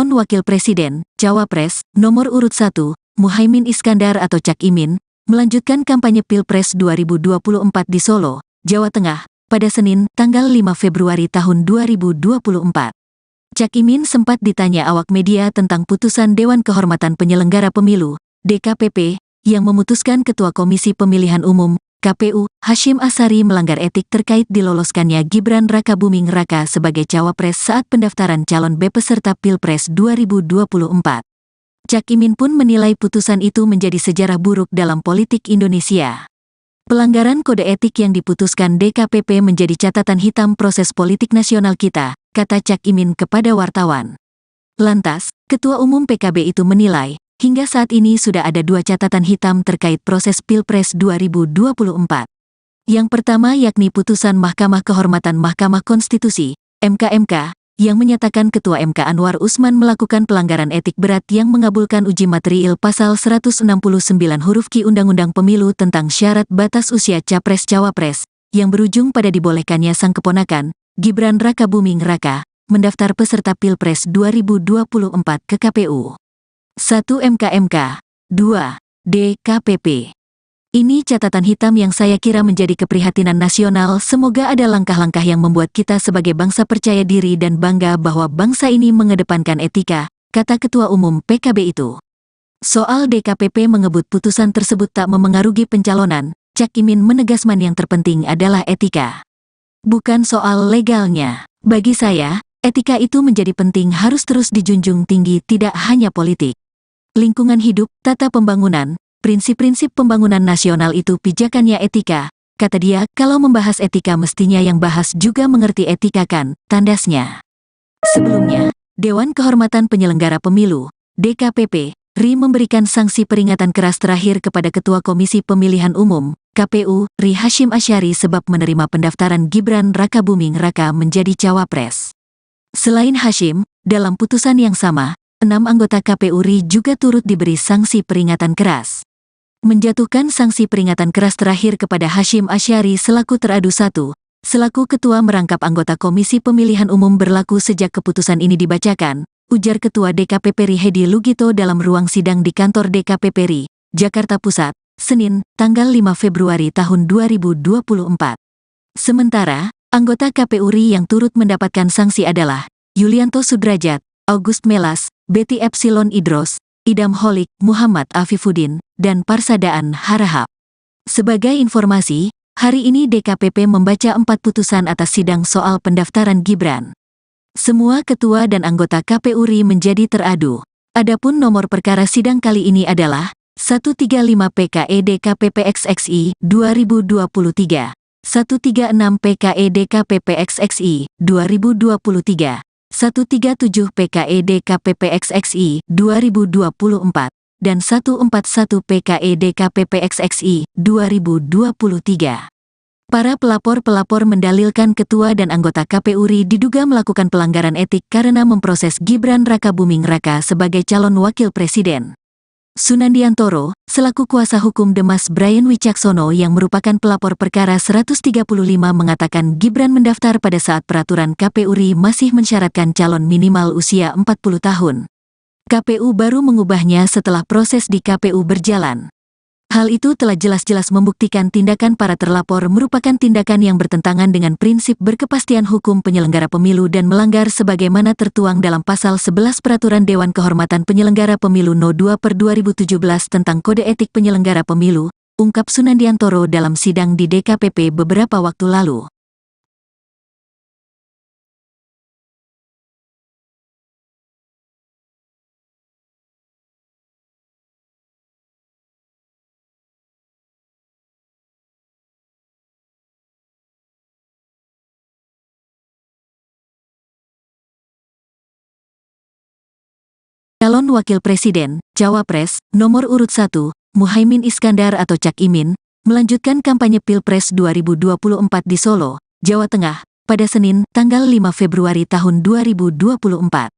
Calon Wakil Presiden, Cawapres, nomor urut 1, Muhaimin Iskandar atau Cak Imin, melanjutkan kampanye Pilpres 2024 di Solo, Jawa Tengah, pada Senin, tanggal 5 Februari tahun 2024. Cak Imin sempat ditanya awak media tentang putusan Dewan Kehormatan Penyelenggara Pemilu, DKPP, yang memutuskan Ketua Komisi Pemilihan Umum, KPU, Hasyim Asyari melanggar etik terkait diloloskannya Gibran Rakabuming Raka sebagai Cawapres saat pendaftaran calon peserta Pilpres 2024. Cak Imin pun menilai putusan itu menjadi sejarah buruk dalam politik Indonesia. Pelanggaran kode etik yang diputuskan DKPP menjadi catatan hitam proses politik nasional kita, kata Cak Imin kepada wartawan. Lantas, Ketua Umum PKB itu menilai, hingga saat ini sudah ada 2 catatan hitam terkait proses Pilpres 2024. Yang pertama yakni putusan Mahkamah Kehormatan Mahkamah Konstitusi, MK, yang menyatakan Ketua MK Anwar Usman melakukan pelanggaran etik berat yang mengabulkan uji material pasal 169 huruf Q Undang-Undang Pemilu tentang syarat batas usia Capres-Cawapres, yang berujung pada dibolehkannya sang keponakan, Gibran Rakabuming Raka, mendaftar peserta Pilpres 2024 ke KPU. 1 MK, 2 DKPP. Ini catatan hitam yang saya kira menjadi keprihatinan nasional. Semoga ada langkah-langkah yang membuat kita sebagai bangsa percaya diri dan bangga bahwa bangsa ini mengedepankan etika, kata Ketua Umum PKB itu. Soal DKPP mengebut putusan tersebut tak memengaruhi pencalonan, Cak Imin menegaskan yang terpenting adalah etika. Bukan soal legalnya. Bagi saya, etika itu menjadi penting, harus terus dijunjung tinggi, tidak hanya politik. Lingkungan hidup, tata pembangunan, prinsip-prinsip pembangunan nasional itu pijakannya etika, kata dia. Kalau membahas etika mestinya yang bahas juga mengerti etika kan, tandasnya. Sebelumnya, Dewan Kehormatan Penyelenggara Pemilu, DKPP, RI memberikan sanksi peringatan keras terakhir kepada Ketua Komisi Pemilihan Umum, KPU, RI Hasyim Asyari sebab menerima pendaftaran Gibran Rakabuming Raka menjadi Cawapres. Selain Hasyim, dalam putusan yang sama, 6 anggota KPU RI juga turut diberi sanksi peringatan keras. Menjatuhkan sanksi peringatan keras terakhir kepada Hasyim Asyari selaku teradu 1, selaku ketua merangkap anggota Komisi Pemilihan Umum berlaku sejak keputusan ini dibacakan, ujar Ketua DKPP RI Hedi Lugito dalam ruang sidang di kantor DKPP RI, Jakarta Pusat, Senin, tanggal 5 Februari tahun 2024. Sementara, anggota KPU RI yang turut mendapatkan sanksi adalah Yulianto Sudrajat, August Melas, Betty Epsilon Idros, Idam Holik, Muhammad Afifuddin, dan Parsadaan Harahap. Sebagai informasi, hari ini DKPP membaca 4 putusan atas sidang soal pendaftaran Gibran. Semua ketua dan anggota KPU RI menjadi teradu. Adapun nomor perkara sidang kali ini adalah 135 PKE DKPP XXI 2023, 136 PKE DKPP XXI 2023, 137 PKE DKPP XXI 2024, dan 141 PKE DKPP XXI 2023. Para pelapor mendalilkan ketua dan anggota KPU RI diduga melakukan pelanggaran etik karena memproses Gibran Rakabuming Raka sebagai calon wakil presiden. Sunandiantoro, selaku kuasa hukum Demas Brian Wicaksono yang merupakan pelapor perkara 135 mengatakan Gibran mendaftar pada saat peraturan KPU RI masih mensyaratkan calon minimal usia 40 tahun. KPU baru mengubahnya setelah proses di KPU berjalan. Hal itu telah jelas-jelas membuktikan tindakan para terlapor merupakan tindakan yang bertentangan dengan prinsip berkepastian hukum penyelenggara pemilu dan melanggar sebagaimana tertuang dalam pasal 11 Peraturan Dewan Kehormatan Penyelenggara Pemilu No. 2/2017 tentang Kode Etik Penyelenggara Pemilu, ungkap Sunandiantoro dalam sidang di DKPP beberapa waktu lalu. Calon Wakil Presiden, Cawapres, nomor urut 1, Muhaimin Iskandar atau Cak Imin, melanjutkan kampanye Pilpres 2024 di Solo, Jawa Tengah, pada Senin, tanggal 5 Februari tahun 2024.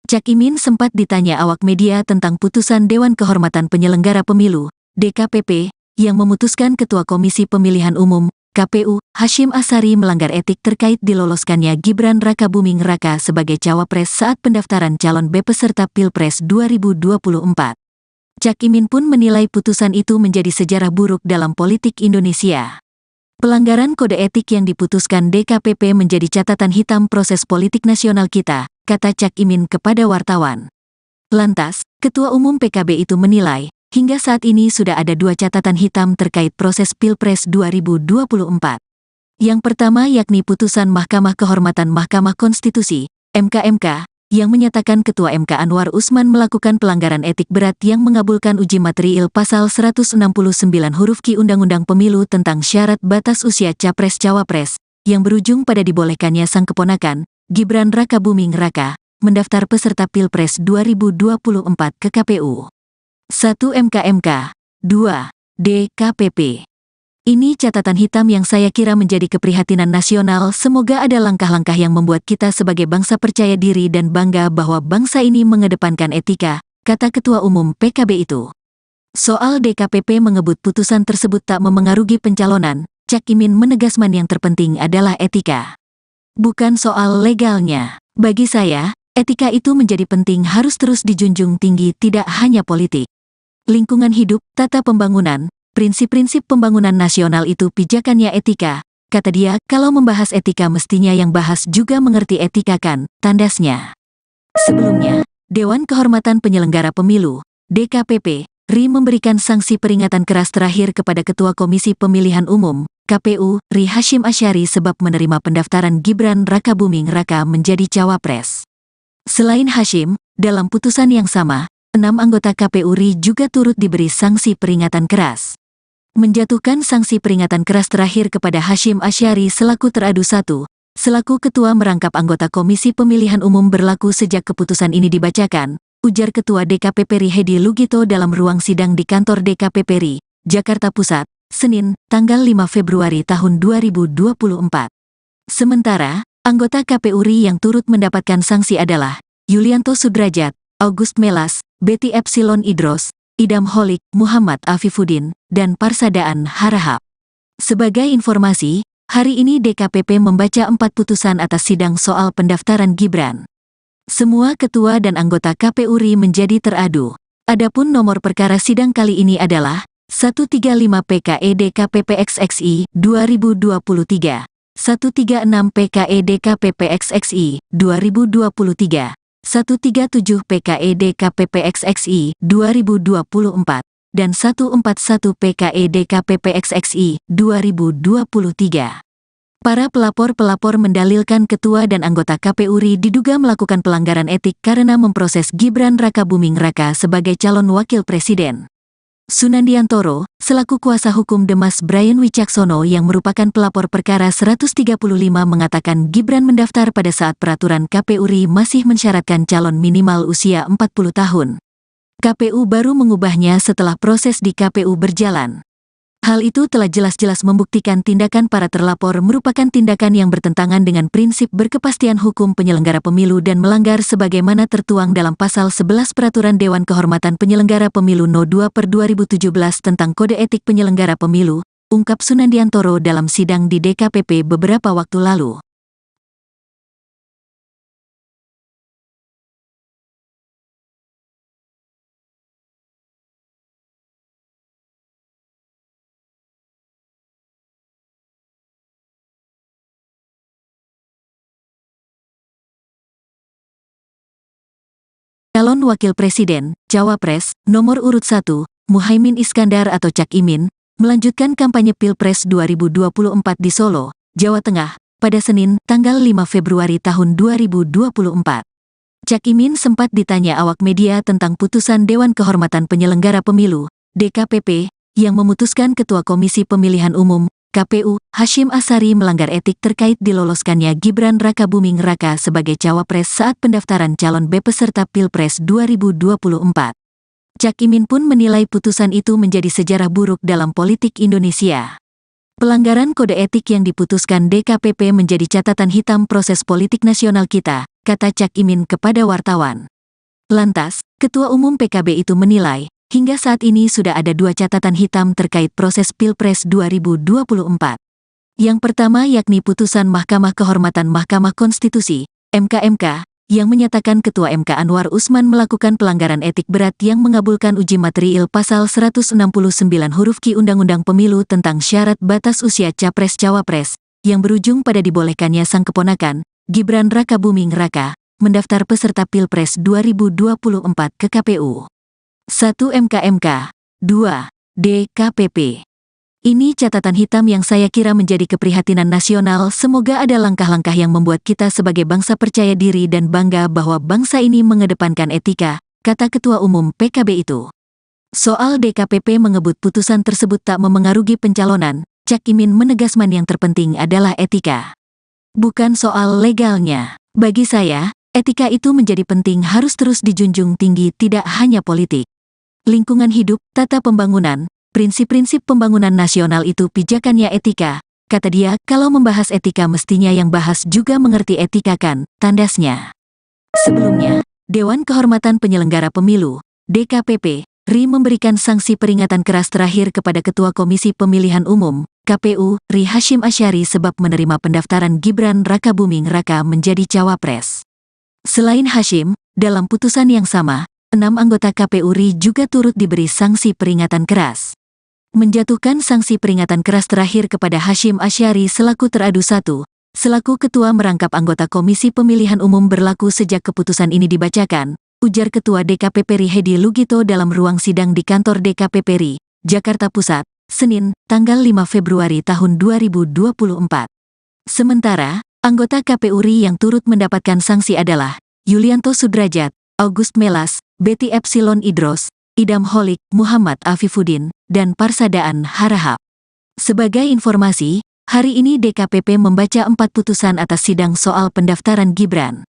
Cak Imin sempat ditanya awak media tentang putusan Dewan Kehormatan Penyelenggara Pemilu, DKPP, yang memutuskan Ketua Komisi Pemilihan Umum, KPU, Hasyim Asyari melanggar etik terkait diloloskannya Gibran Rakabuming Raka sebagai cawapres saat pendaftaran calon peserta Pilpres 2024. Cak Imin pun menilai putusan itu menjadi sejarah buruk dalam politik Indonesia. Pelanggaran kode etik yang diputuskan DKPP menjadi catatan hitam proses politik nasional kita, kata Cak Imin kepada wartawan. Lantas, Ketua Umum PKB itu menilai, hingga saat ini sudah ada dua catatan hitam terkait proses Pilpres 2024. Yang pertama yakni putusan Mahkamah Kehormatan Mahkamah Konstitusi, MK, yang menyatakan Ketua MK Anwar Usman melakukan pelanggaran etik berat yang mengabulkan uji material pasal 169 huruf Q Undang-Undang Pemilu tentang syarat batas usia Capres-Cawapres, yang berujung pada dibolehkannya sang keponakan, Gibran Rakabuming Raka, mendaftar peserta Pilpres 2024 ke KPU. 1 MK, 2 DKPP. Ini catatan hitam yang saya kira menjadi keprihatinan nasional. Semoga ada langkah-langkah yang membuat kita sebagai bangsa percaya diri dan bangga bahwa bangsa ini mengedepankan etika, kata Ketua Umum PKB itu. Soal DKPP mengebut putusan tersebut tak memengaruhi pencalonan, Cak Imin menegaskan yang terpenting adalah etika. Bukan soal legalnya. Bagi saya, etika itu menjadi penting, harus terus dijunjung tinggi, tidak hanya politik. Lingkungan hidup, tata pembangunan, prinsip-prinsip pembangunan nasional itu pijakannya etika, kata dia. Kalau membahas etika mestinya yang bahas juga mengerti etika kan, tandasnya. Sebelumnya, Dewan Kehormatan Penyelenggara Pemilu, DKPP, RI memberikan sanksi peringatan keras terakhir kepada Ketua Komisi Pemilihan Umum, KPU, RI Hasyim Asyari sebab menerima pendaftaran Gibran Rakabuming Raka menjadi cawapres. Selain Hasyim, dalam putusan yang sama, 6 anggota KPU RI juga turut diberi sanksi peringatan keras. Menjatuhkan sanksi peringatan keras terakhir kepada Hasyim Asyari selaku teradu 1, selaku Ketua merangkap anggota Komisi Pemilihan Umum berlaku sejak keputusan ini dibacakan, ujar Ketua DKPP RI Hedi Lugito dalam ruang sidang di kantor DKPP RI, Jakarta Pusat, Senin, tanggal 5 Februari tahun 2024. Sementara, anggota KPU RI yang turut mendapatkan sanksi adalah Yulianto Sudrajat, August Melas, Betty Epsilon Idros, Idam Holik, Muhammad Afifuddin, dan Parsadaan Harahap. Sebagai informasi, hari ini DKPP membaca 4 putusan atas sidang soal pendaftaran Gibran. Semua ketua dan anggota KPU RI menjadi teradu. Adapun nomor perkara sidang kali ini adalah 135 PKE DKPP XXI 2023, 136 PKE DKPP XXI 2023, 137 PKE DKPP XXI 2024, dan 141 PKE DKPP XXI 2023. Para pelapor-pelapor mendalilkan ketua dan anggota KPU RI diduga melakukan pelanggaran etik karena memproses Gibran Rakabuming Raka sebagai calon wakil presiden. Sunandiantoro, selaku kuasa hukum Demas Brian Wicaksono yang merupakan pelapor perkara 135 mengatakan Gibran mendaftar pada saat peraturan KPU RI masih mensyaratkan calon minimal usia 40 tahun. KPU baru mengubahnya setelah proses di KPU berjalan. Hal itu telah jelas-jelas membuktikan tindakan para terlapor merupakan tindakan yang bertentangan dengan prinsip berkepastian hukum penyelenggara pemilu dan melanggar sebagaimana tertuang dalam Pasal 11 Peraturan Dewan Kehormatan Penyelenggara Pemilu No. 2/2017 tentang Kode Etik Penyelenggara Pemilu, ungkap Sunandiantoro dalam sidang di DKPP beberapa waktu lalu. Calon Wakil Presiden, Cawapres, nomor urut 1, Muhaimin Iskandar atau Cak Imin, melanjutkan kampanye Pilpres 2024 di Solo, Jawa Tengah, pada Senin, tanggal 5 Februari tahun 2024. Cak Imin sempat ditanya awak media tentang putusan Dewan Kehormatan Penyelenggara Pemilu, DKPP, yang memutuskan Ketua Komisi Pemilihan Umum, KPU, Hasyim Asyari melanggar etik terkait diloloskannya Gibran Rakabuming Raka sebagai cawapres saat pendaftaran calon peserta Pilpres 2024. Cak Imin pun menilai putusan itu menjadi sejarah buruk dalam politik Indonesia. Pelanggaran kode etik yang diputuskan DKPP menjadi catatan hitam proses politik nasional kita, kata Cak Imin kepada wartawan. Lantas, Ketua Umum PKB itu menilai, hingga saat ini sudah ada dua catatan hitam terkait proses Pilpres 2024. Yang pertama yakni putusan Mahkamah Kehormatan Mahkamah Konstitusi, MK, yang menyatakan Ketua MK Anwar Usman melakukan pelanggaran etik berat yang mengabulkan uji material pasal 169 huruf Q Undang-Undang Pemilu tentang syarat batas usia Capres-Cawapres, yang berujung pada dibolehkannya sang keponakan, Gibran Rakabuming Raka, mendaftar peserta Pilpres 2024 ke KPU. 1. MK. 2. DKPP. Ini catatan hitam yang saya kira menjadi keprihatinan nasional. Semoga ada langkah-langkah yang membuat kita sebagai bangsa percaya diri dan bangga bahwa bangsa ini mengedepankan etika, kata Ketua Umum PKB itu. Soal DKPP mengebut putusan tersebut tak memengaruhi pencalonan, Cak Imin menegaskan yang terpenting adalah etika. Bukan soal legalnya. Bagi saya, etika itu menjadi penting, harus terus dijunjung tinggi, tidak hanya politik. Lingkungan hidup, tata pembangunan, prinsip-prinsip pembangunan nasional itu pijakannya etika, kata dia. Kalau membahas etika mestinya yang bahas juga mengerti etika kan, tandasnya. Sebelumnya, Dewan Kehormatan Penyelenggara Pemilu, DKPP, RI memberikan sanksi peringatan keras terakhir kepada Ketua Komisi Pemilihan Umum, KPU, RI Hasyim Asyari sebab menerima pendaftaran Gibran Rakabuming Raka menjadi Cawapres. Selain Hasyim, dalam putusan yang sama, 6 anggota KPU RI juga turut diberi sanksi peringatan keras. Menjatuhkan sanksi peringatan keras terakhir kepada Hasyim Asyari selaku teradu 1, selaku ketua merangkap anggota Komisi Pemilihan Umum berlaku sejak keputusan ini dibacakan, ujar Ketua DKPP RI Hedi Lugito dalam ruang sidang di kantor DKPP RI, Jakarta Pusat, Senin, tanggal 5 Februari tahun 2024. Sementara, anggota KPU RI yang turut mendapatkan sanksi adalah Yulianto Sudrajat, August Melas, Betty Epsilon Idros, Idam Holik, Muhammad Afifuddin, dan Parsadaan Harahap. Sebagai informasi, hari ini DKPP membaca 4 putusan atas sidang soal pendaftaran Gibran.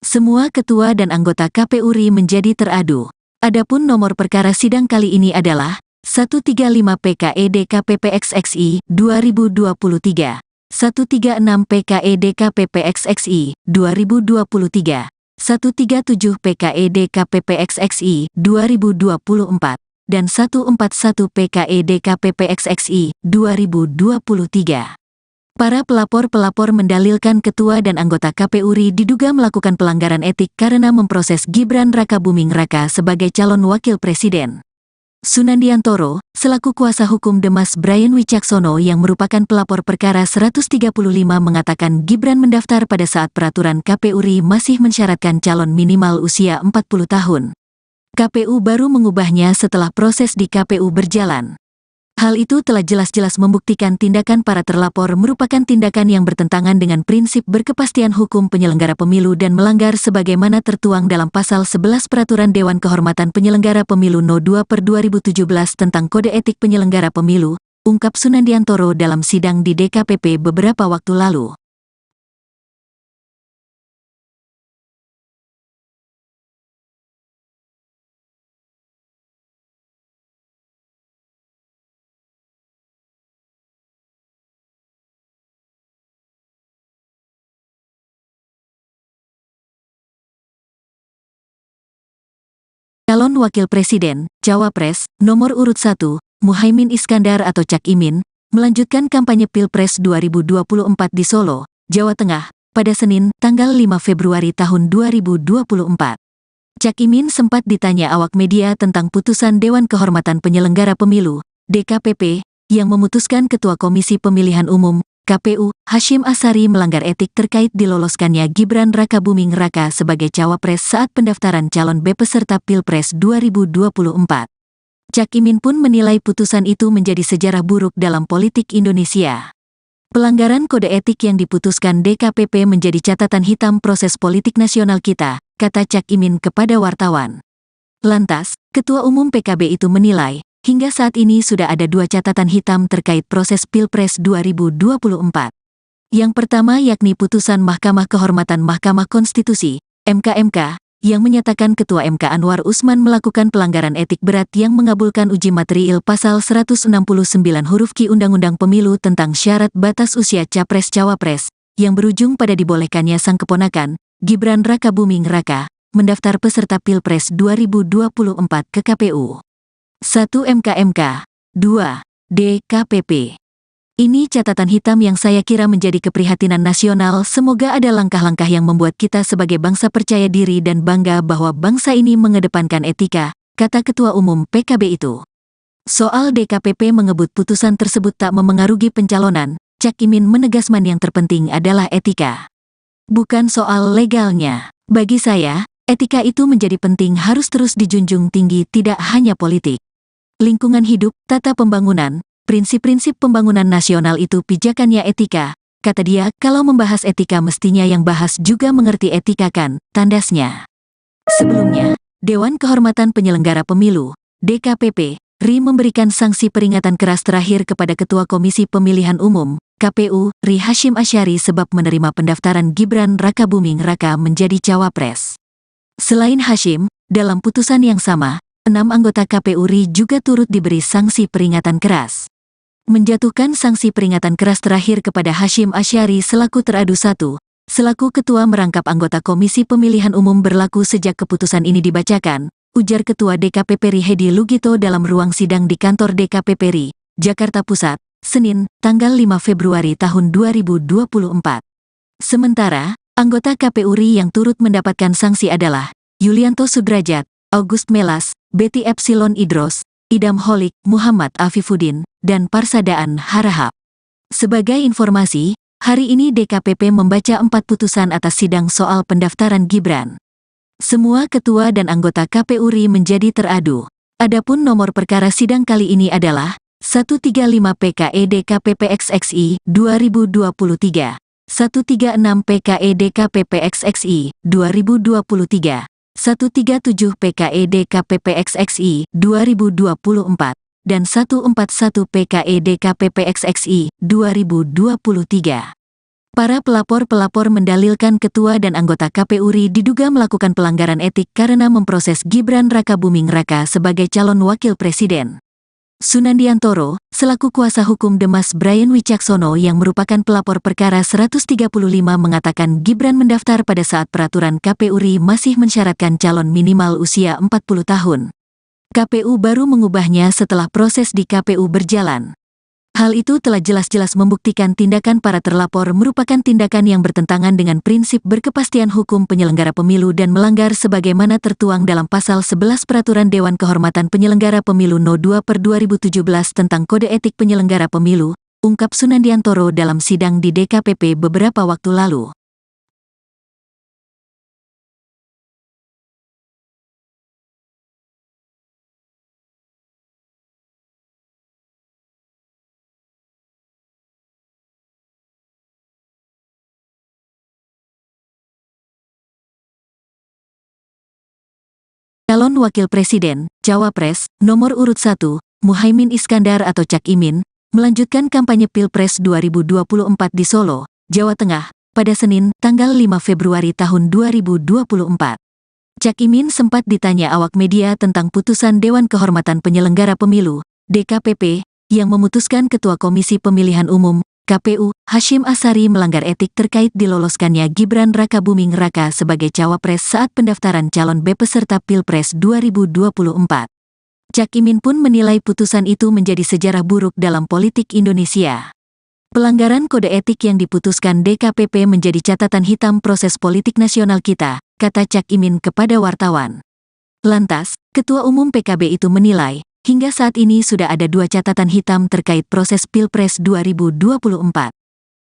Semua ketua dan anggota KPU RI menjadi teradu. Adapun nomor perkara sidang kali ini adalah 135 PKE DKPP XXI 2023, 136 PKE DKPP XXI 2023, 137 PKE DKPP XXI 2024, dan 141 PKE DKPP XXI 2023. Para pelapor-pelapor mendalilkan ketua dan anggota KPU RI diduga melakukan pelanggaran etik karena memproses Gibran Rakabuming Raka sebagai calon wakil presiden. Sunandiantoro, selaku kuasa hukum Demas Brian Wicaksono yang merupakan pelapor perkara 135 mengatakan Gibran mendaftar pada saat peraturan KPU RI masih mensyaratkan calon minimal usia 40 tahun. KPU baru mengubahnya setelah proses di KPU berjalan. Hal itu telah jelas-jelas membuktikan tindakan para terlapor merupakan tindakan yang bertentangan dengan prinsip berkepastian hukum penyelenggara pemilu dan melanggar sebagaimana tertuang dalam Pasal 11 Peraturan Dewan Kehormatan Penyelenggara Pemilu No. 2/2017 tentang Kode Etik Penyelenggara Pemilu, ungkap Sunandiantoro dalam sidang di DKPP beberapa waktu lalu. Calon Wakil Presiden, Cawapres, nomor urut 1, Muhaimin Iskandar atau Cak Imin, melanjutkan kampanye Pilpres 2024 di Solo, Jawa Tengah, pada Senin, tanggal 5 Februari tahun 2024. Cak Imin sempat ditanya awak media tentang putusan Dewan Kehormatan Penyelenggara Pemilu, DKPP, yang memutuskan Ketua Komisi Pemilihan Umum, KPU, Hasyim Asyari melanggar etik terkait diloloskannya Gibran Rakabuming Raka sebagai Cawapres saat pendaftaran calon B peserta Pilpres 2024. Cak Imin pun menilai putusan itu menjadi sejarah buruk dalam politik Indonesia. Pelanggaran kode etik yang diputuskan DKPP menjadi catatan hitam proses politik nasional kita, kata Cak Imin kepada wartawan. Lantas, Ketua Umum PKB itu menilai, hingga saat ini sudah ada 2 catatan hitam terkait proses Pilpres 2024. Yang pertama yakni putusan Mahkamah Kehormatan Mahkamah Konstitusi, MK, yang menyatakan Ketua MK Anwar Usman melakukan pelanggaran etik berat yang mengabulkan uji material pasal 169 huruf Q Undang-Undang Pemilu tentang syarat batas usia Capres-Cawapres, yang berujung pada dibolehkannya sang keponakan, Gibran Rakabuming Raka, mendaftar peserta Pilpres 2024 ke KPU. 1 MK, 2 DKPP. Ini catatan hitam yang saya kira menjadi keprihatinan nasional. Semoga ada langkah-langkah yang membuat kita sebagai bangsa percaya diri dan bangga bahwa bangsa ini mengedepankan etika, kata Ketua Umum PKB itu. Soal DKPP mengebut putusan tersebut tak memengaruhi pencalonan, Cak Imin menegaskan yang terpenting adalah etika. Bukan soal legalnya. Bagi saya, etika itu menjadi penting, harus terus dijunjung tinggi, tidak hanya politik. Lingkungan hidup, tata pembangunan, prinsip-prinsip pembangunan nasional itu pijakannya etika, kata dia. Kalau membahas etika mestinya yang bahas juga mengerti etika kan, tandasnya. Sebelumnya, Dewan Kehormatan Penyelenggara Pemilu, DKPP, RI memberikan sanksi peringatan keras terakhir kepada Ketua Komisi Pemilihan Umum, KPU, RI Hasyim Asyari sebab menerima pendaftaran Gibran Rakabuming Raka menjadi cawapres. Selain Hasyim, dalam putusan yang sama, 6 anggota KPU RI juga turut diberi sanksi peringatan keras. Menjatuhkan sanksi peringatan keras terakhir kepada Hasyim Asyari selaku teradu 1, selaku ketua merangkap anggota Komisi Pemilihan Umum berlaku sejak keputusan ini dibacakan, ujar Ketua DKPP RI Hedi Lugito dalam ruang sidang di kantor DKPP RI, Jakarta Pusat, Senin, tanggal 5 Februari tahun 2024. Sementara, anggota KPU RI yang turut mendapatkan sanksi adalah Yulianto Sudrajat, August Melas, Betty Epsilon Idros, Idam Holik, Muhammad Afifuddin, dan Parsadaan Harahap. Sebagai informasi, hari ini DKPP membaca 4 putusan atas sidang soal pendaftaran Gibran. Semua ketua dan anggota KPU RI menjadi teradu. Adapun nomor perkara sidang kali ini adalah 135 PKE DKPP XXI 2023, 136 PKE DKPP XXI 2023, 137 PKE DKPP XXI 2024, dan 141 PKE DKPP XXI 2023. Para pelapor-pelapor mendalilkan ketua dan anggota KPU RI diduga melakukan pelanggaran etik karena memproses Gibran Rakabuming Raka sebagai calon wakil presiden. Sunandiantoro, selaku kuasa hukum Demas Brian Wicaksono yang merupakan pelapor perkara 135 mengatakan Gibran mendaftar pada saat peraturan KPU RI masih mensyaratkan calon minimal usia 40 tahun. KPU baru mengubahnya setelah proses di KPU berjalan. Hal itu telah jelas-jelas membuktikan tindakan para terlapor merupakan tindakan yang bertentangan dengan prinsip berkepastian hukum penyelenggara pemilu dan melanggar sebagaimana tertuang dalam Pasal 11 Peraturan Dewan Kehormatan Penyelenggara Pemilu No. 2/2017 tentang Kode Etik Penyelenggara Pemilu, ungkap Sunandiantoro dalam sidang di DKPP beberapa waktu lalu. Calon Wakil Presiden, Cawapres, nomor urut 1, Muhaimin Iskandar atau Cak Imin, melanjutkan kampanye Pilpres 2024 di Solo, Jawa Tengah, pada Senin, tanggal 5 Februari tahun 2024. Cak Imin sempat ditanya awak media tentang putusan Dewan Kehormatan Penyelenggara Pemilu, DKPP, yang memutuskan Ketua Komisi Pemilihan Umum, KPU, Hasyim Asyari melanggar etik terkait diloloskannya Gibran Rakabuming Raka sebagai cawapres saat pendaftaran calon B peserta Pilpres 2024. Cak Imin pun menilai putusan itu menjadi sejarah buruk dalam politik Indonesia. Pelanggaran kode etik yang diputuskan DKPP menjadi catatan hitam proses politik nasional kita, kata Cak Imin kepada wartawan. Lantas, Ketua Umum PKB itu menilai, hingga saat ini sudah ada 2 catatan hitam terkait proses Pilpres 2024.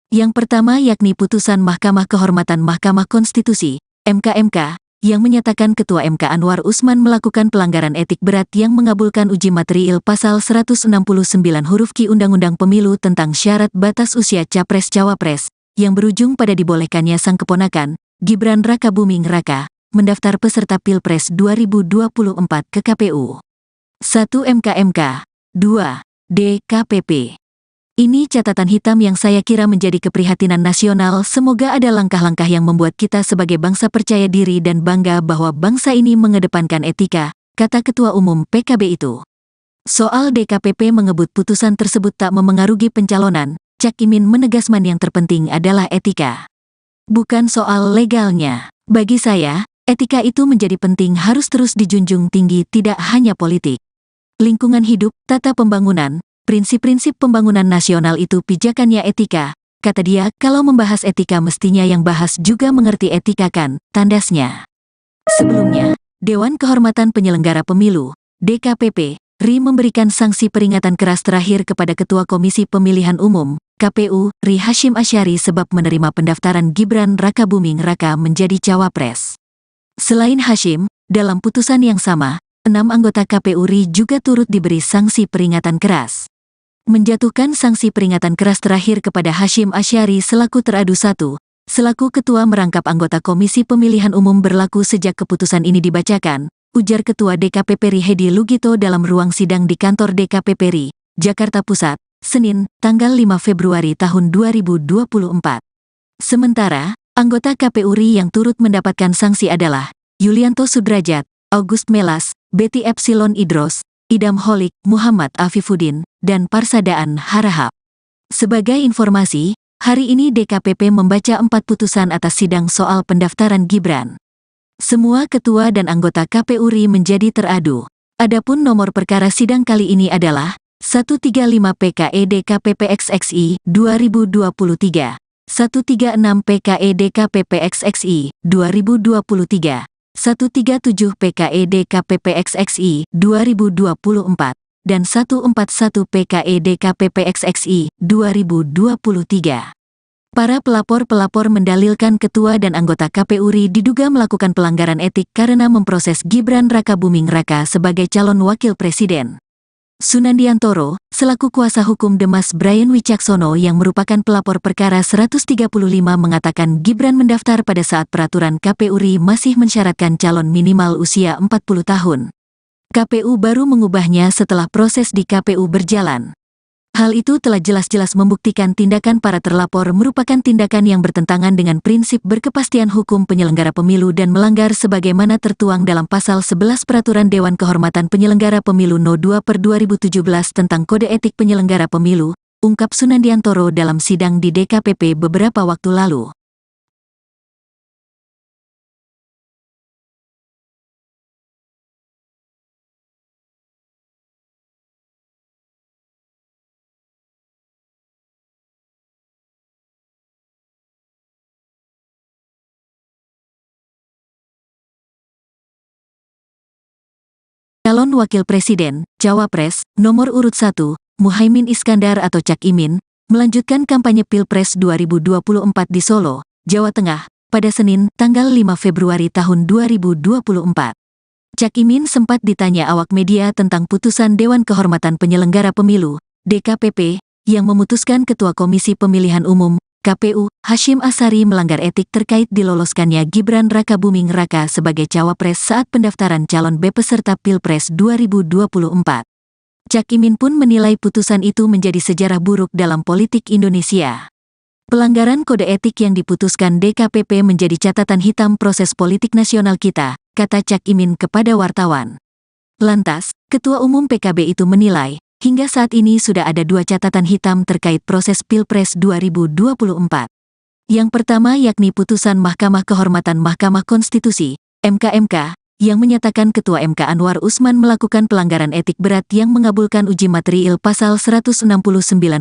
Yang pertama yakni putusan Mahkamah Kehormatan Mahkamah Konstitusi, MK, yang menyatakan Ketua MK Anwar Usman melakukan pelanggaran etik berat yang mengabulkan uji materiil Pasal 169 huruf Q Undang-Undang Pemilu tentang syarat batas usia Capres-Cawapres, yang berujung pada dibolehkannya sang keponakan, Gibran Rakabuming Raka, mendaftar peserta Pilpres 2024 ke KPU. 1 MK, 2 DKPP. Ini catatan hitam yang saya kira menjadi keprihatinan nasional. Semoga ada langkah-langkah yang membuat kita sebagai bangsa percaya diri dan bangga bahwa bangsa ini mengedepankan etika, kata Ketua Umum PKB itu. Soal DKPP mengebut putusan tersebut tak memengaruhi pencalonan, Cak Imin menegaskan yang terpenting adalah etika. Bukan soal legalnya. Bagi saya, etika itu menjadi penting, harus terus dijunjung tinggi, tidak hanya politik. Lingkungan hidup, tata pembangunan, prinsip-prinsip pembangunan nasional itu pijakannya etika, kata dia, kalau membahas etika mestinya yang bahas juga mengerti etika kan, tandasnya. Sebelumnya, Dewan Kehormatan Penyelenggara Pemilu, DKPP, RI memberikan sanksi peringatan keras terakhir kepada Ketua Komisi Pemilihan Umum, KPU, RI Hasyim Asyari sebab menerima pendaftaran Gibran Rakabuming Raka menjadi cawapres. Selain Hasyim, dalam putusan yang sama, 6 anggota KPU RI juga turut diberi sanksi peringatan keras. Menjatuhkan sanksi peringatan keras terakhir kepada Hasyim Asyari selaku teradu 1, selaku ketua merangkap anggota Komisi Pemilihan Umum berlaku sejak keputusan ini dibacakan, ujar Ketua DKPP RI Hedi Lugito dalam ruang sidang di kantor DKPP RI, Jakarta Pusat, Senin, tanggal 5 Februari tahun 2024. Sementara, anggota KPU RI yang turut mendapatkan sanksi adalah Yulianto Sudrajat, August Melas, Betty Epsilon Idros, Idam Holik, Muhammad Afifuddin, dan Parsadaan Harahap. Sebagai informasi, hari ini DKPP membaca 4 putusan atas sidang soal pendaftaran Gibran. Semua ketua dan anggota KPU RI menjadi teradu. Adapun nomor perkara sidang kali ini adalah 135 PKE DKPP XXI 2023, 136 PKE DKPP XXI 2023, 137 PKE DKPP XXI 2024, dan 141 PKE DKPP XXI 2023. Para pelapor-pelapor mendalilkan ketua dan anggota KPU RI diduga melakukan pelanggaran etik karena memproses Gibran Rakabuming Raka sebagai calon wakil presiden. Sunandiantoro, selaku kuasa hukum Demas Brian Wicaksono yang merupakan pelapor perkara 135 mengatakan Gibran mendaftar pada saat peraturan KPU RI masih mensyaratkan calon minimal usia 40 tahun. KPU baru mengubahnya setelah proses di KPU berjalan. Hal itu telah jelas-jelas membuktikan tindakan para terlapor merupakan tindakan yang bertentangan dengan prinsip berkepastian hukum penyelenggara pemilu dan melanggar sebagaimana tertuang dalam Pasal 11 Peraturan Dewan Kehormatan Penyelenggara Pemilu No. 2/2017 tentang Kode Etik Penyelenggara Pemilu, ungkap Sunandiantoro dalam sidang di DKPP beberapa waktu lalu. Calon Wakil Presiden, Cawapres, nomor urut 1, Muhaimin Iskandar atau Cak Imin, melanjutkan kampanye Pilpres 2024 di Solo, Jawa Tengah, pada Senin, tanggal 5 Februari tahun 2024. Cak Imin sempat ditanya awak media tentang putusan Dewan Kehormatan Penyelenggara Pemilu, DKPP, yang memutuskan Ketua Komisi Pemilihan Umum, KPU, Hasyim Asyari melanggar etik terkait diloloskannya Gibran Rakabuming Raka sebagai cawapres saat pendaftaran calon peserta Pilpres 2024. Cak Imin pun menilai putusan itu menjadi sejarah buruk dalam politik Indonesia. Pelanggaran kode etik yang diputuskan DKPP menjadi catatan hitam proses politik nasional kita, kata Cak Imin kepada wartawan. Lantas, Ketua Umum PKB itu menilai, hingga saat ini sudah ada 2 catatan hitam terkait proses Pilpres 2024. Yang pertama yakni putusan Mahkamah Kehormatan Mahkamah Konstitusi, MK, yang menyatakan Ketua MK Anwar Usman melakukan pelanggaran etik berat yang mengabulkan uji material pasal 169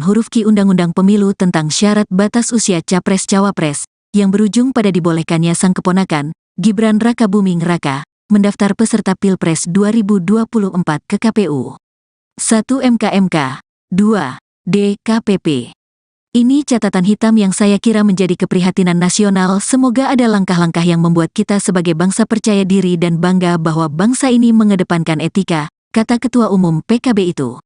huruf Q Undang-Undang Pemilu tentang syarat batas usia Capres-Cawapres, yang berujung pada dibolehkannya sang keponakan, Gibran Rakabuming Raka, mendaftar peserta Pilpres 2024 ke KPU. 1 MK, 2 DKPP. Ini catatan hitam yang saya kira menjadi keprihatinan nasional. Semoga ada langkah-langkah yang membuat kita sebagai bangsa percaya diri dan bangga bahwa bangsa ini mengedepankan etika, kata Ketua Umum PKB itu.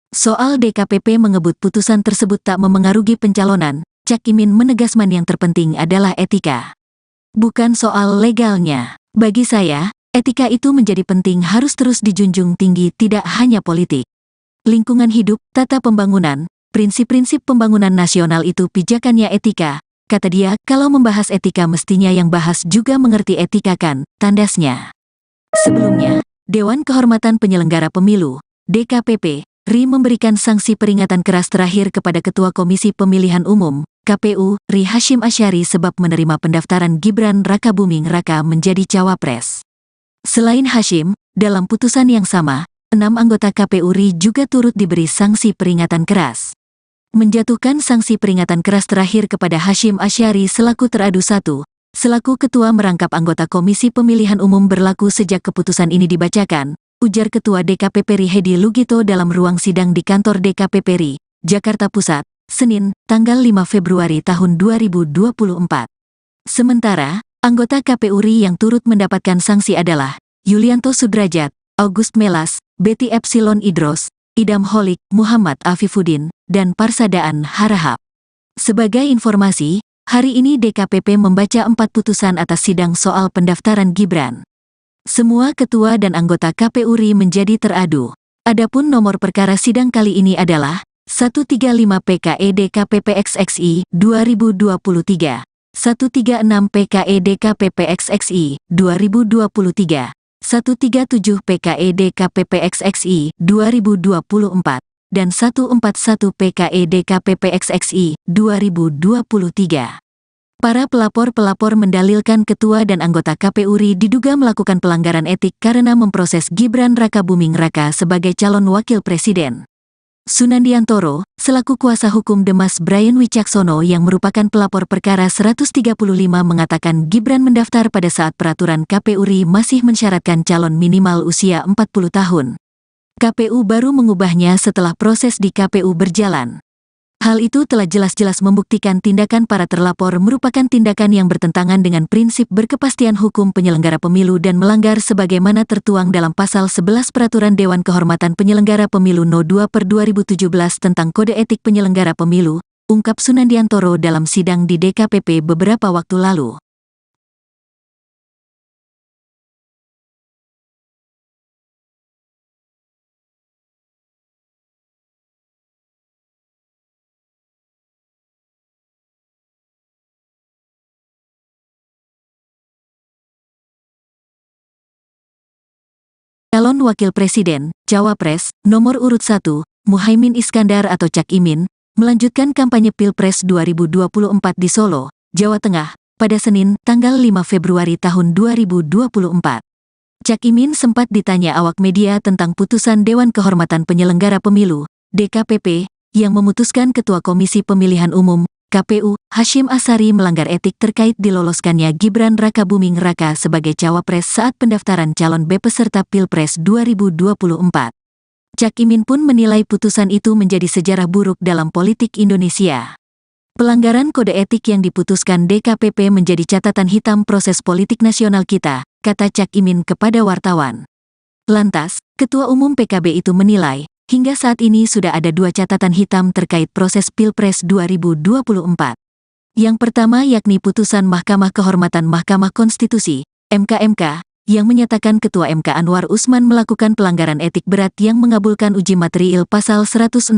Soal DKPP mengebut putusan tersebut tak memengaruhi pencalonan, Cak Imin menegaskan yang terpenting adalah etika. Bukan soal legalnya. Bagi saya, etika itu menjadi penting, harus terus dijunjung tinggi, tidak hanya politik. Lingkungan hidup, tata pembangunan, prinsip-prinsip pembangunan nasional itu pijakannya etika, kata dia, kalau membahas etika mestinya yang bahas juga mengerti etika kan, tandasnya. Sebelumnya, Dewan Kehormatan Penyelenggara Pemilu, DKPP, RI memberikan sanksi peringatan keras terakhir kepada Ketua Komisi Pemilihan Umum, KPU, RI Hasyim Asyari sebab menerima pendaftaran Gibran Rakabuming Raka menjadi cawapres. Selain Hasyim, dalam putusan yang sama, 6 anggota KPU RI juga turut diberi sanksi peringatan keras. Menjatuhkan sanksi peringatan keras terakhir kepada Hasyim Asyari selaku teradu 1, selaku ketua merangkap anggota Komisi Pemilihan Umum berlaku sejak keputusan ini dibacakan, ujar Ketua DKPP RI Hedi Lugito dalam ruang sidang di kantor DKPP RI, Jakarta Pusat, Senin, tanggal 5 Februari tahun 2024. Sementara, anggota KPU RI yang turut mendapatkan sanksi adalah Yulianto Sudrajat, August Melas, Betty Epsilon Idros, Idam Holik, Muhammad Afifuddin, dan Parsadaan Harahap. Sebagai informasi, hari ini DKPP membaca 4 putusan atas sidang soal pendaftaran Gibran. Semua ketua dan anggota KPU RI menjadi teradu. Adapun nomor perkara sidang kali ini adalah 135 PKE DKPP XXI 2023, 136 PKE DKPP XXI 2023, 137 PKE DKPP XXI 2024, dan 141 PKE DKPP XXI 2023. Para pelapor-pelapor mendalilkan ketua dan anggota KPU RI diduga melakukan pelanggaran etik karena memproses Gibran Rakabuming Raka sebagai calon wakil presiden. Sunandiantoro, selaku kuasa hukum Demas Brian Wicaksono yang merupakan pelapor perkara 135 mengatakan Gibran mendaftar pada saat peraturan KPU RI masih mensyaratkan calon minimal usia 40 tahun. KPU baru mengubahnya setelah proses di KPU berjalan. Hal itu telah jelas-jelas membuktikan tindakan para terlapor merupakan tindakan yang bertentangan dengan prinsip berkepastian hukum penyelenggara pemilu dan melanggar sebagaimana tertuang dalam Pasal 11 Peraturan Dewan Kehormatan Penyelenggara Pemilu No. 2/2017 tentang Kode Etik Penyelenggara Pemilu, ungkap Sunandiantoro dalam sidang di DKPP beberapa waktu lalu. Calon Wakil Presiden, Cawapres, nomor urut 1, Muhaimin Iskandar atau Cak Imin, melanjutkan kampanye Pilpres 2024 di Solo, Jawa Tengah, pada Senin, tanggal 5 Februari tahun 2024. Cak Imin sempat ditanya awak media tentang putusan Dewan Kehormatan Penyelenggara Pemilu, DKPP, yang memutuskan Ketua Komisi Pemilihan Umum, KPU, Hasyim Asyari melanggar etik terkait diloloskannya Gibran Rakabuming Raka sebagai cawapres saat pendaftaran calon B peserta Pilpres 2024. Cak Imin pun menilai putusan itu menjadi sejarah buruk dalam politik Indonesia. Pelanggaran kode etik yang diputuskan DKPP menjadi catatan hitam proses politik nasional kita, kata Cak Imin kepada wartawan. Lantas, Ketua Umum PKB itu menilai, hingga saat ini sudah ada 2 catatan hitam terkait proses Pilpres 2024. Yang pertama yakni putusan Mahkamah Kehormatan Mahkamah Konstitusi, MK, yang menyatakan Ketua MK Anwar Usman melakukan pelanggaran etik berat yang mengabulkan uji material Pasal 169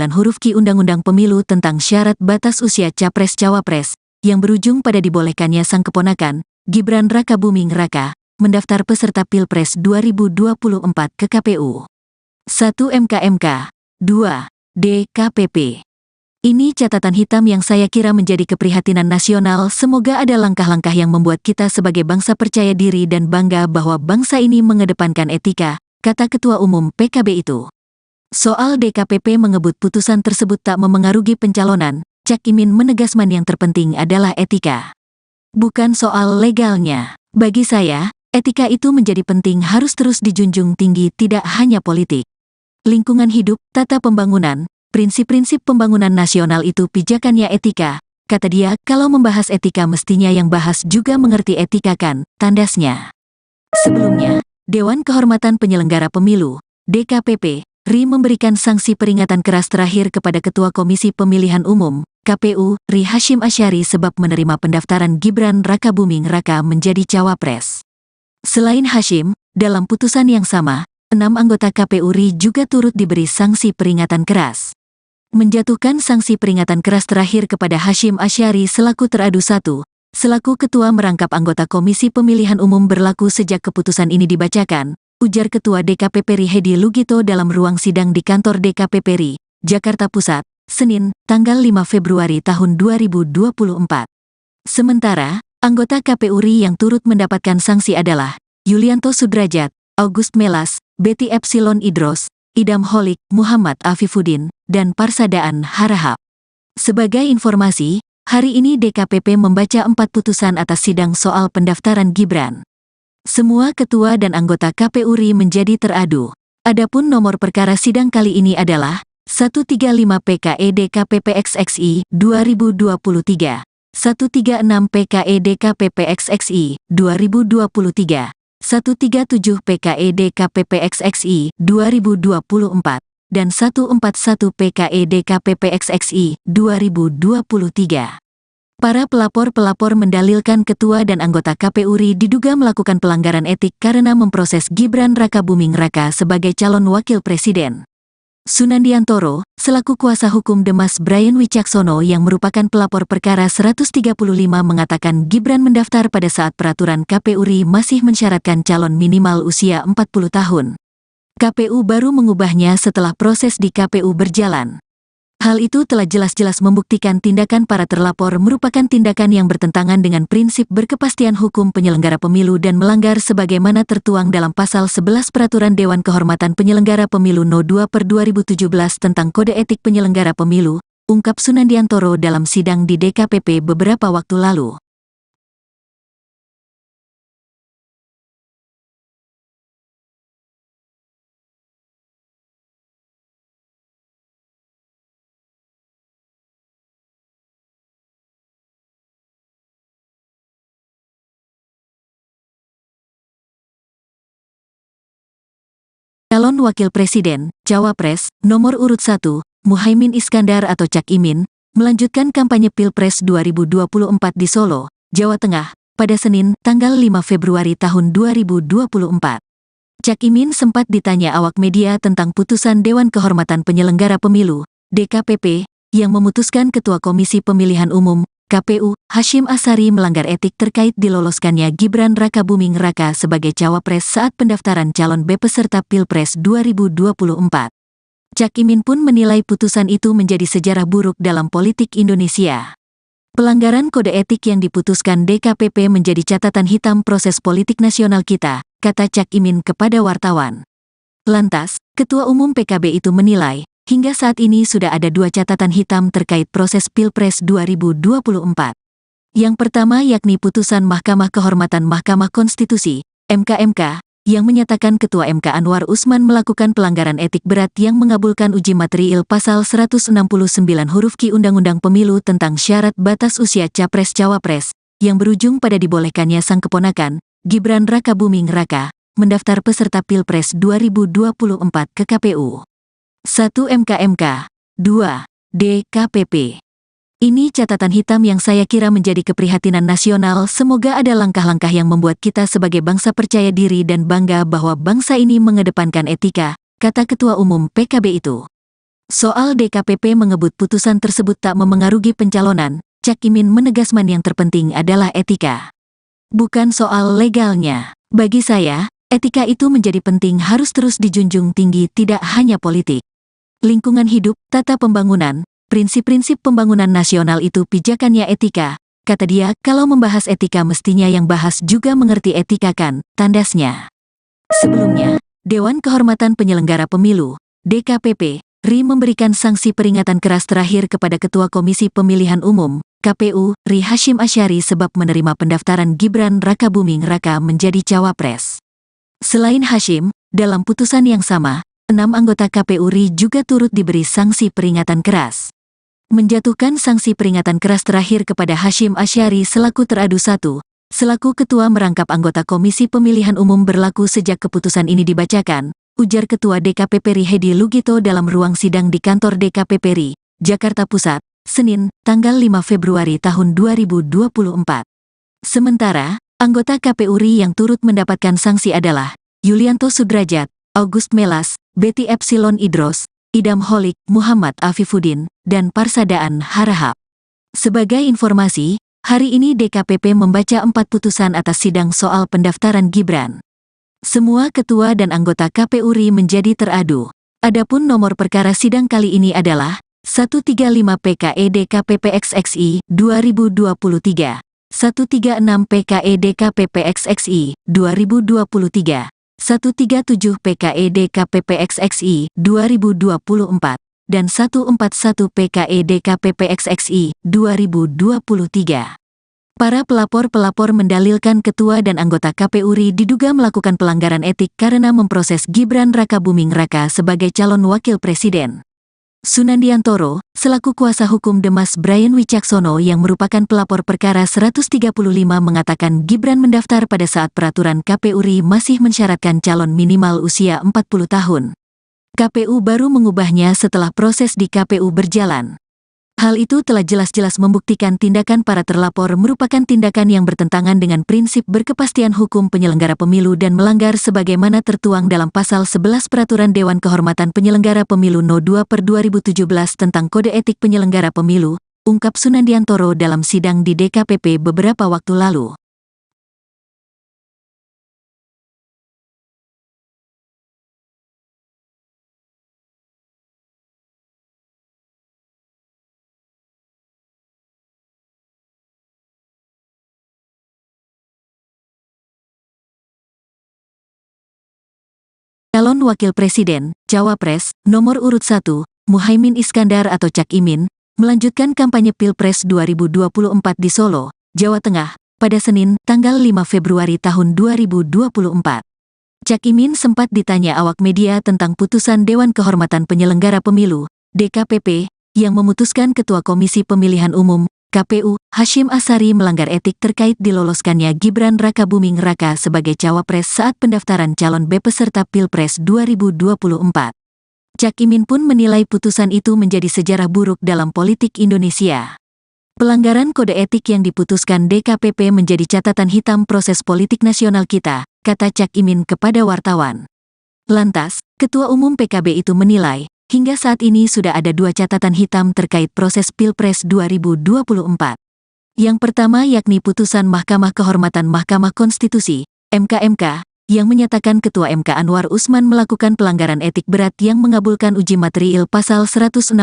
huruf Q Undang-Undang Pemilu tentang syarat batas usia Capres-Cawapres, yang berujung pada dibolehkannya sang keponakan, Gibran Rakabuming Raka, mendaftar peserta Pilpres 2024 ke KPU. 1 MK, 2 DKPP. Ini catatan hitam yang saya kira menjadi keprihatinan nasional. Semoga ada langkah-langkah yang membuat kita sebagai bangsa percaya diri dan bangga bahwa bangsa ini mengedepankan etika, kata Ketua Umum PKB itu. Soal DKPP mengebut putusan tersebut tak memengaruhi pencalonan, Cak Imin menegaskan yang terpenting adalah etika. Bukan soal legalnya. Bagi saya, etika itu menjadi penting, harus terus dijunjung tinggi, tidak hanya politik. Lingkungan hidup, tata pembangunan, prinsip-prinsip pembangunan nasional itu pijakannya etika, kata dia. Kalau membahas etika mestinya yang bahas juga mengerti etika kan, tandasnya. Sebelumnya, Dewan Kehormatan Penyelenggara Pemilu, DKPP, RI memberikan sanksi peringatan keras terakhir kepada Ketua Komisi Pemilihan Umum, KPU, RI Hasyim Asyari sebab menerima pendaftaran Gibran Rakabuming Raka menjadi cawapres. Selain Hasyim, dalam putusan yang sama, 6 anggota KPU RI juga turut diberi sanksi peringatan keras. Menjatuhkan sanksi peringatan keras terakhir kepada Hasyim Asyari selaku teradu 1, selaku ketua merangkap anggota Komisi Pemilihan Umum berlaku sejak keputusan ini dibacakan, ujar Ketua DKPP RI Hedi Lugito dalam ruang sidang di kantor DKPP RI, Jakarta Pusat, Senin, tanggal 5 Februari tahun 2024. Sementara, anggota KPU RI yang turut mendapatkan sanksi adalah Yulianto Sudrajat, August Melas, Betty Epsilon Idros, Idam Holik, Muhammad Afifuddin, dan Parsadaan Harahap. Sebagai informasi, hari ini DKPP membaca 4 putusan atas sidang soal pendaftaran Gibran. Semua ketua dan anggota KPU RI menjadi teradu. Adapun nomor perkara sidang kali ini adalah 135 PKE DKPP XXI 2023, 136 PKE DKPP XXI 2023, 137 PKE DKPP XXI 2024, dan 141 PKE DKPP XXI 2023. Para pelapor-pelapor mendalilkan ketua dan anggota KPU RI diduga melakukan pelanggaran etik karena memproses Gibran Rakabuming Raka sebagai calon wakil presiden. Sunandiantoro, selaku kuasa hukum Demas Brian Wicaksono yang merupakan pelapor perkara 135 mengatakan Gibran mendaftar pada saat peraturan KPU RI masih mensyaratkan calon minimal usia 40 tahun. KPU baru mengubahnya setelah proses di KPU berjalan. Hal itu telah jelas-jelas membuktikan tindakan para terlapor merupakan tindakan yang bertentangan dengan prinsip berkepastian hukum penyelenggara pemilu dan melanggar sebagaimana tertuang dalam Pasal 11 Peraturan Dewan Kehormatan Penyelenggara Pemilu No. 2/2017 tentang Kode Etik Penyelenggara Pemilu, ungkap Sunandiantoro dalam sidang di DKPP beberapa waktu lalu. Calon Wakil Presiden, Cawapres, nomor urut 1, Muhaimin Iskandar atau Cak Imin, melanjutkan kampanye Pilpres 2024 di Solo, Jawa Tengah, pada Senin, tanggal 5 Februari tahun 2024. Cak Imin sempat ditanya awak media tentang putusan Dewan Kehormatan Penyelenggara Pemilu, DKPP, yang memutuskan Ketua Komisi Pemilihan Umum, KPU, Hasyim Asyari melanggar etik terkait diloloskannya Gibran Rakabuming Raka sebagai cawapres saat pendaftaran calon B peserta Pilpres 2024. Cak Imin pun menilai putusan itu menjadi sejarah buruk dalam politik Indonesia. Pelanggaran kode etik yang diputuskan DKPP menjadi catatan hitam proses politik nasional kita, kata Cak Imin kepada wartawan. Lantas, Ketua Umum PKB itu menilai, hingga saat ini sudah ada 2 catatan hitam terkait proses Pilpres 2024. Yang pertama yakni putusan Mahkamah Kehormatan Mahkamah Konstitusi, MK, yang menyatakan Ketua MK Anwar Usman melakukan pelanggaran etik berat yang mengabulkan uji material Pasal 169 huruf Q Undang-Undang Pemilu tentang syarat batas usia Capres-Cawapres, yang berujung pada dibolehkannya sang keponakan, Gibran Rakabuming Raka, mendaftar peserta Pilpres 2024 ke KPU. 1 MK, 2 DKPP. Ini catatan hitam yang saya kira menjadi keprihatinan nasional. Semoga ada langkah-langkah yang membuat kita sebagai bangsa percaya diri dan bangga bahwa bangsa ini mengedepankan etika, kata Ketua Umum PKB itu. Soal DKPP mengebut putusan tersebut tak memengaruhi pencalonan, Cak Imin menegaskan yang terpenting adalah etika. Bukan soal legalnya. Bagi saya, etika itu menjadi penting, harus terus dijunjung tinggi, tidak hanya politik. Lingkungan hidup, tata pembangunan, prinsip-prinsip pembangunan nasional itu pijakannya etika, kata dia. Kalau membahas etika mestinya yang bahas juga mengerti etika kan, tandasnya. Sebelumnya, Dewan Kehormatan Penyelenggara Pemilu, DKPP, RI memberikan sanksi peringatan keras terakhir kepada Ketua Komisi Pemilihan Umum, KPU, RI Hasyim Asyari sebab menerima pendaftaran Gibran Rakabuming Raka menjadi cawapres. Selain Hasyim, dalam putusan yang sama, 6 anggota KPU RI juga turut diberi sanksi peringatan keras. Menjatuhkan sanksi peringatan keras terakhir kepada Hasyim Asyari selaku teradu 1, selaku ketua merangkap anggota Komisi Pemilihan Umum berlaku sejak keputusan ini dibacakan, ujar Ketua DKPP RI Hedi Lugito dalam ruang sidang di kantor DKPP RI, Jakarta Pusat, Senin, tanggal 5 Februari tahun 2024. Sementara, anggota KPU RI yang turut mendapatkan sanksi adalah Yulianto Sudrajat, August Melas, Betty Epsilon Idros, Idam Holik, Muhammad Afifuddin, dan Parsadaan Harahap. Sebagai informasi, hari ini DKPP membaca 4 putusan atas sidang soal pendaftaran Gibran. Semua ketua dan anggota KPU RI menjadi teradu. Adapun nomor perkara sidang kali ini adalah 135 PKE DKPP XXI 2023, 136 PKE DKPP XXI 2023, 137 PKE DKPP XXI 2024, dan 141 PKE DKPP XXI 2023. Para pelapor-pelapor mendalilkan ketua dan anggota KPU RI diduga melakukan pelanggaran etik karena memproses Gibran Rakabuming Raka sebagai calon wakil presiden. Sunandiantoro, selaku kuasa hukum Demas Brian Wicaksono yang merupakan pelapor perkara 135 mengatakan Gibran mendaftar pada saat peraturan KPU RI masih mensyaratkan calon minimal usia 40 tahun. KPU baru mengubahnya setelah proses di KPU berjalan. Hal itu telah jelas-jelas membuktikan tindakan para terlapor merupakan tindakan yang bertentangan dengan prinsip berkepastian hukum penyelenggara pemilu dan melanggar sebagaimana tertuang dalam Pasal 11 Peraturan Dewan Kehormatan Penyelenggara Pemilu No. 2/2017 tentang Kode Etik Penyelenggara Pemilu, ungkap Sunandiantoro dalam sidang di DKPP beberapa waktu lalu. Calon Wakil Presiden, Cawapres, nomor urut 1, Muhaimin Iskandar atau Cak Imin, melanjutkan kampanye Pilpres 2024 di Solo, Jawa Tengah, pada Senin, tanggal 5 Februari tahun 2024. Cak Imin sempat ditanya awak media tentang putusan Dewan Kehormatan Penyelenggara Pemilu, DKPP, yang memutuskan Ketua Komisi Pemilihan Umum, KPU, Hasyim Asyari melanggar etik terkait diloloskannya Gibran Rakabuming Raka sebagai cawapres saat pendaftaran calon peserta Pilpres 2024. Cak Imin pun menilai putusan itu menjadi sejarah buruk dalam politik Indonesia. Pelanggaran kode etik yang diputuskan DKPP menjadi catatan hitam proses politik nasional kita, kata Cak Imin kepada wartawan. Lantas, Ketua Umum PKB itu menilai, hingga saat ini sudah ada 2 catatan hitam terkait proses Pilpres 2024. Yang pertama yakni putusan Mahkamah Kehormatan Mahkamah Konstitusi, MK, yang menyatakan Ketua MK Anwar Usman melakukan pelanggaran etik berat yang mengabulkan uji material Pasal 169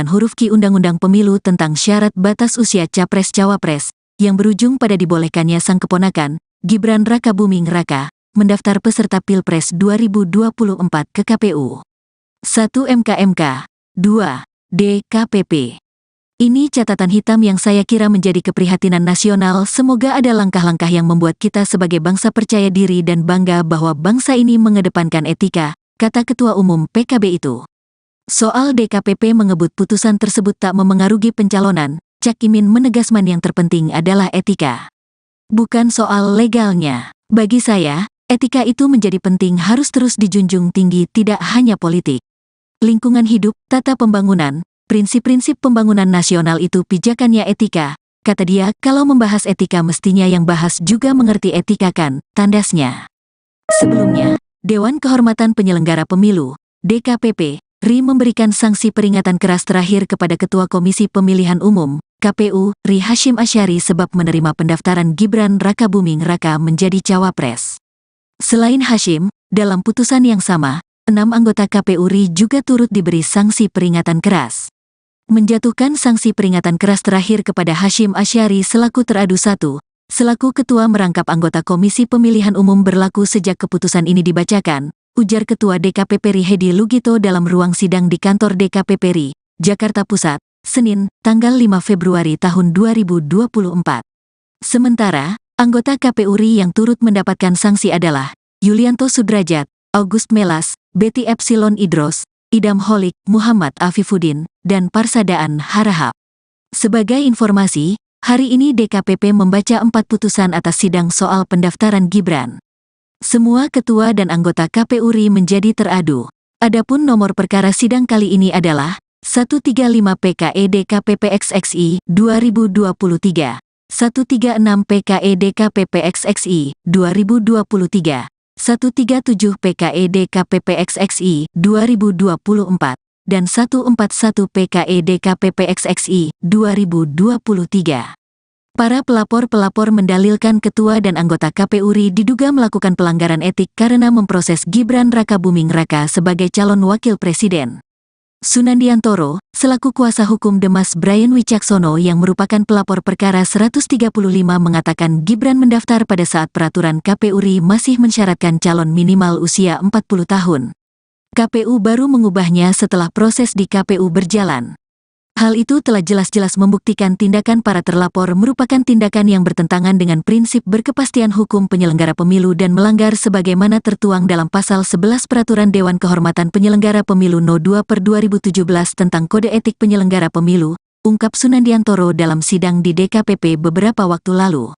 huruf Q Undang-Undang Pemilu tentang syarat batas usia Capres-Cawapres, yang berujung pada dibolehkannya sang keponakan, Gibran Rakabuming Raka, mendaftar peserta Pilpres 2024 ke KPU. 1 MK, 2 DKPP. Ini catatan hitam yang saya kira menjadi keprihatinan nasional. Semoga ada langkah-langkah yang membuat kita sebagai bangsa percaya diri dan bangga bahwa bangsa ini mengedepankan etika, kata Ketua Umum PKB itu. Soal DKPP mengebut putusan tersebut tak memengaruhi pencalonan, Cak Imin menegaskan yang terpenting adalah etika. Bukan soal legalnya. Bagi saya, etika itu menjadi penting, harus terus dijunjung tinggi, tidak hanya politik. Lingkungan hidup, tata pembangunan, prinsip-prinsip pembangunan nasional itu pijakannya etika, kata dia. Kalau membahas etika mestinya yang bahas juga mengerti etika kan, tandasnya. Sebelumnya, Dewan Kehormatan Penyelenggara Pemilu, DKPP, RI memberikan sanksi peringatan keras terakhir kepada Ketua Komisi Pemilihan Umum, KPU, RI Hasyim Asyari sebab menerima pendaftaran Gibran Rakabuming Raka menjadi cawapres. Selain Hasyim, dalam putusan yang sama, 6 anggota KPU RI juga turut diberi sanksi peringatan keras. Menjatuhkan sanksi peringatan keras terakhir kepada Hasyim Asyari selaku teradu 1, selaku ketua merangkap anggota Komisi Pemilihan Umum berlaku sejak keputusan ini dibacakan, ujar Ketua DKPP RI Hedi Lugito dalam ruang sidang di kantor DKPP RI, Jakarta Pusat, Senin, tanggal 5 Februari tahun 2024. Sementara, anggota KPU RI yang turut mendapatkan sanksi adalah Yulianto Sudrajat, August Melas, Betty Epsilon Idros, Idam Holik, Muhammad Afifuddin, dan Parsadaan Harahap. Sebagai informasi, hari ini DKPP membaca 4 putusan atas sidang soal pendaftaran Gibran. Semua ketua dan anggota KPU RI menjadi teradu. Adapun nomor perkara sidang kali ini adalah 135 PKE DKPP XXI 2023, 136 PKE DKPP XXI 2023, 137 PKE DKPP XXI 2024, dan 141 PKE DKPP XXI 2023. Para pelapor-pelapor mendalilkan ketua dan anggota KPU RI diduga melakukan pelanggaran etik karena memproses Gibran Rakabuming Raka sebagai calon wakil presiden. Sunandiantoro, selaku kuasa hukum Demas Brian Wicaksono yang merupakan pelapor perkara 135 mengatakan Gibran mendaftar pada saat peraturan KPU RI masih mensyaratkan calon minimal usia 40 tahun. KPU baru mengubahnya setelah proses di KPU berjalan. Hal itu telah jelas-jelas membuktikan tindakan para terlapor merupakan tindakan yang bertentangan dengan prinsip berkepastian hukum penyelenggara pemilu dan melanggar sebagaimana tertuang dalam Pasal 11 Peraturan Dewan Kehormatan Penyelenggara Pemilu No. 2/2017 tentang Kode Etik Penyelenggara Pemilu, ungkap Sunandiantoro dalam sidang di DKPP beberapa waktu lalu.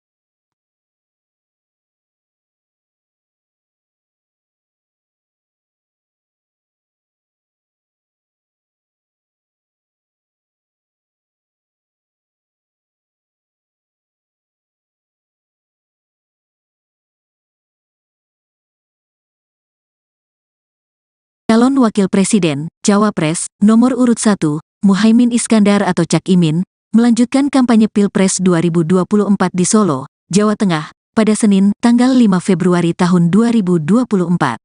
Calon Wakil Presiden, Cawapres, nomor urut 1, Muhaimin Iskandar atau Cak Imin, melanjutkan kampanye Pilpres 2024 di Solo, Jawa Tengah, pada Senin, tanggal 5 Februari tahun 2024.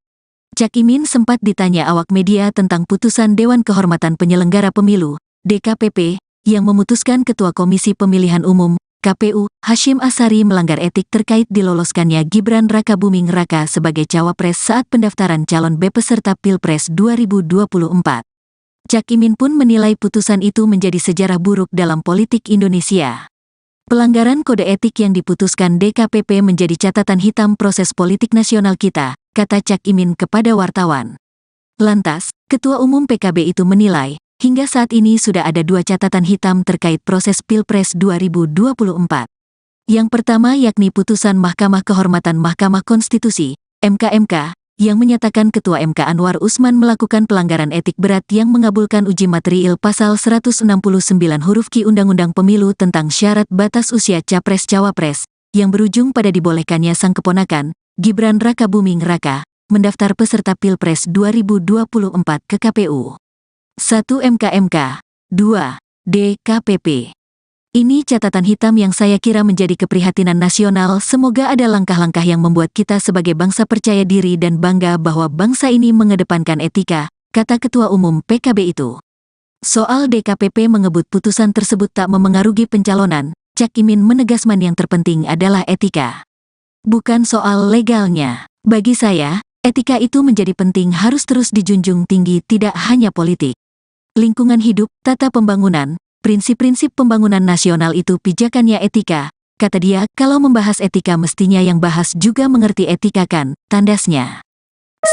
Cak Imin sempat ditanya awak media tentang putusan Dewan Kehormatan Penyelenggara Pemilu, DKPP, yang memutuskan Ketua Komisi Pemilihan Umum, KPU, Hasyim Asyari melanggar etik terkait diloloskannya Gibran Rakabuming Raka sebagai cawapres saat pendaftaran calon peserta Pilpres 2024. Cak Imin pun menilai putusan itu menjadi sejarah buruk dalam politik Indonesia. Pelanggaran kode etik yang diputuskan DKPP menjadi catatan hitam proses politik nasional kita, kata Cak Imin kepada wartawan. Lantas, Ketua Umum PKB itu menilai, hingga saat ini sudah ada 2 catatan hitam terkait proses Pilpres 2024. Yang pertama yakni putusan Mahkamah Kehormatan Mahkamah Konstitusi, MK, yang menyatakan Ketua MK Anwar Usman melakukan pelanggaran etik berat yang mengabulkan uji material Pasal 169 huruf Q Undang-Undang Pemilu tentang syarat batas usia Capres-Cawapres, yang berujung pada dibolehkannya sang keponakan, Gibran Rakabuming Raka, mendaftar peserta Pilpres 2024 ke KPU. 1 MK, 2 DKPP. Ini catatan hitam yang saya kira menjadi keprihatinan nasional. Semoga ada langkah-langkah yang membuat kita sebagai bangsa percaya diri dan bangga bahwa bangsa ini mengedepankan etika, kata Ketua Umum PKB itu. Soal DKPP mengebut putusan tersebut tak memengaruhi pencalonan, Cak Imin menegaskan yang terpenting adalah etika. Bukan soal legalnya. Bagi saya, etika itu menjadi penting, harus terus dijunjung tinggi, tidak hanya politik. Lingkungan hidup, tata pembangunan, prinsip-prinsip pembangunan nasional itu pijakannya etika, kata dia. Kalau membahas etika mestinya yang bahas juga mengerti etika kan, tandasnya.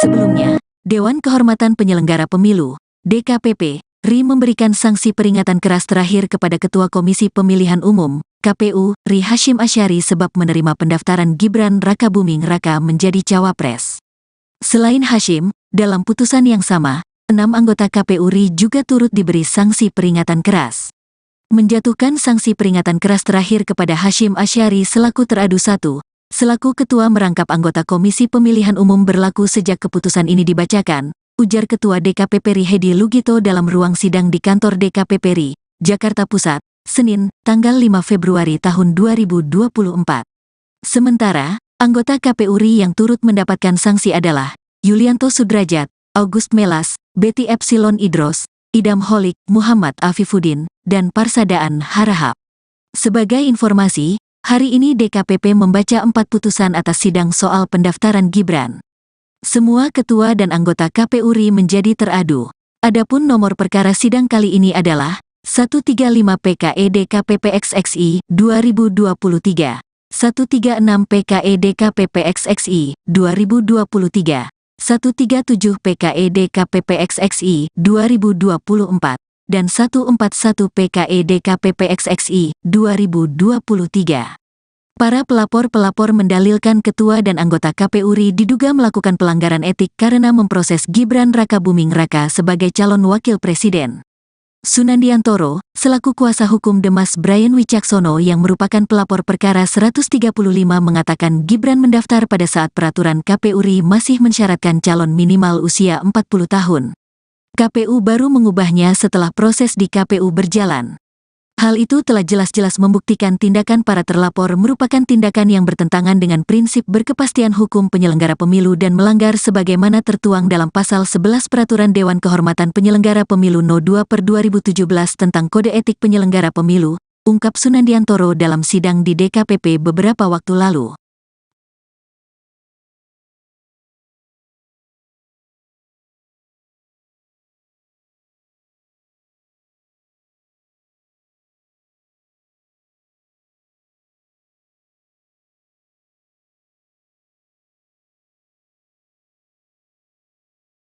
Sebelumnya, Dewan Kehormatan Penyelenggara Pemilu, DKPP, RI memberikan sanksi peringatan keras terakhir kepada Ketua Komisi Pemilihan Umum, KPU, RI Hasyim Asyari sebab menerima pendaftaran Gibran Rakabuming Raka menjadi cawapres. Selain Hasyim, dalam putusan yang sama, 6 anggota KPU RI juga turut diberi sanksi peringatan keras. Menjatuhkan sanksi peringatan keras terakhir kepada Hasyim Asyari selaku teradu 1, selaku ketua merangkap anggota Komisi Pemilihan Umum berlaku sejak keputusan ini dibacakan, ujar Ketua DKPP RI Hedi Lugito dalam ruang sidang di kantor DKPP RI, Jakarta Pusat, Senin, tanggal 5 Februari tahun 2024. Sementara, anggota KPU RI yang turut mendapatkan sanksi adalah Yulianto Sudrajat, August Melas, Betty Epsilon Idros, Idam Holik, Muhammad Afifuddin, dan Parsadaan Harahap. Sebagai informasi, hari ini DKPP membaca 4 putusan atas sidang soal pendaftaran Gibran. Semua ketua dan anggota KPU RI menjadi teradu. Adapun nomor perkara sidang kali ini adalah 135 PKE DKPP XXI 2023, 136 PKE DKPP XXI 2023, 137 PKE DKPP XXI 2024, dan 141 PKE DKPP XXI 2023. Para pelapor mendalilkan ketua dan anggota KPU RI diduga melakukan pelanggaran etik karena memproses Gibran Rakabuming Raka sebagai calon wakil presiden. Sunandiantoro, selaku kuasa hukum Demas Brian Wicaksono yang merupakan pelapor perkara 135 mengatakan Gibran mendaftar pada saat peraturan KPU RI masih mensyaratkan calon minimal usia 40 tahun. KPU baru mengubahnya setelah proses di KPU berjalan. Hal itu telah jelas-jelas membuktikan tindakan para terlapor merupakan tindakan yang bertentangan dengan prinsip berkepastian hukum penyelenggara pemilu dan melanggar sebagaimana tertuang dalam Pasal 11 Peraturan Dewan Kehormatan Penyelenggara Pemilu No. 2/2017 tentang Kode Etik Penyelenggara Pemilu, ungkap Sunandiantoro dalam sidang di DKPP beberapa waktu lalu.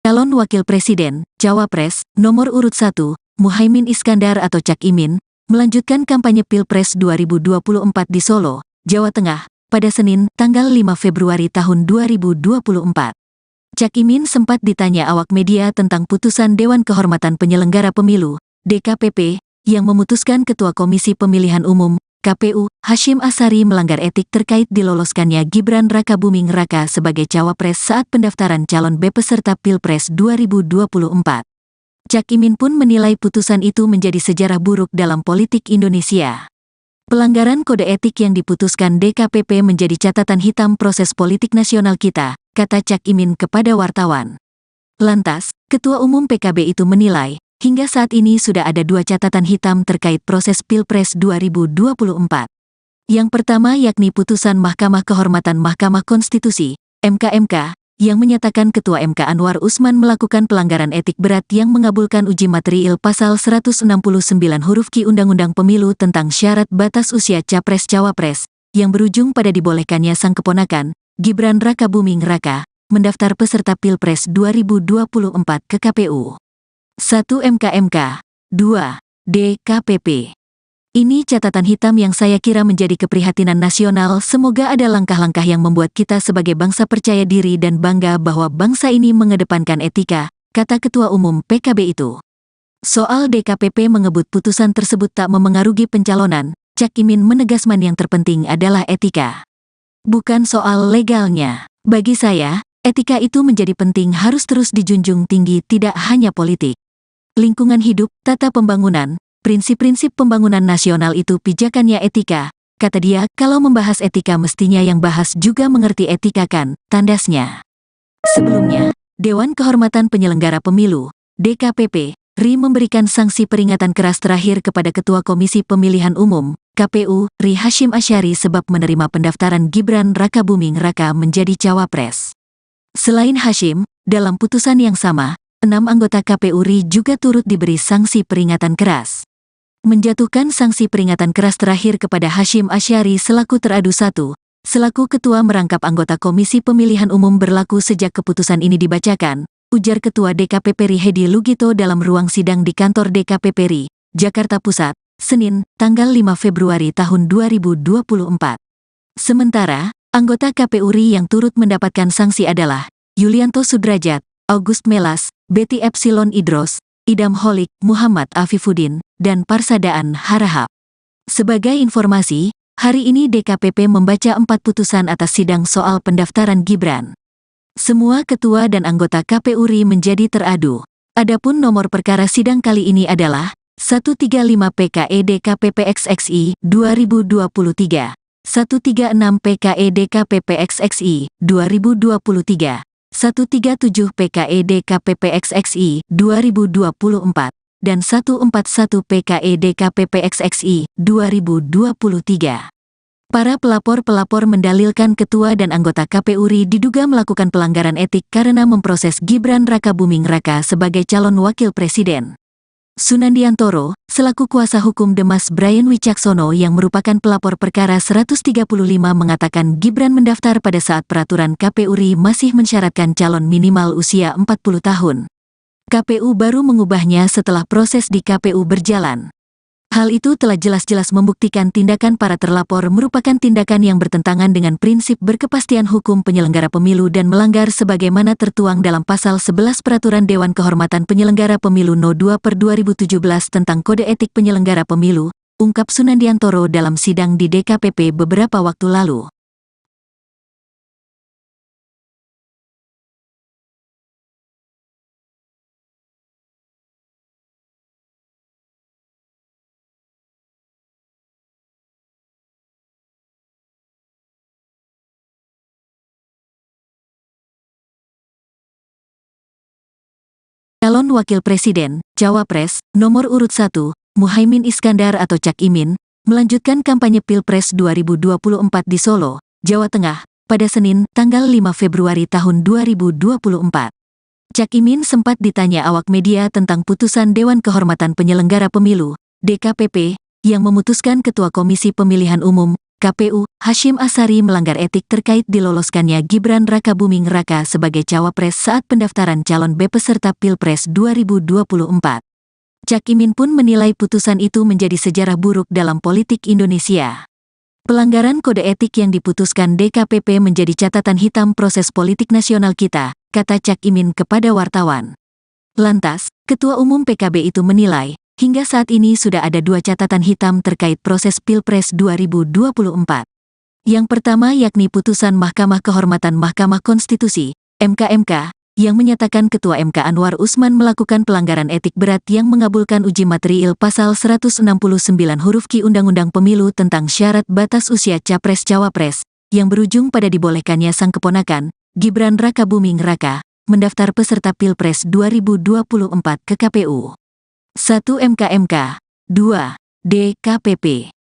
Calon Wakil Presiden, Cawapres, nomor urut 1, Muhaimin Iskandar atau Cak Imin, melanjutkan kampanye Pilpres 2024 di Solo, Jawa Tengah, pada Senin, tanggal 5 Februari tahun 2024. Cak Imin sempat ditanya awak media tentang putusan Dewan Kehormatan Penyelenggara Pemilu, DKPP, yang memutuskan Ketua Komisi Pemilihan Umum, KPU, Hasyim Asyari melanggar etik terkait diloloskannya Gibran Rakabuming Raka sebagai cawapres saat pendaftaran calon peserta Pilpres 2024. Cak Imin pun menilai putusan itu menjadi sejarah buruk dalam politik Indonesia. Pelanggaran kode etik yang diputuskan DKPP menjadi catatan hitam proses politik nasional kita, kata Cak Imin kepada wartawan. Lantas, Ketua Umum PKB itu menilai, hingga saat ini sudah ada 2 catatan hitam terkait proses Pilpres 2024. Yang pertama yakni putusan Mahkamah Kehormatan Mahkamah Konstitusi, MK, yang menyatakan Ketua MK Anwar Usman melakukan pelanggaran etik berat yang mengabulkan uji material Pasal 169 huruf Q Undang-Undang Pemilu tentang syarat batas usia Capres-Cawapres, yang berujung pada dibolehkannya sang keponakan, Gibran Rakabuming Raka, mendaftar peserta Pilpres 2024 ke KPU. 1 MK, 2 DKPP. Ini catatan hitam yang saya kira menjadi keprihatinan nasional. Semoga ada langkah-langkah yang membuat kita sebagai bangsa percaya diri dan bangga bahwa bangsa ini mengedepankan etika, kata Ketua Umum PKB itu. Soal DKPP mengebut putusan tersebut tak memengaruhi pencalonan, Cak Imin menegaskan yang terpenting adalah etika. Bukan soal legalnya. Bagi saya, etika itu menjadi penting, harus terus dijunjung tinggi, tidak hanya politik. Lingkungan hidup, tata pembangunan, prinsip-prinsip pembangunan nasional itu pijakannya etika, kata dia. Kalau membahas etika mestinya yang bahas juga mengerti etika kan, tandasnya. Sebelumnya, Dewan Kehormatan Penyelenggara Pemilu, DKPP, RI memberikan sanksi peringatan keras terakhir kepada Ketua Komisi Pemilihan Umum, KPU, RI Hasyim Asyari sebab menerima pendaftaran Gibran Rakabuming Raka menjadi cawapres. Selain Hasyim, dalam putusan yang sama, 6 anggota KPU RI juga turut diberi sanksi peringatan keras. Menjatuhkan sanksi peringatan keras terakhir kepada Hasyim Asyari selaku teradu 1, selaku ketua merangkap anggota Komisi Pemilihan Umum berlaku sejak keputusan ini dibacakan, ujar Ketua DKPP RI Hedi Lugito dalam ruang sidang di kantor DKPP RI, Jakarta Pusat, Senin, tanggal 5 Februari tahun 2024. Sementara, anggota KPU RI yang turut mendapatkan sanksi adalah Yulianto Sudrajat, August Melas, Betty Epsilon Idros, Idam Holik, Muhammad Afifuddin, dan Parsadaan Harahap. Sebagai informasi, hari ini DKPP membaca 4 putusan atas sidang soal pendaftaran Gibran. Semua ketua dan anggota KPU RI menjadi teradu. Adapun nomor perkara sidang kali ini adalah 135 PKE DKPP XXI 2023, 136 PKE DKPP XXI 2023, 137 PKE DKPP XXI 2024, dan 141 PKE DKPP XXI 2023. Para pelapor-pelapor mendalilkan ketua dan anggota KPU RI diduga melakukan pelanggaran etik karena memproses Gibran Rakabuming Raka sebagai calon wakil presiden. Sunandiantoro, selaku kuasa hukum Demas Brian Wicaksono yang merupakan pelapor perkara 135 mengatakan Gibran mendaftar pada saat peraturan KPU RI masih mensyaratkan calon minimal usia 40 tahun. KPU baru mengubahnya setelah proses di KPU berjalan. Hal itu telah jelas-jelas membuktikan tindakan para terlapor merupakan tindakan yang bertentangan dengan prinsip berkepastian hukum penyelenggara pemilu dan melanggar sebagaimana tertuang dalam Pasal 11 Peraturan Dewan Kehormatan Penyelenggara Pemilu No. 2/2017 tentang Kode Etik Penyelenggara Pemilu, ungkap Sunandiantoro dalam sidang di DKPP beberapa waktu lalu. Calon Wakil Presiden, Cawapres, nomor urut 1, Muhaimin Iskandar atau Cak Imin, melanjutkan kampanye Pilpres 2024 di Solo, Jawa Tengah, pada Senin, tanggal 5 Februari tahun 2024. Cak Imin sempat ditanya awak media tentang putusan Dewan Kehormatan Penyelenggara Pemilu, DKPP, yang memutuskan Ketua Komisi Pemilihan Umum, KPU, Hasyim Asyari melanggar etik terkait diloloskannya Gibran Rakabuming Raka sebagai cawapres saat pendaftaran calon peserta Pilpres 2024. Cak Imin pun menilai putusan itu menjadi sejarah buruk dalam politik Indonesia. Pelanggaran kode etik yang diputuskan DKPP menjadi catatan hitam proses politik nasional kita, kata Cak Imin kepada wartawan. Lantas, Ketua Umum PKB itu menilai, hingga saat ini sudah ada 2 catatan hitam terkait proses Pilpres 2024. Yang pertama yakni putusan Mahkamah Kehormatan Mahkamah Konstitusi, MK, yang menyatakan Ketua MK Anwar Usman melakukan pelanggaran etik berat yang mengabulkan uji material pasal 169 huruf Q Undang-Undang Pemilu tentang syarat batas usia Capres-Cawapres, yang berujung pada dibolehkannya sang keponakan, Gibran Rakabuming Raka, mendaftar peserta Pilpres 2024 ke KPU. 1 MK, 2 DKPP.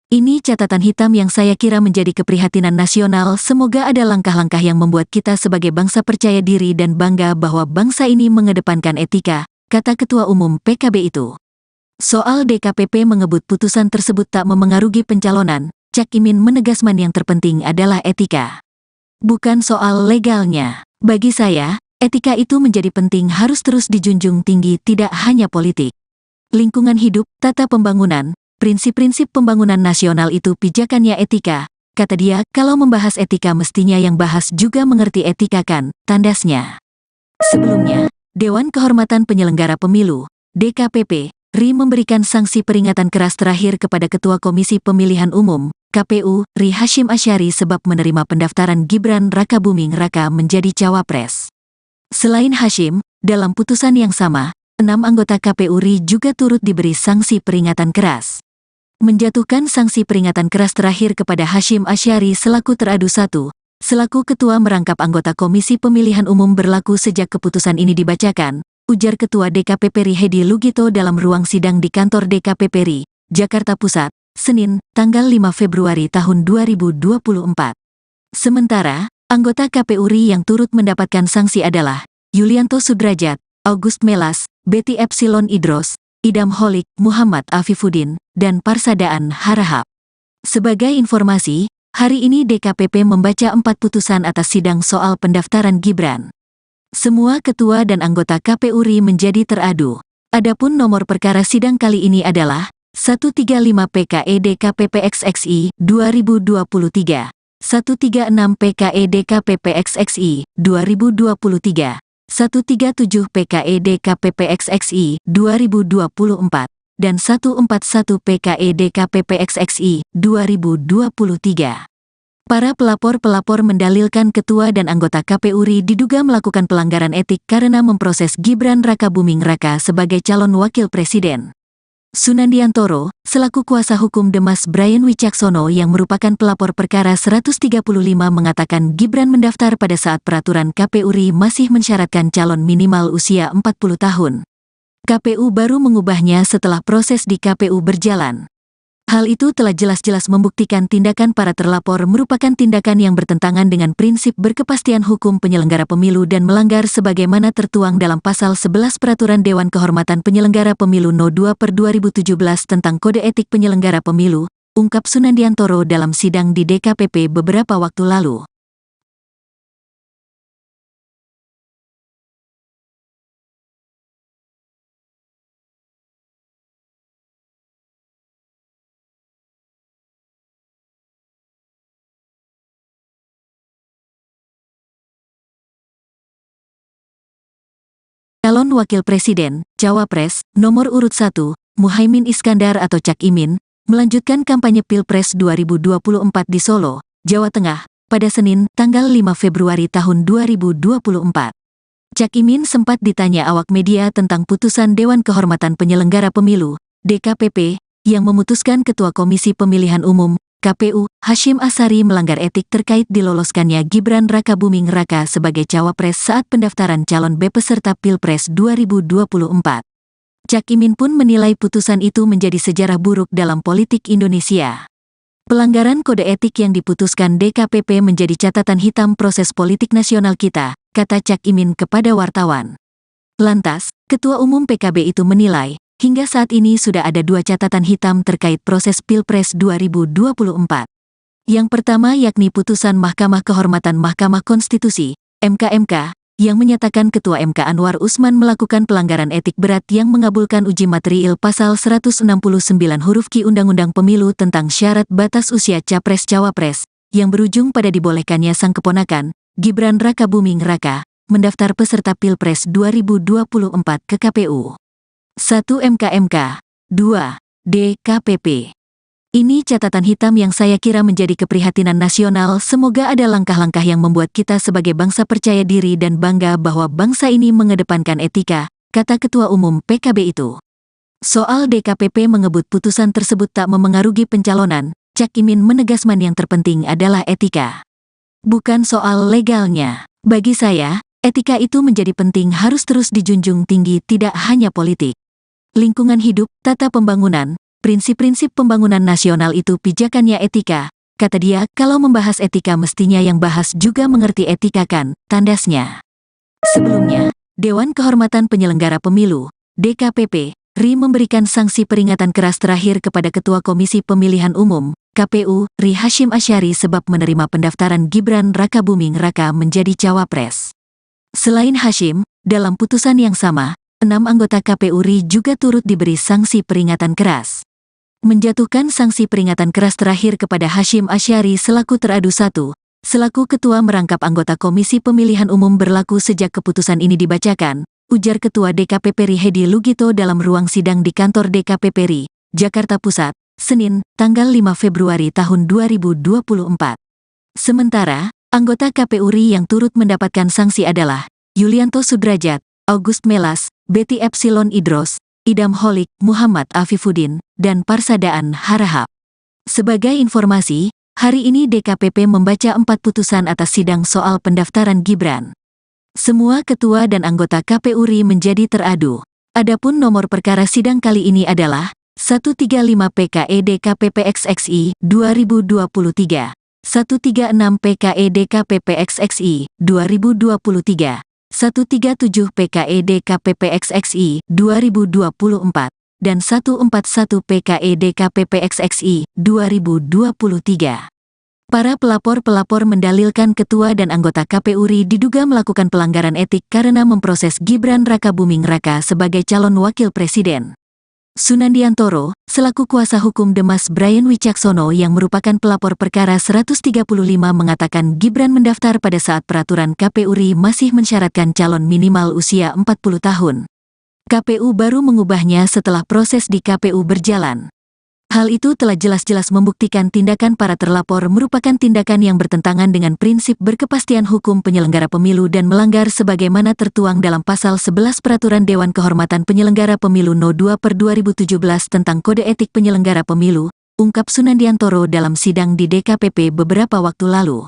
Ini catatan hitam yang saya kira menjadi keprihatinan nasional. Semoga ada langkah-langkah yang membuat kita sebagai bangsa percaya diri dan bangga bahwa bangsa ini mengedepankan etika, kata Ketua Umum PKB itu. Soal DKPP mengebut putusan tersebut tak memengaruhi pencalonan, Cak Imin menegaskan yang terpenting adalah etika. Bukan soal legalnya. Bagi saya, etika itu menjadi penting, harus terus dijunjung tinggi, tidak hanya politik. Lingkungan hidup, tata pembangunan, prinsip-prinsip pembangunan nasional itu pijakannya etika, kata dia. Kalau membahas etika mestinya yang bahas juga mengerti etika kan, tandasnya. Sebelumnya, Dewan Kehormatan Penyelenggara Pemilu, DKPP, RI memberikan sanksi peringatan keras terakhir kepada Ketua Komisi Pemilihan Umum, KPU, RI Hasyim Asyari sebab menerima pendaftaran Gibran Rakabuming Raka menjadi cawapres. Selain Hasyim, dalam putusan yang sama, 6 anggota KPU RI juga turut diberi sanksi peringatan keras. Menjatuhkan sanksi peringatan keras terakhir kepada Hasyim Asyari selaku teradu 1, selaku ketua merangkap anggota Komisi Pemilihan Umum berlaku sejak keputusan ini dibacakan, ujar Ketua DKPP RI Hedi Lugito dalam ruang sidang di kantor DKPP RI, Jakarta Pusat, Senin, tanggal 5 Februari tahun 2024. Sementara, anggota KPU RI yang turut mendapatkan sanksi adalah Yulianto Sudrajat, August Melas, Betty Epsilon Idros, Idam Holik, Muhammad Afifuddin, dan Parsadaan Harahap. Sebagai informasi, hari ini DKPP membaca 4 putusan atas sidang soal pendaftaran Gibran. Semua ketua dan anggota KPU RI menjadi teradu. Adapun nomor perkara sidang kali ini adalah 135 PKE DKPP XXI 2023, 136 PKE DKPP XXI 2023, 137 PKE DKPP XXI 2024, dan 141 PKE DKPP XXI 2023. Para pelapor-pelapor mendalilkan ketua dan anggota KPU RI diduga melakukan pelanggaran etik karena memproses Gibran Rakabuming Raka sebagai calon wakil presiden. Sunandiantoro, selaku kuasa hukum Demas Brian Wicaksono yang merupakan pelapor perkara 135 mengatakan Gibran mendaftar pada saat peraturan KPU RI masih mensyaratkan calon minimal usia 40 tahun. KPU baru mengubahnya setelah proses di KPU berjalan. Hal itu telah jelas-jelas membuktikan tindakan para terlapor merupakan tindakan yang bertentangan dengan prinsip berkepastian hukum penyelenggara pemilu dan melanggar sebagaimana tertuang dalam Pasal 11 Peraturan Dewan Kehormatan Penyelenggara Pemilu No. 2/2017 tentang Kode Etik Penyelenggara Pemilu, ungkap Sunandiantoro dalam sidang di DKPP beberapa waktu lalu. Calon Wakil Presiden, Cawapres, nomor urut 1, Muhaimin Iskandar atau Cak Imin, melanjutkan kampanye Pilpres 2024 di Solo, Jawa Tengah, pada Senin, tanggal 5 Februari tahun 2024. Cak Imin sempat ditanya awak media tentang putusan Dewan Kehormatan Penyelenggara Pemilu, DKPP, yang memutuskan Ketua Komisi Pemilihan Umum, KPU, Hasyim Asyari melanggar etik terkait diloloskannya Gibran Rakabuming Raka sebagai cawapres saat pendaftaran calon peserta Pilpres 2024. Cak Imin pun menilai putusan itu menjadi sejarah buruk dalam politik Indonesia. Pelanggaran kode etik yang diputuskan DKPP menjadi catatan hitam proses politik nasional kita, kata Cak Imin kepada wartawan. Lantas, Ketua Umum PKB itu menilai, hingga saat ini sudah ada 2 catatan hitam terkait proses Pilpres 2024. Yang pertama yakni putusan Mahkamah Kehormatan Mahkamah Konstitusi, MK, yang menyatakan Ketua MK Anwar Usman melakukan pelanggaran etik berat yang mengabulkan uji material pasal 169 huruf Q Undang-Undang Pemilu tentang syarat batas usia Capres-Cawapres, yang berujung pada dibolehkannya sang keponakan, Gibran Rakabuming Raka, mendaftar peserta Pilpres 2024 ke KPU. 1 MK, 2 DKPP. Ini catatan hitam yang saya kira menjadi keprihatinan nasional. Semoga ada langkah-langkah yang membuat kita sebagai bangsa percaya diri dan bangga bahwa bangsa ini mengedepankan etika, kata Ketua Umum PKB itu. Soal DKPP mengebut putusan tersebut tak memengaruhi pencalonan, Cak Imin menegaskan yang terpenting adalah etika. Bukan soal legalnya. Bagi saya, etika itu menjadi penting, harus terus dijunjung tinggi, tidak hanya politik. Lingkungan hidup, tata pembangunan, prinsip-prinsip pembangunan nasional itu pijakannya etika, kata dia. Kalau membahas etika mestinya yang bahas juga mengerti etika kan, tandasnya. Sebelumnya, Dewan Kehormatan Penyelenggara Pemilu, DKPP, RI memberikan sanksi peringatan keras terakhir kepada Ketua Komisi Pemilihan Umum, KPU, RI Hasyim Asyari sebab menerima pendaftaran Gibran Rakabuming Raka menjadi cawapres. Selain Hasyim, dalam putusan yang sama, 6 anggota KPU RI juga turut diberi sanksi peringatan keras. Menjatuhkan sanksi peringatan keras terakhir kepada Hasyim Asyari selaku teradu 1, selaku Ketua merangkap anggota Komisi Pemilihan Umum berlaku sejak keputusan ini dibacakan, ujar Ketua DKPP RI Hedi Lugito dalam ruang sidang di kantor DKPP RI, Jakarta Pusat, Senin, tanggal 5 Februari tahun 2024. Sementara, anggota KPU RI yang turut mendapatkan sanksi adalah Yulianto Sudrajat, August Melas, Betty Epsilon Idros, Idam Holik, Muhammad Afifuddin, dan Parsadaan Harahap. Sebagai informasi, hari ini DKPP membaca 4 putusan atas sidang soal pendaftaran Gibran. Semua ketua dan anggota KPU RI menjadi teradu. Adapun nomor perkara sidang kali ini adalah 135 PKE DKPP XXI 2023, 136 PKE DKPP XXI 2023, 137 PKE DKPP XXI 2024, dan 141 PKE DKPP XXI 2023. Para pelapor-pelapor mendalilkan ketua dan anggota KPU RI diduga melakukan pelanggaran etik karena memproses Gibran Rakabuming Raka sebagai calon wakil presiden. Sunandiantoro, selaku kuasa hukum Demas Brian Wicaksono yang merupakan pelapor perkara 135 mengatakan Gibran mendaftar pada saat peraturan KPU RI masih mensyaratkan calon minimal usia 40 tahun. KPU baru mengubahnya setelah proses di KPU berjalan. Hal itu telah jelas-jelas membuktikan tindakan para terlapor merupakan tindakan yang bertentangan dengan prinsip berkepastian hukum penyelenggara pemilu dan melanggar sebagaimana tertuang dalam Pasal 11 Peraturan Dewan Kehormatan Penyelenggara Pemilu No. 2/2017 tentang Kode Etik Penyelenggara Pemilu, ungkap Sunandiantoro dalam sidang di DKPP beberapa waktu lalu.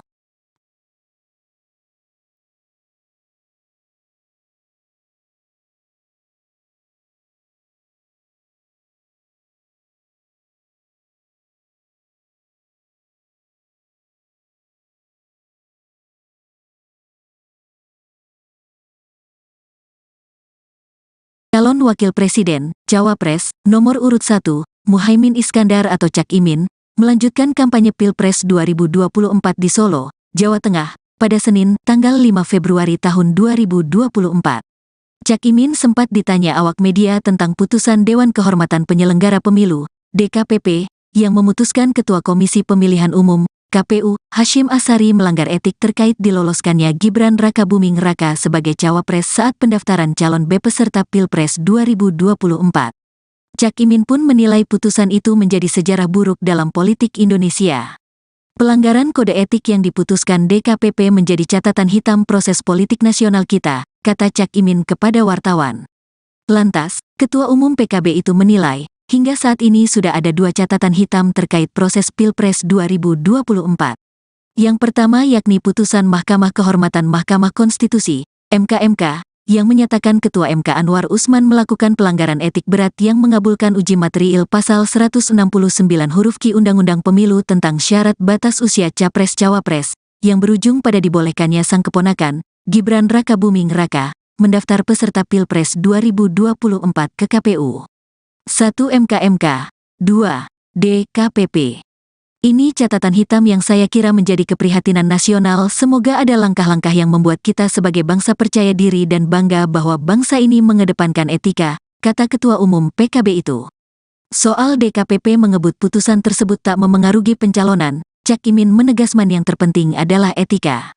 Calon Wakil Presiden, Cawapres, nomor urut 1, Muhaimin Iskandar atau Cak Imin, melanjutkan kampanye Pilpres 2024 di Solo, Jawa Tengah, pada Senin, tanggal 5 Februari tahun 2024. Cak Imin sempat ditanya awak media tentang putusan Dewan Kehormatan Penyelenggara Pemilu, DKPP, yang memutuskan Ketua Komisi Pemilihan Umum, KPU, Hasyim Asyari melanggar etik terkait diloloskannya Gibran Rakabuming Raka sebagai cawapres saat pendaftaran calon peserta Pilpres 2024. Cak Imin pun menilai putusan itu menjadi sejarah buruk dalam politik Indonesia. Pelanggaran kode etik yang diputuskan DKPP menjadi catatan hitam proses politik nasional kita, kata Cak Imin kepada wartawan. Lantas, Ketua Umum PKB itu menilai, hingga saat ini sudah ada dua catatan hitam terkait proses Pilpres 2024. Yang pertama yakni putusan Mahkamah Kehormatan Mahkamah Konstitusi, MK, yang menyatakan Ketua MK Anwar Usman melakukan pelanggaran etik berat yang mengabulkan uji material pasal 169 huruf Q Undang-Undang Pemilu tentang syarat batas usia Capres-Cawapres, yang berujung pada dibolehkannya sang keponakan, Gibran Rakabuming Raka, mendaftar peserta Pilpres 2024 ke KPU. 1. MK, 2. DKPP. Ini catatan hitam yang saya kira menjadi keprihatinan nasional. Semoga ada langkah-langkah yang membuat kita sebagai bangsa percaya diri dan bangga bahwa bangsa ini mengedepankan etika, kata Ketua Umum PKB itu. Soal DKPP mengebut putusan tersebut tak memengaruhi pencalonan, Cak Imin menegaskan yang terpenting adalah etika.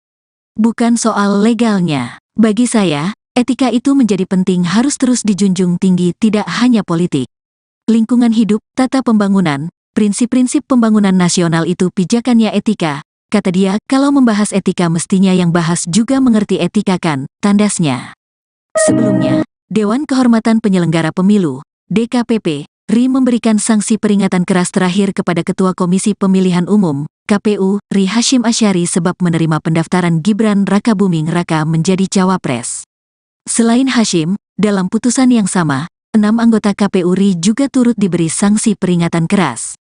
Bukan soal legalnya. Bagi saya, etika itu menjadi penting, harus terus dijunjung tinggi, tidak hanya politik. Lingkungan hidup, tata pembangunan, prinsip-prinsip pembangunan nasional itu pijakannya etika, kata dia. Kalau membahas etika mestinya yang bahas juga mengerti etika kan, tandasnya. Sebelumnya, Dewan Kehormatan Penyelenggara Pemilu, DKPP, RI memberikan sanksi peringatan keras terakhir kepada Ketua Komisi Pemilihan Umum, KPU, RI Hasyim Asyari sebab menerima pendaftaran Gibran Rakabuming Raka menjadi Cawapres. Selain Hasyim, dalam putusan yang sama, 6 anggota KPU RI juga turut diberi sanksi peringatan keras.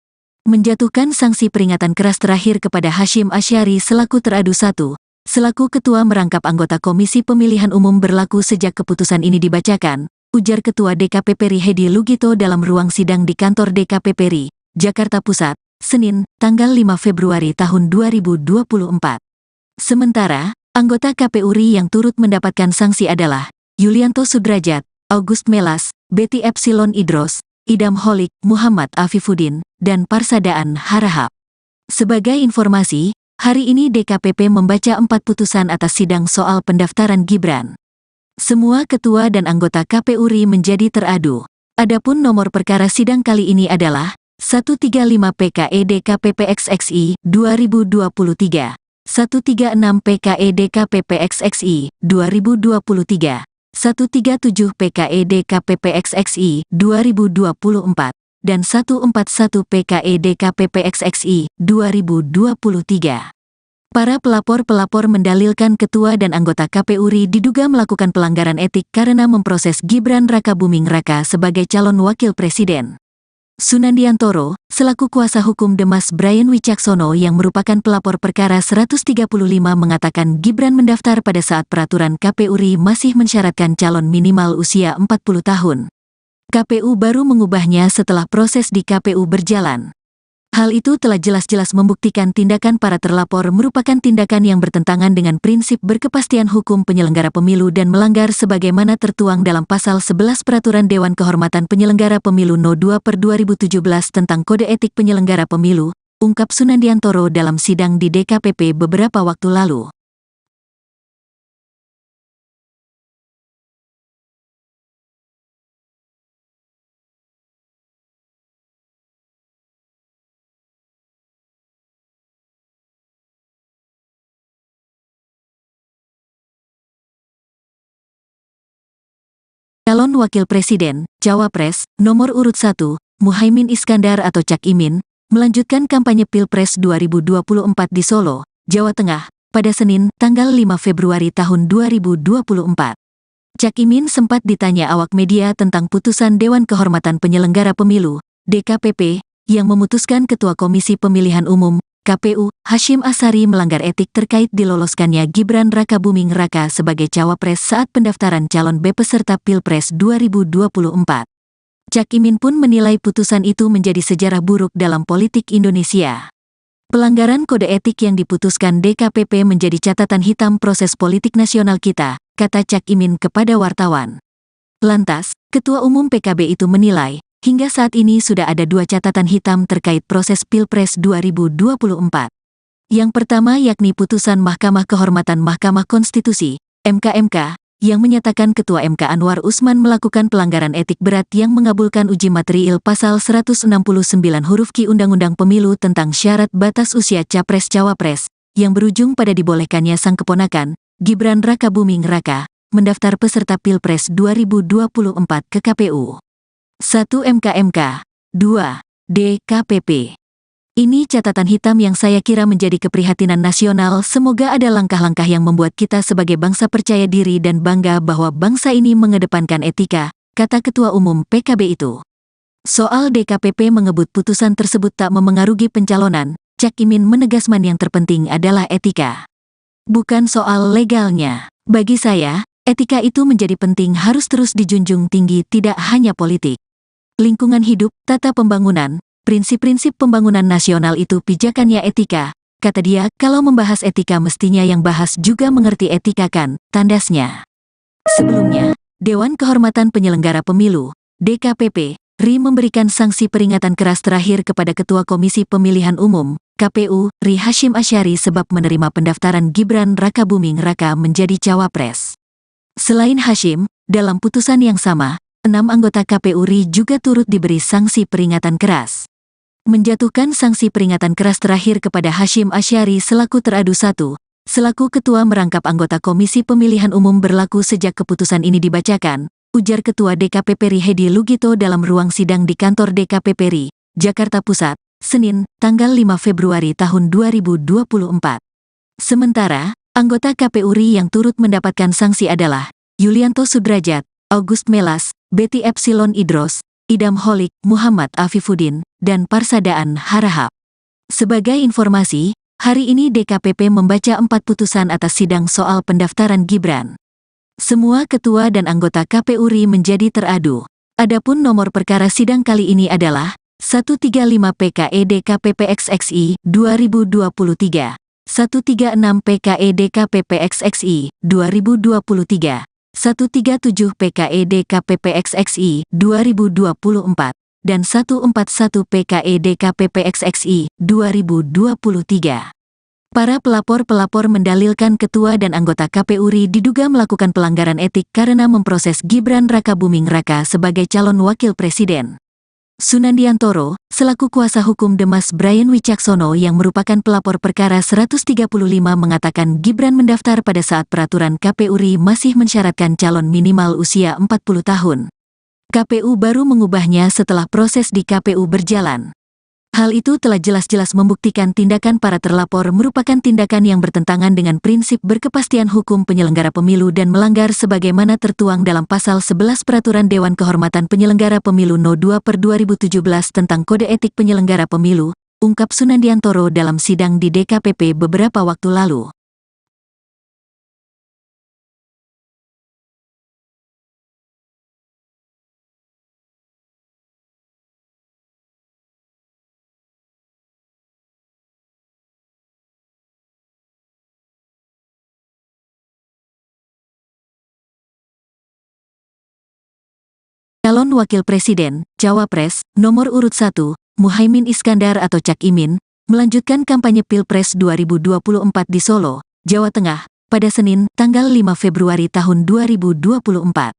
Menjatuhkan sanksi peringatan keras terakhir kepada Hasyim Asyari selaku teradu 1, selaku ketua merangkap anggota Komisi Pemilihan Umum berlaku sejak keputusan ini dibacakan, ujar Ketua DKPP RI Hedi Lugito dalam ruang sidang di kantor DKPP RI, Jakarta Pusat, Senin, tanggal 5 Februari tahun 2024. Sementara, anggota KPU RI yang turut mendapatkan sanksi adalah Yulianto Sudrajat, August Melas, Betty Epsilon Idros, Idam Holik, Muhammad Afifuddin, dan Parsadaan Harahap. Sebagai informasi, hari ini DKPP membaca 4 putusan atas sidang soal pendaftaran Gibran. Semua ketua dan anggota KPU RI menjadi teradu. Adapun nomor perkara sidang kali ini adalah 135 PKE DKPP XXI 2023, 136 PKE DKPP XXI 2023, 137 PKE DKPP XXI 2024, dan 141 PKE DKPP XXI 2023. Para pelapor-pelapor mendalilkan ketua dan anggota KPU RI diduga melakukan pelanggaran etik karena memproses Gibran Rakabuming Raka sebagai calon wakil presiden. Sunandiantoro, selaku kuasa hukum Demas Brian Wicaksono yang merupakan pelapor perkara 135 mengatakan Gibran mendaftar pada saat peraturan KPU RI masih mensyaratkan calon minimal usia 40 tahun. KPU baru mengubahnya setelah proses di KPU berjalan. Hal itu telah jelas-jelas membuktikan tindakan para terlapor merupakan tindakan yang bertentangan dengan prinsip berkepastian hukum penyelenggara pemilu dan melanggar sebagaimana tertuang dalam Pasal 11 Peraturan Dewan Kehormatan Penyelenggara Pemilu No. 2/2017 tentang Kode Etik Penyelenggara Pemilu, ungkap Sunandiantoro dalam sidang di DKPP beberapa waktu lalu. Calon Wakil Presiden, Cawapres, nomor urut 1, Muhaimin Iskandar atau Cak Imin, melanjutkan kampanye Pilpres 2024 di Solo, Jawa Tengah, pada Senin, tanggal 5 Februari tahun 2024. Cak Imin sempat ditanya awak media tentang putusan Dewan Kehormatan Penyelenggara Pemilu, DKPP, yang memutuskan Ketua Komisi Pemilihan Umum, KPU, Hasyim Asyari melanggar etik terkait diloloskannya Gibran Rakabuming Raka sebagai Cawapres saat pendaftaran calon B peserta Pilpres 2024. Cak Imin pun menilai putusan itu menjadi sejarah buruk dalam politik Indonesia. Pelanggaran kode etik yang diputuskan DKPP menjadi catatan hitam proses politik nasional kita, kata Cak Imin kepada wartawan. Lantas, Ketua Umum PKB itu menilai, hingga saat ini sudah ada 2 catatan hitam terkait proses Pilpres 2024. Yang pertama yakni putusan Mahkamah Kehormatan Mahkamah Konstitusi, MK, yang menyatakan Ketua MK Anwar Usman melakukan pelanggaran etik berat yang mengabulkan uji material pasal 169 huruf Q Undang-Undang Pemilu tentang syarat batas usia Capres-Cawapres, yang berujung pada dibolehkannya sang keponakan, Gibran Rakabuming Raka, mendaftar peserta Pilpres 2024 ke KPU. 1. MK, 2. DKPP. Ini catatan hitam yang saya kira menjadi keprihatinan nasional. Semoga ada langkah-langkah yang membuat kita sebagai bangsa percaya diri dan bangga bahwa bangsa ini mengedepankan etika, kata Ketua Umum PKB itu. Soal DKPP mengebut putusan tersebut tak memengaruhi pencalonan, Cak Imin menegaskan yang terpenting adalah etika. Bukan soal legalnya. Bagi saya, etika itu menjadi penting, harus terus dijunjung tinggi, tidak hanya politik. Lingkungan hidup, tata pembangunan, prinsip-prinsip pembangunan nasional itu pijakannya etika, kata dia. Kalau membahas etika mestinya yang bahas juga mengerti etika kan, tandasnya. Sebelumnya, Dewan Kehormatan Penyelenggara Pemilu, DKPP, RI memberikan sanksi peringatan keras terakhir kepada Ketua Komisi Pemilihan Umum, KPU, RI Hasyim Asyari sebab menerima pendaftaran Gibran Rakabuming Raka menjadi cawapres. Selain Hasyim, dalam putusan yang sama, 6 anggota KPU RI juga turut diberi sanksi peringatan keras. Menjatuhkan sanksi peringatan keras terakhir kepada Hasyim Asyari selaku teradu 1, selaku ketua merangkap anggota Komisi Pemilihan Umum berlaku sejak keputusan ini dibacakan, ujar Ketua DKPP RI Hedi Lugito dalam ruang sidang di kantor DKPP RI, Jakarta Pusat, Senin, tanggal 5 Februari tahun 2024. Sementara, anggota KPU RI yang turut mendapatkan sanksi adalah Yulianto Sudrajat, August Melas, Betty Epsilon Idros, Idam Holik, Muhammad Afifuddin, dan Parsadaan Harahap. Sebagai informasi, hari ini DKPP membaca 4 putusan atas sidang soal pendaftaran Gibran. Semua ketua dan anggota KPU RI menjadi teradu. Adapun nomor perkara sidang kali ini adalah 135 PKE DKPP XXI 2023, 136 PKE DKPP XXI 2023, 137 PKE DKPP XXI 2024, dan 141 PKE DKPP XXI 2023. Para pelapor-pelapor mendalilkan ketua dan anggota KPU RI diduga melakukan pelanggaran etik karena memproses Gibran Rakabuming Raka sebagai calon wakil presiden. Sunandiantoro, selaku kuasa hukum Demas Brian Wicaksono yang merupakan pelapor perkara 135 mengatakan Gibran mendaftar pada saat peraturan KPU RI masih mensyaratkan calon minimal usia 40 tahun. KPU baru mengubahnya setelah proses di KPU berjalan. Hal itu telah jelas-jelas membuktikan tindakan para terlapor merupakan tindakan yang bertentangan dengan prinsip berkepastian hukum penyelenggara pemilu dan melanggar sebagaimana tertuang dalam Pasal 11 Peraturan Dewan Kehormatan Penyelenggara Pemilu No. 2/2017 tentang Kode Etik Penyelenggara Pemilu, ungkap Sunandiantoro dalam sidang di DKPP beberapa waktu lalu. Calon Wakil Presiden, Cawapres, nomor urut 1, Muhaimin Iskandar atau Cak Imin, melanjutkan kampanye Pilpres 2024 di Solo, Jawa Tengah, pada Senin, tanggal 5 Februari tahun 2024.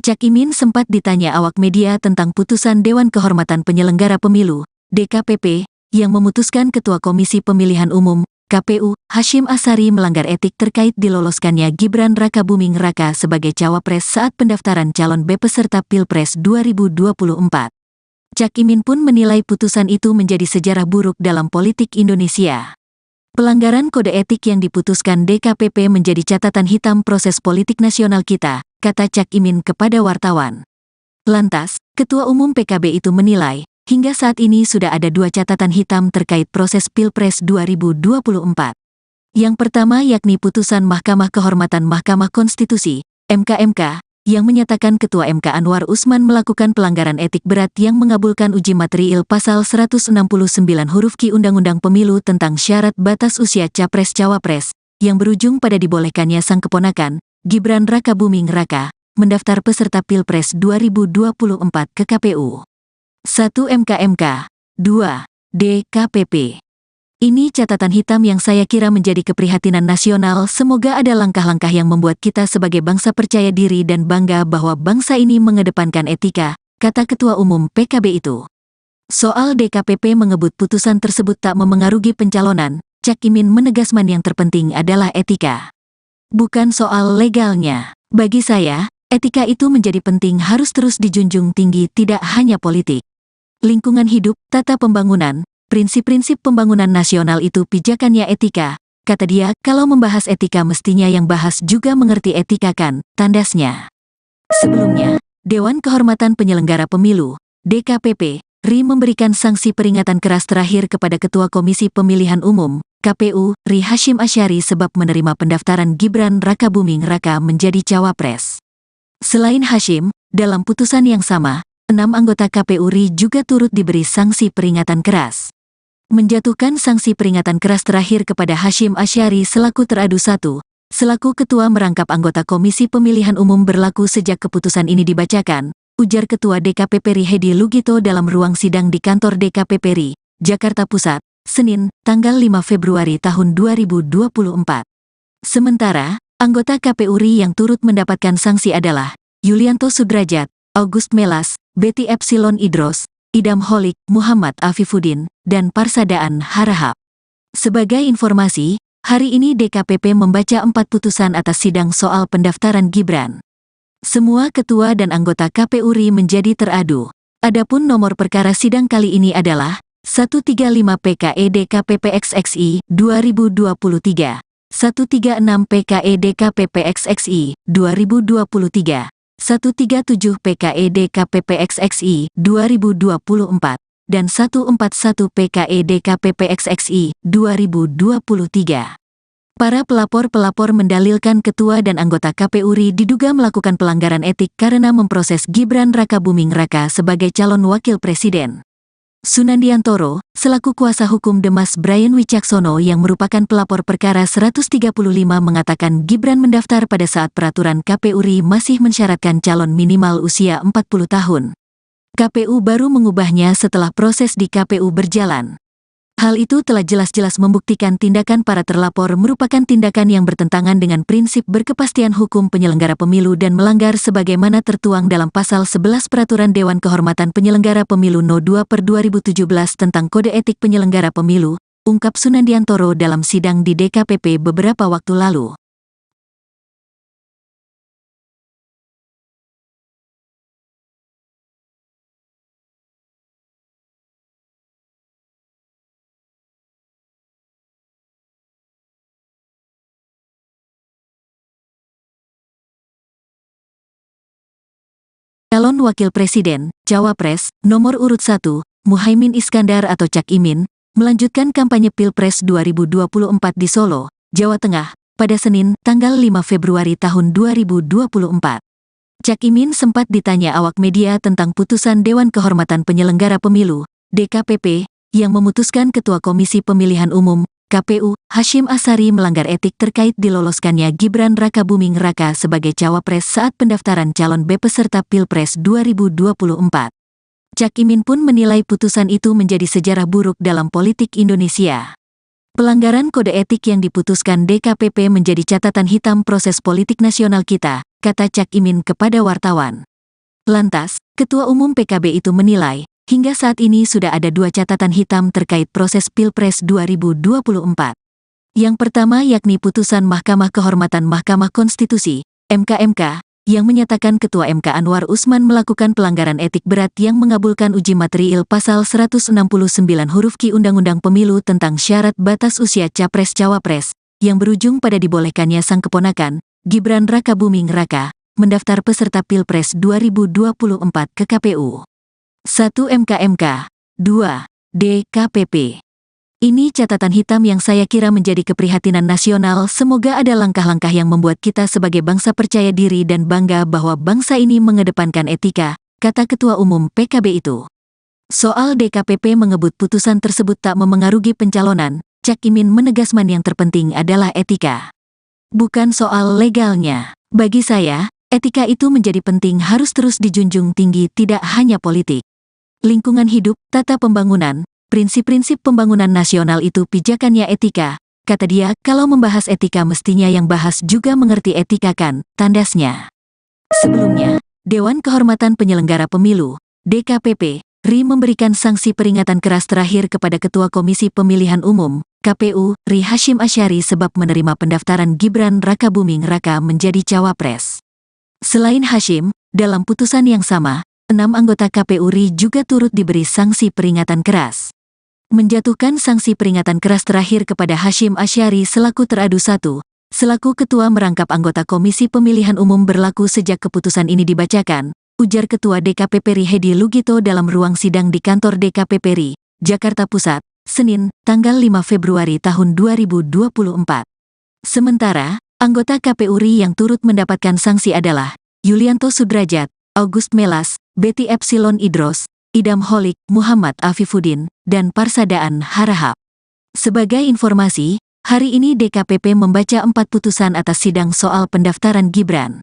Cak Imin sempat ditanya awak media tentang putusan Dewan Kehormatan Penyelenggara Pemilu, DKPP, yang memutuskan Ketua Komisi Pemilihan Umum, KPU, Hasyim Asyari melanggar etik terkait diloloskannya Gibran Rakabuming Raka sebagai cawapres saat pendaftaran calon peserta Pilpres 2024. Cak Imin pun menilai putusan itu menjadi sejarah buruk dalam politik Indonesia. Pelanggaran kode etik yang diputuskan DKPP menjadi catatan hitam proses politik nasional kita, kata Cak Imin kepada wartawan. Lantas, Ketua Umum PKB itu menilai, hingga saat ini sudah ada 2 catatan hitam terkait proses Pilpres 2024. Yang pertama yakni putusan Mahkamah Kehormatan Mahkamah Konstitusi, MK, yang menyatakan Ketua MK Anwar Usman melakukan pelanggaran etik berat yang mengabulkan uji materiil Pasal 169 huruf Q Undang-Undang Pemilu tentang syarat batas usia Capres-Cawapres, yang berujung pada dibolehkannya sang keponakan, Gibran Rakabuming Raka, mendaftar peserta Pilpres 2024 ke KPU. 1 MK, 2 DKPP. Ini catatan hitam yang saya kira menjadi keprihatinan nasional. Semoga ada langkah-langkah yang membuat kita sebagai bangsa percaya diri dan bangga bahwa bangsa ini mengedepankan etika, kata Ketua Umum PKB itu. Soal DKPP mengebut putusan tersebut tak memengaruhi pencalonan, Cak Imin menegaskan yang terpenting adalah etika. Bukan soal legalnya. Bagi saya, etika itu menjadi penting, harus terus dijunjung tinggi, tidak hanya politik. Lingkungan hidup, tata pembangunan, prinsip-prinsip pembangunan nasional itu pijakannya etika, kata dia. Kalau membahas etika mestinya yang bahas juga mengerti etika kan, tandasnya. Sebelumnya, Dewan Kehormatan Penyelenggara Pemilu, DKPP, RI memberikan sanksi peringatan keras terakhir kepada Ketua Komisi Pemilihan Umum, KPU, RI Hasyim Asyari sebab menerima pendaftaran Gibran Rakabuming Raka menjadi cawapres. Selain Hasyim, dalam putusan yang sama, 6 anggota KPU RI juga turut diberi sanksi peringatan keras. Menjatuhkan sanksi peringatan keras terakhir kepada Hasyim Asyari selaku teradu 1, selaku ketua merangkap anggota Komisi Pemilihan Umum berlaku sejak keputusan ini dibacakan, ujar Ketua DKPP RI Hedi Lugito dalam ruang sidang di kantor DKPP RI, Jakarta Pusat, Senin, tanggal 5 Februari tahun 2024. Sementara, anggota KPU RI yang turut mendapatkan sanksi adalah Yulianto Sudrajat, August Melas, Betty Epsilon Idros, Idam Holik, Muhammad Afifuddin, dan Parsadaan Harahap. Sebagai informasi, hari ini DKPP membaca 4 putusan atas sidang soal pendaftaran Gibran. Semua ketua dan anggota KPU RI menjadi teradu. Adapun nomor perkara sidang kali ini adalah 135 PKE DKPP XXI 2023, 136 PKE DKPP XXI 2023, 137 PKE DKPP XXI 2024, dan 141 PKE DKPP XXI 2023. Para pelapor-pelapor mendalilkan ketua dan anggota KPU RI diduga melakukan pelanggaran etik karena memproses Gibran Rakabuming Raka sebagai calon wakil presiden. Sunandiantoro, selaku kuasa hukum Demas Brian Wicaksono yang merupakan pelapor perkara 135 mengatakan Gibran mendaftar pada saat peraturan KPU RI masih mensyaratkan calon minimal usia 40 tahun. KPU baru mengubahnya setelah proses di KPU berjalan. Hal itu telah jelas-jelas membuktikan tindakan para terlapor merupakan tindakan yang bertentangan dengan prinsip berkepastian hukum penyelenggara pemilu dan melanggar sebagaimana tertuang dalam Pasal 11 Peraturan Dewan Kehormatan Penyelenggara Pemilu No. 2/2017 tentang Kode Etik Penyelenggara Pemilu, ungkap Sunandiantoro dalam sidang di DKPP beberapa waktu lalu. Calon Wakil Presiden, Cawapres, nomor urut 1, Muhaimin Iskandar atau Cak Imin, melanjutkan kampanye Pilpres 2024 di Solo, Jawa Tengah, pada Senin, tanggal 5 Februari tahun 2024. Cak Imin sempat ditanya awak media tentang putusan Dewan Kehormatan Penyelenggara Pemilu, DKPP, yang memutuskan Ketua Komisi Pemilihan Umum, KPU, Hasyim Asyari melanggar etik terkait diloloskannya Gibran Rakabuming Raka sebagai cawapres saat pendaftaran calon B peserta Pilpres 2024. Cak Imin pun menilai putusan itu menjadi sejarah buruk dalam politik Indonesia. Pelanggaran kode etik yang diputuskan DKPP menjadi catatan hitam proses politik nasional kita, kata Cak Imin kepada wartawan. Lantas, Ketua Umum PKB itu menilai, hingga saat ini sudah ada 2 catatan hitam terkait proses Pilpres 2024. Yang pertama yakni putusan Mahkamah Kehormatan Mahkamah Konstitusi, MK, yang menyatakan Ketua MK Anwar Usman melakukan pelanggaran etik berat yang mengabulkan uji materiil Pasal 169 huruf Q Undang-Undang Pemilu tentang syarat batas usia Capres-Cawapres, yang berujung pada dibolehkannya sang keponakan, Gibran Rakabuming Raka, mendaftar peserta Pilpres 2024 ke KPU. 1 MK, 2 DKPP. Ini catatan hitam yang saya kira menjadi keprihatinan nasional. Semoga ada langkah-langkah yang membuat kita sebagai bangsa percaya diri dan bangga bahwa bangsa ini mengedepankan etika, kata Ketua Umum PKB itu. Soal DKPP mengebut putusan tersebut tak memengaruhi pencalonan, Cak Imin menegaskan yang terpenting adalah etika. Bukan soal legalnya. Bagi saya, etika itu menjadi penting harus terus dijunjung tinggi tidak hanya politik. Lingkungan hidup, tata pembangunan, prinsip-prinsip pembangunan nasional itu pijakannya etika, kata dia. Kalau membahas etika mestinya yang bahas juga mengerti etika kan, tandasnya. Sebelumnya, Dewan Kehormatan Penyelenggara Pemilu, DKPP, RI memberikan sanksi peringatan keras terakhir kepada Ketua Komisi Pemilihan Umum, KPU, RI Hasyim Asyari sebab menerima pendaftaran Gibran Rakabuming Raka menjadi cawapres. Selain Hasyim, dalam putusan yang sama, 6 anggota KPU RI juga turut diberi sanksi peringatan keras. Menjatuhkan sanksi peringatan keras terakhir kepada Hasyim Asyari selaku teradu 1, selaku ketua merangkap anggota Komisi Pemilihan Umum berlaku sejak keputusan ini dibacakan, ujar Ketua DKPP RI Hedi Lugito dalam ruang sidang di kantor DKPP RI, Jakarta Pusat, Senin, tanggal 5 Februari tahun 2024. Sementara, anggota KPU RI yang turut mendapatkan sanksi adalah Yulianto Sudrajat, August Melas, Betty Epsilon Idros, Idam Holik, Muhammad Afifuddin, dan Parsadaan Harahap. Sebagai informasi, hari ini DKPP membaca 4 putusan atas sidang soal pendaftaran Gibran.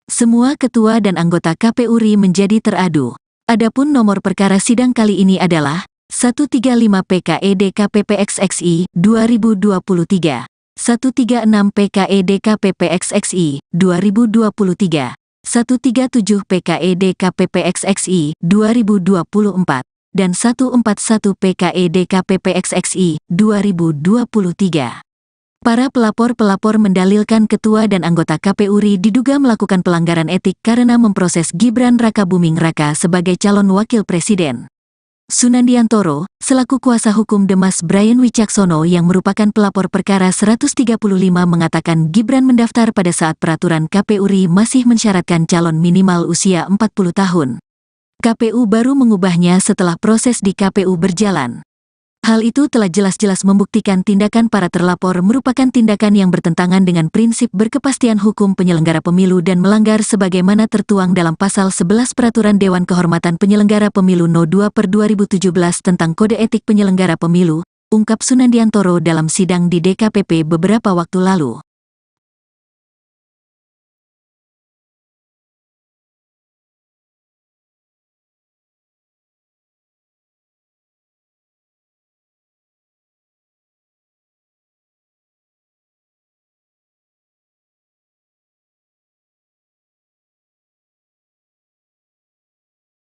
Semua ketua dan anggota KPU RI menjadi teradu. Adapun nomor perkara sidang kali ini adalah 135 PKE DKPP XXI 2023, 136 PKE DKPP XXI 2023, 137 PKE DKPP XXI 2024, dan 141 PKE DKPP XXI 2023. Para pelapor-pelapor mendalilkan ketua dan anggota KPU RI diduga melakukan pelanggaran etik karena memproses Gibran Rakabuming Raka sebagai calon wakil presiden. Sunandiantoro, selaku kuasa hukum Demas Brian Wicaksono yang merupakan pelapor perkara 135 mengatakan Gibran mendaftar pada saat peraturan KPU RI masih mensyaratkan calon minimal usia 40 tahun. KPU baru mengubahnya setelah proses di KPU berjalan. Hal itu telah jelas-jelas membuktikan tindakan para terlapor merupakan tindakan yang bertentangan dengan prinsip berkepastian hukum penyelenggara pemilu dan melanggar sebagaimana tertuang dalam Pasal 11 Peraturan Dewan Kehormatan Penyelenggara Pemilu No. 2/2017 tentang Kode Etik Penyelenggara Pemilu, ungkap Sunandiantoro dalam sidang di DKPP beberapa waktu lalu.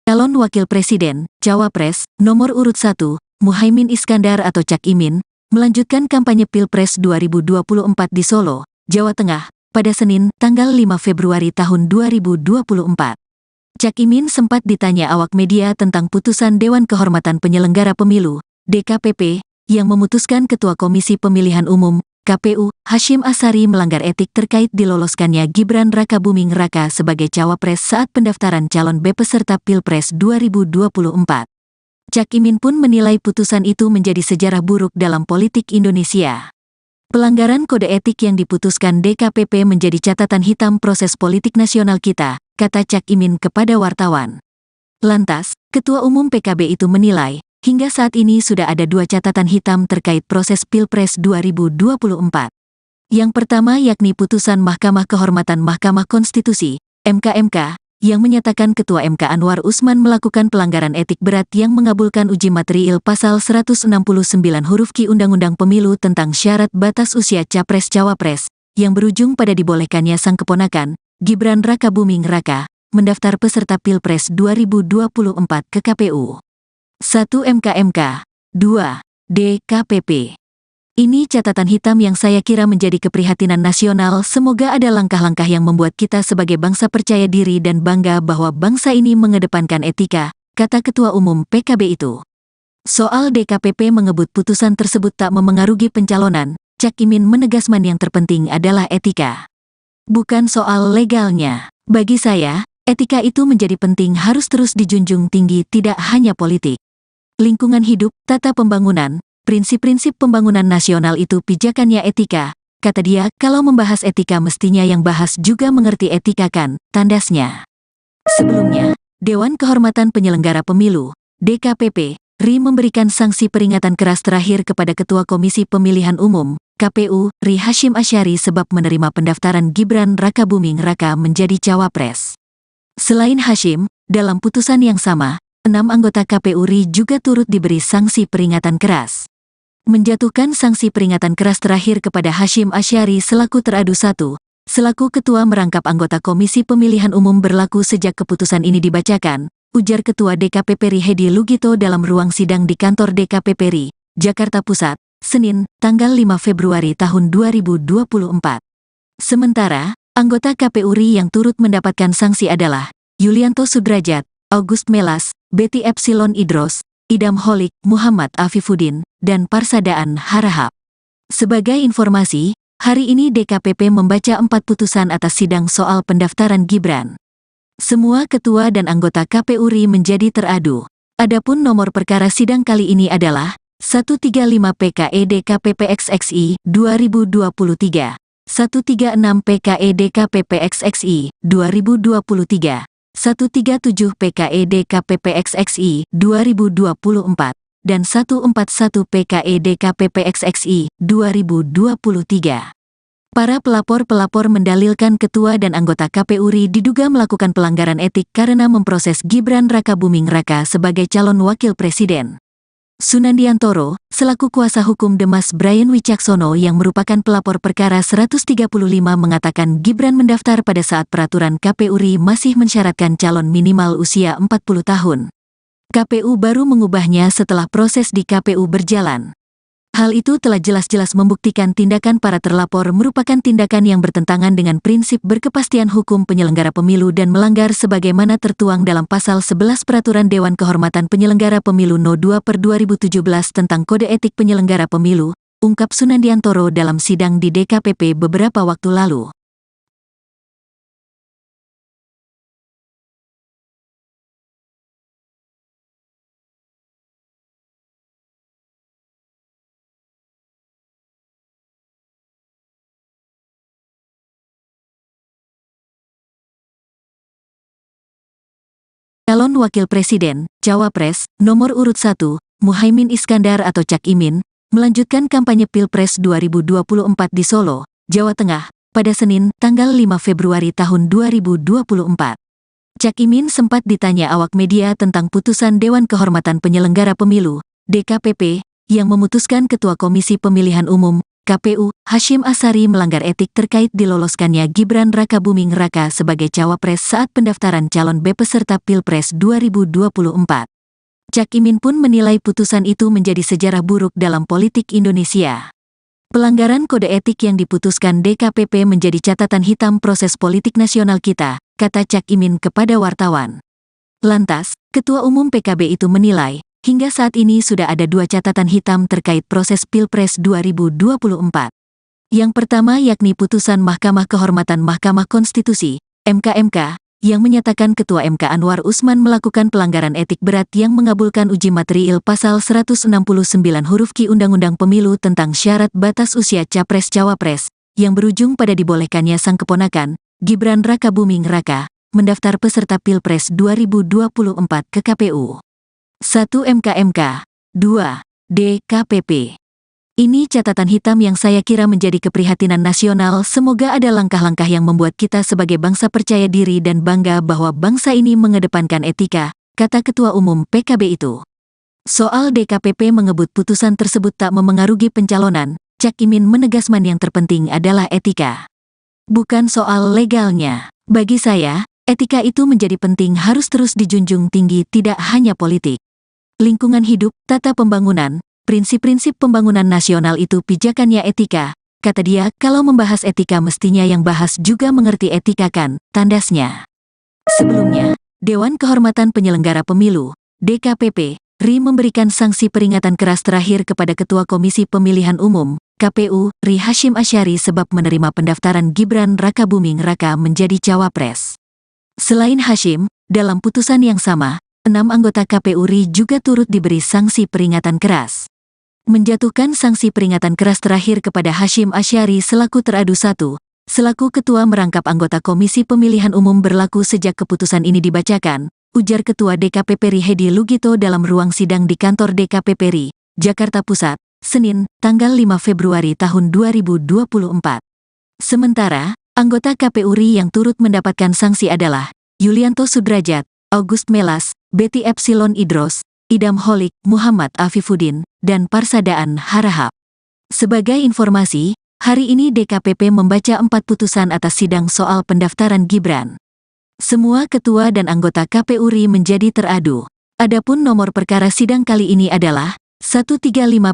Calon Wakil Presiden, Cawapres, nomor urut 1, Muhaimin Iskandar atau Cak Imin, melanjutkan kampanye Pilpres 2024 di Solo, Jawa Tengah, pada Senin, tanggal 5 Februari tahun 2024. Cak Imin sempat ditanya awak media tentang putusan Dewan Kehormatan Penyelenggara Pemilu, DKPP, yang memutuskan Ketua Komisi Pemilihan Umum, KPU, Hasyim Asyari melanggar etik terkait diloloskannya Gibran Rakabuming Raka sebagai cawapres saat pendaftaran calon peserta Pilpres 2024. Cak Imin pun menilai putusan itu menjadi sejarah buruk dalam politik Indonesia. Pelanggaran kode etik yang diputuskan DKPP menjadi catatan hitam proses politik nasional kita, kata Cak Imin kepada wartawan. Lantas, Ketua Umum PKB itu menilai, hingga saat ini sudah ada 2 catatan hitam terkait proses Pilpres 2024. Yang pertama yakni putusan Mahkamah Kehormatan Mahkamah Konstitusi, MKMK, yang menyatakan Ketua MK Anwar Usman melakukan pelanggaran etik berat yang mengabulkan uji material Pasal 169 huruf Q Undang-Undang Pemilu tentang syarat batas usia Capres-Cawapres, yang berujung pada dibolehkannya sang keponakan, Gibran Rakabuming Raka, mendaftar peserta Pilpres 2024 ke KPU. 1 MKMK, 2 DKPP. Ini catatan hitam yang saya kira menjadi keprihatinan nasional. Semoga ada langkah-langkah yang membuat kita sebagai bangsa percaya diri dan bangga bahwa bangsa ini mengedepankan etika, kata Ketua Umum PKB itu. Soal DKPP mengebut putusan tersebut tak memengaruhi pencalonan, Cak Imin menegaskan yang terpenting adalah etika. Bukan soal legalnya. Bagi saya, etika itu menjadi penting, harus terus dijunjung tinggi, tidak hanya politik. Lingkungan hidup, tata pembangunan, prinsip-prinsip pembangunan nasional itu pijakannya etika, kata dia. Kalau membahas etika mestinya yang bahas juga mengerti etika kan, tandasnya. Sebelumnya, Dewan Kehormatan Penyelenggara Pemilu, DKPP, RI memberikan sanksi peringatan keras terakhir kepada Ketua Komisi Pemilihan Umum, KPU, RI Hasyim Asyari sebab menerima pendaftaran Gibran Rakabuming Raka menjadi cawapres. Selain Hasyim, dalam putusan yang sama, 6 anggota KPU RI juga turut diberi sanksi peringatan keras. Menjatuhkan sanksi peringatan keras terakhir kepada Hasyim Asyari selaku teradu 1, selaku ketua merangkap anggota Komisi Pemilihan Umum berlaku sejak keputusan ini dibacakan, ujar Ketua DKPP RI Hedi Lugito dalam ruang sidang di kantor DKPP RI, Jakarta Pusat, Senin, tanggal 5 Februari tahun 2024. Sementara, anggota KPU RI yang turut mendapatkan sanksi adalah Yulianto Sudrajat, August Melas, Betty Epsilon Idros, Idam Holik, Muhammad Afifuddin, dan Parsadaan Harahap. Sebagai informasi, hari ini DKPP membaca 4 putusan atas sidang soal pendaftaran Gibran. Semua ketua dan anggota KPU RI menjadi teradu. Adapun nomor perkara sidang kali ini adalah 135 PKE DKPP XXI 2023, 136 PKE DKPP XXI 2023, 137 PKE DKPP XXI 2024, dan 141 PKE DKPP XXI 2023. Para pelapor-pelapor mendalilkan ketua dan anggota KPU RI diduga melakukan pelanggaran etik karena memproses Gibran Rakabuming Raka sebagai calon wakil presiden. Sunandiantoro, selaku kuasa hukum Demas Brian Wicaksono yang merupakan pelapor perkara 135 mengatakan Gibran mendaftar pada saat peraturan KPU RI masih mensyaratkan calon minimal usia 40 tahun. KPU baru mengubahnya setelah proses di KPU berjalan. Hal itu telah jelas-jelas membuktikan tindakan para terlapor merupakan tindakan yang bertentangan dengan prinsip berkepastian hukum penyelenggara pemilu dan melanggar sebagaimana tertuang dalam Pasal 11 Peraturan Dewan Kehormatan Penyelenggara Pemilu No. 2/2017 tentang Kode Etik Penyelenggara Pemilu, ungkap Sunandiantoro dalam sidang di DKPP beberapa waktu lalu. Calon Wakil Presiden, Cawapres, nomor urut 1, Muhaimin Iskandar atau Cak Imin, melanjutkan kampanye Pilpres 2024 di Solo, Jawa Tengah, pada Senin, tanggal 5 Februari tahun 2024. Cak Imin sempat ditanya awak media tentang putusan Dewan Kehormatan Penyelenggara Pemilu, DKPP, yang memutuskan Ketua Komisi Pemilihan Umum, KPU, Hasyim Asyari melanggar etik terkait diloloskannya Gibran Rakabuming Raka sebagai cawapres saat pendaftaran calon peserta Pilpres 2024. Cak Imin pun menilai putusan itu menjadi sejarah buruk dalam politik Indonesia. Pelanggaran kode etik yang diputuskan DKPP menjadi catatan hitam proses politik nasional kita, kata Cak Imin kepada wartawan. Lantas, Ketua Umum PKB itu menilai, hingga saat ini sudah ada 2 catatan hitam terkait proses Pilpres 2024. Yang pertama yakni putusan Mahkamah Kehormatan Mahkamah Konstitusi, MKMK, yang menyatakan Ketua MK Anwar Usman melakukan pelanggaran etik berat yang mengabulkan uji material pasal 169 huruf Q Undang-Undang Pemilu tentang syarat batas usia Capres-Cawapres, yang berujung pada dibolehkannya sang keponakan, Gibran Rakabuming Raka, mendaftar peserta Pilpres 2024 ke KPU. 1 MKMK, 2 DKPP. Ini catatan hitam yang saya kira menjadi keprihatinan nasional. Semoga ada langkah-langkah yang membuat kita sebagai bangsa percaya diri dan bangga bahwa bangsa ini mengedepankan etika, kata Ketua Umum PKB itu. Soal DKPP mengebut putusan tersebut tak memengaruhi pencalonan, Cak Imin menegaskan yang terpenting adalah etika. Bukan soal legalnya. Bagi saya, etika itu menjadi penting, harus terus dijunjung tinggi, tidak hanya politik. Lingkungan hidup, tata pembangunan, prinsip-prinsip pembangunan nasional itu pijakannya etika, kata dia. Kalau membahas etika mestinya yang bahas juga mengerti etika kan, tandasnya. Sebelumnya, Dewan Kehormatan Penyelenggara Pemilu, DKPP, RI memberikan sanksi peringatan keras terakhir kepada Ketua Komisi Pemilihan Umum, KPU, RI Hasyim Asyari sebab menerima pendaftaran Gibran Rakabuming Raka menjadi cawapres. Selain Hasyim, dalam putusan yang sama, 6 anggota KPU RI juga turut diberi sanksi peringatan keras. Menjatuhkan sanksi peringatan keras terakhir kepada Hasyim Asyari selaku teradu 1, selaku ketua merangkap anggota Komisi Pemilihan Umum berlaku sejak keputusan ini dibacakan, ujar Ketua DKPP RI Hedi Lugito dalam ruang sidang di kantor DKPP RI, Jakarta Pusat, Senin, tanggal 5 Februari tahun 2024. Sementara, anggota KPU RI yang turut mendapatkan sanksi adalah Yulianto Sudrajat, August Melas, Betty Epsilon Idros, Idam Holik, Muhammad Afifuddin, dan Parsadaan Harahap. Sebagai informasi, hari ini DKPP membaca 4 putusan atas sidang soal pendaftaran Gibran. Semua ketua dan anggota KPU RI menjadi teradu. Adapun nomor perkara sidang kali ini adalah 135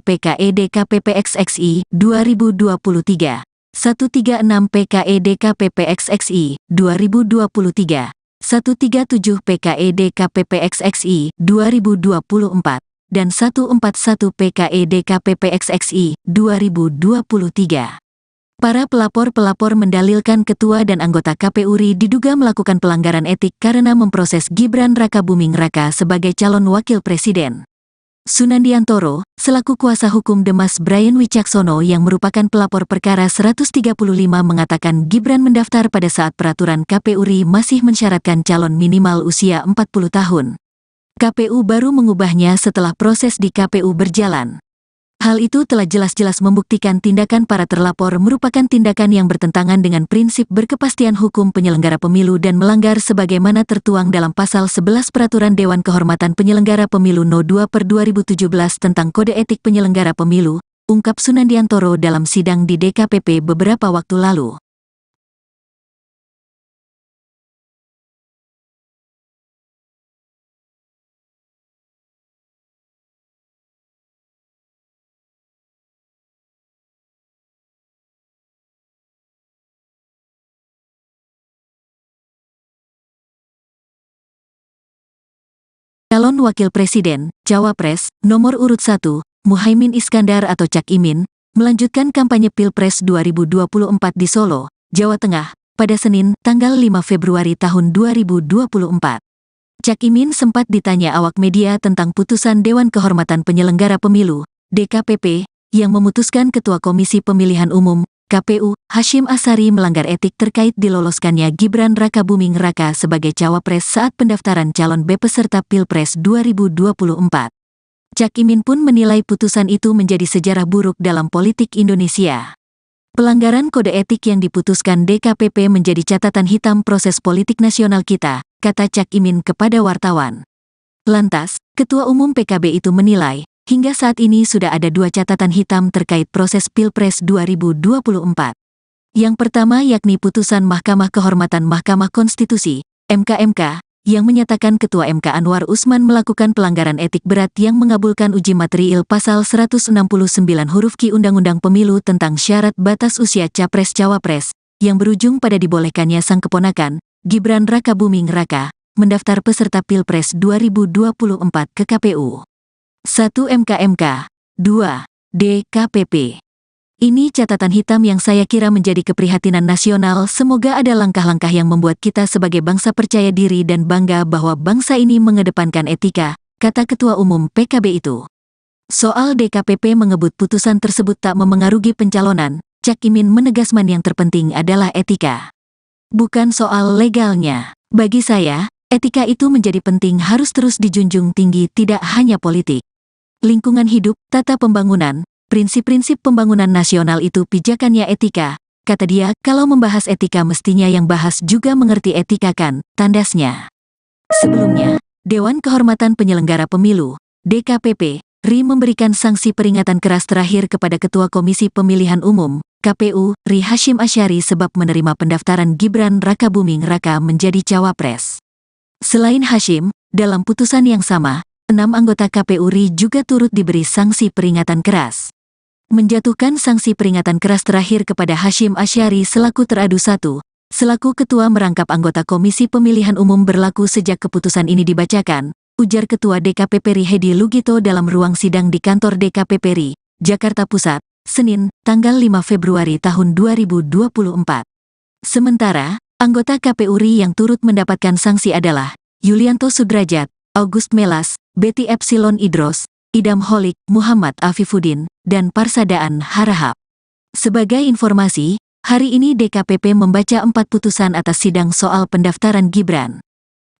PKE DKPP XXI 2023, 136 PKE DKPP XXI 2023, 137 PKE DKPP-XXI 2024, dan 141 PKE DKPP-XXI 2023. Para pelapor-pelapor mendalilkan ketua dan anggota KPU RI diduga melakukan pelanggaran etik karena memproses Gibran Rakabuming Raka sebagai calon wakil presiden. Sunandiantoro, selaku kuasa hukum Demas Brian Wicaksono yang merupakan pelapor perkara 135 mengatakan Gibran mendaftar pada saat peraturan KPU RI masih mensyaratkan calon minimal usia 40 tahun. KPU baru mengubahnya setelah proses di KPU berjalan. Hal itu telah jelas-jelas membuktikan tindakan para terlapor merupakan tindakan yang bertentangan dengan prinsip berkepastian hukum penyelenggara pemilu dan melanggar sebagaimana tertuang dalam Pasal 11 Peraturan Dewan Kehormatan Penyelenggara Pemilu No. 2/2017 tentang Kode Etik Penyelenggara Pemilu, ungkap Sunandiantoro dalam sidang di DKPP beberapa waktu lalu. Calon Wakil Presiden, Cawapres, nomor urut 1, Muhaimin Iskandar atau Cak Imin, melanjutkan kampanye Pilpres 2024 di Solo, Jawa Tengah, pada Senin, tanggal 5 Februari tahun 2024. Cak Imin sempat ditanya awak media tentang putusan Dewan Kehormatan Penyelenggara Pemilu, DKPP, yang memutuskan Ketua Komisi Pemilihan Umum, KPU, Hasyim Asyari melanggar etik terkait diloloskannya Gibran Rakabuming Raka sebagai cawapres saat pendaftaran calon peserta Pilpres 2024. Cak Imin pun menilai putusan itu menjadi sejarah buruk dalam politik Indonesia. Pelanggaran kode etik yang diputuskan DKPP menjadi catatan hitam proses politik nasional kita, kata Cak Imin kepada wartawan. Lantas, Ketua Umum PKB itu menilai, hingga saat ini sudah ada 2 catatan hitam terkait proses Pilpres 2024. Yang pertama yakni putusan Mahkamah Kehormatan Mahkamah Konstitusi, MK, yang menyatakan Ketua MK Anwar Usman melakukan pelanggaran etik berat yang mengabulkan uji material Pasal 169 huruf Q Undang-Undang Pemilu tentang syarat batas usia Capres-Cawapres, yang berujung pada dibolehkannya sang keponakan, Gibran Rakabuming Raka, mendaftar peserta Pilpres 2024 ke KPU. 1 MK, 2 DKPP. Ini catatan hitam yang saya kira menjadi keprihatinan nasional. Semoga ada langkah-langkah yang membuat kita sebagai bangsa percaya diri dan bangga bahwa bangsa ini mengedepankan etika, kata Ketua Umum PKB itu. Soal DKPP mengebut putusan tersebut tak memengaruhi pencalonan, Cak Imin menegaskan yang terpenting adalah etika. Bukan soal legalnya. Bagi saya, etika itu menjadi penting, harus terus dijunjung tinggi, tidak hanya politik. Lingkungan hidup, tata pembangunan, prinsip-prinsip pembangunan nasional itu pijakannya etika, kata dia. Kalau membahas etika mestinya yang bahas juga mengerti etika kan, tandasnya. Sebelumnya, Dewan Kehormatan Penyelenggara Pemilu, DKPP, RI memberikan sanksi peringatan keras terakhir kepada Ketua Komisi Pemilihan Umum, KPU, RI Hasyim Asyari sebab menerima pendaftaran Gibran Rakabuming Raka menjadi cawapres. Selain Hasyim, dalam putusan yang sama, 6 anggota KPU RI juga turut diberi sanksi peringatan keras. Menjatuhkan sanksi peringatan keras terakhir kepada Hasyim Asyari selaku teradu 1, selaku ketua merangkap anggota Komisi Pemilihan Umum berlaku sejak keputusan ini dibacakan, ujar Ketua DKPP RI Hedi Lugito dalam ruang sidang di kantor DKPP RI, Jakarta Pusat, Senin, tanggal 5 Februari tahun 2024. Sementara, anggota KPU RI yang turut mendapatkan sanksi adalah Yulianto Sudrajat, August Melas, Betty Epsilon Idros, Idam Holik, Muhammad Afifuddin, dan Parsadaan Harahap. Sebagai informasi, hari ini DKPP membaca 4 putusan atas sidang soal pendaftaran Gibran.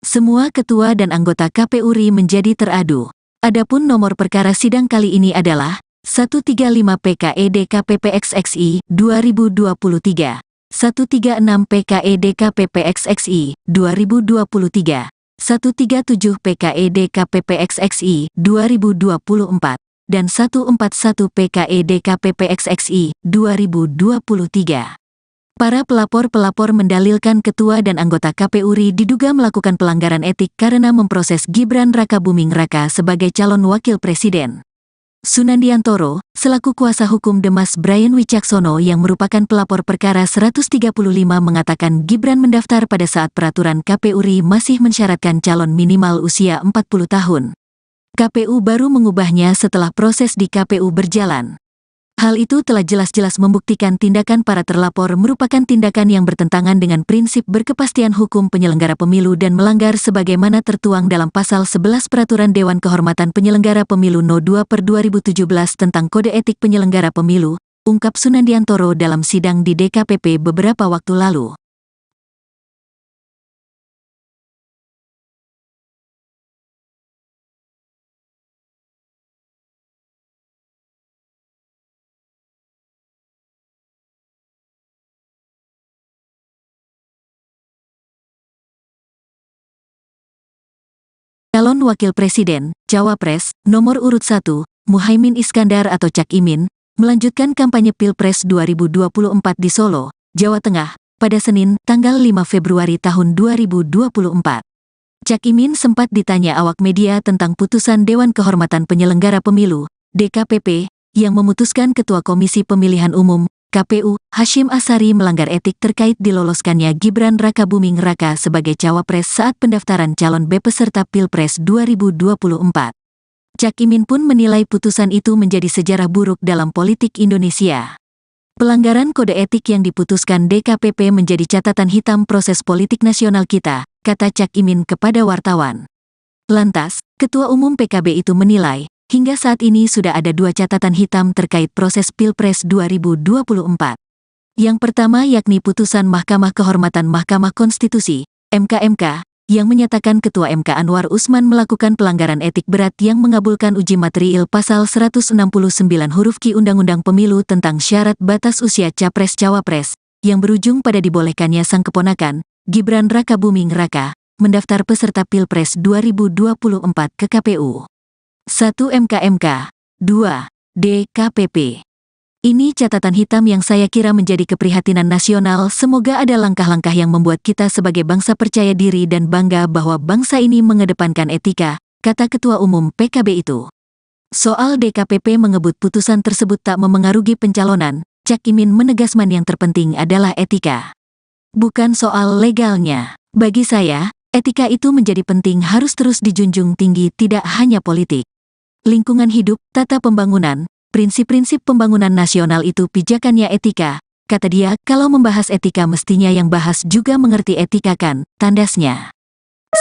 Semua ketua dan anggota KPU RI menjadi teradu. Adapun nomor perkara sidang kali ini adalah 135 PKE DKPP-XXI 2023, 136 PKE DKPP-XXI 2023, 137 PKE DKPP-XXI 2024, dan 141 PKE DKPP-XXI 2023. Para pelapor-pelapor mendalilkan ketua dan anggota KPU RI diduga melakukan pelanggaran etik karena memproses Gibran Rakabuming Raka sebagai calon wakil presiden. Sunandiantoro, selaku kuasa hukum Demas Brian Wicaksono yang merupakan pelapor perkara 135 mengatakan Gibran mendaftar pada saat peraturan KPU RI masih mensyaratkan calon minimal usia 40 tahun. KPU baru mengubahnya setelah proses di KPU berjalan. Hal itu telah jelas-jelas membuktikan tindakan para terlapor merupakan tindakan yang bertentangan dengan prinsip berkepastian hukum penyelenggara pemilu dan melanggar sebagaimana tertuang dalam Pasal 11 Peraturan Dewan Kehormatan Penyelenggara Pemilu No. 2/2017 tentang Kode Etik Penyelenggara Pemilu, ungkap Sunandiantoro dalam sidang di DKPP beberapa waktu lalu. Calon Wakil Presiden, Cawapres, nomor urut 1, Muhaimin Iskandar atau Cak Imin, melanjutkan kampanye Pilpres 2024 di Solo, Jawa Tengah, pada Senin, tanggal 5 Februari tahun 2024. Cak Imin sempat ditanya awak media tentang putusan Dewan Kehormatan Penyelenggara Pemilu, DKPP, yang memutuskan Ketua Komisi Pemilihan Umum, KPU, Hasyim Asyari melanggar etik terkait diloloskannya Gibran Rakabuming Raka sebagai cawapres saat pendaftaran calon peserta Pilpres 2024. Cak Imin pun menilai putusan itu menjadi sejarah buruk dalam politik Indonesia. Pelanggaran kode etik yang diputuskan DKPP menjadi catatan hitam proses politik nasional kita, kata Cak Imin kepada wartawan. Lantas, Ketua Umum PKB itu menilai, hingga saat ini sudah ada 2 catatan hitam terkait proses Pilpres 2024. Yang pertama yakni putusan Mahkamah Kehormatan Mahkamah Konstitusi, MK, yang menyatakan Ketua MK Anwar Usman melakukan pelanggaran etik berat yang mengabulkan uji material Pasal 169 huruf Q Undang-Undang Pemilu tentang syarat batas usia Capres-Cawapres, yang berujung pada dibolehkannya sang keponakan, Gibran Rakabuming Raka, mendaftar peserta Pilpres 2024 ke KPU. 1 MK, 2 DKPP. Ini catatan hitam yang saya kira menjadi keprihatinan nasional. Semoga ada langkah-langkah yang membuat kita sebagai bangsa percaya diri dan bangga bahwa bangsa ini mengedepankan etika, kata Ketua Umum PKB itu. Soal DKPP mengebut putusan tersebut tak memengaruhi pencalonan, Cak Imin menegaskan yang terpenting adalah etika. Bukan soal legalnya. Bagi saya, etika itu menjadi penting, harus terus dijunjung tinggi, tidak hanya politik. Lingkungan hidup, tata pembangunan, prinsip-prinsip pembangunan nasional itu pijakannya etika, kata dia. Kalau membahas etika mestinya yang bahas juga mengerti etika kan, tandasnya.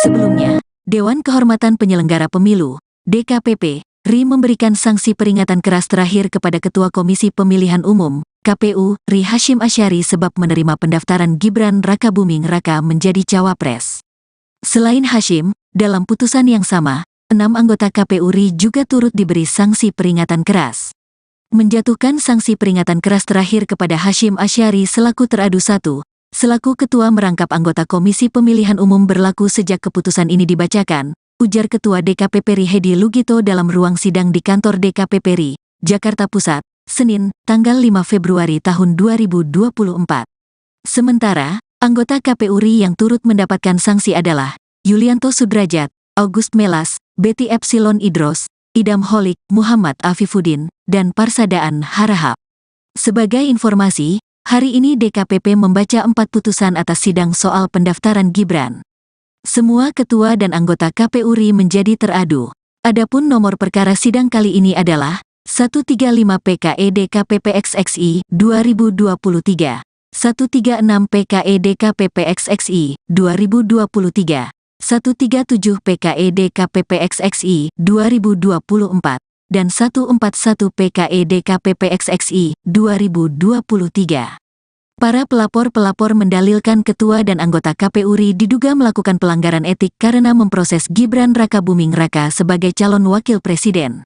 Sebelumnya, Dewan Kehormatan Penyelenggara Pemilu, DKPP, RI memberikan sanksi peringatan keras terakhir kepada Ketua Komisi Pemilihan Umum, KPU, RI Hasyim Asyari sebab menerima pendaftaran Gibran Rakabuming Raka menjadi cawapres. Selain Hasyim, dalam putusan yang sama, 6 anggota KPU RI juga turut diberi sanksi peringatan keras. Menjatuhkan sanksi peringatan keras terakhir kepada Hasyim Asyari selaku teradu 1, selaku ketua merangkap anggota Komisi Pemilihan Umum berlaku sejak keputusan ini dibacakan, ujar Ketua DKPP RI Hedi Lugito dalam ruang sidang di kantor DKPP RI, Jakarta Pusat, Senin, tanggal 5 Februari tahun 2024. Sementara, anggota KPU RI yang turut mendapatkan sanksi adalah Yulianto Sudrajat, August Melas, Betty Epsilon Idros, Idam Holik, Muhammad Afifuddin, dan Parsadaan Harahap. Sebagai informasi, hari ini DKPP membaca 4 putusan atas sidang soal pendaftaran Gibran. Semua ketua dan anggota KPU RI menjadi teradu. Adapun nomor perkara sidang kali ini adalah 135 PKE DKPP XXI 2023, 136 PKE DKPP XXI 2023, 137 PKE DKPP XXI 2024, dan 141 PKE DKPP XXI 2023. Para pelapor-pelapor mendalilkan ketua dan anggota KPU RI diduga melakukan pelanggaran etik karena memproses Gibran Rakabuming Raka sebagai calon wakil presiden.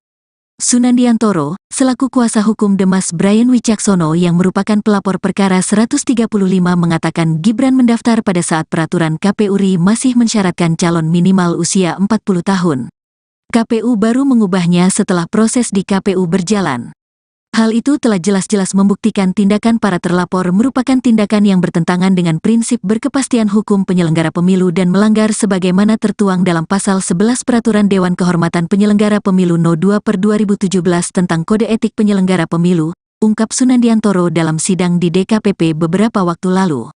Sunandiantoro, selaku kuasa hukum Demas Brian Wicaksono yang merupakan pelapor perkara 135 mengatakan Gibran mendaftar pada saat peraturan KPU RI masih mensyaratkan calon minimal usia 40 tahun. KPU baru mengubahnya setelah proses di KPU berjalan. Hal itu telah jelas-jelas membuktikan tindakan para terlapor merupakan tindakan yang bertentangan dengan prinsip berkepastian hukum penyelenggara pemilu dan melanggar sebagaimana tertuang dalam Pasal 11 Peraturan Dewan Kehormatan Penyelenggara Pemilu No. 2/2017 tentang Kode Etik Penyelenggara Pemilu, ungkap Sunandiantoro dalam sidang di DKPP beberapa waktu lalu.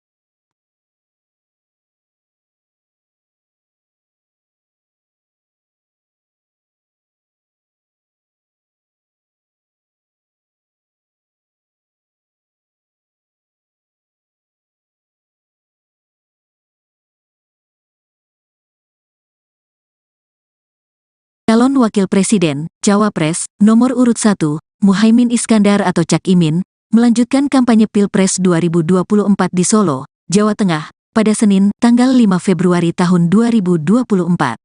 Calon Wakil Presiden, Cawapres, nomor urut 1, Muhaimin Iskandar atau Cak Imin, melanjutkan kampanye Pilpres 2024 di Solo, Jawa Tengah, pada Senin, tanggal 5 Februari tahun 2024.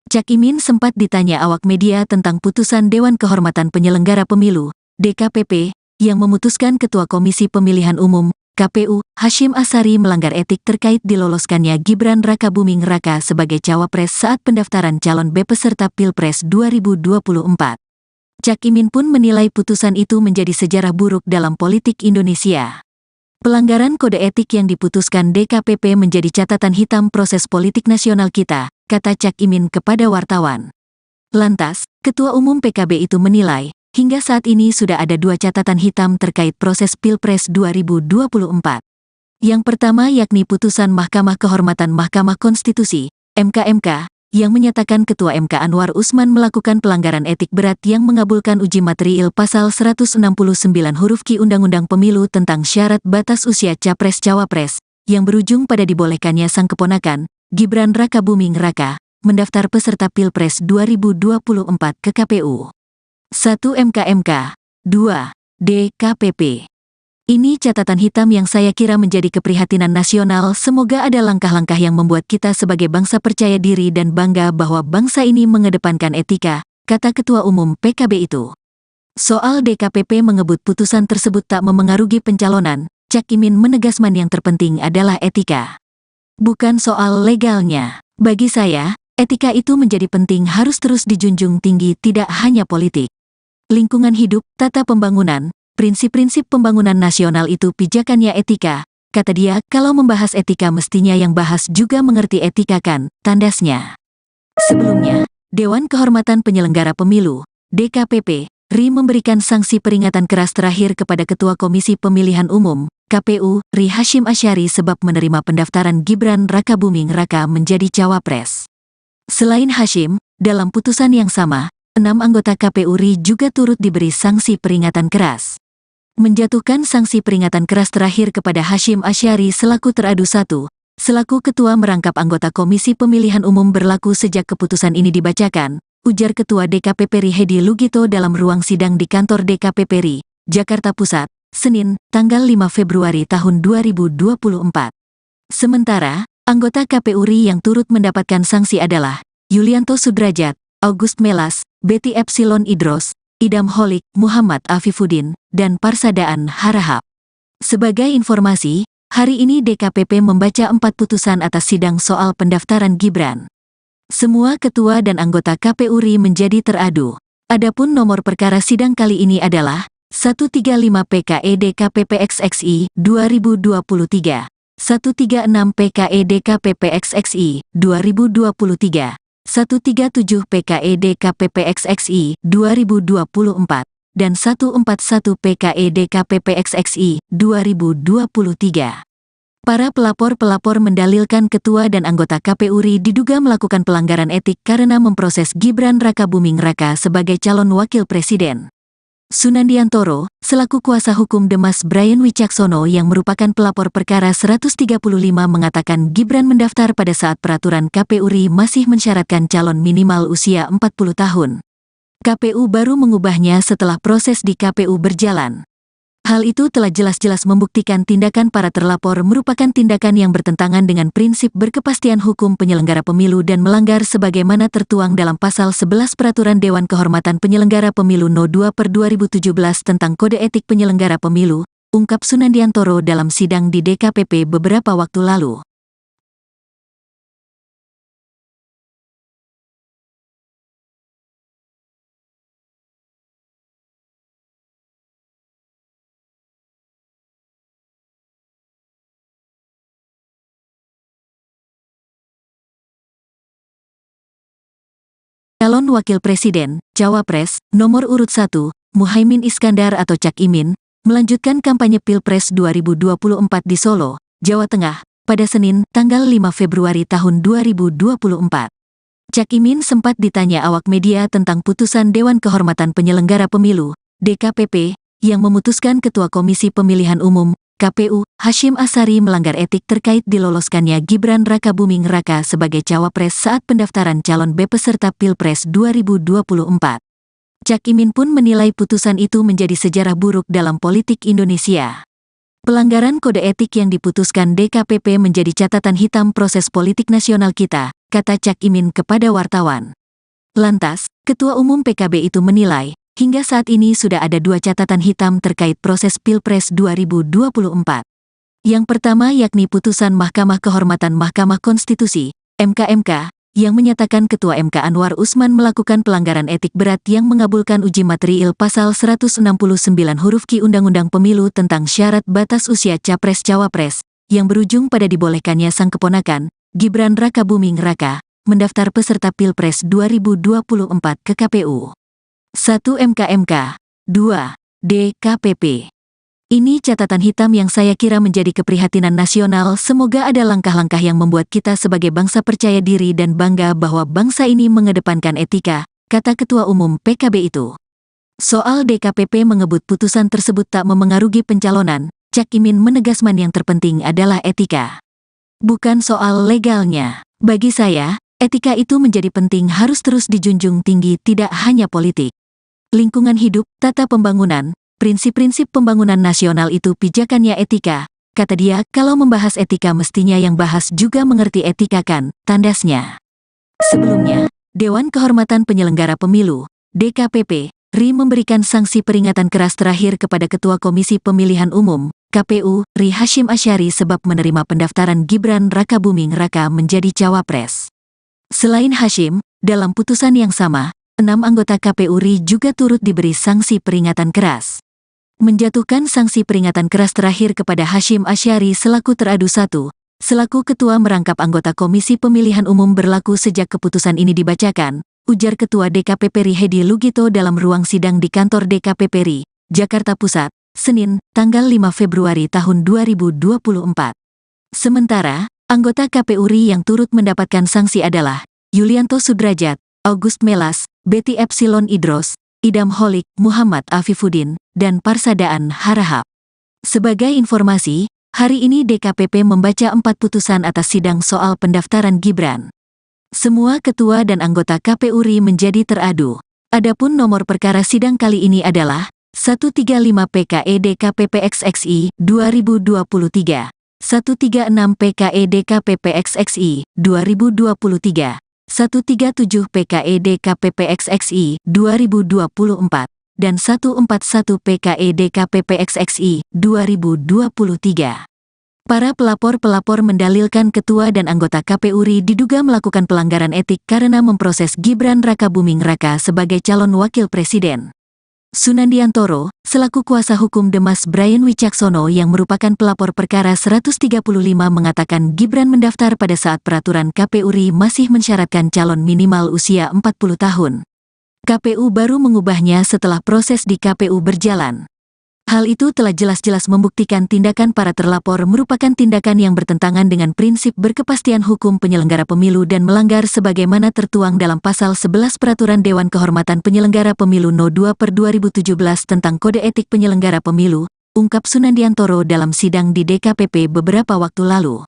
Cak Imin sempat ditanya awak media tentang putusan Dewan Kehormatan Penyelenggara Pemilu, DKPP, yang memutuskan Ketua Komisi Pemilihan Umum, KPU, Hasyim Asyari melanggar etik terkait diloloskannya Gibran Rakabuming Raka sebagai cawapres saat pendaftaran calon peserta Pilpres 2024. Cak Imin pun menilai putusan itu menjadi sejarah buruk dalam politik Indonesia. Pelanggaran kode etik yang diputuskan DKPP menjadi catatan hitam proses politik nasional kita, kata Cak Imin kepada wartawan. Lantas, Ketua Umum PKB itu menilai, hingga saat ini sudah ada 2 catatan hitam terkait proses Pilpres 2024. Yang pertama yakni putusan Mahkamah Kehormatan Mahkamah Konstitusi, MK, yang menyatakan Ketua MK Anwar Usman melakukan pelanggaran etik berat yang mengabulkan uji material Pasal 169 huruf Q Undang-Undang Pemilu tentang syarat batas usia Capres-Cawapres, yang berujung pada dibolehkannya sang keponakan, Gibran Rakabuming Raka, mendaftar peserta Pilpres 2024 ke KPU. 1 MK, 2 DKPP. Ini catatan hitam yang saya kira menjadi keprihatinan nasional. Semoga ada langkah-langkah yang membuat kita sebagai bangsa percaya diri dan bangga bahwa bangsa ini mengedepankan etika, kata Ketua Umum PKB itu. Soal DKPP mengebut putusan tersebut tak memengaruhi pencalonan, Cak Imin menegaskan yang terpenting adalah etika. Bukan soal legalnya. Bagi saya, etika itu menjadi penting, harus terus dijunjung tinggi, tidak hanya politik. Lingkungan hidup, tata pembangunan, prinsip-prinsip pembangunan nasional itu pijakannya etika, kata dia. Kalau membahas etika mestinya yang bahas juga mengerti etika kan, tandasnya. Sebelumnya, Dewan Kehormatan Penyelenggara Pemilu, DKPP, RI memberikan sanksi peringatan keras terakhir kepada Ketua Komisi Pemilihan Umum, KPU, RI Hasyim Asyari sebab menerima pendaftaran Gibran Rakabuming Raka menjadi cawapres. Selain Hasyim, dalam putusan yang sama, 6 anggota KPU RI juga turut diberi sanksi peringatan keras. Menjatuhkan sanksi peringatan keras terakhir kepada Hasyim Asyari selaku teradu 1, selaku ketua merangkap anggota Komisi Pemilihan Umum berlaku sejak keputusan ini dibacakan, ujar Ketua DKPP RI Hedi Lugito dalam ruang sidang di kantor DKPP RI, Jakarta Pusat, Senin, tanggal 5 Februari tahun 2024. Sementara, anggota KPU RI yang turut mendapatkan sanksi adalah Yulianto Sudrajat, August Melas, Betty Epsilon Idros, Idam Holik, Muhammad Afifuddin, dan Parsadaan Harahap. Sebagai informasi, hari ini DKPP membaca 4 putusan atas sidang soal pendaftaran Gibran. Semua ketua dan anggota KPU RI menjadi teradu. Adapun nomor perkara sidang kali ini adalah 135 PKE DKPP XXI 2023, 136 PKE DKPP XXI 2023, 137 PKE DKPP XXI 2024, dan 141 PKE DKPP XXI 2023. Para pelapor-pelapor mendalilkan ketua dan anggota KPU RI diduga melakukan pelanggaran etik karena memproses Gibran Rakabuming Raka sebagai calon wakil presiden. Sunandiantoro, selaku kuasa hukum Demas Brian Wicaksono yang merupakan pelapor perkara 135 mengatakan Gibran mendaftar pada saat peraturan KPU RI masih mensyaratkan calon minimal usia 40 tahun. KPU baru mengubahnya setelah proses di KPU berjalan. Hal itu telah jelas-jelas membuktikan tindakan para terlapor merupakan tindakan yang bertentangan dengan prinsip berkepastian hukum penyelenggara pemilu dan melanggar sebagaimana tertuang dalam Pasal 11 Peraturan Dewan Kehormatan Penyelenggara Pemilu No. 2/2017 tentang Kode Etik Penyelenggara Pemilu, ungkap Sunandiantoro dalam sidang di DKPP beberapa waktu lalu. Calon Wakil Presiden, Cawapres, nomor urut 1, Muhaimin Iskandar atau Cak Imin, melanjutkan kampanye Pilpres 2024 di Solo, Jawa Tengah, pada Senin, tanggal 5 Februari tahun 2024. Cak Imin sempat ditanya awak media tentang putusan Dewan Kehormatan Penyelenggara Pemilu, DKPP, yang memutuskan Ketua Komisi Pemilihan Umum, KPU, Hasyim Asyari melanggar etik terkait diloloskannya Gibran Rakabuming Raka sebagai cawapres saat pendaftaran calon peserta Pilpres 2024. Cak Imin pun menilai putusan itu menjadi sejarah buruk dalam politik Indonesia. Pelanggaran kode etik yang diputuskan DKPP menjadi catatan hitam proses politik nasional kita, kata Cak Imin kepada wartawan. Lantas, Ketua Umum PKB itu menilai, hingga saat ini sudah ada 2 catatan hitam terkait proses Pilpres 2024. Yang pertama yakni putusan Mahkamah Kehormatan Mahkamah Konstitusi, MK, yang menyatakan Ketua MK Anwar Usman melakukan pelanggaran etik berat yang mengabulkan uji material pasal 169 huruf Q Undang-Undang Pemilu tentang syarat batas usia Capres-Cawapres, yang berujung pada dibolehkannya sang keponakan, Gibran Rakabuming Raka, mendaftar peserta Pilpres 2024 ke KPU. 1 MK, 2 DKPP. Ini catatan hitam yang saya kira menjadi keprihatinan nasional. Semoga ada langkah-langkah yang membuat kita sebagai bangsa percaya diri dan bangga bahwa bangsa ini mengedepankan etika, kata Ketua Umum PKB itu. Soal DKPP mengebut putusan tersebut tak memengaruhi pencalonan, Cak Imin menegaskan yang terpenting adalah etika. Bukan soal legalnya. Bagi saya, etika itu menjadi penting, harus terus dijunjung tinggi, tidak hanya politik. Lingkungan hidup, tata pembangunan, prinsip-prinsip pembangunan nasional itu pijakannya etika, kata dia. Kalau membahas etika mestinya yang bahas juga mengerti etika kan, tandasnya. Sebelumnya, Dewan Kehormatan Penyelenggara Pemilu, DKPP, RI memberikan sanksi peringatan keras terakhir kepada Ketua Komisi Pemilihan Umum, KPU, RI Hasyim Asyari sebab menerima pendaftaran Gibran Rakabuming Raka menjadi cawapres. Selain Hasyim, dalam putusan yang sama, 6 anggota KPU RI juga turut diberi sanksi peringatan keras. Menjatuhkan sanksi peringatan keras terakhir kepada Hasyim Asyari selaku teradu 1, selaku ketua merangkap anggota Komisi Pemilihan Umum berlaku sejak keputusan ini dibacakan, ujar Ketua DKPP RI Hedi Lugito dalam ruang sidang di kantor DKPP RI, Jakarta Pusat, Senin, tanggal 5 Februari tahun 2024. Sementara, anggota KPU RI yang turut mendapatkan sanksi adalah Yulianto Sudrajat, August Melas, Betty Epsilon Idros, Idam Holik, Muhammad Afifuddin, dan Parsadaan Harahap. Sebagai informasi, hari ini DKPP membaca 4 putusan atas sidang soal pendaftaran Gibran. Semua ketua dan anggota KPU RI menjadi teradu. Adapun nomor perkara sidang kali ini adalah 135 PKE DKPP XXI 2023, 136 PKE DKPP XXI 2023, 137 PKE DKPP XXI 2024, dan 141 PKE DKPP XXI 2023. Para pelapor-pelapor mendalilkan ketua dan anggota KPU RI diduga melakukan pelanggaran etik karena memproses Gibran Rakabuming Raka sebagai calon wakil presiden. Sunandiantoro, selaku kuasa hukum Demas Brian Wicaksono yang merupakan pelapor perkara 135 mengatakan Gibran mendaftar pada saat peraturan KPU RI masih mensyaratkan calon minimal usia 40 tahun. KPU baru mengubahnya setelah proses di KPU berjalan. Hal itu telah jelas-jelas membuktikan tindakan para terlapor merupakan tindakan yang bertentangan dengan prinsip berkepastian hukum penyelenggara pemilu dan melanggar sebagaimana tertuang dalam pasal 11 Peraturan Dewan Kehormatan Penyelenggara Pemilu No. 2/2017 tentang Kode Etik Penyelenggara Pemilu, ungkap Sunandiantoro dalam sidang di DKPP beberapa waktu lalu.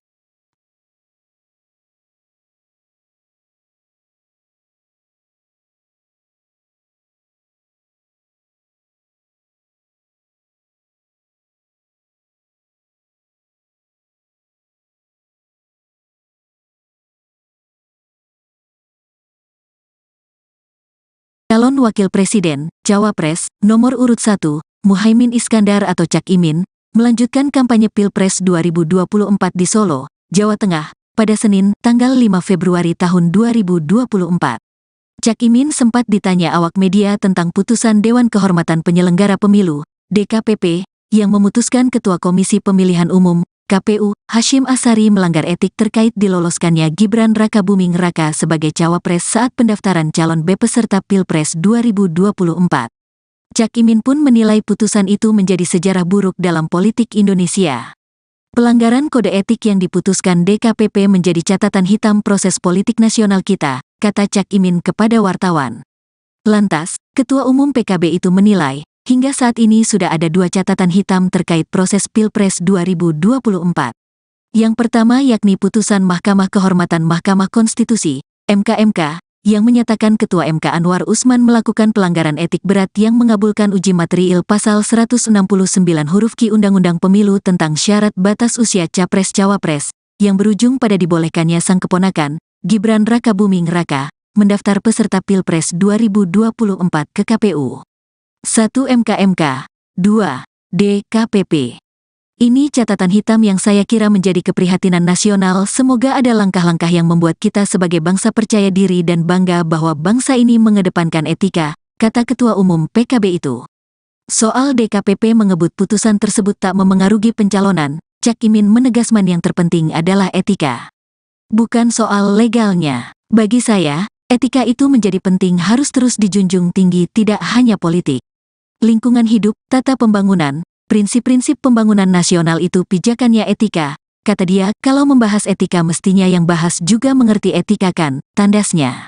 Calon Wakil Presiden, Cawapres, nomor urut 1, Muhaimin Iskandar atau Cak Imin, melanjutkan kampanye Pilpres 2024 di Solo, Jawa Tengah, pada Senin, tanggal 5 Februari tahun 2024. Cak Imin sempat ditanya awak media tentang putusan Dewan Kehormatan Penyelenggara Pemilu, DKPP, yang memutuskan Ketua Komisi Pemilihan Umum, KPU, Hasyim Asyari melanggar etik terkait diloloskannya Gibran Rakabuming Raka sebagai cawapres saat pendaftaran calon peserta Pilpres 2024. Cak Imin pun menilai putusan itu menjadi sejarah buruk dalam politik Indonesia. Pelanggaran kode etik yang diputuskan DKPP menjadi catatan hitam proses politik nasional kita, kata Cak Imin kepada wartawan. Lantas, Ketua Umum PKB itu menilai, hingga saat ini sudah ada dua catatan hitam terkait proses Pilpres 2024. Yang pertama yakni putusan Mahkamah Kehormatan Mahkamah Konstitusi, MK, yang menyatakan Ketua MK Anwar Usman melakukan pelanggaran etik berat yang mengabulkan uji material pasal 169 huruf Q Undang-Undang Pemilu tentang syarat batas usia Capres-Cawapres, yang berujung pada dibolehkannya sang keponakan, Gibran Rakabuming Raka, mendaftar peserta Pilpres 2024 ke KPU. 1 MK, 2 DKPP. Ini catatan hitam yang saya kira menjadi keprihatinan nasional. Semoga ada langkah-langkah yang membuat kita sebagai bangsa percaya diri dan bangga bahwa bangsa ini mengedepankan etika, kata Ketua Umum PKB itu. Soal DKPP mengebut putusan tersebut tak memengaruhi pencalonan, Cak Imin menegaskan yang terpenting adalah etika. Bukan soal legalnya. Bagi saya, etika itu menjadi penting, harus terus dijunjung tinggi, tidak hanya politik. Lingkungan hidup, tata pembangunan, prinsip-prinsip pembangunan nasional itu pijakannya etika, kata dia. Kalau membahas etika mestinya yang bahas juga mengerti etika kan, tandasnya.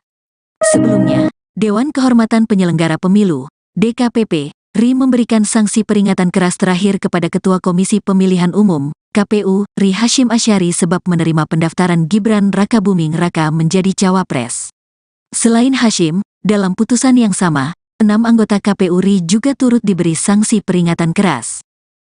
Sebelumnya, Dewan Kehormatan Penyelenggara Pemilu, DKPP, RI memberikan sanksi peringatan keras terakhir kepada Ketua Komisi Pemilihan Umum, KPU, RI Hasyim Asyari sebab menerima pendaftaran Gibran Rakabuming Raka menjadi cawapres. Selain Hasyim, dalam putusan yang sama, 6 anggota KPU RI juga turut diberi sanksi peringatan keras.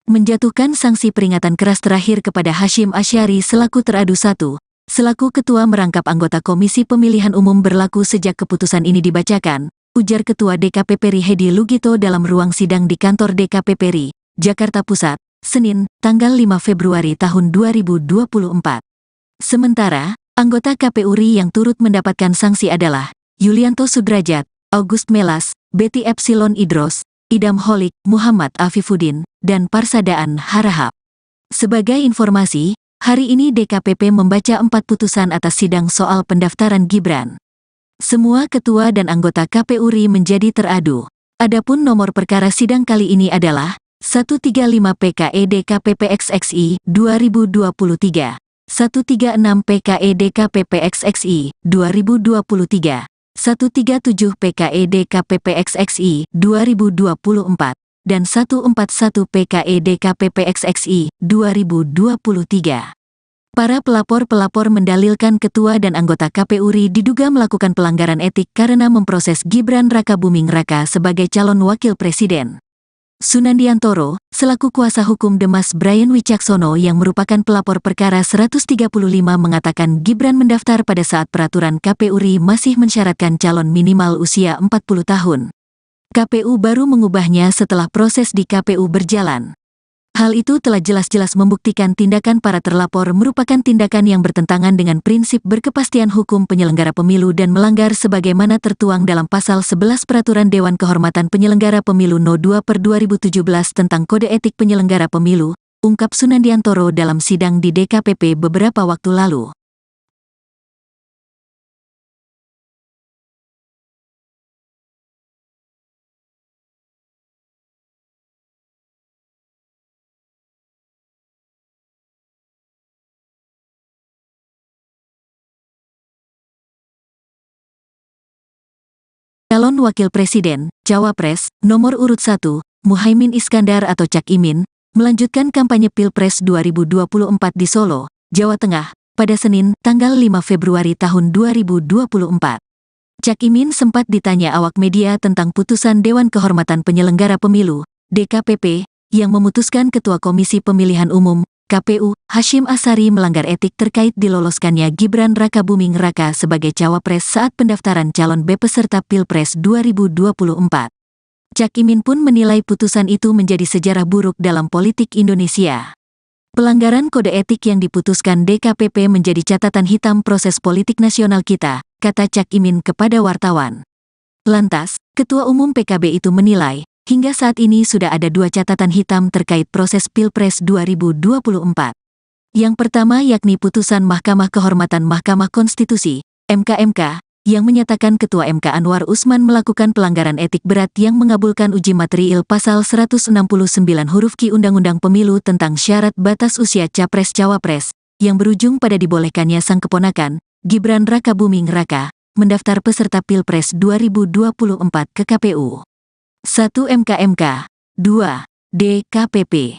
Menjatuhkan sanksi peringatan keras terakhir kepada Hasyim Asyari selaku teradu 1, selaku ketua merangkap anggota Komisi Pemilihan Umum berlaku sejak keputusan ini dibacakan, ujar Ketua DKPP RI Hedi Lugito dalam ruang sidang di kantor DKPP RI, Jakarta Pusat, Senin, tanggal 5 Februari tahun 2024. Sementara, anggota KPU RI yang turut mendapatkan sanksi adalah Yulianto Sudrajat, August Melas, Betty Epsilon Idros, Idam Holik, Muhammad Afifuddin, dan Parsadaan Harahap. Sebagai informasi, hari ini DKPP membaca 4 putusan atas sidang soal pendaftaran Gibran. Semua ketua dan anggota KPU RI menjadi teradu. Adapun nomor perkara sidang kali ini adalah 135 PKE DKPP XXI 2023, 136 PKE DKPP XXI 2023, 137 PKE DKPP XXI 2024, dan 141 PKE DKPP XXI 2023. Para pelapor mendalilkan ketua dan anggota KPU RI diduga melakukan pelanggaran etik karena memproses Gibran Rakabuming Raka sebagai calon wakil presiden. Sunandiantoro, selaku kuasa hukum Demas Brian Wicaksono yang merupakan pelapor perkara 135 mengatakan Gibran mendaftar pada saat peraturan KPU RI masih mensyaratkan calon minimal usia 40 tahun. KPU baru mengubahnya setelah proses di KPU berjalan. Hal itu telah jelas-jelas membuktikan tindakan para terlapor merupakan tindakan yang bertentangan dengan prinsip berkepastian hukum penyelenggara pemilu dan melanggar sebagaimana tertuang dalam pasal 11 Peraturan Dewan Kehormatan Penyelenggara Pemilu No. 2/2017 tentang Kode Etik Penyelenggara Pemilu, ungkap Sunandiantoro dalam sidang di DKPP beberapa waktu lalu. Calon Wakil Presiden, Cawapres, nomor urut 1, Muhaimin Iskandar atau Cak Imin, melanjutkan kampanye Pilpres 2024 di Solo, Jawa Tengah, pada Senin, tanggal 5 Februari tahun 2024. Cak Imin sempat ditanya awak media tentang putusan Dewan Kehormatan Penyelenggara Pemilu, DKPP, yang memutuskan Ketua Komisi Pemilihan Umum, KPU, Hasyim Asyari melanggar etik terkait diloloskannya Gibran Rakabuming Raka sebagai cawapres saat pendaftaran calon peserta Pilpres 2024. Cak Imin pun menilai putusan itu menjadi sejarah buruk dalam politik Indonesia. Pelanggaran kode etik yang diputuskan DKPP menjadi catatan hitam proses politik nasional kita, kata Cak Imin kepada wartawan. Lantas, Ketua Umum PKB itu menilai, hingga saat ini sudah ada dua catatan hitam terkait proses Pilpres 2024. Yang pertama yakni putusan Mahkamah Kehormatan Mahkamah Konstitusi, MK, yang menyatakan Ketua MK Anwar Usman melakukan pelanggaran etik berat yang mengabulkan uji material pasal 169 huruf Q Undang-Undang Pemilu tentang syarat batas usia Capres-Cawapres, yang berujung pada dibolehkannya sang keponakan, Gibran Rakabuming Raka, mendaftar peserta Pilpres 2024 ke KPU. 1. MK, 2. DKPP.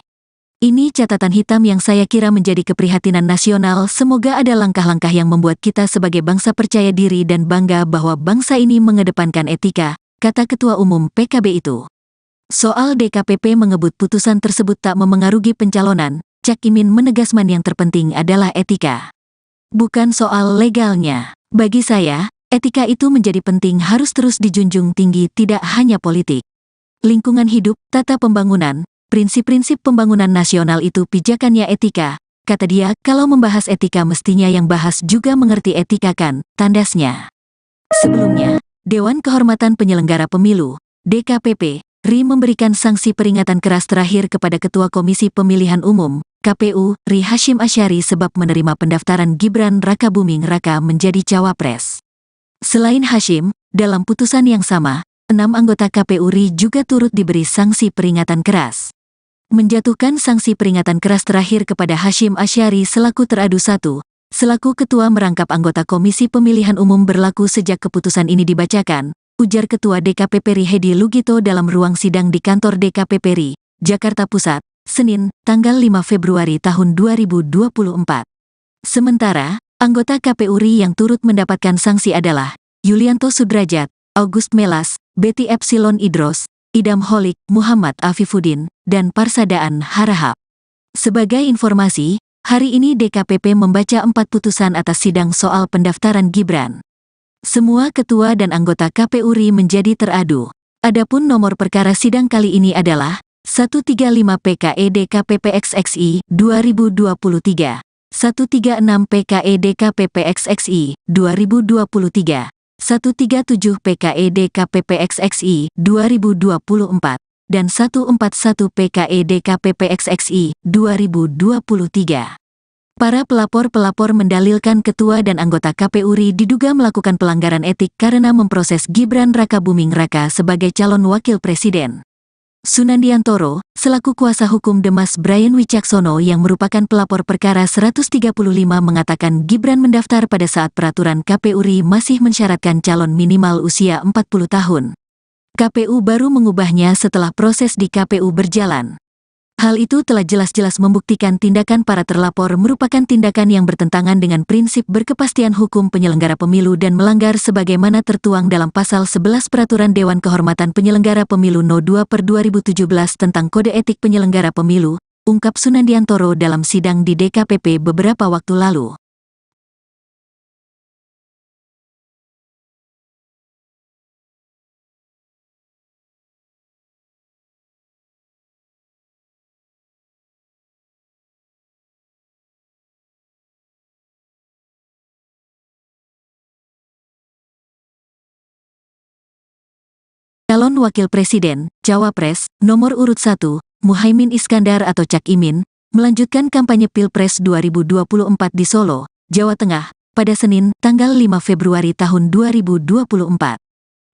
Ini catatan hitam yang saya kira menjadi keprihatinan nasional. Semoga ada langkah-langkah yang membuat kita sebagai bangsa percaya diri dan bangga bahwa bangsa ini mengedepankan etika, kata Ketua Umum PKB itu. Soal DKPP mengebut putusan tersebut tak memengaruhi pencalonan, Cak Imin menegaskan yang terpenting adalah etika. Bukan soal legalnya. Bagi saya, etika itu menjadi penting, harus terus dijunjung tinggi, tidak hanya politik. Lingkungan hidup, tata pembangunan, prinsip-prinsip pembangunan nasional itu pijakannya etika, kata dia. Kalau membahas etika mestinya yang bahas juga mengerti etika kan, tandasnya. Sebelumnya, Dewan Kehormatan Penyelenggara Pemilu, DKPP, RI memberikan sanksi peringatan keras terakhir kepada Ketua Komisi Pemilihan Umum, KPU, RI Hashim Asyari sebab menerima pendaftaran Gibran Rakabuming Raka menjadi cawapres. Selain Hashim, dalam putusan yang sama, 6 anggota KPU RI juga turut diberi sanksi peringatan keras. Menjatuhkan sanksi peringatan keras terakhir kepada Hashim Asyari selaku teradu 1, selaku ketua merangkap anggota Komisi Pemilihan Umum berlaku sejak keputusan ini dibacakan, ujar Ketua DKPP RI Hedi Lugito dalam ruang sidang di kantor DKPP RI, Jakarta Pusat, Senin, tanggal 5 Februari tahun 2024. Sementara, anggota KPU RI yang turut mendapatkan sanksi adalah Yulianto Sudrajat, August Melas, Betty Epsilon Idros, Idam Holik, Muhammad Afifuddin, dan Parsadaan Harahap. Sebagai informasi, hari ini DKPP membaca 4 putusan atas sidang soal pendaftaran Gibran. Semua ketua dan anggota KPU RI menjadi teradu. Adapun nomor perkara sidang kali ini adalah 135 PKE DKPP XXI 2023, 136 PKE DKPP XXI 2023, 137 PKE DKPP XXI 2024, dan 141 PKE DKPP XXI 2023. Para pelapor-pelapor mendalilkan ketua dan anggota KPU RI diduga melakukan pelanggaran etik karena memproses Gibran Rakabuming Raka sebagai calon wakil presiden. Sunandiantoro, selaku kuasa hukum Demas Brian Wicaksono yang merupakan pelapor perkara 135 mengatakan Gibran mendaftar pada saat peraturan KPU RI masih mensyaratkan calon minimal usia 40 tahun. KPU baru mengubahnya setelah proses di KPU berjalan. Hal itu telah jelas-jelas membuktikan tindakan para terlapor merupakan tindakan yang bertentangan dengan prinsip berkepastian hukum penyelenggara pemilu dan melanggar sebagaimana tertuang dalam pasal 11 Peraturan Dewan Kehormatan Penyelenggara Pemilu No. 2/2017 tentang Kode Etik Penyelenggara Pemilu, ungkap Sunandiantoro dalam sidang di DKPP beberapa waktu lalu. Calon Wakil Presiden, Cawapres, nomor urut 1, Muhaimin Iskandar atau Cak Imin, melanjutkan kampanye Pilpres 2024 di Solo, Jawa Tengah, pada Senin, tanggal 5 Februari tahun 2024.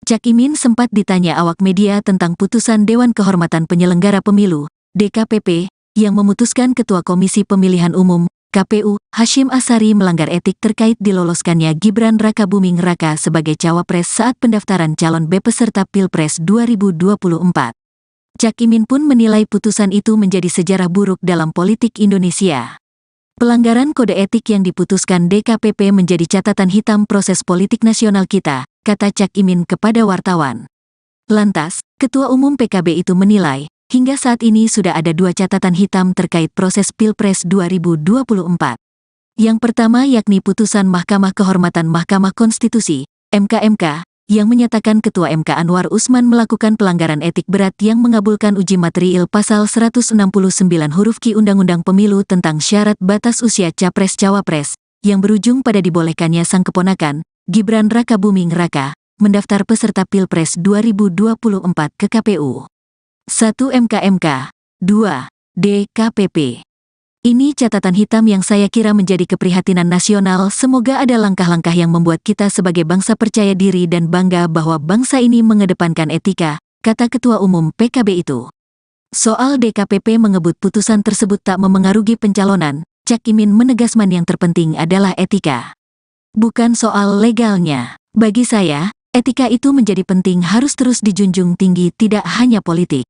Cak Imin sempat ditanya awak media tentang putusan Dewan Kehormatan Penyelenggara Pemilu, DKPP, yang memutuskan Ketua Komisi Pemilihan Umum, KPU, Hashim Asyari melanggar etik terkait diloloskannya Gibran Rakabuming Raka sebagai cawapres saat pendaftaran calon B peserta Pilpres 2024. Cak Imin pun menilai putusan itu menjadi sejarah buruk dalam politik Indonesia. Pelanggaran kode etik yang diputuskan DKPP menjadi catatan hitam proses politik nasional kita, kata Cak Imin kepada wartawan. Lantas, Ketua Umum PKB itu menilai, hingga saat ini sudah ada 2 catatan hitam terkait proses Pilpres 2024. Yang pertama yakni putusan Mahkamah Kehormatan Mahkamah Konstitusi, MK, yang menyatakan Ketua MK Anwar Usman melakukan pelanggaran etik berat yang mengabulkan uji material pasal 169 huruf Q Undang-Undang Pemilu tentang syarat batas usia Capres-Cawapres, yang berujung pada dibolehkannya sang keponakan, Gibran Rakabuming Raka, mendaftar peserta Pilpres 2024 ke KPU. 1 MK, 2 DKPP. Ini catatan hitam yang saya kira menjadi keprihatinan nasional. Semoga ada langkah-langkah yang membuat kita sebagai bangsa percaya diri dan bangga bahwa bangsa ini mengedepankan etika, kata Ketua Umum PKB itu. Soal DKPP mengebut putusan tersebut tak memengaruhi pencalonan, Cak Imin menegaskan yang terpenting adalah etika. Bukan soal legalnya. Bagi saya, etika itu menjadi penting, harus terus dijunjung tinggi, tidak hanya politik.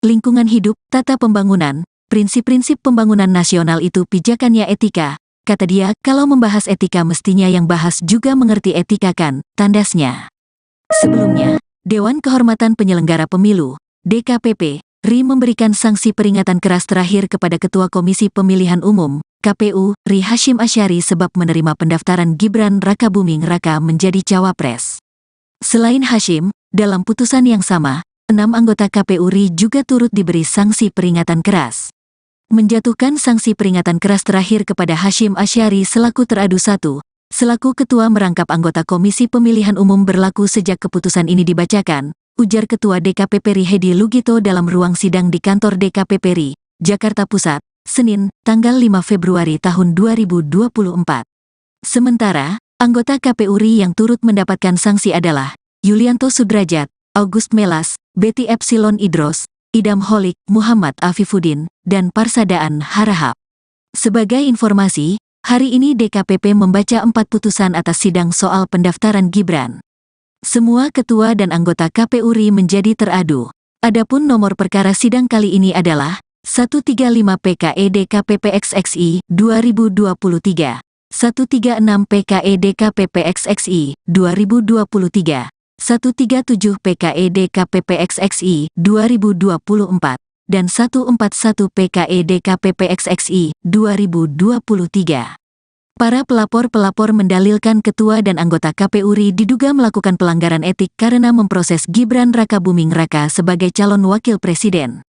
Lingkungan hidup, tata pembangunan, prinsip-prinsip pembangunan nasional itu pijakannya etika, kata dia. Kalau membahas etika mestinya yang bahas juga mengerti etika kan, tandasnya. Sebelumnya, Dewan Kehormatan Penyelenggara Pemilu, DKPP, RI memberikan sanksi peringatan keras terakhir kepada Ketua Komisi Pemilihan Umum, KPU, RI Hasyim Asyari sebab menerima pendaftaran Gibran Rakabuming Raka menjadi cawapres. Selain Hasyim, dalam putusan yang sama, 6 anggota KPU RI juga turut diberi sanksi peringatan keras. Menjatuhkan sanksi peringatan keras terakhir kepada Hasyim Asyari selaku teradu 1, selaku Ketua merangkap anggota Komisi Pemilihan Umum berlaku sejak keputusan ini dibacakan, ujar Ketua DKPP RI Hedi Lugito dalam ruang sidang di kantor DKPP RI, Jakarta Pusat, Senin, tanggal 5 Februari tahun 2024. Sementara, anggota KPU RI yang turut mendapatkan sanksi adalah Yulianto Sudrajat, August Melas, Betty Epsilon Idros, Idam Holik, Muhammad Afifuddin, dan Parsadaan Harahap. Sebagai informasi, hari ini DKPP membaca 4 putusan atas sidang soal pendaftaran Gibran. Semua ketua dan anggota KPU RI menjadi teradu. Adapun nomor perkara sidang kali ini adalah 135 PKE DKPP XXI 2023, 136 PKE DKPP XXI 2023, 137 PKE DKPP XXI 2024, dan 141 PKE DKPP XXI 2023. Para pelapor-pelapor mendalilkan ketua dan anggota KPU RI diduga melakukan pelanggaran etik karena memproses Gibran Rakabuming Raka sebagai calon wakil presiden.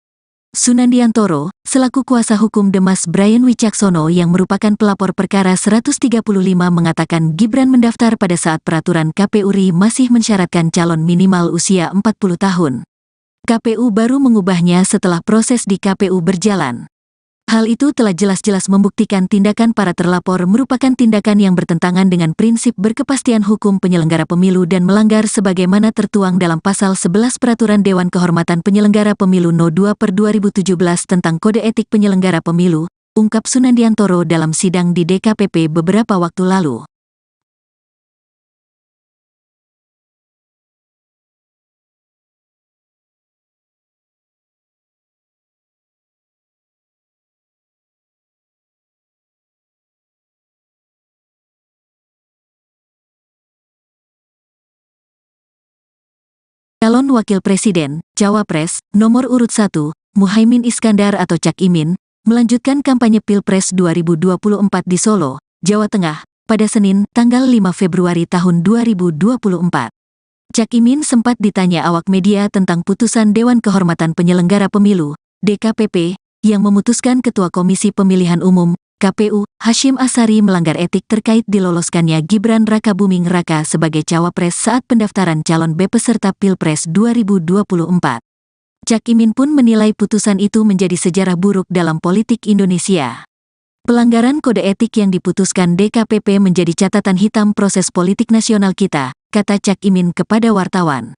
Sunandiantoro, selaku kuasa hukum Demas Brian Wicaksono yang merupakan pelapor perkara 135 mengatakan Gibran mendaftar pada saat peraturan KPU RI masih mensyaratkan calon minimal usia 40 tahun. KPU baru mengubahnya setelah proses di KPU berjalan. Hal itu telah jelas-jelas membuktikan tindakan para terlapor merupakan tindakan yang bertentangan dengan prinsip berkepastian hukum penyelenggara pemilu dan melanggar sebagaimana tertuang dalam Pasal 11 Peraturan Dewan Kehormatan Penyelenggara Pemilu No. 2/2017 tentang Kode Etik Penyelenggara Pemilu, ungkap Sunandiantoro dalam sidang di DKPP beberapa waktu lalu. Calon Wakil Presiden, Cawapres, nomor urut 1, Muhaimin Iskandar atau Cak Imin, melanjutkan kampanye Pilpres 2024 di Solo, Jawa Tengah, pada Senin, tanggal 5 Februari tahun 2024. Cak Imin sempat ditanya awak media tentang putusan Dewan Kehormatan Penyelenggara Pemilu, DKPP, yang memutuskan Ketua Komisi Pemilihan Umum, KPU, Hasyim Asyari melanggar etik terkait diloloskannya Gibran Rakabuming Raka sebagai cawapres saat pendaftaran calon peserta Pilpres 2024. Cak Imin pun menilai putusan itu menjadi sejarah buruk dalam politik Indonesia. Pelanggaran kode etik yang diputuskan DKPP menjadi catatan hitam proses politik nasional kita, kata Cak Imin kepada wartawan.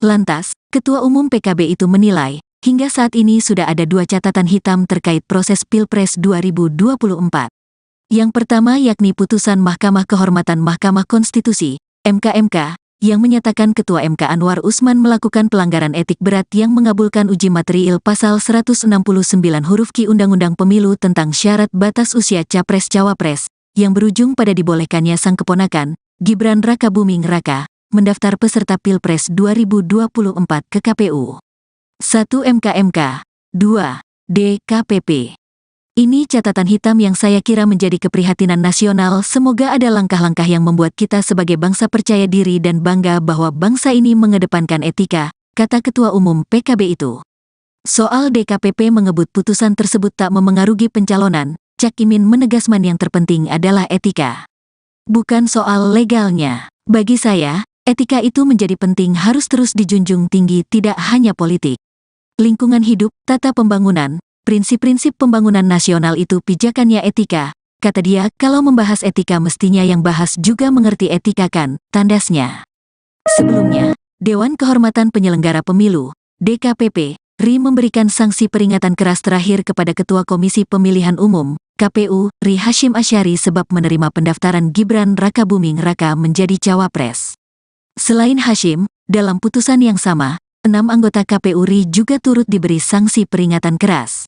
Lantas, Ketua Umum PKB itu menilai, hingga saat ini sudah ada 2 catatan hitam terkait proses Pilpres 2024. Yang pertama yakni putusan Mahkamah Kehormatan Mahkamah Konstitusi, MK, yang menyatakan Ketua MK Anwar Usman melakukan pelanggaran etik berat yang mengabulkan uji material Pasal 169 huruf Q Undang-Undang Pemilu tentang syarat batas usia Capres-Cawapres, yang berujung pada dibolehkannya sang keponakan, Gibran Rakabuming Raka, mendaftar peserta Pilpres 2024 ke KPU. 1 MK, 2 DKPP. Ini catatan hitam yang saya kira menjadi keprihatinan nasional. Semoga ada langkah-langkah yang membuat kita sebagai bangsa percaya diri dan bangga bahwa bangsa ini mengedepankan etika, kata Ketua Umum PKB itu. Soal DKPP mengebut putusan tersebut tak memengaruhi pencalonan, Cak Imin menegaskan yang terpenting adalah etika. Bukan soal legalnya. Bagi saya, etika itu menjadi penting, harus terus dijunjung tinggi, tidak hanya politik. Lingkungan hidup, tata pembangunan, prinsip-prinsip pembangunan nasional itu pijakannya etika. Kata dia, kalau membahas etika mestinya yang bahas juga mengerti etika kan, tandasnya. Sebelumnya, Dewan Kehormatan Penyelenggara Pemilu, DKPP, RI memberikan sanksi peringatan keras terakhir kepada Ketua Komisi Pemilihan Umum, KPU, RI Hasyim Asyari sebab menerima pendaftaran Gibran Rakabuming Raka menjadi cawapres. Selain Hasyim, dalam putusan yang sama, 6 anggota KPU RI juga turut diberi sanksi peringatan keras.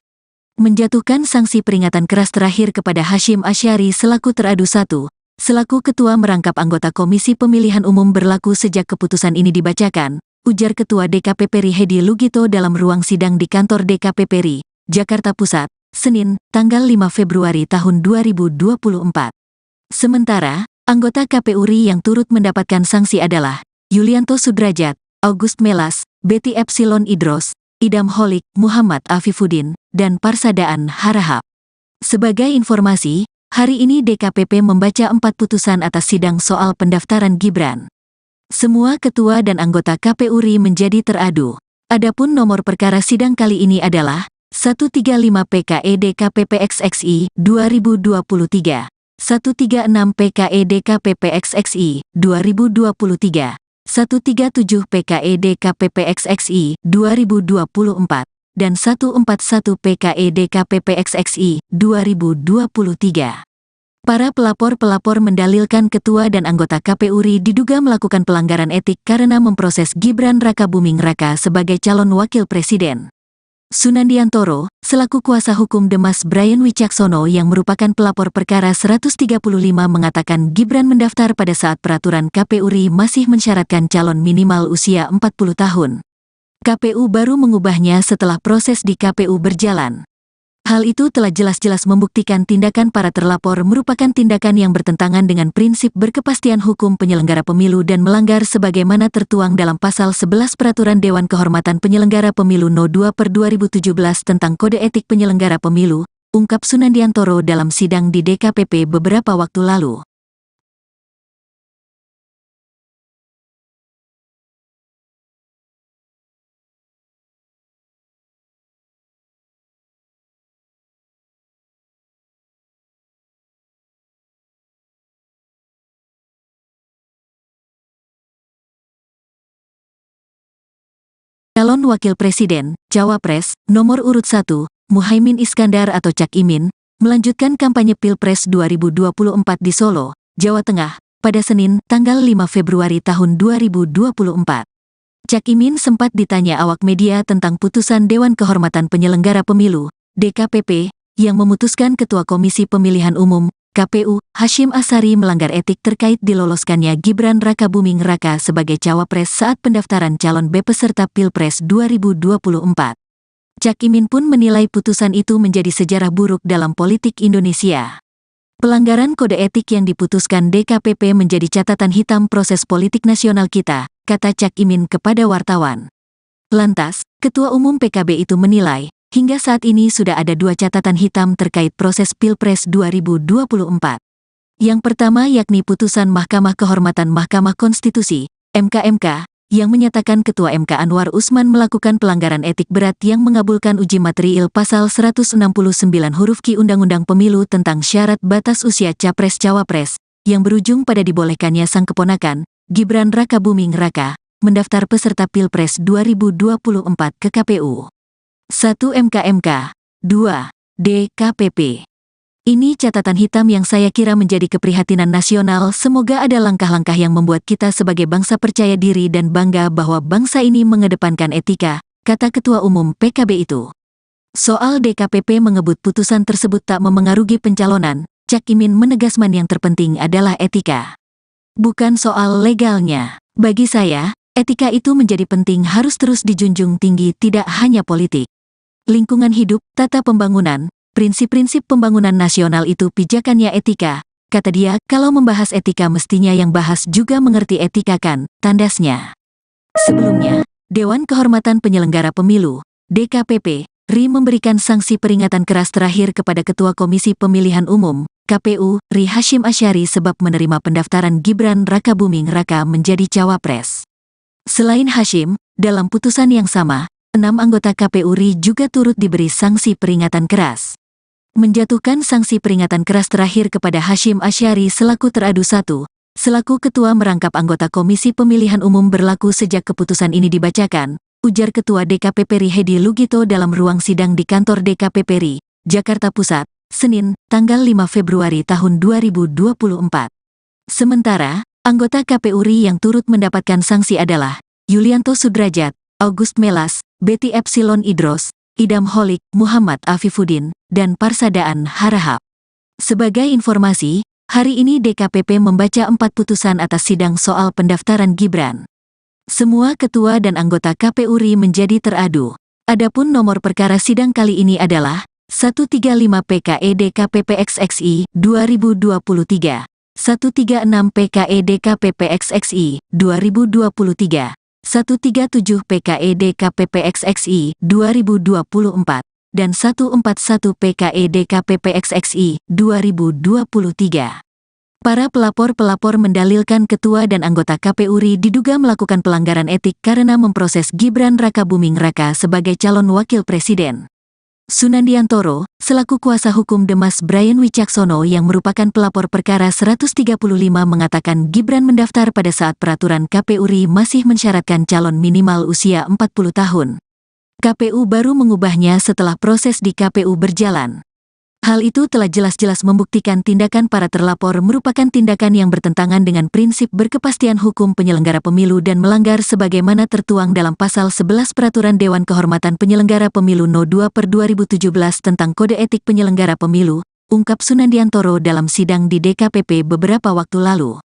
Menjatuhkan sanksi peringatan keras terakhir kepada Hasyim Asyari selaku teradu 1, selaku ketua merangkap anggota Komisi Pemilihan Umum berlaku sejak keputusan ini dibacakan, ujar Ketua DKPP RI Hedi Lugito dalam ruang sidang di kantor DKPP RI, Jakarta Pusat, Senin, tanggal 5 Februari tahun 2024. Sementara, anggota KPU RI yang turut mendapatkan sanksi adalah Yulianto Sudrajat, August Melas, Betty Epsilon Idros, Idam Holik, Muhammad Afifuddin, dan Parsadaan Harahap. Sebagai informasi, hari ini DKPP membaca 4 putusan atas sidang soal pendaftaran Gibran. Semua ketua dan anggota KPU RI menjadi teradu. Adapun nomor perkara sidang kali ini adalah 135 PKE DKPP XXI 2023, 136 PKE DKPP XXI 2023, 137 PKE DKPP XXI 2024, dan 141 PKE DKPP XXI 2023. Para pelapor-pelapor mendalilkan ketua dan anggota KPU RI diduga melakukan pelanggaran etik karena memproses Gibran Rakabuming Raka sebagai calon wakil presiden. Sunandiantoro, selaku kuasa hukum Demas Brian Wicaksono yang merupakan pelapor perkara 135 mengatakan Gibran mendaftar pada saat peraturan KPU RI masih mensyaratkan calon minimal usia 40 tahun. KPU baru mengubahnya setelah proses di KPU berjalan. Hal itu telah jelas-jelas membuktikan tindakan para terlapor merupakan tindakan yang bertentangan dengan prinsip berkepastian hukum penyelenggara pemilu dan melanggar sebagaimana tertuang dalam Pasal 11 Peraturan Dewan Kehormatan Penyelenggara Pemilu No. 2/2017 tentang Kode Etik Penyelenggara Pemilu, ungkap Sunandiantoro dalam sidang di DKPP beberapa waktu lalu. Calon Wakil Presiden, Cawapres, nomor urut 1, Muhaimin Iskandar atau Cak Imin, melanjutkan kampanye Pilpres 2024 di Solo, Jawa Tengah, pada Senin, tanggal 5 Februari tahun 2024. Cak Imin sempat ditanya awak media tentang putusan Dewan Kehormatan Penyelenggara Pemilu, DKPP, yang memutuskan Ketua Komisi Pemilihan Umum, KPU, Hasyim Asyari melanggar etik terkait diloloskannya Gibran Rakabuming Raka sebagai cawapres saat pendaftaran calon peserta Pilpres 2024. Cak Imin pun menilai putusan itu menjadi sejarah buruk dalam politik Indonesia. Pelanggaran kode etik yang diputuskan DKPP menjadi catatan hitam proses politik nasional kita, kata Cak Imin kepada wartawan. Lantas, Ketua Umum PKB itu menilai, hingga saat ini sudah ada 2 catatan hitam terkait proses Pilpres 2024. Yang pertama yakni putusan Mahkamah Kehormatan Mahkamah Konstitusi, MKMK, yang menyatakan Ketua MK Anwar Usman melakukan pelanggaran etik berat yang mengabulkan uji material Pasal 169 huruf Q Undang-Undang Pemilu tentang syarat batas usia Capres-Cawapres, yang berujung pada dibolehkannya sang keponakan, Gibran Rakabuming Raka, mendaftar peserta Pilpres 2024 ke KPU. 1 MKMK, 2 DKPP. Ini catatan hitam yang saya kira menjadi keprihatinan nasional. Semoga ada langkah-langkah yang membuat kita sebagai bangsa percaya diri dan bangga bahwa bangsa ini mengedepankan etika, kata Ketua Umum PKB itu. Soal DKPP mengebut putusan tersebut tak memengaruhi pencalonan, Cak Imin menegaskan yang terpenting adalah etika. Bukan soal legalnya. Bagi saya, etika itu menjadi penting harus terus dijunjung tinggi tidak hanya politik. Lingkungan hidup, tata pembangunan, prinsip-prinsip pembangunan nasional itu pijakannya etika, kata dia, kalau membahas etika mestinya yang bahas juga mengerti etika kan, tandasnya. Sebelumnya, Dewan Kehormatan Penyelenggara Pemilu, DKPP, RI memberikan sanksi peringatan keras terakhir kepada Ketua Komisi Pemilihan Umum, KPU, RI Hasyim Asyari sebab menerima pendaftaran Gibran Rakabuming Raka menjadi cawapres. Selain Hasyim, dalam putusan yang sama, 6 anggota KPU RI juga turut diberi sanksi peringatan keras. Menjatuhkan sanksi peringatan keras terakhir kepada Hasyim Asyari selaku teradu 1, selaku ketua merangkap anggota Komisi Pemilihan Umum berlaku sejak keputusan ini dibacakan, ujar Ketua DKPP RI Hedi Lugito dalam ruang sidang di kantor DKPP RI, Jakarta Pusat, Senin, tanggal 5 Februari tahun 2024. Sementara, anggota KPU RI yang turut mendapatkan sanksi adalah Yulianto Sudrajat, August Melas, Betty Epsilon Idros, Idam Holik, Muhammad Afifuddin, dan Parsadaan Harahap. Sebagai informasi, hari ini DKPP membaca 4 putusan atas sidang soal pendaftaran Gibran. Semua ketua dan anggota KPU RI menjadi teradu. Adapun nomor perkara sidang kali ini adalah 135 PKE DKPP XXI 2023, 136 PKE DKPP XXI 2023, 137 PKE DKPP XXI 2024, dan 141 PKE DKPP XXI 2023. Para pelapor-pelapor mendalilkan ketua dan anggota KPU RI diduga melakukan pelanggaran etik karena memproses Gibran Rakabuming Raka sebagai calon wakil presiden. Sunandiantoro, selaku kuasa hukum Demas Brian Wicaksono yang merupakan pelapor perkara 135 mengatakan Gibran mendaftar pada saat peraturan KPU RI masih mensyaratkan calon minimal usia 40 tahun. KPU baru mengubahnya setelah proses di KPU berjalan. Hal itu telah jelas-jelas membuktikan tindakan para terlapor merupakan tindakan yang bertentangan dengan prinsip berkepastian hukum penyelenggara pemilu dan melanggar sebagaimana tertuang dalam Pasal 11 Peraturan Dewan Kehormatan Penyelenggara Pemilu No. 2/2017 tentang Kode Etik Penyelenggara Pemilu, ungkap Sunandiantoro dalam sidang di DKPP beberapa waktu lalu.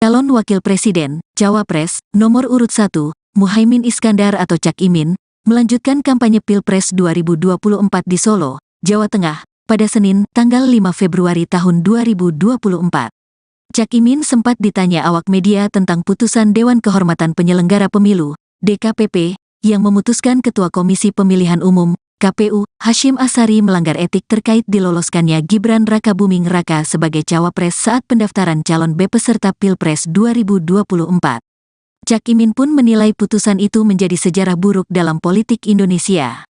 Calon Wakil Presiden, Cawapres, nomor urut 1, Muhaimin Iskandar atau Cak Imin, melanjutkan kampanye Pilpres 2024 di Solo, Jawa Tengah, pada Senin, tanggal 5 Februari tahun 2024. Cak Imin sempat ditanya awak media tentang putusan Dewan Kehormatan Penyelenggara Pemilu, DKPP, yang memutuskan Ketua Komisi Pemilihan Umum, KPU, Hasyim Asyari melanggar etik terkait diloloskannya Gibran Rakabuming Raka sebagai cawapres saat pendaftaran calon B peserta Pilpres 2024. Cak Imin pun menilai putusan itu menjadi sejarah buruk dalam politik Indonesia.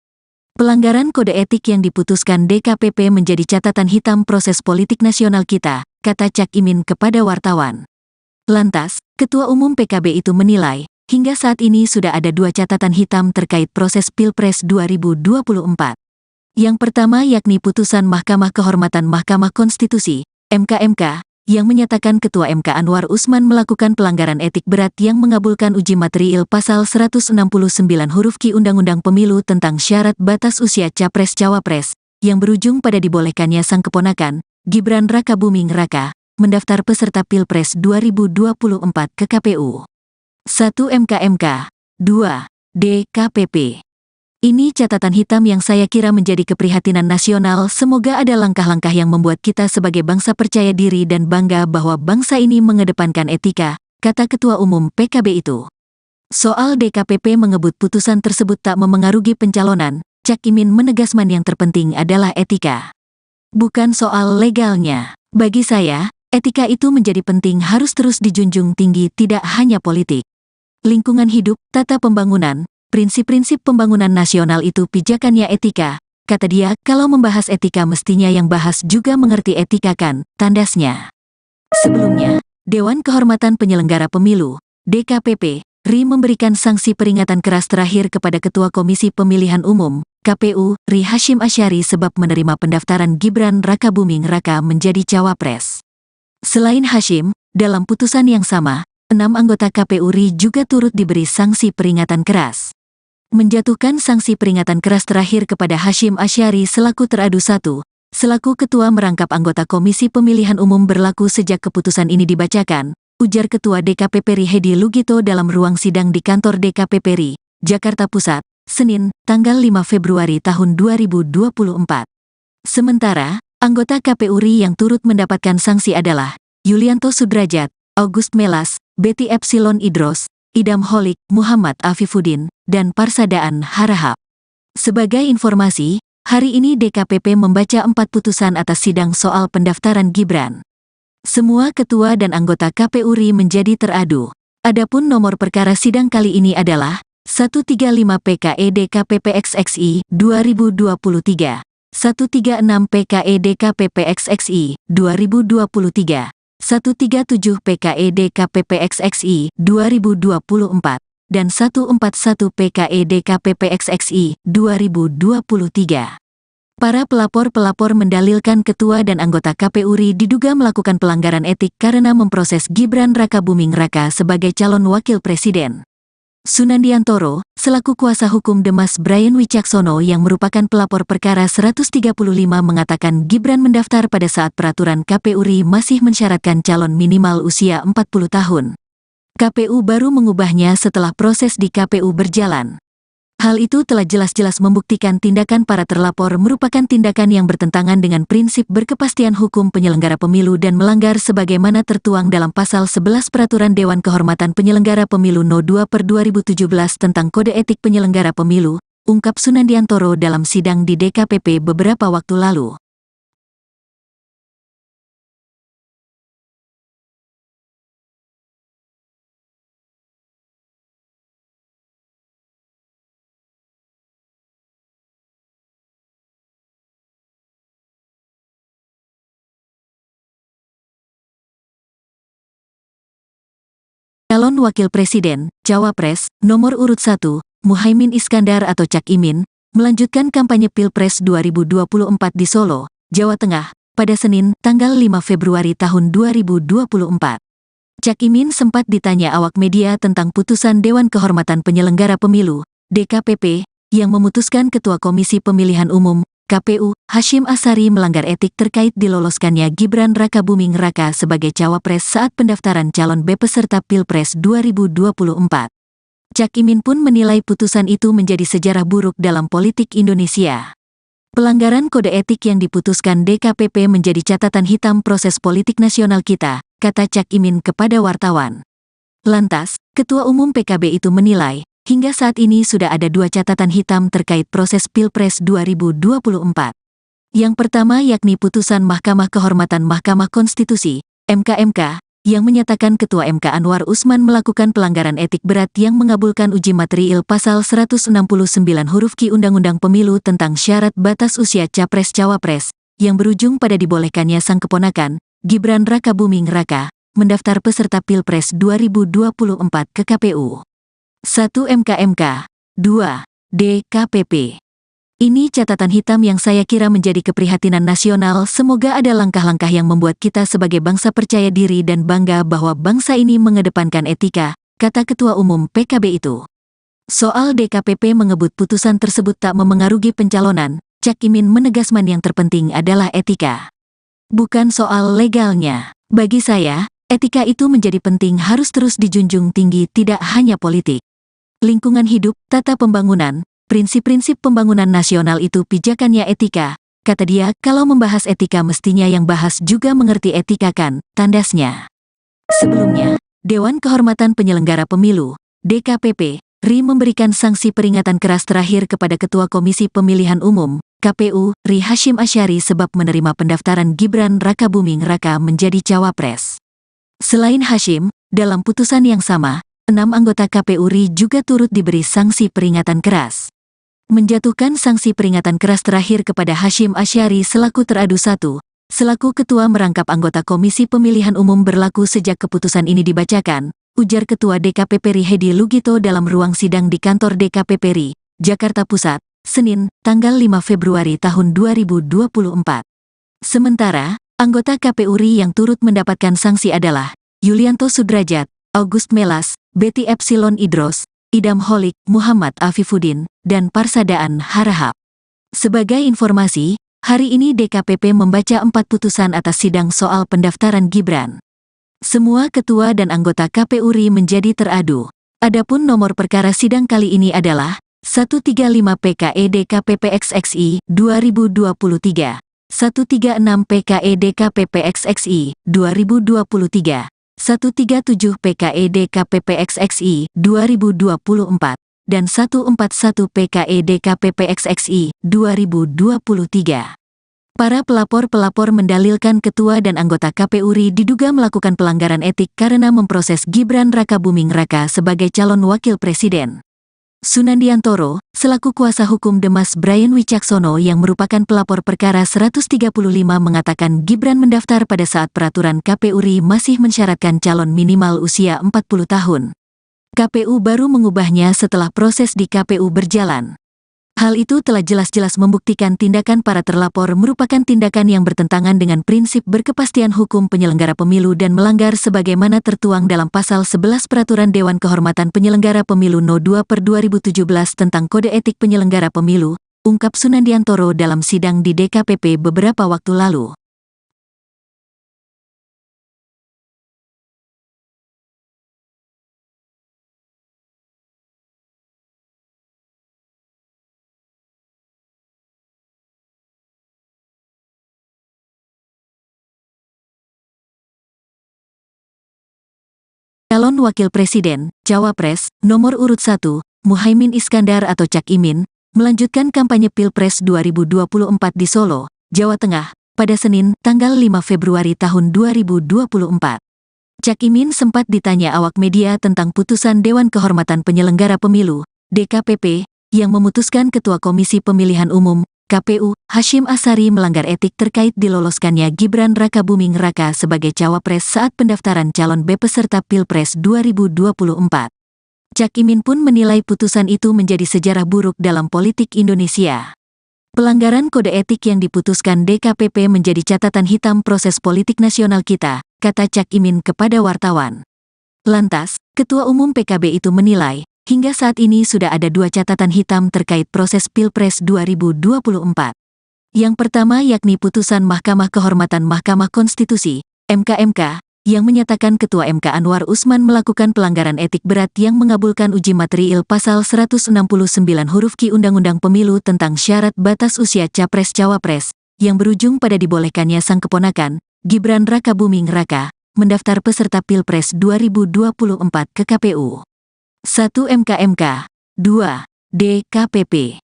Pelanggaran kode etik yang diputuskan DKPP menjadi catatan hitam proses politik nasional kita, kata Cak Imin kepada wartawan. Lantas, Ketua Umum PKB itu menilai, hingga saat ini sudah ada 2 catatan hitam terkait proses Pilpres 2024. Yang pertama yakni putusan Mahkamah Kehormatan Mahkamah Konstitusi, MK, yang menyatakan Ketua MK Anwar Usman melakukan pelanggaran etik berat yang mengabulkan uji material Pasal 169 huruf Q Undang-Undang Pemilu tentang syarat batas usia Capres-Cawapres, yang berujung pada dibolehkannya sang keponakan, Gibran Rakabuming Raka, mendaftar peserta Pilpres 2024 ke KPU. 1 MK, 2 DKPP. Ini catatan hitam yang saya kira menjadi keprihatinan nasional. Semoga ada langkah-langkah yang membuat kita sebagai bangsa percaya diri dan bangga bahwa bangsa ini mengedepankan etika, kata Ketua Umum PKB itu. Soal DKPP mengebut putusan tersebut tak memengaruhi pencalonan, Cak Imin menegaskan yang terpenting adalah etika. Bukan soal legalnya. Bagi saya, etika itu menjadi penting, harus terus dijunjung tinggi, tidak hanya politik. Lingkungan hidup, tata pembangunan, prinsip-prinsip pembangunan nasional itu pijakannya etika, kata dia. Kalau membahas etika mestinya yang bahas juga mengerti etika kan, tandasnya. Sebelumnya, Dewan Kehormatan Penyelenggara Pemilu, DKPP, RI memberikan sanksi peringatan keras terakhir kepada Ketua Komisi Pemilihan Umum, KPU, RI Hasyim Asyari sebab menerima pendaftaran Gibran Rakabuming Raka menjadi cawapres. Selain Hasyim, dalam putusan yang sama, 6 anggota KPU RI juga turut diberi sanksi peringatan keras. Menjatuhkan sanksi peringatan keras terakhir kepada Hasyim Asyari selaku teradu 1, selaku ketua merangkap anggota Komisi Pemilihan Umum berlaku sejak keputusan ini dibacakan, ujar Ketua DKPP RI Hedi Lugito dalam ruang sidang di kantor DKPP RI, Jakarta Pusat, Senin, tanggal 5 Februari tahun 2024. Sementara, anggota KPU RI yang turut mendapatkan sanksi adalah Yulianto Sudrajat, August Melas, Betty Epsilon Idros, Idam Holik, Muhammad Afifuddin, dan Parsadaan Harahap. Sebagai informasi, hari ini DKPP membaca 4 putusan atas sidang soal pendaftaran Gibran. Semua ketua dan anggota KPU RI menjadi teradu. Adapun nomor perkara sidang kali ini adalah 135 PKE DKPP XXI 2023, 136 PKE DKPP XXI 2023, 137 PKE DKPP XXI 2024, dan 141 PKE DKPP XXI 2023. Para pelapor-pelapor mendalilkan ketua dan anggota KPU RI diduga melakukan pelanggaran etik karena memproses Gibran Rakabuming Raka sebagai calon wakil presiden. Sunandiantoro, selaku kuasa hukum Demas Brian Wicaksono yang merupakan pelapor perkara 135 mengatakan Gibran mendaftar pada saat peraturan KPU RI masih mensyaratkan calon minimal usia 40 tahun. KPU baru mengubahnya setelah proses di KPU berjalan. Hal itu telah jelas-jelas membuktikan tindakan para terlapor merupakan tindakan yang bertentangan dengan prinsip berkepastian hukum penyelenggara pemilu dan melanggar sebagaimana tertuang dalam Pasal 11 Peraturan Dewan Kehormatan Penyelenggara Pemilu No. 2/2017 tentang Kode Etik Penyelenggara Pemilu, ungkap Sunandiantoro dalam sidang di DKPP beberapa waktu lalu. Calon Wakil Presiden, Cawapres, nomor urut 1, Muhaimin Iskandar atau Cak Imin, melanjutkan kampanye Pilpres 2024 di Solo, Jawa Tengah, pada Senin, tanggal 5 Februari tahun 2024. Cak Imin sempat ditanya awak media tentang putusan Dewan Kehormatan Penyelenggara Pemilu, DKPP, yang memutuskan Ketua Komisi Pemilihan Umum, KPU, Hashim Asyari melanggar etik terkait diloloskannya Gibran Rakabuming Raka sebagai cawapres saat pendaftaran calon peserta Pilpres 2024. Cak Imin pun menilai putusan itu menjadi sejarah buruk dalam politik Indonesia. Pelanggaran kode etik yang diputuskan DKPP menjadi catatan hitam proses politik nasional kita, kata Cak Imin kepada wartawan. Lantas, Ketua Umum PKB itu menilai, hingga saat ini sudah ada 2 catatan hitam terkait proses Pilpres 2024. Yang pertama yakni putusan Mahkamah Kehormatan Mahkamah Konstitusi, MK, yang menyatakan Ketua MK Anwar Usman melakukan pelanggaran etik berat yang mengabulkan uji material Pasal 169 huruf Q Undang-Undang Pemilu tentang syarat batas usia Capres-Cawapres, yang berujung pada dibolehkannya sang keponakan, Gibran Rakabuming Raka, mendaftar peserta Pilpres 2024 ke KPU. 1 MK, 2 DKPP. Ini catatan hitam yang saya kira menjadi keprihatinan nasional. Semoga ada langkah-langkah yang membuat kita sebagai bangsa percaya diri dan bangga bahwa bangsa ini mengedepankan etika, kata Ketua Umum PKB itu. Soal DKPP mengebut putusan tersebut tak memengaruhi pencalonan, Cak Imin menegaskan yang terpenting adalah etika. Bukan soal legalnya. Bagi saya, etika itu menjadi penting, harus terus dijunjung tinggi, tidak hanya politik. Lingkungan hidup, tata pembangunan, prinsip-prinsip pembangunan nasional itu pijakannya etika, kata dia. Kalau membahas etika mestinya yang bahas juga mengerti etika kan, tandasnya. Sebelumnya, Dewan Kehormatan Penyelenggara Pemilu, DKPP, RI memberikan sanksi peringatan keras terakhir kepada Ketua Komisi Pemilihan Umum, KPU, RI Hashim Asyari sebab menerima pendaftaran Gibran Rakabuming Raka menjadi cawapres. Selain Hashim, dalam putusan yang sama, 6 anggota KPU RI juga turut diberi sanksi peringatan keras. Menjatuhkan sanksi peringatan keras terakhir kepada Hashim Asyari selaku teradu 1, selaku ketua merangkap anggota Komisi Pemilihan Umum berlaku sejak keputusan ini dibacakan, ujar Ketua DKPP RI Hedi Lugito dalam ruang sidang di kantor DKPP RI, Jakarta Pusat, Senin, tanggal 5 Februari tahun 2024. Sementara, anggota KPU RI yang turut mendapatkan sanksi adalah Yulianto Sudrajat, August Melas, Betty Epsilon Idros, Idam Holik, Muhammad Afifuddin, dan Parsadaan Harahap. Sebagai informasi, hari ini DKPP membaca 4 putusan atas sidang soal pendaftaran Gibran. Semua ketua dan anggota KPU RI menjadi teradu. Adapun nomor perkara sidang kali ini adalah 135 PKE DKPP XXI 2023, 136 PKE DKPP XXI 2023, 137 PKE DKPP XXI 2024, dan 141 PKE DKPP XXI 2023. Para pelapor-pelapor mendalilkan ketua dan anggota KPU RI diduga melakukan pelanggaran etik karena memproses Gibran Rakabuming Raka sebagai calon wakil presiden. Sunandiantoro, selaku kuasa hukum Demas Brian Wicaksono yang merupakan pelapor perkara 135 mengatakan Gibran mendaftar pada saat peraturan KPU RI masih mensyaratkan calon minimal usia 40 tahun. KPU baru mengubahnya setelah proses di KPU berjalan. Hal itu telah jelas-jelas membuktikan tindakan para terlapor merupakan tindakan yang bertentangan dengan prinsip berkepastian hukum penyelenggara pemilu dan melanggar sebagaimana tertuang dalam Pasal 11 Peraturan Dewan Kehormatan Penyelenggara Pemilu No. 2/2017 tentang Kode Etik Penyelenggara Pemilu, ungkap Sunandiantoro dalam sidang di DKPP beberapa waktu lalu. Calon Wakil Presiden, Cawapres, nomor urut 1, Muhaimin Iskandar atau Cak Imin, melanjutkan kampanye Pilpres 2024 di Solo, Jawa Tengah, pada Senin, tanggal 5 Februari tahun 2024. Cak Imin sempat ditanya awak media tentang putusan Dewan Kehormatan Penyelenggara Pemilu, DKPP, yang memutuskan Ketua Komisi Pemilihan Umum, KPU, Hasyim Asyari melanggar etik terkait diloloskannya Gibran Rakabuming Raka sebagai cawapres saat pendaftaran calon peserta Pilpres 2024. Cak Imin pun menilai putusan itu menjadi sejarah buruk dalam politik Indonesia. Pelanggaran kode etik yang diputuskan DKPP menjadi catatan hitam proses politik nasional kita, kata Cak Imin kepada wartawan. Lantas, Ketua Umum PKB itu menilai, hingga saat ini sudah ada 2 catatan hitam terkait proses Pilpres 2024. Yang pertama yakni putusan Mahkamah Kehormatan Mahkamah Konstitusi, MK, yang menyatakan Ketua MK Anwar Usman melakukan pelanggaran etik berat yang mengabulkan uji materiil Pasal 169 huruf Q Undang-Undang Pemilu tentang syarat batas usia Capres-Cawapres, yang berujung pada dibolehkannya sang keponakan, Gibran Rakabuming Raka, mendaftar peserta Pilpres 2024 ke KPU. 1 MK, 2 DKPP.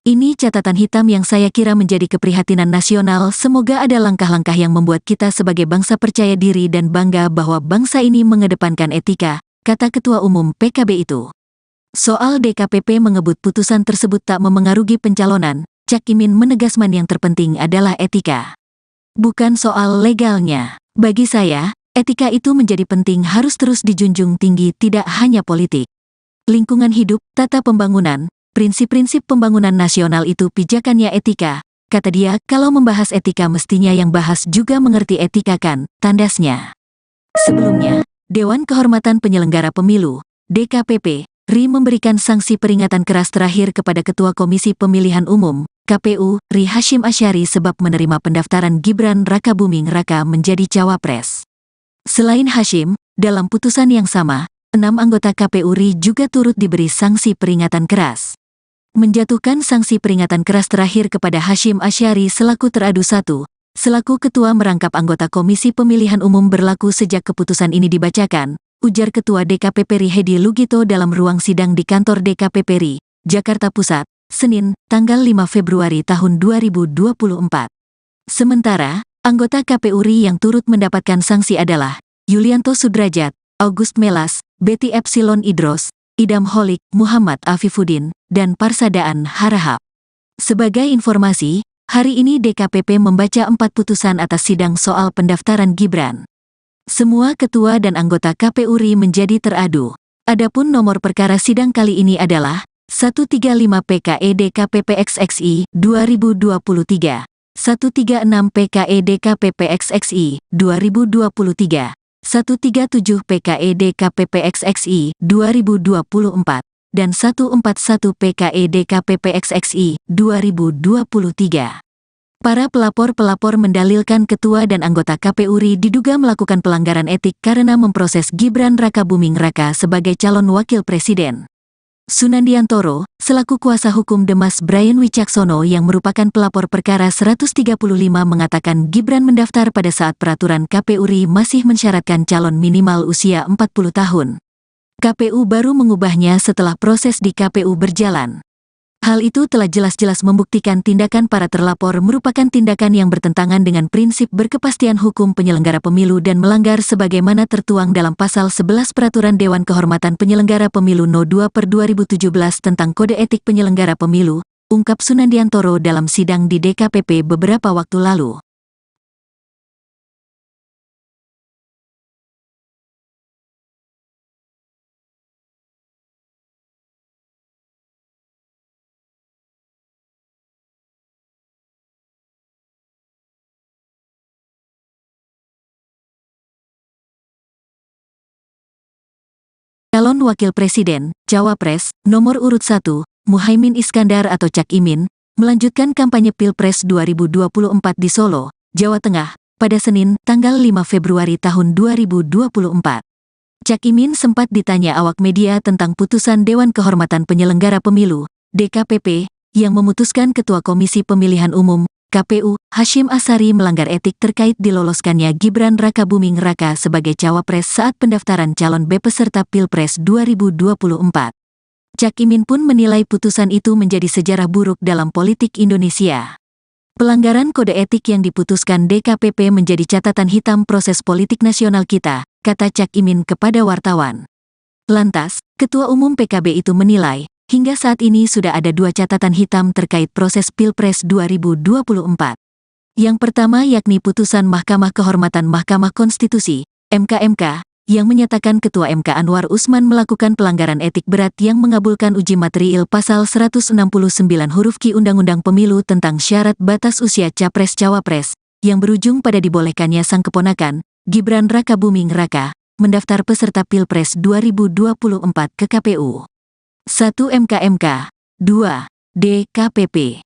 Ini catatan hitam yang saya kira menjadi keprihatinan nasional. Semoga ada langkah-langkah yang membuat kita sebagai bangsa percaya diri dan bangga bahwa bangsa ini mengedepankan etika, kata Ketua Umum PKB itu. Soal DKPP mengebut putusan tersebut tak memengaruhi pencalonan, Cak Imin menegaskan yang terpenting adalah etika. Bukan soal legalnya. Bagi saya, etika itu menjadi penting, harus terus dijunjung tinggi, tidak hanya politik. Lingkungan hidup, tata pembangunan, prinsip-prinsip pembangunan nasional itu pijakannya etika, kata dia. Kalau membahas etika mestinya yang bahas juga mengerti etika kan, tandasnya. Sebelumnya, Dewan Kehormatan Penyelenggara Pemilu, DKPP, RI memberikan sanksi peringatan keras terakhir kepada Ketua Komisi Pemilihan Umum, KPU, RI Hasyim Asyari sebab menerima pendaftaran Gibran Rakabuming Raka menjadi cawapres. Selain Hasyim, dalam putusan yang sama, 6 anggota KPU RI juga turut diberi sanksi peringatan keras. Menjatuhkan sanksi peringatan keras terakhir kepada Hasyim Asyari selaku teradu 1, selaku ketua merangkap anggota Komisi Pemilihan Umum berlaku sejak keputusan ini dibacakan, ujar Ketua DKPP RI Hedi Lugito dalam ruang sidang di kantor DKPP RI, Jakarta Pusat, Senin, tanggal 5 Februari tahun 2024. Sementara, anggota KPU RI yang turut mendapatkan sanksi adalah Yulianto Sudrajat, August Melas, Betty Epsilon Idros, Idam Holik, Muhammad Afifuddin, dan Parsadaan Harahap. Sebagai informasi, hari ini DKPP membaca 4 putusan atas sidang soal pendaftaran Gibran. Semua ketua dan anggota KPU RI menjadi teradu. Adapun nomor perkara sidang kali ini adalah 135 PKE DKPP XXI 2023, 136 PKE DKPP XXI 2023, 137 PKE DKPP XXI 2024, dan 141 PKE DKPP XXI 2023. Para pelapor-pelapor mendalilkan ketua dan anggota KPU RI diduga melakukan pelanggaran etik karena memproses Gibran Rakabuming Raka sebagai calon wakil presiden. Sunandiantoro, selaku kuasa hukum Demas Brian Wicaksono yang merupakan pelapor perkara 135 mengatakan Gibran mendaftar pada saat peraturan KPU RI masih mensyaratkan calon minimal usia 40 tahun. KPU baru mengubahnya setelah proses di KPU berjalan. Hal itu telah jelas-jelas membuktikan tindakan para terlapor merupakan tindakan yang bertentangan dengan prinsip berkepastian hukum penyelenggara pemilu dan melanggar sebagaimana tertuang dalam Pasal 11 Peraturan Dewan Kehormatan Penyelenggara Pemilu No. 2/2017 tentang Kode Etik Penyelenggara Pemilu, ungkap Sunandiantoro dalam sidang di DKPP beberapa waktu lalu. Calon Wakil Presiden, Cawapres, nomor urut 1, Muhaimin Iskandar atau Cak Imin, melanjutkan kampanye Pilpres 2024 di Solo, Jawa Tengah, pada Senin, tanggal 5 Februari tahun 2024. Cak Imin sempat ditanya awak media tentang putusan Dewan Kehormatan Penyelenggara Pemilu, DKPP, yang memutuskan Ketua Komisi Pemilihan Umum, KPU, Hasyim Asyari melanggar etik terkait diloloskannya Gibran Rakabuming Raka sebagai cawapres saat pendaftaran calon peserta Pilpres 2024. Cak Imin pun menilai putusan itu menjadi sejarah buruk dalam politik Indonesia. Pelanggaran kode etik yang diputuskan DKPP menjadi catatan hitam proses politik nasional kita, kata Cak Imin kepada wartawan. Lantas, Ketua Umum PKB itu menilai, hingga saat ini sudah ada 2 catatan hitam terkait proses Pilpres 2024. Yang pertama yakni putusan Mahkamah Kehormatan Mahkamah Konstitusi, MK, yang menyatakan Ketua MK Anwar Usman melakukan pelanggaran etik berat yang mengabulkan uji material Pasal 169 huruf Q Undang-Undang Pemilu tentang syarat batas usia Capres-Cawapres, yang berujung pada dibolehkannya sang keponakan, Gibran Rakabuming Raka, mendaftar peserta Pilpres 2024 ke KPU. 1 MK, 2 DKPP.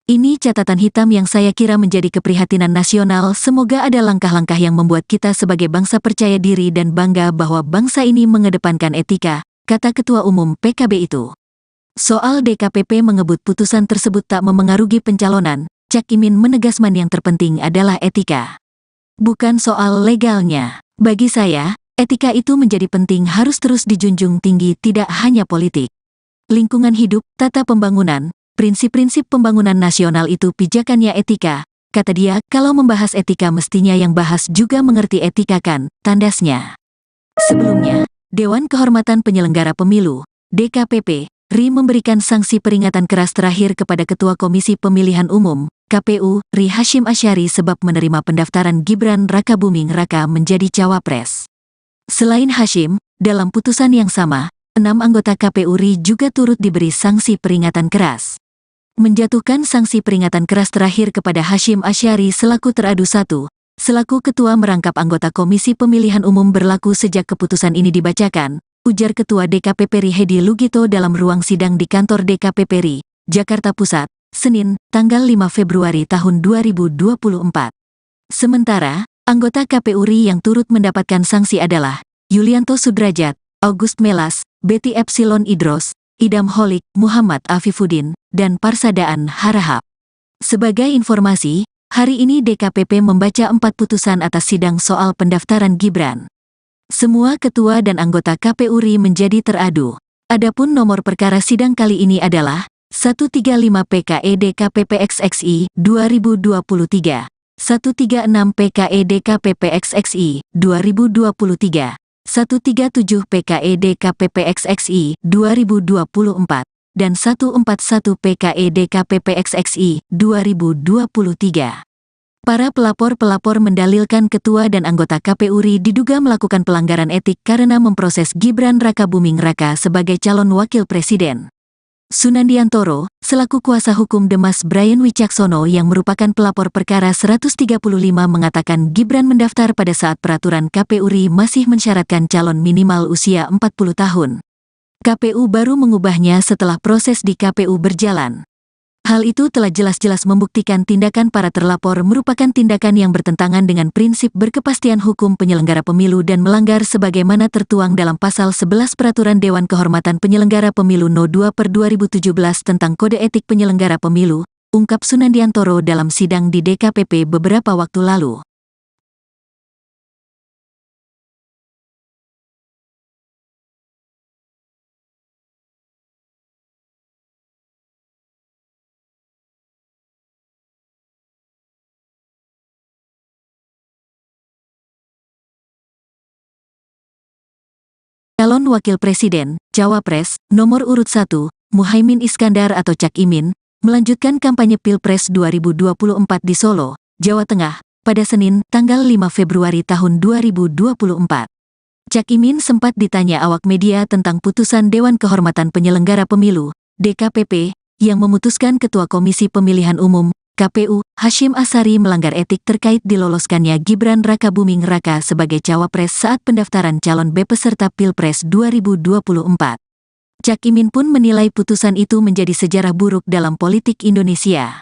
Ini catatan hitam yang saya kira menjadi keprihatinan nasional. Semoga ada langkah-langkah yang membuat kita sebagai bangsa percaya diri dan bangga bahwa bangsa ini mengedepankan etika, kata Ketua Umum PKB itu. Soal DKPP mengebut putusan tersebut tak memengaruhi pencalonan, Cak Imin menegaskan yang terpenting adalah etika. Bukan soal legalnya. Bagi saya, etika itu menjadi penting, harus terus dijunjung tinggi, tidak hanya politik. Lingkungan hidup, tata pembangunan, prinsip-prinsip pembangunan nasional itu pijakannya etika, kata dia. Kalau membahas etika mestinya yang bahas juga mengerti etika kan, tandasnya. Sebelumnya, Dewan Kehormatan Penyelenggara Pemilu, DKPP, RI memberikan sanksi peringatan keras terakhir kepada Ketua Komisi Pemilihan Umum, KPU, RI Hasyim Asyari sebab menerima pendaftaran Gibran Rakabuming Raka menjadi cawapres. Selain Hasyim, dalam putusan yang sama, 6 anggota KPU RI juga turut diberi sanksi peringatan keras. Menjatuhkan sanksi peringatan keras terakhir kepada Hasyim Asyari selaku teradu 1, selaku ketua merangkap anggota Komisi Pemilihan Umum berlaku sejak keputusan ini dibacakan, ujar Ketua DKPP RI Hedi Lugito dalam ruang sidang di kantor DKPP RI, Jakarta Pusat, Senin, tanggal 5 Februari tahun 2024. Sementara, anggota KPU RI yang turut mendapatkan sanksi adalah Yulianto Sudrajat, August Melas, Betty Epsilon Idros, Idam Holik, Muhammad Afifuddin, dan Parsadaan Harahap. Sebagai informasi, hari ini DKPP membaca 4 putusan atas sidang soal pendaftaran Gibran. Semua ketua dan anggota KPU RI menjadi teradu. Adapun nomor perkara sidang kali ini adalah 135 PKE DKPP XXI 2023, 136 PKE DKPP XXI 2023, 137 PKE DKPP XXI 2024, dan 141 PKE DKPP XXI 2023. Para pelapor-pelapor mendalilkan ketua dan anggota KPU RI diduga melakukan pelanggaran etik karena memproses Gibran Rakabuming Raka sebagai calon wakil presiden. Sunandiantoro, selaku kuasa hukum Demas Brian Wicaksono yang merupakan pelapor perkara 135 mengatakan Gibran mendaftar pada saat peraturan KPU RI masih mensyaratkan calon minimal usia 40 tahun. KPU baru mengubahnya setelah proses di KPU berjalan. Hal itu telah jelas-jelas membuktikan tindakan para terlapor merupakan tindakan yang bertentangan dengan prinsip berkepastian hukum penyelenggara pemilu dan melanggar sebagaimana tertuang dalam Pasal 11 Peraturan Dewan Kehormatan Penyelenggara Pemilu No. 2/2017 tentang Kode Etik Penyelenggara Pemilu, ungkap Sunandiantoro dalam sidang di DKPP beberapa waktu lalu. Calon Wakil Presiden, Cawapres, nomor urut 1, Muhaimin Iskandar atau Cak Imin, melanjutkan kampanye Pilpres 2024 di Solo, Jawa Tengah, pada Senin, tanggal 5 Februari tahun 2024. Cak Imin sempat ditanya awak media tentang putusan Dewan Kehormatan Penyelenggara Pemilu, DKPP, yang memutuskan Ketua Komisi Pemilihan Umum, KPU, Hasyim Asyari melanggar etik terkait diloloskannya Gibran Rakabuming Raka sebagai cawapres saat pendaftaran calon peserta Pilpres 2024. Cak Imin pun menilai putusan itu menjadi sejarah buruk dalam politik Indonesia.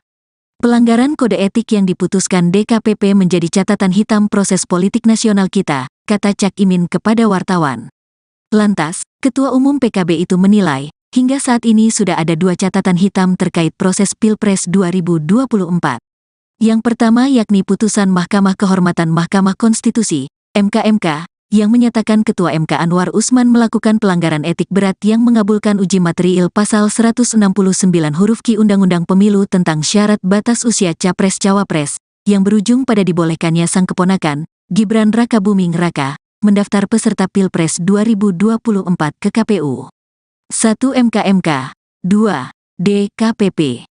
Pelanggaran kode etik yang diputuskan DKPP menjadi catatan hitam proses politik nasional kita, kata Cak Imin kepada wartawan. Lantas, Ketua Umum PKB itu menilai, hingga saat ini sudah ada 2 catatan hitam terkait proses Pilpres 2024. Yang pertama yakni putusan Mahkamah Kehormatan Mahkamah Konstitusi, MK, yang menyatakan Ketua MK Anwar Usman melakukan pelanggaran etik berat yang mengabulkan uji material pasal 169 huruf Q Undang-Undang Pemilu tentang syarat batas usia Capres-Cawapres, yang berujung pada dibolehkannya sang keponakan, Gibran Rakabuming Raka, mendaftar peserta Pilpres 2024 ke KPU. 1 MK, 2 DKPP.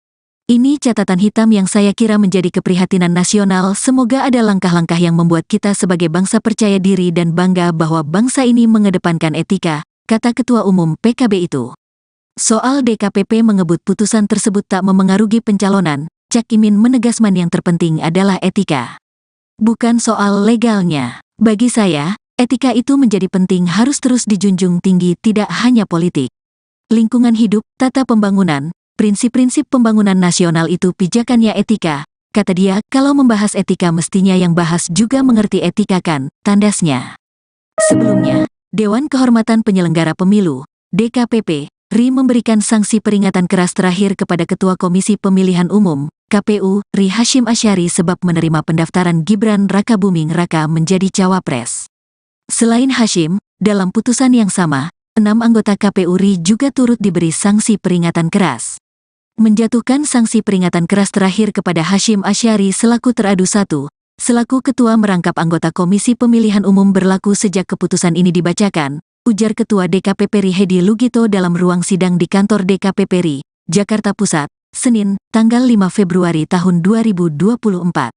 Ini catatan hitam yang saya kira menjadi keprihatinan nasional. Semoga ada langkah-langkah yang membuat kita sebagai bangsa percaya diri dan bangga bahwa bangsa ini mengedepankan etika, kata Ketua Umum PKB itu. Soal DKPP mengebut putusan tersebut tak memengaruhi pencalonan, Cak Imin menegaskan yang terpenting adalah etika. Bukan soal legalnya. Bagi saya, etika itu menjadi penting, harus terus dijunjung tinggi, tidak hanya politik. Lingkungan hidup, tata pembangunan, prinsip-prinsip pembangunan nasional itu pijakannya etika, kata dia. Kalau membahas etika mestinya yang bahas juga mengerti etika kan, tandasnya. Sebelumnya, Dewan Kehormatan Penyelenggara Pemilu, DKPP, RI memberikan sanksi peringatan keras terakhir kepada Ketua Komisi Pemilihan Umum, KPU, RI Hasyim Asyari sebab menerima pendaftaran Gibran Rakabuming Raka menjadi cawapres. Selain Hasyim, dalam putusan yang sama, 6 anggota KPU RI juga turut diberi sanksi peringatan keras. Menjatuhkan sanksi peringatan keras terakhir kepada Hasyim Asyari selaku teradu 1, selaku ketua merangkap anggota Komisi Pemilihan Umum berlaku sejak keputusan ini dibacakan, ujar Ketua DKPP RI Hedi Lugito dalam ruang sidang di kantor DKPP RI, Jakarta Pusat, Senin, tanggal 5 Februari tahun 2024.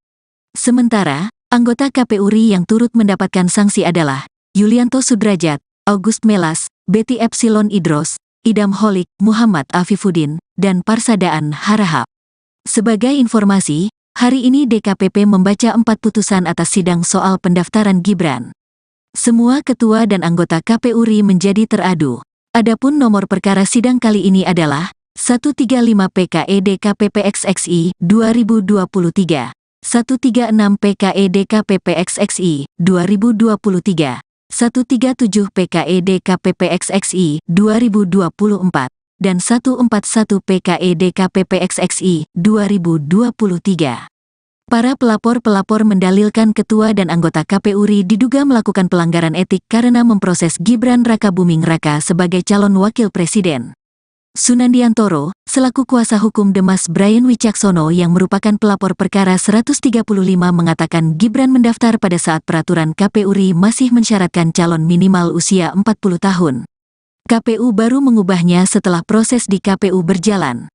Sementara, anggota KPU RI yang turut mendapatkan sanksi adalah Yulianto Sudrajat, August Melas, Betty Epsilon Idros, Idam Holik, Muhammad Afifuddin, dan Parsadaan Harahap. Sebagai informasi, hari ini DKPP membaca 4 putusan atas sidang soal pendaftaran Gibran. Semua ketua dan anggota KPU RI menjadi teradu. Adapun nomor perkara sidang kali ini adalah 135 PKE DKPP XXI 2023, 136 PKE DKPP XXI 2023, 137 PKE DKPP XXI 2024, dan 141 PKE DKPP XXI 2023. Para pelapor-pelapor mendalilkan ketua dan anggota KPU RI diduga melakukan pelanggaran etik karena memproses Gibran Rakabuming Raka sebagai calon wakil presiden. Sunandiantoro, selaku kuasa hukum Demas Brian Wicaksono yang merupakan pelapor perkara 135 mengatakan Gibran mendaftar pada saat peraturan KPU RI masih mensyaratkan calon minimal usia 40 tahun. KPU baru mengubahnya setelah proses di KPU berjalan.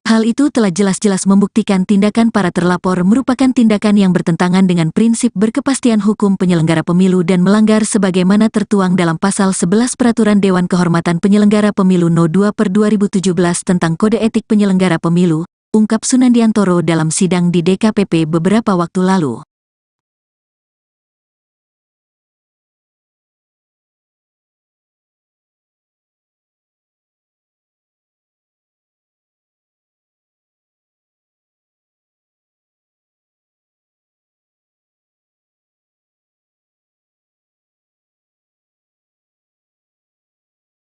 Hal itu telah jelas-jelas membuktikan tindakan para terlapor merupakan tindakan yang bertentangan dengan prinsip berkepastian hukum penyelenggara pemilu dan melanggar sebagaimana tertuang dalam Pasal 11 Peraturan Dewan Kehormatan Penyelenggara Pemilu No. 2/2017 tentang Kode Etik Penyelenggara Pemilu, ungkap Sunandiantoro dalam sidang di DKPP beberapa waktu lalu.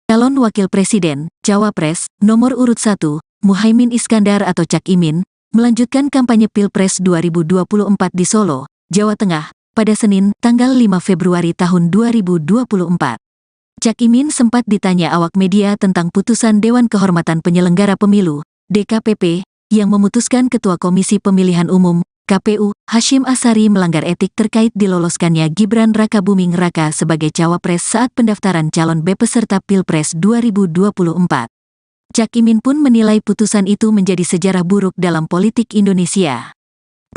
Calon Wakil Presiden, Cawapres, nomor urut 1, Muhaimin Iskandar atau Cak Imin, melanjutkan kampanye Pilpres 2024 di Solo, Jawa Tengah, pada Senin, tanggal 5 Februari tahun 2024. Cak Imin sempat ditanya awak media tentang putusan Dewan Kehormatan Penyelenggara Pemilu, DKPP, yang memutuskan Ketua Komisi Pemilihan Umum, KPU, Hasyim Asyari melanggar etik terkait diloloskannya Gibran Rakabuming Raka sebagai cawapres saat pendaftaran calon peserta Pilpres 2024. Cak Imin pun menilai putusan itu menjadi sejarah buruk dalam politik Indonesia.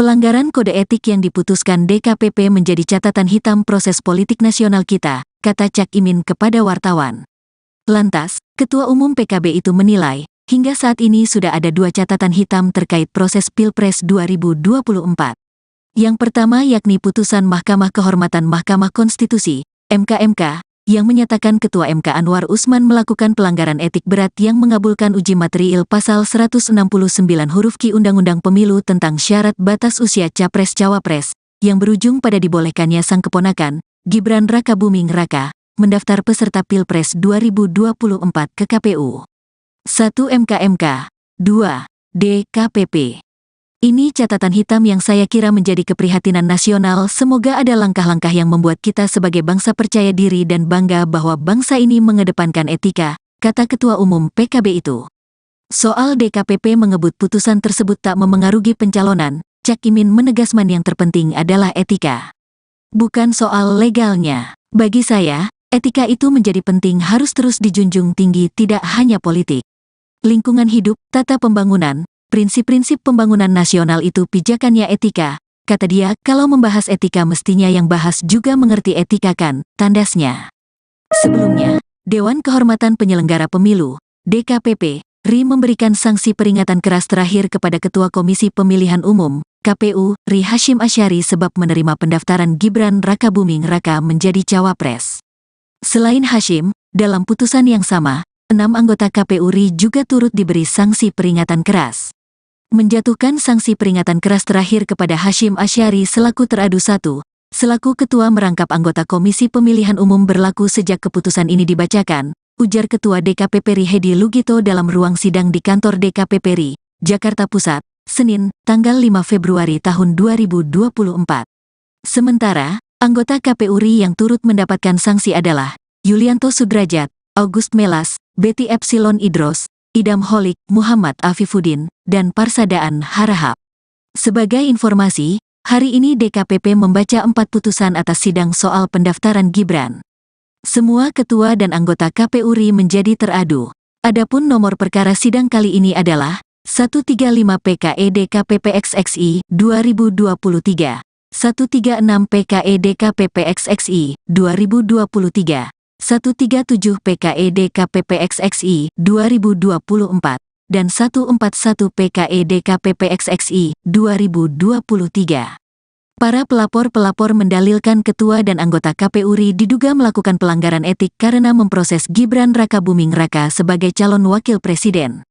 Pelanggaran kode etik yang diputuskan DKPP menjadi catatan hitam proses politik nasional kita, kata Cak Imin kepada wartawan. Lantas, Ketua Umum PKB itu menilai, hingga saat ini sudah ada 2 catatan hitam terkait proses Pilpres 2024. Yang pertama yakni putusan Mahkamah Kehormatan Mahkamah Konstitusi, MK, yang menyatakan Ketua MK Anwar Usman melakukan pelanggaran etik berat yang mengabulkan uji material pasal 169 huruf Q Undang-Undang Pemilu tentang syarat batas usia Capres-Cawapres, yang berujung pada dibolehkannya sang keponakan, Gibran Rakabuming Raka, mendaftar peserta Pilpres 2024 ke KPU. 1 MK, 2 DKPP. Ini catatan hitam yang saya kira menjadi keprihatinan nasional. Semoga ada langkah-langkah yang membuat kita sebagai bangsa percaya diri dan bangga bahwa bangsa ini mengedepankan etika, kata Ketua Umum PKB itu. Soal DKPP mengebut putusan tersebut tak memengaruhi pencalonan, Cak Imin menegaskan yang terpenting adalah etika. Bukan soal legalnya. Bagi saya, etika itu menjadi penting, harus terus dijunjung tinggi, tidak hanya politik. Lingkungan hidup, tata pembangunan, prinsip-prinsip pembangunan nasional itu pijakannya etika, kata dia. Kalau membahas etika mestinya yang bahas juga mengerti etika kan, tandasnya. Sebelumnya, Dewan Kehormatan Penyelenggara Pemilu, DKPP, RI memberikan sanksi peringatan keras terakhir kepada Ketua Komisi Pemilihan Umum, KPU, RI Hasyim Asyari sebab menerima pendaftaran Gibran Rakabuming Raka menjadi cawapres. Selain Hasyim, dalam putusan yang sama, 6 anggota KPU RI juga turut diberi sanksi peringatan keras. Menjatuhkan sanksi peringatan keras terakhir kepada Hasyim Asyari selaku teradu 1, selaku ketua merangkap anggota Komisi Pemilihan Umum berlaku sejak keputusan ini dibacakan, ujar Ketua DKPP RI Hedi Lugito dalam ruang sidang di kantor DKPP RI, Jakarta Pusat, Senin, tanggal 5 Februari tahun 2024. Sementara, anggota KPU RI yang turut mendapatkan sanksi adalah Yulianto Sudrajat, August Melas, Betty Epsilon Idros, Idam Holik, Muhammad Afifuddin, dan Parsadaan Harahap. Sebagai informasi, hari ini DKPP membaca 4 putusan atas sidang soal pendaftaran Gibran. Semua ketua dan anggota KPU RI menjadi teradu. Adapun nomor perkara sidang kali ini adalah 135 PKE DKPP XXI 2023, 136 PKE DKPP XXI 2023, 137 PKE DKPP XXI 2024, dan 141 PKE DKPP XXI 2023. Para pelapor-pelapor mendalilkan ketua dan anggota KPU RI diduga melakukan pelanggaran etik karena memproses Gibran Rakabuming Raka sebagai calon wakil presiden.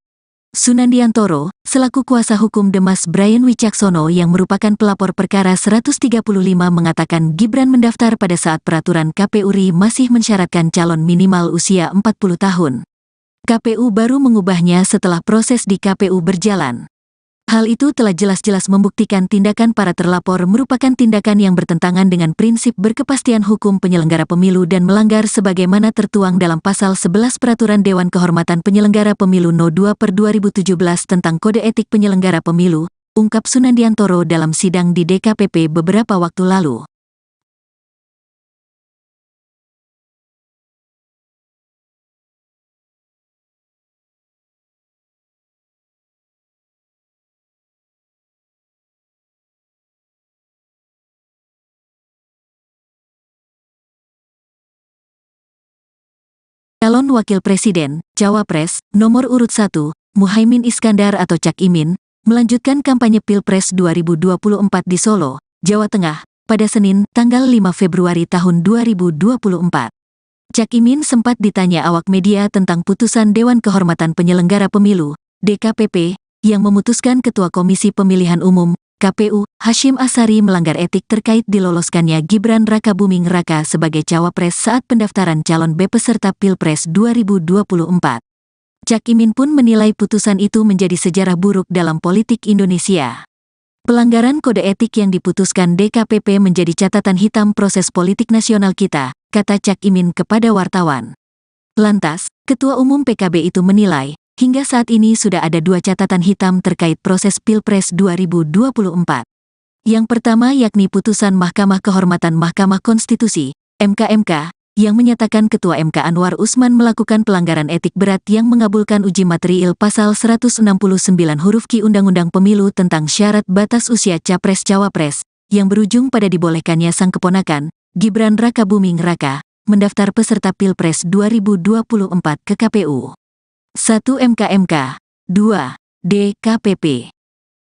Sunandiantoro, selaku kuasa hukum Demas Brian Wicaksono yang merupakan pelapor perkara 135 mengatakan Gibran mendaftar pada saat peraturan KPU RI masih mensyaratkan calon minimal usia 40 tahun. KPU baru mengubahnya setelah proses di KPU berjalan. Hal itu telah jelas-jelas membuktikan tindakan para terlapor merupakan tindakan yang bertentangan dengan prinsip berkepastian hukum penyelenggara pemilu dan melanggar sebagaimana tertuang dalam pasal 11 Peraturan Dewan Kehormatan Penyelenggara Pemilu No. 2/2017 tentang Kode Etik Penyelenggara Pemilu, ungkap Sunandiantoro dalam sidang di DKPP beberapa waktu lalu. Calon Wakil Presiden, Cawapres, nomor urut 1, Muhaimin Iskandar atau Cak Imin, melanjutkan kampanye Pilpres 2024 di Solo, Jawa Tengah, pada Senin, tanggal 5 Februari tahun 2024. Cak Imin sempat ditanya awak media tentang putusan Dewan Kehormatan Penyelenggara Pemilu, DKPP, yang memutuskan Ketua Komisi Pemilihan Umum, KPU, Hasyim Asyari melanggar etik terkait diloloskannya Gibran Rakabuming Raka sebagai cawapres saat pendaftaran calon peserta Pilpres 2024. Cak Imin pun menilai putusan itu menjadi sejarah buruk dalam politik Indonesia. Pelanggaran kode etik yang diputuskan DKPP menjadi catatan hitam proses politik nasional kita, kata Cak Imin kepada wartawan. Lantas, Ketua Umum PKB itu menilai, hingga saat ini sudah ada 2 catatan hitam terkait proses Pilpres 2024. Yang pertama yakni putusan Mahkamah Kehormatan Mahkamah Konstitusi, MK, yang menyatakan Ketua MK Anwar Usman melakukan pelanggaran etik berat yang mengabulkan uji material pasal 169 huruf Q Undang-Undang Pemilu tentang syarat batas usia Capres-Cawapres, yang berujung pada dibolehkannya sang keponakan, Gibran Rakabuming Raka, mendaftar peserta Pilpres 2024 ke KPU. 1 MK, 2 DKPP.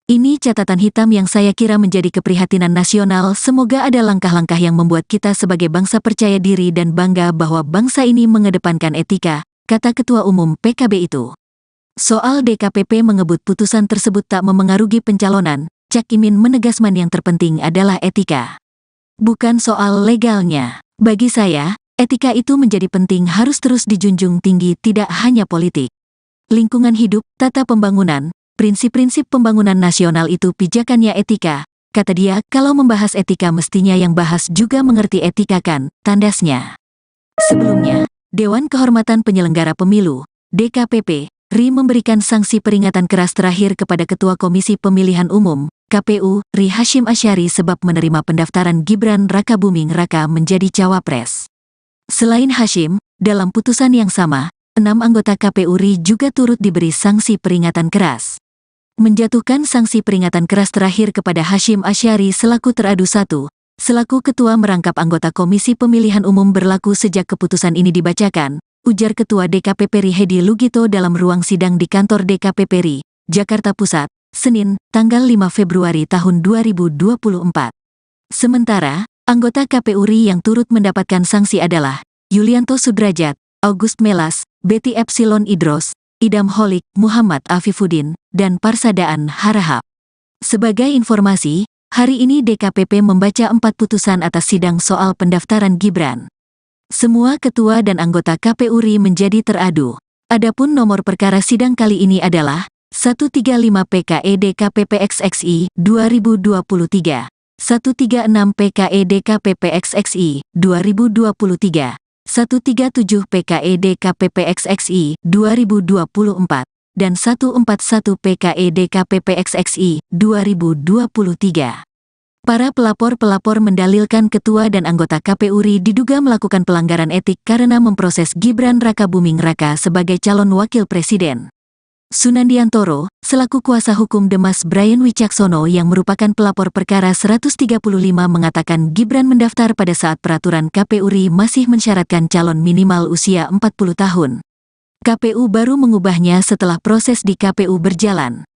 Ini catatan hitam yang saya kira menjadi keprihatinan nasional. Semoga ada langkah-langkah yang membuat kita sebagai bangsa percaya diri dan bangga bahwa bangsa ini mengedepankan etika, kata Ketua Umum PKB itu. Soal DKPP mengebut putusan tersebut tak memengaruhi pencalonan, Cak Imin menegaskan yang terpenting adalah etika. Bukan soal legalnya. Bagi saya, etika itu menjadi penting, harus terus dijunjung tinggi, tidak hanya politik. Lingkungan hidup, tata pembangunan, prinsip-prinsip pembangunan nasional itu pijakannya etika, kata dia. Kalau membahas etika mestinya yang bahas juga mengerti etika kan, tandasnya. Sebelumnya, Dewan Kehormatan Penyelenggara Pemilu, DKPP, RI memberikan sanksi peringatan keras terakhir kepada Ketua Komisi Pemilihan Umum, KPU, RI Hasyim Asyari sebab menerima pendaftaran Gibran Rakabuming Raka menjadi cawapres. Selain Hasyim, dalam putusan yang sama, 6 anggota KPU RI juga turut diberi sanksi peringatan keras. Menjatuhkan sanksi peringatan keras terakhir kepada Hasyim Asyari selaku teradu 1, selaku ketua merangkap anggota Komisi Pemilihan Umum berlaku sejak keputusan ini dibacakan, ujar Ketua DKPP RI Hedi Lugito dalam ruang sidang di kantor DKPP RI, Jakarta Pusat, Senin, tanggal 5 Februari tahun 2024. Sementara, anggota KPU RI yang turut mendapatkan sanksi adalah Yulianto Sudrajat, August Melas, Betty Epsilon Idros, Idam Holik, Muhammad Afifuddin, dan Parsadaan Harahap. Sebagai informasi, hari ini DKPP membaca 4 putusan atas sidang soal pendaftaran Gibran. Semua ketua dan anggota KPU RI menjadi teradu. Adapun nomor perkara sidang kali ini adalah 135 PKE DKPP XXI 2023, 136 PKE DKPP XXI 2023, 137 PKE DKPP XXI 2024, dan 141 PKE DKPP XXI 2023. Para pelapor-pelapor mendalilkan ketua dan anggota KPU RI diduga melakukan pelanggaran etik karena memproses Gibran Rakabuming Raka sebagai calon wakil presiden. Sunandiantoro, selaku kuasa hukum Demas Brian Wicaksono yang merupakan pelapor perkara 135 mengatakan Gibran mendaftar pada saat peraturan KPU RI masih mensyaratkan calon minimal usia 40 tahun. KPU baru mengubahnya setelah proses di KPU berjalan.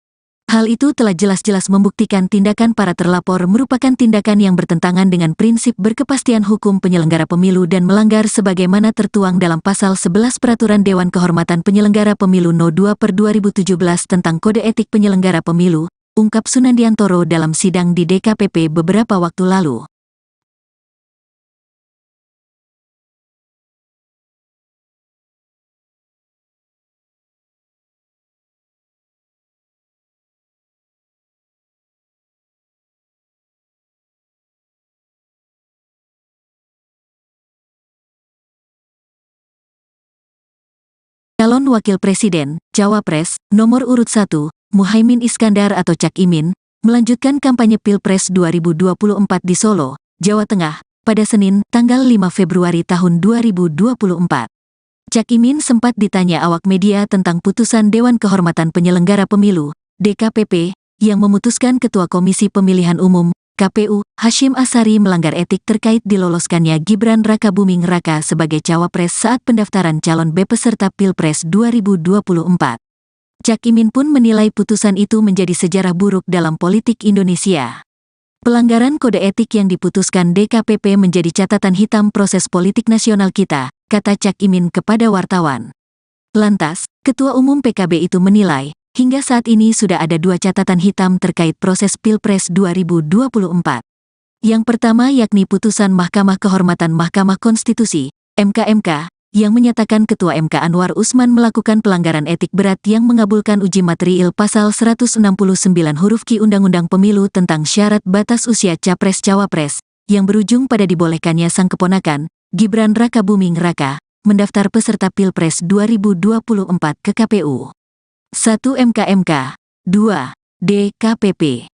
Hal itu telah jelas-jelas membuktikan tindakan para terlapor merupakan tindakan yang bertentangan dengan prinsip berkepastian hukum penyelenggara pemilu dan melanggar sebagaimana tertuang dalam pasal 11 Peraturan Dewan Kehormatan Penyelenggara Pemilu No. 2/2017 tentang Kode Etik Penyelenggara Pemilu, ungkap Sunandiantoro dalam sidang di DKPP beberapa waktu lalu. Calon Wakil Presiden, Cawapres, nomor urut 1, Muhaimin Iskandar atau Cak Imin, melanjutkan kampanye Pilpres 2024 di Solo, Jawa Tengah, pada Senin, tanggal 5 Februari tahun 2024. Cak Imin sempat ditanya awak media tentang putusan Dewan Kehormatan Penyelenggara Pemilu, DKPP, yang memutuskan Ketua Komisi Pemilihan Umum, KPU, Hasyim Asyari melanggar etik terkait diloloskannya Gibran Rakabuming Raka sebagai cawapres saat pendaftaran calon peserta Pilpres 2024. Cak Imin pun menilai putusan itu menjadi sejarah buruk dalam politik Indonesia. Pelanggaran kode etik yang diputuskan DKPP menjadi catatan hitam proses politik nasional kita, kata Cak Imin kepada wartawan. Lantas, Ketua Umum PKB itu menilai, hingga saat ini sudah ada dua catatan hitam terkait proses Pilpres 2024. Yang pertama yakni putusan Mahkamah Kehormatan Mahkamah Konstitusi, MK, yang menyatakan Ketua MK Anwar Usman melakukan pelanggaran etik berat yang mengabulkan uji material pasal 169 huruf Q Undang-Undang Pemilu tentang syarat batas usia Capres-Cawapres, yang berujung pada dibolehkannya sang keponakan, Gibran Rakabuming Raka, mendaftar peserta Pilpres 2024 ke KPU. 1. MK, 2. DKPP.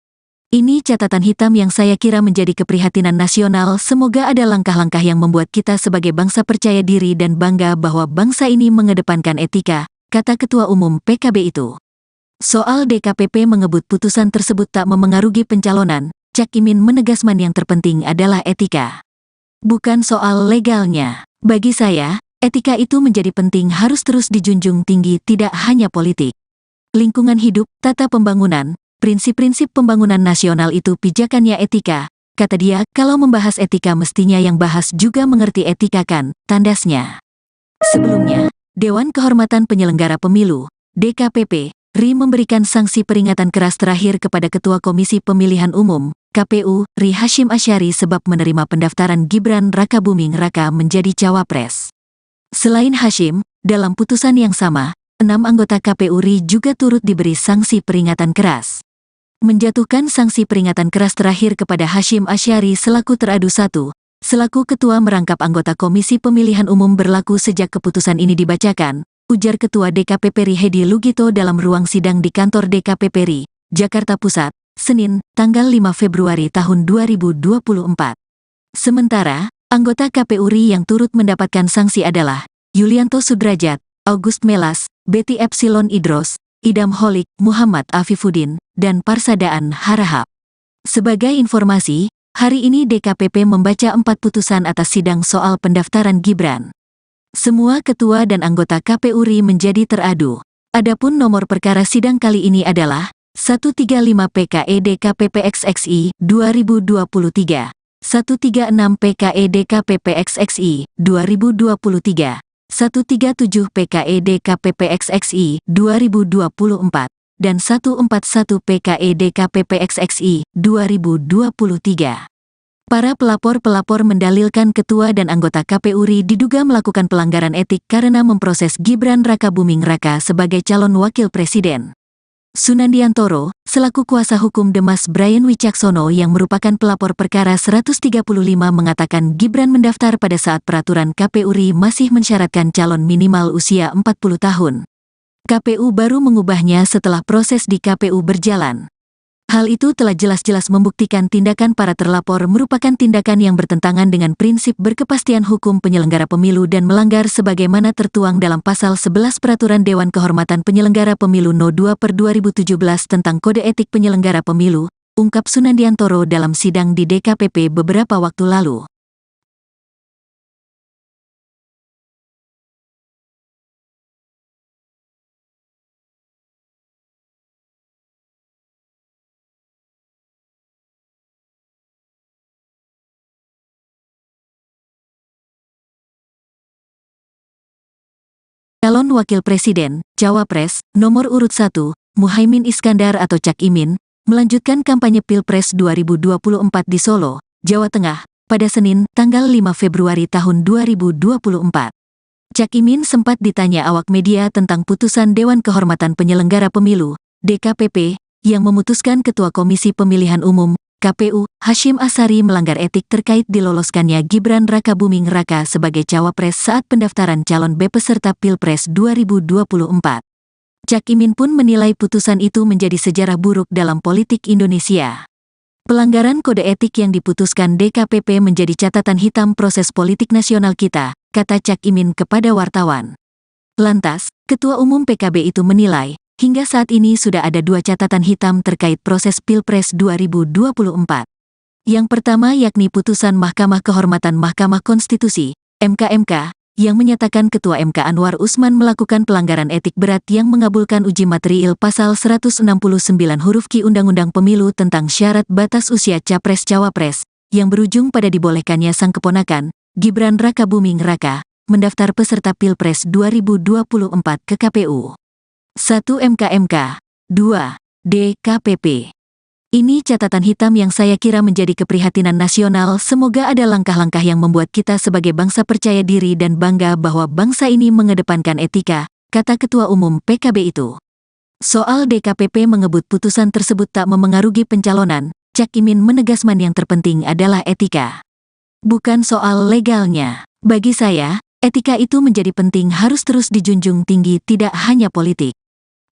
Ini catatan hitam yang saya kira menjadi keprihatinan nasional. Semoga ada langkah-langkah yang membuat kita sebagai bangsa percaya diri dan bangga bahwa bangsa ini mengedepankan etika, kata Ketua Umum PKB itu. Soal DKPP mengebut putusan tersebut tak memengaruhi pencalonan, Cak Imin menegaskan yang terpenting adalah etika. Bukan soal legalnya. Bagi saya, etika itu menjadi penting, harus terus dijunjung tinggi, tidak hanya politik. Lingkungan hidup, tata pembangunan, prinsip-prinsip pembangunan nasional itu pijakannya etika, kata dia. Kalau membahas etika mestinya yang bahas juga mengerti etika kan, tandasnya. Sebelumnya, Dewan Kehormatan Penyelenggara Pemilu, DKPP, RI memberikan sanksi peringatan keras terakhir kepada Ketua Komisi Pemilihan Umum, KPU, RI Hasyim Asyari sebab menerima pendaftaran Gibran Rakabuming Raka menjadi cawapres. Selain Hasyim, dalam putusan yang sama, 6 anggota KPU RI juga turut diberi sanksi peringatan keras. Menjatuhkan sanksi peringatan keras terakhir kepada Hasyim Asyari selaku teradu 1, selaku ketua merangkap anggota Komisi Pemilihan Umum berlaku sejak keputusan ini dibacakan, ujar Ketua DKPP RI Hedi Lugito dalam ruang sidang di kantor DKPP RI, Jakarta Pusat, Senin, tanggal 5 Februari tahun 2024. Sementara, anggota KPU RI yang turut mendapatkan sanksi adalah Yulianto Sudrajat, August Melas, Betty Epsilon Idros, Idam Holik, Muhammad Afifuddin, dan Parsadaan Harahap. Sebagai informasi, hari ini DKPP membaca 4 putusan atas sidang soal pendaftaran Gibran. Semua ketua dan anggota KPU RI menjadi teradu. Adapun nomor perkara sidang kali ini adalah 135 PKE DKPP XXI 2023, 136 PKE DKPP XXI 2023, 137 PKE DKPP XXI 2024, dan 141 PKE DKPP XXI 2023. Para pelapor mendalilkan ketua dan anggota KPU RI diduga melakukan pelanggaran etik karena memproses Gibran Rakabuming Raka sebagai calon wakil presiden. Sunandiantoro, selaku kuasa hukum Demas Brian Wicaksono yang merupakan pelapor perkara 135 mengatakan Gibran mendaftar pada saat peraturan KPU RI masih mensyaratkan calon minimal usia 40 tahun. KPU baru mengubahnya setelah proses di KPU berjalan. Hal itu telah jelas-jelas membuktikan tindakan para terlapor merupakan tindakan yang bertentangan dengan prinsip berkepastian hukum penyelenggara pemilu dan melanggar sebagaimana tertuang dalam Pasal 11 Peraturan Dewan Kehormatan Penyelenggara Pemilu No. 2/2017 tentang Kode Etik Penyelenggara Pemilu, ungkap Sunandiantoro dalam sidang di DKPP beberapa waktu lalu. Calon Wakil Presiden, Cawapres, nomor urut 1, Muhaimin Iskandar atau Cak Imin, melanjutkan kampanye Pilpres 2024 di Solo, Jawa Tengah, pada Senin, tanggal 5 Februari tahun 2024. Cak Imin sempat ditanya awak media tentang putusan Dewan Kehormatan Penyelenggara Pemilu, DKPP, yang memutuskan Ketua Komisi Pemilihan Umum, KPU, Hasyim Asyari melanggar etik terkait diloloskannya Gibran Rakabuming Raka sebagai cawapres saat pendaftaran calon B peserta Pilpres 2024. Cak Imin pun menilai putusan itu menjadi sejarah buruk dalam politik Indonesia. Pelanggaran kode etik yang diputuskan DKPP menjadi catatan hitam proses politik nasional kita, kata Cak Imin kepada wartawan. Lantas, Ketua Umum PKB itu menilai, hingga saat ini sudah ada 2 catatan hitam terkait proses Pilpres 2024. Yang pertama yakni putusan Mahkamah Kehormatan Mahkamah Konstitusi, MK, yang menyatakan Ketua MK Anwar Usman melakukan pelanggaran etik berat yang mengabulkan uji material pasal 169 huruf Q Undang-Undang Pemilu tentang syarat batas usia Capres-Cawapres, yang berujung pada dibolehkannya sang keponakan, Gibran Rakabuming Raka, mendaftar peserta Pilpres 2024 ke KPU. 1. MK, 2. DKPP. Ini catatan hitam yang saya kira menjadi keprihatinan nasional. Semoga ada langkah-langkah yang membuat kita sebagai bangsa percaya diri dan bangga bahwa bangsa ini mengedepankan etika, kata Ketua Umum PKB itu. Soal DKPP mengebut putusan tersebut tak memengaruhi pencalonan, Cak Imin menegaskan yang terpenting adalah etika. Bukan soal legalnya. Bagi saya, etika itu menjadi penting, harus terus dijunjung tinggi, tidak hanya politik.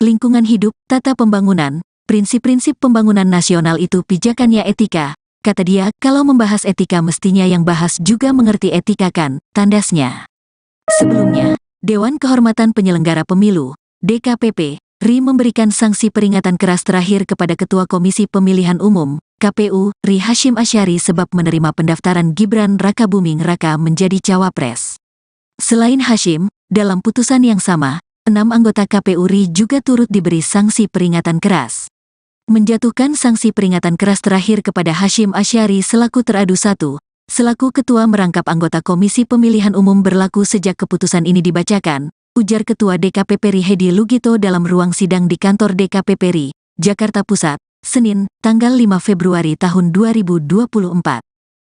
Lingkungan hidup, tata pembangunan, prinsip-prinsip pembangunan nasional itu pijakannya etika, kata dia. Kalau membahas etika mestinya yang bahas juga mengerti etika kan, tandasnya. Sebelumnya, Dewan Kehormatan Penyelenggara Pemilu, DKPP, RI memberikan sanksi peringatan keras terakhir kepada Ketua Komisi Pemilihan Umum, KPU, RI Hasyim Asyari sebab menerima pendaftaran Gibran Rakabuming Raka menjadi cawapres. Selain Hasyim, dalam putusan yang sama, 6 anggota KPU RI juga turut diberi sanksi peringatan keras. Menjatuhkan sanksi peringatan keras terakhir kepada Hasyim Asyari selaku teradu 1, selaku ketua merangkap anggota Komisi Pemilihan Umum berlaku sejak keputusan ini dibacakan, ujar Ketua DKPP RI Hedi Lugito dalam ruang sidang di kantor DKPP RI, Jakarta Pusat, Senin, tanggal 5 Februari tahun 2024.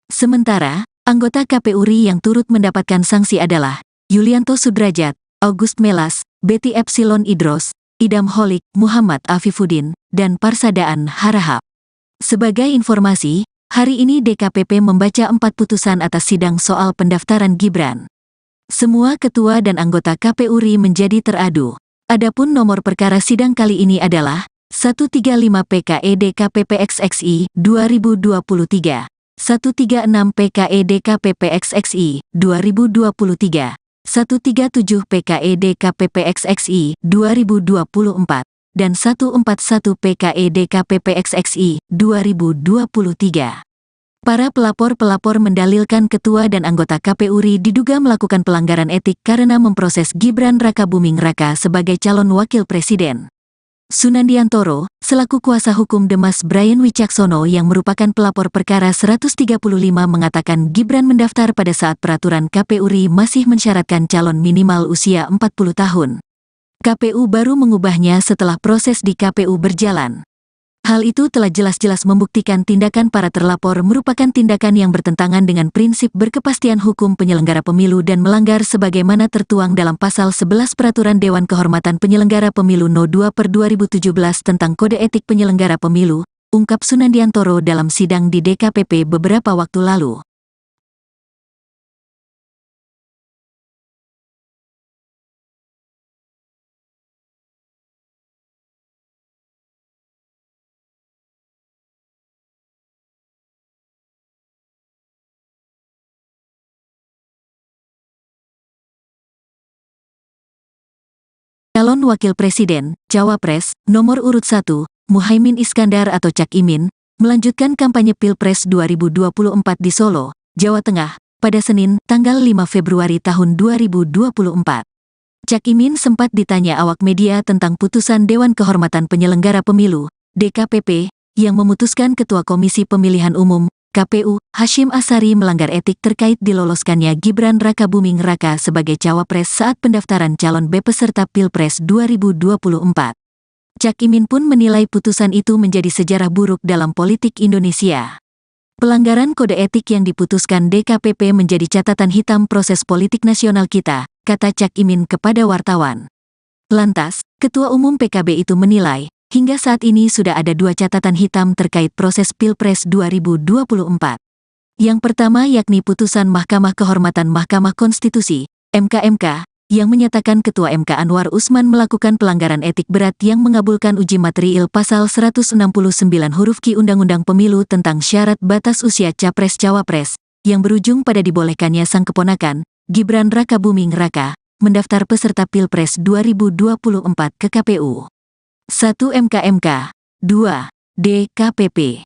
Sementara, anggota KPU RI yang turut mendapatkan sanksi adalah Yulianto Sudrajat, August Melas, Betty Epsilon Idros, Idam Holik, Muhammad Afifuddin, dan Parsadaan Harahap. Sebagai informasi, hari ini DKPP membaca 4 putusan atas sidang soal pendaftaran Gibran. Semua ketua dan anggota KPU RI menjadi teradu. Adapun nomor perkara sidang kali ini adalah 135 PKE DKPP XXI 2023, 136 PKE DKPP XXI 2023, 137 PKE DKPP XXI 2024, dan 141 PKE DKPP XXI 2023. Para pelapor-pelapor mendalilkan ketua dan anggota KPU RI diduga melakukan pelanggaran etik karena memproses Gibran Rakabuming Raka sebagai calon wakil presiden. Sunandiantoro, selaku kuasa hukum Demas Brian Wicaksono yang merupakan pelapor perkara 135 mengatakan Gibran mendaftar pada saat peraturan KPU RI masih mensyaratkan calon minimal usia 40 tahun. KPU baru mengubahnya setelah proses di KPU berjalan. Hal itu telah jelas-jelas membuktikan tindakan para terlapor merupakan tindakan yang bertentangan dengan prinsip berkepastian hukum penyelenggara pemilu dan melanggar sebagaimana tertuang dalam Pasal 11 Peraturan Dewan Kehormatan Penyelenggara Pemilu No. 2/2017 tentang Kode Etik Penyelenggara Pemilu, ungkap Sunandiantoro dalam sidang di DKPP beberapa waktu lalu. Calon Wakil Presiden, Cawapres, nomor urut 1, Muhaimin Iskandar atau Cak Imin, melanjutkan kampanye Pilpres 2024 di Solo, Jawa Tengah, pada Senin, tanggal 5 Februari tahun 2024. Cak Imin sempat ditanya awak media tentang putusan Dewan Kehormatan Penyelenggara Pemilu, DKPP, yang memutuskan Ketua Komisi Pemilihan Umum, KPU, Hasyim Asyari melanggar etik terkait diloloskannya Gibran Rakabuming Raka sebagai cawapres saat pendaftaran calon peserta Pilpres 2024. Cak Imin pun menilai putusan itu menjadi sejarah buruk dalam politik Indonesia. Pelanggaran kode etik yang diputuskan DKPP menjadi catatan hitam proses politik nasional kita, kata Cak Imin kepada wartawan. Lantas, Ketua Umum PKB itu menilai, hingga saat ini sudah ada 2 catatan hitam terkait proses Pilpres 2024. Yang pertama yakni putusan Mahkamah Kehormatan Mahkamah Konstitusi, MK, yang menyatakan Ketua MK Anwar Usman melakukan pelanggaran etik berat yang mengabulkan uji material Pasal 169 huruf Q Undang-Undang Pemilu tentang syarat batas usia Capres-Cawapres, yang berujung pada dibolehkannya sang keponakan, Gibran Rakabuming Raka, mendaftar peserta Pilpres 2024 ke KPU. 1 MK, 2 DKPP.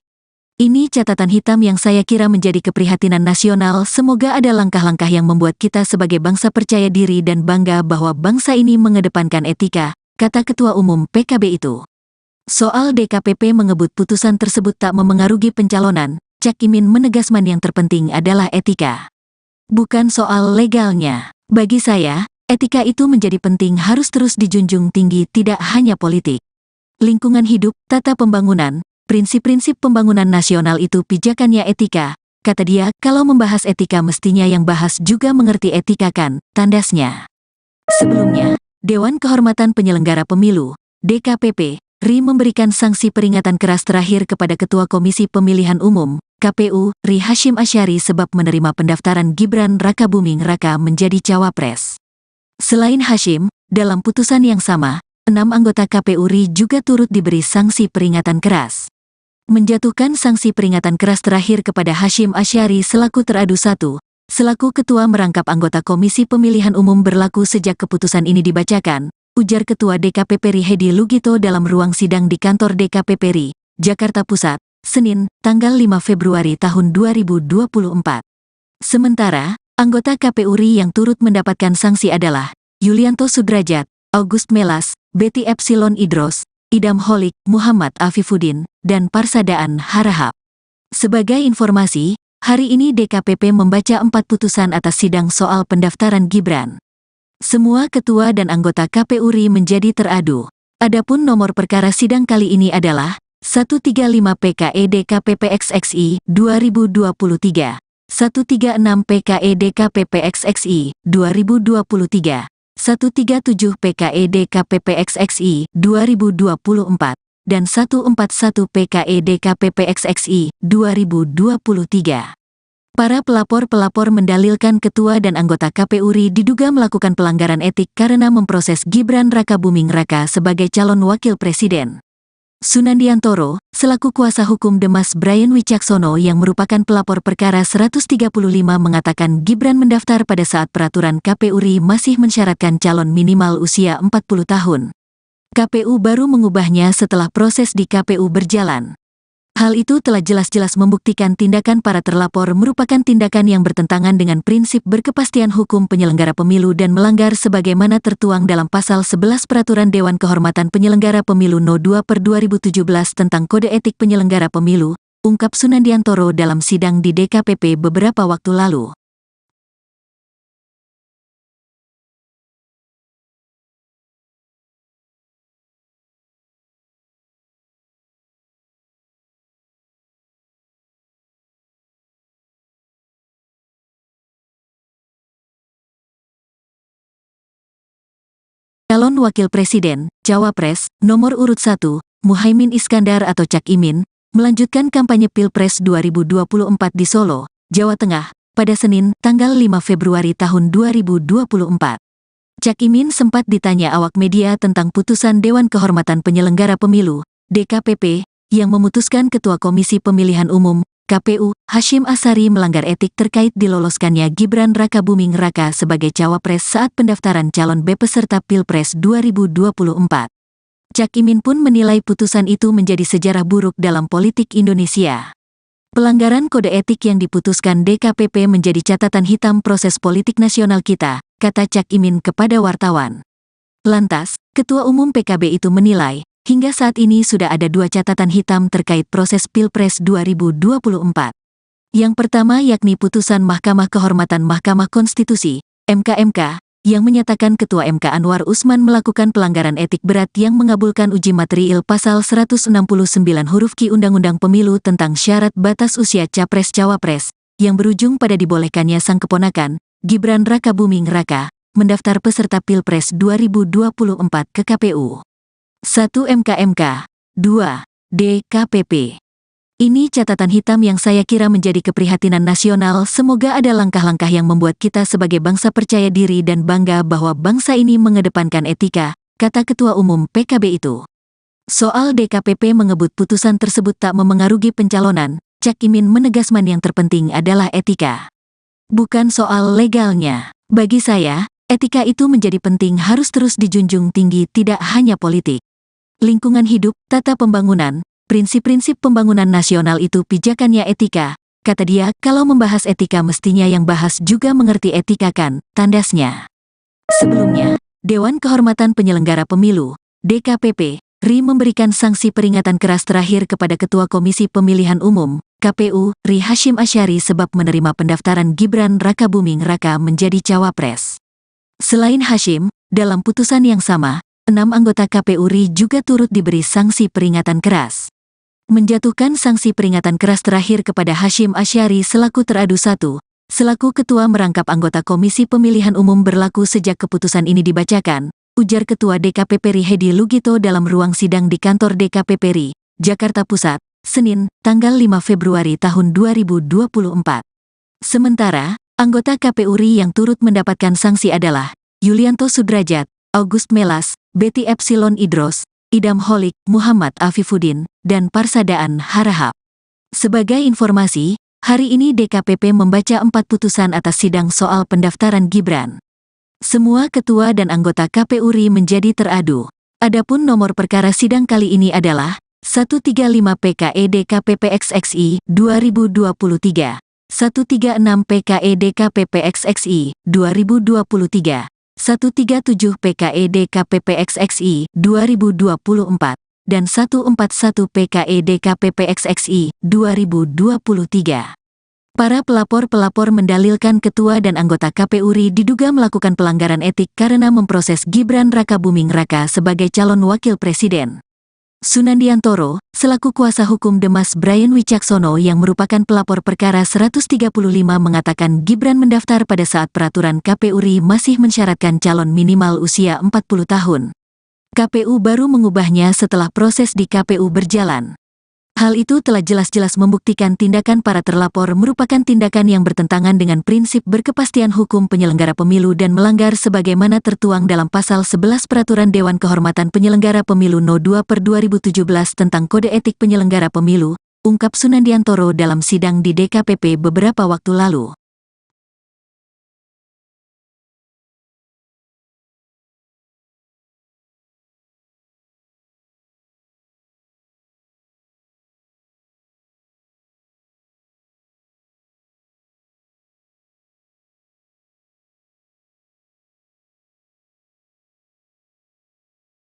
Ini catatan hitam yang saya kira menjadi keprihatinan nasional. Semoga ada langkah-langkah yang membuat kita sebagai bangsa percaya diri dan bangga bahwa bangsa ini mengedepankan etika, kata Ketua Umum PKB itu. Soal DKPP mengebut putusan tersebut tak memengaruhi pencalonan, Cak Imin menegaskan yang terpenting adalah etika. Bukan soal legalnya. Bagi saya, etika itu menjadi penting, harus terus dijunjung tinggi, tidak hanya politik. Lingkungan hidup, tata pembangunan, prinsip-prinsip pembangunan nasional itu pijakannya etika, kata dia. Kalau membahas etika mestinya yang bahas juga mengerti etika kan, tandasnya. Sebelumnya, Dewan Kehormatan Penyelenggara Pemilu, DKPP, RI memberikan sanksi peringatan keras terakhir kepada Ketua Komisi Pemilihan Umum, KPU, RI Hasyim Asyari sebab menerima pendaftaran Gibran Rakabuming Raka menjadi cawapres. Selain Hasyim, dalam putusan yang sama, 6 anggota KPU RI juga turut diberi sanksi peringatan keras. Menjatuhkan sanksi peringatan keras terakhir kepada Hasyim Asyari selaku teradu 1, selaku ketua merangkap anggota Komisi Pemilihan Umum berlaku sejak keputusan ini dibacakan, ujar Ketua DKPP RI Hedi Lugito dalam ruang sidang di kantor DKPP RI, Jakarta Pusat, Senin, tanggal 5 Februari tahun 2024. Sementara, anggota KPU RI yang turut mendapatkan sanksi adalah Yulianto Sudrajat, August Melas, Betty Epsilon Idros, Idam Holik, Muhammad Afifuddin, dan Parsadaan Harahap. Sebagai informasi, hari ini DKPP membaca 4 putusan atas sidang soal pendaftaran Gibran. Semua ketua dan anggota KPU RI menjadi teradu. Adapun nomor perkara sidang kali ini adalah 135 PKE DKPP XXI 2023, 136 PKE DKPP XXI 2023, 137 PKE DKPP XXI 2024, dan 141 PKE DKPP XXI 2023. Para pelapor-pelapor mendalilkan ketua dan anggota KPU RI diduga melakukan pelanggaran etik karena memproses Gibran Rakabuming Raka sebagai calon wakil presiden. Sunandiantoro, selaku kuasa hukum Demas Brian Wicaksono yang merupakan pelapor perkara 135 mengatakan Gibran mendaftar pada saat peraturan KPU RI masih mensyaratkan calon minimal usia 40 tahun. KPU baru mengubahnya setelah proses di KPU berjalan. Hal itu telah jelas-jelas membuktikan tindakan para terlapor merupakan tindakan yang bertentangan dengan prinsip berkepastian hukum penyelenggara pemilu dan melanggar sebagaimana tertuang dalam Pasal 11 Peraturan Dewan Kehormatan Penyelenggara Pemilu No. 2/2017 tentang Kode Etik Penyelenggara Pemilu, ungkap Sunandiantoro dalam sidang di DKPP beberapa waktu lalu. Calon Wakil Presiden, Cawapres, nomor urut 1, Muhaimin Iskandar atau Cak Imin, melanjutkan kampanye Pilpres 2024 di Solo, Jawa Tengah, pada Senin, tanggal 5 Februari tahun 2024. Cak Imin sempat ditanya awak media tentang putusan Dewan Kehormatan Penyelenggara Pemilu, DKPP, yang memutuskan Ketua Komisi Pemilihan Umum, KPU, Hasyim Asyari melanggar etik terkait diloloskannya Gibran Rakabuming Raka sebagai cawapres saat pendaftaran calon peserta Pilpres 2024. Cak Imin pun menilai putusan itu menjadi sejarah buruk dalam politik Indonesia. Pelanggaran kode etik yang diputuskan DKPP menjadi catatan hitam proses politik nasional kita, kata Cak Imin kepada wartawan. Lantas, Ketua Umum PKB itu menilai, hingga saat ini sudah ada 2 catatan hitam terkait proses Pilpres 2024. Yang pertama yakni putusan Mahkamah Kehormatan Mahkamah Konstitusi, MK, yang menyatakan Ketua MK Anwar Usman melakukan pelanggaran etik berat yang mengabulkan uji material Pasal 169 huruf Q Undang-Undang Pemilu tentang syarat batas usia Capres-Cawapres, yang berujung pada dibolehkannya sang keponakan, Gibran Rakabuming Raka, mendaftar peserta Pilpres 2024 ke KPU. 1 MK, 2 DKPP. Ini catatan hitam yang saya kira menjadi keprihatinan nasional. Semoga ada langkah-langkah yang membuat kita sebagai bangsa percaya diri dan bangga bahwa bangsa ini mengedepankan etika, kata Ketua Umum PKB itu. Soal DKPP mengebut putusan tersebut tak memengaruhi pencalonan, Cak Imin menegaskan yang terpenting adalah etika. Bukan soal legalnya. Bagi saya, etika itu menjadi penting, harus terus dijunjung tinggi, tidak hanya politik. Lingkungan hidup, tata pembangunan, prinsip-prinsip pembangunan nasional itu pijakannya etika, kata dia. Kalau membahas etika mestinya yang bahas juga mengerti etika kan, tandasnya. Sebelumnya, Dewan Kehormatan Penyelenggara Pemilu, DKPP, RI memberikan sanksi peringatan keras terakhir kepada Ketua Komisi Pemilihan Umum, KPU, RI Hasyim Asyari sebab menerima pendaftaran Gibran Rakabuming Raka menjadi cawapres. Selain Hasyim, dalam putusan yang sama, 6 6 anggota KPU RI juga turut diberi sanksi peringatan keras. Menjatuhkan sanksi peringatan keras terakhir kepada Hasyim Asyari selaku teradu 1, selaku ketua merangkap anggota Komisi Pemilihan Umum berlaku sejak keputusan ini dibacakan, ujar Ketua DKPP RI Hedi Lugito dalam ruang sidang di kantor DKPP RI, Jakarta Pusat, Senin, tanggal 5 Februari tahun 2024. Sementara, anggota KPU RI yang turut mendapatkan sanksi adalah Yulianto Sudrajat, August Melas, Betty Epsilon Idros, Idam Holik, Muhammad Afifuddin, dan Parsadaan Harahap. Sebagai informasi, hari ini DKPP membaca 4 putusan atas sidang soal pendaftaran Gibran. Semua ketua dan anggota KPU RI menjadi teradu. Adapun nomor perkara sidang kali ini adalah 135 PKE DKPP XXI 2023, 136 PKE DKPP XXI 2023, 137 PKE DKPP XXI 2024, dan 141 PKE DKPP XXI 2023. Para pelapor-pelapor mendalilkan ketua dan anggota KPU RI diduga melakukan pelanggaran etik karena memproses Gibran Rakabuming Raka sebagai calon wakil presiden. Sunandiantoro, selaku kuasa hukum Demas Brian Wicaksono yang merupakan pelapor perkara 135 mengatakan Gibran mendaftar pada saat peraturan KPU RI masih mensyaratkan calon minimal usia 40 tahun. KPU baru mengubahnya setelah proses di KPU berjalan. Hal itu telah jelas-jelas membuktikan tindakan para terlapor merupakan tindakan yang bertentangan dengan prinsip berkepastian hukum penyelenggara pemilu dan melanggar sebagaimana tertuang dalam Pasal 11 Peraturan Dewan Kehormatan Penyelenggara Pemilu No. 2/2017 tentang Kode Etik Penyelenggara Pemilu, ungkap Sunandiantoro dalam sidang di DKPP beberapa waktu lalu.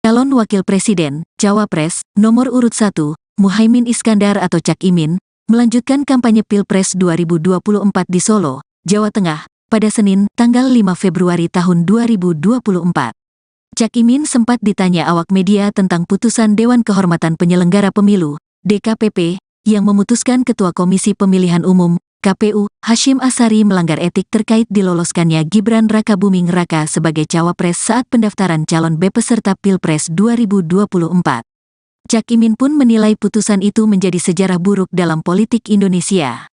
Calon Wakil Presiden, Cawapres, nomor urut 1, Muhaimin Iskandar atau Cak Imin, melanjutkan kampanye Pilpres 2024 di Solo, Jawa Tengah, pada Senin, tanggal 5 Februari tahun 2024. Cak Imin sempat ditanya awak media tentang putusan Dewan Kehormatan Penyelenggara Pemilu, DKPP, yang memutuskan Ketua Komisi Pemilihan Umum, KPU, Hasyim Asyari melanggar etik terkait diloloskannya Gibran Rakabuming Raka sebagai cawapres saat pendaftaran calon peserta Pilpres 2024. Cak Imin pun menilai putusan itu menjadi sejarah buruk dalam politik Indonesia.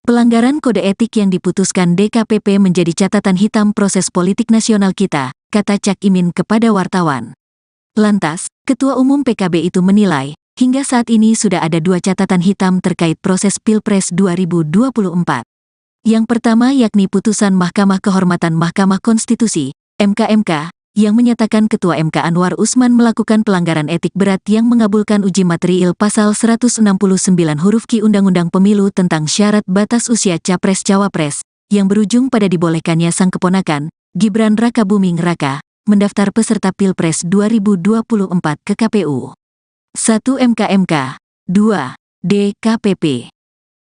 Pelanggaran kode etik yang diputuskan DKPP menjadi catatan hitam proses politik nasional kita, kata Cak Imin kepada wartawan. Lantas, Ketua Umum PKB itu menilai, hingga saat ini sudah ada 2 catatan hitam terkait proses Pilpres 2024. Yang pertama yakni putusan Mahkamah Kehormatan Mahkamah Konstitusi, MK, yang menyatakan Ketua MK Anwar Usman melakukan pelanggaran etik berat yang mengabulkan uji materiil Pasal 169 huruf Q Undang-Undang Pemilu tentang syarat batas usia Capres-Cawapres, yang berujung pada dibolehkannya sang keponakan, Gibran Rakabuming Raka, mendaftar peserta Pilpres 2024 ke KPU. 1 MK, 2 DKPP.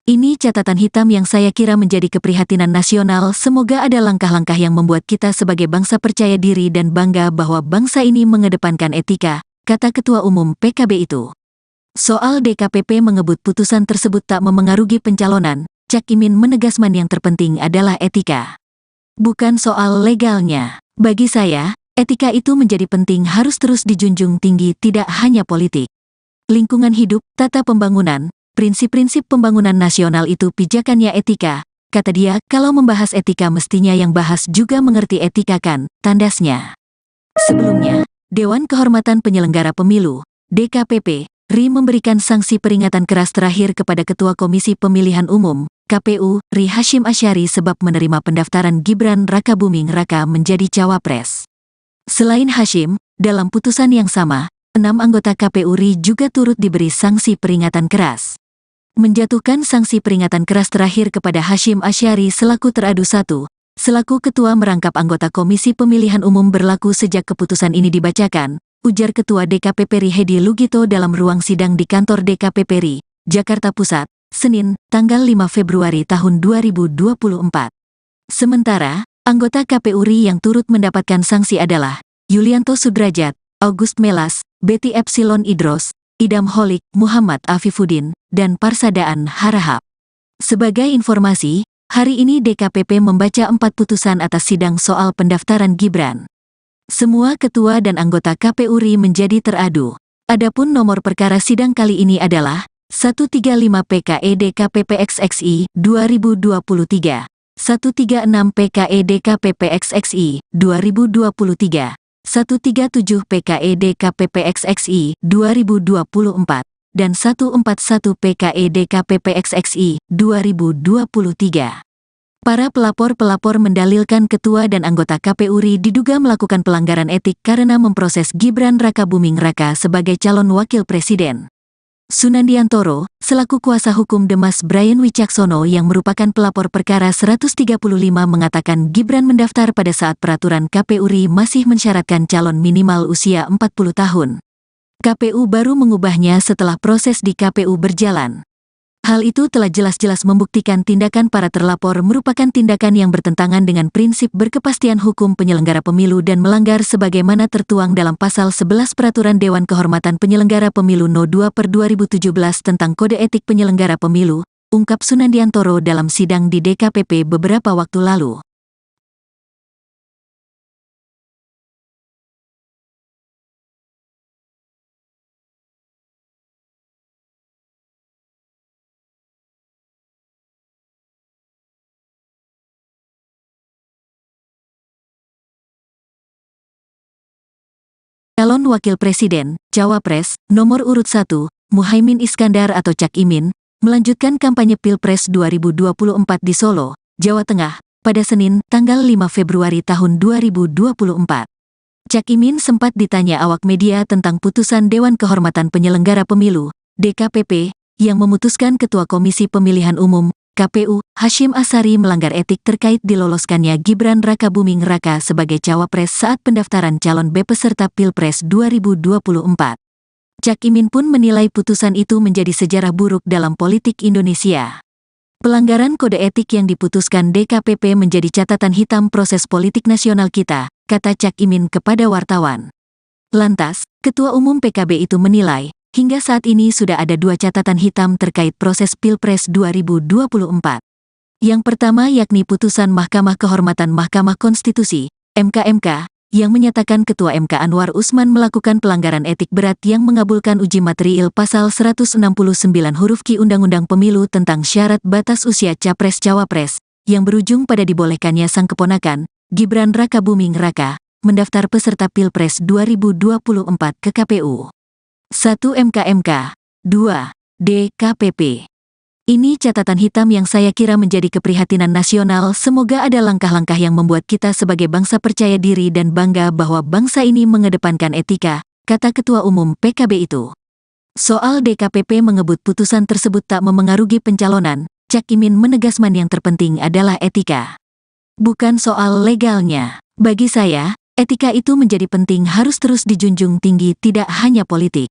Ini catatan hitam yang saya kira menjadi keprihatinan nasional. Semoga ada langkah-langkah yang membuat kita sebagai bangsa percaya diri dan bangga bahwa bangsa ini mengedepankan etika, kata Ketua Umum PKB itu. Soal DKPP mengebut putusan tersebut tak memengaruhi pencalonan, Cak Imin menegaskan yang terpenting adalah etika. Bukan soal legalnya. Bagi saya, etika itu menjadi penting, harus terus dijunjung tinggi, tidak hanya politik. Lingkungan hidup, tata pembangunan, prinsip-prinsip pembangunan nasional itu pijakannya etika, kata dia. Kalau membahas etika mestinya yang bahas juga mengerti etika kan, tandasnya. Sebelumnya, Dewan Kehormatan Penyelenggara Pemilu, DKPP, RI memberikan sanksi peringatan keras terakhir kepada Ketua Komisi Pemilihan Umum, KPU, RI Hasyim Asyari sebab menerima pendaftaran Gibran Rakabuming Raka menjadi cawapres. Selain Hasyim, dalam putusan yang sama, 6 anggota KPU RI juga turut diberi sanksi peringatan keras. Menjatuhkan sanksi peringatan keras terakhir kepada Hasyim Asyari selaku teradu 1, selaku ketua merangkap anggota Komisi Pemilihan Umum berlaku sejak keputusan ini dibacakan, ujar Ketua DKPP RI Hedi Lugito dalam ruang sidang di kantor DKPP RI, Jakarta Pusat, Senin, tanggal 5 Februari tahun 2024. Sementara, anggota KPU RI yang turut mendapatkan sanksi adalah Yulianto Sudrajat, August Melas, Betty Epsilon Idros, Idam Holik, Muhammad Afifuddin, dan Parsadaan Harahap. Sebagai informasi, hari ini DKPP membaca 4 putusan atas sidang soal pendaftaran Gibran. Semua ketua dan anggota KPU RI menjadi teradu. Adapun nomor perkara sidang kali ini adalah 135 PKE DKPP XXI 2023, 136 PKE DKPP XXI 2023, 137 PKE DKPP XXI 2024, dan 141 PKE DKPP XXI 2023. Para pelapor-pelapor mendalilkan ketua dan anggota KPU RI diduga melakukan pelanggaran etik karena memproses Gibran Rakabuming Raka sebagai calon wakil presiden. Sunandiantoro, selaku kuasa hukum Demas Brian Wicaksono yang merupakan pelapor perkara 135 mengatakan Gibran mendaftar pada saat peraturan KPU RI masih mensyaratkan calon minimal usia 40 tahun. KPU baru mengubahnya setelah proses di KPU berjalan. Hal itu telah jelas-jelas membuktikan tindakan para terlapor merupakan tindakan yang bertentangan dengan prinsip berkepastian hukum penyelenggara pemilu dan melanggar sebagaimana tertuang dalam Pasal 11 Peraturan Dewan Kehormatan Penyelenggara Pemilu No. 2/2017 tentang Kode Etik Penyelenggara Pemilu, ungkap Sunandiantoro dalam sidang di DKPP beberapa waktu lalu. Calon Wakil Presiden, Cawapres, nomor urut 1, Muhaimin Iskandar atau Cak Imin, melanjutkan kampanye Pilpres 2024 di Solo, Jawa Tengah, pada Senin, tanggal 5 Februari tahun 2024. Cak Imin sempat ditanya awak media tentang putusan Dewan Kehormatan Penyelenggara Pemilu, DKPP, yang memutuskan Ketua Komisi Pemilihan Umum, KPU, Hasyim Asyari melanggar etik terkait diloloskannya Gibran Rakabuming Raka sebagai cawapres saat pendaftaran calon peserta Pilpres 2024. Cak Imin pun menilai putusan itu menjadi sejarah buruk dalam politik Indonesia. Pelanggaran kode etik yang diputuskan DKPP menjadi catatan hitam proses politik nasional kita, kata Cak Imin kepada wartawan. Lantas, Ketua Umum PKB itu menilai, hingga saat ini sudah ada 2 catatan hitam terkait proses Pilpres 2024. Yang pertama yakni putusan Mahkamah Kehormatan Mahkamah Konstitusi, MK, yang menyatakan Ketua MK Anwar Usman melakukan pelanggaran etik berat yang mengabulkan uji material Pasal 169 huruf Q Undang-Undang Pemilu tentang syarat batas usia Capres-Cawapres, yang berujung pada dibolehkannya sang keponakan, Gibran Rakabuming Raka, mendaftar peserta Pilpres 2024 ke KPU. 1 MK, 2 DKPP. Ini catatan hitam yang saya kira menjadi keprihatinan nasional. Semoga ada langkah-langkah yang membuat kita sebagai bangsa percaya diri dan bangga bahwa bangsa ini mengedepankan etika, kata Ketua Umum PKB itu. Soal DKPP mengebut putusan tersebut tak memengaruhi pencalonan, Cak Imin menegaskan yang terpenting adalah etika. Bukan soal legalnya. Bagi saya, etika itu menjadi penting, harus terus dijunjung tinggi, tidak hanya politik.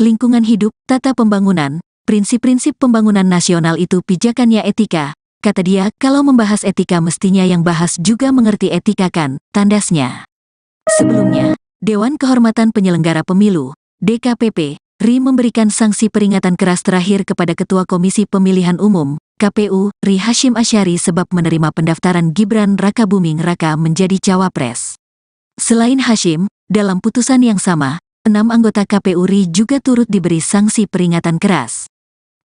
Lingkungan hidup, tata pembangunan, prinsip-prinsip pembangunan nasional itu pijakannya etika, kata dia. Kalau membahas etika mestinya yang bahas juga mengerti etika kan, tandasnya. Sebelumnya, Dewan Kehormatan Penyelenggara Pemilu, DKPP, RI memberikan sanksi peringatan keras terakhir kepada Ketua Komisi Pemilihan Umum, KPU, RI Hasyim Asyari sebab menerima pendaftaran Gibran Rakabuming Raka menjadi cawapres. Selain Hasyim, dalam putusan yang sama, 6 anggota KPU RI juga turut diberi sanksi peringatan keras.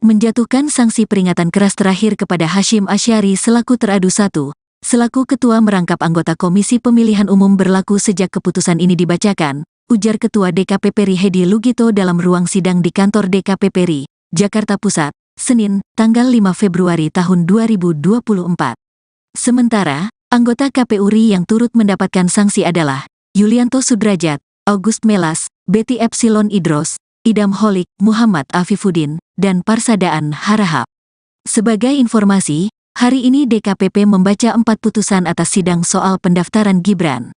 Menjatuhkan sanksi peringatan keras terakhir kepada Hasyim Asyari selaku teradu 1, selaku ketua merangkap anggota Komisi Pemilihan Umum berlaku sejak keputusan ini dibacakan, ujar Ketua DKPP RI Hedi Lugito dalam ruang sidang di kantor DKPP RI, Jakarta Pusat, Senin, tanggal 5 Februari tahun 2024. Sementara, anggota KPU RI yang turut mendapatkan sanksi adalah Yulianto Sudrajat, August Melas, Betty Epsilon Idros, Idam Holik, Muhammad Afifuddin, dan Parsadaan Harahap. Sebagai informasi, hari ini DKPP membaca 4 putusan atas sidang soal pendaftaran Gibran.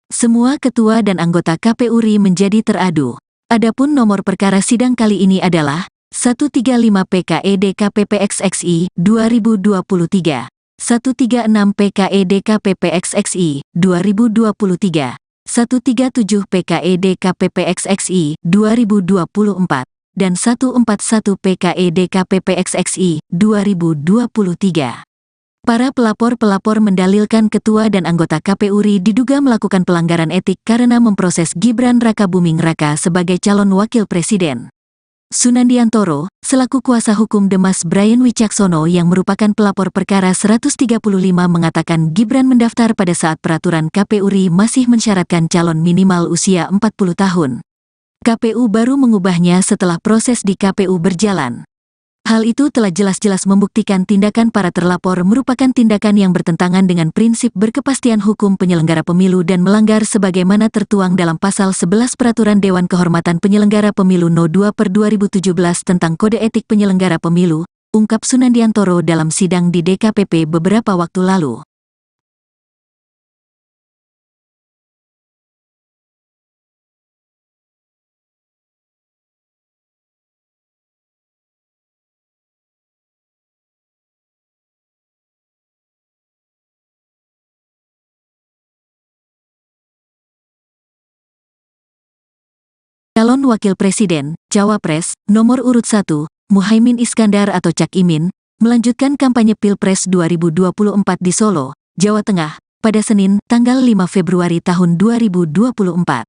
Semua ketua dan anggota KPU RI menjadi teradu. Adapun nomor perkara sidang kali ini adalah 135 PKE DKPP XXI 2023, 136 PKE DKPP XXI 2023, 137 PKE DKPP XXI 2024, dan 141 PKE DKPP XXI 2023. Para pelapor-pelapor mendalilkan ketua dan anggota KPU RI diduga melakukan pelanggaran etik karena memproses Gibran Rakabuming Raka sebagai calon wakil presiden. Sunandiantoro, selaku kuasa hukum Demas Brian Wicaksono yang merupakan pelapor perkara 135 mengatakan Gibran mendaftar pada saat peraturan KPU RI masih mensyaratkan calon minimal usia 40 tahun. KPU baru mengubahnya setelah proses di KPU berjalan. Hal itu telah jelas-jelas membuktikan tindakan para terlapor merupakan tindakan yang bertentangan dengan prinsip berkepastian hukum penyelenggara pemilu dan melanggar sebagaimana tertuang dalam Pasal 11 Peraturan Dewan Kehormatan Penyelenggara Pemilu No. 2/2017 tentang Kode Etik Penyelenggara Pemilu, ungkap Sunandiantoro dalam sidang di DKPP beberapa waktu lalu. Calon Wakil Presiden, Cawapres, nomor urut 1, Muhaimin Iskandar atau Cak Imin, melanjutkan kampanye Pilpres 2024 di Solo, Jawa Tengah, pada Senin, tanggal 5 Februari tahun 2024.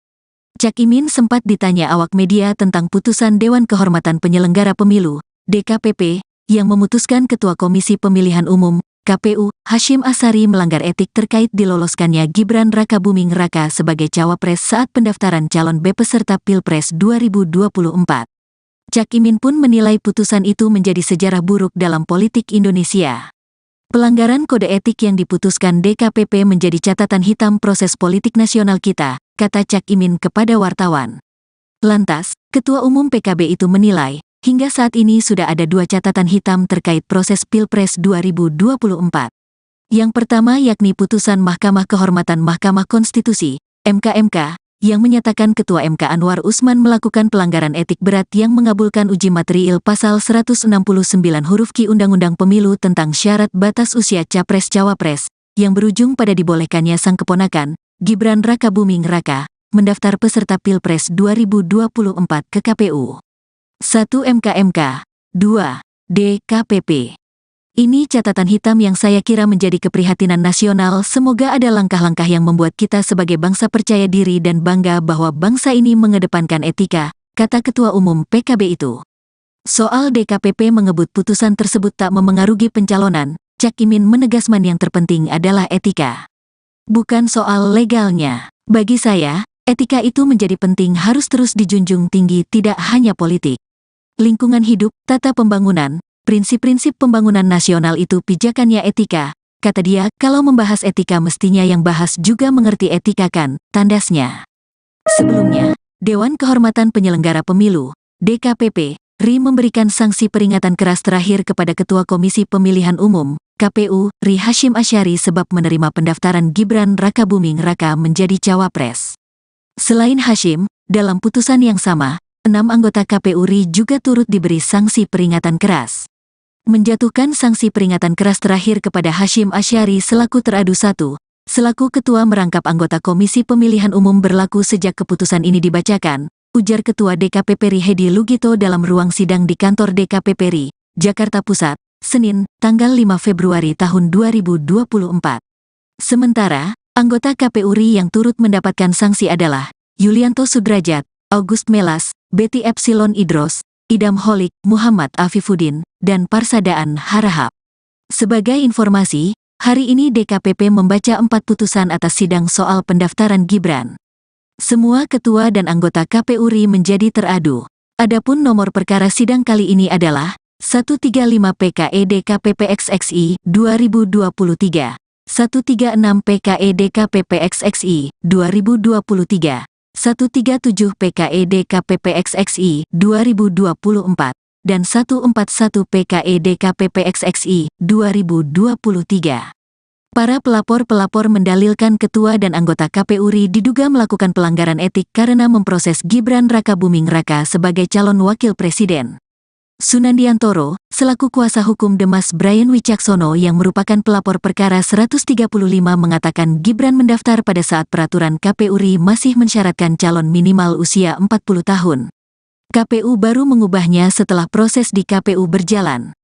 Cak Imin sempat ditanya awak media tentang putusan Dewan Kehormatan Penyelenggara Pemilu, DKPP, yang memutuskan Ketua Komisi Pemilihan Umum, KPU, Hasyim Asyari melanggar etik terkait diloloskannya Gibran Rakabuming Raka sebagai cawapres saat pendaftaran calon peserta Pilpres 2024. Cak Imin pun menilai putusan itu menjadi sejarah buruk dalam politik Indonesia. Pelanggaran kode etik yang diputuskan DKPP menjadi catatan hitam proses politik nasional kita, kata Cak Imin kepada wartawan. Lantas, Ketua Umum PKB itu menilai, hingga saat ini sudah ada 2 catatan hitam terkait proses Pilpres 2024. Yang pertama yakni putusan Mahkamah Kehormatan Mahkamah Konstitusi, MK, yang menyatakan Ketua MK Anwar Usman melakukan pelanggaran etik berat yang mengabulkan uji materiil Pasal 169 huruf Q Undang-Undang Pemilu tentang syarat batas usia Capres-Cawapres, yang berujung pada dibolehkannya sang keponakan, Gibran Rakabuming Raka, mendaftar peserta Pilpres 2024 ke KPU. 1 MK, 2 DKPP. Ini catatan hitam yang saya kira menjadi keprihatinan nasional. Semoga ada langkah-langkah yang membuat kita sebagai bangsa percaya diri dan bangga bahwa bangsa ini mengedepankan etika, kata Ketua Umum PKB itu. Soal DKPP mengebut putusan tersebut tak memengaruhi pencalonan, Cak Imin menegaskan yang terpenting adalah etika. Bukan soal legalnya. Bagi saya, etika itu menjadi penting, harus terus dijunjung tinggi, tidak hanya politik. Lingkungan hidup, tata pembangunan, prinsip-prinsip pembangunan nasional itu pijakannya etika, kata dia. Kalau membahas etika mestinya yang bahas juga mengerti etika kan, tandasnya. Sebelumnya, Dewan Kehormatan Penyelenggara Pemilu, DKPP, RI memberikan sanksi peringatan keras terakhir kepada Ketua Komisi Pemilihan Umum, KPU, RI Hasyim Asyari sebab menerima pendaftaran Gibran Rakabuming Raka menjadi cawapres. Selain Hasyim, dalam putusan yang sama, 6 anggota KPU RI juga turut diberi sanksi peringatan keras. Menjatuhkan sanksi peringatan keras terakhir kepada Hasyim Asyari selaku teradu 1, selaku ketua merangkap anggota Komisi Pemilihan Umum berlaku sejak keputusan ini dibacakan, ujar Ketua DKPP RI Hedi Lugito dalam ruang sidang di kantor DKPP RI, Jakarta Pusat, Senin, tanggal 5 Februari tahun 2024. Sementara, anggota KPU RI yang turut mendapatkan sanksi adalah Yulianto Sudrajat, August Melas, Betty Epsilon Idros, Idam Holik, Muhammad Afifuddin, dan Parsadaan Harahap. Sebagai informasi, hari ini DKPP membaca 4 putusan atas sidang soal pendaftaran Gibran. Semua ketua dan anggota KPU RI menjadi teradu. Adapun nomor perkara sidang kali ini adalah 135 PKE DKPP XXI 2023, 136 PKE DKPP XXI 2023, 137 PKE DKPP XXI 2024, dan 141 PKE DKPP XXI 2023. Para pelapor-pelapor mendalilkan ketua dan anggota KPU RI diduga melakukan pelanggaran etik karena memproses Gibran Rakabuming Raka sebagai calon wakil presiden. Sunandiantoro, selaku kuasa hukum Demas Brian Wicaksono yang merupakan pelapor perkara 135 mengatakan Gibran mendaftar pada saat peraturan KPU RI masih mensyaratkan calon minimal usia 40 tahun. KPU baru mengubahnya setelah proses di KPU berjalan.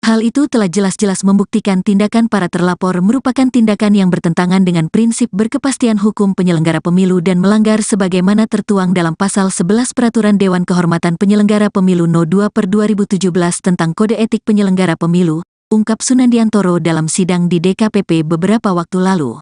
Hal itu telah jelas-jelas membuktikan tindakan para terlapor merupakan tindakan yang bertentangan dengan prinsip berkepastian hukum penyelenggara pemilu dan melanggar sebagaimana tertuang dalam Pasal 11 Peraturan Dewan Kehormatan Penyelenggara Pemilu No. 2/2017 tentang Kode Etik Penyelenggara Pemilu, ungkap Sunandiantoro dalam sidang di DKPP beberapa waktu lalu.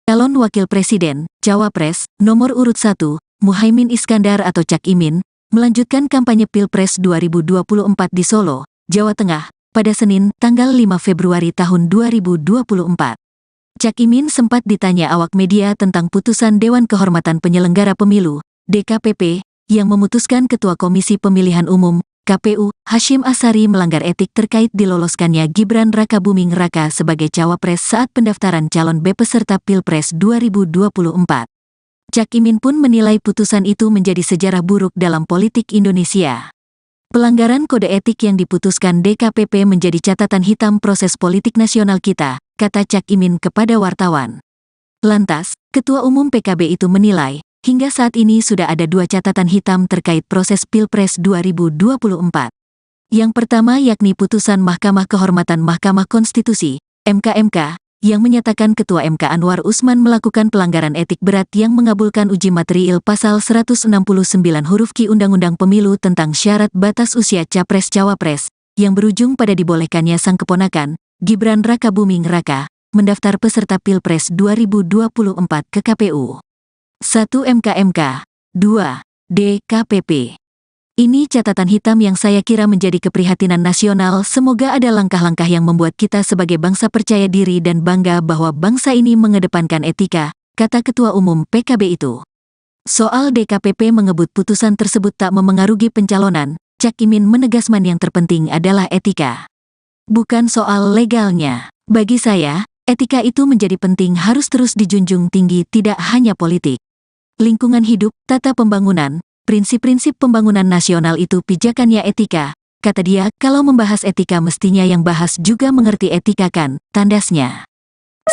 Calon Wakil Presiden, Cawapres, nomor urut 1, Muhaimin Iskandar atau Cak Imin, melanjutkan kampanye Pilpres 2024 di Solo, Jawa Tengah, pada Senin, tanggal 5 Februari tahun 2024. Cak Imin sempat ditanya awak media tentang putusan Dewan Kehormatan Penyelenggara Pemilu, DKPP, yang memutuskan Ketua Komisi Pemilihan Umum, KPU, Hasyim Asyari melanggar etik terkait diloloskannya Gibran Rakabuming Raka sebagai cawapres saat pendaftaran calon peserta Pilpres 2024. Cak Imin pun menilai putusan itu menjadi sejarah buruk dalam politik Indonesia. Pelanggaran kode etik yang diputuskan DKPP menjadi catatan hitam proses politik nasional kita, kata Cak Imin kepada wartawan. Lantas, Ketua Umum PKB itu menilai, hingga saat ini sudah ada 2 catatan hitam terkait proses Pilpres 2024. Yang pertama yakni putusan Mahkamah Kehormatan Mahkamah Konstitusi, MKMK, yang menyatakan Ketua MK Anwar Usman melakukan pelanggaran etik berat yang mengabulkan uji material Pasal 169 huruf Q Undang-Undang Pemilu tentang syarat batas usia Capres-Cawapres, yang berujung pada dibolehkannya sang keponakan, Gibran Rakabuming Raka, mendaftar peserta Pilpres 2024 ke KPU. 1 MKMK, 2 DKPP. Ini catatan hitam yang saya kira menjadi keprihatinan nasional. Semoga ada langkah-langkah yang membuat kita sebagai bangsa percaya diri dan bangga bahwa bangsa ini mengedepankan etika, kata Ketua Umum PKB itu. Soal DKPP mengebut putusan tersebut tak memengaruhi pencalonan, Cak Imin menegaskan yang terpenting adalah etika. Bukan soal legalnya. Bagi saya, etika itu menjadi penting, harus terus dijunjung tinggi, tidak hanya politik. Lingkungan hidup, tata pembangunan, prinsip-prinsip pembangunan nasional itu pijakannya etika, kata dia. Kalau membahas etika mestinya yang bahas juga mengerti etika kan, tandasnya.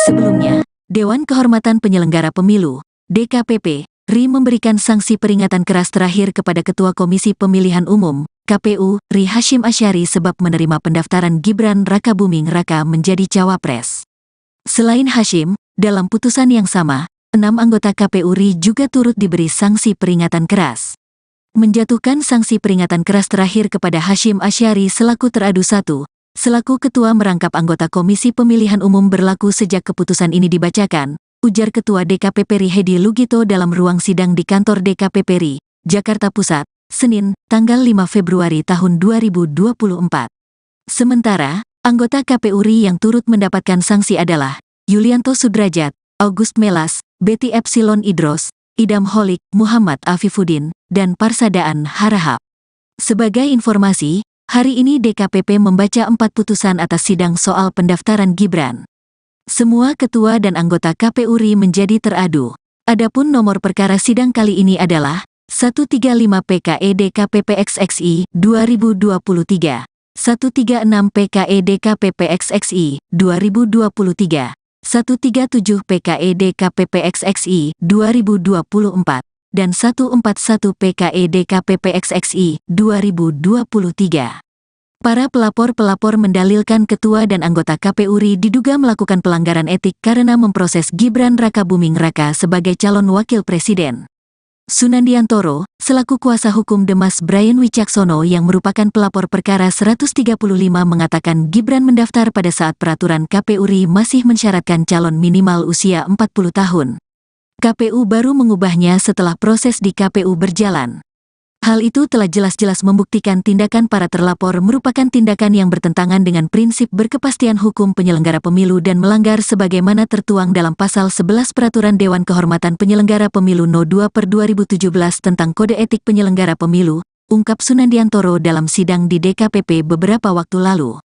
Sebelumnya, Dewan Kehormatan Penyelenggara Pemilu, DKPP, RI memberikan sanksi peringatan keras terakhir kepada Ketua Komisi Pemilihan Umum, KPU, RI Hasyim Asyari sebab menerima pendaftaran Gibran Rakabuming Raka menjadi cawapres. Selain Hasyim, dalam putusan yang sama, 6 anggota KPU RI juga turut diberi sanksi peringatan keras. Menjatuhkan sanksi peringatan keras terakhir kepada Hasyim Asyari selaku teradu 1, selaku ketua merangkap anggota Komisi Pemilihan Umum berlaku sejak keputusan ini dibacakan, ujar Ketua DKPP RI Hedi Lugito dalam ruang sidang di kantor DKPP RI, Jakarta Pusat, Senin, tanggal 5 Februari tahun 2024. Sementara, anggota KPU RI yang turut mendapatkan sanksi adalah Yulianto Sudrajat, August Melas, Betty Epsilon Idros, Idam Holik, Muhammad Afifuddin, dan Parsadaan Harahap. Sebagai informasi, hari ini DKPP membaca 4 putusan atas sidang soal pendaftaran Gibran. Semua ketua dan anggota KPU RI menjadi teradu. Adapun nomor perkara sidang kali ini adalah 135 PKE DKPP XXI 2023, 136 PKE DKPP XXI 2023, 137 PKE DKPP XXI 2024, dan 141 PKE DKPP XXI 2023. Para pelapor-pelapor mendalilkan ketua dan anggota KPU RI diduga melakukan pelanggaran etik karena memproses Gibran Rakabuming Raka sebagai calon wakil presiden. Sunandiantoro, selaku kuasa hukum Demas Brian Wicaksono yang merupakan pelapor perkara 135 mengatakan Gibran mendaftar pada saat peraturan KPU RI masih mensyaratkan calon minimal usia 40 tahun. KPU baru mengubahnya setelah proses di KPU berjalan. Hal itu telah jelas-jelas membuktikan tindakan para terlapor merupakan tindakan yang bertentangan dengan prinsip berkepastian hukum penyelenggara pemilu dan melanggar sebagaimana tertuang dalam Pasal 11 Peraturan Dewan Kehormatan Penyelenggara Pemilu No. 2/2017 tentang Kode Etik Penyelenggara Pemilu, ungkap Sunandiantoro dalam sidang di DKPP beberapa waktu lalu.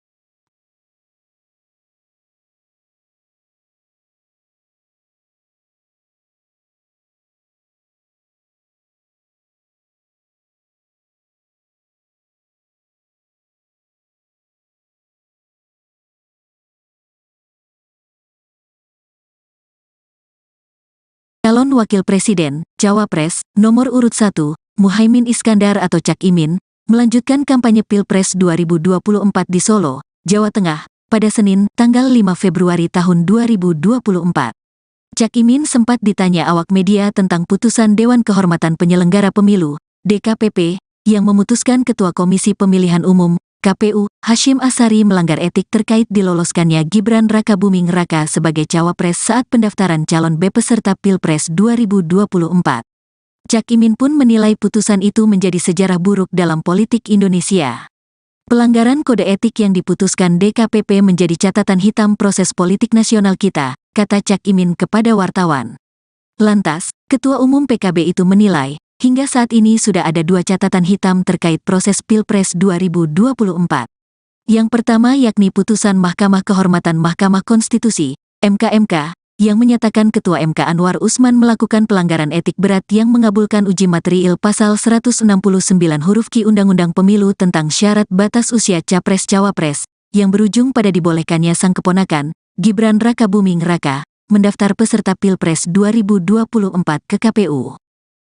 Calon Wakil Presiden, Cawapres, nomor urut 1, Muhaimin Iskandar atau Cak Imin, melanjutkan kampanye Pilpres 2024 di Solo, Jawa Tengah, pada Senin, tanggal 5 Februari tahun 2024. Cak Imin sempat ditanya awak media tentang putusan Dewan Kehormatan Penyelenggara Pemilu, DKPP, yang memutuskan Ketua Komisi Pemilihan Umum, KPU, Hasyim Asyari melanggar etik terkait diloloskannya Gibran Rakabuming Raka sebagai cawapres saat pendaftaran calon peserta Pilpres 2024. Cak Imin pun menilai putusan itu menjadi sejarah buruk dalam politik Indonesia. Pelanggaran kode etik yang diputuskan DKPP menjadi catatan hitam proses politik nasional kita, kata Cak Imin kepada wartawan. Lantas, Ketua Umum PKB itu menilai, hingga saat ini sudah ada 2 catatan hitam terkait proses Pilpres 2024. Yang pertama yakni putusan Mahkamah Kehormatan Mahkamah Konstitusi, MK, yang menyatakan Ketua MK Anwar Usman melakukan pelanggaran etik berat yang mengabulkan uji material Pasal 169 huruf Q Undang-Undang Pemilu tentang syarat batas usia Capres-Cawapres, yang berujung pada dibolehkannya sang keponakan, Gibran Rakabuming Raka, mendaftar peserta Pilpres 2024 ke KPU.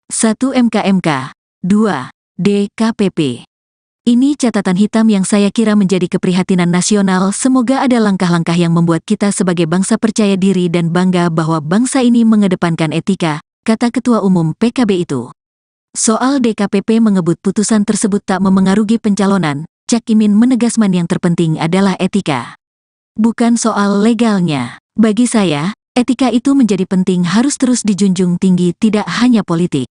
1 MK, 2 DKPP. Ini catatan hitam yang saya kira menjadi keprihatinan nasional. Semoga ada langkah-langkah yang membuat kita sebagai bangsa percaya diri dan bangga bahwa bangsa ini mengedepankan etika, kata Ketua Umum PKB itu. Soal DKPP mengebut putusan tersebut tak memengaruhi pencalonan, Cak Imin menegaskan yang terpenting adalah etika. Bukan soal legalnya. Bagi saya, etika itu menjadi penting, harus terus dijunjung tinggi, tidak hanya politik.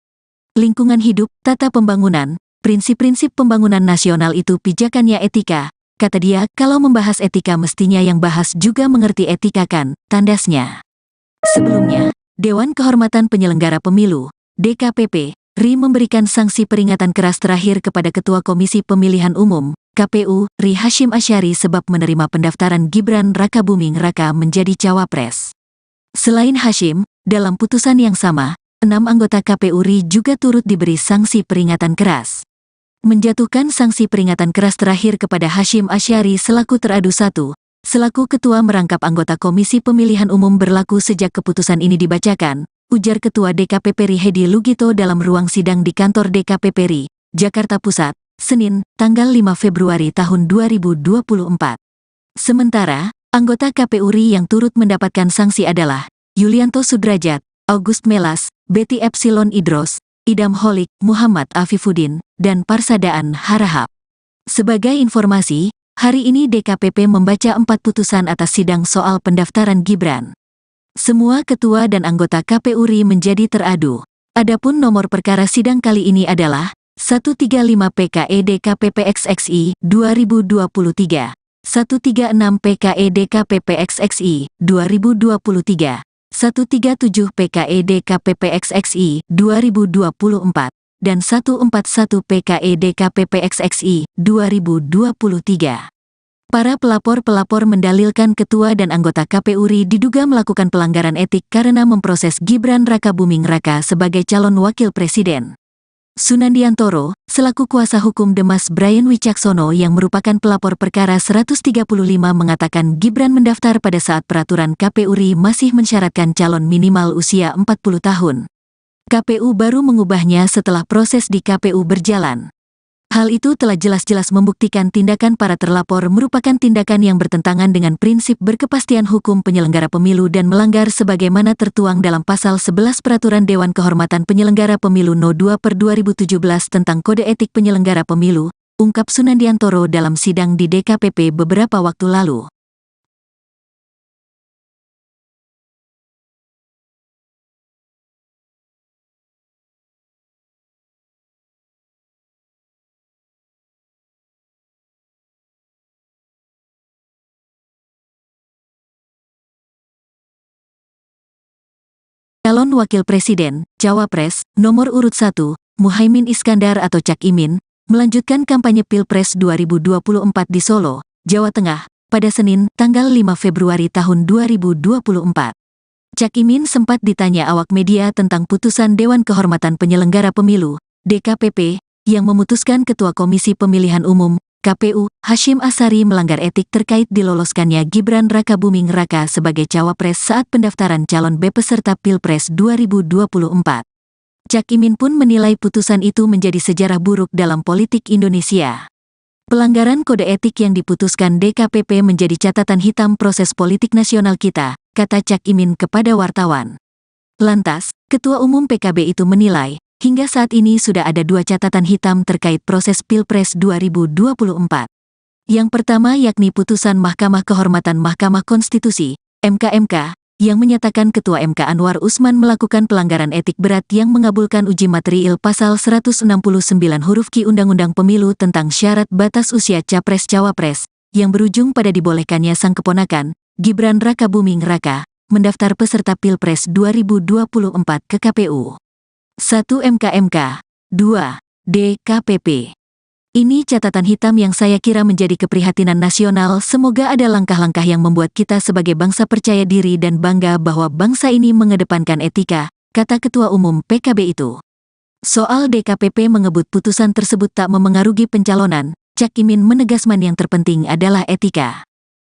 Lingkungan hidup, tata pembangunan, prinsip-prinsip pembangunan nasional itu pijakannya etika, kata dia. Kalau membahas etika mestinya yang bahas juga mengerti etika kan, tandasnya. Sebelumnya, Dewan Kehormatan Penyelenggara Pemilu, DKPP, RI memberikan sanksi peringatan keras terakhir kepada Ketua Komisi Pemilihan Umum, KPU, RI Hasyim Asyari sebab menerima pendaftaran Gibran Rakabuming Raka menjadi cawapres. Selain Hasyim, dalam putusan yang sama, 6 anggota KPU RI juga turut diberi sanksi peringatan keras. Menjatuhkan sanksi peringatan keras terakhir kepada Hasyim Asyari selaku teradu 1, selaku ketua merangkap anggota Komisi Pemilihan Umum berlaku sejak keputusan ini dibacakan, ujar Ketua DKPP RI Hedi Lugito dalam ruang sidang di kantor DKPP RI, Jakarta Pusat, Senin, tanggal 5 Februari tahun 2024. Sementara, anggota KPU RI yang turut mendapatkan sanksi adalah Yulianto Sudrajat, August Melas, Betty Epsilon Idros, Idam Holik, Muhammad Afifuddin, dan Parsadaan Harahap. Sebagai informasi, hari ini DKPP membaca 4 putusan atas sidang soal pendaftaran Gibran. Semua ketua dan anggota KPU RI menjadi teradu. Adapun nomor perkara sidang kali ini adalah 135 PKE DKPP XXI 2023, 136 PKE DKPP XXI 2023, 137 PKE DKPP XXI 2024, dan 141 PKE DKPP XXI 2023. Para pelapor-pelapor mendalilkan ketua dan anggota KPU RI diduga melakukan pelanggaran etik karena memproses Gibran Rakabuming Raka sebagai calon wakil presiden. Sunandiantoro, selaku kuasa hukum Demas Brian Wicaksono yang merupakan pelapor perkara 135 mengatakan Gibran mendaftar pada saat peraturan KPU RI masih mensyaratkan calon minimal usia 40 tahun. KPU baru mengubahnya setelah proses di KPU berjalan. Hal itu telah jelas-jelas membuktikan tindakan para terlapor merupakan tindakan yang bertentangan dengan prinsip berkepastian hukum penyelenggara pemilu dan melanggar sebagaimana tertuang dalam Pasal 11 Peraturan Dewan Kehormatan Penyelenggara Pemilu No. 2/2017 tentang Kode Etik Penyelenggara Pemilu, ungkap Sunandiantoro dalam sidang di DKPP beberapa waktu lalu. Calon Wakil Presiden, Cawapres, nomor urut 1, Muhaimin Iskandar atau Cak Imin, melanjutkan kampanye Pilpres 2024 di Solo, Jawa Tengah, pada Senin, tanggal 5 Februari tahun 2024. Cak Imin sempat ditanya awak media tentang putusan Dewan Kehormatan Penyelenggara Pemilu, DKPP, yang memutuskan Ketua Komisi Pemilihan Umum, KPU, Hasyim Asyari melanggar etik terkait diloloskannya Gibran Rakabuming Raka sebagai cawapres saat pendaftaran calon peserta Pilpres 2024. Cak Imin pun menilai putusan itu menjadi sejarah buruk dalam politik Indonesia. Pelanggaran kode etik yang diputuskan DKPP menjadi catatan hitam proses politik nasional kita, kata Cak Imin kepada wartawan. Lantas, Ketua Umum PKB itu menilai, hingga saat ini sudah ada 2 catatan hitam terkait proses Pilpres 2024. Yang pertama yakni putusan Mahkamah Kehormatan Mahkamah Konstitusi, MK, yang menyatakan Ketua MK Anwar Usman melakukan pelanggaran etik berat yang mengabulkan uji material pasal 169 huruf Q Undang-Undang Pemilu tentang syarat batas usia Capres-Cawapres, yang berujung pada dibolehkannya sang keponakan, Gibran Rakabuming Raka, mendaftar peserta Pilpres 2024 ke KPU. 1 MK, 2 DKPP. Ini catatan hitam yang saya kira menjadi keprihatinan nasional. Semoga ada langkah-langkah yang membuat kita sebagai bangsa percaya diri dan bangga bahwa bangsa ini mengedepankan etika, kata Ketua Umum PKB itu. Soal DKPP mengebut putusan tersebut tak memengaruhi pencalonan, Cak Imin menegaskan yang terpenting adalah etika.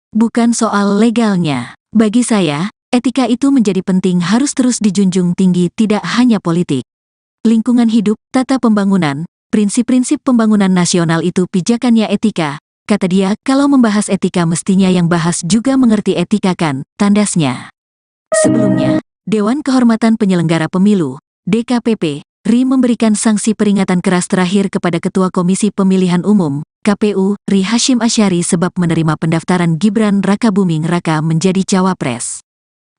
Bukan soal legalnya. Bagi saya, etika itu menjadi penting, harus terus dijunjung tinggi, tidak hanya politik. Lingkungan hidup, tata pembangunan, prinsip-prinsip pembangunan nasional itu pijakannya etika, kata dia. Kalau membahas etika mestinya yang bahas juga mengerti etika kan, tandasnya. Sebelumnya, Dewan Kehormatan Penyelenggara Pemilu, DKPP, RI memberikan sanksi peringatan keras terakhir kepada Ketua Komisi Pemilihan Umum, KPU, RI Hasyim Asyari sebab menerima pendaftaran Gibran Rakabuming Raka menjadi cawapres.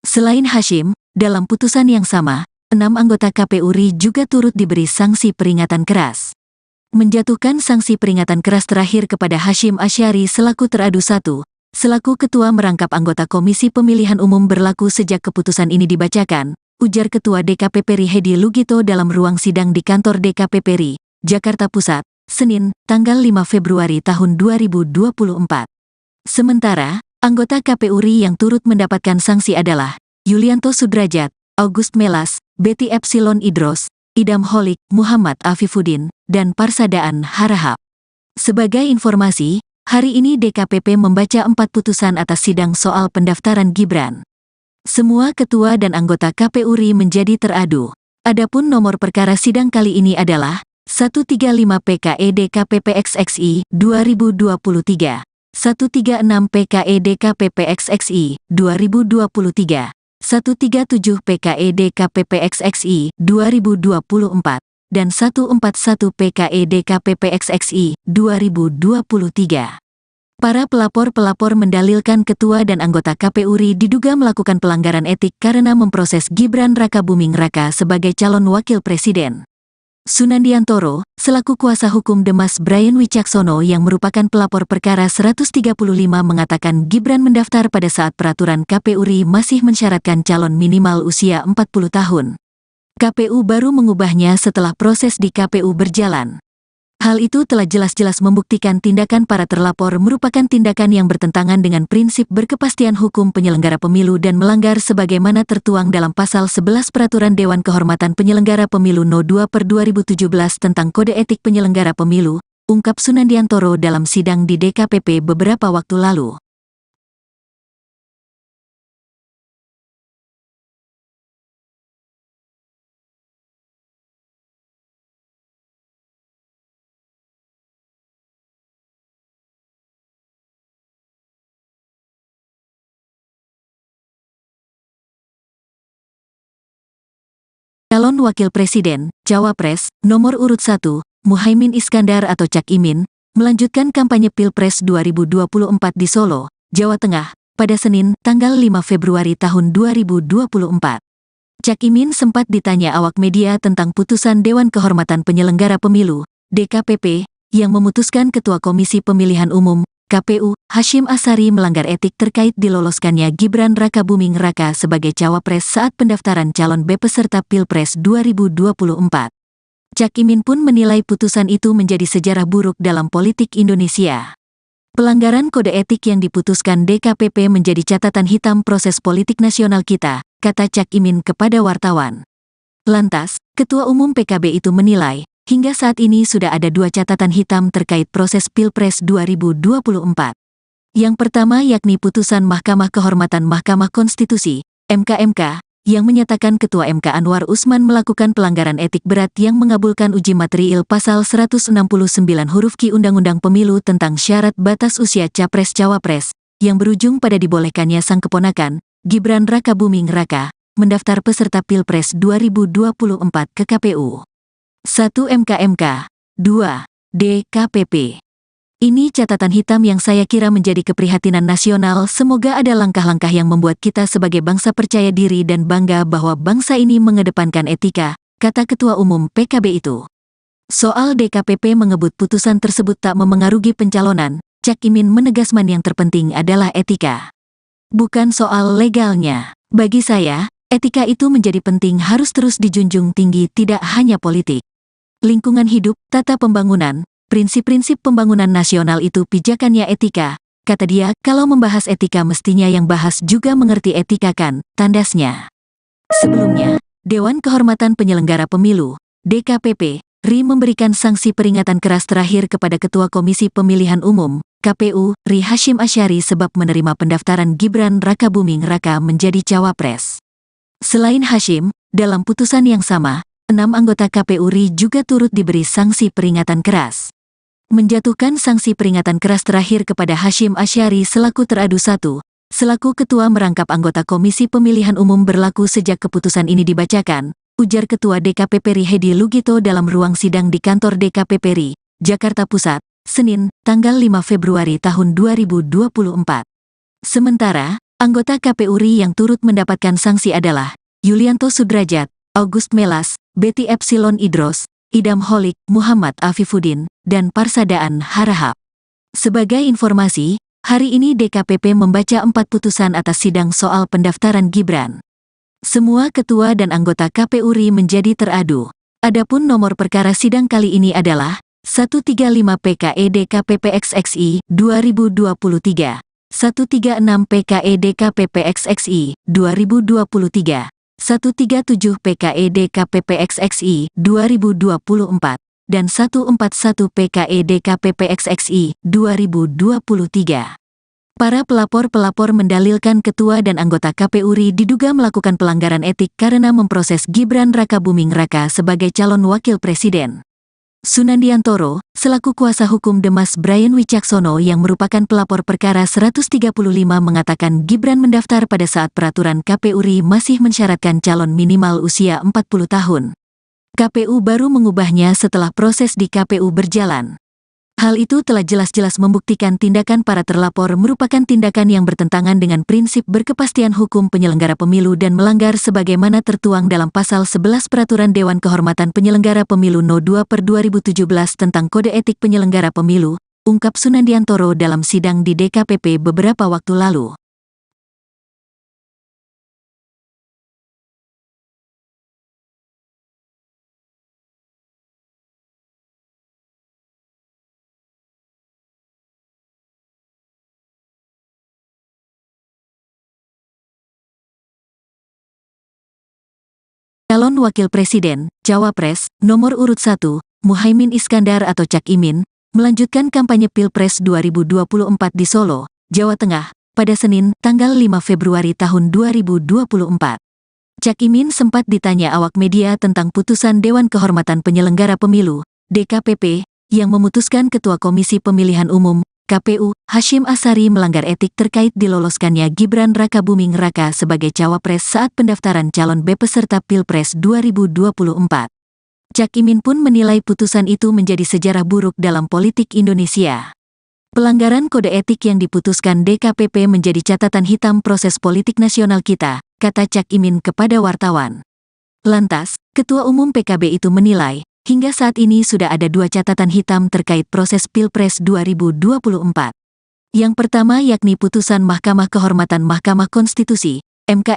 Selain Hasyim, dalam putusan yang sama, 6 anggota KPU RI juga turut diberi sanksi peringatan keras. Menjatuhkan sanksi peringatan keras terakhir kepada Hasyim Asyari selaku teradu 1, selaku ketua merangkap anggota Komisi Pemilihan Umum berlaku sejak keputusan ini dibacakan, ujar Ketua DKPP RI Hedi Lugito dalam ruang sidang di kantor DKPP RI, Jakarta Pusat, Senin, tanggal 5 Februari tahun 2024. Sementara, anggota KPU RI yang turut mendapatkan sanksi adalah Yulianto Sudrajat, August Melas, Betty Epsilon Idros, Idam Holik, Muhammad Afifuddin, dan Parsadaan Harahap. Sebagai informasi, hari ini DKPP membaca 4 putusan atas sidang soal pendaftaran Gibran. Semua ketua dan anggota KPU RI menjadi teradu. Adapun nomor perkara sidang kali ini adalah 135 PKE DKPP XXI 2023, 136 PKE DKPP XXI 2023, 137 PKE DKPP XXI 2024, dan 141 PKE DKPP XXI 2023. Para pelapor mendalilkan ketua dan anggota KPU RI diduga melakukan pelanggaran etik karena memproses Gibran Rakabuming Raka sebagai calon wakil presiden. Sunandiantoro, selaku kuasa hukum Demas Brian Wicaksono yang merupakan pelapor perkara 135 mengatakan Gibran mendaftar pada saat peraturan KPU RI masih mensyaratkan calon minimal usia 40 tahun. KPU baru mengubahnya setelah proses di KPU berjalan. Hal itu telah jelas-jelas membuktikan tindakan para terlapor merupakan tindakan yang bertentangan dengan prinsip berkepastian hukum penyelenggara pemilu dan melanggar sebagaimana tertuang dalam pasal 11 Peraturan Dewan Kehormatan Penyelenggara Pemilu No. 2/2017 tentang Kode Etik Penyelenggara Pemilu, ungkap Sunandiantoro dalam sidang di DKPP beberapa waktu lalu. Calon Wakil Presiden, Cawapres, nomor urut 1, Muhaimin Iskandar atau Cak Imin, melanjutkan kampanye Pilpres 2024 di Solo, Jawa Tengah, pada Senin, tanggal 5 Februari tahun 2024. Cak Imin sempat ditanya awak media tentang putusan Dewan Kehormatan Penyelenggara Pemilu, DKPP, yang memutuskan Ketua Komisi Pemilihan Umum, KPU, Hasyim Asyari melanggar etik terkait diloloskannya Gibran Rakabuming Raka sebagai cawapres saat pendaftaran calon peserta Pilpres 2024. Cak Imin pun menilai putusan itu menjadi sejarah buruk dalam politik Indonesia. Pelanggaran kode etik yang diputuskan DKPP menjadi catatan hitam proses politik nasional kita, kata Cak Imin kepada wartawan. Lantas, Ketua Umum PKB itu menilai, hingga saat ini sudah ada dua catatan hitam terkait proses Pilpres 2024. Yang pertama yakni putusan Mahkamah Kehormatan Mahkamah Konstitusi, MK, yang menyatakan Ketua MK Anwar Usman melakukan pelanggaran etik berat yang mengabulkan uji material pasal 169 huruf Q Undang-Undang Pemilu tentang syarat batas usia Capres-Cawapres, yang berujung pada dibolehkannya sang keponakan, Gibran Rakabuming Raka, mendaftar peserta Pilpres 2024 ke KPU. 1 MK, 2 DKPP. Ini catatan hitam yang saya kira menjadi keprihatinan nasional. Semoga ada langkah-langkah yang membuat kita sebagai bangsa percaya diri dan bangga bahwa bangsa ini mengedepankan etika, kata Ketua Umum PKB itu. Soal DKPP mengebut putusan tersebut tak memengaruhi pencalonan, Cak Imin menegaskan yang terpenting adalah etika. Bukan soal legalnya. Bagi saya, etika itu menjadi penting, harus terus dijunjung tinggi, tidak hanya politik. Lingkungan hidup, tata pembangunan, prinsip-prinsip pembangunan nasional itu pijakannya etika, kata dia. Kalau membahas etika mestinya yang bahas juga mengerti etika kan, tandasnya. Sebelumnya, Dewan Kehormatan Penyelenggara Pemilu, DKPP, RI memberikan sanksi peringatan keras terakhir kepada Ketua Komisi Pemilihan Umum, KPU, RI Hasyim Asyari sebab menerima pendaftaran Gibran Rakabuming Raka menjadi cawapres. Selain Hasyim, dalam putusan yang sama, 6 anggota KPU RI juga turut diberi sanksi peringatan keras. Menjatuhkan sanksi peringatan keras terakhir kepada Hasyim Asyari selaku teradu 1, selaku Ketua merangkap anggota Komisi Pemilihan Umum berlaku sejak keputusan ini dibacakan, ujar Ketua DKPP RI Hedi Lugito dalam ruang sidang di kantor DKPP RI, Jakarta Pusat, Senin, tanggal 5 Februari tahun 2024. Sementara, anggota KPU RI yang turut mendapatkan sanksi adalah Yulianto Sudrajat, August Melas, Betty Epsilon Idros, Idam Holik, Muhammad Afifuddin, dan Parsadaan Harahap. Sebagai informasi, hari ini DKPP membaca 4 putusan atas sidang soal pendaftaran Gibran. Semua ketua dan anggota KPU RI menjadi teradu. Adapun nomor perkara sidang kali ini adalah 135 PKE DKPP XXI 2023, 136 PKE DKPP XXI 2023, 137 PKE DKPP XXI 2024, dan 141 PKE DKPP XXI 2023. Para pelapor-pelapor mendalilkan ketua dan anggota KPU RI diduga melakukan pelanggaran etik karena memproses Gibran Rakabuming Raka sebagai calon wakil presiden. Sunandiantoro, selaku kuasa hukum Demas Brian Wicaksono yang merupakan pelapor perkara 135 mengatakan Gibran mendaftar pada saat peraturan KPU RI masih mensyaratkan calon minimal usia 40 tahun. KPU baru mengubahnya setelah proses di KPU berjalan. Hal itu telah jelas-jelas membuktikan tindakan para terlapor merupakan tindakan yang bertentangan dengan prinsip berkepastian hukum penyelenggara pemilu dan melanggar sebagaimana tertuang dalam Pasal 11 Peraturan Dewan Kehormatan Penyelenggara Pemilu No. 2/2017 tentang Kode Etik Penyelenggara Pemilu, ungkap Sunandiantoro dalam sidang di DKPP beberapa waktu lalu. Calon Wakil Presiden, Cawapres, nomor urut 1, Muhaimin Iskandar atau Cak Imin, melanjutkan kampanye Pilpres 2024 di Solo, Jawa Tengah, pada Senin, tanggal 5 Februari tahun 2024. Cak Imin sempat ditanya awak media tentang putusan Dewan Kehormatan Penyelenggara Pemilu, DKPP, yang memutuskan Ketua Komisi Pemilihan Umum, KPU, Hasyim Asyari melanggar etik terkait diloloskannya Gibran Rakabuming Raka sebagai cawapres saat pendaftaran calon peserta Pilpres 2024. Cak Imin pun menilai putusan itu menjadi sejarah buruk dalam politik Indonesia. Pelanggaran kode etik yang diputuskan DKPP menjadi catatan hitam proses politik nasional kita, kata Cak Imin kepada wartawan. Lantas, Ketua Umum PKB itu menilai, hingga saat ini sudah ada dua catatan hitam terkait proses Pilpres 2024. Yang pertama yakni putusan Mahkamah Kehormatan Mahkamah Konstitusi, MK,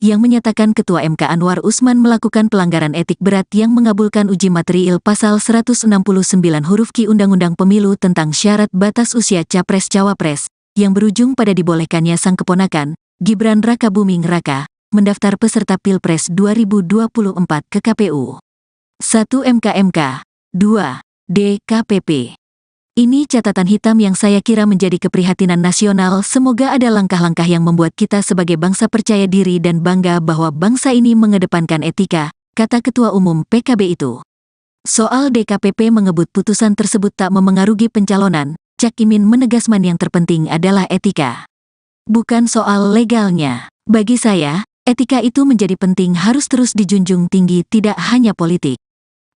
yang menyatakan Ketua MK Anwar Usman melakukan pelanggaran etik berat yang mengabulkan uji material pasal 169 huruf Q Undang-Undang Pemilu tentang syarat batas usia Capres-Cawapres, yang berujung pada dibolehkannya sang keponakan, Gibran Rakabuming Raka, mendaftar peserta Pilpres 2024 ke KPU. 1. MK. 2. DKPP. Ini catatan hitam yang saya kira menjadi keprihatinan nasional. Semoga ada langkah-langkah yang membuat kita sebagai bangsa percaya diri dan bangga bahwa bangsa ini mengedepankan etika, kata Ketua Umum PKB itu. Soal DKPP mengebut putusan tersebut tak memengaruhi pencalonan, Cak Imin menegaskan yang terpenting adalah etika. Bukan soal legalnya. Bagi saya, etika itu menjadi penting, harus terus dijunjung tinggi, tidak hanya politik.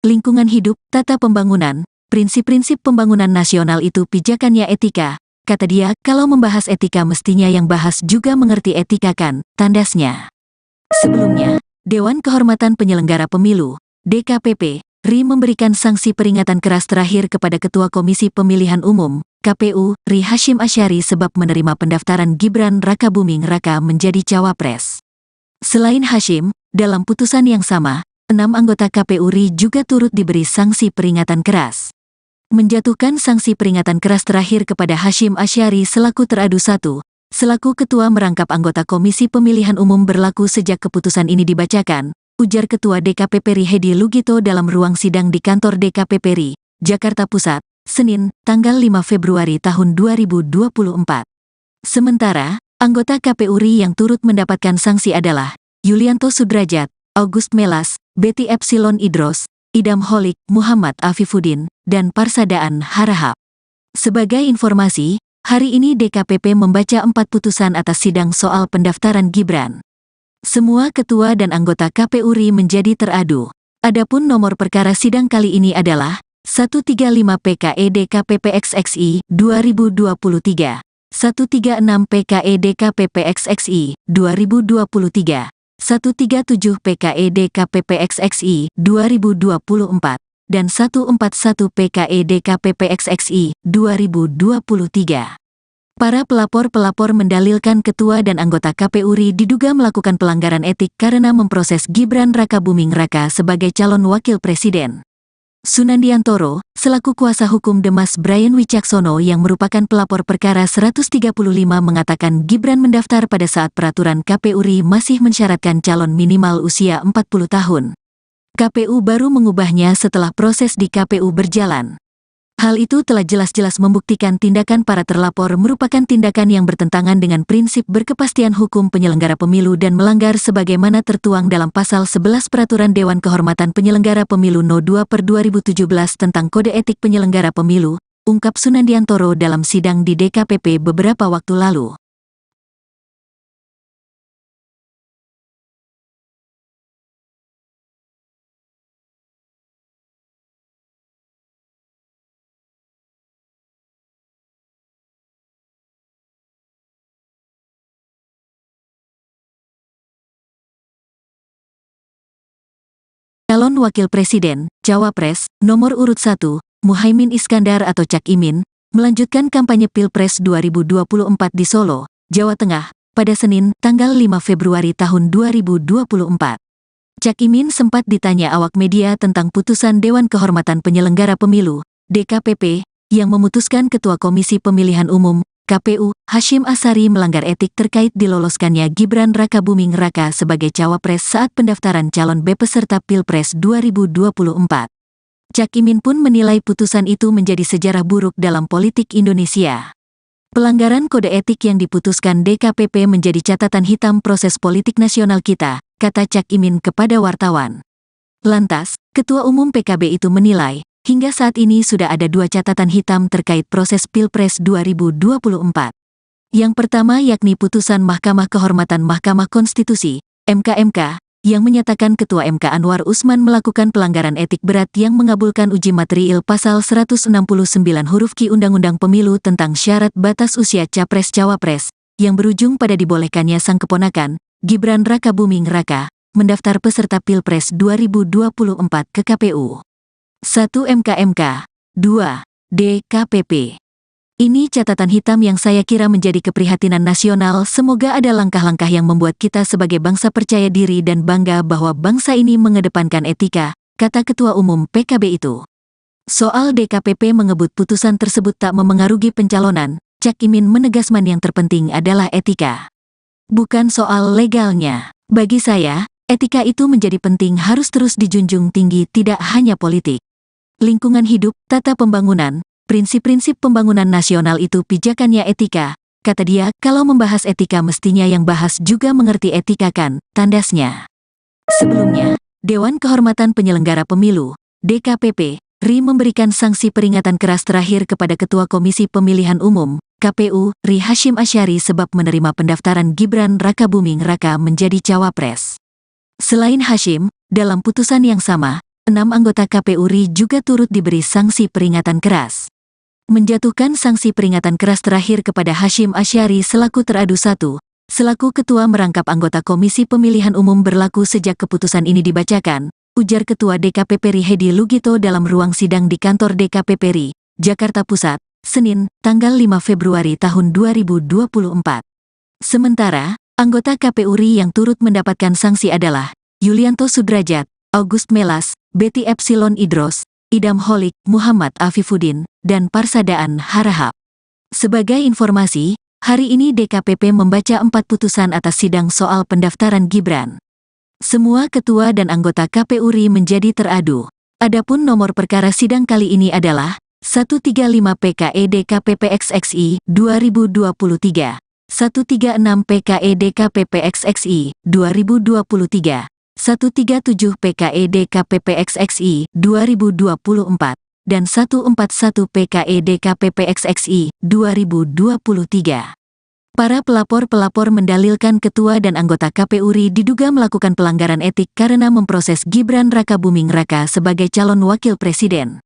Lingkungan hidup, tata pembangunan, prinsip-prinsip pembangunan nasional itu pijakannya etika, kata dia. Kalau membahas etika mestinya yang bahas juga mengerti etika kan, tandasnya. Sebelumnya, Dewan Kehormatan Penyelenggara Pemilu, DKPP, RI memberikan sanksi peringatan keras terakhir kepada Ketua Komisi Pemilihan Umum, KPU, RI Hasyim Asyari sebab menerima pendaftaran Gibran Rakabuming Raka menjadi Cawapres. Selain Hasyim, dalam putusan yang sama, 6 anggota KPU RI juga turut diberi sanksi peringatan keras. Menjatuhkan sanksi peringatan keras terakhir kepada Hasyim Asyari selaku teradu 1, selaku ketua merangkap anggota Komisi Pemilihan Umum berlaku sejak keputusan ini dibacakan, ujar Ketua DKPP RI Hedi Lugito dalam ruang sidang di kantor DKPP RI, Jakarta Pusat, Senin, tanggal 5 Februari tahun 2024. Sementara, anggota KPU RI yang turut mendapatkan sanksi adalah Yulianto Sudrajat, August Melas, Betty Epsilon Idros, Idam Holik, Muhammad Afifuddin, dan Parsadaan Harahap. Sebagai informasi, hari ini DKPP membaca 4 putusan atas sidang soal pendaftaran Gibran. Semua ketua dan anggota KPU RI menjadi teradu. Adapun nomor perkara sidang kali ini adalah 135 PKE DKPP XXI 2023, 136 PKE DKPP XXI 2023, 137 PKE DKPP XXI 2024, dan 141 PKE DKPP XXI 2023. Para pelapor-pelapor mendalilkan ketua dan anggota KPU RI diduga melakukan pelanggaran etik karena memproses Gibran Rakabuming Raka sebagai calon wakil presiden. Sunandiantoro, selaku kuasa hukum Demas Brian Wicaksono yang merupakan pelapor perkara 135 mengatakan Gibran mendaftar pada saat peraturan KPU RI masih mensyaratkan calon minimal usia 40 tahun. KPU baru mengubahnya setelah proses di KPU berjalan. Hal itu telah jelas-jelas membuktikan tindakan para terlapor merupakan tindakan yang bertentangan dengan prinsip berkepastian hukum penyelenggara pemilu dan melanggar sebagaimana tertuang dalam Pasal 11 Peraturan Dewan Kehormatan Penyelenggara Pemilu No. 2/2017 tentang Kode Etik Penyelenggara Pemilu, ungkap Sunandiantoro dalam sidang di DKPP beberapa waktu lalu. Calon Wakil Presiden, Cawapres, nomor urut 1, Muhaimin Iskandar atau Cak Imin, melanjutkan kampanye Pilpres 2024 di Solo, Jawa Tengah, pada Senin, tanggal 5 Februari tahun 2024. Cak Imin sempat ditanya awak media tentang putusan Dewan Kehormatan Penyelenggara Pemilu, DKPP, yang memutuskan Ketua Komisi Pemilihan Umum, KPU, Hasyim Asyari melanggar etik terkait diloloskannya Gibran Rakabuming Raka sebagai Cawapres saat pendaftaran calon peserta Pilpres 2024. Cak Imin pun menilai putusan itu menjadi sejarah buruk dalam politik Indonesia. Pelanggaran kode etik yang diputuskan DKPP menjadi catatan hitam proses politik nasional kita, kata Cak Imin kepada wartawan. Lantas, Ketua Umum PKB itu menilai, hingga saat ini sudah ada 2 catatan hitam terkait proses Pilpres 2024. Yang pertama yakni putusan Mahkamah Kehormatan Mahkamah Konstitusi, MK, yang menyatakan Ketua MK Anwar Usman melakukan pelanggaran etik berat yang mengabulkan uji material pasal 169 huruf Q Undang-Undang Pemilu tentang syarat batas usia Capres-Cawapres, yang berujung pada dibolehkannya sang keponakan, Gibran Rakabuming Raka, mendaftar peserta Pilpres 2024 ke KPU. 1 MK, 2 DKPP. Ini catatan hitam yang saya kira menjadi keprihatinan nasional. Semoga ada langkah-langkah yang membuat kita sebagai bangsa percaya diri dan bangga bahwa bangsa ini mengedepankan etika, kata Ketua Umum PKB itu. Soal DKPP mengebut putusan tersebut tak memengaruhi pencalonan, Cak Imin menegaskan yang terpenting adalah etika. Bukan soal legalnya. Bagi saya, etika itu menjadi penting, harus terus dijunjung tinggi, tidak hanya politik. Lingkungan hidup, tata pembangunan, prinsip-prinsip pembangunan nasional itu pijakannya etika, kata dia. Kalau membahas etika mestinya yang bahas juga mengerti etika kan, tandasnya. Sebelumnya, Dewan Kehormatan Penyelenggara Pemilu, DKPP, RI memberikan sanksi peringatan keras terakhir kepada Ketua Komisi Pemilihan Umum, KPU, RI Hasyim Asyari sebab menerima pendaftaran Gibran Rakabuming Raka menjadi cawapres. Selain Hasyim, dalam putusan yang sama, 6 anggota KPU RI juga turut diberi sanksi peringatan keras. Menjatuhkan sanksi peringatan keras terakhir kepada Hasyim Asyari selaku teradu 1, selaku ketua merangkap anggota Komisi Pemilihan Umum berlaku sejak keputusan ini dibacakan, ujar Ketua DKPP RI Hedi Lugito dalam ruang sidang di kantor DKPP RI, Jakarta Pusat, Senin, tanggal 5 Februari tahun 2024. Sementara, anggota KPU RI yang turut mendapatkan sanksi adalah Yulianto Sudrajat, August Melas, Betty Epsilon Idros, Idam Holik, Muhammad Afifuddin, dan Parsadaan Harahap. Sebagai informasi, hari ini DKPP membaca 4 putusan atas sidang soal pendaftaran Gibran. Semua ketua dan anggota KPU RI menjadi teradu. Adapun nomor perkara sidang kali ini adalah 135 PKE DKPP XXI 2023, 136 PKE DKPP XXI 2023, 137 PKE DKPP XXI 2024, dan 141 PKE DKPP XXI 2023. Para pelapor-pelapor mendalilkan ketua dan anggota KPU RI diduga melakukan pelanggaran etik karena memproses Gibran Rakabuming Raka sebagai calon wakil presiden.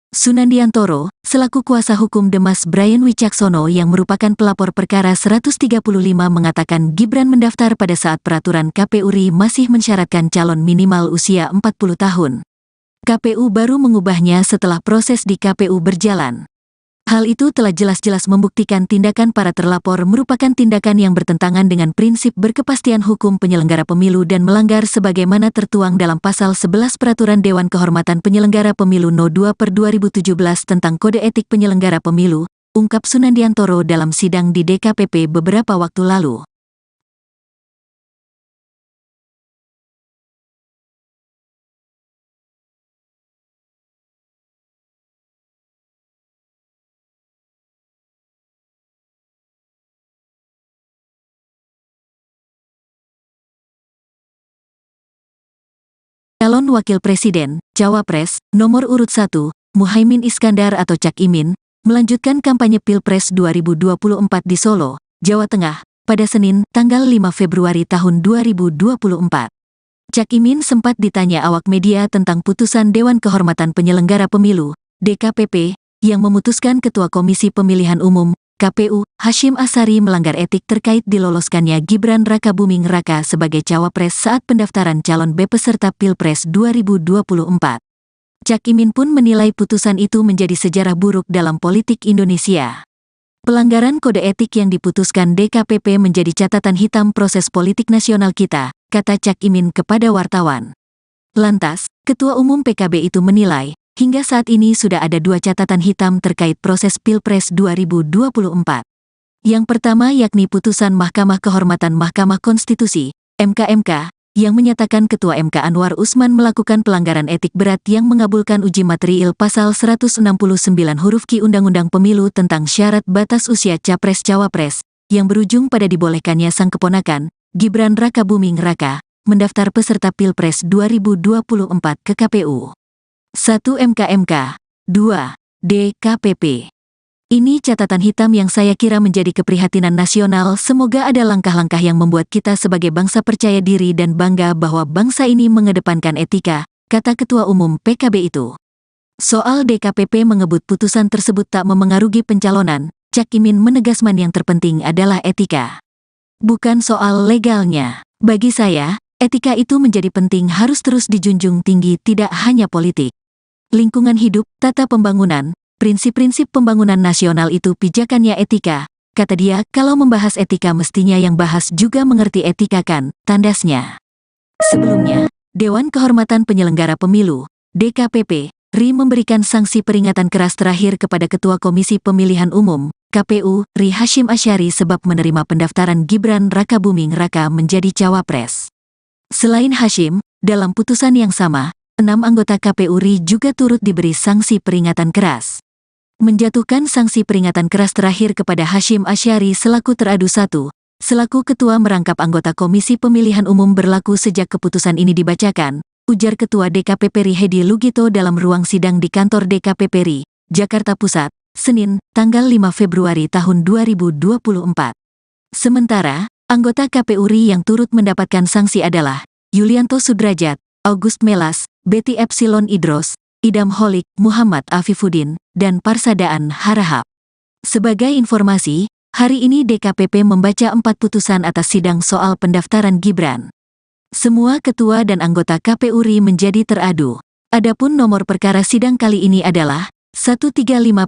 Sunandiantoro, selaku kuasa hukum Demas Brian Wicaksono yang merupakan pelapor perkara 135 mengatakan Gibran mendaftar pada saat peraturan KPU RI masih mensyaratkan calon minimal usia 40 tahun. KPU baru mengubahnya setelah proses di KPU berjalan. Hal itu telah jelas-jelas membuktikan tindakan para terlapor merupakan tindakan yang bertentangan dengan prinsip berkepastian hukum penyelenggara pemilu dan melanggar sebagaimana tertuang dalam Pasal 11 Peraturan Dewan Kehormatan Penyelenggara Pemilu No. 2/2017 tentang Kode Etik Penyelenggara Pemilu, ungkap Sunandiantoro dalam sidang di DKPP beberapa waktu lalu. Calon Wakil Presiden, Cawapres, nomor urut 1, Muhaimin Iskandar atau Cak Imin, melanjutkan kampanye Pilpres 2024 di Solo, Jawa Tengah, pada Senin, tanggal 5 Februari tahun 2024. Cak Imin sempat ditanya awak media tentang putusan Dewan Kehormatan Penyelenggara Pemilu, DKPP, yang memutuskan Ketua Komisi Pemilihan Umum, KPU, Hasyim Asyari melanggar etik terkait diloloskannya Gibran Rakabuming Raka sebagai cawapres saat pendaftaran calon peserta Pilpres 2024. Cak Imin pun menilai putusan itu menjadi sejarah buruk dalam politik Indonesia. Pelanggaran kode etik yang diputuskan DKPP menjadi catatan hitam proses politik nasional kita, kata Cak Imin kepada wartawan. Lantas, Ketua Umum PKB itu menilai, hingga saat ini sudah ada 2 catatan hitam terkait proses Pilpres 2024. Yang pertama yakni putusan Mahkamah Kehormatan Mahkamah Konstitusi, MK, yang menyatakan Ketua MK Anwar Usman melakukan pelanggaran etik berat yang mengabulkan uji materiil Pasal 169 huruf Q Undang-Undang Pemilu tentang syarat batas usia Capres-Cawapres, yang berujung pada dibolehkannya sang keponakan, Gibran Rakabuming Raka, mendaftar peserta Pilpres 2024 ke KPU. 1 MK, 2 DKPP. Ini catatan hitam yang saya kira menjadi keprihatinan nasional. Semoga ada langkah-langkah yang membuat kita sebagai bangsa percaya diri dan bangga bahwa bangsa ini mengedepankan etika, kata Ketua Umum PKB itu. Soal DKPP mengebut putusan tersebut tak memengaruhi pencalonan, Cak Imin menegaskan yang terpenting adalah etika. Bukan soal legalnya. Bagi saya, etika itu menjadi penting, harus terus dijunjung tinggi, tidak hanya politik. Lingkungan hidup, tata pembangunan, prinsip-prinsip pembangunan nasional itu pijakannya etika. Kata dia, kalau membahas etika mestinya yang bahas juga mengerti etika kan, tandasnya. Sebelumnya, Dewan Kehormatan Penyelenggara Pemilu, DKPP, RI memberikan sanksi peringatan keras terakhir kepada Ketua Komisi Pemilihan Umum, KPU, RI Hasyim Asyari sebab menerima pendaftaran Gibran Rakabuming Raka menjadi cawapres. Selain Hasyim, dalam putusan yang sama, 6 anggota KPU RI juga turut diberi sanksi peringatan keras. Menjatuhkan sanksi peringatan keras terakhir kepada Hasyim Asyari selaku teradu 1, selaku ketua merangkap anggota Komisi Pemilihan Umum berlaku sejak keputusan ini dibacakan, ujar Ketua DKPP RI Hedi Lugito dalam ruang sidang di kantor DKPP RI, Jakarta Pusat, Senin, tanggal 5 Februari tahun 2024. Sementara, anggota KPU RI yang turut mendapatkan sanksi adalah Yulianto Sudrajat, August Melas, Betty Epsilon Idros, Idam Holik, Muhammad Afifuddin, dan Parsadaan Harahap. Sebagai informasi, hari ini DKPP membaca 4 putusan atas sidang soal pendaftaran Gibran. Semua ketua dan anggota KPU RI menjadi teradu. Adapun nomor perkara sidang kali ini adalah 135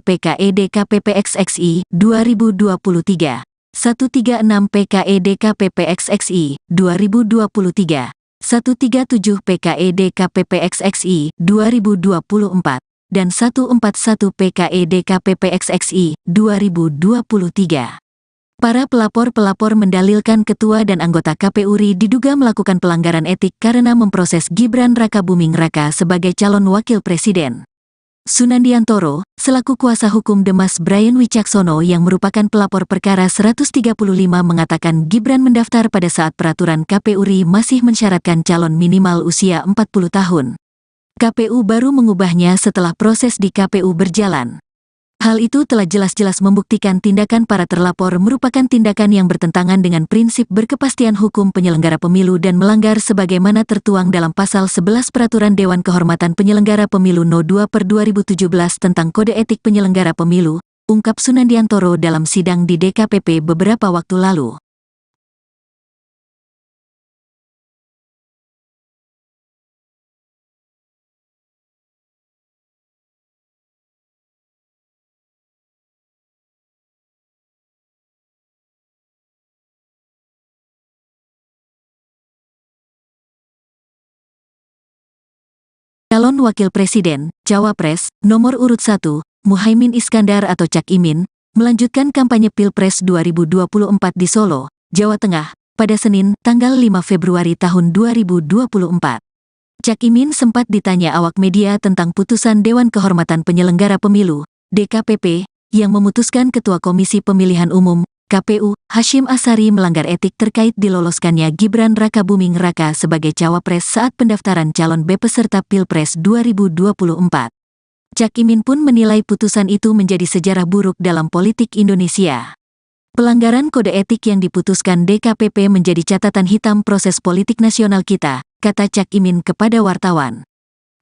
PKE DKPP XXI 2023, 136 PKE DKPP XXI 2023, 137 PKE DKPP XXI 2024, dan 141 PKE DKPP XXI 2023. Para pelapor-pelapor mendalilkan ketua dan anggota KPU RI diduga melakukan pelanggaran etik karena memproses Gibran Rakabuming Raka sebagai calon wakil presiden. Sunandiantoro, selaku kuasa hukum Demas Brian Wicaksono yang merupakan pelapor perkara 135 mengatakan Gibran mendaftar pada saat peraturan KPU RI masih mensyaratkan calon minimal usia 40 tahun. KPU baru mengubahnya setelah proses di KPU berjalan. Hal itu telah jelas-jelas membuktikan tindakan para terlapor merupakan tindakan yang bertentangan dengan prinsip berkepastian hukum penyelenggara pemilu dan melanggar sebagaimana tertuang dalam Pasal 11 Peraturan Dewan Kehormatan Penyelenggara Pemilu No. 2/2017 tentang Kode Etik Penyelenggara Pemilu, ungkap Sunandiantoro dalam sidang di DKPP beberapa waktu lalu. Calon Wakil Presiden, Cawapres, nomor urut 1, Muhaimin Iskandar atau Cak Imin, melanjutkan kampanye Pilpres 2024 di Solo, Jawa Tengah, pada Senin, tanggal 5 Februari tahun 2024. Cak Imin sempat ditanya awak media tentang putusan Dewan Kehormatan Penyelenggara Pemilu, DKPP, yang memutuskan Ketua Komisi Pemilihan Umum, KPU, Hasyim Asyari melanggar etik terkait diloloskannya Gibran Rakabuming Raka sebagai cawapres saat pendaftaran calon peserta Pilpres 2024. Cak Imin pun menilai putusan itu menjadi sejarah buruk dalam politik Indonesia. Pelanggaran kode etik yang diputuskan DKPP menjadi catatan hitam proses politik nasional kita, kata Cak Imin kepada wartawan.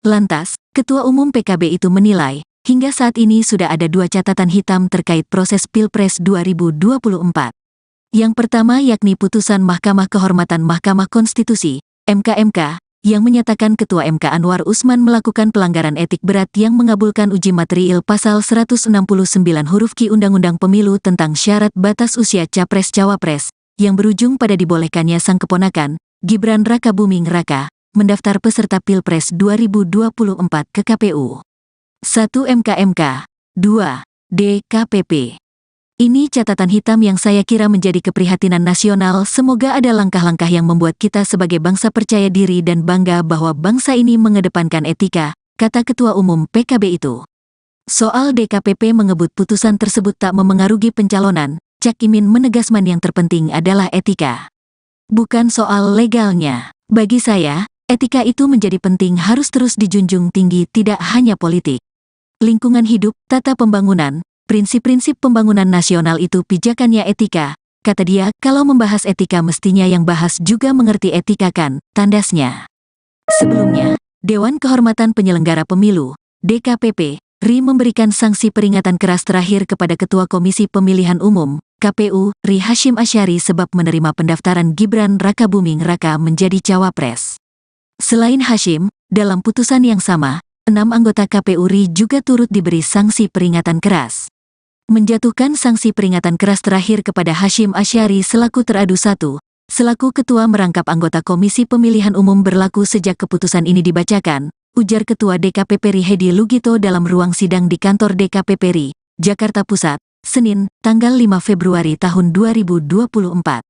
Lantas, Ketua Umum PKB itu menilai, hingga saat ini sudah ada 2 catatan hitam terkait proses Pilpres 2024. Yang pertama yakni putusan Mahkamah Kehormatan Mahkamah Konstitusi, MKMK, yang menyatakan Ketua MK Anwar Usman melakukan pelanggaran etik berat yang mengabulkan uji material Pasal 169 huruf Q Undang-Undang Pemilu tentang syarat batas usia Capres-Cawapres, yang berujung pada dibolehkannya sang keponakan, Gibran Rakabuming Raka, mendaftar peserta Pilpres 2024 ke KPU. 1 MKMK, 2 DKPP. Ini catatan hitam yang saya kira menjadi keprihatinan nasional. Semoga ada langkah-langkah yang membuat kita sebagai bangsa percaya diri dan bangga bahwa bangsa ini mengedepankan etika, kata Ketua Umum PKB itu. Soal DKPP mengebut putusan tersebut tak memengaruhi pencalonan, Cak Imin menegaskan yang terpenting adalah etika. Bukan soal legalnya. Bagi saya, etika itu menjadi penting harus terus dijunjung tinggi tidak hanya politik. Lingkungan hidup, tata pembangunan, prinsip-prinsip pembangunan nasional itu pijakannya etika, kata dia, kalau membahas etika mestinya yang bahas juga mengerti etika kan, tandasnya. Sebelumnya, Dewan Kehormatan Penyelenggara Pemilu, DKPP, RI memberikan sanksi peringatan keras terakhir kepada Ketua Komisi Pemilihan Umum, KPU, RI Hasyim Asyari sebab menerima pendaftaran Gibran Rakabuming Raka menjadi cawapres. Selain Hasyim, dalam putusan yang sama, 6 anggota KPU RI juga turut diberi sanksi peringatan keras. Menjatuhkan sanksi peringatan keras terakhir kepada Hasyim Asyari selaku teradu 1, selaku ketua merangkap anggota Komisi Pemilihan Umum berlaku sejak keputusan ini dibacakan, ujar Ketua DKPP RI Hedi Lugito dalam ruang sidang di kantor DKPP RI, Jakarta Pusat, Senin, tanggal 5 Februari tahun 2024.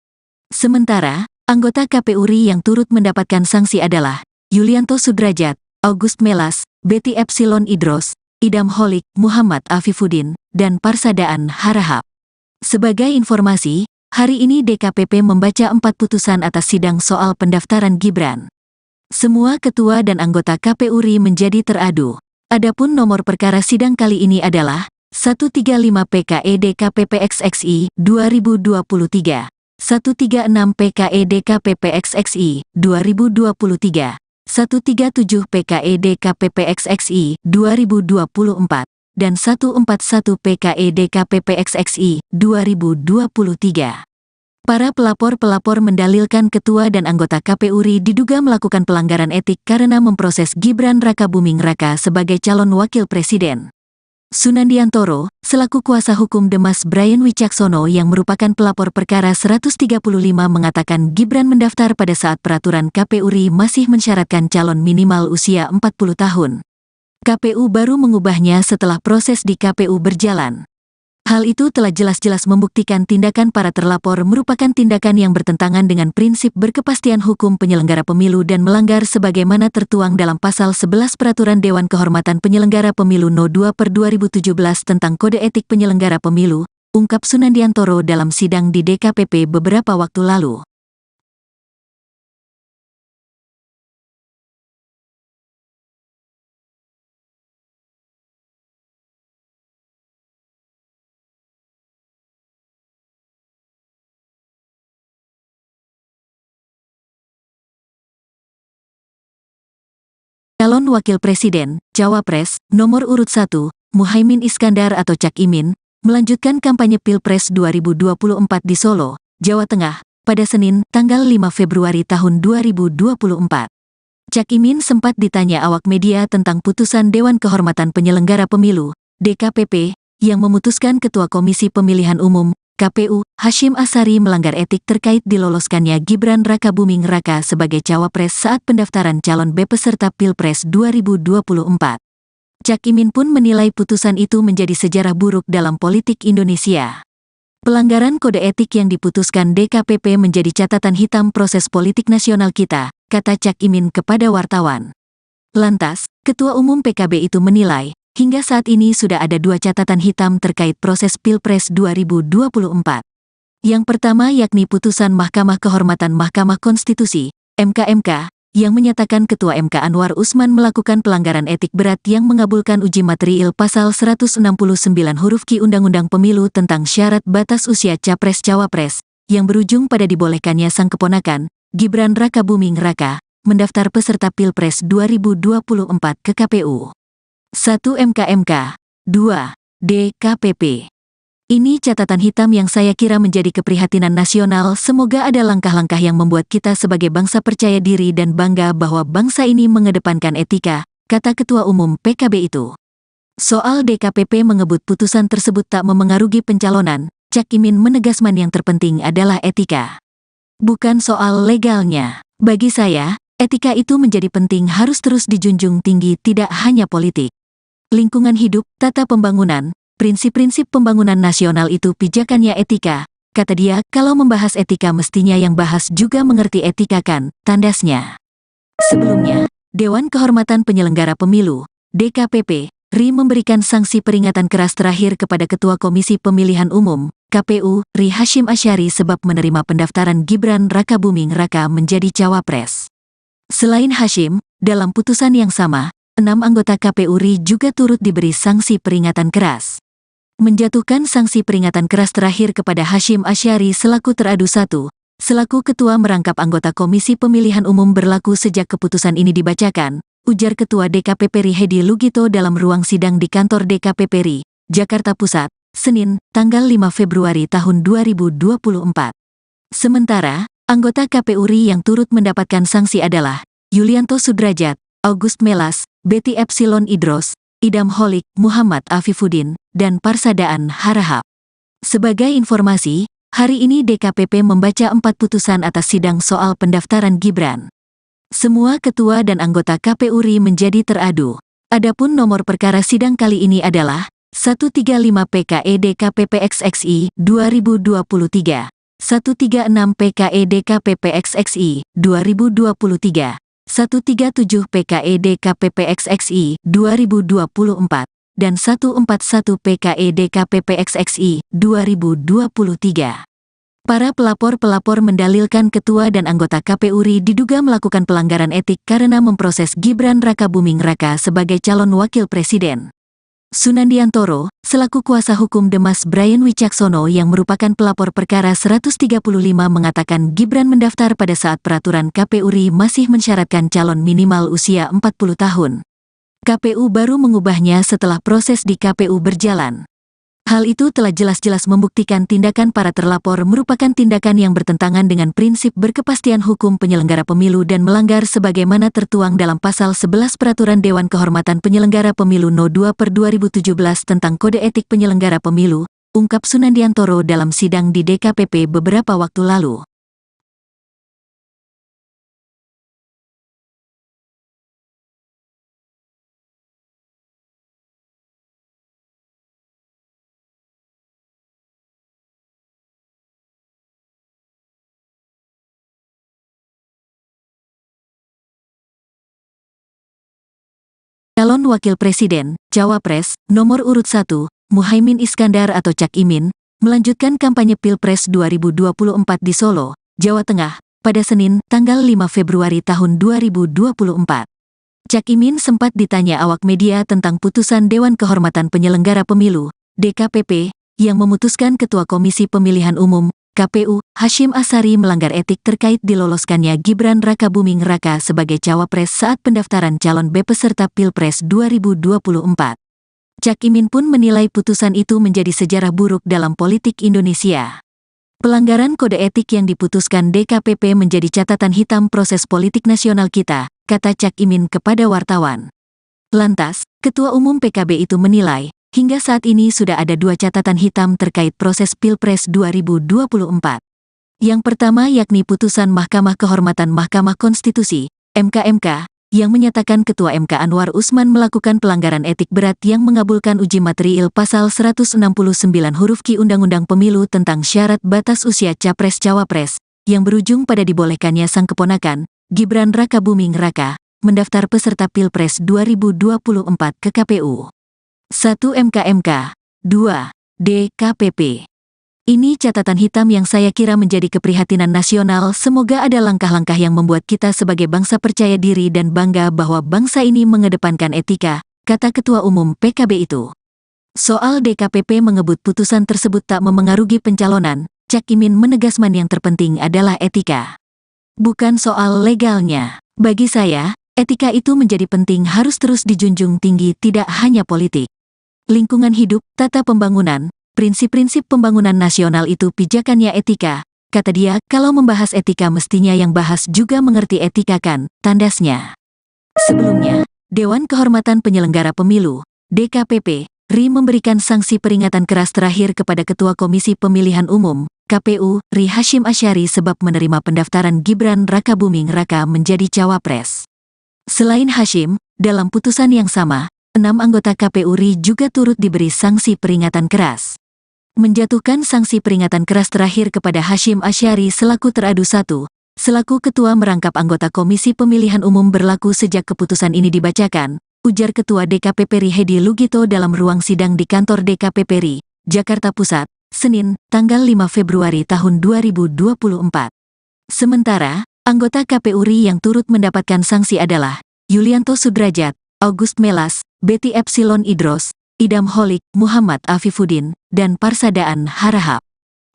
Sementara, anggota KPU RI yang turut mendapatkan sanksi adalah Yulianto Sudrajat, August Melas, Betty Epsilon Idros, Idam Holik, Muhammad Afifuddin, dan Parsadaan Harahap. Sebagai informasi, hari ini DKPP membaca 4 putusan atas sidang soal pendaftaran Gibran. Semua ketua dan anggota KPU RI menjadi teradu. Adapun nomor perkara sidang kali ini adalah 135 PKE DKPP XXI 2023, 136 PKE DKPP XXI 2023, 137 PKE DKPP XXI 2024, dan 141 PKE DKPP XXI 2023. Para pelapor-pelapor mendalilkan ketua dan anggota KPU RI diduga melakukan pelanggaran etik karena memproses Gibran Rakabuming Raka sebagai calon wakil presiden. Sunandiantoro, selaku kuasa hukum Demas Brian Wicaksono yang merupakan pelapor perkara 135 mengatakan Gibran mendaftar pada saat peraturan KPU RI masih mensyaratkan calon minimal usia 40 tahun. KPU baru mengubahnya setelah proses di KPU berjalan. Hal itu telah jelas-jelas membuktikan tindakan para terlapor merupakan tindakan yang bertentangan dengan prinsip berkepastian hukum penyelenggara pemilu dan melanggar sebagaimana tertuang dalam Pasal 11 Peraturan Dewan Kehormatan Penyelenggara Pemilu No. 2/2017 tentang Kode Etik Penyelenggara Pemilu, ungkap Sunandiantoro dalam sidang di DKPP beberapa waktu lalu. Calon Wakil Presiden, Cawapres, nomor urut 1, Muhaimin Iskandar atau Cak Imin, melanjutkan kampanye Pilpres 2024 di Solo, Jawa Tengah, pada Senin, tanggal 5 Februari tahun 2024. Cak Imin sempat ditanya awak media tentang putusan Dewan Kehormatan Penyelenggara Pemilu, DKPP, yang memutuskan Ketua Komisi Pemilihan Umum, KPU, Hasyim Asyari melanggar etik terkait diloloskannya Gibran Rakabuming Raka sebagai cawapres saat pendaftaran calon peserta Pilpres 2024. Cak Imin pun menilai putusan itu menjadi sejarah buruk dalam politik Indonesia. Pelanggaran kode etik yang diputuskan DKPP menjadi catatan hitam proses politik nasional kita, kata Cak Imin kepada wartawan. Lantas, Ketua Umum PKB itu menilai, hingga saat ini sudah ada 2 catatan hitam terkait proses Pilpres 2024. Yang pertama yakni putusan Mahkamah Kehormatan Mahkamah Konstitusi, MK, yang menyatakan Ketua MK Anwar Usman melakukan pelanggaran etik berat yang mengabulkan uji material pasal 169 huruf Q Undang-Undang Pemilu tentang syarat batas usia Capres-Cawapres, yang berujung pada dibolehkannya sang keponakan, Gibran Rakabuming Raka, mendaftar peserta Pilpres 2024 ke KPU. 1 MK, 2 DKPP. Ini catatan hitam yang saya kira menjadi keprihatinan nasional. Semoga ada langkah-langkah yang membuat kita sebagai bangsa percaya diri dan bangga bahwa bangsa ini mengedepankan etika, kata Ketua Umum PKB itu. Soal DKPP mengebut putusan tersebut tak memengaruhi pencalonan, Cak Imin menegaskan yang terpenting adalah etika. Bukan soal legalnya. Bagi saya, etika itu menjadi penting, harus terus dijunjung tinggi, tidak hanya politik. Lingkungan hidup, tata pembangunan, prinsip-prinsip pembangunan nasional itu pijakannya etika, kata dia. Kalau membahas etika mestinya yang bahas juga mengerti etika kan, tandasnya. Sebelumnya, Dewan Kehormatan Penyelenggara Pemilu, DKPP, RI memberikan sanksi peringatan keras terakhir kepada Ketua Komisi Pemilihan Umum, KPU, RI Hasyim Asyari sebab menerima pendaftaran Gibran Rakabuming Raka menjadi cawapres. Selain Hasyim, dalam putusan yang sama, 6 anggota KPU RI juga turut diberi sanksi peringatan keras. Menjatuhkan sanksi peringatan keras terakhir kepada Hasyim Asyari selaku teradu 1, selaku ketua merangkap anggota Komisi Pemilihan Umum berlaku sejak keputusan ini dibacakan, ujar Ketua DKPP RI Hedi Lugito dalam ruang sidang di kantor DKPP RI, Jakarta Pusat, Senin, tanggal 5 Februari tahun 2024. Sementara, anggota KPU RI yang turut mendapatkan sanksi adalah Yulianto Sudrajat, August Melas, Betty Epsilon Idros, Idam Holik, Muhammad Afifuddin, dan Parsadaan Harahap. Sebagai informasi, hari ini DKPP membaca 4 putusan atas sidang soal pendaftaran Gibran. Semua ketua dan anggota KPU RI menjadi teradu. Adapun nomor perkara sidang kali ini adalah 135 PKE DKPP XXI 2023, 136 PKE DKPP XXI 2023, 137 PKE DKPP XXI 2024, dan 141 PKE DKPP XXI 2023. Para pelapor-pelapor mendalilkan ketua dan anggota KPU RI diduga melakukan pelanggaran etik karena memproses Gibran Rakabuming Raka sebagai calon wakil presiden. Sunandiantoro, selaku kuasa hukum Demas Brian Wicaksono yang merupakan pelapor perkara 135 mengatakan Gibran mendaftar pada saat peraturan KPU RI masih mensyaratkan calon minimal usia 40 tahun. KPU baru mengubahnya setelah proses di KPU berjalan. Hal itu telah jelas-jelas membuktikan tindakan para terlapor merupakan tindakan yang bertentangan dengan prinsip berkepastian hukum penyelenggara pemilu dan melanggar sebagaimana tertuang dalam Pasal 11 Peraturan Dewan Kehormatan Penyelenggara Pemilu No. 2/2017 tentang Kode Etik Penyelenggara Pemilu, ungkap Sunandiantoro dalam sidang di DKPP beberapa waktu lalu. Calon Wakil Presiden, Cawapres, nomor urut 1, Muhaimin Iskandar atau Cak Imin, melanjutkan kampanye Pilpres 2024 di Solo, Jawa Tengah, pada Senin, tanggal 5 Februari tahun 2024. Cak Imin sempat ditanya awak media tentang putusan Dewan Kehormatan Penyelenggara Pemilu, DKPP, yang memutuskan Ketua Komisi Pemilihan Umum, KPU, Hasyim Asyari melanggar etik terkait diloloskannya Gibran Rakabuming Raka sebagai cawapres saat pendaftaran calon peserta Pilpres 2024. Cak Imin pun menilai putusan itu menjadi sejarah buruk dalam politik Indonesia. Pelanggaran kode etik yang diputuskan DKPP menjadi catatan hitam proses politik nasional kita, kata Cak Imin kepada wartawan. Lantas, Ketua Umum PKB itu menilai, hingga saat ini sudah ada 2 catatan hitam terkait proses Pilpres 2024. Yang pertama yakni putusan Mahkamah Kehormatan Mahkamah Konstitusi, MK, yang menyatakan Ketua MK Anwar Usman melakukan pelanggaran etik berat yang mengabulkan uji material Pasal 169 huruf Q Undang-Undang Pemilu tentang syarat batas usia Capres-Cawapres, yang berujung pada dibolehkannya sang keponakan, Gibran Rakabuming Raka, mendaftar peserta Pilpres 2024 ke KPU. 1 MK, 2 DKPP. Ini catatan hitam yang saya kira menjadi keprihatinan nasional. Semoga ada langkah-langkah yang membuat kita sebagai bangsa percaya diri dan bangga bahwa bangsa ini mengedepankan etika, kata Ketua Umum PKB itu. Soal DKPP mengebut putusan tersebut tak memengaruhi pencalonan, Cak Imin menegaskan yang terpenting adalah etika. Bukan soal legalnya. Bagi saya, etika itu menjadi penting, harus terus dijunjung tinggi, tidak hanya politik. Lingkungan hidup, tata pembangunan, prinsip-prinsip pembangunan nasional itu pijakannya etika, kata dia. Kalau membahas etika mestinya yang bahas juga mengerti etika kan, tandasnya. Sebelumnya, Dewan Kehormatan Penyelenggara Pemilu, DKPP, RI memberikan sanksi peringatan keras terakhir kepada Ketua Komisi Pemilihan Umum, KPU, RI Hasyim Asyari sebab menerima pendaftaran Gibran Rakabuming Raka menjadi cawapres. Selain Hasyim, dalam putusan yang sama, 6 anggota KPU RI juga turut diberi sanksi peringatan keras. Menjatuhkan sanksi peringatan keras terakhir kepada Hasyim Asyari selaku teradu 1, selaku ketua merangkap anggota Komisi Pemilihan Umum berlaku sejak keputusan ini dibacakan, ujar Ketua DKPP RI Hedi Lugito dalam ruang sidang di kantor DKPP RI, Jakarta Pusat, Senin, tanggal 5 Februari tahun 2024. Sementara, anggota KPU RI yang turut mendapatkan sanksi adalah Yulianto Sudrajat, August Melas, Betty Epsilon Idros, Idam Holik, Muhammad Afifuddin, dan Parsadaan Harahap.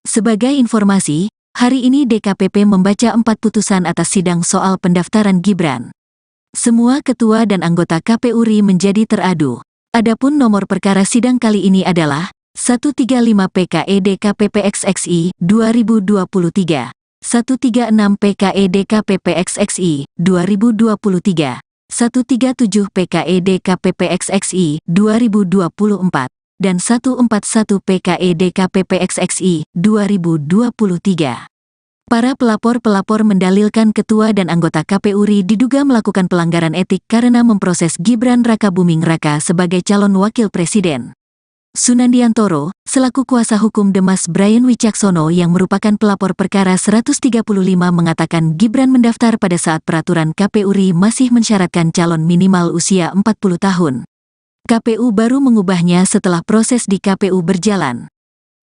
Sebagai informasi, hari ini DKPP membaca 4 putusan atas sidang soal pendaftaran Gibran. Semua ketua dan anggota KPU RI menjadi teradu. Adapun nomor perkara sidang kali ini adalah 135 PKE DKPP XXI 2023, 136 PKE DKPP XXI 2023, 137 PKE DKPP XXI 2024, dan 141 PKE DKPP XXI 2023. Para pelapor-pelapor mendalilkan ketua dan anggota KPU RI diduga melakukan pelanggaran etik karena memproses Gibran Rakabuming Raka sebagai calon wakil presiden. Sunandiantoro, selaku kuasa hukum Demas Brian Wicaksono yang merupakan pelapor perkara 135 mengatakan Gibran mendaftar pada saat peraturan KPU RI masih mensyaratkan calon minimal usia 40 tahun. KPU baru mengubahnya setelah proses di KPU berjalan.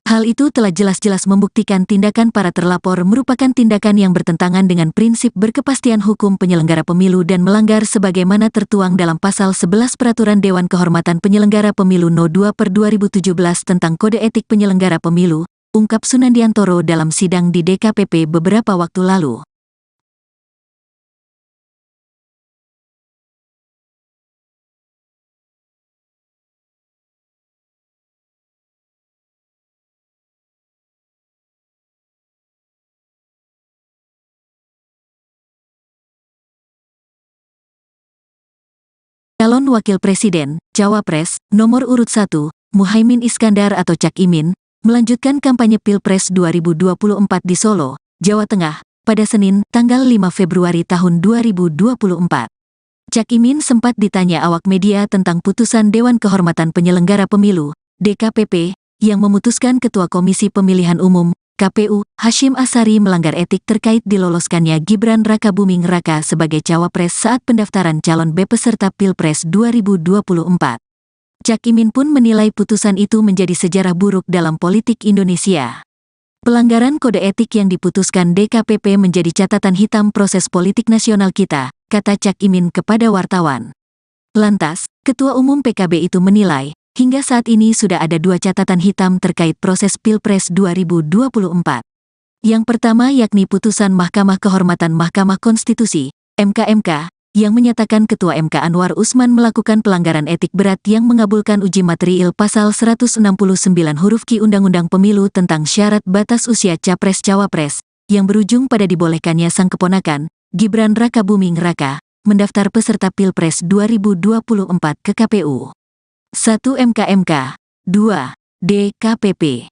Hal itu telah jelas-jelas membuktikan tindakan para terlapor merupakan tindakan yang bertentangan dengan prinsip berkepastian hukum penyelenggara pemilu dan melanggar sebagaimana tertuang dalam Pasal 11 Peraturan Dewan Kehormatan Penyelenggara Pemilu No. 2/2017 tentang Kode Etik Penyelenggara Pemilu, ungkap Sunandiantoro dalam sidang di DKPP beberapa waktu lalu. Calon Wakil Presiden, Cawapres, nomor urut 1, Muhaimin Iskandar atau Cak Imin, melanjutkan kampanye Pilpres 2024 di Solo, Jawa Tengah, pada Senin, tanggal 5 Februari tahun 2024. Cak Imin sempat ditanya awak media tentang putusan Dewan Kehormatan Penyelenggara Pemilu, DKPP, yang memutuskan Ketua Komisi Pemilihan Umum, KPU, Hasyim Asyari melanggar etik terkait diloloskannya Gibran Rakabuming Raka sebagai cawapres saat pendaftaran calon peserta Pilpres 2024. Cak Imin pun menilai putusan itu menjadi sejarah buruk dalam politik Indonesia. Pelanggaran kode etik yang diputuskan DKPP menjadi catatan hitam proses politik nasional kita, kata Cak Imin kepada wartawan. Lantas, Ketua Umum PKB itu menilai, hingga saat ini sudah ada 2 catatan hitam terkait proses Pilpres 2024. Yang pertama yakni putusan Mahkamah Kehormatan Mahkamah Konstitusi, MK, yang menyatakan Ketua MK Anwar Usman melakukan pelanggaran etik berat yang mengabulkan uji material Pasal 169 huruf Q Undang-Undang Pemilu tentang syarat batas usia Capres-Cawapres, yang berujung pada dibolehkannya sang keponakan, Gibran Rakabuming Raka, mendaftar peserta Pilpres 2024 ke KPU. 1 MK, 2 DKPP.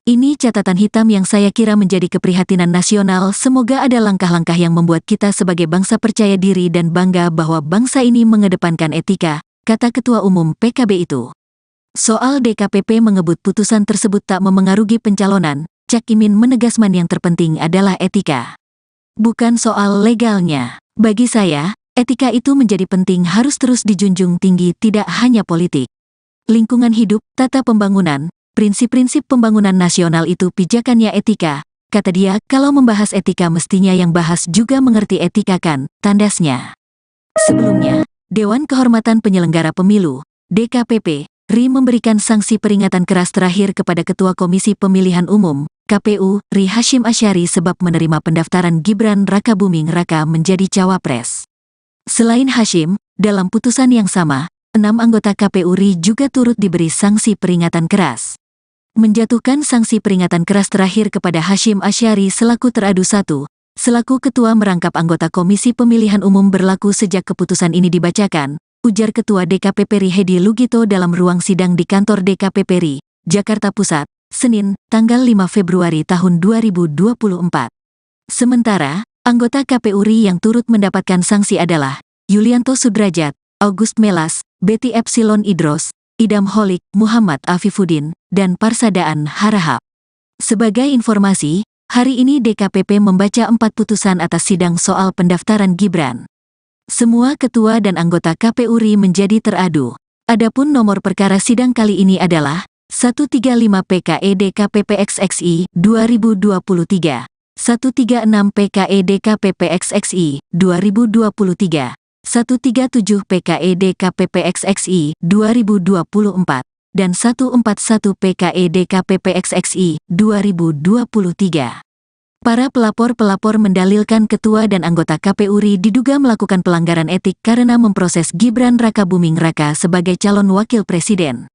Ini catatan hitam yang saya kira menjadi keprihatinan nasional. Semoga ada langkah-langkah yang membuat kita sebagai bangsa percaya diri dan bangga bahwa bangsa ini mengedepankan etika, kata Ketua Umum PKB itu. Soal DKPP mengebut putusan tersebut tak memengaruhi pencalonan, Cak Imin menegaskan yang terpenting adalah etika. Bukan soal legalnya. Bagi saya, etika itu menjadi penting, harus terus dijunjung tinggi, tidak hanya politik. Lingkungan hidup, tata pembangunan, prinsip-prinsip pembangunan nasional itu pijakannya etika, kata dia. Kalau membahas etika mestinya yang bahas juga mengerti etika kan, tandasnya. Sebelumnya, Dewan Kehormatan Penyelenggara Pemilu, DKPP, RI memberikan sanksi peringatan keras terakhir kepada Ketua Komisi Pemilihan Umum, KPU, RI Hasyim Asyari sebab menerima pendaftaran Gibran Rakabuming Raka menjadi cawapres. Selain Hasyim, dalam putusan yang sama, 6 anggota KPU RI juga turut diberi sanksi peringatan keras. Menjatuhkan sanksi peringatan keras terakhir kepada Hasyim Asyari selaku teradu 1, selaku ketua merangkap anggota Komisi Pemilihan Umum berlaku sejak keputusan ini dibacakan, ujar Ketua DKPP RI Hedi Lugito dalam ruang sidang di kantor DKPP RI, Jakarta Pusat, Senin, tanggal 5 Februari tahun 2024. Sementara, anggota KPU RI yang turut mendapatkan sanksi adalah Yulianto Sudrajat, August Melas, Betty Epsilon Idros, Idam Holik, Muhammad Afifuddin, dan Parsadaan Harahap. Sebagai informasi, hari ini DKPP membaca 4 putusan atas sidang soal pendaftaran Gibran. Semua ketua dan anggota KPU RI menjadi teradu. Adapun nomor perkara sidang kali ini adalah 135 PKE DKPP XXI 2023, 136 PKE DKPP XXI 2023, 137 PKE DKPP XXI 2024, dan 141 PKE DKPP XXI 2023. Para pelapor-pelapor mendalilkan ketua dan anggota KPU RI diduga melakukan pelanggaran etik karena memproses Gibran Rakabuming Raka sebagai calon wakil presiden.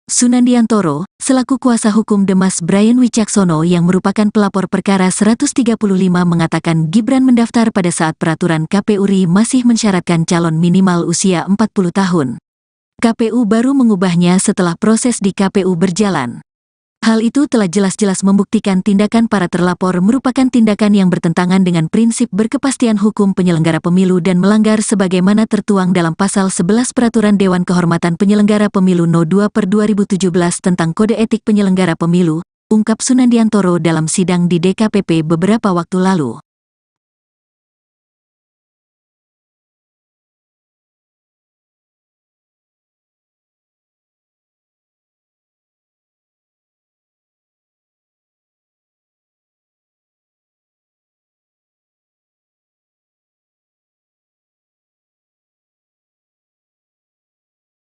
Sunandiantoro, selaku kuasa hukum Demas Brian Wicaksono yang merupakan pelapor perkara 135 mengatakan Gibran mendaftar pada saat peraturan KPU RI masih mensyaratkan calon minimal usia 40 tahun. KPU baru mengubahnya setelah proses di KPU berjalan. Hal itu telah jelas-jelas membuktikan tindakan para terlapor merupakan tindakan yang bertentangan dengan prinsip berkepastian hukum penyelenggara pemilu dan melanggar sebagaimana tertuang dalam Pasal 11 Peraturan Dewan Kehormatan Penyelenggara Pemilu No. 2/2017 tentang Kode Etik Penyelenggara Pemilu, ungkap Sunandiantoro dalam sidang di DKPP beberapa waktu lalu.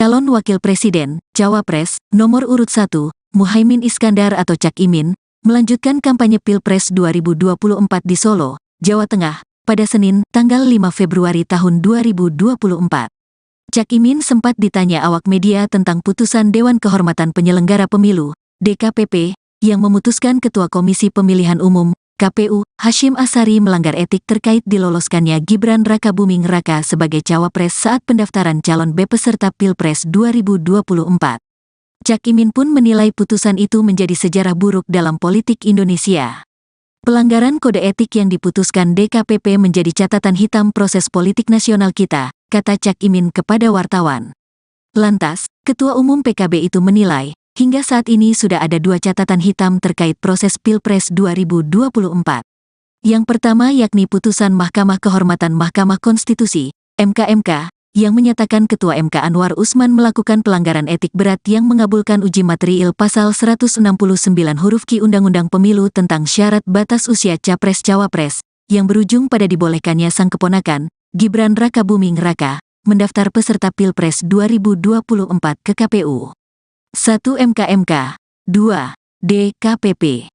Calon Wakil Presiden, Cawapres, nomor urut 1, Muhaimin Iskandar atau Cak Imin, melanjutkan kampanye Pilpres 2024 di Solo, Jawa Tengah, pada Senin, tanggal 5 Februari tahun 2024. Cak Imin sempat ditanya awak media tentang putusan Dewan Kehormatan Penyelenggara Pemilu, DKPP, yang memutuskan Ketua Komisi Pemilihan Umum, KPU, Hasyim Asyari melanggar etik terkait diloloskannya Gibran Rakabuming Raka sebagai cawapres saat pendaftaran calon peserta Pilpres 2024. Cak Imin pun menilai putusan itu menjadi sejarah buruk dalam politik Indonesia. Pelanggaran kode etik yang diputuskan DKPP menjadi catatan hitam proses politik nasional kita, kata Cak Imin kepada wartawan. Lantas, Ketua Umum PKB itu menilai, hingga saat ini sudah ada 2 catatan hitam terkait proses Pilpres 2024. Yang pertama yakni putusan Mahkamah Kehormatan Mahkamah Konstitusi, MK, yang menyatakan Ketua MK Anwar Usman melakukan pelanggaran etik berat yang mengabulkan uji material Pasal 169 huruf Q Undang-Undang Pemilu tentang syarat batas usia Capres-Cawapres, yang berujung pada dibolehkannya sang keponakan, Gibran Rakabuming Raka, mendaftar peserta Pilpres 2024 ke KPU. 1 MK, 2 DKPP.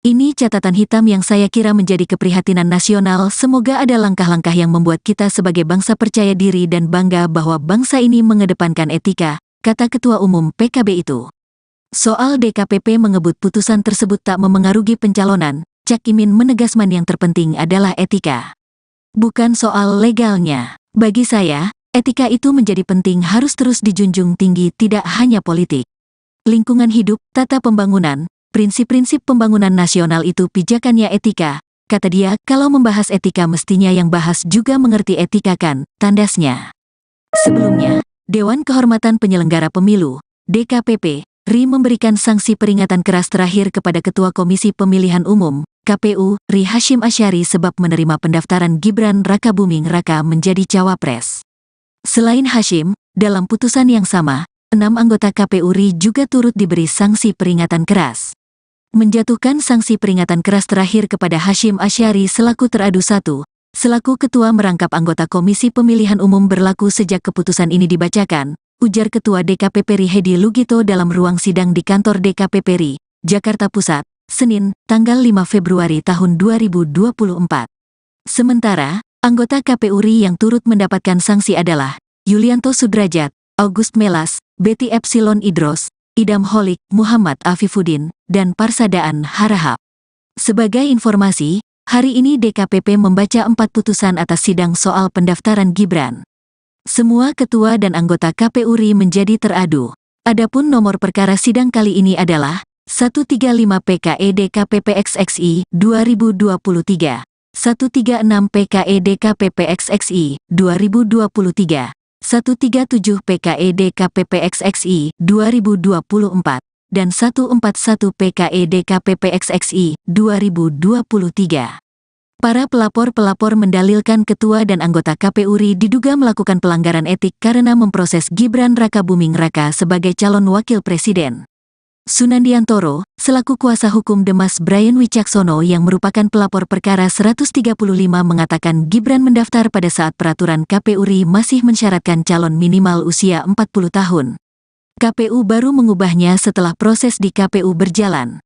Ini catatan hitam yang saya kira menjadi keprihatinan nasional. Semoga ada langkah-langkah yang membuat kita sebagai bangsa percaya diri dan bangga bahwa bangsa ini mengedepankan etika, kata Ketua Umum PKB itu. Soal DKPP mengebut putusan tersebut tak memengaruhi pencalonan, Cak Imin menegaskan yang terpenting adalah etika. Bukan soal legalnya. Bagi saya, etika itu menjadi penting, harus terus dijunjung tinggi, tidak hanya politik. Lingkungan hidup, tata pembangunan, prinsip-prinsip pembangunan nasional itu pijakannya etika, kata dia. Kalau membahas etika mestinya yang bahas juga mengerti etika kan, tandasnya. Sebelumnya, Dewan Kehormatan Penyelenggara Pemilu, DKPP, RI memberikan sanksi peringatan keras terakhir kepada Ketua Komisi Pemilihan Umum, KPU, RI Hasyim Asyari sebab menerima pendaftaran Gibran Rakabuming Raka menjadi cawapres. Selain Hasyim, dalam putusan yang sama, 6 anggota KPU RI juga turut diberi sanksi peringatan keras. Menjatuhkan sanksi peringatan keras terakhir kepada Hasyim Asyari selaku teradu 1, selaku ketua merangkap anggota Komisi Pemilihan Umum berlaku sejak keputusan ini dibacakan, ujar Ketua DKPP RI Hedi Lugito dalam ruang sidang di kantor DKPP RI, Jakarta Pusat, Senin, tanggal 5 Februari tahun 2024. Sementara, anggota KPU RI yang turut mendapatkan sanksi adalah Yulianto Sudrajat, August Melas, Betty Epsilon Idros, Idam Holik, Muhammad Afifuddin, dan Parsadaan Harahap. Sebagai informasi, hari ini DKPP membaca 4 putusan atas sidang soal pendaftaran Gibran. Semua ketua dan anggota KPU RI menjadi teradu. Adapun nomor perkara sidang kali ini adalah 135 PKE DKPP XXI 2023, 136 PKE DKPP XXI 2023, 137 PKE DKPP XXI 2024, dan 141 PKE DKPP XXI 2023. Para pelapor-pelapor mendalilkan ketua dan anggota KPU RI diduga melakukan pelanggaran etik karena memproses Gibran Rakabuming Raka sebagai calon wakil presiden. Sunandiantoro, selaku kuasa hukum Demas Brian Wicaksono yang merupakan pelapor perkara 135 mengatakan Gibran mendaftar pada saat peraturan KPU RI masih mensyaratkan calon minimal usia 40 tahun. KPU baru mengubahnya setelah proses di KPU berjalan.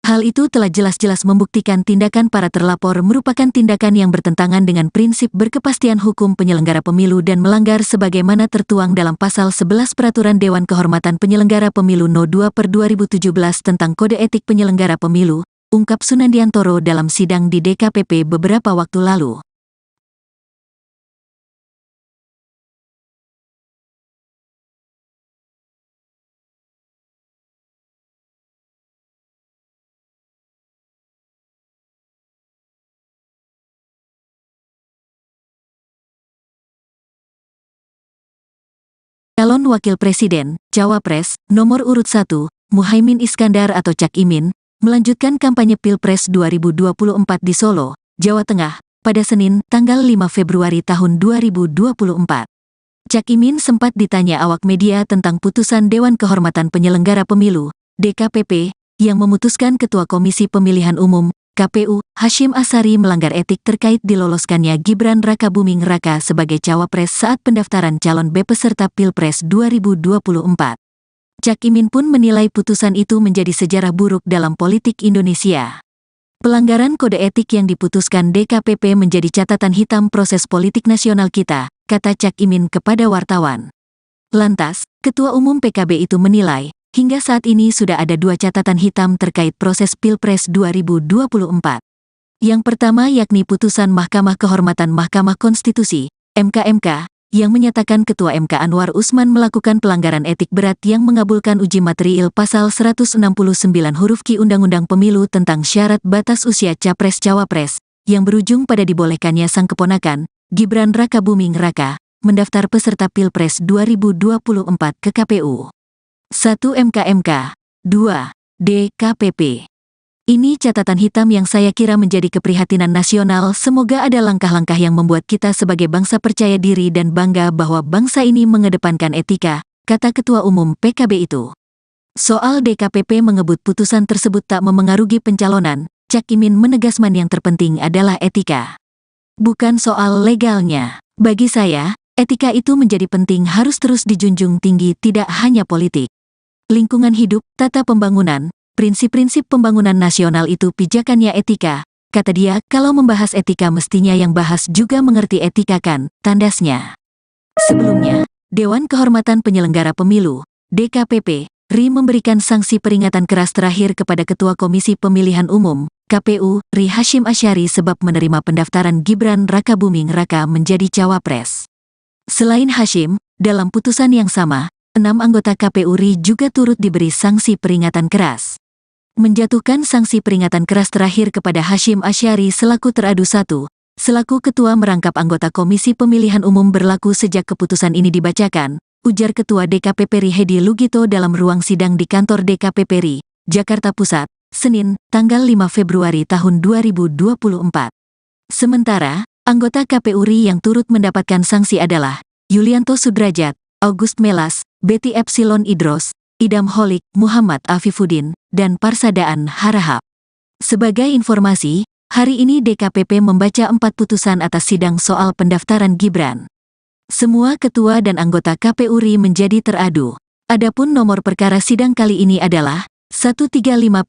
Hal itu telah jelas-jelas membuktikan tindakan para terlapor merupakan tindakan yang bertentangan dengan prinsip berkepastian hukum penyelenggara pemilu dan melanggar sebagaimana tertuang dalam Pasal 11 Peraturan Dewan Kehormatan Penyelenggara Pemilu No. 2/2017 tentang Kode Etik Penyelenggara Pemilu, ungkap Sunandiantoro dalam sidang di DKPP beberapa waktu lalu. Calon Wakil Presiden, Cawapres, nomor urut 1, Muhaimin Iskandar atau Cak Imin, melanjutkan kampanye Pilpres 2024 di Solo, Jawa Tengah, pada Senin, tanggal 5 Februari tahun 2024. Cak Imin sempat ditanya awak media tentang putusan Dewan Kehormatan Penyelenggara Pemilu, DKPP, yang memutuskan Ketua Komisi Pemilihan Umum, KPU, Hasyim Asyari melanggar etik terkait diloloskannya Gibran Rakabuming Raka sebagai cawapres saat pendaftaran calon peserta Pilpres 2024. Cak Imin pun menilai putusan itu menjadi sejarah buruk dalam politik Indonesia. Pelanggaran kode etik yang diputuskan DKPP menjadi catatan hitam proses politik nasional kita, kata Cak Imin kepada wartawan. Lantas, Ketua Umum PKB itu menilai, hingga saat ini sudah ada 2 catatan hitam terkait proses Pilpres 2024. Yang pertama yakni putusan Mahkamah Kehormatan Mahkamah Konstitusi, MK, yang menyatakan Ketua MK Anwar Usman melakukan pelanggaran etik berat yang mengabulkan uji material pasal 169 huruf Q Undang-Undang Pemilu tentang syarat batas usia Capres-Cawapres, yang berujung pada dibolehkannya sang keponakan, Gibran Rakabuming Raka, mendaftar peserta Pilpres 2024 ke KPU. 1 MK, 2 DKPP. Ini catatan hitam yang saya kira menjadi keprihatinan nasional. Semoga ada langkah-langkah yang membuat kita sebagai bangsa percaya diri dan bangga bahwa bangsa ini mengedepankan etika, kata Ketua Umum PKB itu. Soal DKPP mengebut putusan tersebut tak memengaruhi pencalonan, Cak Imin menegaskan yang terpenting adalah etika. Bukan soal legalnya. Bagi saya, etika itu menjadi penting, harus terus dijunjung tinggi, tidak hanya politik. Lingkungan hidup, tata pembangunan, prinsip-prinsip pembangunan nasional itu pijakannya etika, kata dia. Kalau membahas etika mestinya yang bahas juga mengerti etika kan, tandasnya. Sebelumnya, Dewan Kehormatan Penyelenggara Pemilu, DKPP, RI memberikan sanksi peringatan keras terakhir kepada Ketua Komisi Pemilihan Umum, KPU, RI Hasyim Asyari sebab menerima pendaftaran Gibran Rakabuming Raka menjadi cawapres. Selain Hasyim, dalam putusan yang sama, 6 anggota KPU RI juga turut diberi sanksi peringatan keras. Menjatuhkan sanksi peringatan keras terakhir kepada Hasyim Asyari selaku teradu 1, selaku ketua merangkap anggota Komisi Pemilihan Umum berlaku sejak keputusan ini dibacakan, ujar Ketua DKPP RI Hedi Lugito dalam ruang sidang di kantor DKPP RI, Jakarta Pusat, Senin, tanggal 5 Februari tahun 2024. Sementara, anggota KPU RI yang turut mendapatkan sanksi adalah Yulianto Sudrajat, August Melas, Betty Epsilon Idros, Idam Holik, Muhammad Afifuddin, dan Parsadaan Harahap. Sebagai informasi, hari ini DKPP membaca 4 putusan atas sidang soal pendaftaran Gibran. Semua ketua dan anggota KPU RI menjadi teradu. Adapun nomor perkara sidang kali ini adalah 135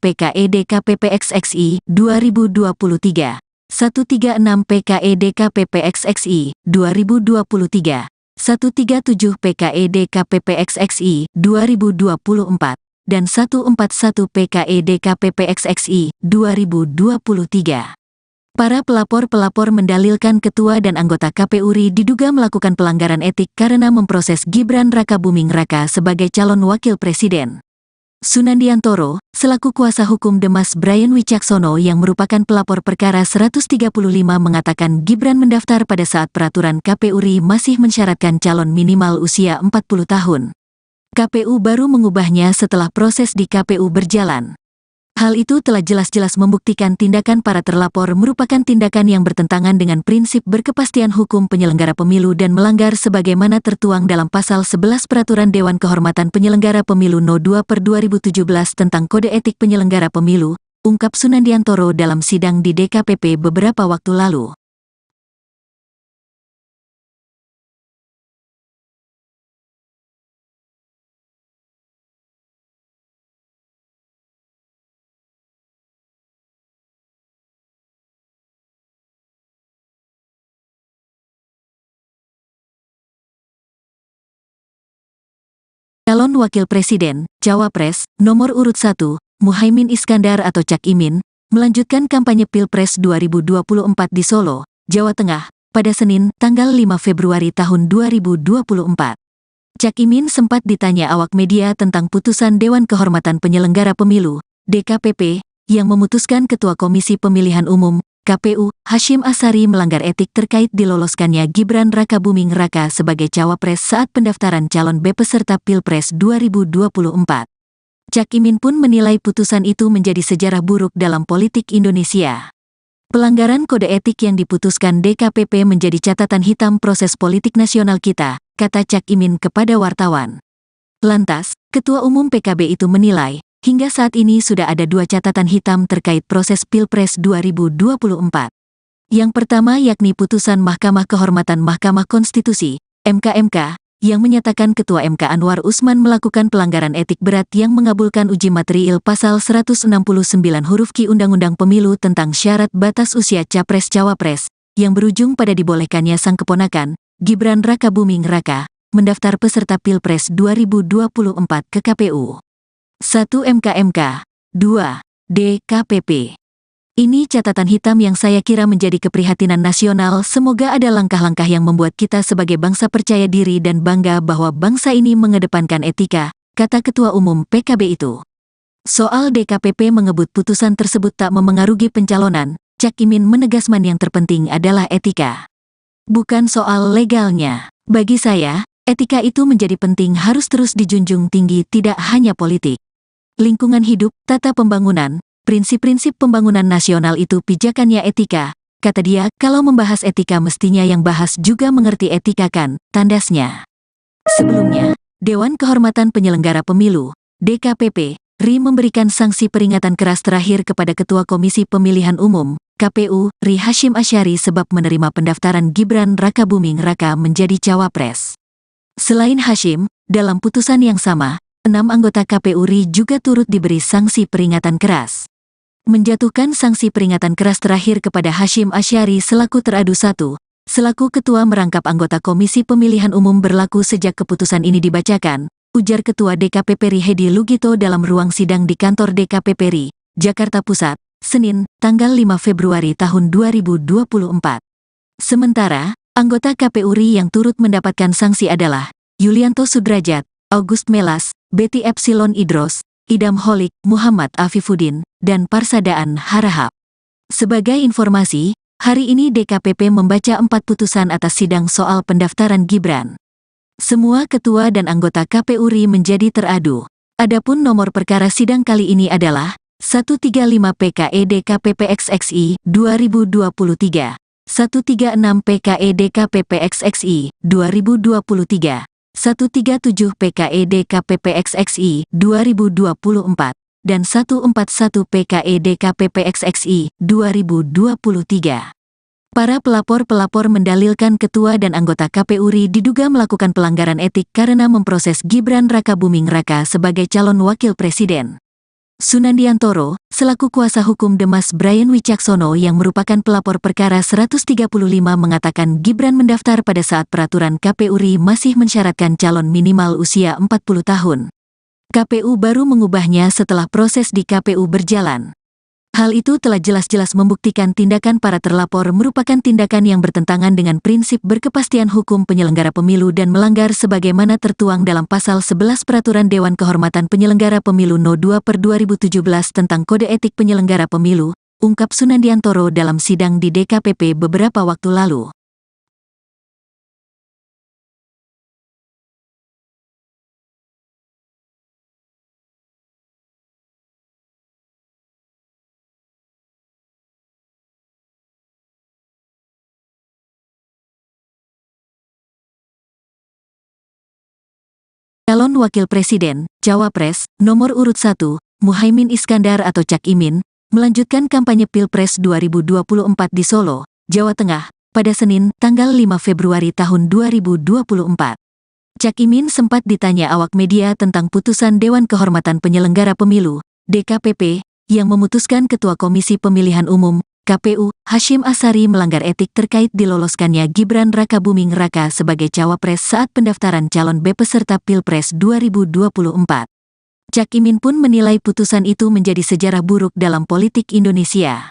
PKE DKPP XXI 2023, 136 PKE DKPP XXI 2023, 137 PKE DKPP XXI 2024, dan 141 PKE DKPP XXI 2023. Para pelapor-pelapor mendalilkan ketua dan anggota KPU RI diduga melakukan pelanggaran etik karena memproses Gibran Rakabuming Raka sebagai calon wakil presiden. Sunandiantoro, selaku kuasa hukum Demas Brian Wicaksono yang merupakan pelapor perkara 135 mengatakan Gibran mendaftar pada saat peraturan KPU RI masih mensyaratkan calon minimal usia 40 tahun. KPU baru mengubahnya setelah proses di KPU berjalan. Hal itu telah jelas-jelas membuktikan tindakan para terlapor merupakan tindakan yang bertentangan dengan prinsip berkepastian hukum penyelenggara pemilu dan melanggar sebagaimana tertuang dalam Pasal 11 Peraturan Dewan Kehormatan Penyelenggara Pemilu No. 2/2017 tentang Kode Etik Penyelenggara Pemilu, ungkap Sunandiantoro dalam sidang di DKPP beberapa waktu lalu. Calon Wakil Presiden, Cawapres, nomor urut 1, Muhaimin Iskandar atau Cak Imin, melanjutkan kampanye Pilpres 2024 di Solo, Jawa Tengah, pada Senin, tanggal 5 Februari tahun 2024. Cak Imin sempat ditanya awak media tentang putusan Dewan Kehormatan Penyelenggara Pemilu, DKPP, yang memutuskan Ketua Komisi Pemilihan Umum, KPU, Hasyim Asyari melanggar etik terkait diloloskannya Gibran Rakabuming Raka sebagai Cawapres saat pendaftaran calon peserta Pilpres 2024. Cak Imin pun menilai putusan itu menjadi sejarah buruk dalam politik Indonesia. Pelanggaran kode etik yang diputuskan DKPP menjadi catatan hitam proses politik nasional kita, kata Cak Imin kepada wartawan. Lantas, Ketua Umum PKB itu menilai, hingga saat ini sudah ada 2 catatan hitam terkait proses Pilpres 2024. Yang pertama yakni putusan Mahkamah Kehormatan Mahkamah Konstitusi, MK, yang menyatakan Ketua MK Anwar Usman melakukan pelanggaran etik berat yang mengabulkan uji material pasal 169 huruf Q Undang-Undang Pemilu tentang syarat batas usia Capres-Cawapres, yang berujung pada dibolehkannya sang keponakan, Gibran Rakabuming Raka, mendaftar peserta Pilpres 2024 ke KPU. 1 MK, 2 DKPP. Ini catatan hitam yang saya kira menjadi keprihatinan nasional. Semoga ada langkah-langkah yang membuat kita sebagai bangsa percaya diri dan bangga bahwa bangsa ini mengedepankan etika, kata Ketua Umum PKB itu. Soal DKPP mengebut putusan tersebut tak memengaruhi pencalonan, Cak Imin menegaskan yang terpenting adalah etika. Bukan soal legalnya. Bagi saya, etika itu menjadi penting, harus terus dijunjung tinggi, tidak hanya politik. Lingkungan hidup, tata pembangunan, prinsip-prinsip pembangunan nasional itu pijakannya etika, kata dia. Kalau membahas etika mestinya yang bahas juga mengerti etika kan, tandasnya. Sebelumnya, Dewan Kehormatan Penyelenggara Pemilu, DKPP, RI memberikan sanksi peringatan keras terakhir kepada Ketua Komisi Pemilihan Umum, KPU, RI Hasyim Asyari sebab menerima pendaftaran Gibran Rakabuming Raka menjadi Cawapres. Selain Hasyim, dalam putusan yang sama, 6 anggota KPU RI juga turut diberi sanksi peringatan keras. Menjatuhkan sanksi peringatan keras terakhir kepada Hasyim Asyari selaku teradu 1, selaku ketua merangkap anggota Komisi Pemilihan Umum berlaku sejak keputusan ini dibacakan, ujar Ketua DKPP RI Hedi Lugito dalam ruang sidang di kantor DKPP RI, Jakarta Pusat, Senin, tanggal 5 Februari tahun 2024. Sementara, anggota KPU RI yang turut mendapatkan sanksi adalah Yulianto Sudrajat, August Melas, Betty Epsilon Idros, Idam Holik, Muhammad Afifuddin, dan Parsadaan Harahap. Sebagai informasi, hari ini DKPP membaca 4 putusan atas sidang soal pendaftaran Gibran. Semua ketua dan anggota KPU RI menjadi teradu. Adapun nomor perkara sidang kali ini adalah 135 PKE DKPP XXI 2023, 136 PKE DKPP XXI 2023, 137 PKE DKPP XXI 2024, dan 141 PKE DKPP XXI 2023. Para pelapor-pelapor mendalilkan ketua dan anggota KPU RI diduga melakukan pelanggaran etik karena memproses Gibran Rakabuming Raka sebagai calon wakil presiden. Sunandiantoro, selaku kuasa hukum Demas Brian Wicaksono yang merupakan pelapor perkara 135 mengatakan Gibran mendaftar pada saat peraturan KPU RI masih mensyaratkan calon minimal usia 40 tahun. KPU baru mengubahnya setelah proses di KPU berjalan. Hal itu telah jelas-jelas membuktikan tindakan para terlapor merupakan tindakan yang bertentangan dengan prinsip berkepastian hukum penyelenggara pemilu dan melanggar sebagaimana tertuang dalam Pasal 11 Peraturan Dewan Kehormatan Penyelenggara Pemilu No. 2/2017 tentang Kode Etik Penyelenggara Pemilu, ungkap Sunandiantoro dalam sidang di DKPP beberapa waktu lalu. Calon Wakil Presiden, Cawapres, nomor urut 1, Muhaimin Iskandar atau Cak Imin, melanjutkan kampanye Pilpres 2024 di Solo, Jawa Tengah, pada Senin, tanggal 5 Februari tahun 2024. Cak Imin sempat ditanya awak media tentang putusan Dewan Kehormatan Penyelenggara Pemilu, DKPP, yang memutuskan Ketua Komisi Pemilihan Umum, KPU, Hasyim Asyari melanggar etik terkait diloloskannya Gibran Rakabuming Raka sebagai cawapres saat pendaftaran calon B peserta Pilpres 2024. Cak Imin pun menilai putusan itu menjadi sejarah buruk dalam politik Indonesia.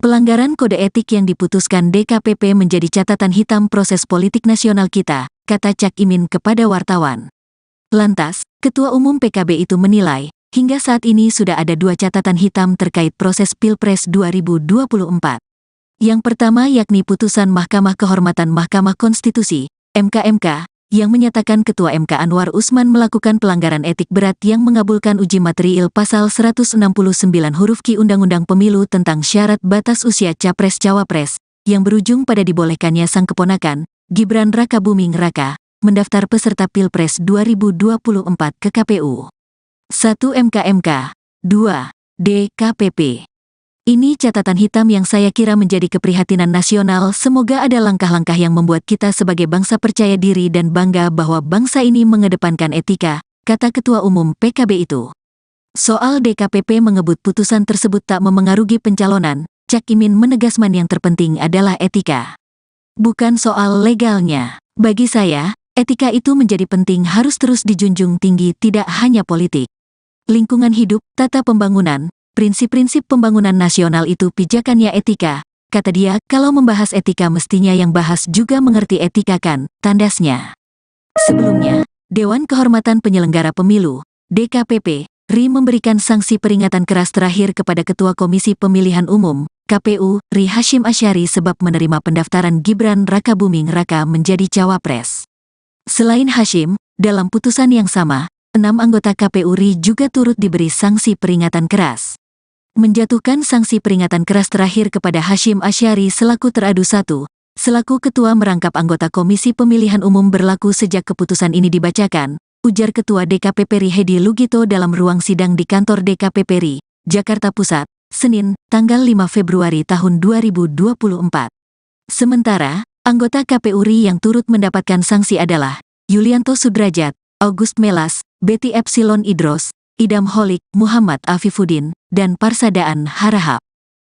Pelanggaran kode etik yang diputuskan DKPP menjadi catatan hitam proses politik nasional kita, kata Cak Imin kepada wartawan. Lantas, Ketua Umum PKB itu menilai, hingga saat ini sudah ada 2 catatan hitam terkait proses Pilpres 2024. Yang pertama yakni putusan Mahkamah Kehormatan Mahkamah Konstitusi, MK, yang menyatakan Ketua MK Anwar Usman melakukan pelanggaran etik berat yang mengabulkan uji material pasal 169 huruf Q Undang-Undang Pemilu tentang syarat batas usia Capres-Cawapres, yang berujung pada dibolehkannya sang keponakan, Gibran Rakabuming Raka, mendaftar peserta Pilpres 2024 ke KPU. 1 MK, 2 DKPP. Ini catatan hitam yang saya kira menjadi keprihatinan nasional. Semoga ada langkah-langkah yang membuat kita sebagai bangsa percaya diri dan bangga bahwa bangsa ini mengedepankan etika, kata Ketua Umum PKB itu. Soal DKPP mengebut putusan tersebut tak memengaruhi pencalonan, Cak Imin menegaskan yang terpenting adalah etika. Bukan soal legalnya. Bagi saya, etika itu menjadi penting, harus terus dijunjung tinggi, tidak hanya politik. Lingkungan hidup, tata pembangunan, prinsip-prinsip pembangunan nasional itu pijakannya etika, kata dia. Kalau membahas etika mestinya yang bahas juga mengerti etika kan, tandasnya. Sebelumnya, Dewan Kehormatan Penyelenggara Pemilu, DKPP, RI memberikan sanksi peringatan keras terakhir kepada Ketua Komisi Pemilihan Umum, KPU, RI Hasyim Asyari sebab menerima pendaftaran Gibran Rakabuming Raka menjadi cawapres. Selain Hasyim, dalam putusan yang sama, 6 anggota KPU RI juga turut diberi sanksi peringatan keras. Menjatuhkan sanksi peringatan keras terakhir kepada Hasyim Asyari selaku teradu 1, selaku ketua merangkap anggota Komisi Pemilihan Umum berlaku sejak keputusan ini dibacakan, ujar Ketua DKPP RI Hedi Lugito dalam ruang sidang di kantor DKPP RI, Jakarta Pusat, Senin, tanggal 5 Februari tahun 2024. Sementara, anggota KPU RI yang turut mendapatkan sanksi adalah Yulianto Sudrajat, August Melas, Betty Epsilon Idros, Idam Holik, Muhammad Afifuddin, dan Parsadaan Harahap.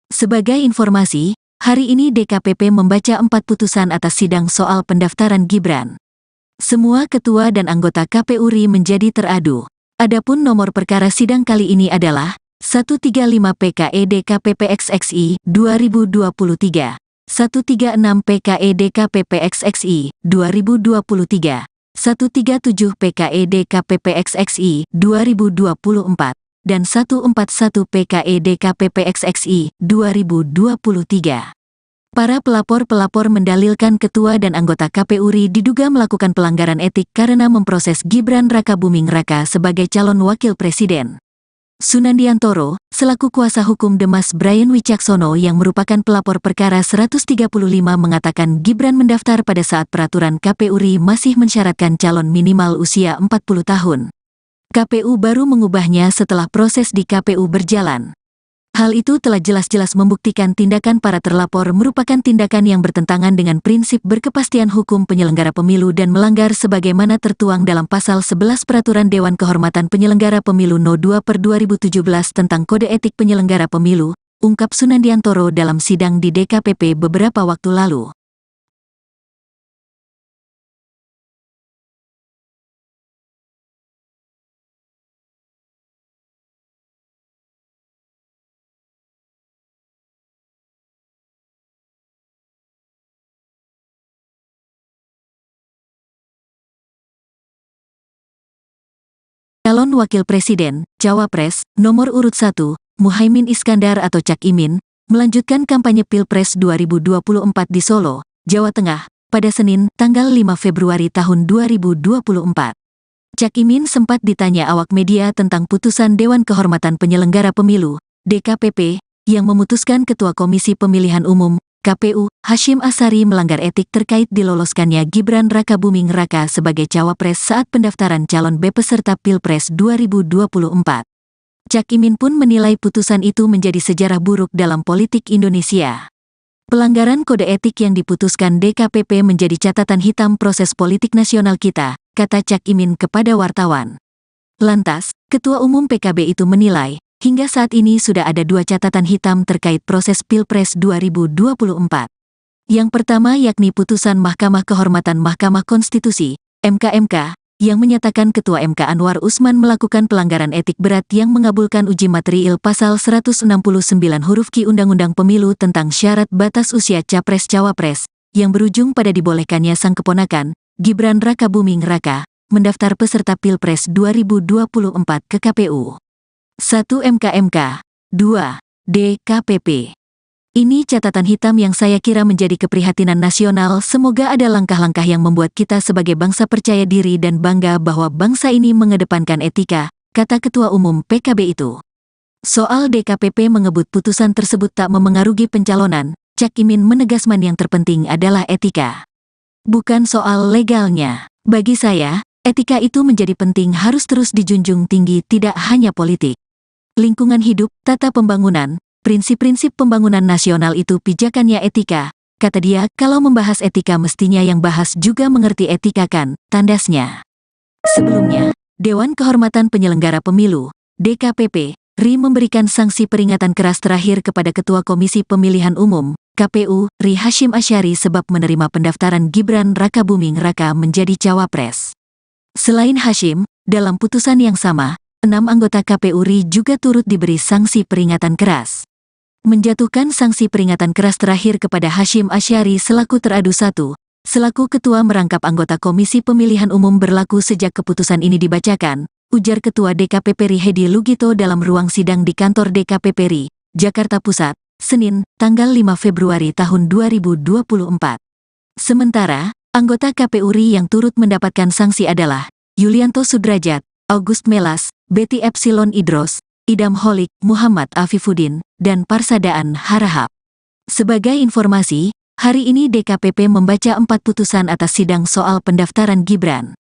Sebagai informasi, hari ini DKPP membaca 4 putusan atas sidang soal pendaftaran Gibran. Semua ketua dan anggota KPU RI menjadi teradu. Adapun nomor perkara sidang kali ini adalah 135 PKE DKPP XXI 2023, 136 PKE DKPP XXI 2023, 137 PKE DKPP XXI 2024, dan 141 PKE DKPP XXI 2023. Para pelapor-pelapor mendalilkan ketua dan anggota KPU RI diduga melakukan pelanggaran etik karena memproses Gibran Rakabuming Raka sebagai calon wakil presiden. Sunandiantoro, selaku kuasa hukum Demas Brian Wicaksono yang merupakan pelapor perkara 135 mengatakan Gibran mendaftar pada saat peraturan KPU RI masih mensyaratkan calon minimal usia 40 tahun. KPU baru mengubahnya setelah proses di KPU berjalan. Hal itu telah jelas-jelas membuktikan tindakan para terlapor merupakan tindakan yang bertentangan dengan prinsip berkepastian hukum penyelenggara pemilu dan melanggar sebagaimana tertuang dalam Pasal 11 Peraturan Dewan Kehormatan Penyelenggara Pemilu No. 2/2017 tentang Kode Etik Penyelenggara Pemilu, ungkap Sunandiantoro dalam sidang di DKPP beberapa waktu lalu. Calon Wakil Presiden, Cawapres, nomor urut 1, Muhaimin Iskandar atau Cak Imin, melanjutkan kampanye Pilpres 2024 di Solo, Jawa Tengah, pada Senin, tanggal 5 Februari tahun 2024. Cak Imin sempat ditanya awak media tentang putusan Dewan Kehormatan Penyelenggara Pemilu, DKPP, yang memutuskan Ketua Komisi Pemilihan Umum, KPU, Hasyim Asyari melanggar etik terkait diloloskannya Gibran Rakabuming Raka sebagai cawapres saat pendaftaran calon B peserta Pilpres 2024. Cak Imin pun menilai putusan itu menjadi sejarah buruk dalam politik Indonesia. Pelanggaran kode etik yang diputuskan DKPP menjadi catatan hitam proses politik nasional kita, kata Cak Imin kepada wartawan. Lantas, Ketua Umum PKB itu menilai, hingga saat ini sudah ada dua catatan hitam terkait proses Pilpres 2024. Yang pertama yakni putusan Mahkamah Kehormatan Mahkamah Konstitusi, MK, yang menyatakan Ketua MK Anwar Usman melakukan pelanggaran etik berat yang mengabulkan uji materiil pasal 169 huruf Q Undang-Undang Pemilu tentang syarat batas usia Capres-Cawapres, yang berujung pada dibolehkannya sang keponakan, Gibran Rakabuming Raka, mendaftar peserta Pilpres 2024 ke KPU. 1. MK, 2. DKPP. Ini catatan hitam yang saya kira menjadi keprihatinan nasional. Semoga ada langkah-langkah yang membuat kita sebagai bangsa percaya diri dan bangga bahwa bangsa ini mengedepankan etika, kata Ketua Umum PKB itu. Soal DKPP mengebut putusan tersebut tak memengaruhi pencalonan, Cak Imin menegaskan yang terpenting adalah etika. Bukan soal legalnya. Bagi saya, etika itu menjadi penting, harus terus dijunjung tinggi, tidak hanya politik. Lingkungan hidup, tata pembangunan, prinsip-prinsip pembangunan nasional itu pijakannya etika, kata dia. Kalau membahas etika mestinya yang bahas juga mengerti etika kan, tandasnya. Sebelumnya, Dewan Kehormatan Penyelenggara Pemilu, DKPP, RI memberikan sanksi peringatan keras terakhir kepada Ketua Komisi Pemilihan Umum, KPU, RI Hashim Asyari sebab menerima pendaftaran Gibran Rakabuming Raka menjadi cawapres. Selain Hashim, dalam putusan yang sama, 6 anggota KPU RI juga turut diberi sanksi peringatan keras. Menjatuhkan sanksi peringatan keras terakhir kepada Hashim Asyari selaku teradu 1, selaku ketua merangkap anggota Komisi Pemilihan Umum berlaku sejak keputusan ini dibacakan, ujar Ketua DKPP RI Hedi Lugito dalam ruang sidang di kantor DKPP RI, Jakarta Pusat, Senin, tanggal 5 Februari tahun 2024. Sementara, anggota KPU RI yang turut mendapatkan sanksi adalah Yulianto Sudrajat, August Melas, Betty Epsilon Idros, Idam Holik, Muhammad Afifuddin, dan Parsadaan Harahap. Sebagai informasi, hari ini DKPP membaca 4 putusan atas sidang soal pendaftaran Gibran.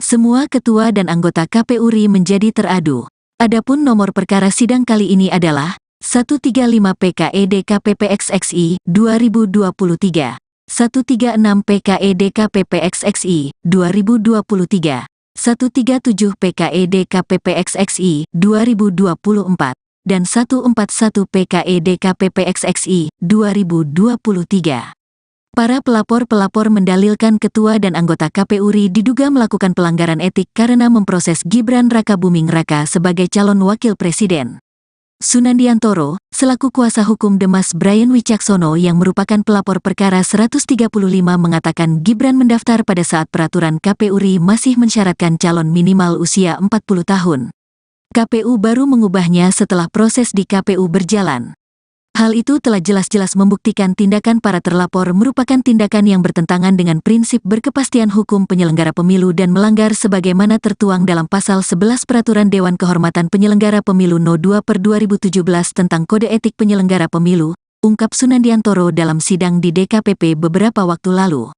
Semua ketua dan anggota KPU RI menjadi teradu. Adapun nomor perkara sidang kali ini adalah 135 PKE DKPP XXI 2023, 136 PKE DKPP XXI 2023, 137 PKE DKPP XXI 2024, dan 141 PKE DKPP XXI 2023. Para pelapor-pelapor mendalilkan ketua dan anggota KPU RI diduga melakukan pelanggaran etik karena memproses Gibran Rakabuming Raka sebagai calon wakil presiden. Sunandiantoro, selaku kuasa hukum Demas Brian Wicaksono yang merupakan pelapor perkara 135 mengatakan Gibran mendaftar pada saat peraturan KPU RI masih mensyaratkan calon minimal usia 40 tahun. KPU baru mengubahnya setelah proses di KPU berjalan. Hal itu telah jelas-jelas membuktikan tindakan para terlapor merupakan tindakan yang bertentangan dengan prinsip berkepastian hukum penyelenggara pemilu dan melanggar sebagaimana tertuang dalam Pasal 11 Peraturan Dewan Kehormatan Penyelenggara Pemilu No. 2/2017 tentang Kode Etik Penyelenggara Pemilu, ungkap Sunandiantoro dalam sidang di DKPP beberapa waktu lalu.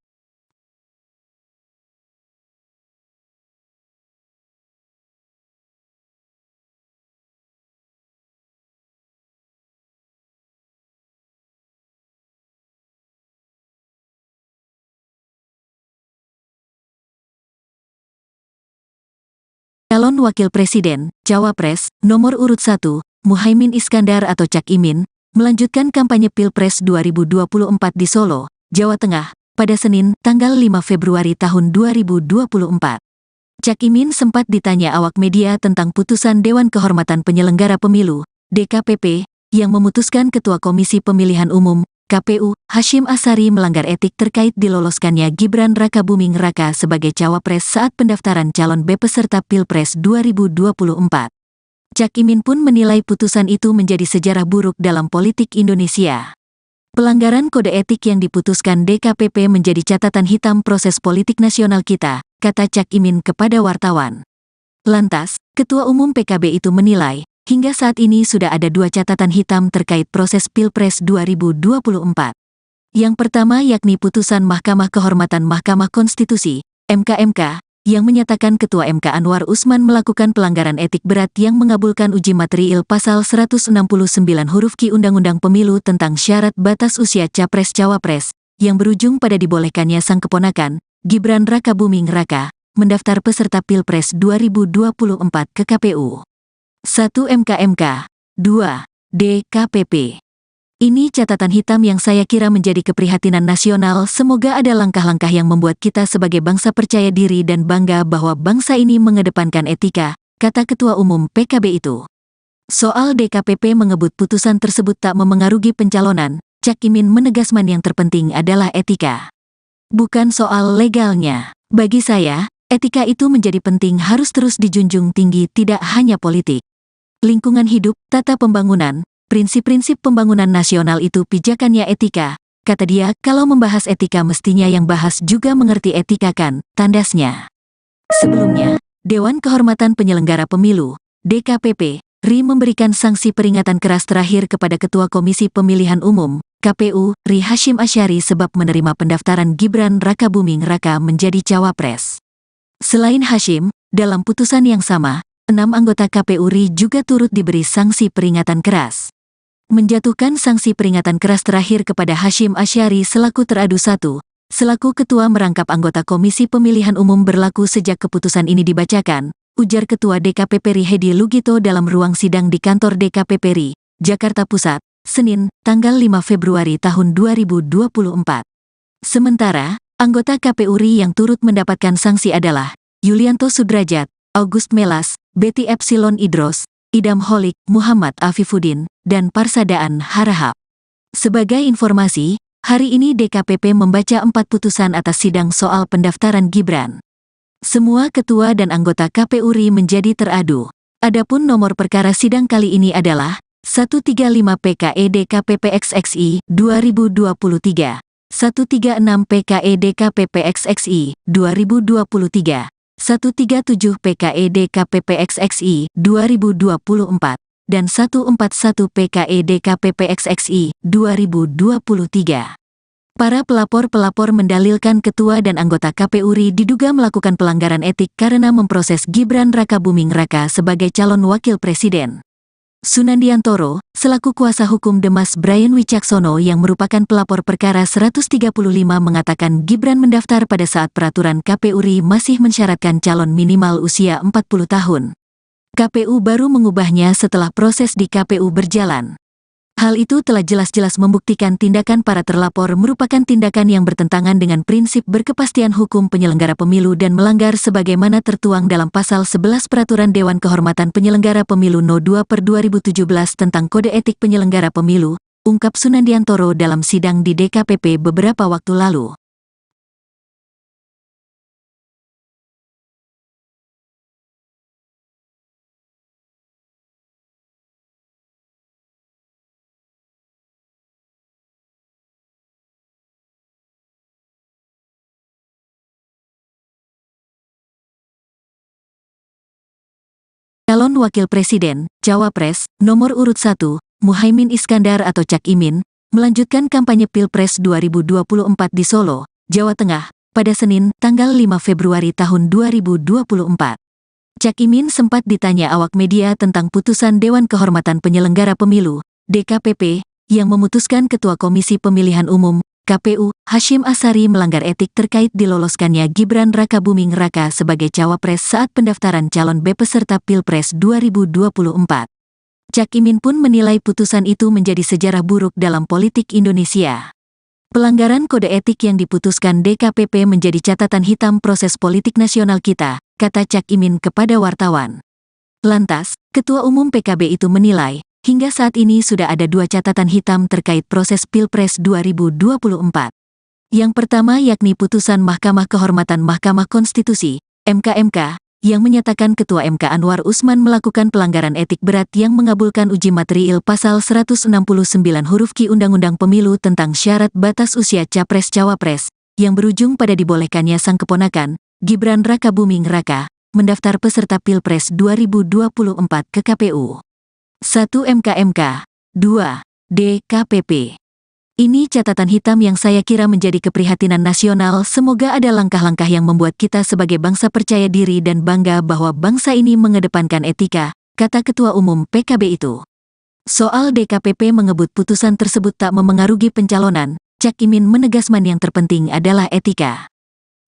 Calon Wakil Presiden, Cawapres, nomor urut 1, Muhaimin Iskandar atau Cak Imin, melanjutkan kampanye Pilpres 2024 di Solo, Jawa Tengah, pada Senin, tanggal 5 Februari tahun 2024. Cak Imin sempat ditanya awak media tentang putusan Dewan Kehormatan Penyelenggara Pemilu, DKPP, yang memutuskan Ketua Komisi Pemilihan Umum, KPU, Hashim Asyari melanggar etik terkait diloloskannya Gibran Rakabuming Raka sebagai cawapres saat pendaftaran calon B peserta Pilpres 2024. Cak Imin pun menilai putusan itu menjadi sejarah buruk dalam politik Indonesia. Pelanggaran kode etik yang diputuskan DKPP menjadi catatan hitam proses politik nasional kita, kata Cak Imin kepada wartawan. Lantas, Ketua Umum PKB itu menilai, hingga saat ini sudah ada 2 catatan hitam terkait proses Pilpres 2024. Yang pertama yakni putusan Mahkamah Kehormatan Mahkamah Konstitusi, MK, yang menyatakan Ketua MK Anwar Usman melakukan pelanggaran etik berat yang mengabulkan uji materiil pasal 169 huruf Q Undang-Undang Pemilu tentang syarat batas usia Capres-Cawapres, yang berujung pada dibolehkannya sang keponakan, Gibran Rakabuming Raka, mendaftar peserta Pilpres 2024 ke KPU. 1. MK, 2. DKPP. Ini catatan hitam yang saya kira menjadi keprihatinan nasional. Semoga ada langkah-langkah yang membuat kita sebagai bangsa percaya diri dan bangga bahwa bangsa ini mengedepankan etika, kata Ketua Umum PKB itu. Soal DKPP mengebut putusan tersebut tak memengaruhi pencalonan, Cak Imin menegaskan yang terpenting adalah etika. Bukan soal legalnya. Bagi saya, etika itu menjadi penting, harus terus dijunjung tinggi, tidak hanya politik. Lingkungan hidup, tata pembangunan, prinsip-prinsip pembangunan nasional itu pijakannya etika, kata dia. Kalau membahas etika mestinya yang bahas juga mengerti etika kan, tandasnya. Sebelumnya, Dewan Kehormatan Penyelenggara Pemilu, DKPP, RI memberikan sanksi peringatan keras terakhir kepada Ketua Komisi Pemilihan Umum, KPU, RI Hasyim Asyari sebab menerima pendaftaran Gibran Rakabuming Raka menjadi cawapres. Selain Hasyim, dalam putusan yang sama, 6 anggota KPU RI juga turut diberi sanksi peringatan keras. Menjatuhkan sanksi peringatan keras terakhir kepada Hasyim Asyari selaku teradu 1, selaku ketua merangkap anggota Komisi Pemilihan Umum berlaku sejak keputusan ini dibacakan, ujar Ketua DKPP RI Hedi Lugito dalam ruang sidang di kantor DKPP RI, Jakarta Pusat, Senin, tanggal 5 Februari tahun 2024. Sementara, anggota KPU RI yang turut mendapatkan sanksi adalah Yulianto Sudrajat, August Melas, Betty Epsilon Idros, Idam Holik, Muhammad Afifuddin, dan Parsadaan Harahap. Sebagai informasi, hari ini DKPP membaca 4 putusan atas sidang soal pendaftaran Gibran. Semua ketua dan anggota KPU RI menjadi teradu. Adapun nomor perkara sidang kali ini adalah 135 PKE DKPP XXI 2023, 136 PKE DKPP XXI 2023, 137 PKE DKPP XXI 2024, dan 141 PKE DKPP XXI 2023. Para pelapor-pelapor mendalilkan ketua dan anggota KPU RI diduga melakukan pelanggaran etik karena memproses Gibran Rakabuming Raka sebagai calon wakil presiden. Sunandiantoro, selaku kuasa hukum Demas Brian Wicaksono yang merupakan pelapor perkara 135 mengatakan Gibran mendaftar pada saat peraturan KPU RI masih mensyaratkan calon minimal usia 40 tahun. KPU baru mengubahnya setelah proses di KPU berjalan. Hal itu telah jelas-jelas membuktikan tindakan para terlapor merupakan tindakan yang bertentangan dengan prinsip berkepastian hukum penyelenggara pemilu dan melanggar sebagaimana tertuang dalam Pasal 11 Peraturan Dewan Kehormatan Penyelenggara Pemilu No. 2/2017 tentang Kode Etik Penyelenggara Pemilu, ungkap Sunandiantoro dalam sidang di DKPP beberapa waktu lalu. Calon Wakil Presiden, Cawapres, nomor urut 1, Muhaimin Iskandar atau Cak Imin, melanjutkan kampanye Pilpres 2024 di Solo, Jawa Tengah, pada Senin, tanggal 5 Februari tahun 2024. Cak Imin sempat ditanya awak media tentang putusan Dewan Kehormatan Penyelenggara Pemilu, DKPP, yang memutuskan Ketua Komisi Pemilihan Umum, KPU, Hasyim Asyari melanggar etik terkait diloloskannya Gibran Rakabuming Raka sebagai cawapres saat pendaftaran calon peserta Pilpres 2024. Cak Imin pun menilai putusan itu menjadi sejarah buruk dalam politik Indonesia. Pelanggaran kode etik yang diputuskan DKPP menjadi catatan hitam proses politik nasional kita, kata Cak Imin kepada wartawan. Lantas, Ketua Umum PKB itu menilai, hingga saat ini sudah ada 2 catatan hitam terkait proses Pilpres 2024. Yang pertama yakni putusan Mahkamah Kehormatan Mahkamah Konstitusi, MKMK, yang menyatakan Ketua MK Anwar Usman melakukan pelanggaran etik berat yang mengabulkan uji material Pasal 169 huruf Q Undang-Undang Pemilu tentang syarat batas usia Capres-Cawapres, yang berujung pada dibolehkannya sang keponakan, Gibran Rakabuming Raka, mendaftar peserta Pilpres 2024 ke KPU. 1 MKMK, 2 DKPP. Ini catatan hitam yang saya kira menjadi keprihatinan nasional. Semoga ada langkah-langkah yang membuat kita sebagai bangsa percaya diri dan bangga bahwa bangsa ini mengedepankan etika, kata Ketua Umum PKB itu. Soal DKPP mengebut putusan tersebut tak memengaruhi pencalonan, Cak Imin menegaskan yang terpenting adalah etika.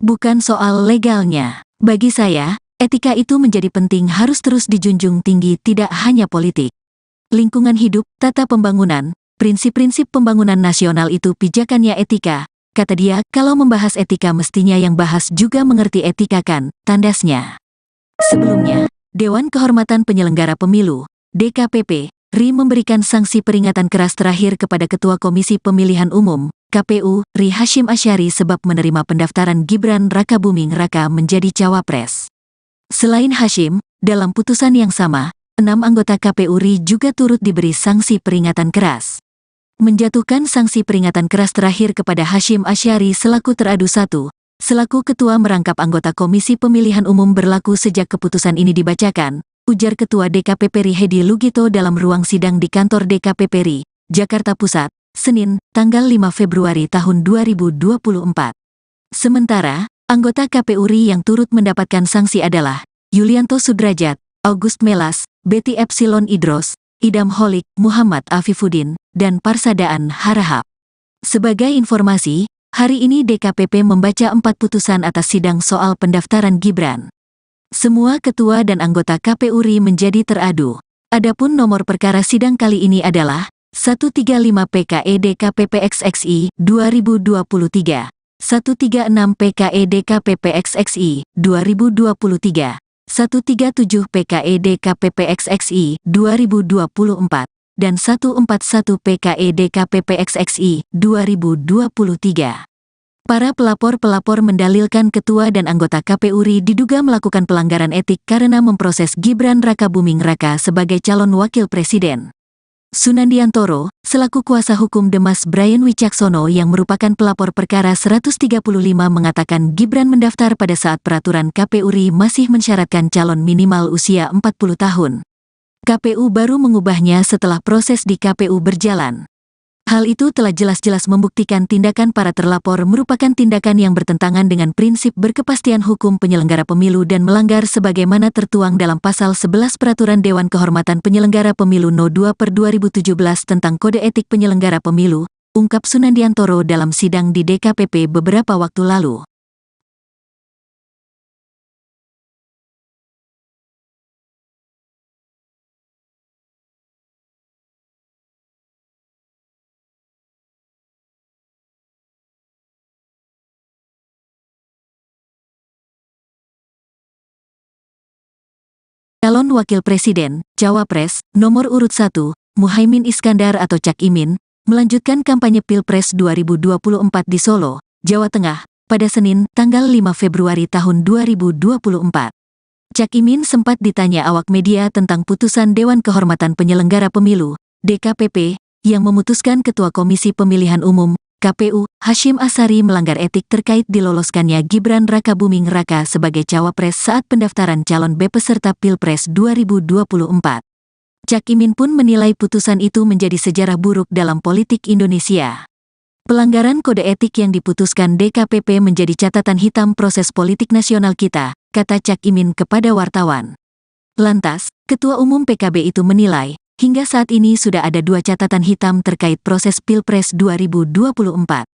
Bukan soal legalnya. Bagi saya, etika itu menjadi penting, harus terus dijunjung tinggi, tidak hanya politik. Lingkungan hidup, tata pembangunan, prinsip-prinsip pembangunan nasional itu pijakannya etika, kata dia. Kalau membahas etika mestinya yang bahas juga mengerti etika kan, tandasnya. Sebelumnya, Dewan Kehormatan Penyelenggara Pemilu, DKPP, RI memberikan sanksi peringatan keras terakhir kepada Ketua Komisi Pemilihan Umum, KPU, RI Hasyim Asyari sebab menerima pendaftaran Gibran Rakabuming Raka menjadi cawapres. Selain Hasyim, dalam putusan yang sama, 6 anggota KPU RI juga turut diberi sanksi peringatan keras. Menjatuhkan sanksi peringatan keras terakhir kepada Hasyim Asyari selaku teradu 1, selaku ketua merangkap anggota Komisi Pemilihan Umum berlaku sejak keputusan ini dibacakan, ujar Ketua DKPP RI Hedi Lugito dalam ruang sidang di kantor DKPP RI, Jakarta Pusat, Senin, tanggal 5 Februari tahun 2024. Sementara, anggota KPU RI yang turut mendapatkan sanksi adalah Yulianto Sudrajat, August Melas, Betty Epsilon Idros, Idam Holik, Muhammad Afifuddin, dan Parsadaan Harahap. Sebagai informasi, hari ini DKPP membaca 4 putusan atas sidang soal pendaftaran Gibran. Semua ketua dan anggota KPU RI menjadi teradu. Adapun nomor perkara sidang kali ini adalah 135 PKE DKPP XXI 2023, 136 PKE DKPP XXI 2023, 137 PKE DKPP XXI 2024, dan 141 PKE DKPP XXI 2023. Para pelapor-pelapor mendalilkan ketua dan anggota KPU RI diduga melakukan pelanggaran etik karena memproses Gibran Rakabuming Raka sebagai calon wakil presiden. Sunandiantoro, selaku kuasa hukum Demas Brian Wicaksono yang merupakan pelapor perkara 135 mengatakan Gibran mendaftar pada saat peraturan KPU RI masih mensyaratkan calon minimal usia 40 tahun. KPU baru mengubahnya setelah proses di KPU berjalan. Hal itu telah jelas-jelas membuktikan tindakan para terlapor merupakan tindakan yang bertentangan dengan prinsip berkepastian hukum penyelenggara pemilu dan melanggar sebagaimana tertuang dalam Pasal 11 Peraturan Dewan Kehormatan Penyelenggara Pemilu No. 2/2017 tentang Kode Etik Penyelenggara Pemilu, ungkap Sunandiantoro dalam sidang di DKPP beberapa waktu lalu. Calon Wakil Presiden, Cawapres, nomor urut 1, Muhaimin Iskandar atau Cak Imin, melanjutkan kampanye Pilpres 2024 di Solo, Jawa Tengah, pada Senin, tanggal 5 Februari tahun 2024. Cak Imin sempat ditanya awak media tentang putusan Dewan Kehormatan Penyelenggara Pemilu, DKPP, yang memutuskan Ketua Komisi Pemilihan Umum, KPU, Hasyim Asyari melanggar etik terkait diloloskannya Gibran Rakabuming Raka sebagai cawapres saat pendaftaran calon B peserta Pilpres 2024. Cak Imin pun menilai putusan itu menjadi sejarah buruk dalam politik Indonesia. Pelanggaran kode etik yang diputuskan DKPP menjadi catatan hitam proses politik nasional kita, kata Cak Imin kepada wartawan. Lantas, Ketua Umum PKB itu menilai, hingga saat ini sudah ada 2 catatan hitam terkait proses Pilpres 2024.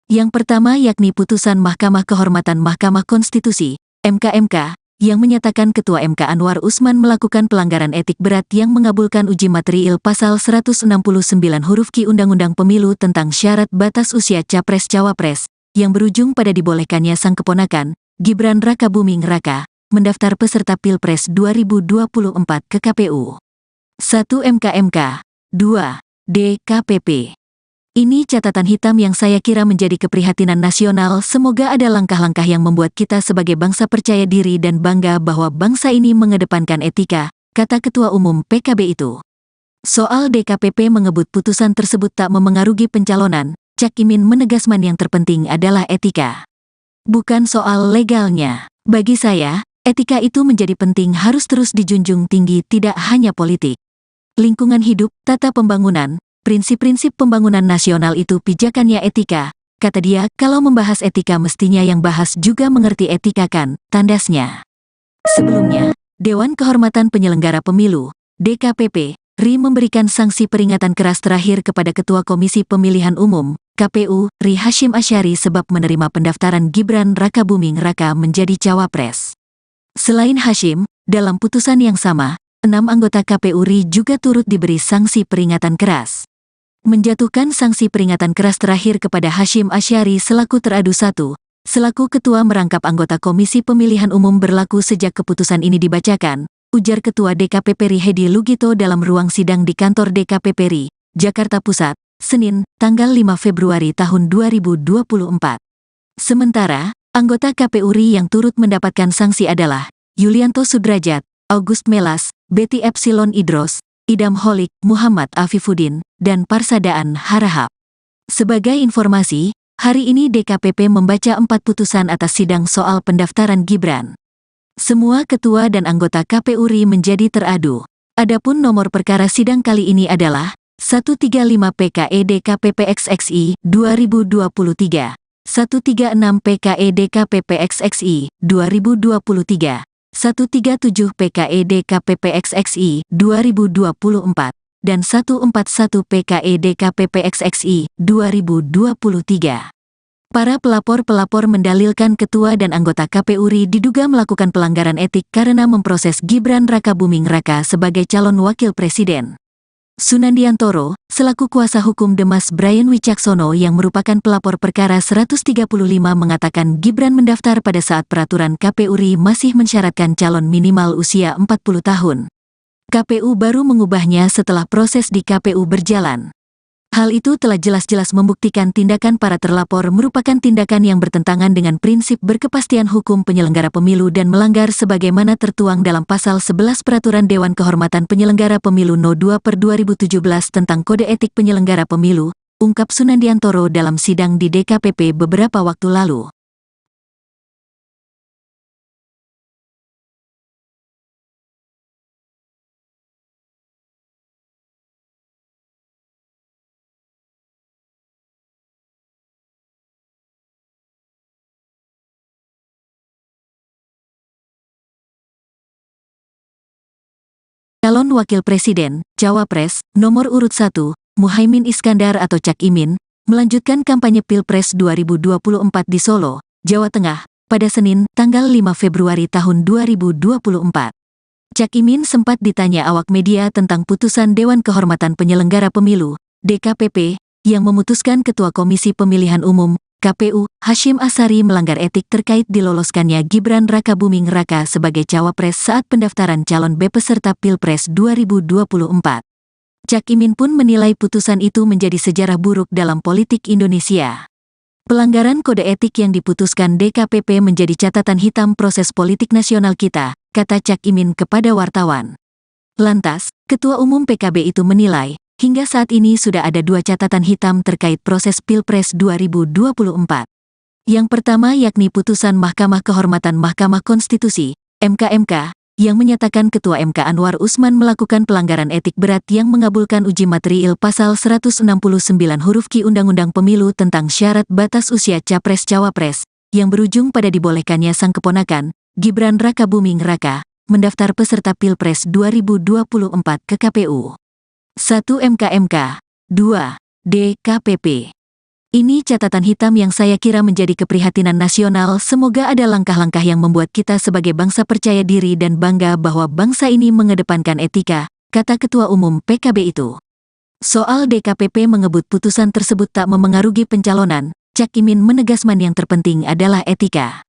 Yang pertama yakni putusan Mahkamah Kehormatan Mahkamah Konstitusi, MK, yang menyatakan Ketua MK Anwar Usman melakukan pelanggaran etik berat yang mengabulkan uji materiil Pasal 169 huruf Q Undang-Undang Pemilu tentang syarat batas usia Capres-Cawapres, yang berujung pada dibolehkannya sang keponakan, Gibran Rakabuming Raka, mendaftar peserta Pilpres 2024 ke KPU. 1 MK, 2 DKPP. Ini catatan hitam yang saya kira menjadi keprihatinan nasional. Semoga ada langkah-langkah yang membuat kita sebagai bangsa percaya diri dan bangga bahwa bangsa ini mengedepankan etika, kata Ketua Umum PKB itu. Soal DKPP mengebut putusan tersebut tak memengaruhi pencalonan, Cak Imin menegaskan yang terpenting adalah etika. Bukan soal legalnya. Bagi saya, etika itu menjadi penting harus terus dijunjung tinggi tidak hanya politik. Lingkungan hidup, tata pembangunan, prinsip-prinsip pembangunan nasional itu pijakannya etika, kata dia. Kalau membahas etika mestinya yang bahas juga mengerti etika kan, tandasnya. Sebelumnya, Dewan Kehormatan Penyelenggara Pemilu, DKPP, RI memberikan sanksi peringatan keras terakhir kepada Ketua Komisi Pemilihan Umum, KPU, RI Hasyim Asyari sebab menerima pendaftaran Gibran Rakabuming Raka menjadi cawapres. Selain Hasyim, dalam putusan yang sama, 6 anggota KPU RI juga turut diberi sanksi peringatan keras. Menjatuhkan sanksi peringatan keras terakhir kepada Hasyim Asyari selaku teradu 1, selaku ketua merangkap anggota Komisi Pemilihan Umum berlaku sejak keputusan ini dibacakan, ujar Ketua DKPP RI Hedi Lugito dalam ruang sidang di kantor DKPP RI, Jakarta Pusat, Senin, tanggal 5 Februari tahun 2024. Sementara, anggota KPU RI yang turut mendapatkan sanksi adalah Yulianto Sudrajat, August Melas, Betty Epsilon Idros, Idam Holik, Muhammad Afifuddin, dan Parsadaan Harahap. Sebagai informasi, hari ini DKPP membaca 4 putusan atas sidang soal pendaftaran Gibran. Semua ketua dan anggota KPU RI menjadi teradu. Adapun nomor perkara sidang kali ini adalah 135 PKE DKPP XXI 2023, 136 PKE DKPP XXI 2023, 137 PKE DKPP XXI 2024, dan 141 PKE DKPP XXI 2023. Para pelapor-pelapor mendalilkan ketua dan anggota KPU RI diduga melakukan pelanggaran etik karena memproses Gibran Rakabuming Raka sebagai calon wakil presiden. Sunandiantoro, selaku kuasa hukum Demas Brian Wicaksono yang merupakan pelapor perkara 135 mengatakan Gibran mendaftar pada saat peraturan KPU RI masih mensyaratkan calon minimal usia 40 tahun. KPU baru mengubahnya setelah proses di KPU berjalan. Hal itu telah jelas-jelas membuktikan tindakan para terlapor merupakan tindakan yang bertentangan dengan prinsip berkepastian hukum penyelenggara pemilu dan melanggar sebagaimana tertuang dalam Pasal 11 Peraturan Dewan Kehormatan Penyelenggara Pemilu No. 2/2017 tentang Kode Etik Penyelenggara Pemilu, ungkap Sunandiantoro dalam sidang di DKPP beberapa waktu lalu. Calon Wakil Presiden, Cawapres, nomor urut 1, Muhaimin Iskandar atau Cak Imin, melanjutkan kampanye Pilpres 2024 di Solo, Jawa Tengah, pada Senin, tanggal 5 Februari tahun 2024. Cak Imin sempat ditanya awak media tentang putusan Dewan Kehormatan Penyelenggara Pemilu, DKPP, yang memutuskan Ketua Komisi Pemilihan Umum, KPU, Hasyim Asyari melanggar etik terkait diloloskannya Gibran Rakabuming Raka sebagai cawapres saat pendaftaran calon peserta Pilpres 2024. Cak Imin pun menilai putusan itu menjadi sejarah buruk dalam politik Indonesia. Pelanggaran kode etik yang diputuskan DKPP menjadi catatan hitam proses politik nasional kita, kata Cak Imin kepada wartawan. Lantas, Ketua Umum PKB itu menilai, hingga saat ini sudah ada 2 catatan hitam terkait proses Pilpres 2024. Yang pertama yakni putusan Mahkamah Kehormatan Mahkamah Konstitusi, MK, yang menyatakan Ketua MK Anwar Usman melakukan pelanggaran etik berat yang mengabulkan uji material pasal 169 huruf Q Undang-Undang Pemilu tentang syarat batas usia Capres-Cawapres, yang berujung pada dibolehkannya sang keponakan, Gibran Rakabuming Raka, mendaftar peserta Pilpres 2024 ke KPU. 1 MK, 2 DKPP. Ini catatan hitam yang saya kira menjadi keprihatinan nasional. Semoga ada langkah-langkah yang membuat kita sebagai bangsa percaya diri dan bangga bahwa bangsa ini mengedepankan etika, kata Ketua Umum PKB itu. Soal DKPP mengebut putusan tersebut tak memengaruhi pencalonan, Cak Imin menegaskan yang terpenting adalah etika.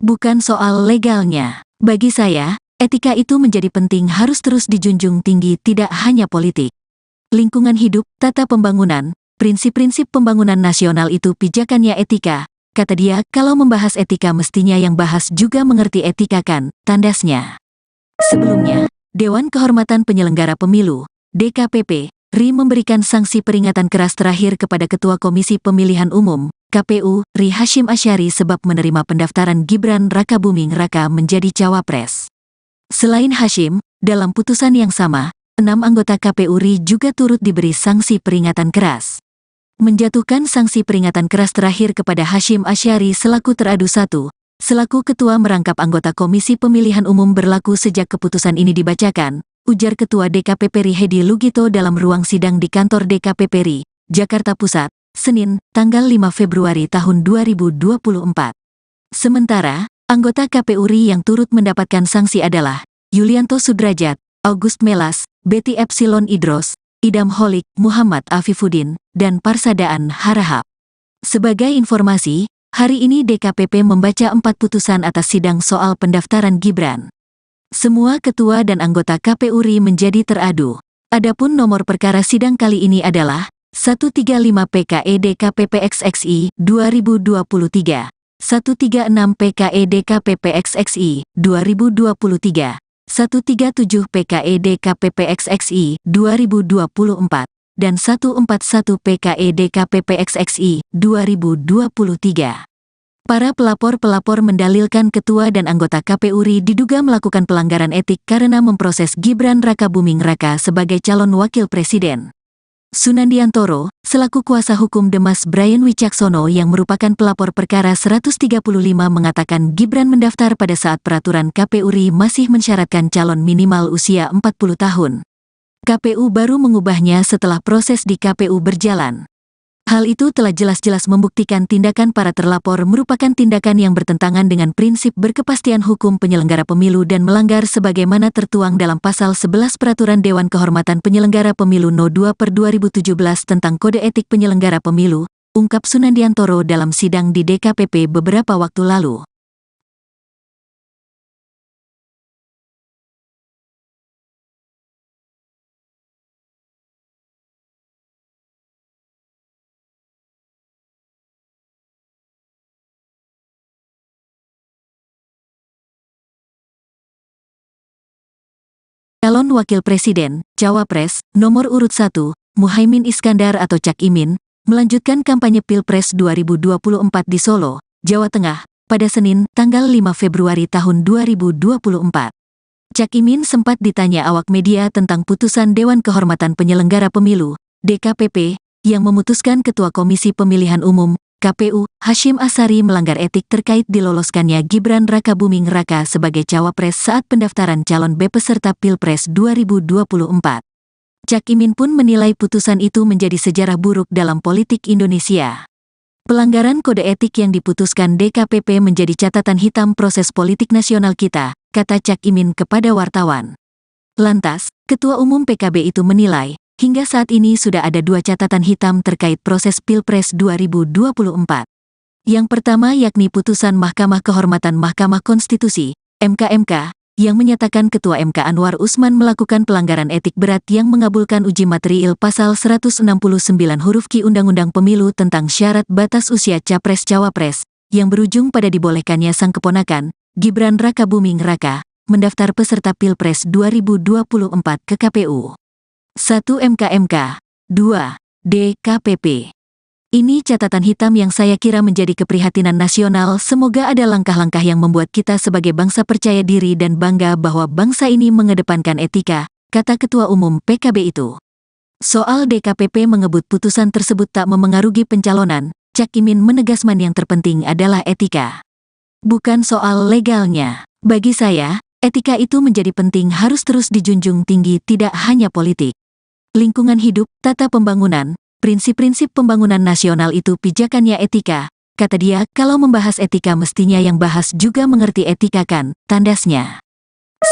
Bukan soal legalnya. Bagi saya, etika itu menjadi penting, harus terus dijunjung tinggi, tidak hanya politik. Lingkungan hidup, tata pembangunan, prinsip-prinsip pembangunan nasional itu pijakannya etika, kata dia. Kalau membahas etika mestinya yang bahas juga mengerti etika kan, tandasnya. Sebelumnya, Dewan Kehormatan Penyelenggara Pemilu, DKPP, RI memberikan sanksi peringatan keras terakhir kepada Ketua Komisi Pemilihan Umum, KPU, RI Hasyim Asyari sebab menerima pendaftaran Gibran Rakabuming Raka menjadi cawapres. Selain Hasyim, dalam putusan yang sama, 6 anggota KPU RI juga turut diberi sanksi peringatan keras. Menjatuhkan sanksi peringatan keras terakhir kepada Hasyim Asyari selaku teradu 1, selaku ketua merangkap anggota Komisi Pemilihan Umum berlaku sejak keputusan ini dibacakan, ujar Ketua DKPP RI Hedi Lugito dalam ruang sidang di kantor DKPP RI, Jakarta Pusat, Senin, tanggal 5 Februari tahun 2024. Sementara, anggota KPU RI yang turut mendapatkan sanksi adalah Yulianto Sudrajat, August Melas, Betty Epsilon Idros, Idam Holik, Muhammad Afifuddin, dan Parsadaan Harahap. Sebagai informasi, hari ini DKPP membaca 4 putusan atas sidang soal pendaftaran Gibran. Semua ketua dan anggota KPU RI menjadi teradu. Adapun nomor perkara sidang kali ini adalah 135 PKE DKPP XXI 2023, 136 PKE DKPP XXI 2023, 137 PKE DKPP XXI 2024, dan 141 PKE DKPP XXI 2023. Para pelapor-pelapor mendalilkan ketua dan anggota KPU RI diduga melakukan pelanggaran etik karena memproses Gibran Rakabuming Raka sebagai calon wakil presiden. Sunandiantoro, selaku kuasa hukum Demas Brian Wicaksono yang merupakan pelapor perkara 135 mengatakan Gibran mendaftar pada saat peraturan KPU RI masih mensyaratkan calon minimal usia 40 tahun. KPU baru mengubahnya setelah proses di KPU berjalan. Hal itu telah jelas-jelas membuktikan tindakan para terlapor merupakan tindakan yang bertentangan dengan prinsip berkepastian hukum penyelenggara pemilu dan melanggar sebagaimana tertuang dalam Pasal 11 Peraturan Dewan Kehormatan Penyelenggara Pemilu No. 2/2017 tentang Kode Etik Penyelenggara Pemilu, ungkap Sunandiantoro dalam sidang di DKPP beberapa waktu lalu. Calon Wakil Presiden, Cawapres, nomor urut 1, Muhaimin Iskandar atau Cak Imin, melanjutkan kampanye Pilpres 2024 di Solo, Jawa Tengah, pada Senin, tanggal 5 Februari tahun 2024. Cak Imin sempat ditanya awak media tentang putusan Dewan Kehormatan Penyelenggara Pemilu, DKPP, yang memutuskan Ketua Komisi Pemilihan Umum, KPU, Hasyim Asyari melanggar etik terkait diloloskannya Gibran Rakabuming Raka sebagai cawapres saat pendaftaran calon peserta Pilpres 2024. Cak Imin pun menilai putusan itu menjadi sejarah buruk dalam politik Indonesia. Pelanggaran kode etik yang diputuskan DKPP menjadi catatan hitam proses politik nasional kita, kata Cak Imin kepada wartawan. Lantas, Ketua Umum PKB itu menilai, hingga saat ini sudah ada 2 catatan hitam terkait proses Pilpres 2024. Yang pertama yakni putusan Mahkamah Kehormatan Mahkamah Konstitusi, MK, yang menyatakan Ketua MK Anwar Usman melakukan pelanggaran etik berat yang mengabulkan uji materiil Pasal 169 huruf Q Undang-Undang Pemilu tentang syarat batas usia Capres-Cawapres, yang berujung pada dibolehkannya sang keponakan, Gibran Rakabuming Raka, mendaftar peserta Pilpres 2024 ke KPU. 1 MK, 2 DKPP. Ini catatan hitam yang saya kira menjadi keprihatinan nasional. Semoga ada langkah-langkah yang membuat kita sebagai bangsa percaya diri dan bangga bahwa bangsa ini mengedepankan etika, kata Ketua Umum PKB itu. Soal DKPP mengebut putusan tersebut tak memengaruhi pencalonan, Cak Imin menegaskan yang terpenting adalah etika. Bukan soal legalnya. Bagi saya, etika itu menjadi penting, harus terus dijunjung tinggi, tidak hanya politik. Lingkungan hidup, tata pembangunan, prinsip-prinsip pembangunan nasional itu pijakannya etika, kata dia. Kalau membahas etika mestinya yang bahas juga mengerti etika kan, tandasnya.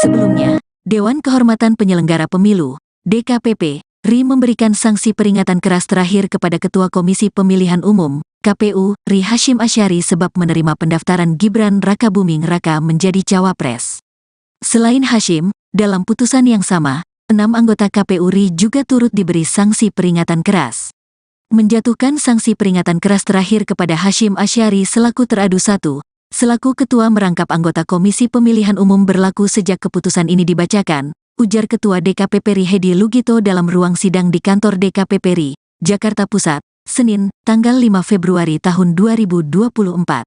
Sebelumnya, Dewan Kehormatan Penyelenggara Pemilu, DKPP, RI memberikan sanksi peringatan keras terakhir kepada Ketua Komisi Pemilihan Umum, KPU, RI Hasyim Asyari sebab menerima pendaftaran Gibran Rakabuming Raka menjadi cawapres. Selain Hasyim, dalam putusan yang sama, 6 anggota KPU RI juga turut diberi sanksi peringatan keras. Menjatuhkan sanksi peringatan keras terakhir kepada Hasyim Asyari selaku teradu 1, selaku ketua merangkap anggota Komisi Pemilihan Umum berlaku sejak keputusan ini dibacakan, ujar Ketua DKPP RI Hedi Lugito dalam ruang sidang di kantor DKPP RI, Jakarta Pusat, Senin, tanggal 5 Februari tahun 2024.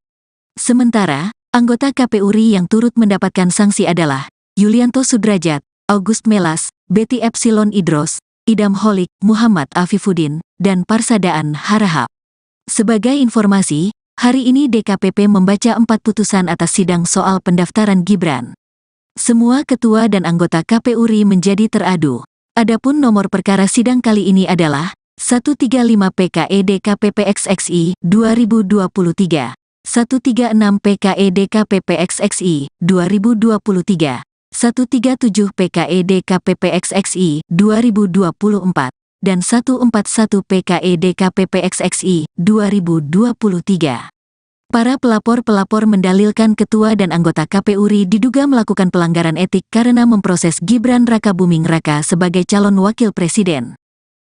Sementara, anggota KPU RI yang turut mendapatkan sanksi adalah Yulianto Sudrajat, August Melas, Betty Epsilon Idros, Idam Holik, Muhammad Afifuddin, dan Parsadaan Harahap. Sebagai informasi, hari ini DKPP membaca 4 putusan atas sidang soal pendaftaran Gibran. Semua ketua dan anggota KPU RI menjadi teradu. Adapun nomor perkara sidang kali ini adalah 135 PKE DKPP XXI 2023, 136 PKE DKPP XXI 2023, 137 PKE DKPP XXI 2024, dan 141 PKE DKPP XXI 2023. Para pelapor-pelapor mendalilkan ketua dan anggota KPU RI diduga melakukan pelanggaran etik karena memproses Gibran Rakabuming Raka sebagai calon wakil presiden.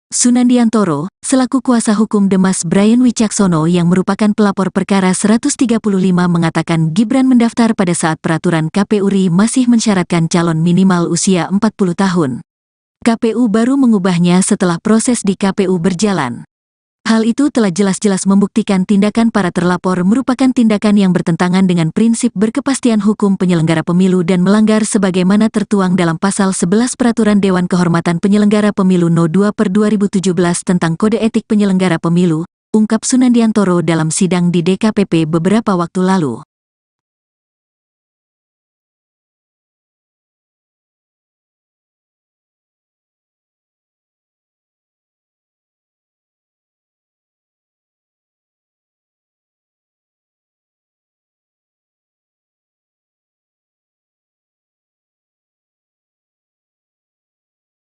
Sunandiantoro, selaku kuasa hukum Demas Brian Wicaksono yang merupakan pelapor perkara 135 mengatakan Gibran mendaftar pada saat peraturan KPU RI masih mensyaratkan calon minimal usia 40 tahun. KPU baru mengubahnya setelah proses di KPU berjalan. Hal itu telah jelas-jelas membuktikan tindakan para terlapor merupakan tindakan yang bertentangan dengan prinsip berkepastian hukum penyelenggara pemilu dan melanggar sebagaimana tertuang dalam Pasal 11 Peraturan Dewan Kehormatan Penyelenggara Pemilu No. 2/2017 tentang Kode Etik Penyelenggara Pemilu, ungkap Sunandiantoro dalam sidang di DKPP beberapa waktu lalu.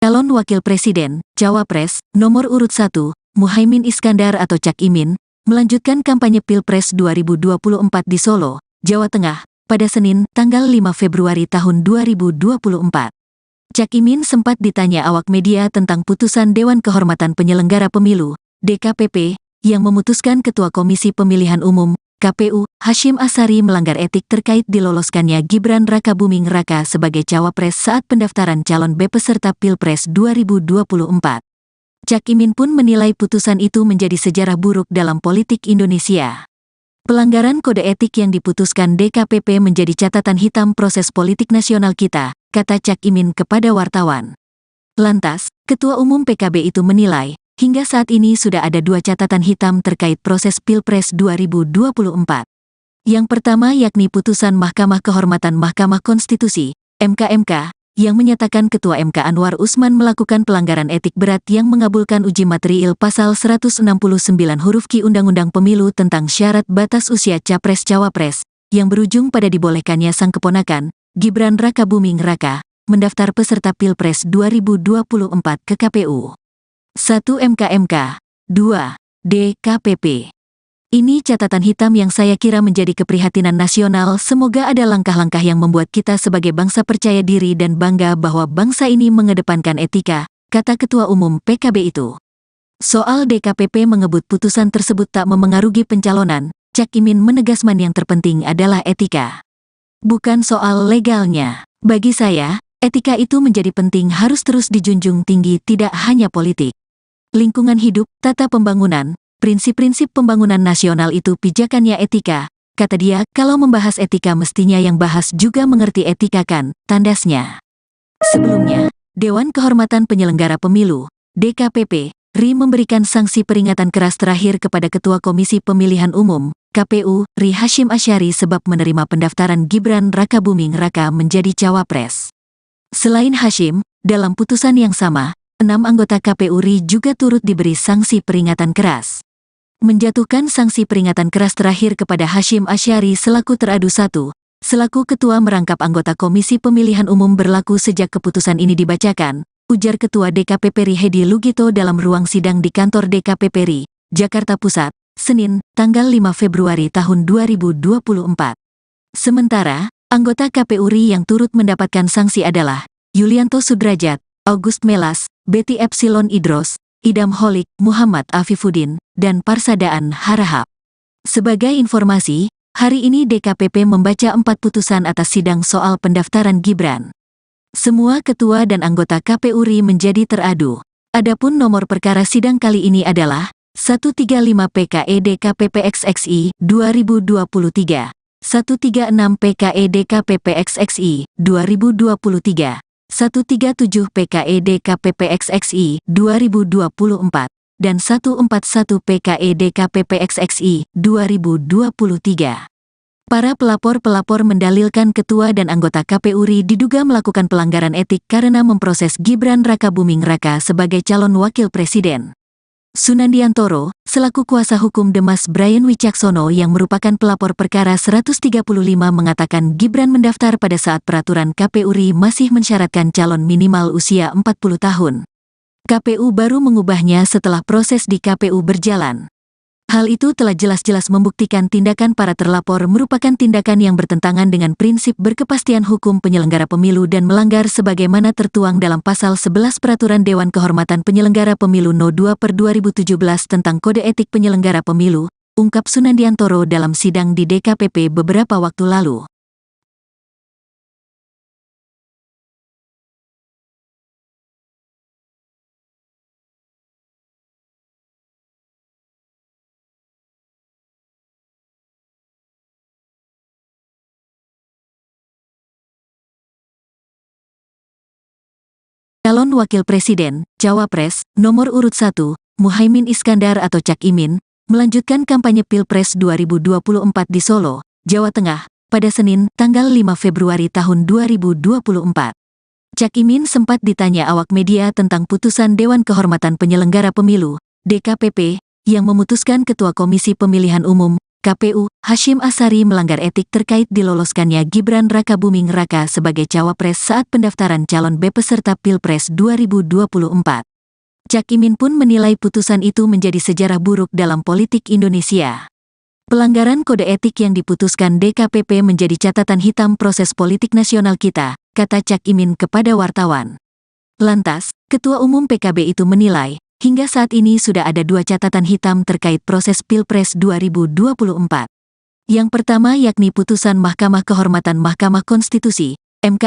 Calon Wakil Presiden, Cawapres, nomor urut 1, Muhaimin Iskandar atau Cak Imin, melanjutkan kampanye Pilpres 2024 di Solo, Jawa Tengah, pada Senin, tanggal 5 Februari tahun 2024. Cak Imin sempat ditanya awak media tentang putusan Dewan Kehormatan Penyelenggara Pemilu, DKPP, yang memutuskan Ketua Komisi Pemilihan Umum, KPU, Hasyim Asyari melanggar etik terkait diloloskannya Gibran Rakabuming Raka sebagai cawapres saat pendaftaran calon peserta Pilpres 2024. Cak Imin pun menilai putusan itu menjadi sejarah buruk dalam politik Indonesia. Pelanggaran kode etik yang diputuskan DKPP menjadi catatan hitam proses politik nasional kita, kata Cak Imin kepada wartawan. Lantas, Ketua Umum PKB itu menilai, hingga saat ini sudah ada 2 catatan hitam terkait proses Pilpres 2024. Yang pertama yakni putusan Mahkamah Kehormatan Mahkamah Konstitusi, MKMK, yang menyatakan Ketua MK Anwar Usman melakukan pelanggaran etik berat yang mengabulkan uji material Pasal 169 huruf Q Undang-Undang Pemilu tentang syarat batas usia Capres-Cawapres, yang berujung pada dibolehkannya sang keponakan, Gibran Rakabuming Raka, mendaftar peserta Pilpres 2024 ke KPU. 1 MKMK, 2 DKPP. Ini catatan hitam yang saya kira menjadi keprihatinan nasional. Semoga ada langkah-langkah yang membuat kita sebagai bangsa percaya diri dan bangga bahwa bangsa ini mengedepankan etika, kata Ketua Umum PKB itu. Soal DKPP mengebut putusan tersebut tak memengaruhi pencalonan, Cak Imin menegaskan yang terpenting adalah etika. Bukan soal legalnya. Bagi saya, etika itu menjadi penting, harus terus dijunjung tinggi, tidak hanya politik. Lingkungan hidup, tata pembangunan, prinsip-prinsip pembangunan nasional itu pijakannya etika, kata dia. Kalau membahas etika mestinya yang bahas juga mengerti etika kan, tandasnya. Sebelumnya, Dewan Kehormatan Penyelenggara Pemilu, DKPP, RI memberikan sanksi peringatan keras terakhir kepada Ketua Komisi Pemilihan Umum, KPU, RI Hasyim Asyari sebab menerima pendaftaran Gibran Rakabuming Raka menjadi cawapres. Selain Hasyim, dalam putusan yang sama, 6 anggota KPU RI juga turut diberi sanksi peringatan keras. Menjatuhkan sanksi peringatan keras terakhir kepada Hasyim Asyari selaku teradu 1, selaku ketua merangkap anggota Komisi Pemilihan Umum berlaku sejak keputusan ini dibacakan, ujar Ketua DKPP RI Hedi Lugito dalam ruang sidang di kantor DKPP RI, Jakarta Pusat, Senin, tanggal 5 Februari tahun 2024. Sementara, anggota KPU RI yang turut mendapatkan sanksi adalah Yulianto Sudrajat, August Melas, Betty Epsilon Idros, Idam Holik, Muhammad Afifuddin, dan Parsadaan Harahap. Sebagai informasi, hari ini DKPP membaca 4 putusan atas sidang soal pendaftaran Gibran. Semua ketua dan anggota KPU RI menjadi teradu. Adapun nomor perkara sidang kali ini adalah 135 PKE DKPP XXI 2023, 136 PKE DKPP XXI 2023, 137 PKE DKPP XXI 2024, dan 141 PKE DKPP XXI 2023. Para pelapor-pelapor mendalilkan ketua dan anggota KPU RI diduga melakukan pelanggaran etik karena memproses Gibran Rakabuming Raka sebagai calon wakil presiden. Sunandiantoro, selaku kuasa hukum Demas Brian Wicaksono yang merupakan pelapor perkara 135 mengatakan Gibran mendaftar pada saat peraturan KPU RI masih mensyaratkan calon minimal usia 40 tahun. KPU baru mengubahnya setelah proses di KPU berjalan. Hal itu telah jelas-jelas membuktikan tindakan para terlapor merupakan tindakan yang bertentangan dengan prinsip berkepastian hukum penyelenggara pemilu dan melanggar sebagaimana tertuang dalam Pasal 11 Peraturan Dewan Kehormatan Penyelenggara Pemilu No. 2/2017 tentang Kode Etik Penyelenggara Pemilu, ungkap Sunandiantoro dalam sidang di DKPP beberapa waktu lalu. Calon Wakil Presiden, Cawapres, nomor urut 1, Muhaimin Iskandar atau Cak Imin, melanjutkan kampanye Pilpres 2024 di Solo, Jawa Tengah, pada Senin, tanggal 5 Februari tahun 2024. Cak Imin sempat ditanya awak media tentang putusan Dewan Kehormatan Penyelenggara Pemilu, DKPP, yang memutuskan Ketua Komisi Pemilihan Umum, KPU, Hasyim Asyari melanggar etik terkait diloloskannya Gibran Rakabuming Raka sebagai cawapres saat pendaftaran calon peserta Pilpres 2024. Cak Imin pun menilai putusan itu menjadi sejarah buruk dalam politik Indonesia. Pelanggaran kode etik yang diputuskan DKPP menjadi catatan hitam proses politik nasional kita, kata Cak Imin kepada wartawan. Lantas, Ketua Umum PKB itu menilai, hingga saat ini sudah ada 2 catatan hitam terkait proses Pilpres 2024. Yang pertama yakni putusan Mahkamah Kehormatan Mahkamah Konstitusi, MK,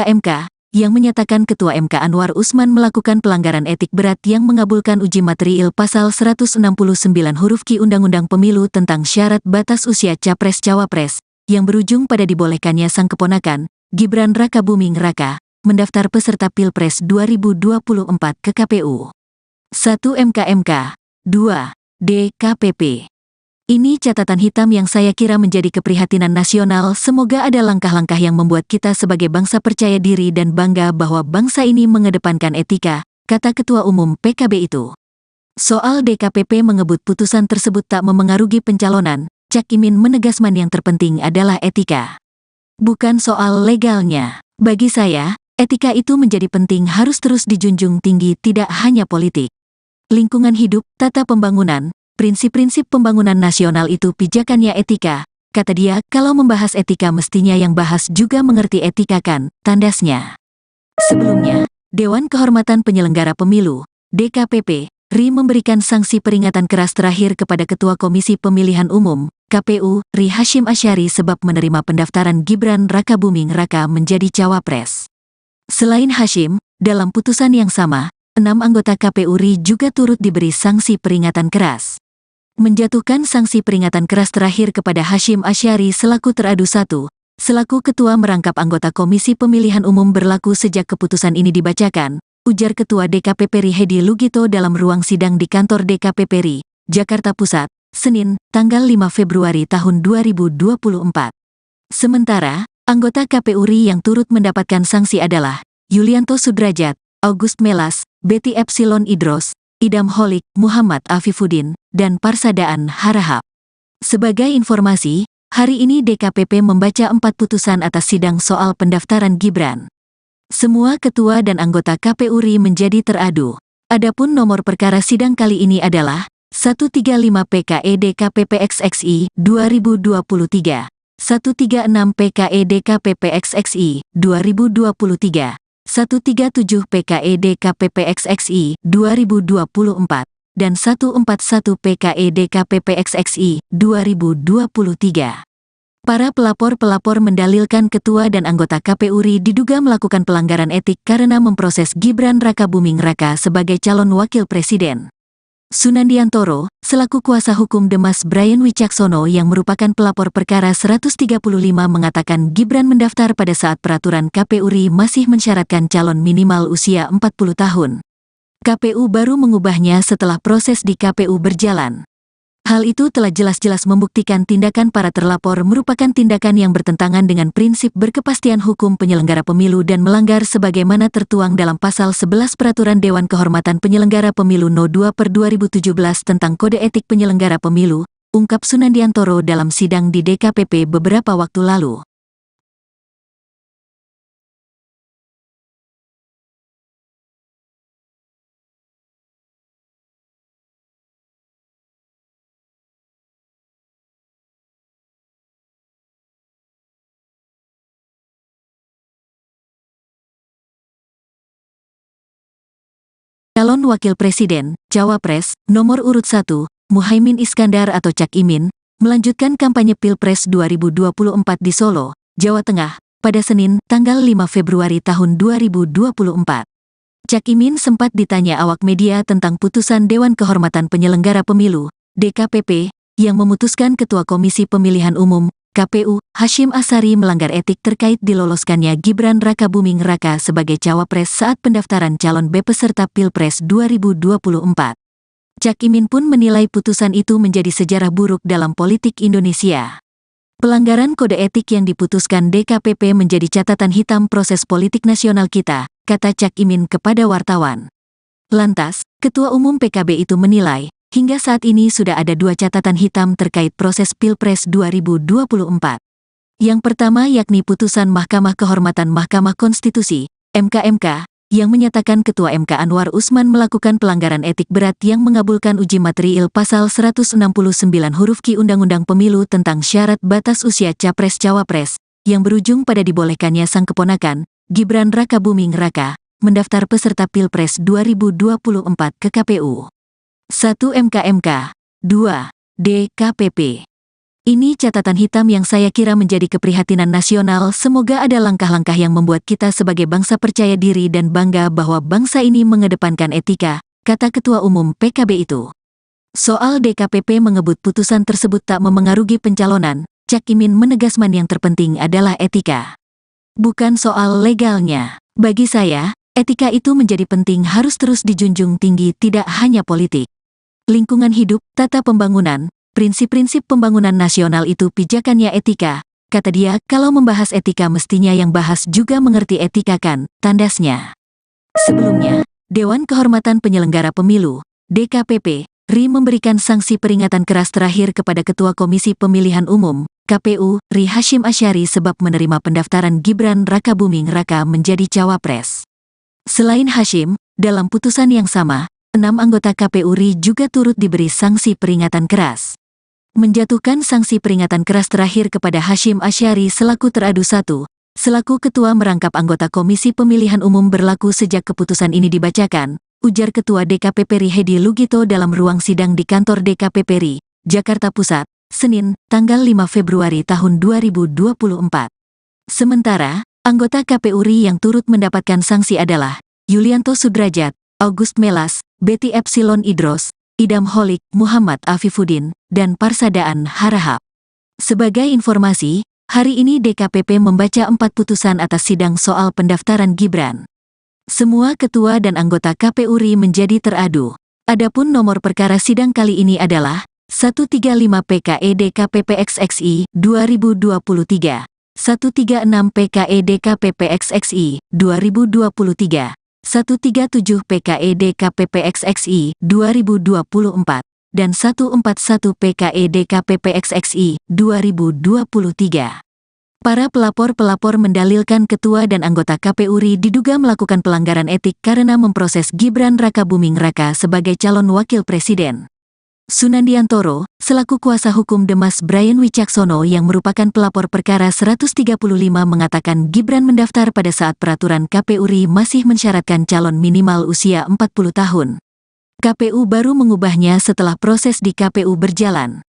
yang menyatakan Ketua MK Anwar Usman melakukan pelanggaran etik berat yang mengabulkan uji material Pasal 169 huruf Q Undang-Undang Pemilu tentang syarat batas usia Capres-Cawapres, yang berujung pada dibolehkannya sang keponakan, Gibran Rakabuming Raka, mendaftar peserta Pilpres 2024 ke KPU. 1 MK, 2 DKPP. Ini catatan hitam yang saya kira menjadi keprihatinan nasional. Semoga ada langkah-langkah yang membuat kita sebagai bangsa percaya diri dan bangga bahwa bangsa ini mengedepankan etika, kata Ketua Umum PKB itu. Soal DKPP mengebut putusan tersebut tak memengaruhi pencalonan, Cak Imin menegaskan yang terpenting adalah etika. Bukan soal legalnya. Bagi saya, etika itu menjadi penting, harus terus dijunjung tinggi, tidak hanya politik. Lingkungan hidup, tata pembangunan, prinsip-prinsip pembangunan nasional itu pijakannya etika, kata dia. Kalau membahas etika mestinya yang bahas juga mengerti etika kan, tandasnya. Sebelumnya, Dewan Kehormatan Penyelenggara Pemilu, DKPP, RI memberikan sanksi peringatan keras terakhir kepada Ketua Komisi Pemilihan Umum, KPU, RI Hasyim Asyari sebab menerima pendaftaran Gibran Rakabuming Raka menjadi cawapres. Selain Hasyim, dalam putusan yang sama, 6 anggota KPU RI juga turut diberi sanksi peringatan keras. Menjatuhkan sanksi peringatan keras terakhir kepada Hasyim Asyari selaku teradu 1, selaku ketua merangkap anggota Komisi Pemilihan Umum berlaku sejak keputusan ini dibacakan, ujar Ketua DKPP RI Hedi Lugito dalam ruang sidang di kantor DKPP RI, Jakarta Pusat, Senin, tanggal 5 Februari tahun 2024. Sementara, anggota KPU RI yang turut mendapatkan sanksi adalah Yulianto Sudrajat, August Melas, Betty Epsilon Idros, Idam Holik, Muhammad Afifuddin, dan Parsadaan Harahap. Sebagai informasi, hari ini DKPP membaca 4 putusan atas sidang soal pendaftaran Gibran. Semua ketua dan anggota KPU RI menjadi teradu. Adapun nomor perkara sidang kali ini adalah 135 PKE DKPP XXI 2023, 136 PKE DKPP XXI 2023, 137 PKE DKPP XXI 2024, dan 141 PKE DKPP XXI 2023. Para pelapor-pelapor mendalilkan ketua dan anggota KPU RI diduga melakukan pelanggaran etik karena memproses Gibran Rakabuming Raka sebagai calon wakil presiden. Sunandiantoro, selaku kuasa hukum Demas Brian Wicaksono yang merupakan pelapor perkara 135 mengatakan Gibran mendaftar pada saat peraturan KPU RI masih mensyaratkan calon minimal usia 40 tahun. KPU baru mengubahnya setelah proses di KPU berjalan. Hal itu telah jelas-jelas membuktikan tindakan para terlapor merupakan tindakan yang bertentangan dengan prinsip berkepastian hukum penyelenggara pemilu dan melanggar sebagaimana tertuang dalam Pasal 11 Peraturan Dewan Kehormatan Penyelenggara Pemilu No. 2/2017 tentang Kode Etik Penyelenggara Pemilu, ungkap Sunandiantoro dalam sidang di DKPP beberapa waktu lalu. Calon Wakil Presiden, Cawapres, nomor urut 1, Muhaimin Iskandar atau Cak Imin, melanjutkan kampanye Pilpres 2024 di Solo, Jawa Tengah, pada Senin, tanggal 5 Februari tahun 2024. Cak Imin sempat ditanya awak media tentang putusan Dewan Kehormatan Penyelenggara Pemilu, DKPP, yang memutuskan Ketua Komisi Pemilihan Umum, KPU, Hasyim Asyari melanggar etik terkait diloloskannya Gibran Rakabuming Raka sebagai cawapres saat pendaftaran calon peserta Pilpres 2024. Cak Imin pun menilai putusan itu menjadi sejarah buruk dalam politik Indonesia. Pelanggaran kode etik yang diputuskan DKPP menjadi catatan hitam proses politik nasional kita, kata Cak Imin kepada wartawan. Lantas, Ketua Umum PKB itu menilai, hingga saat ini sudah ada 2 catatan hitam terkait proses Pilpres 2024. Yang pertama yakni putusan Mahkamah Kehormatan Mahkamah Konstitusi, MKMK, yang menyatakan Ketua MK Anwar Usman melakukan pelanggaran etik berat yang mengabulkan uji material Pasal 169 huruf Q Undang-Undang Pemilu tentang syarat batas usia Capres-Cawapres, yang berujung pada dibolehkannya sang keponakan, Gibran Rakabuming Raka, mendaftar peserta Pilpres 2024 ke KPU. 1 MKMK, 2 DKPP. Ini catatan hitam yang saya kira menjadi keprihatinan nasional. Semoga ada langkah-langkah yang membuat kita sebagai bangsa percaya diri dan bangga bahwa bangsa ini mengedepankan etika, kata Ketua Umum PKB itu. Soal DKPP mengebut putusan tersebut tak memengaruhi pencalonan, Cak Imin menegaskan yang terpenting adalah etika. Bukan soal legalnya. Bagi saya, etika itu menjadi penting, harus terus dijunjung tinggi, tidak hanya politik. Lingkungan hidup, tata pembangunan, prinsip-prinsip pembangunan nasional itu pijakannya etika, kata dia. Kalau membahas etika mestinya yang bahas juga mengerti etika kan, tandasnya. Sebelumnya, Dewan Kehormatan Penyelenggara Pemilu, DKPP, RI memberikan sanksi peringatan keras terakhir kepada Ketua Komisi Pemilihan Umum, KPU, RI Hasyim Asyari sebab menerima pendaftaran Gibran Rakabuming Raka menjadi cawapres. Selain Hasyim, dalam putusan yang sama, 6 anggota KPU RI juga turut diberi sanksi peringatan keras. Menjatuhkan sanksi peringatan keras terakhir kepada Hasyim Asyari selaku teradu 1, selaku ketua merangkap anggota Komisi Pemilihan Umum berlaku sejak keputusan ini dibacakan, ujar Ketua DKPP RI Hedi Lugito dalam ruang sidang di kantor DKPP RI, Jakarta Pusat, Senin, tanggal 5 Februari tahun 2024. Sementara, anggota KPU RI yang turut mendapatkan sanksi adalah Yulianto Sudrajat, August Melas, Betty Epsilon Idros, Idam Holik, Muhammad Afifuddin, dan Parsadaan Harahap. Sebagai informasi, hari ini DKPP membaca 4 putusan atas sidang soal pendaftaran Gibran. Semua ketua dan anggota KPU RI menjadi teradu. Adapun nomor perkara sidang kali ini adalah 135 PKE DKPP XXI 2023, 136 PKE DKPP XXI 2023, 137 PKE DKPP XXI 2024, dan 141 PKE DKPP XXI 2023. Para pelapor-pelapor mendalilkan ketua dan anggota KPU RI diduga melakukan pelanggaran etik karena memproses Gibran Rakabuming Raka sebagai calon wakil presiden. Sunandiantoro, selaku kuasa hukum Demas Brian Wicaksono yang merupakan pelapor perkara 135 mengatakan Gibran mendaftar pada saat peraturan KPU RI masih mensyaratkan calon minimal usia 40 tahun. KPU baru mengubahnya setelah proses di KPU berjalan.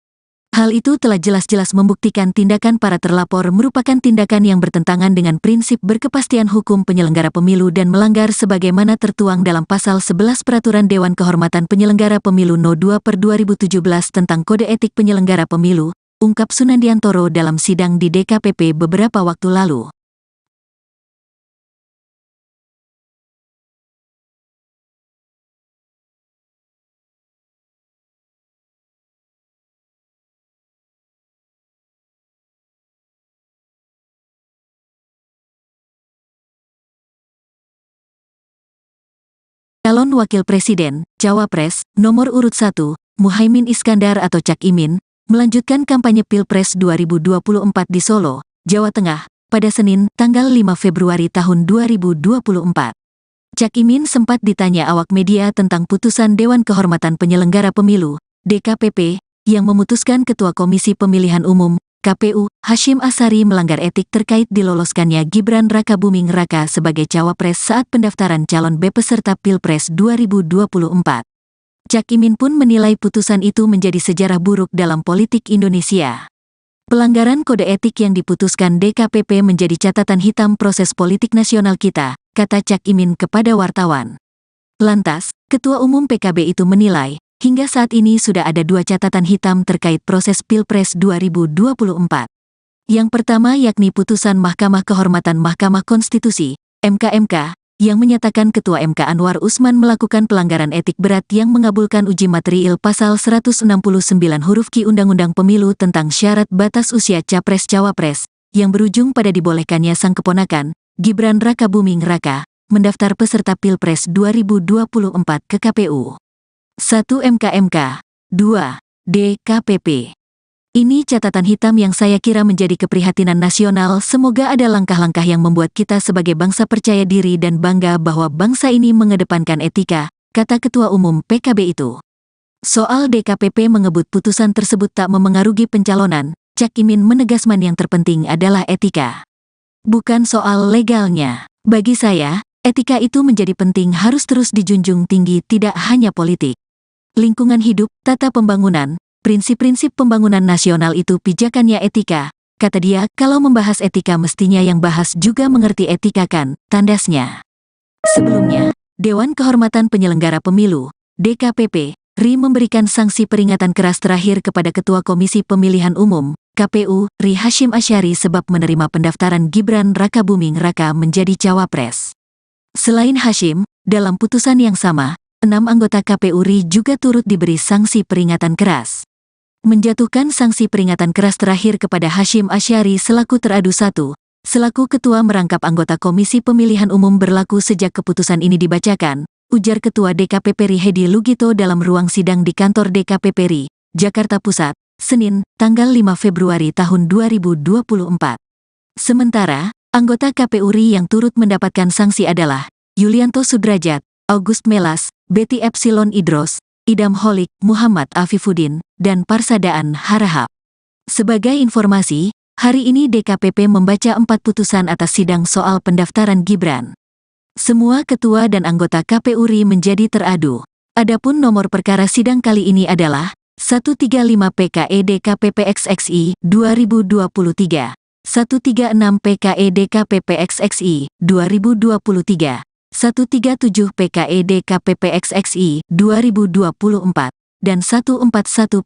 Hal itu telah jelas-jelas membuktikan tindakan para terlapor merupakan tindakan yang bertentangan dengan prinsip berkepastian hukum penyelenggara pemilu dan melanggar sebagaimana tertuang dalam Pasal 11 Peraturan Dewan Kehormatan Penyelenggara Pemilu No. 2/2017 tentang Kode Etik Penyelenggara Pemilu, ungkap Sunandiantoro dalam sidang di DKPP beberapa waktu lalu. Calon Wakil Presiden, Cawapres, nomor urut 1, Muhaimin Iskandar atau Cak Imin, melanjutkan kampanye Pilpres 2024 di Solo, Jawa Tengah, pada Senin, tanggal 5 Februari tahun 2024. Cak Imin sempat ditanya awak media tentang putusan Dewan Kehormatan Penyelenggara Pemilu, DKPP, yang memutuskan Ketua Komisi Pemilihan Umum, KPU, Hasyim Asyari melanggar etik terkait diloloskannya Gibran Rakabuming Raka sebagai cawapres saat pendaftaran calon peserta Pilpres 2024. Cak Imin pun menilai putusan itu menjadi sejarah buruk dalam politik Indonesia. Pelanggaran kode etik yang diputuskan DKPP menjadi catatan hitam proses politik nasional kita, kata Cak Imin kepada wartawan. Lantas, Ketua Umum PKB itu menilai, hingga saat ini sudah ada 2 catatan hitam terkait proses Pilpres 2024. Yang pertama yakni putusan Mahkamah Kehormatan Mahkamah Konstitusi, MK, yang menyatakan Ketua MK Anwar Usman melakukan pelanggaran etik berat yang mengabulkan uji material pasal 169 huruf Q Undang-Undang Pemilu tentang syarat batas usia Capres-Cawapres, yang berujung pada dibolehkannya sang keponakan, Gibran Rakabuming Raka, mendaftar peserta Pilpres 2024 ke KPU. 1 MK, 2 DKPP. Ini catatan hitam yang saya kira menjadi keprihatinan nasional. Semoga ada langkah-langkah yang membuat kita sebagai bangsa percaya diri dan bangga bahwa bangsa ini mengedepankan etika, kata Ketua Umum PKB itu. Soal DKPP mengebut putusan tersebut tak memengaruhi pencalonan, Cak Imin menegaskan yang terpenting adalah etika. Bukan soal legalnya. Bagi saya, etika itu menjadi penting, harus terus dijunjung tinggi, tidak hanya politik. Lingkungan hidup, tata pembangunan, prinsip-prinsip pembangunan nasional itu pijakannya etika, kata dia. Kalau membahas etika mestinya yang bahas juga mengerti etika kan, tandasnya. Sebelumnya, Dewan Kehormatan Penyelenggara Pemilu, DKPP, RI memberikan sanksi peringatan keras terakhir kepada Ketua Komisi Pemilihan Umum, KPU, RI Hasyim Asyari sebab menerima pendaftaran Gibran Rakabuming Raka menjadi cawapres. Selain Hasyim, dalam putusan yang sama, 6 anggota KPU RI juga turut diberi sanksi peringatan keras. Menjatuhkan sanksi peringatan keras terakhir kepada Hasyim Asyari selaku teradu 1, selaku ketua merangkap anggota Komisi Pemilihan Umum berlaku sejak keputusan ini dibacakan, ujar Ketua DKPP RI Hedi Lugito dalam ruang sidang di kantor DKPP RI, Jakarta Pusat, Senin, tanggal 5 Februari tahun 2024. Sementara, anggota KPU RI yang turut mendapatkan sanksi adalah Yulianto Sudrajat, August Melas, Betty Epsilon Idros, Idam Holik, Muhammad Afifuddin, dan Parsadaan Harahap. Sebagai informasi, hari ini DKPP membaca 4 putusan atas sidang soal pendaftaran Gibran. Semua ketua dan anggota KPU RI menjadi teradu. Adapun nomor perkara sidang kali ini adalah 135 PKE DKPP XXI 2023, 136 PKE DKPP XXI 2023, 137 PKE DKPP XXI 2024, dan 141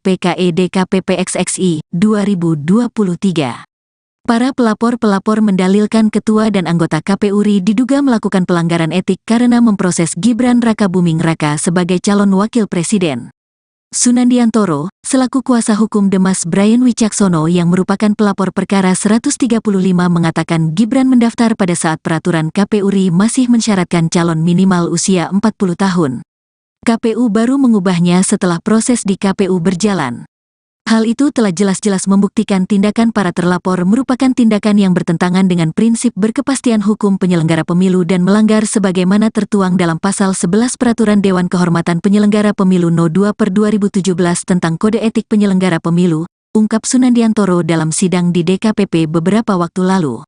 PKE DKPP XXI 2023. Para pelapor mendalilkan ketua dan anggota KPU RI diduga melakukan pelanggaran etik karena memproses Gibran Rakabuming Raka sebagai calon wakil presiden. Sunandiantoro, selaku kuasa hukum Demas Brian Wicaksono yang merupakan pelapor perkara 135 mengatakan Gibran mendaftar pada saat peraturan KPU RI masih mensyaratkan calon minimal usia 40 tahun. KPU baru mengubahnya setelah proses di KPU berjalan. Hal itu telah jelas-jelas membuktikan tindakan para terlapor merupakan tindakan yang bertentangan dengan prinsip berkepastian hukum penyelenggara pemilu dan melanggar sebagaimana tertuang dalam pasal 11 Peraturan Dewan Kehormatan Penyelenggara Pemilu No. 2/2017 tentang Kode Etik Penyelenggara Pemilu, ungkap Sunandiantoro dalam sidang di DKPP beberapa waktu lalu.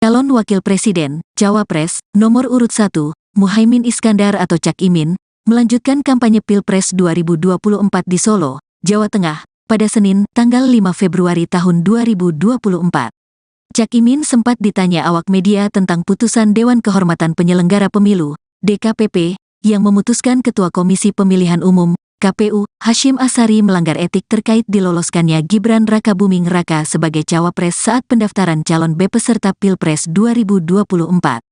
Calon Wakil Presiden, Cawapres, nomor urut 1, Muhaimin Iskandar atau Cak Imin, melanjutkan kampanye Pilpres 2024 di Solo, Jawa Tengah, pada Senin, tanggal 5 Februari tahun 2024. Cak Imin sempat ditanya awak media tentang putusan Dewan Kehormatan Penyelenggara Pemilu, DKPP, yang memutuskan Ketua Komisi Pemilihan Umum, KPU, Hasyim Asyari melanggar etik terkait diloloskannya Gibran Rakabuming Raka sebagai cawapres saat pendaftaran calon peserta Pilpres 2024.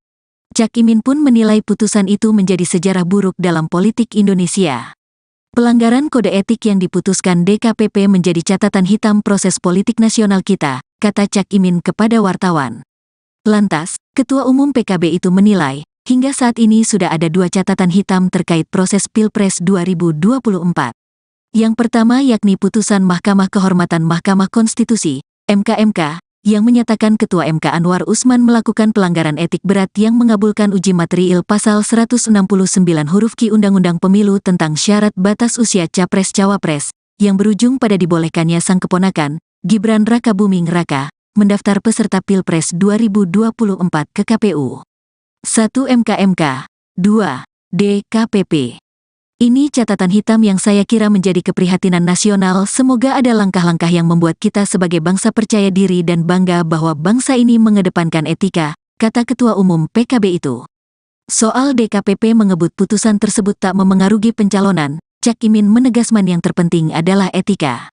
Cak Imin pun menilai putusan itu menjadi sejarah buruk dalam politik Indonesia. Pelanggaran kode etik yang diputuskan DKPP menjadi catatan hitam proses politik nasional kita, kata Cak Imin kepada wartawan. Lantas, Ketua Umum PKB itu menilai, hingga saat ini sudah ada dua catatan hitam terkait proses Pilpres 2024. Yang pertama yakni putusan Mahkamah Kehormatan Mahkamah Konstitusi, MK, yang menyatakan Ketua MK Anwar Usman melakukan pelanggaran etik berat yang mengabulkan uji material pasal 169 huruf Q Undang-Undang Pemilu tentang syarat batas usia Capres-Cawapres, yang berujung pada dibolehkannya sang keponakan, Gibran Rakabuming Raka, mendaftar peserta Pilpres 2024 ke KPU. 1. MK, 2. DKPP. Ini catatan hitam yang saya kira menjadi keprihatinan nasional. Semoga ada langkah-langkah yang membuat kita sebagai bangsa percaya diri dan bangga bahwa bangsa ini mengedepankan etika, kata Ketua Umum PKB itu. Soal DKPP mengebut putusan tersebut tak memengaruhi pencalonan, Cak Imin menegaskan yang terpenting adalah etika.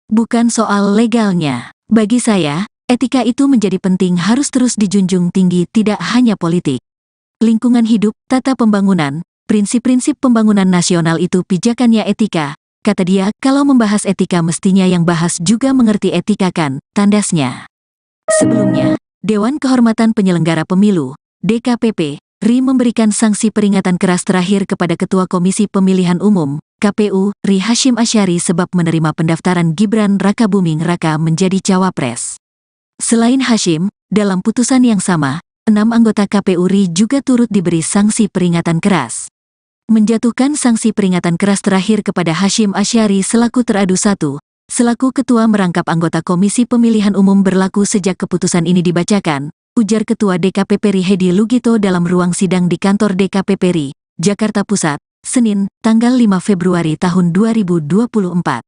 Bukan soal legalnya. Bagi saya, etika itu menjadi penting, harus terus dijunjung tinggi, tidak hanya politik. Lingkungan hidup, tata pembangunan, prinsip-prinsip pembangunan nasional itu pijakannya etika, kata dia. Kalau membahas etika mestinya yang bahas juga mengerti etika kan, tandasnya. Sebelumnya, Dewan Kehormatan Penyelenggara Pemilu, DKPP, RI memberikan sanksi peringatan keras terakhir kepada Ketua Komisi Pemilihan Umum, KPU, RI Hasyim Asyari sebab menerima pendaftaran Gibran Rakabuming Raka menjadi cawapres. Selain Hasyim, dalam putusan yang sama, 6 anggota KPU RI juga turut diberi sanksi peringatan keras. Menjatuhkan sanksi peringatan keras terakhir kepada Hasyim Asyari selaku teradu 1, selaku Ketua merangkap anggota Komisi Pemilihan Umum berlaku sejak keputusan ini dibacakan, ujar Ketua DKPP RI Hedi Lugito dalam ruang sidang di kantor DKPP RI, Jakarta Pusat, Senin, tanggal 5 Februari tahun 2024.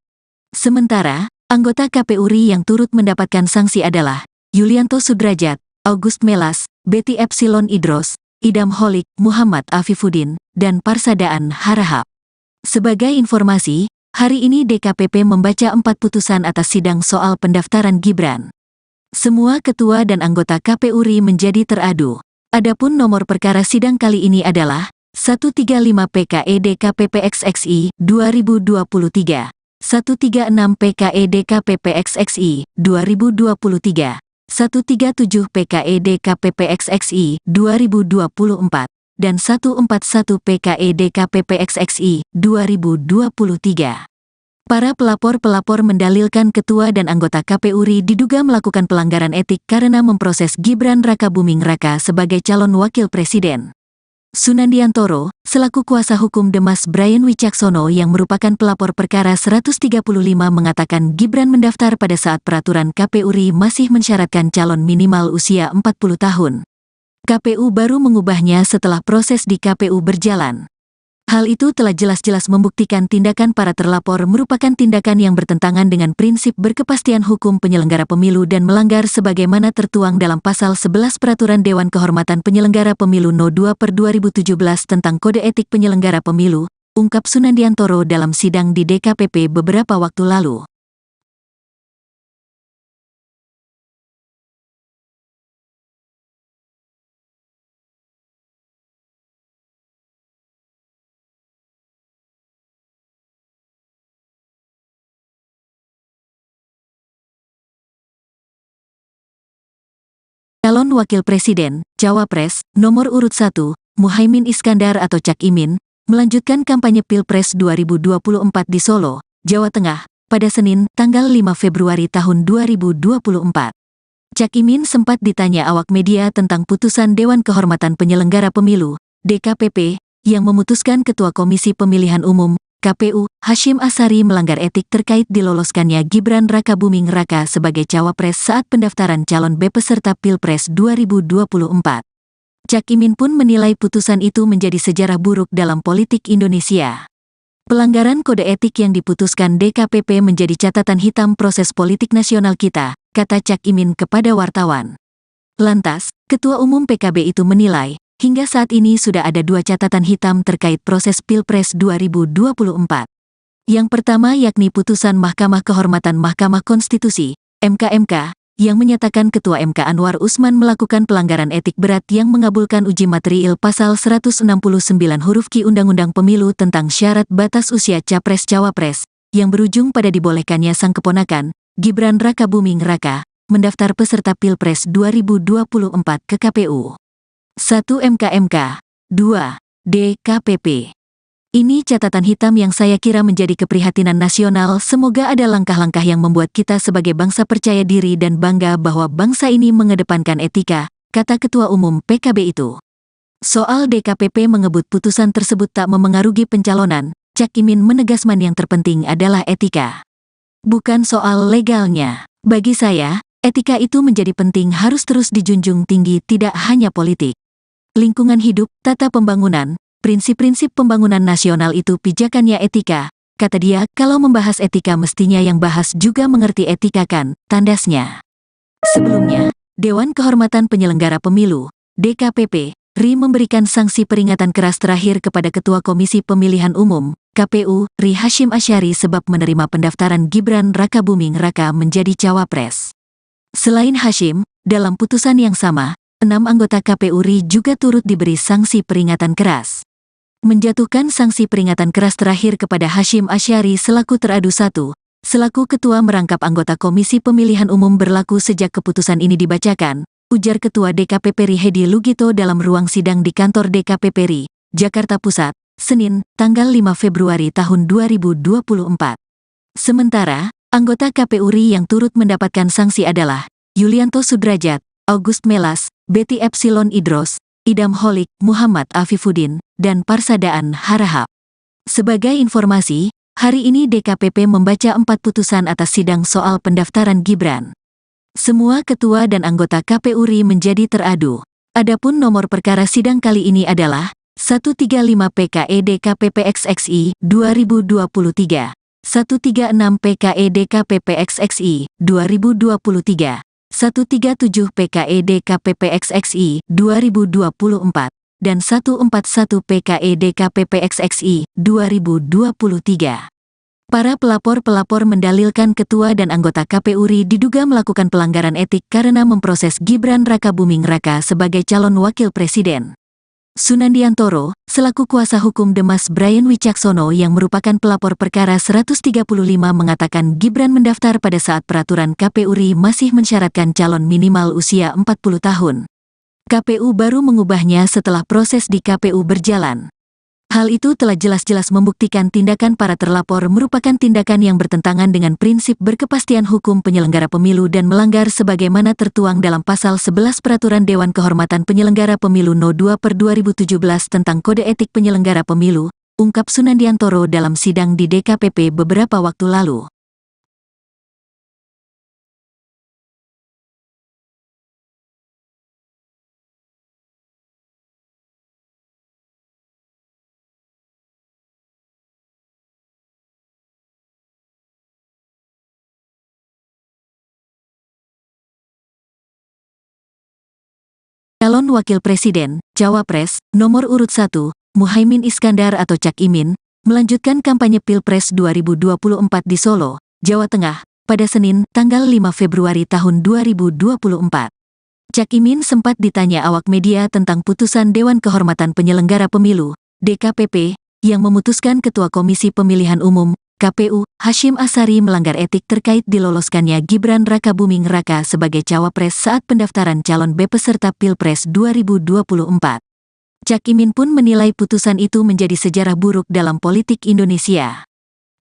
Sementara, anggota KPU RI yang turut mendapatkan sanksi adalah Yulianto Sudrajat, August Melas, Betty Epsilon Idros, Idam Holik, Muhammad Afifuddin, dan Parsadaan Harahap. Sebagai informasi, hari ini DKPP membaca 4 putusan atas sidang soal pendaftaran Gibran. Semua ketua dan anggota KPU RI menjadi teradu. Adapun nomor perkara sidang kali ini adalah 135 PKE DKPP XXI 2023, 136 PKE DKPP XXI 2023, 137 PKE DKPP XXI 2024, dan 141 PKE DKPP XXI 2023. Para pelapor-pelapor mendalilkan ketua dan anggota KPU RI diduga melakukan pelanggaran etik karena memproses Gibran Rakabuming Raka sebagai calon wakil presiden. Sunandiantoro, selaku kuasa hukum Demas Brian Wicaksono yang merupakan pelapor perkara 135 mengatakan Gibran mendaftar pada saat peraturan KPU RI masih mensyaratkan calon minimal usia 40 tahun. KPU baru mengubahnya setelah proses di KPU berjalan. Hal itu telah jelas-jelas membuktikan tindakan para terlapor merupakan tindakan yang bertentangan dengan prinsip berkepastian hukum penyelenggara pemilu dan melanggar sebagaimana tertuang dalam Pasal 11 Peraturan Dewan Kehormatan Penyelenggara Pemilu No. 2/2017 tentang Kode Etik Penyelenggara Pemilu, ungkap Sunandiantoro dalam sidang di DKPP beberapa waktu lalu. Calon Wakil Presiden, Cawapres, nomor urut 1, Muhaimin Iskandar atau Cak Imin, melanjutkan kampanye Pilpres 2024 di Solo, Jawa Tengah, pada Senin, tanggal 5 Februari tahun 2024. Cak Imin sempat ditanya awak media tentang putusan Dewan Kehormatan Penyelenggara Pemilu, DKPP, yang memutuskan Ketua Komisi Pemilihan Umum, KPU, Hasyim Asyari melanggar etik terkait diloloskannya Gibran Rakabuming Raka sebagai cawapres saat pendaftaran calon peserta Pilpres 2024. Cak Imin pun menilai putusan itu menjadi sejarah buruk dalam politik Indonesia. Pelanggaran kode etik yang diputuskan DKPP menjadi catatan hitam proses politik nasional kita, kata Cak Imin kepada wartawan. Lantas, Ketua Umum PKB itu menilai, hingga saat ini sudah ada dua catatan hitam terkait proses Pilpres 2024. Yang pertama yakni putusan Mahkamah Kehormatan Mahkamah Konstitusi, MK, yang menyatakan Ketua MK Anwar Usman melakukan pelanggaran etik berat yang mengabulkan uji materiil pasal 169 huruf Q Undang-Undang Pemilu tentang syarat batas usia Capres-Cawapres, yang berujung pada dibolehkannya sang keponakan, Gibran Rakabuming Raka, mendaftar peserta Pilpres 2024 ke KPU. 1 MK, 2 DKPP. Ini catatan hitam yang saya kira menjadi keprihatinan nasional. Semoga ada langkah-langkah yang membuat kita sebagai bangsa percaya diri dan bangga bahwa bangsa ini mengedepankan etika, kata Ketua Umum PKB itu. Soal DKPP mengebut putusan tersebut tak memengaruhi pencalonan, Cak Imin menegaskan yang terpenting adalah etika. Bukan soal legalnya. Bagi saya, etika itu menjadi penting, harus terus dijunjung tinggi, tidak hanya politik. Lingkungan hidup, tata pembangunan, prinsip-prinsip pembangunan nasional itu pijakannya etika, kata dia. Kalau membahas etika mestinya yang bahas juga mengerti etika kan, tandasnya. Sebelumnya, Dewan Kehormatan Penyelenggara Pemilu, DKPP, RI memberikan sanksi peringatan keras terakhir kepada Ketua Komisi Pemilihan Umum, KPU, RI Hashim Asyari sebab menerima pendaftaran Gibran Rakabuming Raka menjadi cawapres. Selain Hashim, dalam putusan yang sama, 6 anggota KPU RI juga turut diberi sanksi peringatan keras. Menjatuhkan sanksi peringatan keras terakhir kepada Hashim Asyari selaku teradu 1, selaku ketua merangkap anggota Komisi Pemilihan Umum berlaku sejak keputusan ini dibacakan, ujar Ketua DKPP RI Hedi Lugito dalam ruang sidang di kantor DKPP RI, Jakarta Pusat, Senin, tanggal 5 Februari tahun 2024. Sementara, anggota KPU RI yang turut mendapatkan sanksi adalah Yulianto Sudrajat, August Melas, Betty Epsilon Idros, Idam Holik, Muhammad Afifuddin, dan Parsadaan Harahap. Sebagai informasi, hari ini DKPP membaca 4 putusan atas sidang soal pendaftaran Gibran. Semua ketua dan anggota KPU RI menjadi teradu. Adapun nomor perkara sidang kali ini adalah 135 PKE DKPP XXI 2023, 136 PKE DKPP XXI 2023, 137 PKE DKPP XXI 2024, dan 141 PKE DKPP XXI 2023. Para pelapor mendalilkan ketua dan anggota KPU RI diduga melakukan pelanggaran etik karena memproses Gibran Rakabuming Raka sebagai calon wakil presiden. Sunandiantoro, selaku kuasa hukum Demas Brian Wicaksono yang merupakan pelapor perkara 135 mengatakan Gibran mendaftar pada saat peraturan KPU RI masih mensyaratkan calon minimal usia 40 tahun. KPU baru mengubahnya setelah proses di KPU berjalan. Hal itu telah jelas-jelas membuktikan tindakan para terlapor merupakan tindakan yang bertentangan dengan prinsip berkepastian hukum penyelenggara pemilu dan melanggar sebagaimana tertuang dalam pasal 11 Peraturan Dewan Kehormatan Penyelenggara Pemilu No. 2/2017 tentang Kode Etik Penyelenggara Pemilu, ungkap Sunandiantoro dalam sidang di DKPP beberapa waktu lalu. Calon Wakil Presiden, Cawapres, nomor urut 1, Muhaimin Iskandar atau Cak Imin, melanjutkan kampanye Pilpres 2024 di Solo, Jawa Tengah, pada Senin, tanggal 5 Februari tahun 2024. Cak Imin sempat ditanya awak media tentang putusan Dewan Kehormatan Penyelenggara Pemilu, DKPP, yang memutuskan Ketua Komisi Pemilihan Umum, KPU, Hashim Asyari melanggar etik terkait diloloskannya Gibran Rakabuming Raka sebagai cawapres saat pendaftaran calon B peserta Pilpres 2024. Cak Imin pun menilai putusan itu menjadi sejarah buruk dalam politik Indonesia.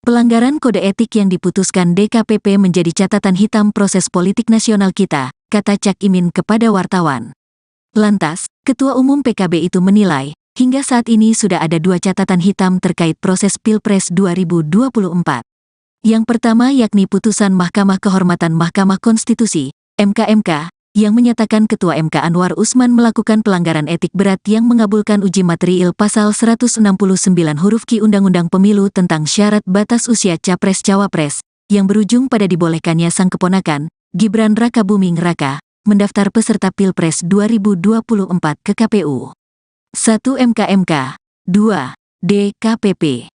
Pelanggaran kode etik yang diputuskan DKPP menjadi catatan hitam proses politik nasional kita, kata Cak Imin kepada wartawan. Lantas, Ketua Umum PKB itu menilai, hingga saat ini sudah ada 2 catatan hitam terkait proses Pilpres 2024. Yang pertama yakni putusan Mahkamah Kehormatan Mahkamah Konstitusi, MK, yang menyatakan Ketua MK Anwar Usman melakukan pelanggaran etik berat yang mengabulkan uji materiil pasal 169 huruf Q Undang-Undang Pemilu tentang syarat batas usia Capres-Cawapres, yang berujung pada dibolehkannya sang keponakan, Gibran Rakabuming Raka, mendaftar peserta Pilpres 2024 ke KPU. 1 MK, 2 DKPP.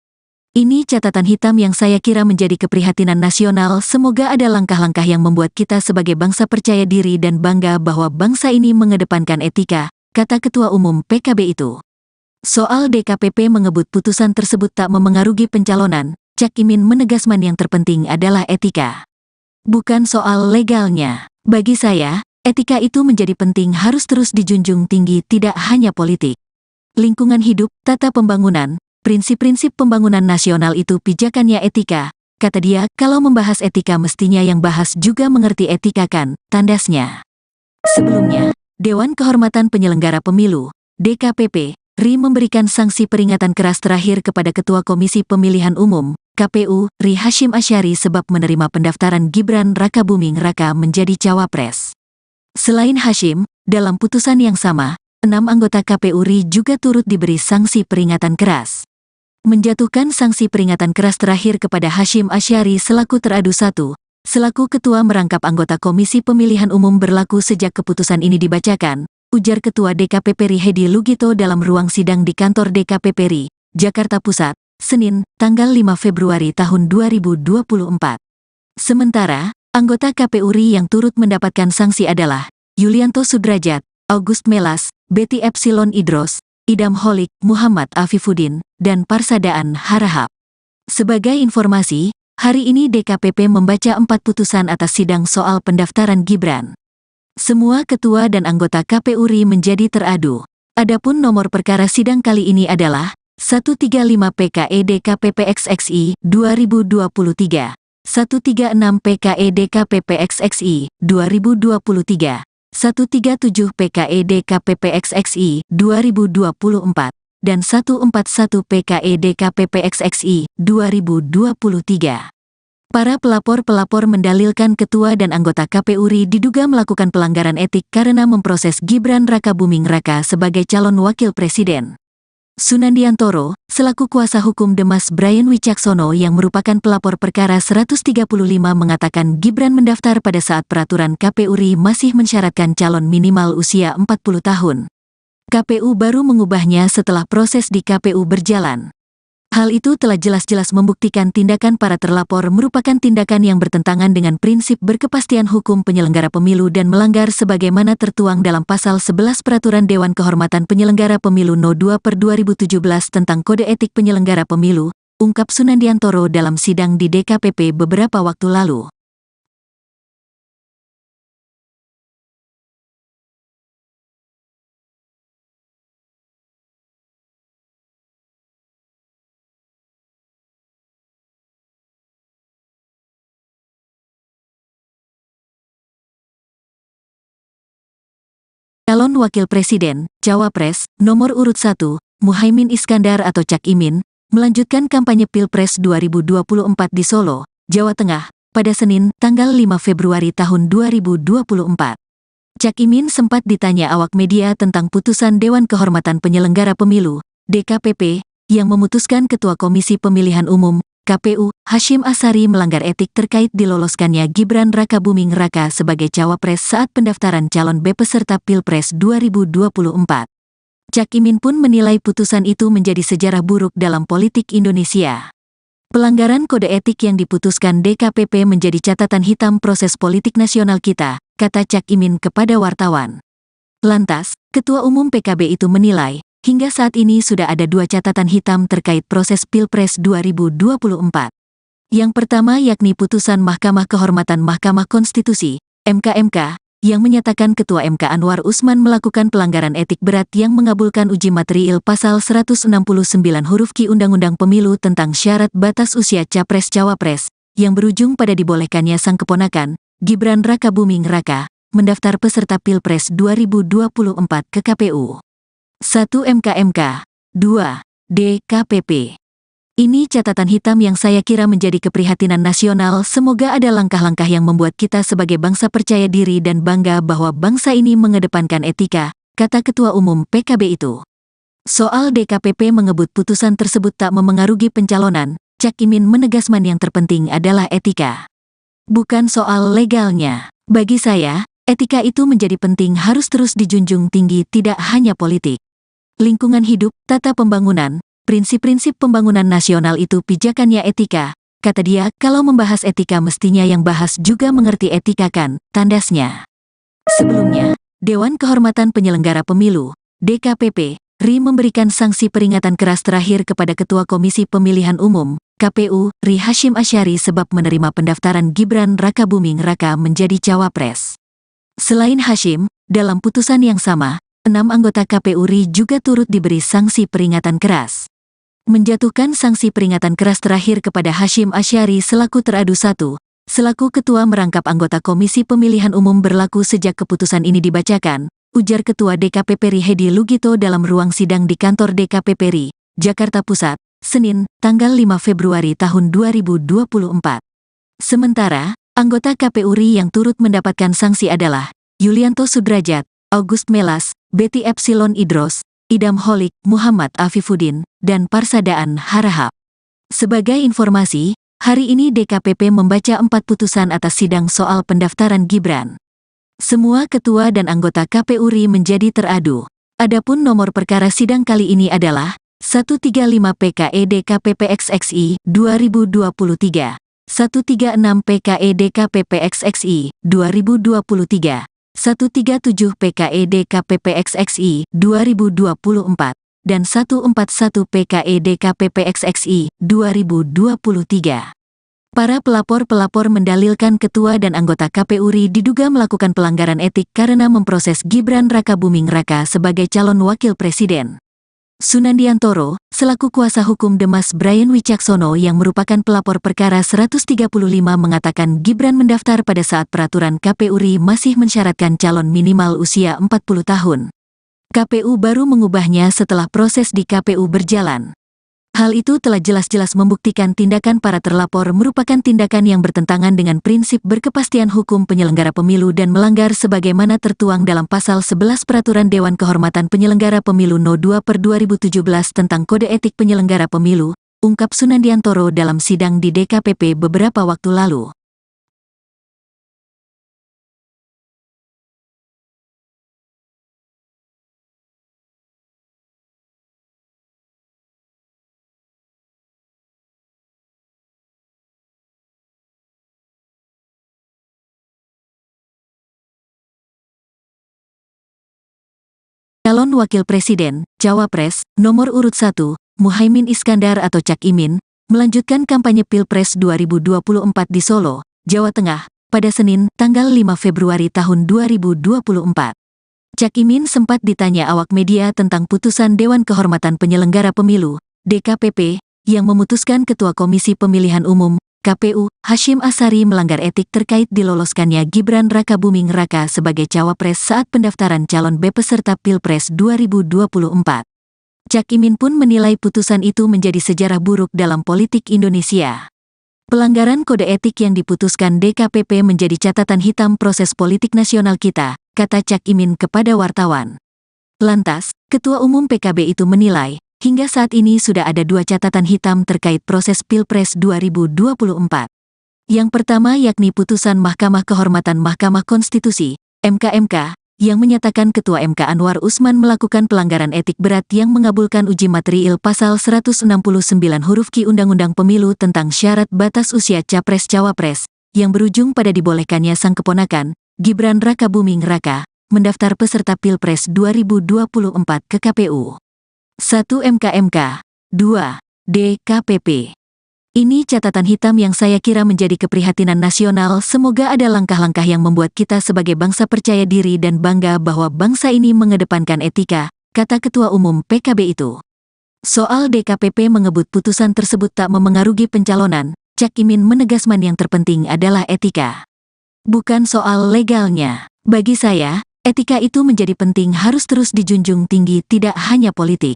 Ini catatan hitam yang saya kira menjadi keprihatinan nasional. Semoga ada langkah-langkah yang membuat kita sebagai bangsa percaya diri dan bangga bahwa bangsa ini mengedepankan etika, kata Ketua Umum PKB itu. Soal DKPP mengebut putusan tersebut tak memengaruhi pencalonan, Cak Imin menegaskan yang terpenting adalah etika. Bukan soal legalnya. Bagi saya, etika itu menjadi penting, harus terus dijunjung tinggi, tidak hanya politik. Lingkungan hidup, tata pembangunan, prinsip-prinsip pembangunan nasional itu pijakannya etika, kata dia. Kalau membahas etika mestinya yang bahas juga mengerti etika kan, tandasnya. Sebelumnya, Dewan Kehormatan Penyelenggara Pemilu, DKPP, RI memberikan sanksi peringatan keras terakhir kepada Ketua Komisi Pemilihan Umum, KPU, RI Hasyim Asyari sebab menerima pendaftaran Gibran Rakabuming Raka menjadi cawapres. Selain Hasyim, dalam putusan yang sama, 6 anggota KPU RI juga turut diberi sanksi peringatan keras. Menjatuhkan sanksi peringatan keras terakhir kepada Hasyim Asyari selaku teradu 1, selaku ketua merangkap anggota Komisi Pemilihan Umum berlaku sejak keputusan ini dibacakan, ujar Ketua DKPP RI Hedi Lugito dalam ruang sidang di kantor DKPP RI, Jakarta Pusat, Senin, tanggal 5 Februari tahun 2024. Sementara, anggota KPU RI yang turut mendapatkan sanksi adalah Yulianto Sudrajat, August Melas, Betty Epsilon Idros, Idam Holik, Muhammad Afifuddin, dan Parsadaan Harahap. Sebagai informasi, hari ini DKPP membaca 4 putusan atas sidang soal pendaftaran Gibran. Semua ketua dan anggota KPU RI menjadi teradu. Adapun nomor perkara sidang kali ini adalah 135 PKE DKPP XXI 2023, 136 PKE DKPP XXI 2023, 137 PKE DKPP XXI 2024, dan 141 PKE DKPP XXI 2023. Para pelapor-pelapor mendalilkan ketua dan anggota KPU RI diduga melakukan pelanggaran etik karena memproses Gibran Rakabuming Raka sebagai calon wakil presiden. Sunandiantoro, selaku kuasa hukum Demas Brian Wicaksono yang merupakan pelapor perkara 135 mengatakan Gibran mendaftar pada saat peraturan KPU RI masih mensyaratkan calon minimal usia 40 tahun. KPU baru mengubahnya setelah proses di KPU berjalan. Hal itu telah jelas-jelas membuktikan tindakan para terlapor merupakan tindakan yang bertentangan dengan prinsip berkepastian hukum penyelenggara pemilu dan melanggar sebagaimana tertuang dalam Pasal 11 Peraturan Dewan Kehormatan Penyelenggara Pemilu No. 2/2017 tentang Kode Etik Penyelenggara Pemilu, ungkap Sunandiantoro dalam sidang di DKPP beberapa waktu lalu. Calon Wakil Presiden, Cawapres, nomor urut 1, Muhaimin Iskandar atau Cak Imin, melanjutkan kampanye Pilpres 2024 di Solo, Jawa Tengah, pada Senin, tanggal 5 Februari tahun 2024. Cak Imin sempat ditanya awak media tentang putusan Dewan Kehormatan Penyelenggara Pemilu, DKPP, yang memutuskan Ketua Komisi Pemilihan Umum, KPU, Hasyim Asyari melanggar etik terkait diloloskannya Gibran Rakabuming Raka sebagai cawapres saat pendaftaran calon peserta Pilpres 2024. Cak Imin pun menilai putusan itu menjadi sejarah buruk dalam politik Indonesia. Pelanggaran kode etik yang diputuskan DKPP menjadi catatan hitam proses politik nasional kita, kata Cak Imin kepada wartawan. Lantas, Ketua Umum PKB itu menilai, hingga saat ini sudah ada 2 catatan hitam terkait proses Pilpres 2024. Yang pertama yakni putusan Mahkamah Kehormatan Mahkamah Konstitusi, MK, yang menyatakan Ketua MK Anwar Usman melakukan pelanggaran etik berat yang mengabulkan uji material Pasal 169 huruf Q Undang-Undang Pemilu tentang syarat batas usia Capres-Cawapres, yang berujung pada dibolehkannya sang keponakan, Gibran Rakabuming Raka, mendaftar peserta Pilpres 2024 ke KPU. 1 MK, 2 DKPP. Ini catatan hitam yang saya kira menjadi keprihatinan nasional. Semoga ada langkah-langkah yang membuat kita sebagai bangsa percaya diri dan bangga bahwa bangsa ini mengedepankan etika, kata Ketua Umum PKB itu. Soal DKPP mengebut putusan tersebut tak memengaruhi pencalonan, Cak Imin menegaskan yang terpenting adalah etika. Bukan soal legalnya. Bagi saya, etika itu menjadi penting, harus terus dijunjung tinggi, tidak hanya politik. Lingkungan hidup, tata pembangunan, prinsip-prinsip pembangunan nasional itu pijakannya etika. Kata dia, kalau membahas etika mestinya yang bahas juga mengerti etika kan, tandasnya. Sebelumnya, Dewan Kehormatan Penyelenggara Pemilu, DKPP, RI memberikan sanksi peringatan keras terakhir kepada Ketua Komisi Pemilihan Umum, KPU, RI Hasyim Asyari sebab menerima pendaftaran Gibran Rakabuming Raka menjadi cawapres. Selain Hasyim, dalam putusan yang sama, 6 anggota KPU RI juga turut diberi sanksi peringatan keras. Menjatuhkan sanksi peringatan keras terakhir kepada Hasyim Asyari selaku teradu 1, selaku Ketua merangkap anggota Komisi Pemilihan Umum berlaku sejak keputusan ini dibacakan, ujar Ketua DKPP RI Hedi Lugito dalam ruang sidang di kantor DKPP RI, Jakarta Pusat, Senin, tanggal 5 Februari tahun 2024. Sementara, anggota KPU RI yang turut mendapatkan sanksi adalah Yulianto Sudrajat, August Melas, Betty Epsilon Idros, Idam Holik, Muhammad Afifuddin, dan Parsadaan Harahap. Sebagai informasi, hari ini DKPP membaca 4 putusan atas sidang soal pendaftaran Gibran. Semua ketua dan anggota KPU RI menjadi teradu. Adapun nomor perkara sidang kali ini adalah 135 PKE DKPP XXI 2023, 136 PKE DKPP XXI 2023, 137 PKE DKPP XXI 2024, dan 141 PKE DKPP XXI 2023. Para pelapor-pelapor mendalilkan ketua dan anggota KPU RI diduga melakukan pelanggaran etik karena memproses Gibran Rakabuming Raka sebagai calon wakil presiden. Sunandiantoro, selaku kuasa hukum Demas Brian Wicaksono yang merupakan pelapor perkara 135 mengatakan Gibran mendaftar pada saat peraturan KPU RI masih mensyaratkan calon minimal usia 40 tahun. KPU baru mengubahnya setelah proses di KPU berjalan. Hal itu telah jelas-jelas membuktikan tindakan para terlapor merupakan tindakan yang bertentangan dengan prinsip berkepastian hukum penyelenggara pemilu dan melanggar sebagaimana tertuang dalam Pasal 11 Peraturan Dewan Kehormatan Penyelenggara Pemilu No. 2/2017 tentang Kode Etik Penyelenggara Pemilu, ungkap Sunandiantoro dalam sidang di DKPP beberapa waktu lalu. Calon Wakil Presiden, Cawapres, nomor urut 1, Muhaimin Iskandar atau Cak Imin, melanjutkan kampanye Pilpres 2024 di Solo, Jawa Tengah, pada Senin, tanggal 5 Februari tahun 2024. Cak Imin sempat ditanya awak media tentang putusan Dewan Kehormatan Penyelenggara Pemilu, DKPP, yang memutuskan Ketua Komisi Pemilihan Umum, KPU, Hasyim Asyari melanggar etik terkait diloloskannya Gibran Rakabuming Raka sebagai cawapres saat pendaftaran calon peserta Pilpres 2024. Cak Imin pun menilai putusan itu menjadi sejarah buruk dalam politik Indonesia. Pelanggaran kode etik yang diputuskan DKPP menjadi catatan hitam proses politik nasional kita, kata Cak Imin kepada wartawan. Lantas, Ketua Umum PKB itu menilai, hingga saat ini sudah ada 2 catatan hitam terkait proses Pilpres 2024. Yang pertama yakni putusan Mahkamah Kehormatan Mahkamah Konstitusi, MK, yang menyatakan Ketua MK Anwar Usman melakukan pelanggaran etik berat yang mengabulkan uji materiil Pasal 169 huruf Q Undang-Undang Pemilu tentang syarat batas usia Capres-Cawapres, yang berujung pada dibolehkannya sang keponakan, Gibran Rakabuming Raka, mendaftar peserta Pilpres 2024 ke KPU. 1 MK, 2 DKPP. Ini catatan hitam yang saya kira menjadi keprihatinan nasional. Semoga ada langkah-langkah yang membuat kita sebagai bangsa percaya diri dan bangga bahwa bangsa ini mengedepankan etika, kata Ketua Umum PKB itu. Soal DKPP mengebut putusan tersebut tak memengaruhi pencalonan, Cak Imin menegaskan yang terpenting adalah etika. Bukan soal legalnya. Bagi saya, etika itu menjadi penting harus terus dijunjung tinggi tidak hanya politik.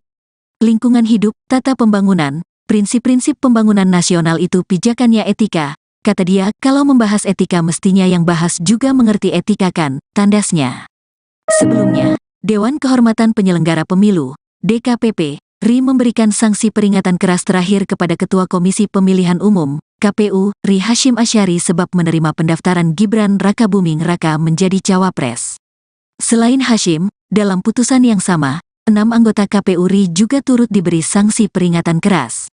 Lingkungan hidup, tata pembangunan, prinsip-prinsip pembangunan nasional itu pijakannya etika, kata dia, kalau membahas etika mestinya yang bahas juga mengerti etika kan, tandasnya. Sebelumnya, Dewan Kehormatan Penyelenggara Pemilu, DKPP, RI memberikan sanksi peringatan keras terakhir kepada Ketua Komisi Pemilihan Umum, KPU, RI Hasyim Asyari sebab menerima pendaftaran Gibran Rakabuming Raka menjadi cawapres. Selain Hasyim, dalam putusan yang sama, 6 anggota KPU RI juga turut diberi sanksi peringatan keras.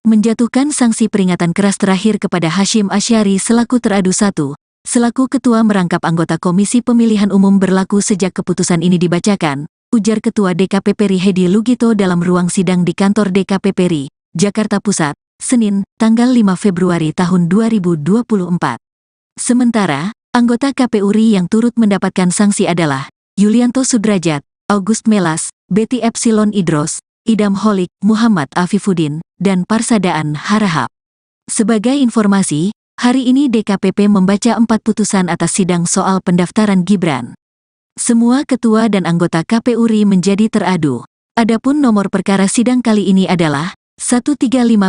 Menjatuhkan sanksi peringatan keras terakhir kepada Hasyim Asyari selaku teradu 1, selaku ketua merangkap anggota Komisi Pemilihan Umum berlaku sejak keputusan ini dibacakan, ujar Ketua DKPP RI Hedi Lugito dalam ruang sidang di kantor DKPP RI, Jakarta Pusat, Senin, tanggal 5 Februari tahun 2024. Sementara, anggota KPU RI yang turut mendapatkan sanksi adalah Yulianto Sudrajat, August Melas, Betty Epsilon Idros, Idam Holik, Muhammad Afifuddin, dan Parsadaan Harahap. Sebagai informasi, hari ini DKPP membaca 4 putusan atas sidang soal pendaftaran Gibran. Semua ketua dan anggota KPU RI menjadi teradu. Adapun nomor perkara sidang kali ini adalah 135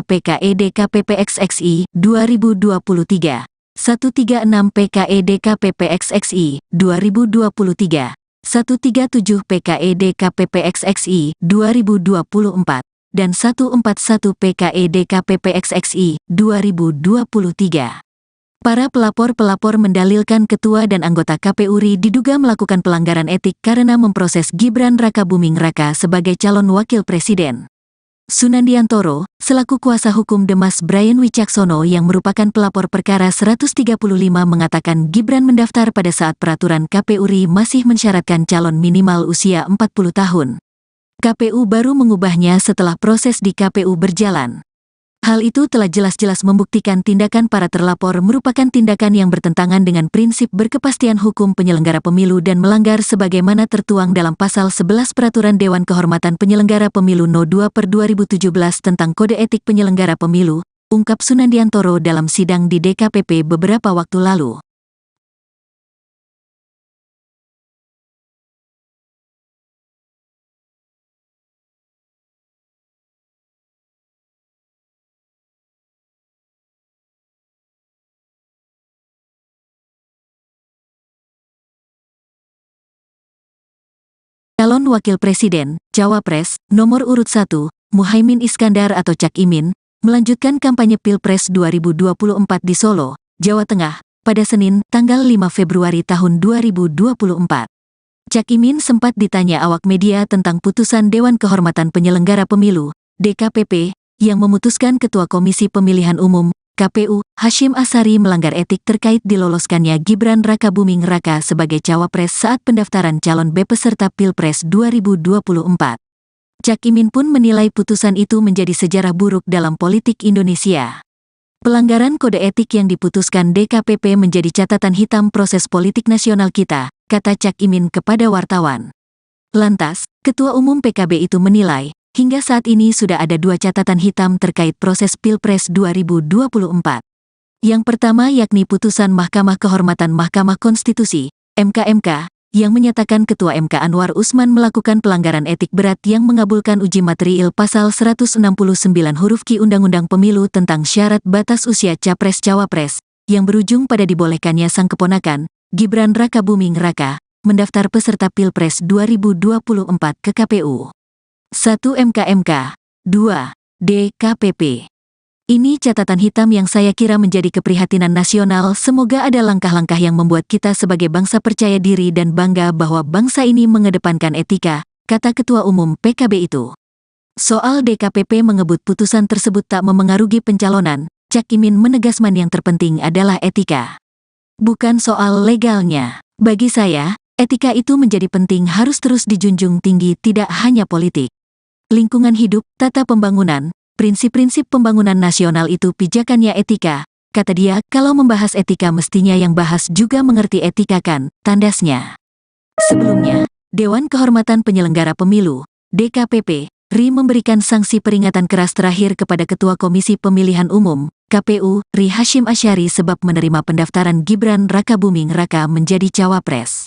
PKE DKPP XXI 2023, 136 PKE DKPP XXI 2023, 137 PKE DKPP XXI 2024, dan 141 PKE DKPP XXI 2023. Para pelapor-pelapor mendalilkan ketua dan anggota KPU RI diduga melakukan pelanggaran etik karena memproses Gibran Rakabuming Raka sebagai calon wakil presiden. Sunandiantoro, selaku kuasa hukum Demas Brian Wicaksono yang merupakan pelapor perkara 135 mengatakan Gibran mendaftar pada saat peraturan KPU RI masih mensyaratkan calon minimal usia 40 tahun. KPU baru mengubahnya setelah proses di KPU berjalan. Hal itu telah jelas-jelas membuktikan tindakan para terlapor merupakan tindakan yang bertentangan dengan prinsip berkepastian hukum penyelenggara pemilu dan melanggar sebagaimana tertuang dalam Pasal 11 Peraturan Dewan Kehormatan Penyelenggara Pemilu No. 2/2017 tentang Kode Etik Penyelenggara Pemilu, ungkap Sunandiantoro dalam sidang di DKPP beberapa waktu lalu. Calon Wakil Presiden, Cawapres, nomor urut 1, Muhaimin Iskandar atau Cak Imin, melanjutkan kampanye Pilpres 2024 di Solo, Jawa Tengah, pada Senin, tanggal 5 Februari tahun 2024. Cak Imin sempat ditanya awak media tentang putusan Dewan Kehormatan Penyelenggara Pemilu, DKPP, yang memutuskan Ketua Komisi Pemilihan Umum, KPU, Hasyim Asyari melanggar etik terkait diloloskannya Gibran Rakabuming Raka sebagai cawapres saat pendaftaran calon B peserta Pilpres 2024. Cak Imin pun menilai putusan itu menjadi sejarah buruk dalam politik Indonesia. Pelanggaran kode etik yang diputuskan DKPP menjadi catatan hitam proses politik nasional kita, kata Cak Imin kepada wartawan. Lantas, Ketua Umum PKB itu menilai, hingga saat ini sudah ada 2 catatan hitam terkait proses Pilpres 2024. Yang pertama yakni putusan Mahkamah Kehormatan Mahkamah Konstitusi, MK, yang menyatakan Ketua MK Anwar Usman melakukan pelanggaran etik berat yang mengabulkan uji material Pasal 169 huruf Q Undang-Undang Pemilu tentang syarat batas usia Capres-Cawapres, yang berujung pada dibolehkannya sang keponakan, Gibran Rakabuming Raka, mendaftar peserta Pilpres 2024 ke KPU. 1 MK, 2 DKPP. Ini catatan hitam yang saya kira menjadi keprihatinan nasional. Semoga ada langkah-langkah yang membuat kita sebagai bangsa percaya diri dan bangga bahwa bangsa ini mengedepankan etika, kata Ketua Umum PKB itu. Soal DKPP mengebut putusan tersebut tak memengaruhi pencalonan, Cak Imin menegaskan yang terpenting adalah etika. Bukan soal legalnya. Bagi saya, etika itu menjadi penting, harus terus dijunjung tinggi, tidak hanya politik. Lingkungan hidup, tata pembangunan, prinsip-prinsip pembangunan nasional itu pijakannya etika, kata dia. Kalau membahas etika mestinya yang bahas juga mengerti etika kan, tandasnya. Sebelumnya, Dewan Kehormatan Penyelenggara Pemilu, DKPP, RI memberikan sanksi peringatan keras terakhir kepada Ketua Komisi Pemilihan Umum, KPU, RI Hasyim Asyari sebab menerima pendaftaran Gibran Rakabuming Raka menjadi cawapres.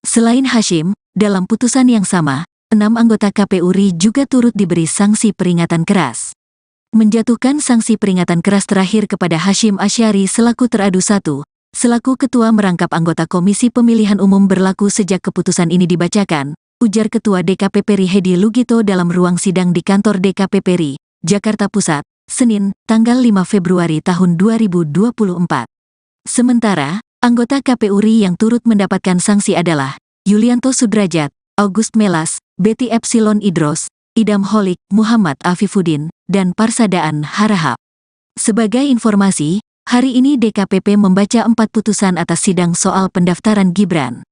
Selain Hasyim, dalam putusan yang sama, 6 anggota KPU RI juga turut diberi sanksi peringatan keras. Menjatuhkan sanksi peringatan keras terakhir kepada Hasyim Asyari selaku teradu 1, selaku ketua merangkap anggota Komisi Pemilihan Umum berlaku sejak keputusan ini dibacakan, ujar Ketua DKPP RI Hedi Lugito dalam ruang sidang di kantor DKPP RI, Jakarta Pusat, Senin, tanggal 5 Februari tahun 2024. Sementara, anggota KPU RI yang turut mendapatkan sanksi adalah Yulianto Sudrajat, August Melas, Betty Epsilon Idros, Idam Holik, Muhammad Afifuddin, dan Parsadaan Harahap. Sebagai informasi, hari ini DKPP membaca 4 putusan atas sidang soal pendaftaran Gibran.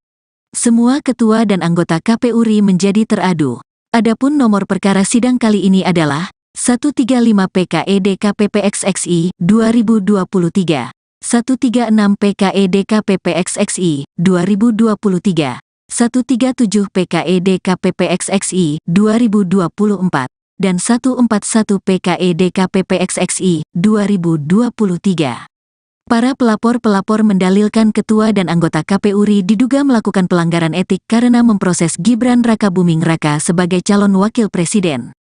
Semua ketua dan anggota KPU RI menjadi teradu. Adapun nomor perkara sidang kali ini adalah 135 PKE DKPP XXI 2023, 136 PKE DKPP XXI 2023, 137 PKE DKPP XXI 2024, dan 141 PKE DKPP XXI 2023. Para pelapor-pelapor mendalilkan ketua dan anggota KPU RI diduga melakukan pelanggaran etik karena memproses Gibran Rakabuming Raka sebagai calon wakil presiden.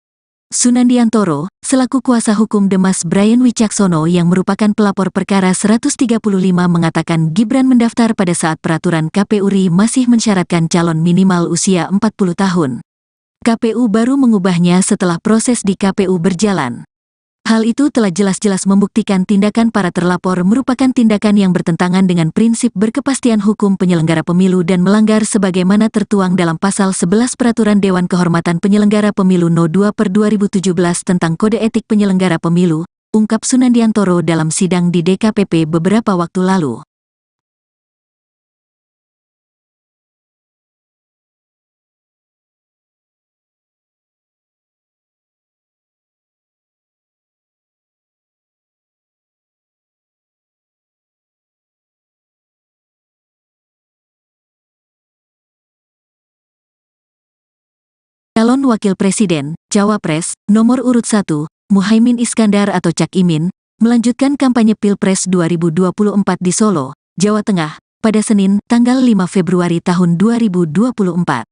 Sunandiantoro, selaku kuasa hukum Demas Brian Wicaksono yang merupakan pelapor perkara 135 mengatakan Gibran mendaftar pada saat peraturan KPU RI masih mensyaratkan calon minimal usia 40 tahun. KPU baru mengubahnya setelah proses di KPU berjalan. Hal itu telah jelas-jelas membuktikan tindakan para terlapor merupakan tindakan yang bertentangan dengan prinsip berkepastian hukum penyelenggara pemilu dan melanggar sebagaimana tertuang dalam Pasal 11 Peraturan Dewan Kehormatan Penyelenggara Pemilu No. 2/2017 tentang Kode Etik Penyelenggara Pemilu, ungkap Sunandiantoro dalam sidang di DKPP beberapa waktu lalu. Calon Wakil Presiden, Cawapres, nomor urut 1, Muhaimin Iskandar atau Cak Imin, melanjutkan kampanye Pilpres 2024 di Solo, Jawa Tengah, pada Senin, tanggal 5 Februari tahun 2024.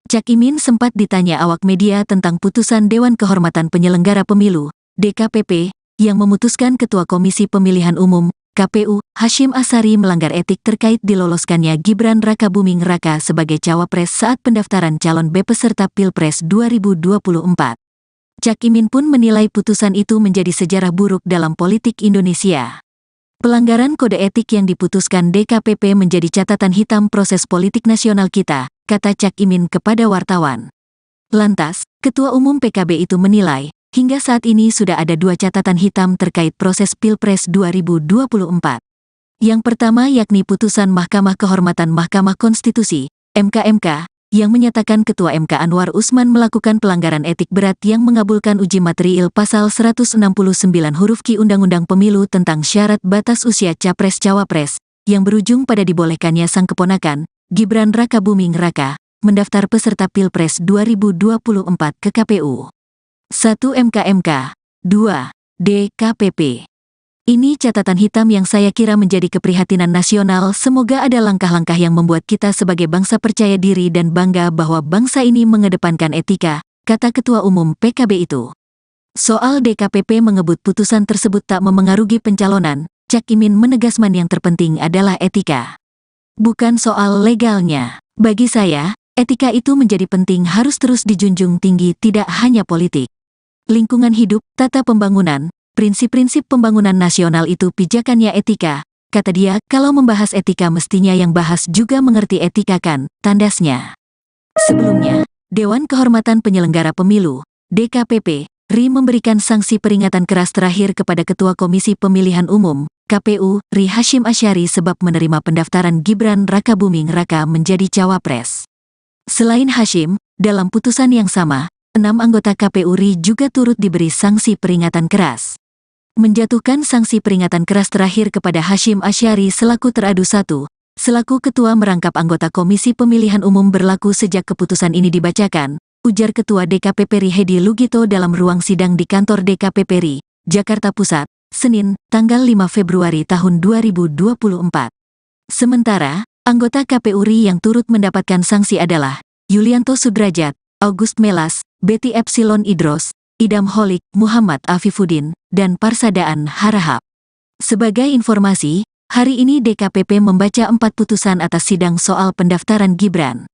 Cak Imin sempat ditanya awak media tentang putusan Dewan Kehormatan Penyelenggara Pemilu, DKPP, yang memutuskan Ketua Komisi Pemilihan Umum, KPU, Hasyim Asyari melanggar etik terkait diloloskannya Gibran Rakabuming Raka sebagai cawapres saat pendaftaran calon peserta Pilpres 2024. Cak Imin pun menilai putusan itu menjadi sejarah buruk dalam politik Indonesia. Pelanggaran kode etik yang diputuskan DKPP menjadi catatan hitam proses politik nasional kita, kata Cak Imin kepada wartawan. Lantas, Ketua Umum PKB itu menilai, hingga saat ini sudah ada 2 catatan hitam terkait proses Pilpres 2024. Yang pertama yakni putusan Mahkamah Kehormatan Mahkamah Konstitusi, MK, yang menyatakan Ketua MK Anwar Usman melakukan pelanggaran etik berat yang mengabulkan uji materiil Pasal 169 huruf Q Undang-Undang Pemilu tentang syarat batas usia Capres-Cawapres, yang berujung pada dibolehkannya sang keponakan, Gibran Rakabuming Raka, mendaftar peserta Pilpres 2024 ke KPU. 1 MK, 2 DKPP. Ini catatan hitam yang saya kira menjadi keprihatinan nasional. Semoga ada langkah-langkah yang membuat kita sebagai bangsa percaya diri dan bangga bahwa bangsa ini mengedepankan etika, kata Ketua Umum PKB itu. Soal DKPP mengebut putusan tersebut tak memengaruhi pencalonan, Cak Imin menegaskan yang terpenting adalah etika. Bukan soal legalnya. Bagi saya, etika itu menjadi penting, harus terus dijunjung tinggi, tidak hanya politik. Lingkungan hidup, tata pembangunan, prinsip-prinsip pembangunan nasional itu pijakannya etika, kata dia. Kalau membahas etika mestinya yang bahas juga mengerti etika kan, tandasnya. Sebelumnya, Dewan Kehormatan Penyelenggara Pemilu, DKPP, RI memberikan sanksi peringatan keras terakhir kepada Ketua Komisi Pemilihan Umum, KPU, RI Hasyim Asyari sebab menerima pendaftaran Gibran Rakabuming Raka menjadi cawapres. Selain Hasyim, dalam putusan yang sama, 6 anggota KPU RI juga turut diberi sanksi peringatan keras. Menjatuhkan sanksi peringatan keras terakhir kepada Hasyim Asyari selaku teradu 1, selaku ketua merangkap anggota Komisi Pemilihan Umum berlaku sejak keputusan ini dibacakan, ujar Ketua DKPP RI Hedi Lugito dalam ruang sidang di kantor DKPP RI, Jakarta Pusat, Senin, tanggal 5 Februari tahun 2024. Sementara, anggota KPU RI yang turut mendapatkan sanksi adalah Yulianto Sudrajat, August Melas, Betty Epsilon Idros, Idam Holik, Muhammad Afifuddin, dan Parsadaan Harahap. Sebagai informasi, hari ini DKPP membaca 4 putusan atas sidang soal pendaftaran Gibran.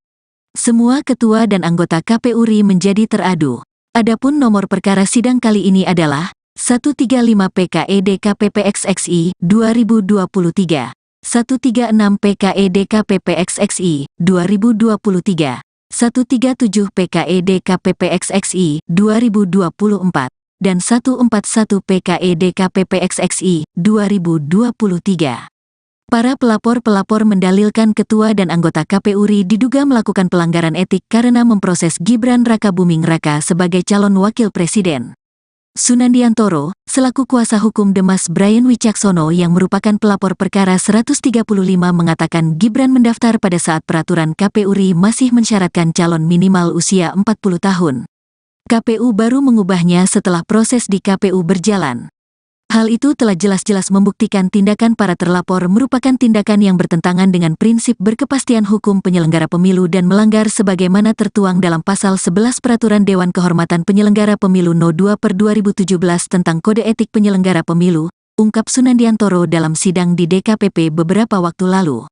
Semua ketua dan anggota KPU RI menjadi teradu. Adapun nomor perkara sidang kali ini adalah 135 PKE DKPP XXI 2023, 136 PKE DKPP XXI 2023, 137 PKE DKPP XXI 2024, dan 141 PKE DKPP XXI 2023. Para pelapor-pelapor mendalilkan ketua dan anggota KPU RI diduga melakukan pelanggaran etik karena memproses Gibran Rakabuming Raka sebagai calon wakil presiden. Sunandiantoro, selaku kuasa hukum Demas Brian Wicaksono yang merupakan pelapor perkara 135 mengatakan Gibran mendaftar pada saat peraturan KPU RI masih mensyaratkan calon minimal usia 40 tahun. KPU baru mengubahnya setelah proses di KPU berjalan. Hal itu telah jelas-jelas membuktikan tindakan para terlapor merupakan tindakan yang bertentangan dengan prinsip berkepastian hukum penyelenggara pemilu dan melanggar sebagaimana tertuang dalam Pasal 11 Peraturan Dewan Kehormatan Penyelenggara Pemilu No. 2/2017 tentang Kode Etik Penyelenggara Pemilu, ungkap Sunandiantoro dalam sidang di DKPP beberapa waktu lalu.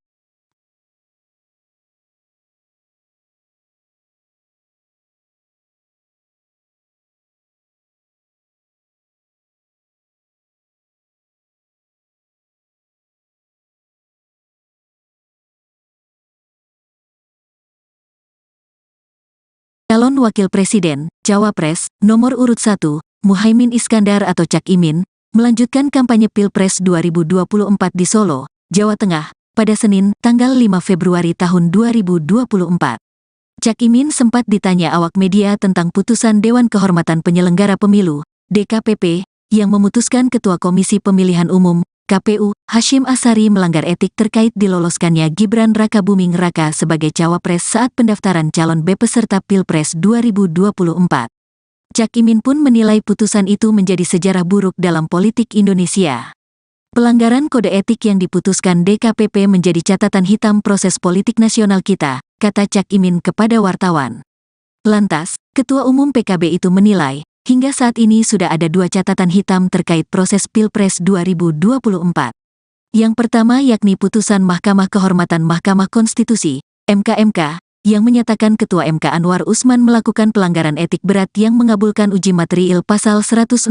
Calon Wakil Presiden, Cawapres, nomor urut 1, Muhaimin Iskandar atau Cak Imin, melanjutkan kampanye Pilpres 2024 di Solo, Jawa Tengah, pada Senin, tanggal 5 Februari tahun 2024. Cak Imin sempat ditanya awak media tentang putusan Dewan Kehormatan Penyelenggara Pemilu, DKPP, yang memutuskan Ketua Komisi Pemilihan Umum, KPU, Hasyim Asyari melanggar etik terkait diloloskannya Gibran Rakabuming Raka sebagai cawapres saat pendaftaran calon peserta Pilpres 2024. Cak Imin pun menilai putusan itu menjadi sejarah buruk dalam politik Indonesia. Pelanggaran kode etik yang diputuskan DKPP menjadi catatan hitam proses politik nasional kita, kata Cak Imin kepada wartawan. Lantas, Ketua Umum PKB itu menilai, hingga saat ini sudah ada 2 catatan hitam terkait proses Pilpres 2024. Yang pertama yakni putusan Mahkamah Kehormatan Mahkamah Konstitusi, MK, yang menyatakan Ketua MK Anwar Usman melakukan pelanggaran etik berat yang mengabulkan uji material Pasal 169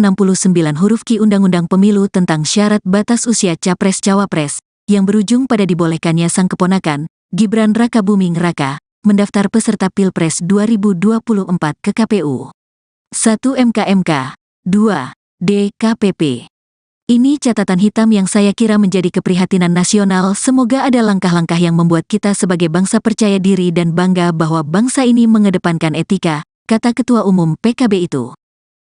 huruf Q Undang-Undang Pemilu tentang syarat batas usia Capres-Cawapres, yang berujung pada dibolehkannya sang keponakan, Gibran Rakabuming Raka, mendaftar peserta Pilpres 2024 ke KPU. 1 MK, 2 DKPP. Ini catatan hitam yang saya kira menjadi keprihatinan nasional. Semoga ada langkah-langkah yang membuat kita sebagai bangsa percaya diri dan bangga bahwa bangsa ini mengedepankan etika, kata Ketua Umum PKB itu.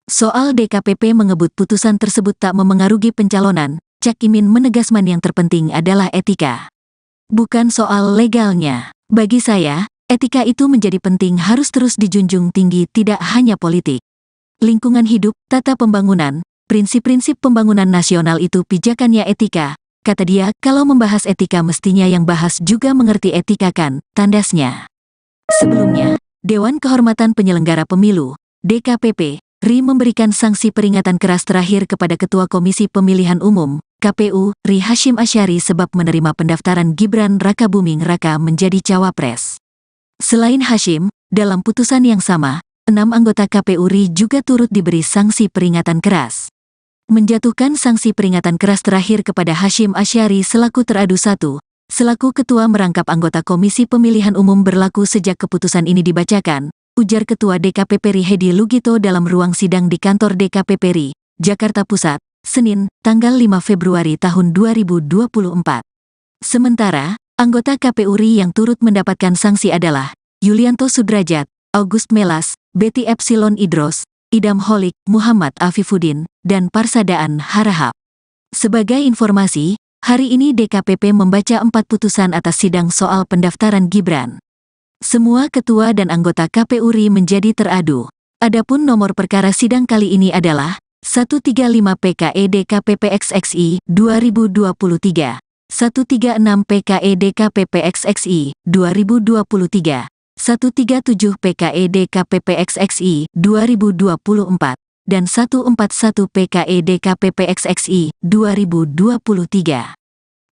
Soal DKPP mengebut putusan tersebut tak memengaruhi pencalonan, Cak Imin menegaskan yang terpenting adalah etika. Bukan soal legalnya. Bagi saya, etika itu menjadi penting, harus terus dijunjung tinggi, tidak hanya politik. Lingkungan hidup, tata pembangunan, prinsip-prinsip pembangunan nasional itu pijakannya etika, kata dia. Kalau membahas etika mestinya yang bahas juga mengerti etika kan, tandasnya. Sebelumnya, Dewan Kehormatan Penyelenggara Pemilu, DKPP, RI memberikan sanksi peringatan keras terakhir kepada Ketua Komisi Pemilihan Umum, KPU, RI Hasyim Asyari sebab menerima pendaftaran Gibran Rakabuming Raka menjadi cawapres. Selain Hasyim, dalam putusan yang sama, 6 anggota KPU RI juga turut diberi sanksi peringatan keras. Menjatuhkan sanksi peringatan keras terakhir kepada Hasyim Asyari selaku teradu 1, selaku ketua merangkap anggota Komisi Pemilihan Umum berlaku sejak keputusan ini dibacakan, ujar Ketua DKPP RI Hedi Lugito dalam ruang sidang di kantor DKPP RI, Jakarta Pusat, Senin, tanggal 5 Februari tahun 2024. Sementara, anggota KPU RI yang turut mendapatkan sanksi adalah Yulianto Sudrajat, August Melas, Betty Epsilon Idros, Idam Holik, Muhammad Afifuddin, dan Parsadaan Harahap. Sebagai informasi, hari ini DKPP membaca 4 putusan atas sidang soal pendaftaran Gibran. Semua ketua dan anggota KPU RI menjadi teradu. Adapun nomor perkara sidang kali ini adalah 135 PKE DKPP XXI 2023, 136 PKE DKPP XXI 2023, 137 PKE DKPP XXI 2024, dan 141 PKE DKPP XXI 2023.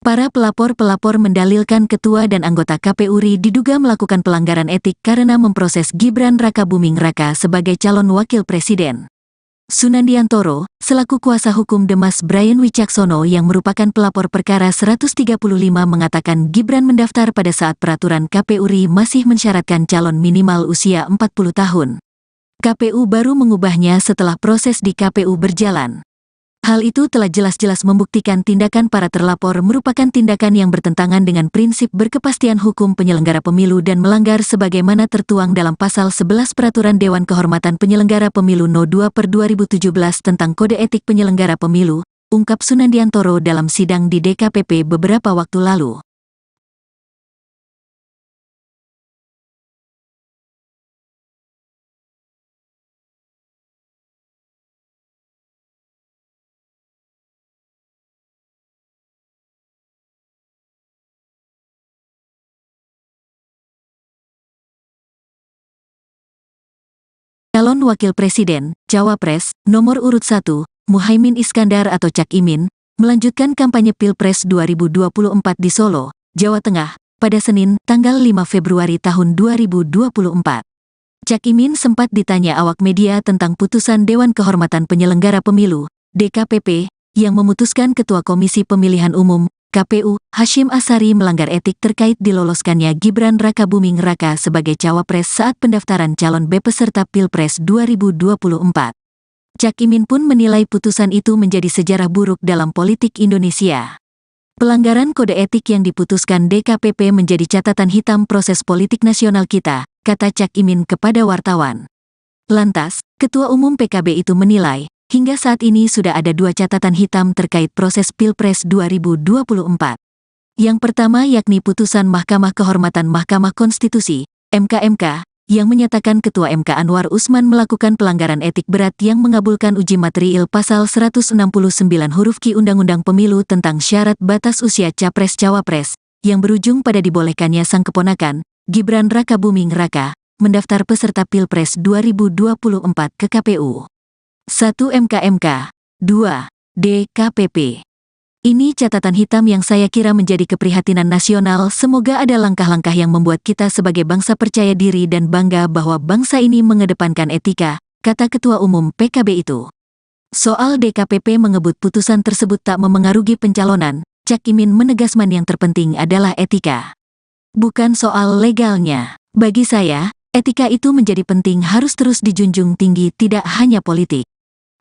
Para pelapor-pelapor mendalilkan ketua dan anggota KPU RI diduga melakukan pelanggaran etik karena memproses Gibran Rakabuming Raka sebagai calon wakil presiden. Sunandiantoro, selaku kuasa hukum Demas Brian Wicaksono yang merupakan pelapor perkara 135 mengatakan Gibran mendaftar pada saat peraturan KPU RI masih mensyaratkan calon minimal usia 40 tahun. KPU baru mengubahnya setelah proses di KPU berjalan. Hal itu telah jelas-jelas membuktikan tindakan para terlapor merupakan tindakan yang bertentangan dengan prinsip berkepastian hukum penyelenggara pemilu dan melanggar sebagaimana tertuang dalam Pasal 11 Peraturan Dewan Kehormatan Penyelenggara Pemilu No. 2/2017 tentang Kode Etik Penyelenggara Pemilu, ungkap Sunandiantoro dalam sidang di DKPP beberapa waktu lalu. Calon Wakil Presiden, Cawapres, nomor urut 1, Muhaimin Iskandar atau Cak Imin, melanjutkan kampanye Pilpres 2024 di Solo, Jawa Tengah, pada Senin, tanggal 5 Februari tahun 2024. Cak Imin sempat ditanya awak media tentang putusan Dewan Kehormatan Penyelenggara Pemilu, DKPP, yang memutuskan Ketua Komisi Pemilihan Umum, KPU, Hasyim Asyari melanggar etik terkait diloloskannya Gibran Rakabuming Raka sebagai cawapres saat pendaftaran calon peserta Pilpres 2024. Cak Imin pun menilai putusan itu menjadi sejarah buruk dalam politik Indonesia. Pelanggaran kode etik yang diputuskan DKPP menjadi catatan hitam proses politik nasional kita, kata Cak Imin kepada wartawan. Lantas, Ketua Umum PKB itu menilai, hingga saat ini sudah ada 2 catatan hitam terkait proses Pilpres 2024. Yang pertama yakni putusan Mahkamah Kehormatan Mahkamah Konstitusi, MK, yang menyatakan Ketua MK Anwar Usman melakukan pelanggaran etik berat yang mengabulkan uji materiil Pasal 169 huruf Q Undang-Undang Pemilu tentang syarat batas usia Capres-Cawapres, yang berujung pada dibolehkannya sang keponakan, Gibran Rakabuming Raka, mendaftar peserta Pilpres 2024 ke KPU. 1 MK, 2 DKPP. Ini catatan hitam yang saya kira menjadi keprihatinan nasional. Semoga ada langkah-langkah yang membuat kita sebagai bangsa percaya diri dan bangga bahwa bangsa ini mengedepankan etika, kata Ketua Umum PKB itu. Soal DKPP mengebut putusan tersebut tak memengaruhi pencalonan, Cak Imin menegaskan yang terpenting adalah etika. Bukan soal legalnya. Bagi saya, etika itu menjadi penting, harus terus dijunjung tinggi, tidak hanya politik.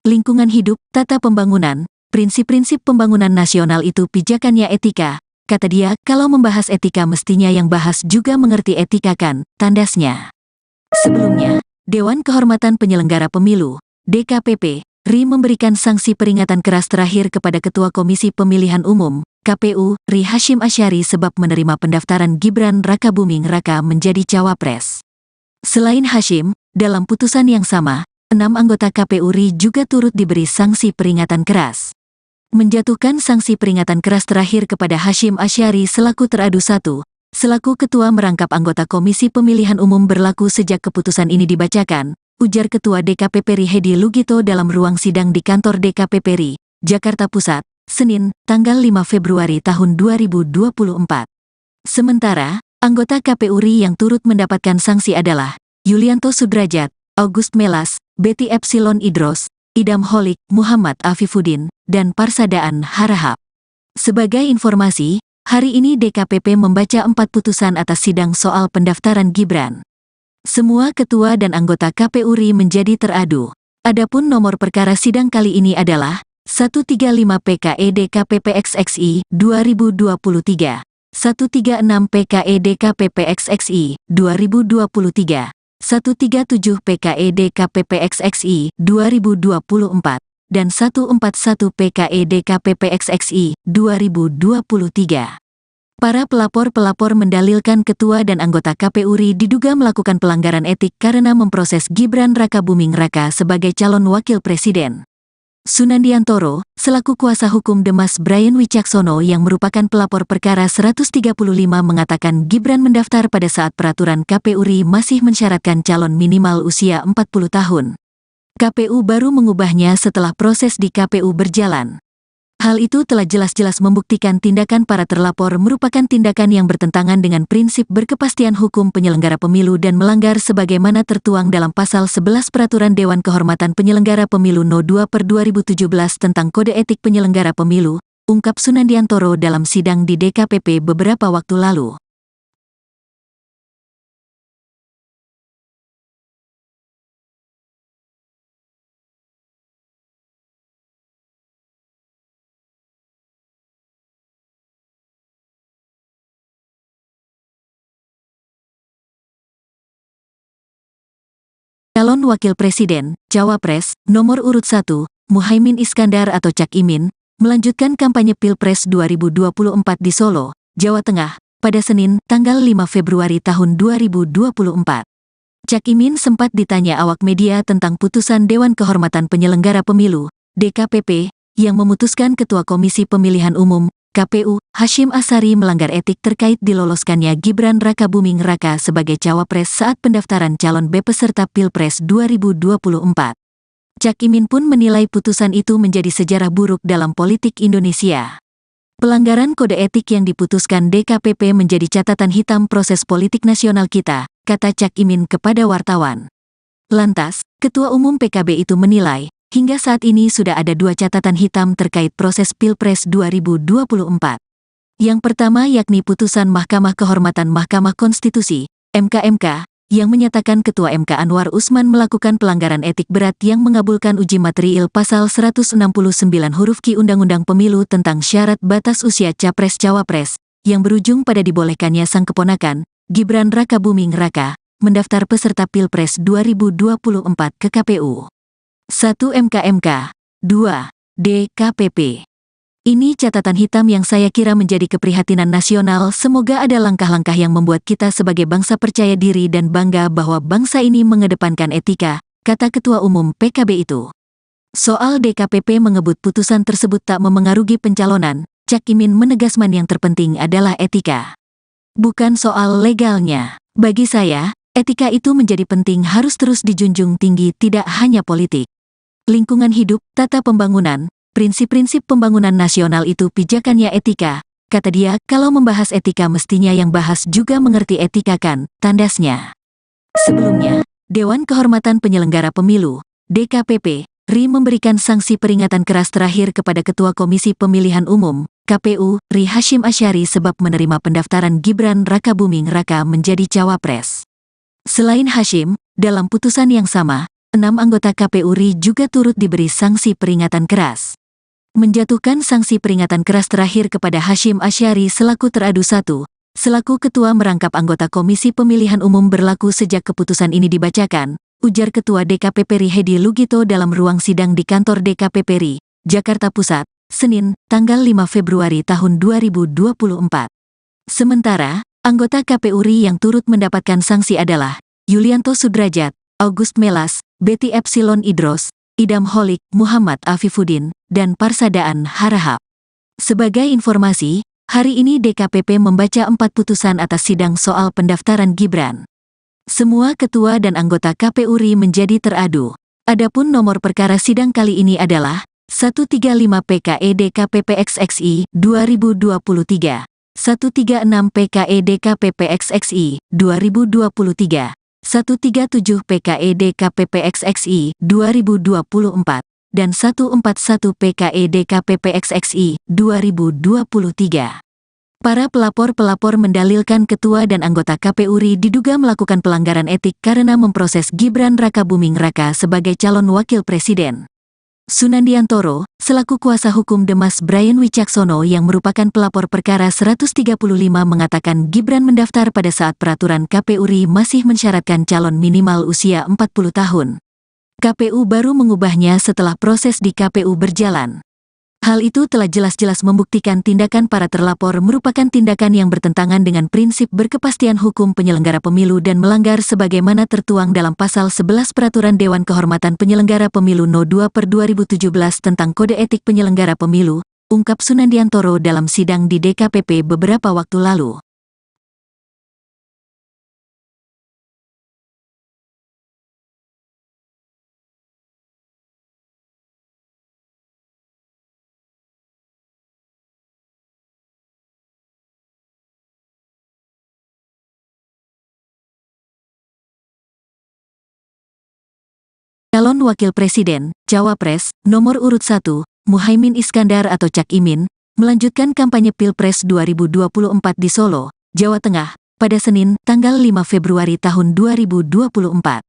Lingkungan hidup, tata pembangunan, prinsip-prinsip pembangunan nasional itu pijakannya etika, kata dia. Kalau membahas etika mestinya yang bahas juga mengerti etika kan, tandasnya. Sebelumnya, Dewan Kehormatan Penyelenggara Pemilu, DKPP, RI memberikan sanksi peringatan keras terakhir kepada Ketua Komisi Pemilihan Umum, KPU, RI Hasyim Asyari sebab menerima pendaftaran Gibran Rakabuming Raka menjadi cawapres. Selain Hasyim, dalam putusan yang sama, 6 anggota KPU RI juga turut diberi sanksi peringatan keras. Menjatuhkan sanksi peringatan keras terakhir kepada Hasyim Asyari selaku teradu 1, selaku ketua merangkap anggota Komisi Pemilihan Umum berlaku sejak keputusan ini dibacakan, ujar Ketua DKPP RI Hedi Lugito dalam ruang sidang di kantor DKPP RI, Jakarta Pusat, Senin, tanggal 5 Februari tahun 2024. Sementara, anggota KPU RI yang turut mendapatkan sanksi adalah Yulianto Sudrajat, August Melas, Betty Epsilon Idros, Idam Holik, Muhammad Afifuddin, dan Parsadaan Harahap. Sebagai informasi, hari ini DKPP membaca 4 putusan atas sidang soal pendaftaran Gibran. Semua ketua dan anggota KPU RI menjadi teradu. Adapun nomor perkara sidang kali ini adalah 135 PKE DKPP XXI 2023, 136 PKE DKPP XXI 2023, 137 PKE DKPP XXI 2024, dan 141 PKE DKPP XXI 2023. Para pelapor-pelapor mendalilkan ketua dan anggota KPU RI diduga melakukan pelanggaran etik karena memproses Gibran Rakabuming Raka sebagai calon wakil presiden. Sunandiantoro, selaku kuasa hukum Demas Brian Wicaksono yang merupakan pelapor perkara 135 mengatakan Gibran mendaftar pada saat peraturan KPU RI masih mensyaratkan calon minimal usia 40 tahun. KPU baru mengubahnya setelah proses di KPU berjalan. Hal itu telah jelas-jelas membuktikan tindakan para terlapor merupakan tindakan yang bertentangan dengan prinsip berkepastian hukum penyelenggara pemilu dan melanggar sebagaimana tertuang dalam Pasal 11 Peraturan Dewan Kehormatan Penyelenggara Pemilu No. 2/2017 tentang Kode Etik Penyelenggara Pemilu, ungkap Sunandiantoro dalam sidang di DKPP beberapa waktu lalu. Calon Wakil Presiden, Cawapres, nomor urut 1, Muhaimin Iskandar atau Cak Imin, melanjutkan kampanye Pilpres 2024 di Solo, Jawa Tengah, pada Senin, tanggal 5 Februari tahun 2024. Cak Imin sempat ditanya awak media tentang putusan Dewan Kehormatan Penyelenggara Pemilu, DKPP, yang memutuskan Ketua Komisi Pemilihan Umum, KPU, Hasyim Asyari melanggar etik terkait diloloskannya Gibran Rakabuming Raka sebagai cawapres saat pendaftaran calon peserta Pilpres 2024. Cak Imin pun menilai putusan itu menjadi sejarah buruk dalam politik Indonesia. Pelanggaran kode etik yang diputuskan DKPP menjadi catatan hitam proses politik nasional kita, kata Cak Imin kepada wartawan. Lantas, Ketua Umum PKB itu menilai, hingga saat ini sudah ada 2 catatan hitam terkait proses Pilpres 2024. Yang pertama yakni putusan Mahkamah Kehormatan Mahkamah Konstitusi, MK, yang menyatakan Ketua MK Anwar Usman melakukan pelanggaran etik berat yang mengabulkan uji material pasal 169 huruf Q Undang-Undang Pemilu tentang syarat batas usia Capres-Cawapres, yang berujung pada dibolehkannya sang keponakan, Gibran Rakabuming Raka, mendaftar peserta Pilpres 2024 ke KPU. 1 MK, 2 DKPP. Ini catatan hitam yang saya kira menjadi keprihatinan nasional. Semoga ada langkah-langkah yang membuat kita sebagai bangsa percaya diri dan bangga bahwa bangsa ini mengedepankan etika, kata Ketua Umum PKB itu. Soal DKPP mengebut putusan tersebut tak memengaruhi pencalonan, Cak Imin menegaskan yang terpenting adalah etika. Bukan soal legalnya. Bagi saya, etika itu menjadi penting, harus terus dijunjung tinggi, tidak hanya politik. Lingkungan hidup, tata pembangunan, prinsip-prinsip pembangunan nasional itu pijakannya etika, kata dia. Kalau membahas etika mestinya yang bahas juga mengerti etika kan, tandasnya. Sebelumnya, Dewan Kehormatan Penyelenggara Pemilu, DKPP, RI memberikan sanksi peringatan keras terakhir kepada Ketua Komisi Pemilihan Umum, KPU, RI Hasyim Asyari sebab menerima pendaftaran Gibran Rakabuming Raka menjadi cawapres. Selain Hasyim, dalam putusan yang sama, 6 anggota KPU RI juga turut diberi sanksi peringatan keras. Menjatuhkan sanksi peringatan keras terakhir kepada Hasyim Asyari selaku teradu 1, selaku ketua merangkap anggota Komisi Pemilihan Umum berlaku sejak keputusan ini dibacakan, ujar Ketua DKPP RI Hedi Lugito dalam ruang sidang di kantor DKPP RI, Jakarta Pusat, Senin, tanggal 5 Februari tahun 2024. Sementara, anggota KPU RI yang turut mendapatkan sanksi adalah Yulianto Sudrajat, August Melas, Betty Epsilon Idros, Idam Holik, Muhammad Afifuddin, dan Parsadaan Harahap. Sebagai informasi, hari ini DKPP membaca 4 putusan atas sidang soal pendaftaran Gibran. Semua ketua dan anggota KPU RI menjadi teradu. Adapun nomor perkara sidang kali ini adalah 135 PKE DKPP XXI 2023, 136 PKE DKPP XXI 2023, 137 PKE DKPP XXI 2024, dan 141 PKE DKPP XXI 2023. Para pelapor-pelapor mendalilkan ketua dan anggota KPU RI diduga melakukan pelanggaran etik karena memproses Gibran Rakabuming Raka sebagai calon wakil presiden. Sunandiantoro, selaku kuasa hukum Demas Brian Wicaksono yang merupakan pelapor perkara 135 mengatakan Gibran mendaftar pada saat peraturan KPU RI masih mensyaratkan calon minimal usia 40 tahun. KPU baru mengubahnya setelah proses di KPU berjalan. Hal itu telah jelas-jelas membuktikan tindakan para terlapor merupakan tindakan yang bertentangan dengan prinsip berkepastian hukum penyelenggara pemilu dan melanggar sebagaimana tertuang dalam Pasal 11 Peraturan Dewan Kehormatan Penyelenggara Pemilu No. 2/2017 tentang Kode Etik Penyelenggara Pemilu, ungkap Sunandiantoro dalam sidang di DKPP beberapa waktu lalu. Calon Wakil Presiden, Cawapres, nomor urut 1, Muhaimin Iskandar atau Cak Imin, melanjutkan kampanye Pilpres 2024 di Solo, Jawa Tengah, pada Senin, tanggal 5 Februari tahun 2024.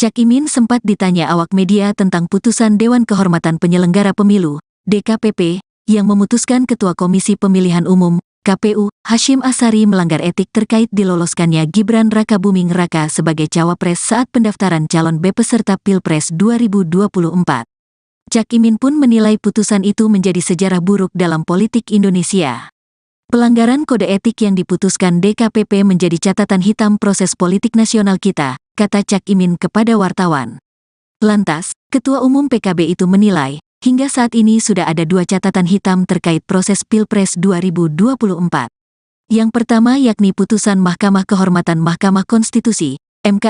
Cak Imin sempat ditanya awak media tentang putusan Dewan Kehormatan Penyelenggara Pemilu, DKPP, yang memutuskan Ketua Komisi Pemilihan Umum, KPU, Hasyim Asyari melanggar etik terkait diloloskannya Gibran Rakabuming Raka sebagai cawapres saat pendaftaran calon peserta Pilpres 2024. Cak Imin pun menilai putusan itu menjadi sejarah buruk dalam politik Indonesia. Pelanggaran kode etik yang diputuskan DKPP menjadi catatan hitam proses politik nasional kita, kata Cak Imin kepada wartawan. Lantas, Ketua Umum PKB itu menilai, hingga saat ini sudah ada 2 catatan hitam terkait proses Pilpres 2024. Yang pertama yakni putusan Mahkamah Kehormatan Mahkamah Konstitusi, MK,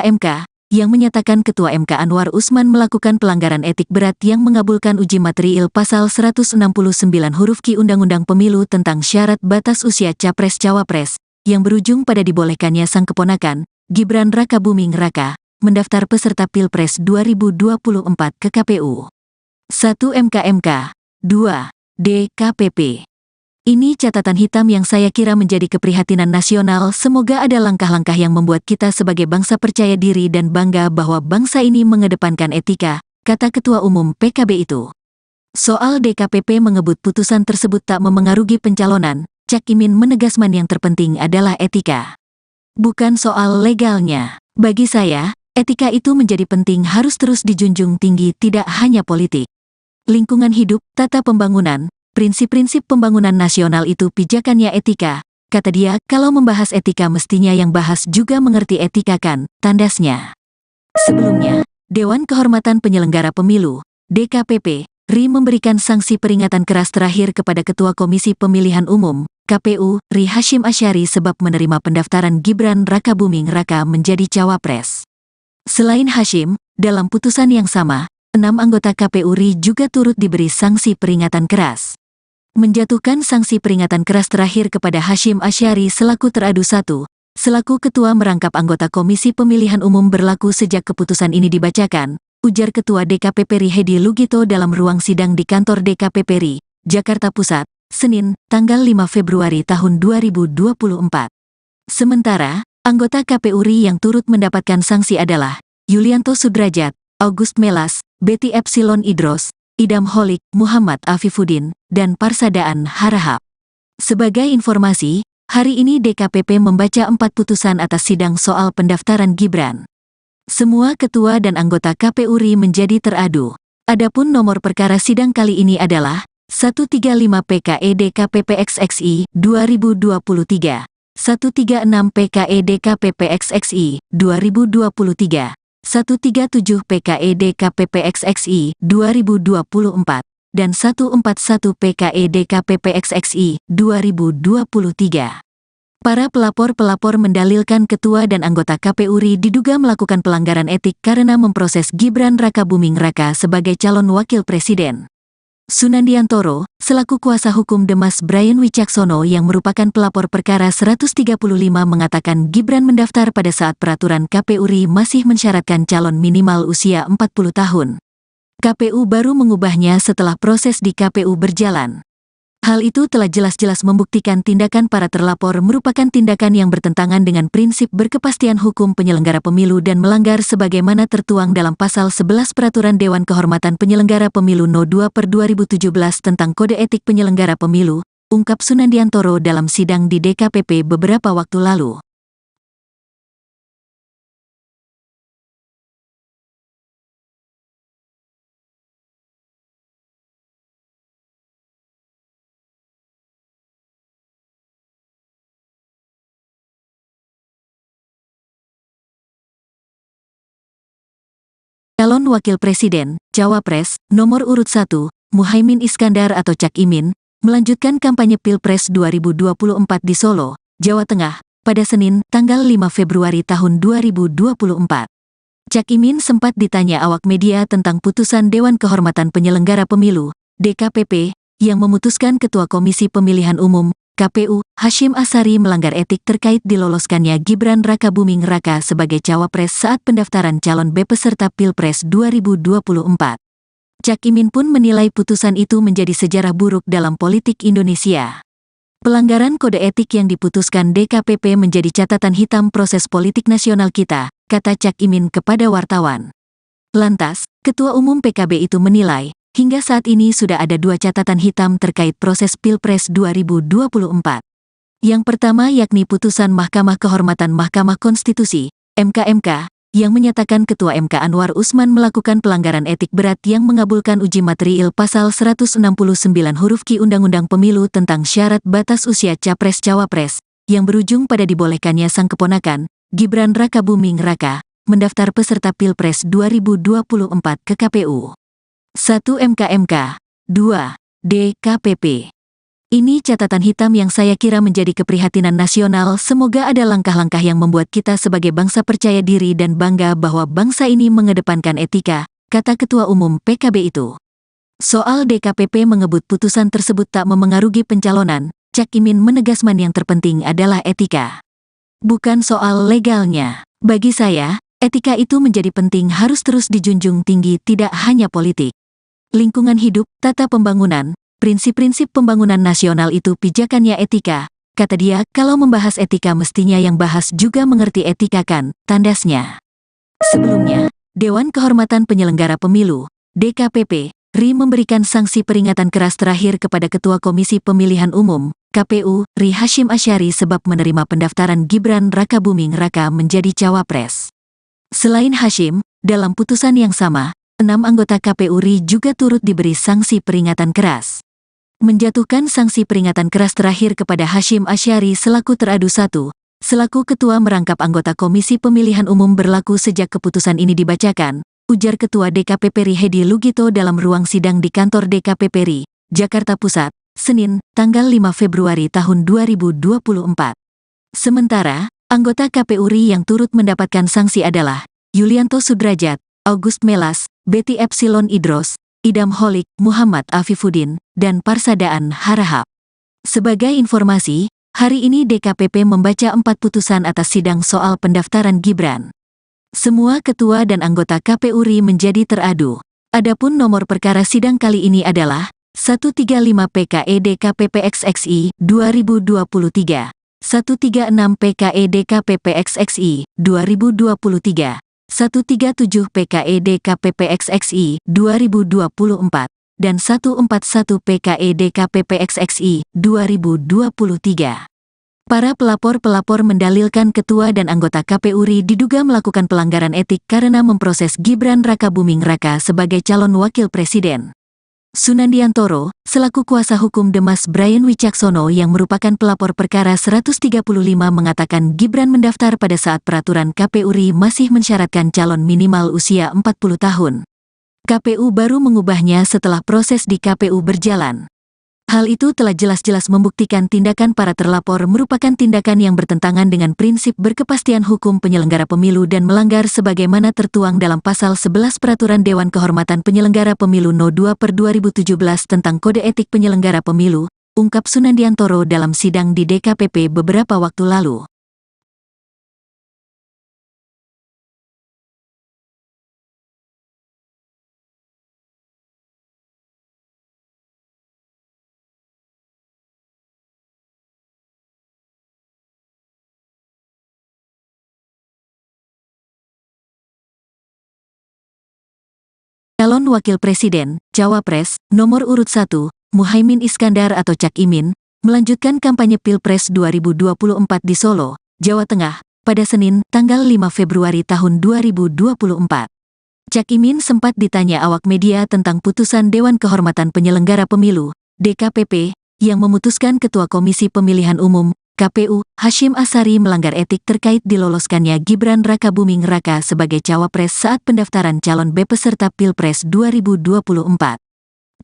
yang menyatakan Ketua MK Anwar Usman melakukan pelanggaran etik berat yang mengabulkan uji material pasal 169 huruf Q Undang-Undang Pemilu tentang syarat batas usia Capres-Cawapres, yang berujung pada dibolehkannya sang keponakan, Gibran Rakabuming Raka, mendaftar peserta Pilpres 2024 ke KPU. 1 MK, 2 DKPP. Ini catatan hitam yang saya kira menjadi keprihatinan nasional. Semoga ada langkah-langkah yang membuat kita sebagai bangsa percaya diri dan bangga bahwa bangsa ini mengedepankan etika, kata Ketua Umum PKB itu. Soal DKPP mengebut putusan tersebut tak memengaruhi pencalonan, Cak Imin menegaskan yang terpenting adalah etika. Bukan soal legalnya. Bagi saya, etika itu menjadi penting, harus terus dijunjung tinggi, tidak hanya politik. Lingkungan hidup, tata pembangunan, prinsip-prinsip pembangunan nasional itu pijakannya etika, kata dia. Kalau membahas etika mestinya yang bahas juga mengerti etika kan, tandasnya. Sebelumnya, Dewan Kehormatan Penyelenggara Pemilu, DKPP, RI memberikan sanksi peringatan keras terakhir kepada Ketua Komisi Pemilihan Umum, KPU, RI Hasyim Asyari sebab menerima pendaftaran Gibran Rakabuming Raka menjadi cawapres. Selain Hasyim, dalam putusan yang sama, 6 anggota KPU RI juga turut diberi sanksi peringatan keras. Menjatuhkan sanksi peringatan keras terakhir kepada Hasyim Asyari selaku teradu 1, selaku ketua merangkap anggota Komisi Pemilihan Umum berlaku sejak keputusan ini dibacakan, ujar Ketua DKPP RI Hedi Lugito dalam ruang sidang di kantor DKPP RI, Jakarta Pusat, Senin, tanggal 5 Februari tahun 2024. Sementara, anggota KPU RI yang turut mendapatkan sanksi adalah Yulianto Sudrajat, August Melas, Betty Epsilon Idros, Idam Holik, Muhammad Afifuddin, dan Parsadaan Harahap. Sebagai informasi, hari ini DKPP membaca 4 putusan atas sidang soal pendaftaran Gibran. Semua ketua dan anggota KPU RI menjadi teradu. Adapun nomor perkara sidang kali ini adalah 135 PKE DKPP XXI 2023, 136 PKE DKPP XXI 2023, 137 PKE DKPP XXI 2024, dan 141 PKE DKPP XXI 2023. Para pelapor-pelapor mendalilkan ketua dan anggota KPU RI diduga melakukan pelanggaran etik karena memproses Gibran Rakabuming Raka sebagai calon wakil presiden. Sunandiantoro, selaku kuasa hukum Demas Brian Wicaksono yang merupakan pelapor perkara 135 mengatakan Gibran mendaftar pada saat peraturan KPU RI masih mensyaratkan calon minimal usia 40 tahun. KPU baru mengubahnya setelah proses di KPU berjalan. Hal itu telah jelas-jelas membuktikan tindakan para terlapor merupakan tindakan yang bertentangan dengan prinsip berkepastian hukum penyelenggara pemilu dan melanggar sebagaimana tertuang dalam pasal 11 Peraturan Dewan Kehormatan Penyelenggara Pemilu No. 2/2017 tentang Kode Etik Penyelenggara Pemilu, ungkap Sunandiantoro dalam sidang di DKPP beberapa waktu lalu. Calon Wakil Presiden, Cawapres, nomor urut 1, Muhaimin Iskandar atau Cak Imin, melanjutkan kampanye Pilpres 2024 di Solo, Jawa Tengah, pada Senin, tanggal 5 Februari tahun 2024. Cak Imin sempat ditanya awak media tentang putusan Dewan Kehormatan Penyelenggara Pemilu, DKPP, yang memutuskan Ketua Komisi Pemilihan Umum, KPU, Hasyim Asyari melanggar etik terkait diloloskannya Gibran Rakabuming Raka sebagai cawapres saat pendaftaran calon B peserta Pilpres 2024. Cak Imin pun menilai putusan itu menjadi sejarah buruk dalam politik Indonesia. Pelanggaran kode etik yang diputuskan DKPP menjadi catatan hitam proses politik nasional kita, kata Cak Imin kepada wartawan. Lantas, Ketua Umum PKB itu menilai, hingga saat ini sudah ada 2 catatan hitam terkait proses Pilpres 2024. Yang pertama yakni putusan Mahkamah Kehormatan Mahkamah Konstitusi, MK, yang menyatakan Ketua MK Anwar Usman melakukan pelanggaran etik berat yang mengabulkan uji material pasal 169 huruf Q Undang-Undang Pemilu tentang syarat batas usia Capres-Cawapres, yang berujung pada dibolehkannya sang keponakan, Gibran Rakabuming Raka, mendaftar peserta Pilpres 2024 ke KPU. 1. MK, 2. DKPP. Ini catatan hitam yang saya kira menjadi keprihatinan nasional. Semoga ada langkah-langkah yang membuat kita sebagai bangsa percaya diri dan bangga bahwa bangsa ini mengedepankan etika, kata Ketua Umum PKB itu. Soal DKPP mengebut putusan tersebut tak memengaruhi pencalonan, Cak Imin menegaskan yang terpenting adalah etika. Bukan soal legalnya. Bagi saya, etika itu menjadi penting, harus terus dijunjung tinggi, tidak hanya politik. Lingkungan hidup, tata pembangunan, prinsip-prinsip pembangunan nasional itu pijakannya etika, kata dia. Kalau membahas etika mestinya yang bahas juga mengerti etika kan, tandasnya. Sebelumnya, Dewan Kehormatan Penyelenggara Pemilu, DKPP, RI memberikan sanksi peringatan keras terakhir kepada Ketua Komisi Pemilihan Umum, KPU, RI Hasyim Asyari sebab menerima pendaftaran Gibran Rakabuming Raka menjadi cawapres. Selain Hasyim, dalam putusan yang sama, 6 anggota KPU RI juga turut diberi sanksi peringatan keras. Menjatuhkan sanksi peringatan keras terakhir kepada Hasyim Asyari selaku teradu 1, selaku ketua merangkap anggota Komisi Pemilihan Umum berlaku sejak keputusan ini dibacakan, ujar Ketua DKPP RI Hedi Lugito dalam ruang sidang di kantor DKPP RI, Jakarta Pusat, Senin, tanggal 5 Februari tahun 2024. Sementara, anggota KPU RI yang turut mendapatkan sanksi adalah Yulianto Sudrajat, August Melas, Betty Epsilon Idros, Idam Holik, Muhammad Afifuddin, dan Parsadaan Harahap. Sebagai informasi, hari ini DKPP membaca 4 putusan atas sidang soal pendaftaran Gibran. Semua ketua dan anggota KPU RI menjadi teradu. Adapun nomor perkara sidang kali ini adalah 135 PKE DKPP XXI 2023, 136 PKE DKPP XXI 2023, 137 PKE DKPP XXI 2024, dan 141 PKE DKPP XXI 2023. Para pelapor-pelapor mendalilkan ketua dan anggota KPU RI diduga melakukan pelanggaran etik karena memproses Gibran Rakabuming Raka sebagai calon wakil presiden. Sunandiantoro, selaku kuasa hukum Demas Brian Wicaksono yang merupakan pelapor perkara 135 mengatakan Gibran mendaftar pada saat peraturan KPU RI masih mensyaratkan calon minimal usia 40 tahun. KPU baru mengubahnya setelah proses di KPU berjalan. Hal itu telah jelas-jelas membuktikan tindakan para terlapor merupakan tindakan yang bertentangan dengan prinsip berkepastian hukum penyelenggara pemilu dan melanggar sebagaimana tertuang dalam Pasal 11 Peraturan Dewan Kehormatan Penyelenggara Pemilu No. 2/2017 tentang Kode Etik Penyelenggara Pemilu, ungkap Sunandiantoro dalam sidang di DKPP beberapa waktu lalu. Calon Wakil Presiden, Cawapres, nomor urut 1, Muhaimin Iskandar atau Cak Imin, melanjutkan kampanye Pilpres 2024 di Solo, Jawa Tengah, pada Senin, tanggal 5 Februari tahun 2024. Cak Imin sempat ditanya awak media tentang putusan Dewan Kehormatan Penyelenggara Pemilu, DKPP, yang memutuskan Ketua Komisi Pemilihan Umum, KPU, Hasyim Asyari melanggar etik terkait diloloskannya Gibran Rakabuming Raka sebagai cawapres saat pendaftaran calon B peserta Pilpres 2024.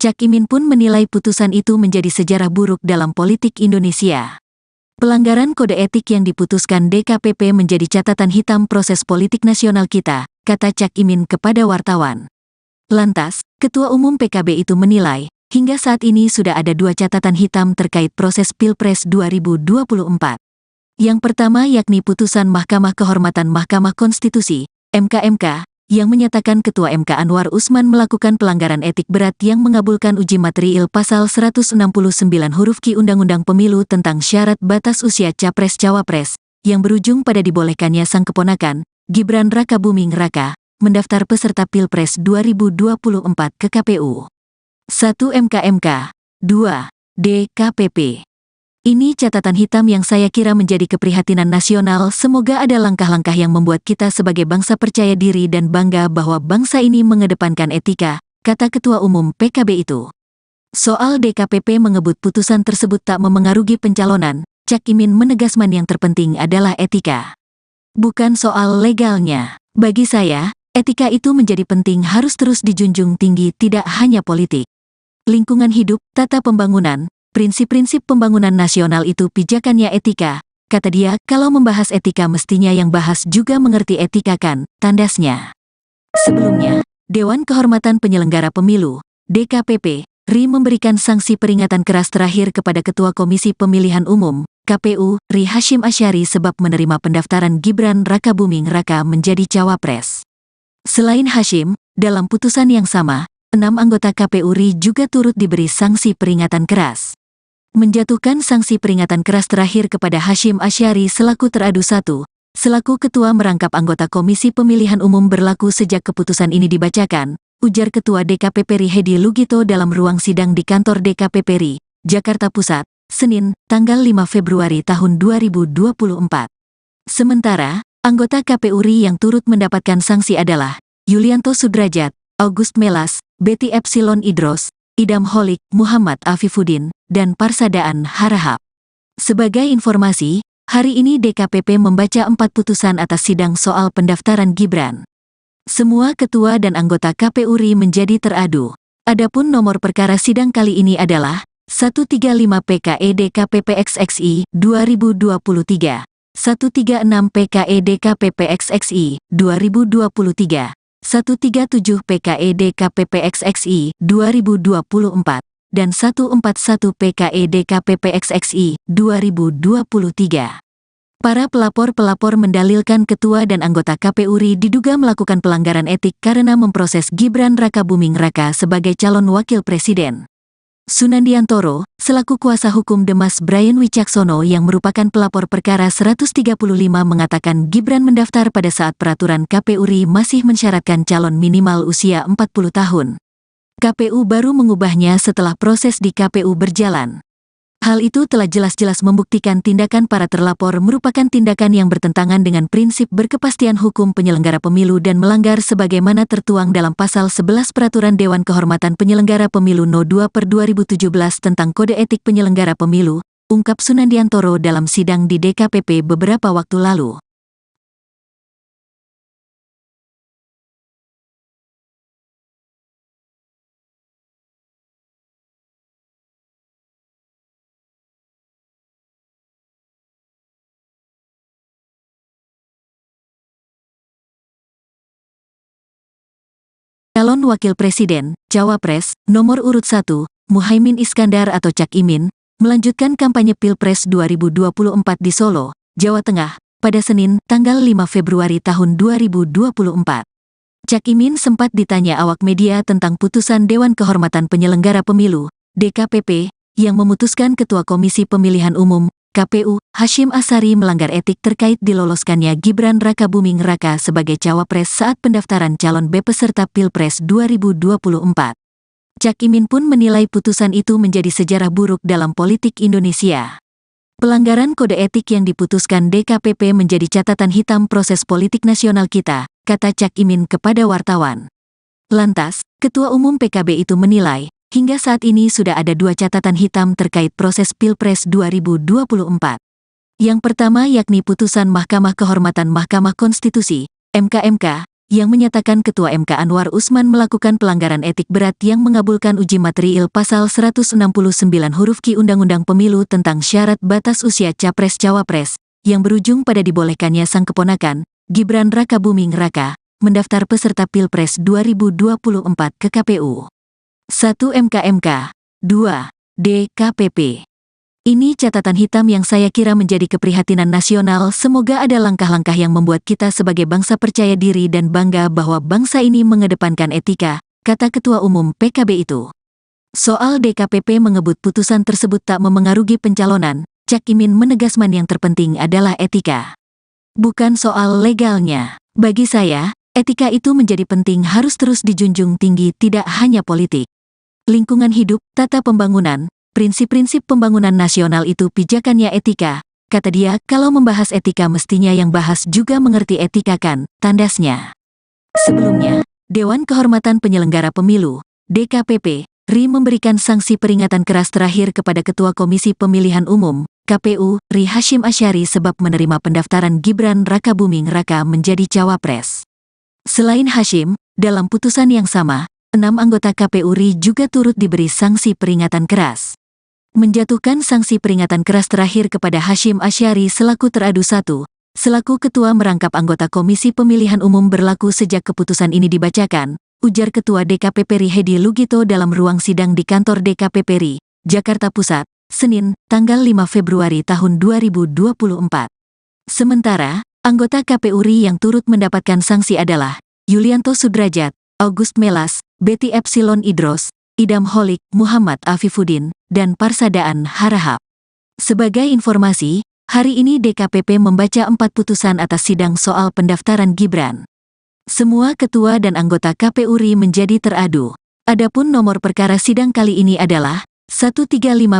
Cak Imin pun menilai putusan itu menjadi sejarah buruk dalam politik Indonesia. Pelanggaran kode etik yang diputuskan DKPP menjadi catatan hitam proses politik nasional kita, kata Cak Imin kepada wartawan. Lantas, Ketua Umum PKB itu menilai, hingga saat ini sudah ada dua catatan hitam terkait proses Pilpres 2024. Yang pertama yakni putusan Mahkamah Kehormatan Mahkamah Konstitusi, MK, yang menyatakan Ketua MK Anwar Usman melakukan pelanggaran etik berat yang mengabulkan uji material pasal 169 huruf Q Undang-Undang Pemilu tentang syarat batas usia Capres-Cawapres, yang berujung pada dibolehkannya sang keponakan, Gibran Rakabuming Raka, mendaftar peserta Pilpres 2024 ke KPU. 1. MK, 2. DKPP. Ini catatan hitam yang saya kira menjadi keprihatinan nasional. Semoga ada langkah-langkah yang membuat kita sebagai bangsa percaya diri dan bangga bahwa bangsa ini mengedepankan etika, kata Ketua Umum PKB itu. Soal DKPP mengebut putusan tersebut tak memengaruhi pencalonan, Cak Imin menegaskan yang terpenting adalah etika. Bukan soal legalnya. Bagi saya, etika itu menjadi penting, harus terus dijunjung tinggi, tidak hanya politik. Lingkungan hidup, tata pembangunan, prinsip-prinsip pembangunan nasional itu pijakannya etika, kata dia. Kalau membahas etika mestinya yang bahas juga mengerti etika kan, tandasnya. Sebelumnya, Dewan Kehormatan Penyelenggara Pemilu, DKPP, RI memberikan sanksi peringatan keras terakhir kepada Ketua Komisi Pemilihan Umum, KPU, RI Hashim Asyari sebab menerima pendaftaran Gibran Rakabuming Raka menjadi Cawapres. Selain Hashim, dalam putusan yang sama, 6 anggota KPU RI juga turut diberi sanksi peringatan keras. Menjatuhkan sanksi peringatan keras terakhir kepada Hashim Asyari selaku teradu 1, selaku ketua merangkap anggota Komisi Pemilihan Umum berlaku sejak keputusan ini dibacakan, ujar Ketua DKPP RI Hedi Lugito dalam ruang sidang di kantor DKPP RI, Jakarta Pusat, Senin, tanggal 5 Februari tahun 2024. Sementara, anggota KPU RI yang turut mendapatkan sanksi adalah Yulianto Sudrajat, August Melas, Betty Epsilon Idros, Idam Holik, Muhammad Afifuddin, dan Parsadaan Harahap. Sebagai informasi, hari ini DKPP membaca 4 putusan atas sidang soal pendaftaran Gibran. Semua ketua dan anggota KPU RI menjadi teradu. Adapun nomor perkara sidang kali ini adalah 135 PKE DKPP XXI 2023, 136 PKE DKPP XXI 2023, 137 PKE DKPP XXI 2024, dan 141 PKE DKPP XXI 2023. Para pelapor-pelapor mendalilkan ketua dan anggota KPU RI diduga melakukan pelanggaran etik karena memproses Gibran Rakabuming Raka sebagai calon wakil presiden. Sunandiantoro, selaku kuasa hukum Demas Brian Wicaksono yang merupakan pelapor perkara 135 mengatakan Gibran mendaftar pada saat peraturan KPU RI masih mensyaratkan calon minimal usia 40 tahun. KPU baru mengubahnya setelah proses di KPU berjalan. Hal itu telah jelas-jelas membuktikan tindakan para terlapor merupakan tindakan yang bertentangan dengan prinsip berkepastian hukum penyelenggara pemilu dan melanggar sebagaimana tertuang dalam Pasal 11 Peraturan Dewan Kehormatan Penyelenggara Pemilu No. 2/2017 tentang Kode Etik Penyelenggara Pemilu, ungkap Sunandiantoro dalam sidang di DKPP beberapa waktu lalu. Calon Wakil Presiden, Cawapres, nomor urut 1, Muhaimin Iskandar atau Cak Imin, melanjutkan kampanye Pilpres 2024 di Solo, Jawa Tengah, pada Senin, tanggal 5 Februari tahun 2024. Cak Imin sempat ditanya awak media tentang putusan Dewan Kehormatan Penyelenggara Pemilu, DKPP, yang memutuskan Ketua Komisi Pemilihan Umum, KPU, Hashim Asyari melanggar etik terkait diloloskannya Gibran Rakabuming Raka sebagai Cawapres saat pendaftaran calon B peserta Pilpres 2024. Cak Imin pun menilai putusan itu menjadi sejarah buruk dalam politik Indonesia. Pelanggaran kode etik yang diputuskan DKPP menjadi catatan hitam proses politik nasional kita, kata Cak Imin kepada wartawan. Lantas, Ketua Umum PKB itu menilai, hingga saat ini sudah ada 2 catatan hitam terkait proses Pilpres 2024. Yang pertama yakni putusan Mahkamah Kehormatan Mahkamah Konstitusi, MK, yang menyatakan Ketua MK Anwar Usman melakukan pelanggaran etik berat yang mengabulkan uji material pasal 169 huruf Q Undang-Undang Pemilu tentang syarat batas usia Capres-Cawapres, yang berujung pada dibolehkannya sang keponakan, Gibran Rakabuming Raka, mendaftar peserta Pilpres 2024 ke KPU. 1. MK, 2. DKPP. Ini catatan hitam yang saya kira menjadi keprihatinan nasional. Semoga ada langkah-langkah yang membuat kita sebagai bangsa percaya diri dan bangga bahwa bangsa ini mengedepankan etika, kata Ketua Umum PKB itu. Soal DKPP mengebut putusan tersebut tak memengaruhi pencalonan, Cak Imin menegaskan yang terpenting adalah etika. Bukan soal legalnya. Bagi saya, etika itu menjadi penting, harus terus dijunjung tinggi, tidak hanya politik. Lingkungan hidup, tata pembangunan, prinsip-prinsip pembangunan nasional itu pijakannya etika, kata dia. Kalau membahas etika mestinya yang bahas juga mengerti etika kan, tandasnya. Sebelumnya, Dewan Kehormatan Penyelenggara Pemilu, DKPP, RI memberikan sanksi peringatan keras terakhir kepada Ketua Komisi Pemilihan Umum, KPU, RI Hasyim Asyari sebab menerima pendaftaran Gibran Rakabuming Raka menjadi cawapres. Selain Hasyim, dalam putusan yang sama, 6 anggota KPU RI juga turut diberi sanksi peringatan keras. Menjatuhkan sanksi peringatan keras terakhir kepada Hasyim Asyari selaku teradu 1, selaku ketua merangkap anggota Komisi Pemilihan Umum berlaku sejak keputusan ini dibacakan, ujar Ketua DKPP RI Hedi Lugito dalam ruang sidang di kantor DKPP RI, Jakarta Pusat, Senin, tanggal 5 Februari tahun 2024. Sementara, anggota KPU RI yang turut mendapatkan sanksi adalah Yulianto Sudrajat, August Melas, Betty Epsilon Idros, Idam Holik, Muhammad Afifuddin, dan Parsadaan Harahap. Sebagai informasi, hari ini DKPP membaca 4 putusan atas sidang soal pendaftaran Gibran. Semua ketua dan anggota KPU RI menjadi teradu. Adapun nomor perkara sidang kali ini adalah 135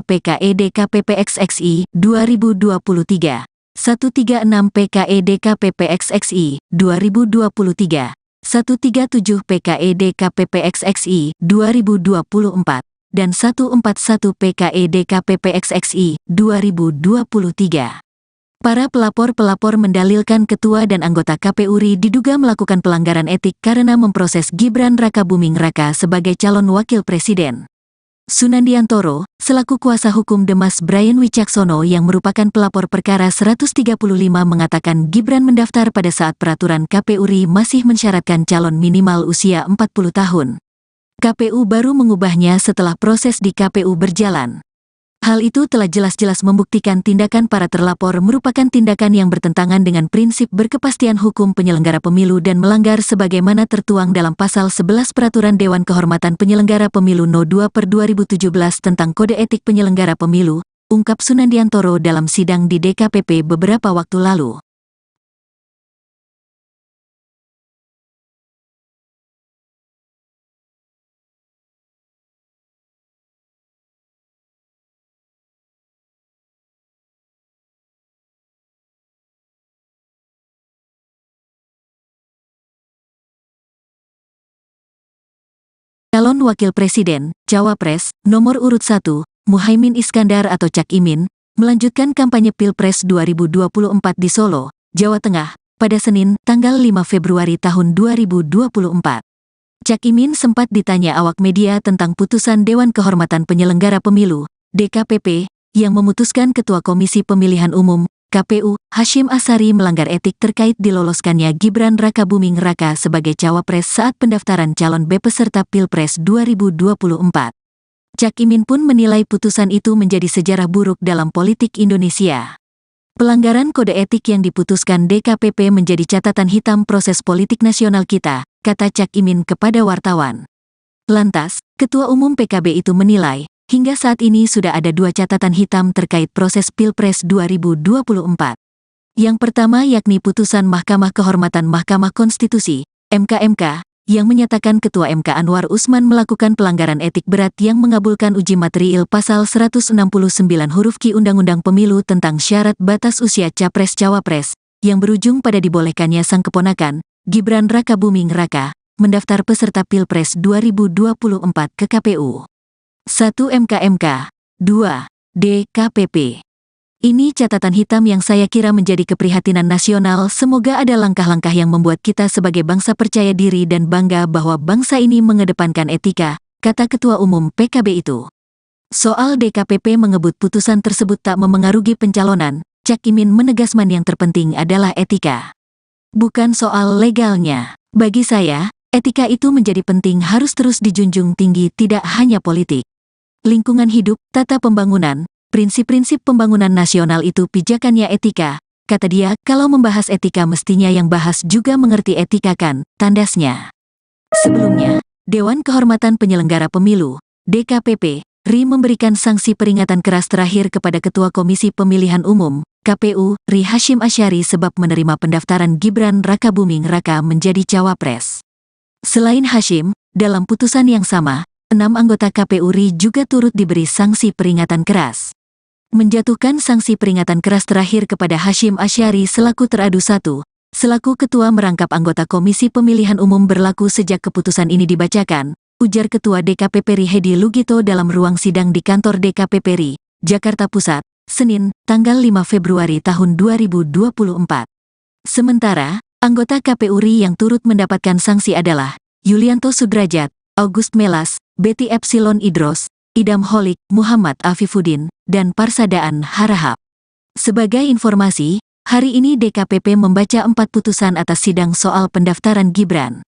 PKE DKPP XXI 2023, 136 PKE DKPP XXI 2023, 137 PKE DKPP XXI 2024, dan 141 PKE DKPP XXI 2023. Para pelapor-pelapor mendalilkan ketua dan anggota KPU RI diduga melakukan pelanggaran etik karena memproses Gibran Rakabuming Raka sebagai calon wakil presiden. Sunandiantoro, selaku kuasa hukum Demas Brian Wicaksono yang merupakan pelapor perkara 135 mengatakan Gibran mendaftar pada saat peraturan KPU RI masih mensyaratkan calon minimal usia 40 tahun. KPU baru mengubahnya setelah proses di KPU berjalan. Hal itu telah jelas-jelas membuktikan tindakan para terlapor merupakan tindakan yang bertentangan dengan prinsip berkepastian hukum penyelenggara pemilu dan melanggar sebagaimana tertuang dalam Pasal 11 Peraturan Dewan Kehormatan Penyelenggara Pemilu No. 2/2017 tentang Kode Etik Penyelenggara Pemilu, ungkap Sunandiantoro dalam sidang di DKPP beberapa waktu lalu. Calon Wakil Presiden, Cawapres, nomor urut 1, Muhaimin Iskandar atau Cak Imin, melanjutkan kampanye Pilpres 2024 di Solo, Jawa Tengah, pada Senin, tanggal 5 Februari tahun 2024. Cak Imin sempat ditanya awak media tentang putusan Dewan Kehormatan Penyelenggara Pemilu, DKPP, yang memutuskan Ketua Komisi Pemilihan Umum, KPU, Hasyim Asyari melanggar etik terkait diloloskannya Gibran Rakabuming Raka sebagai cawapres saat pendaftaran calon peserta Pilpres 2024. Cak Imin pun menilai putusan itu menjadi sejarah buruk dalam politik Indonesia. Pelanggaran kode etik yang diputuskan DKPP menjadi catatan hitam proses politik nasional kita, kata Cak Imin kepada wartawan. Lantas, Ketua Umum PKB itu menilai, hingga saat ini sudah ada 2 catatan hitam terkait proses Pilpres 2024. Yang pertama yakni putusan Mahkamah Kehormatan Mahkamah Konstitusi, MK, yang menyatakan Ketua MK Anwar Usman melakukan pelanggaran etik berat yang mengabulkan uji materiil Pasal 169 huruf Q Undang-Undang Pemilu tentang syarat batas usia Capres-Cawapres, yang berujung pada dibolehkannya sang keponakan, Gibran Rakabuming Raka, mendaftar peserta Pilpres 2024 ke KPU. 1 MK, 2 DKPP. Ini catatan hitam yang saya kira menjadi keprihatinan nasional. Semoga ada langkah-langkah yang membuat kita sebagai bangsa percaya diri dan bangga bahwa bangsa ini mengedepankan etika, kata Ketua Umum PKB itu. Soal DKPP mengebut putusan tersebut tak memengaruhi pencalonan, Cak Imin menegaskan yang terpenting adalah etika. Bukan soal legalnya. Bagi saya, etika itu menjadi penting, harus terus dijunjung tinggi, tidak hanya politik. Lingkungan hidup, tata pembangunan, prinsip-prinsip pembangunan nasional itu pijakannya etika, kata dia. Kalau membahas etika mestinya yang bahas juga mengerti etika kan, tandasnya. Sebelumnya, Dewan Kehormatan Penyelenggara Pemilu, DKPP, RI memberikan sanksi peringatan keras terakhir kepada Ketua Komisi Pemilihan Umum, KPU, RI Hasyim Asyari sebab menerima pendaftaran Gibran Rakabuming Raka menjadi cawapres. Selain Hasyim, dalam putusan yang sama, 6 anggota KPU RI juga turut diberi sanksi peringatan keras. Menjatuhkan sanksi peringatan keras terakhir kepada Hasyim Asyari selaku teradu 1, selaku ketua merangkap anggota Komisi Pemilihan Umum berlaku sejak keputusan ini dibacakan, ujar Ketua DKPP RI Hedi Lugito dalam ruang sidang di kantor DKPP RI, Jakarta Pusat, Senin, tanggal 5 Februari tahun 2024. Sementara, anggota KPU RI yang turut mendapatkan sanksi adalah Yulianto Sudrajat, August Melas, Betty Epsilon Idros, Idam Holik, Muhammad Afifuddin, dan Parsadaan Harahap. Sebagai informasi, hari ini DKPP membaca 4 putusan atas sidang soal pendaftaran Gibran.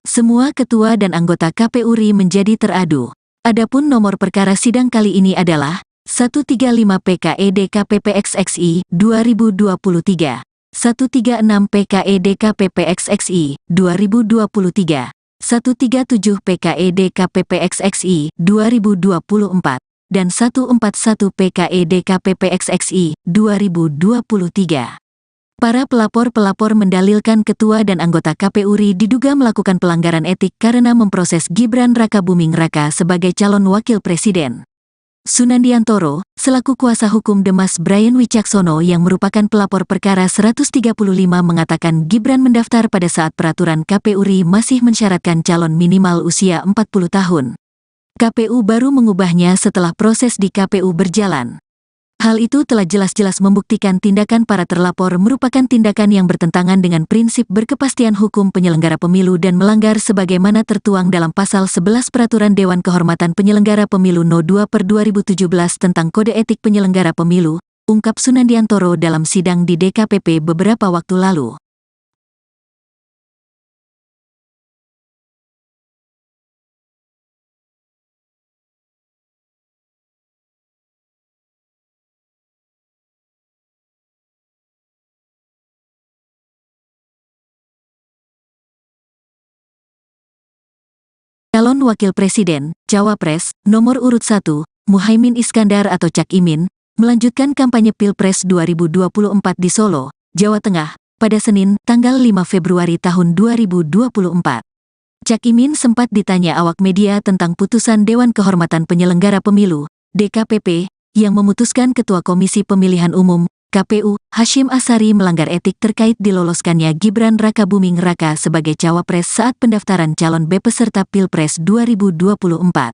Semua ketua dan anggota KPU RI menjadi teradu. Adapun nomor perkara sidang kali ini adalah 135 PKE DKPP XXI 2023, 136 PKE DKPP XXI 2023, 137 PKE DKPP XXI 2024, dan 141 PKE DKPP XXI 2023. Para pelapor-pelapor mendalilkan ketua dan anggota KPU RI diduga melakukan pelanggaran etik karena memproses Gibran Rakabuming Raka sebagai calon wakil presiden. Sunandiantoro, selaku kuasa hukum Demas Brian Wicaksono yang merupakan pelapor perkara 135 mengatakan Gibran mendaftar pada saat peraturan KPU RI masih mensyaratkan calon minimal usia 40 tahun. KPU baru mengubahnya setelah proses di KPU berjalan. Hal itu telah jelas-jelas membuktikan tindakan para terlapor merupakan tindakan yang bertentangan dengan prinsip berkepastian hukum penyelenggara pemilu dan melanggar sebagaimana tertuang dalam Pasal 11 Peraturan Dewan Kehormatan Penyelenggara Pemilu No. 2/2017 tentang Kode Etik Penyelenggara Pemilu, ungkap Sunandiantoro dalam sidang di DKPP beberapa waktu lalu. Calon Wakil Presiden, Cawapres, nomor urut 1, Muhaimin Iskandar atau Cak Imin, melanjutkan kampanye Pilpres 2024 di Solo, Jawa Tengah, pada Senin, tanggal 5 Februari tahun 2024. Cak Imin sempat ditanya awak media tentang putusan Dewan Kehormatan Penyelenggara Pemilu, DKPP, yang memutuskan Ketua Komisi Pemilihan Umum, KPU, Hasyim Asyari melanggar etik terkait diloloskannya Gibran Rakabuming Raka sebagai cawapres saat pendaftaran calon peserta Pilpres 2024.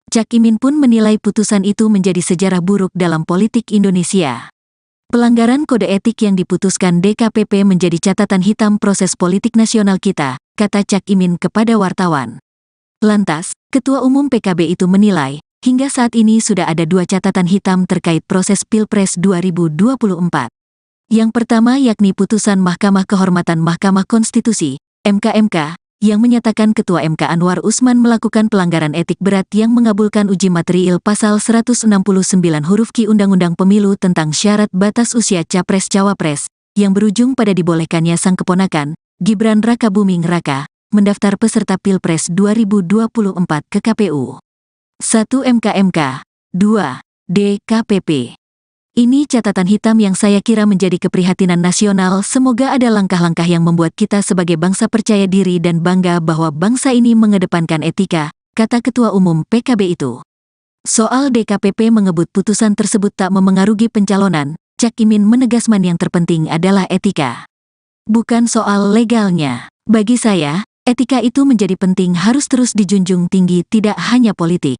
Cak Imin pun menilai putusan itu menjadi sejarah buruk dalam politik Indonesia. Pelanggaran kode etik yang diputuskan DKPP menjadi catatan hitam proses politik nasional kita, kata Cak Imin kepada wartawan. Lantas, Ketua Umum PKB itu menilai, hingga saat ini sudah ada 2 catatan hitam terkait proses Pilpres 2024. Yang pertama yakni putusan Mahkamah Kehormatan Mahkamah Konstitusi, MK, yang menyatakan Ketua MK Anwar Usman melakukan pelanggaran etik berat yang mengabulkan uji material Pasal 169 huruf Q Undang-Undang Pemilu tentang syarat batas usia Capres-Cawapres, yang berujung pada dibolehkannya sang keponakan, Gibran Rakabuming Raka, mendaftar peserta Pilpres 2024 ke KPU. 1 MK, 2 DKPP. Ini catatan hitam yang saya kira menjadi keprihatinan nasional. Semoga ada langkah-langkah yang membuat kita sebagai bangsa percaya diri dan bangga bahwa bangsa ini mengedepankan etika, kata Ketua Umum PKB itu. Soal DKPP mengebut putusan tersebut tak memengaruhi pencalonan, Cak Imin menegaskan yang terpenting adalah etika. Bukan soal legalnya. Bagi saya, etika itu menjadi penting, harus terus dijunjung tinggi, tidak hanya politik.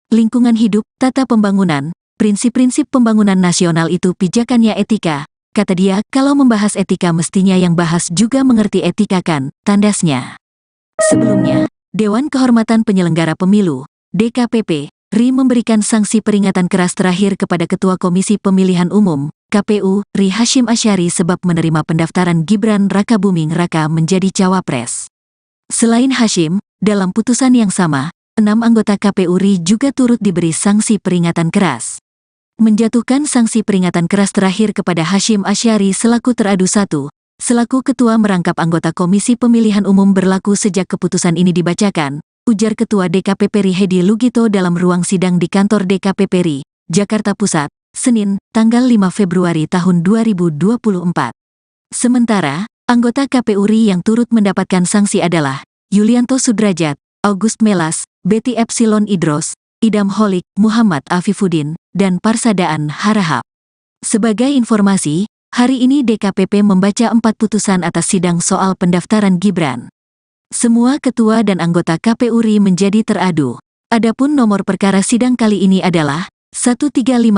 Lingkungan hidup, tata pembangunan, prinsip-prinsip pembangunan nasional itu pijakannya etika, kata dia. Kalau membahas etika mestinya yang bahas juga mengerti etika kan, tandasnya. Sebelumnya, Dewan Kehormatan Penyelenggara Pemilu, DKPP, RI memberikan sanksi peringatan keras terakhir kepada Ketua Komisi Pemilihan Umum, KPU, RI Hasyim Asyari sebab menerima pendaftaran Gibran Rakabuming Raka menjadi cawapres. Selain Hasyim, dalam putusan yang sama, 6 anggota KPU RI juga turut diberi sanksi peringatan keras. Menjatuhkan sanksi peringatan keras terakhir kepada Hasyim Asyari selaku teradu 1, selaku ketua merangkap anggota Komisi Pemilihan Umum berlaku sejak keputusan ini dibacakan, ujar Ketua DKPP RI Hedi Lugito dalam ruang sidang di kantor DKPP RI, Jakarta Pusat, Senin, tanggal 5 Februari tahun 2024. Sementara, anggota KPU RI yang turut mendapatkan sanksi adalah Yulianto Sudrajat, August Melas, Betty Epsilon Idros, Idam Holik, Muhammad Afifuddin, dan Parsadaan Harahap. Sebagai informasi, hari ini DKPP membaca 4 putusan atas sidang soal pendaftaran Gibran. Semua ketua dan anggota KPU RI menjadi teradu. Adapun nomor perkara sidang kali ini adalah 135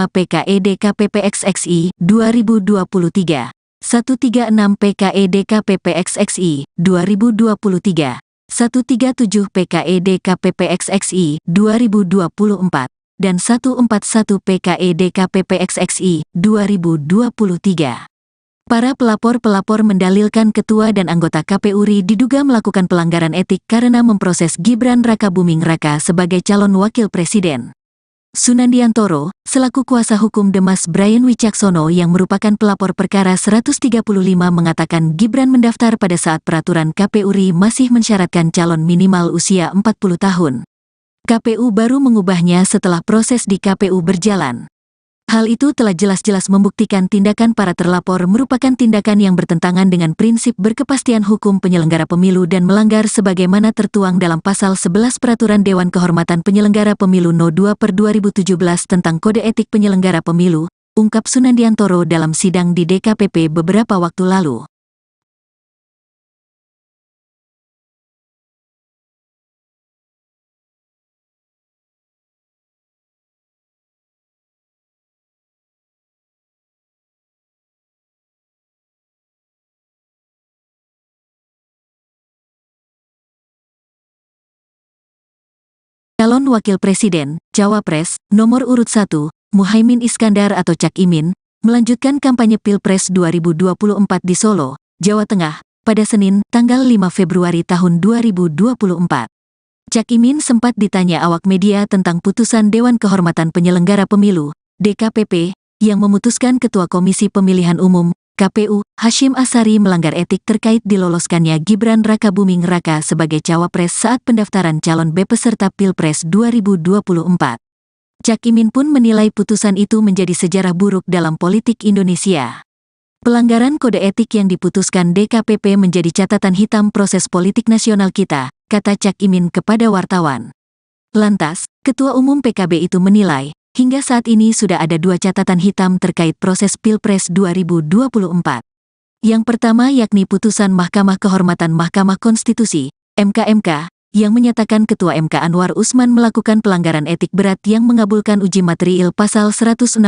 PKE DKPP XXI 2023, 136 PKE DKPP XXI 2023, 137 PKE DKPP XXI 2024, dan 141 PKE DKPP XXI 2023. Para pelapor-pelapor mendalilkan ketua dan anggota KPU RI diduga melakukan pelanggaran etik karena memproses Gibran Rakabuming Raka sebagai calon wakil presiden. Sunandiantoro, selaku kuasa hukum Demas Brian Wicaksono yang merupakan pelapor perkara 135 mengatakan Gibran mendaftar pada saat peraturan KPU RI masih mensyaratkan calon minimal usia 40 tahun. KPU baru mengubahnya setelah proses di KPU berjalan. Hal itu telah jelas-jelas membuktikan tindakan para terlapor merupakan tindakan yang bertentangan dengan prinsip berkepastian hukum penyelenggara pemilu dan melanggar sebagaimana tertuang dalam Pasal 11 Peraturan Dewan Kehormatan Penyelenggara Pemilu No. 2/2017 tentang Kode Etik Penyelenggara Pemilu, ungkap Sunandiantoro dalam sidang di DKPP beberapa waktu lalu. Calon Wakil Presiden, Cawapres, nomor urut 1, Muhaimin Iskandar atau Cak Imin, melanjutkan kampanye Pilpres 2024 di Solo, Jawa Tengah, pada Senin, tanggal 5 Februari tahun 2024. Cak Imin sempat ditanya awak media tentang putusan Dewan Kehormatan Penyelenggara Pemilu, DKPP, yang memutuskan Ketua Komisi Pemilihan Umum, KPU, Hasyim Asyari melanggar etik terkait diloloskannya Gibran Rakabuming Raka sebagai cawapres saat pendaftaran calon peserta Pilpres 2024. Cak Imin pun menilai putusan itu menjadi sejarah buruk dalam politik Indonesia. Pelanggaran kode etik yang diputuskan DKPP menjadi catatan hitam proses politik nasional kita, kata Cak Imin kepada wartawan. Lantas, Ketua Umum PKB itu menilai, hingga saat ini sudah ada 2 catatan hitam terkait proses Pilpres 2024. Yang pertama yakni putusan Mahkamah Kehormatan Mahkamah Konstitusi, MKMK, yang menyatakan Ketua MK Anwar Usman melakukan pelanggaran etik berat yang mengabulkan uji material pasal 169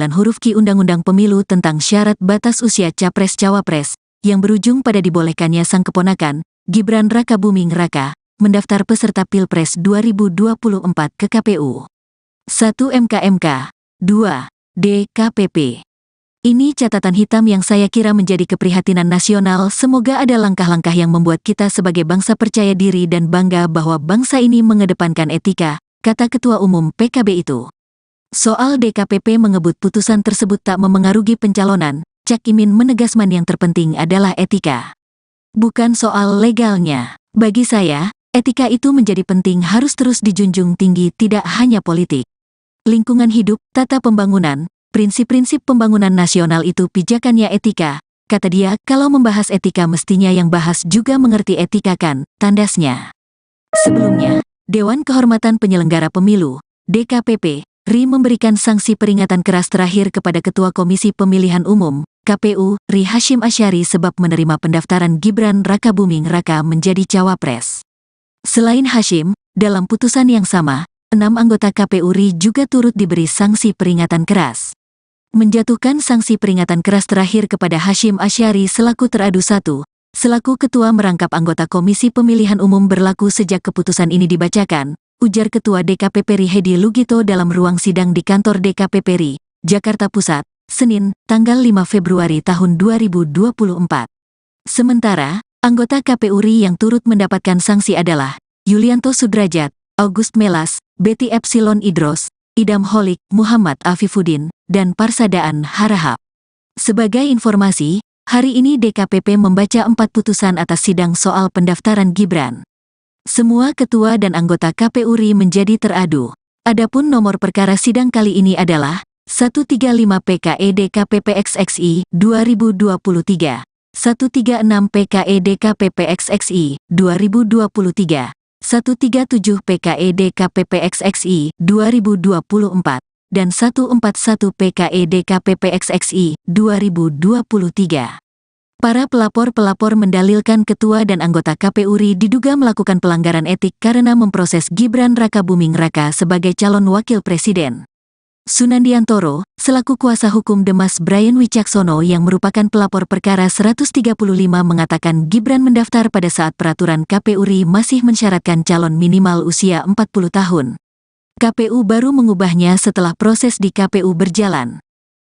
huruf Q Undang-Undang Pemilu tentang syarat batas usia Capres-Cawapres, yang berujung pada dibolehkannya sang keponakan, Gibran Rakabuming Raka, mendaftar peserta Pilpres 2024 ke KPU. 1 MKMK, 2 DKPP. Ini catatan hitam yang saya kira menjadi keprihatinan nasional. Semoga ada langkah-langkah yang membuat kita sebagai bangsa percaya diri dan bangga bahwa bangsa ini mengedepankan etika, kata Ketua Umum PKB itu. Soal DKPP mengebut putusan tersebut tak memengaruhi pencalonan, Cak Imin menegaskan yang terpenting adalah etika. Bukan soal legalnya. Bagi saya, etika itu menjadi penting, harus terus dijunjung tinggi, tidak hanya politik. Lingkungan hidup, tata pembangunan, prinsip-prinsip pembangunan nasional itu pijakannya etika, kata dia. Kalau membahas etika mestinya yang bahas juga mengerti etika kan, tandasnya. Sebelumnya, Dewan Kehormatan Penyelenggara Pemilu, DKPP, RI memberikan sanksi peringatan keras terakhir kepada Ketua Komisi Pemilihan Umum, KPU, RI Hasyim Asyari sebab menerima pendaftaran Gibran Rakabuming Raka menjadi cawapres. Selain Hasyim, dalam putusan yang sama, 6 anggota KPU RI juga turut diberi sanksi peringatan keras. Menjatuhkan sanksi peringatan keras terakhir kepada Hasyim Asyari selaku teradu 1, selaku ketua merangkap anggota Komisi Pemilihan Umum berlaku sejak keputusan ini dibacakan, ujar Ketua DKPP RI Hedi Lugito dalam ruang sidang di kantor DKPP RI, Jakarta Pusat, Senin, tanggal 5 Februari tahun 2024. Sementara, anggota KPU RI yang turut mendapatkan sanksi adalah Yulianto Sudrajat, August Melas, Betty Epsilon Idros, Idam Holik, Muhammad Afifuddin, dan Parsadaan Harahap. Sebagai informasi, hari ini DKPP membaca 4 putusan atas sidang soal pendaftaran Gibran. Semua ketua dan anggota KPU RI menjadi teradu. Adapun nomor perkara sidang kali ini adalah 135 PKE DKPP XXI 2023, 136 PKE DKPP XXI 2023, 137 PKE DKPP XXI 2024, dan 141 PKE DKPP XXI 2023. Para pelapor-pelapor mendalilkan ketua dan anggota KPU RI diduga melakukan pelanggaran etik karena memproses Gibran Rakabuming Raka sebagai calon wakil presiden. Sunandiantoro, selaku kuasa hukum Demas Brian Wicaksono yang merupakan pelapor perkara 135 mengatakan Gibran mendaftar pada saat peraturan KPU RI masih mensyaratkan calon minimal usia 40 tahun. KPU baru mengubahnya setelah proses di KPU berjalan.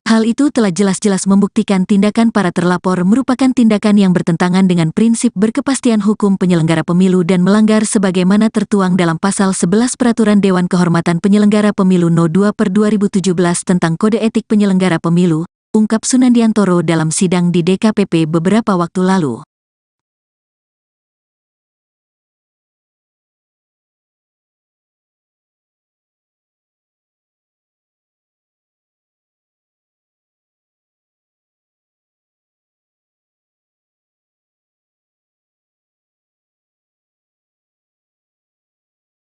Hal itu telah jelas-jelas membuktikan tindakan para terlapor merupakan tindakan yang bertentangan dengan prinsip berkepastian hukum penyelenggara pemilu dan melanggar sebagaimana tertuang dalam Pasal 11 Peraturan Dewan Kehormatan Penyelenggara Pemilu No. 2/2017 tentang Kode Etik Penyelenggara Pemilu, ungkap Sunandiantoro dalam sidang di DKPP beberapa waktu lalu.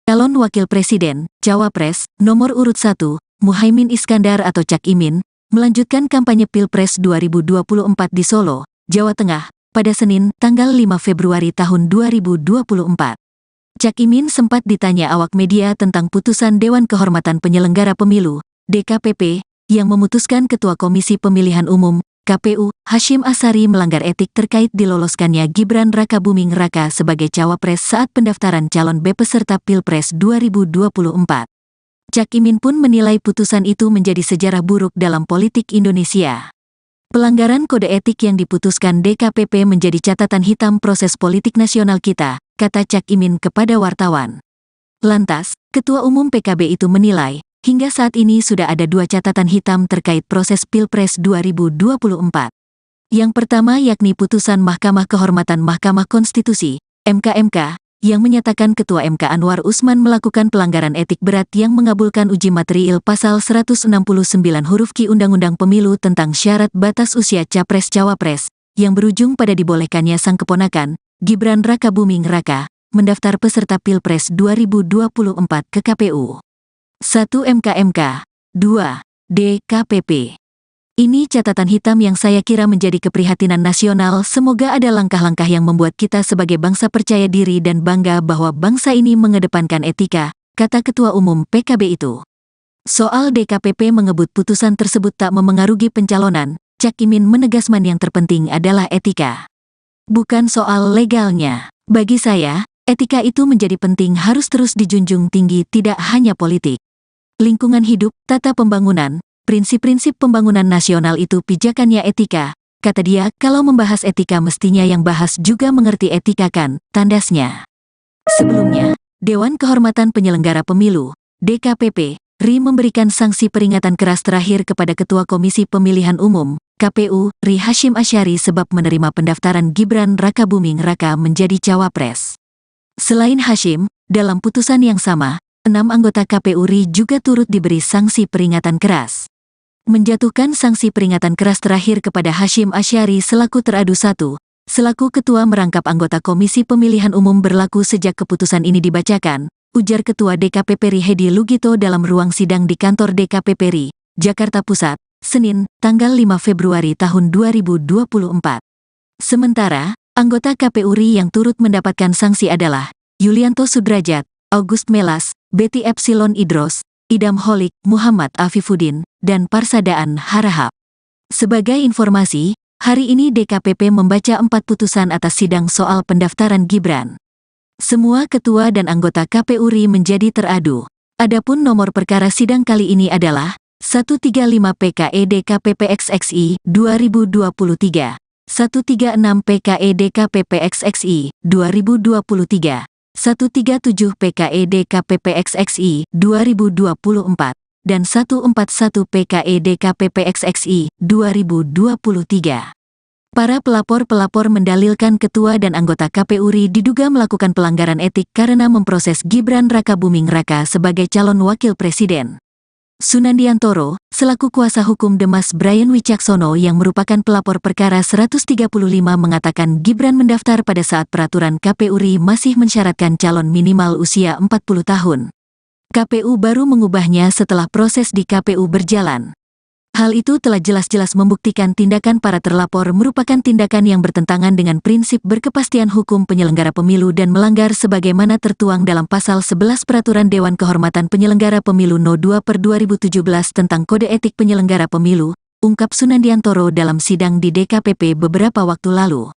Calon Wakil Presiden, Cawapres, nomor urut 1, Muhaimin Iskandar atau Cak Imin, melanjutkan kampanye Pilpres 2024 di Solo, Jawa Tengah, pada Senin, tanggal 5 Februari tahun 2024. Cak Imin sempat ditanya awak media tentang putusan Dewan Kehormatan Penyelenggara Pemilu, DKPP, yang memutuskan Ketua Komisi Pemilihan Umum, KPU, Hasyim Asyari melanggar etik terkait diloloskannya Gibran Rakabuming Raka sebagai cawapres saat pendaftaran calon peserta Pilpres 2024. Cak Imin pun menilai putusan itu menjadi sejarah buruk dalam politik Indonesia. Pelanggaran kode etik yang diputuskan DKPP menjadi catatan hitam proses politik nasional kita, kata Cak Imin kepada wartawan. Lantas, Ketua Umum PKB itu menilai, hingga saat ini sudah ada 2 catatan hitam terkait proses Pilpres 2024. Yang pertama yakni putusan Mahkamah Kehormatan Mahkamah Konstitusi, MK, yang menyatakan Ketua MK Anwar Usman melakukan pelanggaran etik berat yang mengabulkan uji material pasal 169 huruf Q Undang-Undang Pemilu tentang syarat batas usia Capres-Cawapres, yang berujung pada dibolehkannya sang keponakan, Gibran Rakabuming Raka, mendaftar peserta Pilpres 2024 ke KPU. 1 MK, 2 DKPP. Ini catatan hitam yang saya kira menjadi keprihatinan nasional. Semoga ada langkah-langkah yang membuat kita sebagai bangsa percaya diri dan bangga bahwa bangsa ini mengedepankan etika, kata Ketua Umum PKB itu. Soal DKPP mengebut putusan tersebut tak memengaruhi pencalonan, Cak Imin menegaskan yang terpenting adalah etika. Bukan soal legalnya. Bagi saya, etika itu menjadi penting, harus terus dijunjung tinggi, tidak hanya politik. Lingkungan hidup, tata pembangunan, prinsip-prinsip pembangunan nasional itu pijakannya etika, kata dia. Kalau membahas etika mestinya yang bahas juga mengerti etika kan, tandasnya. Sebelumnya, Dewan Kehormatan Penyelenggara Pemilu, DKPP, RI memberikan sanksi peringatan keras terakhir kepada Ketua Komisi Pemilihan Umum, KPU, RI Hasyim Asyari sebab menerima pendaftaran Gibran Rakabuming Raka menjadi cawapres. Selain Hasyim, dalam putusan yang sama, 6 anggota KPU RI juga turut diberi sanksi peringatan keras. Menjatuhkan sanksi peringatan keras terakhir kepada Hasyim Asyari selaku teradu 1, selaku ketua merangkap anggota Komisi Pemilihan Umum berlaku sejak keputusan ini dibacakan, ujar Ketua DKPP RI Hedi Lugito dalam ruang sidang di kantor DKPP RI, Jakarta Pusat, Senin, tanggal 5 Februari tahun 2024. Sementara, anggota KPU RI yang turut mendapatkan sanksi adalah Yulianto Sudrajat, August Melas, Betty Epsilon Idros, Idam Holik, Muhammad Afifuddin, dan Parsadaan Harahap. Sebagai informasi, hari ini DKPP membaca 4 putusan atas sidang soal pendaftaran Gibran. Semua ketua dan anggota KPU RI menjadi teradu. Adapun nomor perkara sidang kali ini adalah 135 PKE DKPP XXI 2023, 136 PKE DKPP XXI 2023, 137 PKE DKPP XXI 2024, dan 141 PKE DKPP XXI 2023. Para pelapor-pelapor mendalilkan ketua dan anggota KPU RI diduga melakukan pelanggaran etik karena memproses Gibran Rakabuming Raka sebagai calon wakil presiden. Sunandiantoro, selaku kuasa hukum Demas Brian Wicaksono yang merupakan pelapor perkara 135 mengatakan Gibran mendaftar pada saat peraturan KPU RI masih mensyaratkan calon minimal usia 40 tahun. KPU baru mengubahnya setelah proses di KPU berjalan. Hal itu telah jelas-jelas membuktikan tindakan para terlapor merupakan tindakan yang bertentangan dengan prinsip berkepastian hukum penyelenggara pemilu dan melanggar sebagaimana tertuang dalam Pasal 11 Peraturan Dewan Kehormatan Penyelenggara Pemilu No. 2/2017 tentang Kode Etik Penyelenggara Pemilu, ungkap Sunandiantoro dalam sidang di DKPP beberapa waktu lalu.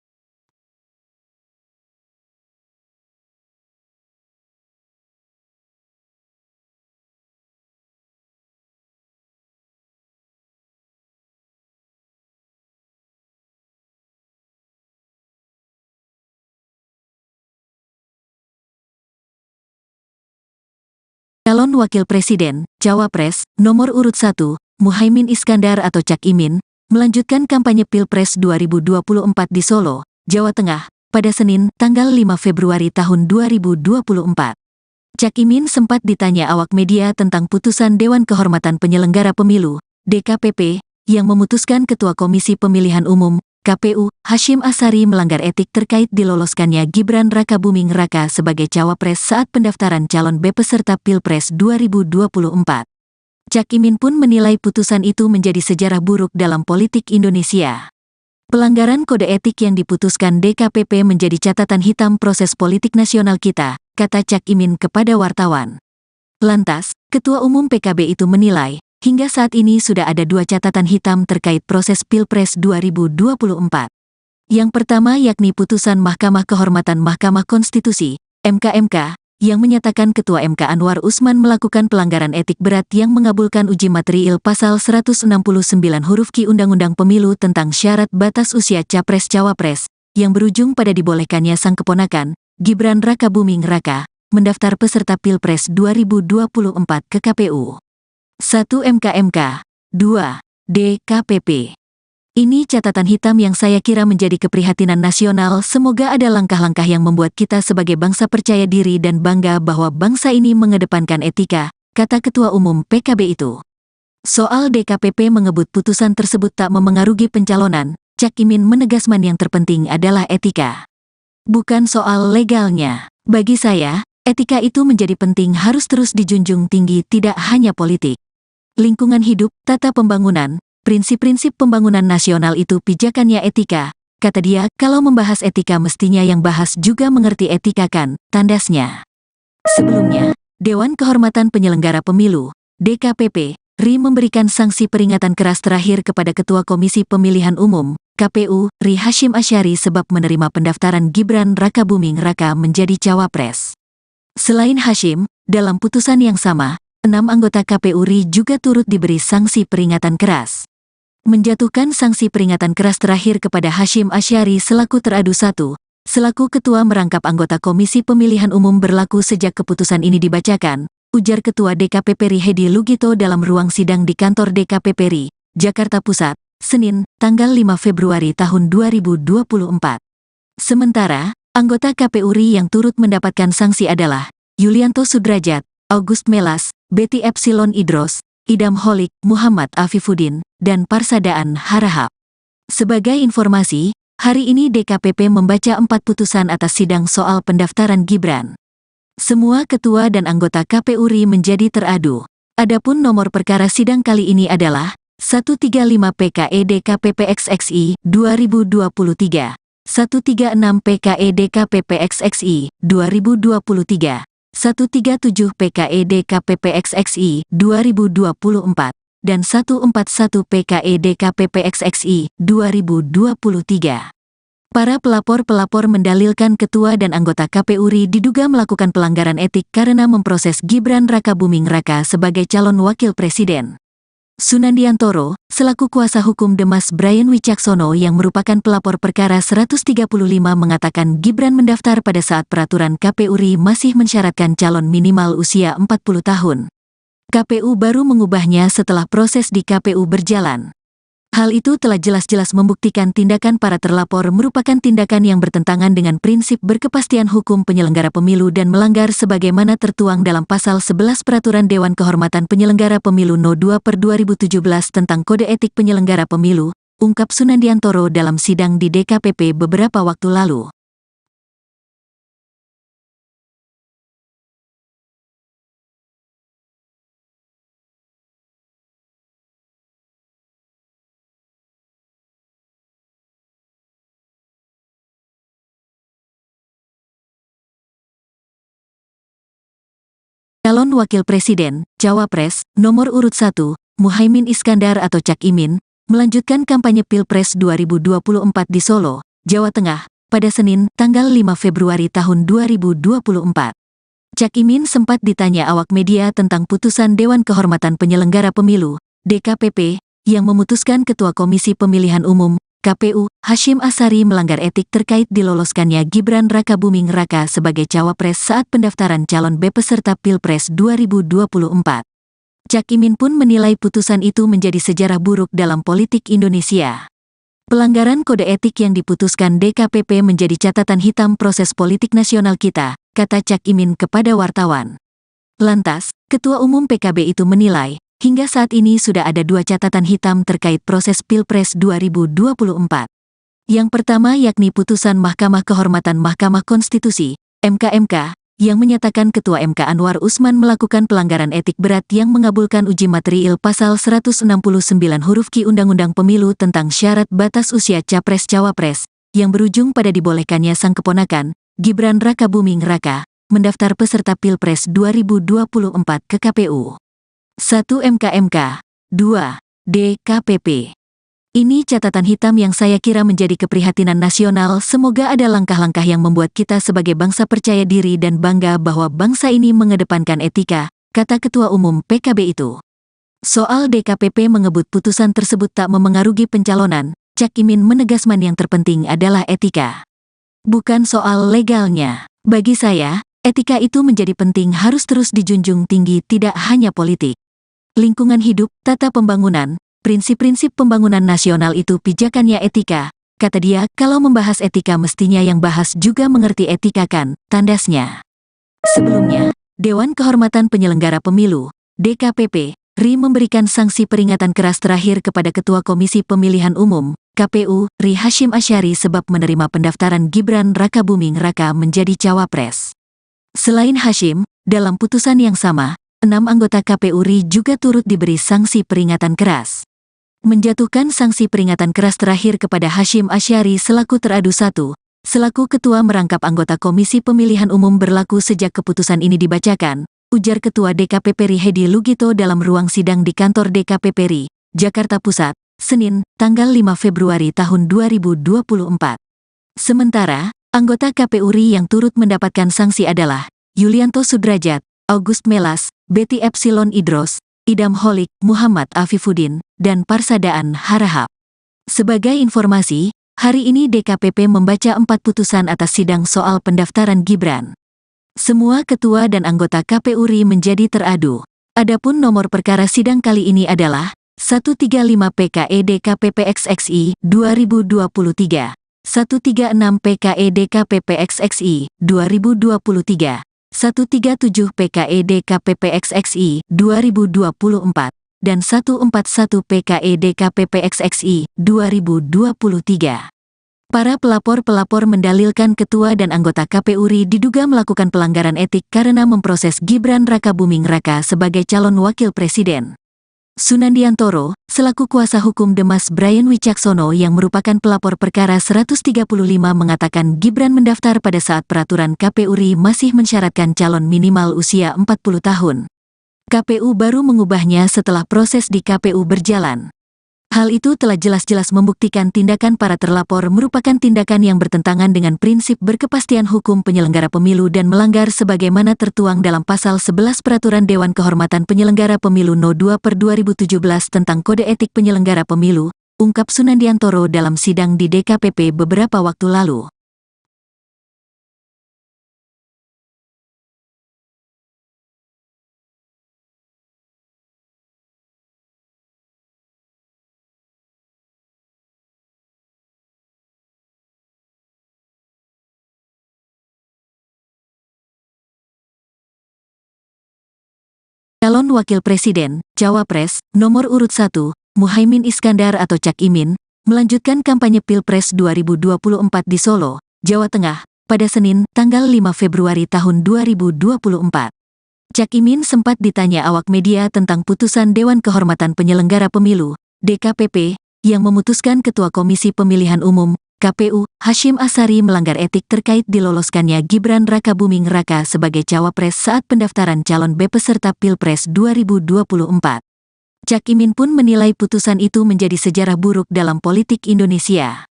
Calon Wakil Presiden, Cawapres, nomor urut 1, Muhaimin Iskandar atau Cak Imin, melanjutkan kampanye Pilpres 2024 di Solo, Jawa Tengah, pada Senin, tanggal 5 Februari tahun 2024. Cak Imin sempat ditanya awak media tentang putusan Dewan Kehormatan Penyelenggara Pemilu, DKPP, yang memutuskan Ketua Komisi Pemilihan Umum, KPU, Hasyim Asyari melanggar etik terkait diloloskannya Gibran Rakabuming Raka sebagai cawapres saat pendaftaran calon peserta Pilpres 2024. Cak Imin pun menilai putusan itu menjadi sejarah buruk dalam politik Indonesia. Pelanggaran kode etik yang diputuskan DKPP menjadi catatan hitam proses politik nasional kita, kata Cak Imin kepada wartawan. Lantas, Ketua Umum PKB itu menilai, hingga saat ini sudah ada 2 catatan hitam terkait proses Pilpres 2024. Yang pertama yakni putusan Mahkamah Kehormatan Mahkamah Konstitusi, MK, yang menyatakan Ketua MK Anwar Usman melakukan pelanggaran etik berat yang mengabulkan uji materiil Pasal 169 huruf Q Undang-Undang Pemilu tentang syarat batas usia Capres-Cawapres, yang berujung pada dibolehkannya sang keponakan, Gibran Rakabuming Raka, mendaftar peserta Pilpres 2024 ke KPU. 1 MK, 2 DKPP. Ini catatan hitam yang saya kira menjadi keprihatinan nasional. Semoga ada langkah-langkah yang membuat kita sebagai bangsa percaya diri dan bangga bahwa bangsa ini mengedepankan etika, kata Ketua Umum PKB itu. Soal DKPP mengebut putusan tersebut tak memengaruhi pencalonan, Cak Imin menegaskan yang terpenting adalah etika. Bukan soal legalnya. Bagi saya, etika itu menjadi penting, harus terus dijunjung tinggi, tidak hanya politik. Lingkungan hidup, tata pembangunan, prinsip-prinsip pembangunan nasional itu pijakannya etika, kata dia. Kalau membahas etika mestinya yang bahas juga mengerti etika kan, tandasnya. Sebelumnya, Dewan Kehormatan Penyelenggara Pemilu, DKPP, RI memberikan sanksi peringatan keras terakhir kepada Ketua Komisi Pemilihan Umum, KPU, RI Hasyim Asyari sebab menerima pendaftaran Gibran Rakabuming Raka menjadi cawapres. Selain Hasyim, dalam putusan yang sama, 6 anggota KPU RI juga turut diberi sanksi peringatan keras. Menjatuhkan sanksi peringatan keras terakhir kepada Hasyim Asyari selaku teradu 1, selaku ketua merangkap anggota Komisi Pemilihan Umum berlaku sejak keputusan ini dibacakan, ujar Ketua DKPP RI Hedi Lugito dalam ruang sidang di kantor DKPP RI, Jakarta Pusat, Senin, tanggal 5 Februari tahun 2024. Sementara, anggota KPU RI yang turut mendapatkan sanksi adalah Yulianto Sudrajat, August Melas, Betty Epsilon Idros, Idam Holik, Muhammad Afifuddin, dan Parsadaan Harahap. Sebagai informasi, hari ini DKPP membaca 4 putusan atas sidang soal pendaftaran Gibran. Semua ketua dan anggota KPU RI menjadi teradu. Adapun nomor perkara sidang kali ini adalah 135 PKE DKPP XXI 2023, 136 PKE DKPP XXI 2023, 137 PKE DKPP XXI 2024, dan 141 PKE DKPP XXI 2023. Para pelapor-pelapor mendalilkan ketua dan anggota KPU RI diduga melakukan pelanggaran etik karena memproses Gibran Rakabuming Raka sebagai calon wakil presiden. Sunandiantoro, selaku kuasa hukum Demas Brian Wicaksono yang merupakan pelapor perkara 135 mengatakan Gibran mendaftar pada saat peraturan KPU RI masih mensyaratkan calon minimal usia 40 tahun. KPU baru mengubahnya setelah proses di KPU berjalan. Hal itu telah jelas-jelas membuktikan tindakan para terlapor merupakan tindakan yang bertentangan dengan prinsip berkepastian hukum penyelenggara pemilu dan melanggar sebagaimana tertuang dalam Pasal 11 Peraturan Dewan Kehormatan Penyelenggara Pemilu No. 2/2017 tentang Kode Etik Penyelenggara Pemilu, ungkap Sunandiantoro dalam sidang di DKPP beberapa waktu lalu. Calon Wakil Presiden, Cawapres, nomor urut 1, Muhaimin Iskandar atau Cak Imin, melanjutkan kampanye Pilpres 2024 di Solo, Jawa Tengah, pada Senin, tanggal 5 Februari tahun 2024. Cak Imin sempat ditanya awak media tentang putusan Dewan Kehormatan Penyelenggara Pemilu, DKPP, yang memutuskan Ketua Komisi Pemilihan Umum, KPU, Hasyim Asyari melanggar etik terkait diloloskannya Gibran Rakabuming Raka sebagai cawapres saat pendaftaran calon peserta Pilpres 2024. Cak Imin pun menilai putusan itu menjadi sejarah buruk dalam politik Indonesia. Pelanggaran kode etik yang diputuskan DKPP menjadi catatan hitam proses politik nasional kita, kata Cak Imin kepada wartawan. Lantas, Ketua Umum PKB itu menilai, hingga saat ini sudah ada 2 catatan hitam terkait proses Pilpres 2024. Yang pertama yakni putusan Mahkamah Kehormatan Mahkamah Konstitusi, MK, yang menyatakan Ketua MK Anwar Usman melakukan pelanggaran etik berat yang mengabulkan uji material Pasal 169 huruf Q Undang-Undang Pemilu tentang syarat batas usia Capres-Cawapres, yang berujung pada dibolehkannya sang keponakan, Gibran Rakabuming Raka, mendaftar peserta Pilpres 2024 ke KPU. 1 MK, 2 DKPP. Ini catatan hitam yang saya kira menjadi keprihatinan nasional. Semoga ada langkah-langkah yang membuat kita sebagai bangsa percaya diri dan bangga bahwa bangsa ini mengedepankan etika, kata Ketua Umum PKB itu. Soal DKPP mengebut putusan tersebut tak memengaruhi pencalonan, Cak Imin menegaskan yang terpenting adalah etika. Bukan soal legalnya. Bagi saya, etika itu menjadi penting, harus terus dijunjung tinggi, tidak hanya politik. Lingkungan hidup, tata pembangunan, prinsip-prinsip pembangunan nasional itu pijakannya etika, kata dia. Kalau membahas etika mestinya yang bahas juga mengerti etika kan, tandasnya. Sebelumnya, Dewan Kehormatan Penyelenggara Pemilu, DKPP, RI memberikan sanksi peringatan keras terakhir kepada Ketua Komisi Pemilihan Umum, KPU, RI Hasyim Asyari sebab menerima pendaftaran Gibran Rakabuming Raka menjadi cawapres. Selain Hasyim, dalam putusan yang sama, 6 anggota KPU RI juga turut diberi sanksi peringatan keras. Menjatuhkan sanksi peringatan keras terakhir kepada Hasyim Asyari selaku teradu 1, selaku ketua merangkap anggota Komisi Pemilihan Umum berlaku sejak keputusan ini dibacakan, ujar Ketua DKPP RI Hedi Lugito dalam ruang sidang di kantor DKPP RI, Jakarta Pusat, Senin, tanggal 5 Februari tahun 2024. Sementara, anggota KPU RI yang turut mendapatkan sanksi adalah Yulianto Sudrajat, August Melas, Betty Epsilon Idros, Idam Holik, Muhammad Afifuddin, dan Parsadaan Harahap. Sebagai informasi, hari ini DKPP membaca 4 putusan atas sidang soal pendaftaran Gibran. Semua ketua dan anggota KPU RI menjadi teradu. Adapun nomor perkara sidang kali ini adalah 135 PKE DKPP XXI 2023, 136 PKE DKPP XXI 2023, 137 PKE DKPP XXI 2024, dan 141 PKE DKPP XXI 2023. Para pelapor mendalilkan ketua dan anggota KPU RI diduga melakukan pelanggaran etik karena memproses Gibran Rakabuming Raka sebagai calon wakil presiden. Sunandiantoro, selaku kuasa hukum Demas Brian Wicaksono yang merupakan pelapor perkara 135 mengatakan Gibran mendaftar pada saat peraturan KPU RI masih mensyaratkan calon minimal usia 40 tahun. KPU baru mengubahnya setelah proses di KPU berjalan. Hal itu telah jelas-jelas membuktikan tindakan para terlapor merupakan tindakan yang bertentangan dengan prinsip berkepastian hukum penyelenggara pemilu dan melanggar sebagaimana tertuang dalam Pasal 11 Peraturan Dewan Kehormatan Penyelenggara Pemilu No. 2/2017 tentang Kode Etik Penyelenggara Pemilu, ungkap Sunandiantoro dalam sidang di DKPP beberapa waktu lalu. Calon Wakil Presiden, Cawapres, nomor urut 1, Muhaimin Iskandar atau Cak Imin, melanjutkan kampanye Pilpres 2024 di Solo, Jawa Tengah, pada Senin, tanggal 5 Februari tahun 2024. Cak Imin sempat ditanya awak media tentang putusan Dewan Kehormatan Penyelenggara Pemilu, DKPP, yang memutuskan Ketua Komisi Pemilihan Umum, KPU, Hasyim Asyari melanggar etik terkait diloloskannya Gibran Rakabuming Raka sebagai cawapres saat pendaftaran calon peserta Pilpres 2024. Cak Imin pun menilai putusan itu menjadi sejarah buruk dalam politik Indonesia.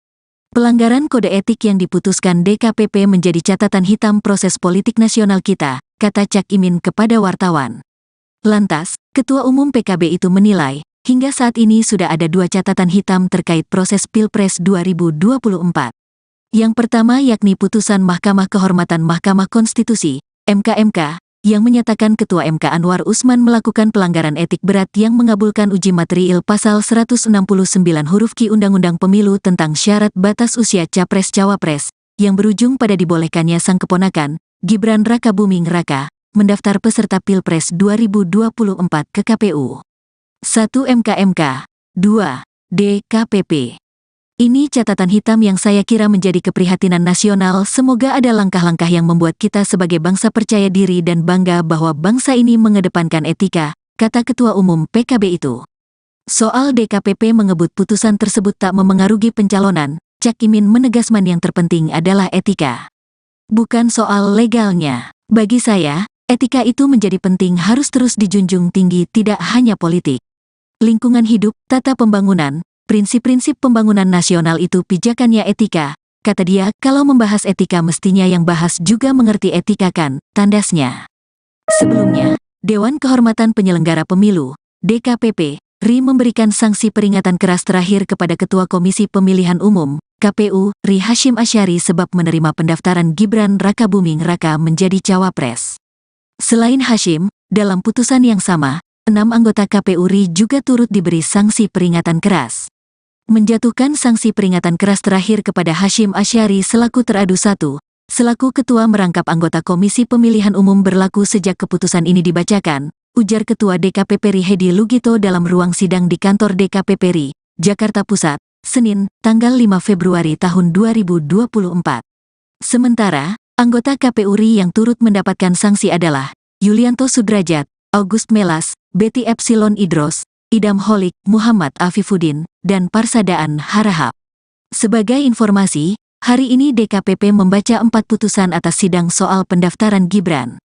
Pelanggaran kode etik yang diputuskan DKPP menjadi catatan hitam proses politik nasional kita, kata Cak Imin kepada wartawan. Lantas, Ketua Umum PKB itu menilai, hingga saat ini sudah ada 2 catatan hitam terkait proses Pilpres 2024. Yang pertama yakni putusan Mahkamah Kehormatan Mahkamah Konstitusi, MK, yang menyatakan Ketua MK Anwar Usman melakukan pelanggaran etik berat yang mengabulkan uji material pasal 169 huruf Q Undang-Undang Pemilu tentang syarat batas usia Capres-Cawapres, yang berujung pada dibolehkannya sang keponakan, Gibran Rakabuming Raka, mendaftar peserta Pilpres 2024 ke KPU. 1 MK, 2 DKPP. Ini catatan hitam yang saya kira menjadi keprihatinan nasional. Semoga ada langkah-langkah yang membuat kita sebagai bangsa percaya diri dan bangga bahwa bangsa ini mengedepankan etika, kata Ketua Umum PKB itu. Soal DKPP mengebut putusan tersebut tak memengaruhi pencalonan, Cak Imin menegaskan yang terpenting adalah etika. Bukan soal legalnya. Bagi saya, etika itu menjadi penting, harus terus dijunjung tinggi, tidak hanya politik. Lingkungan hidup, tata pembangunan, prinsip-prinsip pembangunan nasional itu pijakannya etika, kata dia. Kalau membahas etika mestinya yang bahas juga mengerti etika kan, tandasnya. Sebelumnya, Dewan Kehormatan Penyelenggara Pemilu, DKPP, RI memberikan sanksi peringatan keras terakhir kepada Ketua Komisi Pemilihan Umum, KPU, RI Hasyim Asyari sebab menerima pendaftaran Gibran Rakabuming Raka menjadi cawapres. Selain Hasyim, dalam putusan yang sama, 6 anggota KPU RI juga turut diberi sanksi peringatan keras. Menjatuhkan sanksi peringatan keras terakhir kepada Hasyim Asyari selaku teradu 1, selaku ketua merangkap anggota Komisi Pemilihan Umum berlaku sejak keputusan ini dibacakan, ujar Ketua DKPP RI Hedi Lugito dalam ruang sidang di kantor DKPP RI, Jakarta Pusat, Senin, tanggal 5 Februari tahun 2024. Sementara, anggota KPU RI yang turut mendapatkan sanksi adalah Yulianto Sudrajat, August Melas, Betty Epsilon Idros, Idam Holik, Muhammad Afifuddin, dan Parsadaan Harahap. Sebagai informasi, hari ini DKPP membaca 4 putusan atas sidang soal pendaftaran Gibran.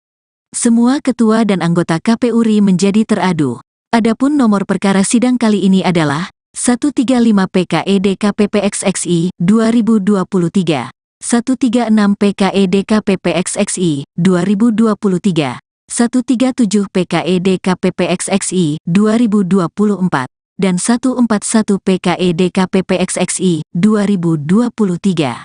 Semua ketua dan anggota KPU RI menjadi teradu. Adapun nomor perkara sidang kali ini adalah 135 PKE DKPP XXI 2023, 136 PKE DKPP XXI 2023, 137 PKE DKPP XXI 2024, dan 141 PKE DKPP XXI 2023.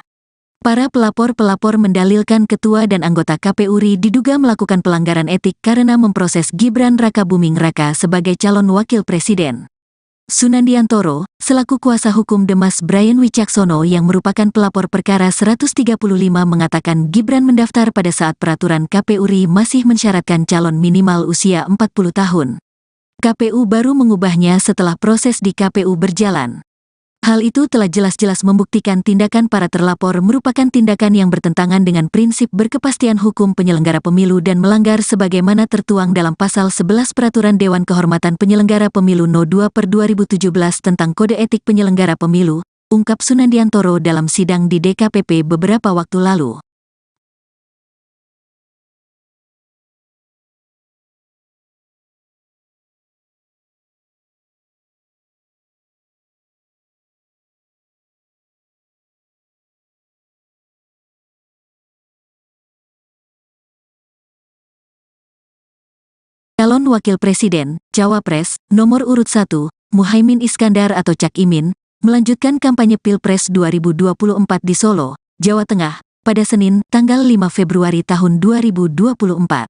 Para pelapor-pelapor mendalilkan ketua dan anggota KPU RI diduga melakukan pelanggaran etik karena memproses Gibran Rakabuming Raka sebagai calon wakil presiden. Sunandiantoro, selaku kuasa hukum Demas Brian Wicaksono yang merupakan pelapor perkara 135 mengatakan Gibran mendaftar pada saat peraturan KPU RI masih mensyaratkan calon minimal usia 40 tahun. KPU baru mengubahnya setelah proses di KPU berjalan. Hal itu telah jelas-jelas membuktikan tindakan para terlapor merupakan tindakan yang bertentangan dengan prinsip berkepastian hukum penyelenggara pemilu dan melanggar sebagaimana tertuang dalam Pasal 11 Peraturan Dewan Kehormatan Penyelenggara Pemilu No. 2/2017 tentang Kode Etik Penyelenggara Pemilu, ungkap Sunandiantoro dalam sidang di DKPP beberapa waktu lalu. Calon Wakil Presiden, Cawapres, nomor urut 1, Muhaimin Iskandar atau Cak Imin, melanjutkan kampanye Pilpres 2024 di Solo, Jawa Tengah, pada Senin, tanggal 5 Februari tahun 2024.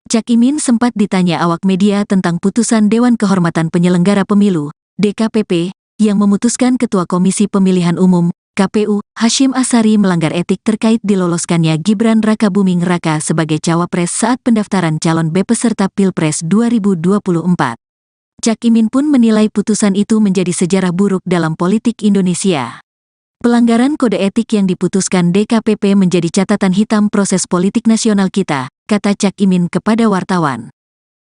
Cak Imin sempat ditanya awak media tentang putusan Dewan Kehormatan Penyelenggara Pemilu, DKPP, yang memutuskan Ketua Komisi Pemilihan Umum, KPU, Hasyim Asyari melanggar etik terkait diloloskannya Gibran Rakabuming Raka sebagai cawapres saat pendaftaran calon peserta Pilpres 2024. Cak Imin pun menilai putusan itu menjadi sejarah buruk dalam politik Indonesia. Pelanggaran kode etik yang diputuskan DKPP menjadi catatan hitam proses politik nasional kita, kata Cak Imin kepada wartawan.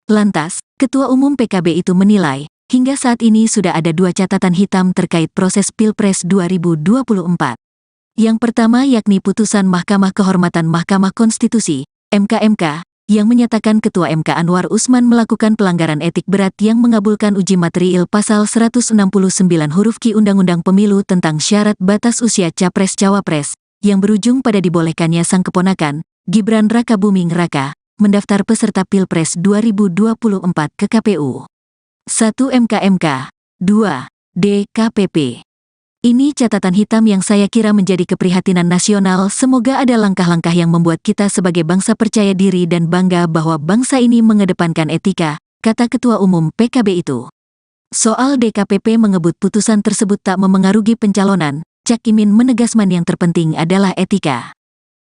Lantas, Ketua Umum PKB itu menilai, hingga saat ini sudah ada 2 catatan hitam terkait proses Pilpres 2024. Yang pertama yakni putusan Mahkamah Kehormatan Mahkamah Konstitusi, MK, yang menyatakan Ketua MK Anwar Usman melakukan pelanggaran etik berat yang mengabulkan uji material pasal 169 huruf Q Undang-Undang Pemilu tentang syarat batas usia Capres-Cawapres, yang berujung pada dibolehkannya sang keponakan, Gibran Rakabuming Raka, mendaftar peserta Pilpres 2024 ke KPU. 1 MK, 2 DKPP. Ini catatan hitam yang saya kira menjadi keprihatinan nasional. Semoga ada langkah-langkah yang membuat kita sebagai bangsa percaya diri dan bangga bahwa bangsa ini mengedepankan etika, kata Ketua Umum PKB itu. Soal DKPP mengebut putusan tersebut tak memengaruhi pencalonan, Cak Imin menegaskan yang terpenting adalah etika.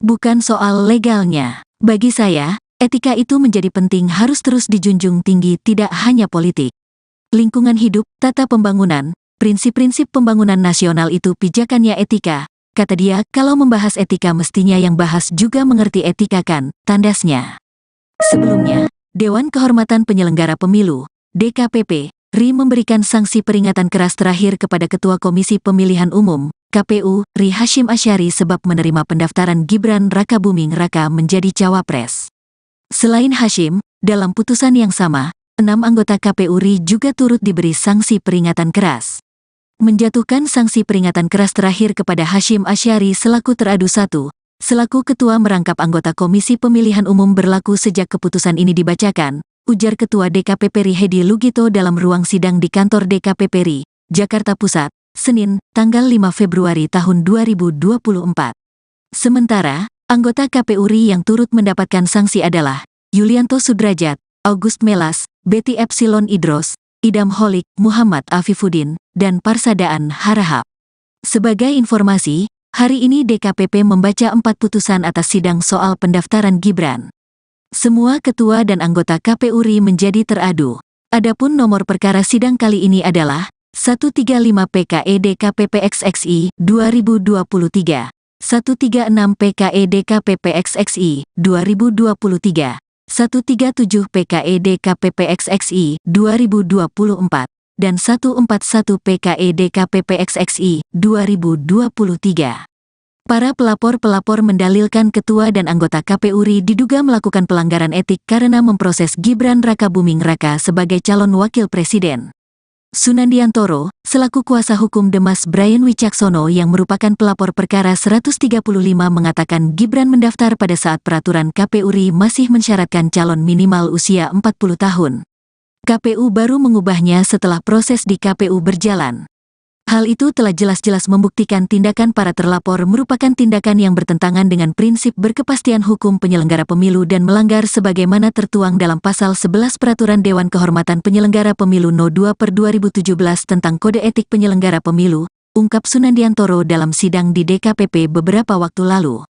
Bukan soal legalnya. Bagi saya, etika itu menjadi penting, harus terus dijunjung tinggi, tidak hanya politik. Lingkungan hidup, tata pembangunan, prinsip-prinsip pembangunan nasional itu pijakannya etika, kata dia. Kalau membahas etika mestinya yang bahas juga mengerti etika kan, tandasnya. Sebelumnya, Dewan Kehormatan Penyelenggara Pemilu, DKPP, RI memberikan sanksi peringatan keras terakhir kepada Ketua Komisi Pemilihan Umum, KPU, RI Hasyim Asyari sebab menerima pendaftaran Gibran Rakabuming Raka menjadi cawapres. Selain Hasyim, dalam putusan yang sama, 6 anggota KPU RI juga turut diberi sanksi peringatan keras. Menjatuhkan sanksi peringatan keras terakhir kepada Hasyim Asyari selaku teradu 1, selaku ketua merangkap anggota Komisi Pemilihan Umum berlaku sejak keputusan ini dibacakan, ujar Ketua DKPP RI Hedi Lugito dalam ruang sidang di kantor DKPP RI, Jakarta Pusat, Senin, tanggal 5 Februari tahun 2024. Sementara, anggota KPU RI yang turut mendapatkan sanksi adalah Yulianto Sudrajat, August Melas, Betty Epsilon Idros, Idam Holik, Muhammad Afifuddin, dan Parsadaan Harahap. Sebagai informasi, hari ini DKPP membaca 4 putusan atas sidang soal pendaftaran Gibran. Semua ketua dan anggota KPU RI menjadi teradu. Adapun nomor perkara sidang kali ini adalah 135 PKE DKPP XXI 2023, 136 PKE DKPP XXI 2023, 137 PKE DKPP XXI 2024, dan 141 PKE DKPP XXI 2023. Para pelapor-pelapor mendalilkan ketua dan anggota KPU RI diduga melakukan pelanggaran etik karena memproses Gibran Rakabuming Raka sebagai calon wakil presiden. Sunandiantoro, selaku kuasa hukum Demas Brian Wicaksono yang merupakan pelapor perkara 135 mengatakan Gibran mendaftar pada saat peraturan KPU RI masih mensyaratkan calon minimal usia 40 tahun. KPU baru mengubahnya setelah proses di KPU berjalan. Hal itu telah jelas-jelas membuktikan tindakan para terlapor merupakan tindakan yang bertentangan dengan prinsip berkepastian hukum penyelenggara pemilu dan melanggar sebagaimana tertuang dalam pasal 11 Peraturan Dewan Kehormatan Penyelenggara Pemilu No. 2/2017 tentang Kode Etik Penyelenggara Pemilu, ungkap Sunandiantoro dalam sidang di DKPP beberapa waktu lalu.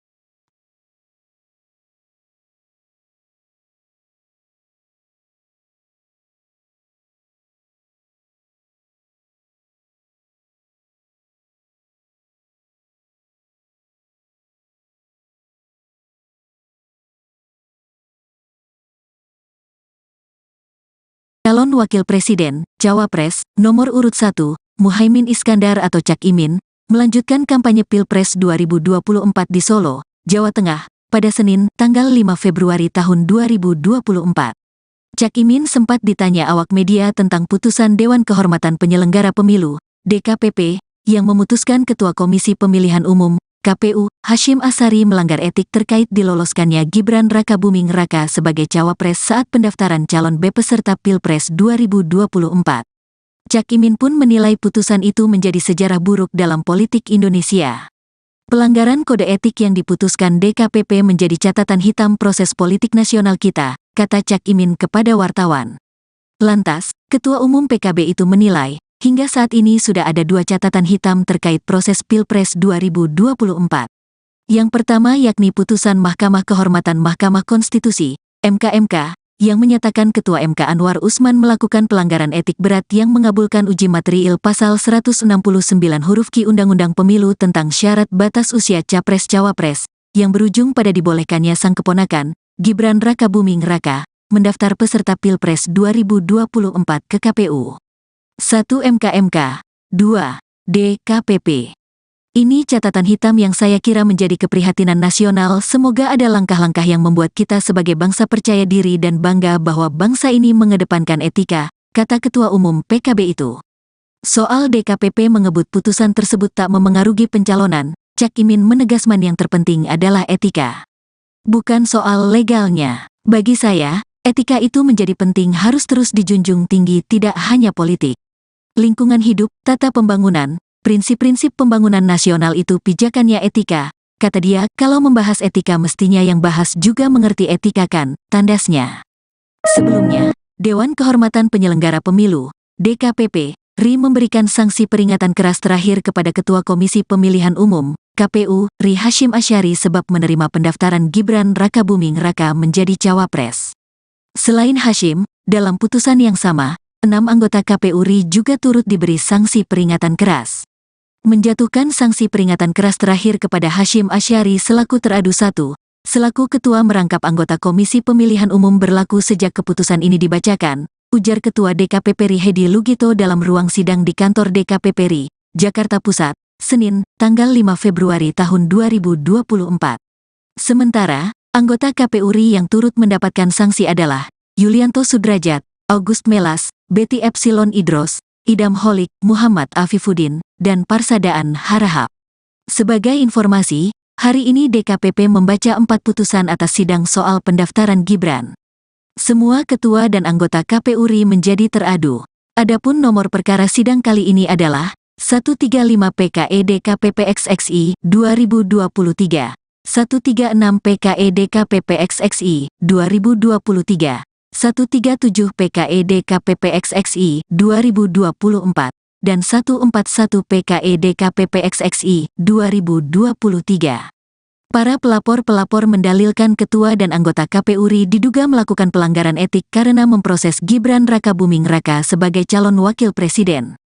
Calon Wakil Presiden, Cawapres, nomor urut 1, Muhaimin Iskandar atau Cak Imin, melanjutkan kampanye Pilpres 2024 di Solo, Jawa Tengah, pada Senin, tanggal 5 Februari tahun 2024. Cak Imin sempat ditanya awak media tentang putusan Dewan Kehormatan Penyelenggara Pemilu, DKPP, yang memutuskan Ketua Komisi Pemilihan Umum, KPU, Hasyim Asyari melanggar etik terkait diloloskannya Gibran Rakabuming Raka sebagai cawapres saat pendaftaran calon peserta Pilpres 2024. Cak Imin pun menilai putusan itu menjadi sejarah buruk dalam politik Indonesia. Pelanggaran kode etik yang diputuskan DKPP menjadi catatan hitam proses politik nasional kita, kata Cak Imin kepada wartawan. Lantas, Ketua Umum PKB itu menilai, hingga saat ini sudah ada dua catatan hitam terkait proses Pilpres 2024. Yang pertama yakni putusan Mahkamah Kehormatan Mahkamah Konstitusi, MK, yang menyatakan Ketua MK Anwar Usman melakukan pelanggaran etik berat yang mengabulkan uji material pasal 169 huruf Q Undang-Undang Pemilu tentang syarat batas usia Capres-Cawapres, yang berujung pada dibolehkannya sang keponakan, Gibran Rakabuming Raka, mendaftar peserta Pilpres 2024 ke KPU. 1 MK, 2 DKPP. Ini catatan hitam yang saya kira menjadi keprihatinan nasional. Semoga ada langkah-langkah yang membuat kita sebagai bangsa percaya diri dan bangga bahwa bangsa ini mengedepankan etika, kata Ketua Umum PKB itu. Soal DKPP mengebut putusan tersebut tak memengaruhi pencalonan, Cak Imin menegaskan yang terpenting adalah etika. Bukan soal legalnya. Bagi saya, etika itu menjadi penting, harus terus dijunjung tinggi, tidak hanya politik. Lingkungan hidup, tata pembangunan, prinsip-prinsip pembangunan nasional itu pijakannya etika, kata dia. Kalau membahas etika mestinya yang bahas juga mengerti etika kan, tandasnya. Sebelumnya, Dewan Kehormatan Penyelenggara Pemilu, DKPP, RI memberikan sanksi peringatan keras terakhir kepada Ketua Komisi Pemilihan Umum, KPU, RI Hasyim Asyari sebab menerima pendaftaran Gibran Rakabuming Raka menjadi cawapres. Selain Hasyim, dalam putusan yang sama, 6 anggota KPU RI juga turut diberi sanksi peringatan keras. Menjatuhkan sanksi peringatan keras terakhir kepada Hasyim Asyari selaku teradu 1, selaku ketua merangkap anggota Komisi Pemilihan Umum berlaku sejak keputusan ini dibacakan, ujar Ketua DKPP RI Hedi Lugito dalam ruang sidang di kantor DKPP RI, Jakarta Pusat, Senin, tanggal 5 Februari tahun 2024. Sementara, anggota KPU RI yang turut mendapatkan sanksi adalah Yulianto Sudrajat, August Melas, Betty Epsilon Idros, Idam Holik, Muhammad Afifuddin, dan Parsadaan Harahap. Sebagai informasi, hari ini DKPP membaca 4 putusan atas sidang soal pendaftaran Gibran. Semua ketua dan anggota KPU RI menjadi teradu. Adapun nomor perkara sidang kali ini adalah 135 PKE DKPP XXI 2023, 136 PKE DKPP XXI 2023, 137 PKE DKPP XXI 2024, dan 141 PKE DKPP XXI 2023. Para pelapor-pelapor mendalilkan ketua dan anggota KPU RI diduga melakukan pelanggaran etik karena memproses Gibran Rakabuming Raka sebagai calon wakil presiden.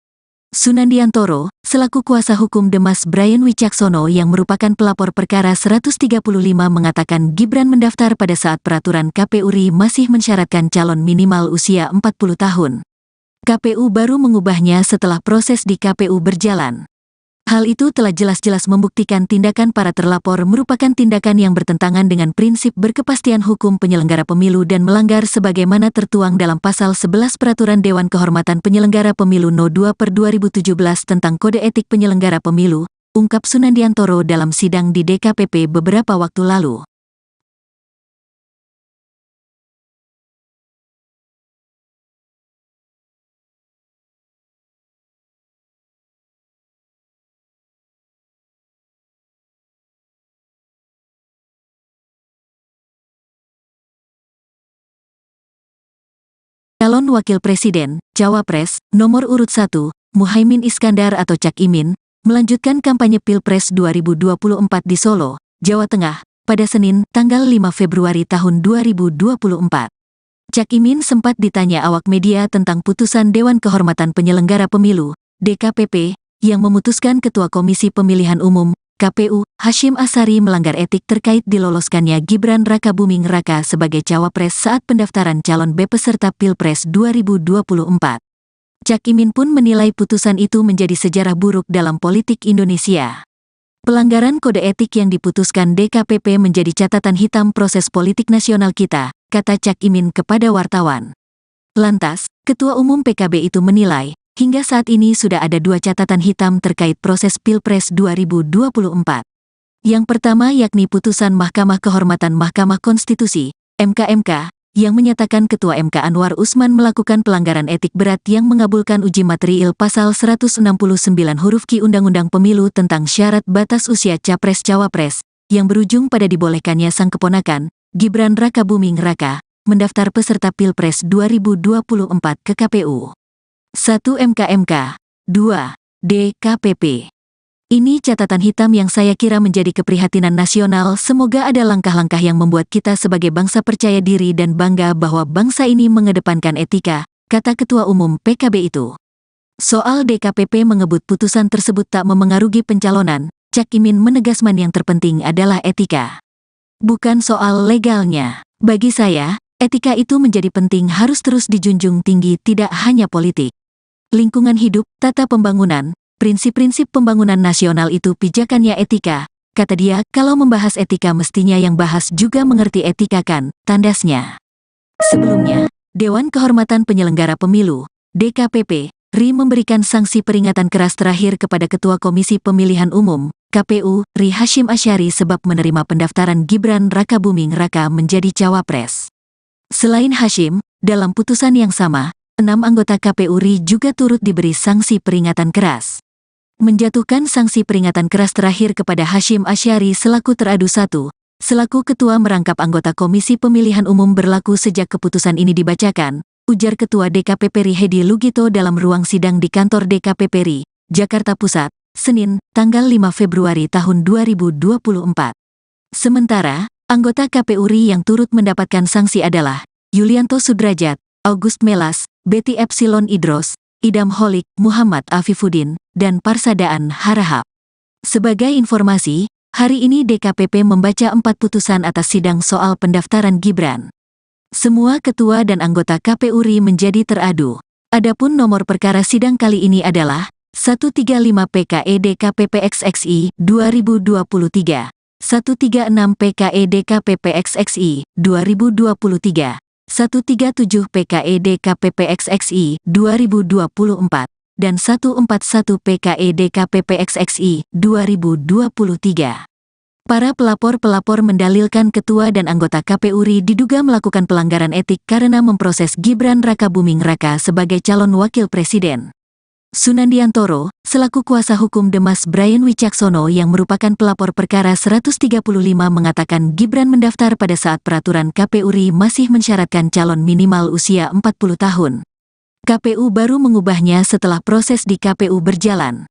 Sunandiantoro, selaku kuasa hukum Demas Brian Wicaksono yang merupakan pelapor perkara 135 mengatakan Gibran mendaftar pada saat peraturan KPU RI masih mensyaratkan calon minimal usia 40 tahun. KPU baru mengubahnya setelah proses di KPU berjalan. Hal itu telah jelas-jelas membuktikan tindakan para terlapor merupakan tindakan yang bertentangan dengan prinsip berkepastian hukum penyelenggara pemilu dan melanggar sebagaimana tertuang dalam pasal 11 Peraturan Dewan Kehormatan Penyelenggara Pemilu No. 2/2017 tentang Kode Etik Penyelenggara Pemilu, ungkap Sunandiantoro dalam sidang di DKPP beberapa waktu lalu. Calon Wakil Presiden, Cawapres, nomor urut 1, Muhaimin Iskandar atau Cak Imin, melanjutkan kampanye Pilpres 2024 di Solo, Jawa Tengah, pada Senin, tanggal 5 Februari tahun 2024. Cak Imin sempat ditanya awak media tentang putusan Dewan Kehormatan Penyelenggara Pemilu, DKPP, yang memutuskan Ketua Komisi Pemilihan Umum, KPU, Hasyim Asyari melanggar etik terkait diloloskannya Gibran Rakabuming Raka sebagai cawapres saat pendaftaran calon peserta Pilpres 2024. Cak Imin pun menilai putusan itu menjadi sejarah buruk dalam politik Indonesia. Pelanggaran kode etik yang diputuskan DKPP menjadi catatan hitam proses politik nasional kita, kata Cak Imin kepada wartawan. Lantas, Ketua Umum PKB itu menilai, hingga saat ini sudah ada dua catatan hitam terkait proses Pilpres 2024. Yang pertama yakni putusan Mahkamah Kehormatan Mahkamah Konstitusi, MK, yang menyatakan Ketua MK Anwar Usman melakukan pelanggaran etik berat yang mengabulkan uji material pasal 169 huruf Q Undang-Undang Pemilu tentang syarat batas usia Capres-Cawapres, yang berujung pada dibolehkannya sang keponakan, Gibran Rakabuming Raka, mendaftar peserta Pilpres 2024 ke KPU. 1. MK, 2. DKPP. Ini catatan hitam yang saya kira menjadi keprihatinan nasional. Semoga ada langkah-langkah yang membuat kita sebagai bangsa percaya diri dan bangga bahwa bangsa ini mengedepankan etika, kata Ketua Umum PKB itu. Soal DKPP mengebut putusan tersebut tak memengaruhi pencalonan, Cak Imin menegaskan yang terpenting adalah etika. Bukan soal legalnya. Bagi saya, etika itu menjadi penting, harus terus dijunjung tinggi, tidak hanya politik. Lingkungan hidup, tata pembangunan, prinsip-prinsip pembangunan nasional itu pijakannya etika, kata dia. Kalau membahas etika mestinya yang bahas juga mengerti etika kan, tandasnya. Sebelumnya, Dewan Kehormatan Penyelenggara Pemilu, DKPP, RI memberikan sanksi peringatan keras terakhir kepada Ketua Komisi Pemilihan Umum, KPU, RI Hashim Asyari sebab menerima pendaftaran Gibran Rakabuming Raka menjadi cawapres. Selain Hashim, dalam putusan yang sama, 6 anggota KPU RI juga turut diberi sanksi peringatan keras. Menjatuhkan sanksi peringatan keras terakhir kepada Hashim Asyari selaku teradu 1, selaku ketua merangkap anggota Komisi Pemilihan Umum berlaku sejak keputusan ini dibacakan, ujar Ketua DKPP RI Hedi Lugito dalam ruang sidang di kantor DKPP RI, Jakarta Pusat, Senin, tanggal 5 Februari tahun 2024. Sementara, anggota KPU RI yang turut mendapatkan sanksi adalah Yulianto Sudrajat, August Melas, Betty Epsilon Idros, Idam Holik, Muhammad Afifuddin, dan Parsadaan Harahap. Sebagai informasi, hari ini DKPP membaca 4 putusan atas sidang soal pendaftaran Gibran. Semua ketua dan anggota KPU RI menjadi teradu. Adapun nomor perkara sidang kali ini adalah 135 PKE DKPP XXI 2023, 136 PKE DKPP XXI 2023, 137 PKE DKPP XXI 2024, dan 141 PKE DKPP XXI 2023. Para pelapor mendalilkan ketua dan anggota KPU RI diduga melakukan pelanggaran etik karena memproses Gibran Rakabuming Raka sebagai calon wakil presiden. Sunandiantoro, selaku kuasa hukum Demas Brian Wicaksono yang merupakan pelapor perkara 135 mengatakan Gibran mendaftar pada saat peraturan KPU RI masih mensyaratkan calon minimal usia 40 tahun. KPU baru mengubahnya setelah proses di KPU berjalan.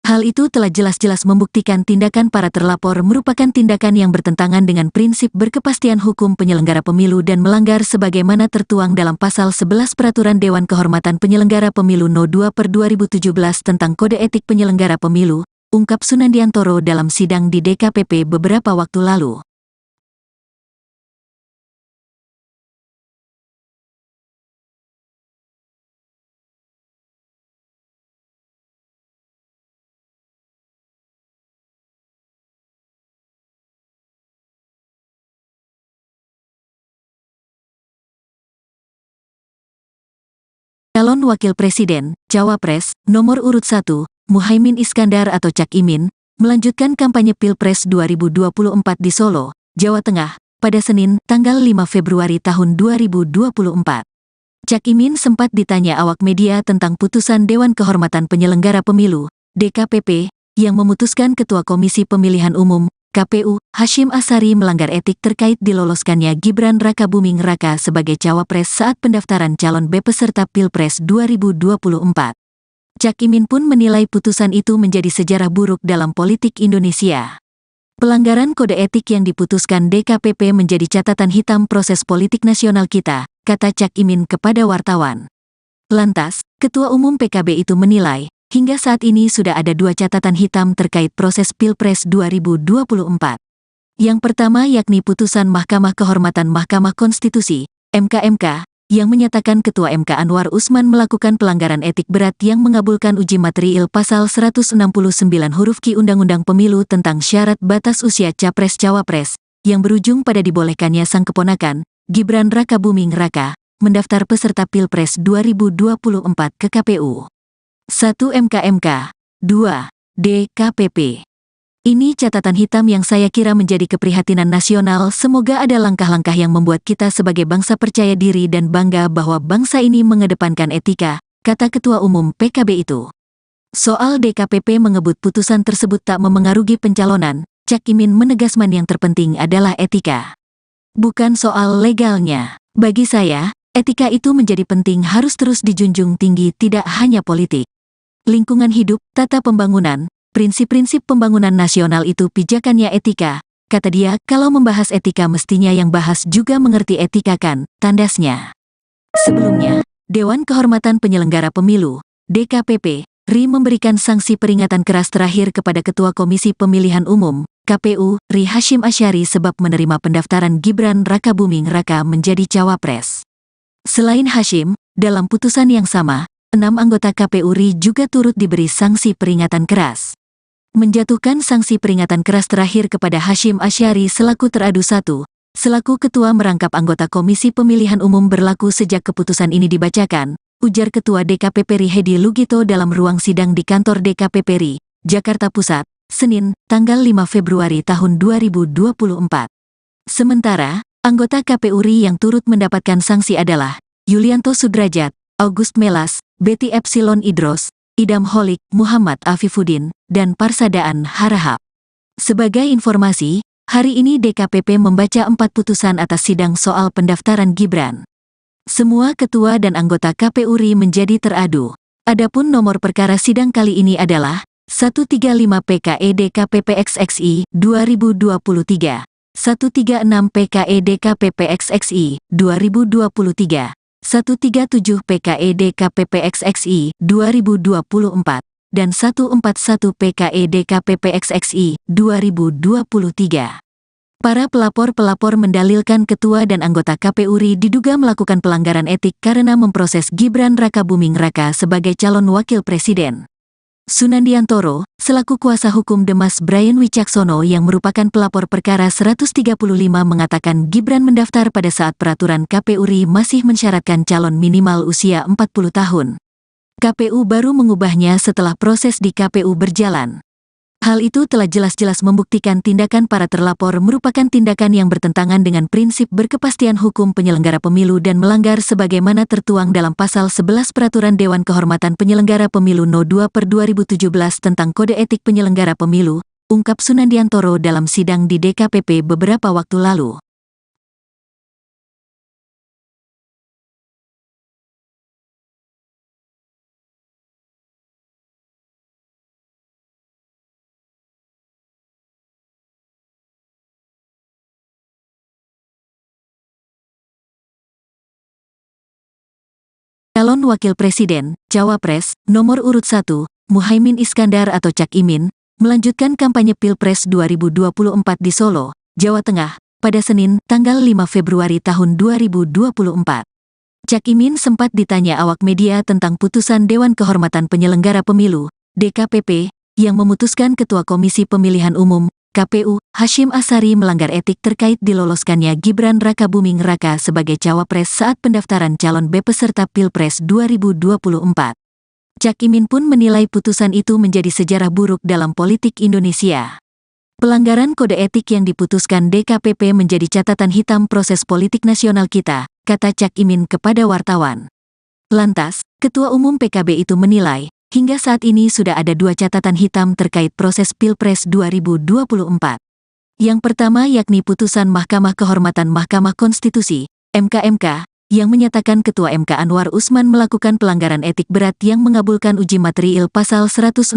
Hal itu telah jelas-jelas membuktikan tindakan para terlapor merupakan tindakan yang bertentangan dengan prinsip berkepastian hukum penyelenggara pemilu dan melanggar sebagaimana tertuang dalam Pasal 11 Peraturan Dewan Kehormatan Penyelenggara Pemilu No. 2/2017 tentang Kode Etik Penyelenggara Pemilu, ungkap Sunandiantoro dalam sidang di DKPP beberapa waktu lalu. Calon Wakil Presiden, Cawapres, nomor urut 1, Muhaimin Iskandar atau Cak Imin, melanjutkan kampanye Pilpres 2024 di Solo, Jawa Tengah, pada Senin, tanggal 5 Februari tahun 2024. Cak Imin sempat ditanya awak media tentang putusan Dewan Kehormatan Penyelenggara Pemilu, DKPP, yang memutuskan Ketua Komisi Pemilihan Umum, KPU, Hashim Asyari melanggar etik terkait diloloskannya Gibran Rakabuming Raka sebagai cawapres saat pendaftaran calon B peserta Pilpres 2024. Cak Imin pun menilai putusan itu menjadi sejarah buruk dalam politik Indonesia. Pelanggaran kode etik yang diputuskan DKPP menjadi catatan hitam proses politik nasional kita, kata Cak Imin kepada wartawan. Lantas, Ketua Umum PKB itu menilai, hingga saat ini sudah ada 2 catatan hitam terkait proses Pilpres 2024. Yang pertama yakni putusan Mahkamah Kehormatan Mahkamah Konstitusi, MK, yang menyatakan Ketua MK Anwar Usman melakukan pelanggaran etik berat yang mengabulkan uji material pasal 169 huruf Q Undang-Undang Pemilu tentang syarat batas usia Capres-Cawapres, yang berujung pada dibolehkannya sang keponakan, Gibran Rakabuming Raka, mendaftar peserta Pilpres 2024 ke KPU. 1 MK, 2 DKPP. Ini catatan hitam yang saya kira menjadi keprihatinan nasional. Semoga ada langkah-langkah yang membuat kita sebagai bangsa percaya diri dan bangga bahwa bangsa ini mengedepankan etika, kata Ketua Umum PKB itu. Soal DKPP mengebut putusan tersebut tak memengaruhi pencalonan, Cak Imin menegaskan yang terpenting adalah etika. Bukan soal legalnya. Bagi saya, etika itu menjadi penting, harus terus dijunjung tinggi, tidak hanya politik. Lingkungan hidup, tata pembangunan, prinsip-prinsip pembangunan nasional itu pijakannya etika, kata dia. Kalau membahas etika mestinya yang bahas juga mengerti etika kan, tandasnya. Sebelumnya, Dewan Kehormatan Penyelenggara Pemilu, DKPP, RI memberikan sanksi peringatan keras terakhir kepada Ketua Komisi Pemilihan Umum, KPU, RI Hasyim Asyari sebab menerima pendaftaran Gibran Rakabuming Raka menjadi cawapres. Selain Hasyim, dalam putusan yang sama, 6 anggota KPU RI juga turut diberi sanksi peringatan keras. Menjatuhkan sanksi peringatan keras terakhir kepada Hasyim Asyari selaku teradu 1, selaku ketua merangkap anggota Komisi Pemilihan Umum berlaku sejak keputusan ini dibacakan, ujar Ketua DKPP RI Hedi Lugito dalam ruang sidang di kantor DKPP RI, Jakarta Pusat, Senin, tanggal 5 Februari tahun 2024. Sementara, anggota KPU RI yang turut mendapatkan sanksi adalah Yulianto Sudrajat, August Melas, Betty Epsilon Idros, Idam Holik, Muhammad Afifuddin, dan Parsadaan Harahap. Sebagai informasi, hari ini DKPP membaca 4 putusan atas sidang soal pendaftaran Gibran. Semua ketua dan anggota KPU RI menjadi teradu. Adapun nomor perkara sidang kali ini adalah 135 PKE DKPP XXI 2023, 136 PKE DKPP XXI 2023, 137 PKE DKPP XXI 2024, dan 141 PKE DKPP XXI 2023. Para pelapor-pelapor mendalilkan ketua dan anggota KPU RI diduga melakukan pelanggaran etik karena memproses Gibran Rakabuming Raka sebagai calon wakil presiden. Sunandiantoro, selaku kuasa hukum Demas Brian Wicaksono yang merupakan pelapor perkara 135 mengatakan Gibran mendaftar pada saat peraturan KPU RI masih mensyaratkan calon minimal usia 40 tahun. KPU baru mengubahnya setelah proses di KPU berjalan. Hal itu telah jelas-jelas membuktikan tindakan para terlapor merupakan tindakan yang bertentangan dengan prinsip berkepastian hukum penyelenggara pemilu dan melanggar sebagaimana tertuang dalam Pasal 11 Peraturan Dewan Kehormatan Penyelenggara Pemilu No. 2/2017 tentang Kode Etik Penyelenggara Pemilu, ungkap Sunandiantoro dalam sidang di DKPP beberapa waktu lalu. Calon Wakil Presiden, Cawapres, nomor urut 1, Muhaimin Iskandar atau Cak Imin, melanjutkan kampanye Pilpres 2024 di Solo, Jawa Tengah, pada Senin, tanggal 5 Februari tahun 2024. Cak Imin sempat ditanya awak media tentang putusan Dewan Kehormatan Penyelenggara Pemilu, DKPP, yang memutuskan Ketua Komisi Pemilihan Umum, KPU, Hasyim Asyari melanggar etik terkait diloloskannya Gibran Rakabuming Raka sebagai cawapres saat pendaftaran calon peserta Pilpres 2024. Cak Imin pun menilai putusan itu menjadi sejarah buruk dalam politik Indonesia. Pelanggaran kode etik yang diputuskan DKPP menjadi catatan hitam proses politik nasional kita, kata Cak Imin kepada wartawan. Lantas, Ketua Umum PKB itu menilai, hingga saat ini sudah ada 2 catatan hitam terkait proses Pilpres 2024. Yang pertama yakni putusan Mahkamah Kehormatan Mahkamah Konstitusi, MK, yang menyatakan Ketua MK Anwar Usman melakukan pelanggaran etik berat yang mengabulkan uji material Pasal 169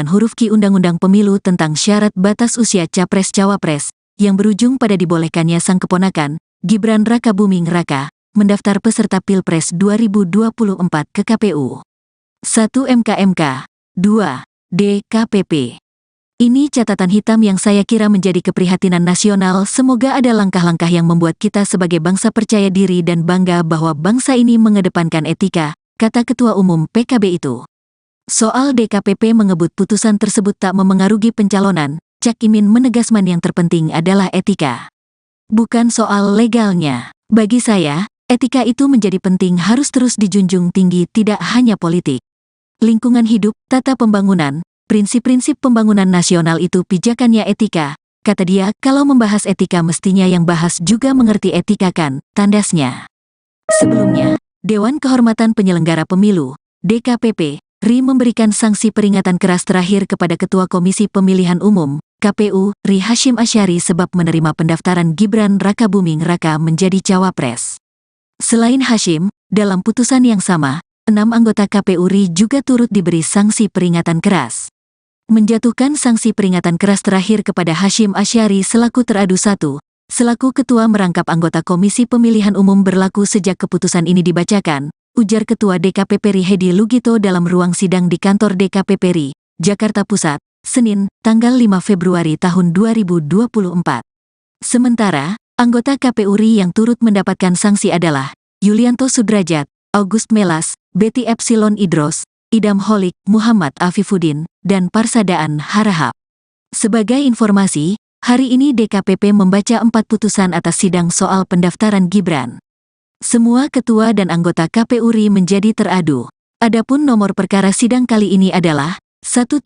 huruf Q Undang-Undang Pemilu tentang syarat batas usia Capres-Cawapres, yang berujung pada dibolehkannya sang keponakan, Gibran Rakabuming Raka, mendaftar peserta Pilpres 2024 ke KPU. 1 MK, 2 DKPP. Ini catatan hitam yang saya kira menjadi keprihatinan nasional. Semoga ada langkah-langkah yang membuat kita sebagai bangsa percaya diri dan bangga bahwa bangsa ini mengedepankan etika, kata Ketua Umum PKB itu. Soal DKPP mengebut putusan tersebut tak memengaruhi pencalonan, Cak Imin menegaskan yang terpenting adalah etika. Bukan soal legalnya. Bagi saya, etika itu menjadi penting, harus terus dijunjung tinggi, tidak hanya politik. Lingkungan hidup, tata pembangunan, prinsip-prinsip pembangunan nasional itu pijakannya etika. Kata dia, kalau membahas etika mestinya yang bahas juga mengerti etika kan, tandasnya. Sebelumnya, Dewan Kehormatan Penyelenggara Pemilu, DKPP, RI memberikan sanksi peringatan keras terakhir kepada Ketua Komisi Pemilihan Umum, KPU, RI Hasyim Asyari sebab menerima pendaftaran Gibran Rakabuming Raka menjadi cawapres. Selain Hasyim, dalam putusan yang sama, 6 anggota KPU RI juga turut diberi sanksi peringatan keras. Menjatuhkan sanksi peringatan keras terakhir kepada Hasyim Asyari selaku teradu 1, selaku ketua merangkap anggota Komisi Pemilihan Umum berlaku sejak keputusan ini dibacakan, ujar Ketua DKPP RI Hedi Lugito dalam ruang sidang di kantor DKPP RI, Jakarta Pusat, Senin, tanggal 5 Februari tahun 2024. Sementara, anggota KPU RI yang turut mendapatkan sanksi adalah Yulianto Sudrajat, August Melas, Betty Epsilon Idros, Idam Holik, Muhammad Afifuddin, dan Parsadaan Harahap. Sebagai informasi, hari ini DKPP membaca 4 putusan atas sidang soal pendaftaran Gibran. Semua ketua dan anggota KPU RI menjadi teradu. Adapun nomor perkara sidang kali ini adalah 135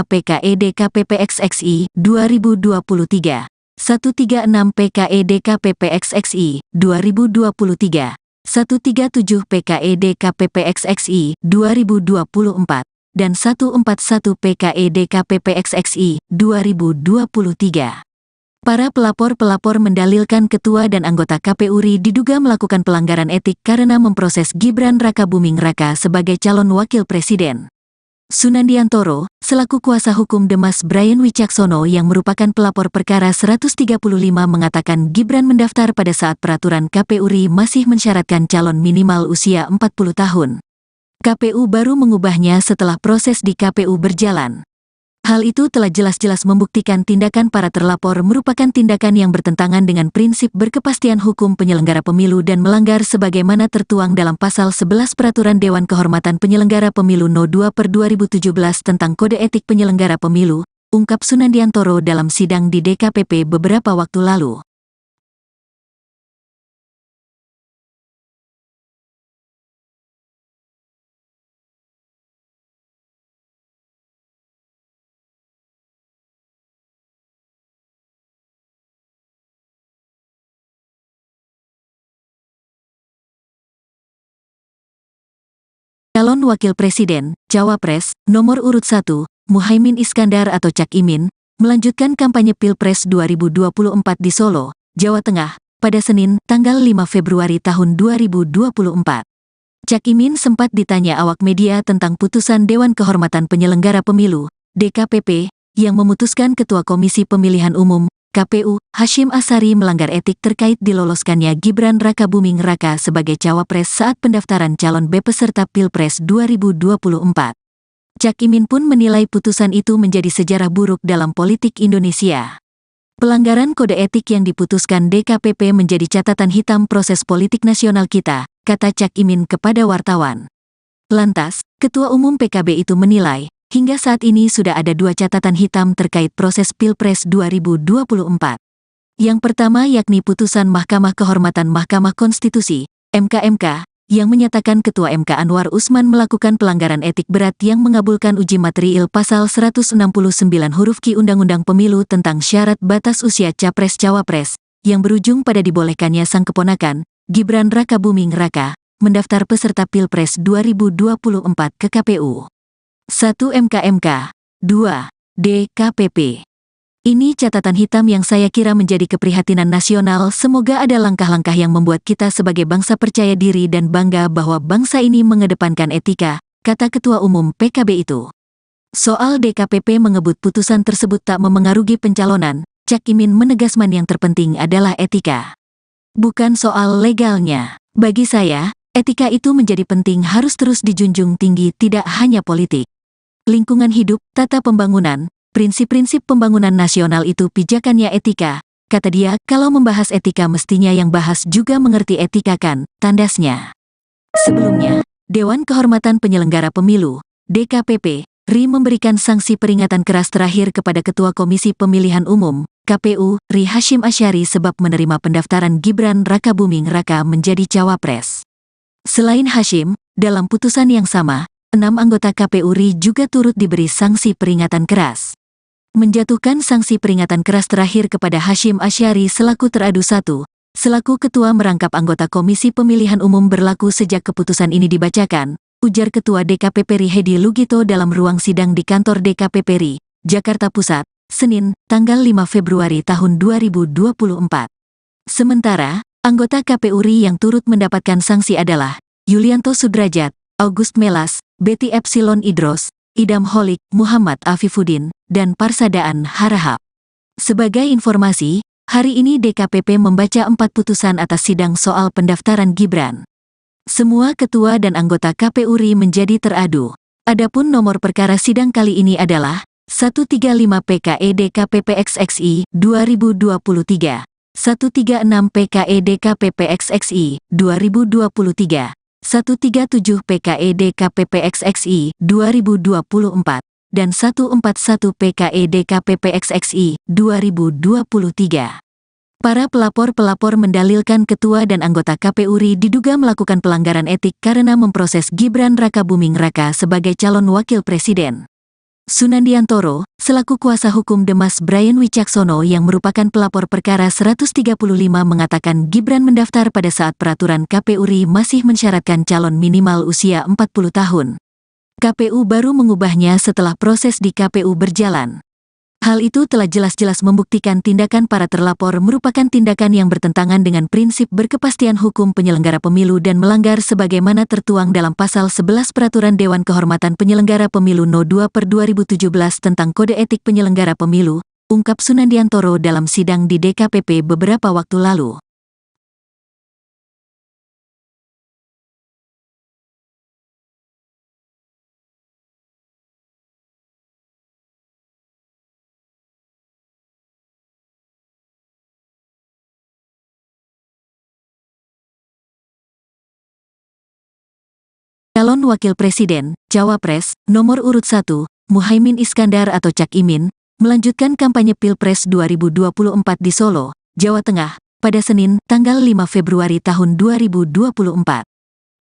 PKE DKPP XXI 2023, 136 PKE DKPP XXI 2023, 137 PKE DKPP XXI 2024, dan 141 PKE DKPP XXI 2023. Para pelapor-pelapor mendalilkan ketua dan anggota KPU RI diduga melakukan pelanggaran etik karena memproses Gibran Rakabuming Raka sebagai calon wakil presiden. Sunandiantoro, selaku kuasa hukum Demas Brian Wicaksono yang merupakan pelapor perkara 135 mengatakan Gibran mendaftar pada saat peraturan KPU RI masih mensyaratkan calon minimal usia 40 tahun. KPU baru mengubahnya setelah proses di KPU berjalan. Hal itu telah jelas-jelas membuktikan tindakan para terlapor merupakan tindakan yang bertentangan dengan prinsip berkepastian hukum penyelenggara pemilu dan melanggar sebagaimana tertuang dalam Pasal 11 Peraturan Dewan Kehormatan Penyelenggara Pemilu No. 2/2017 tentang Kode Etik Penyelenggara Pemilu, ungkap Sunandiantoro dalam sidang di DKPP beberapa waktu lalu. Calon Wakil Presiden, Cawapres, nomor urut 1, Muhaimin Iskandar atau Cak Imin, melanjutkan kampanye Pilpres 2024 di Solo, Jawa Tengah, pada Senin, tanggal 5 Februari tahun 2024. Cak Imin sempat ditanya awak media tentang putusan Dewan Kehormatan Penyelenggara Pemilu, DKPP, yang memutuskan Ketua Komisi Pemilihan Umum, KPU, Hasyim Asyari melanggar etik terkait diloloskannya Gibran Rakabuming Raka sebagai cawapres saat pendaftaran calon peserta Pilpres 2024. Cak Imin pun menilai putusan itu menjadi sejarah buruk dalam politik Indonesia. Pelanggaran kode etik yang diputuskan DKPP menjadi catatan hitam proses politik nasional kita, kata Cak Imin kepada wartawan. Lantas, Ketua Umum PKB itu menilai, hingga saat ini sudah ada 2 catatan hitam terkait proses Pilpres 2024. Yang pertama yakni putusan Mahkamah Kehormatan Mahkamah Konstitusi, MK, yang menyatakan Ketua MK Anwar Usman melakukan pelanggaran etik berat yang mengabulkan uji material pasal 169 huruf Q Undang-Undang Pemilu tentang syarat batas usia Capres-Cawapres, yang berujung pada dibolehkannya sang keponakan, Gibran Rakabuming Raka, mendaftar peserta Pilpres 2024 ke KPU. 1 MK, 2 DKPP. Ini catatan hitam yang saya kira menjadi keprihatinan nasional. Semoga ada langkah-langkah yang membuat kita sebagai bangsa percaya diri dan bangga bahwa bangsa ini mengedepankan etika, kata Ketua Umum PKB itu. Soal DKPP mengebut putusan tersebut tak memengaruhi pencalonan, Cak Imin menegaskan yang terpenting adalah etika. Bukan soal legalnya. Bagi saya, etika itu menjadi penting harus terus dijunjung tinggi tidak hanya politik. Lingkungan hidup, tata pembangunan, prinsip-prinsip pembangunan nasional itu pijakannya etika, kata dia, kalau membahas etika mestinya yang bahas juga mengerti etika kan, tandasnya. Sebelumnya, Dewan Kehormatan Penyelenggara Pemilu, DKPP, RI memberikan sanksi peringatan keras terakhir kepada Ketua Komisi Pemilihan Umum, KPU, RI Hasyim Asyari sebab menerima pendaftaran Gibran Rakabuming Raka menjadi cawapres. Selain Hasyim, dalam putusan yang sama, 6 anggota KPU RI juga turut diberi sanksi peringatan keras. Menjatuhkan sanksi peringatan keras terakhir kepada Hasyim Asyari selaku teradu 1, selaku ketua merangkap anggota Komisi Pemilihan Umum berlaku sejak keputusan ini dibacakan, ujar Ketua DKPP RI Hedi Lugito dalam ruang sidang di kantor DKPP RI, Jakarta Pusat, Senin, tanggal 5 Februari tahun 2024. Sementara, anggota KPU RI yang turut mendapatkan sanksi adalah Yulianto Sudrajat, August Melas, Betty Epsilon Idros, Idam Holik, Muhammad Afifuddin, dan Parsadaan Harahap. Sebagai informasi, hari ini DKPP membaca 4 putusan atas sidang soal pendaftaran Gibran. Semua ketua dan anggota KPU RI menjadi teradu. Adapun nomor perkara sidang kali ini adalah 135 PKE DKPP XXI 2023, 136 PKE DKPP XXI 2023, 137 PKE DKPP XXI 2024, dan 141 PKE DKPP XXI 2023. Para pelapor-pelapor mendalilkan ketua dan anggota KPU RI diduga melakukan pelanggaran etik karena memproses Gibran Rakabuming Raka sebagai calon wakil presiden. Sunandiantoro, selaku kuasa hukum Demas Brian Wicaksono yang merupakan pelapor perkara 135 mengatakan Gibran mendaftar pada saat peraturan KPU RI masih mensyaratkan calon minimal usia 40 tahun. KPU baru mengubahnya setelah proses di KPU berjalan. Hal itu telah jelas-jelas membuktikan tindakan para terlapor merupakan tindakan yang bertentangan dengan prinsip berkepastian hukum penyelenggara pemilu dan melanggar sebagaimana tertuang dalam Pasal 11 Peraturan Dewan Kehormatan Penyelenggara Pemilu No. 2/2017 tentang Kode Etik Penyelenggara Pemilu, ungkap Sunandiantoro dalam sidang di DKPP beberapa waktu lalu. Calon Wakil Presiden, Cawapres, nomor urut 1, Muhaimin Iskandar atau Cak Imin, melanjutkan kampanye Pilpres 2024 di Solo, Jawa Tengah, pada Senin, tanggal 5 Februari tahun 2024.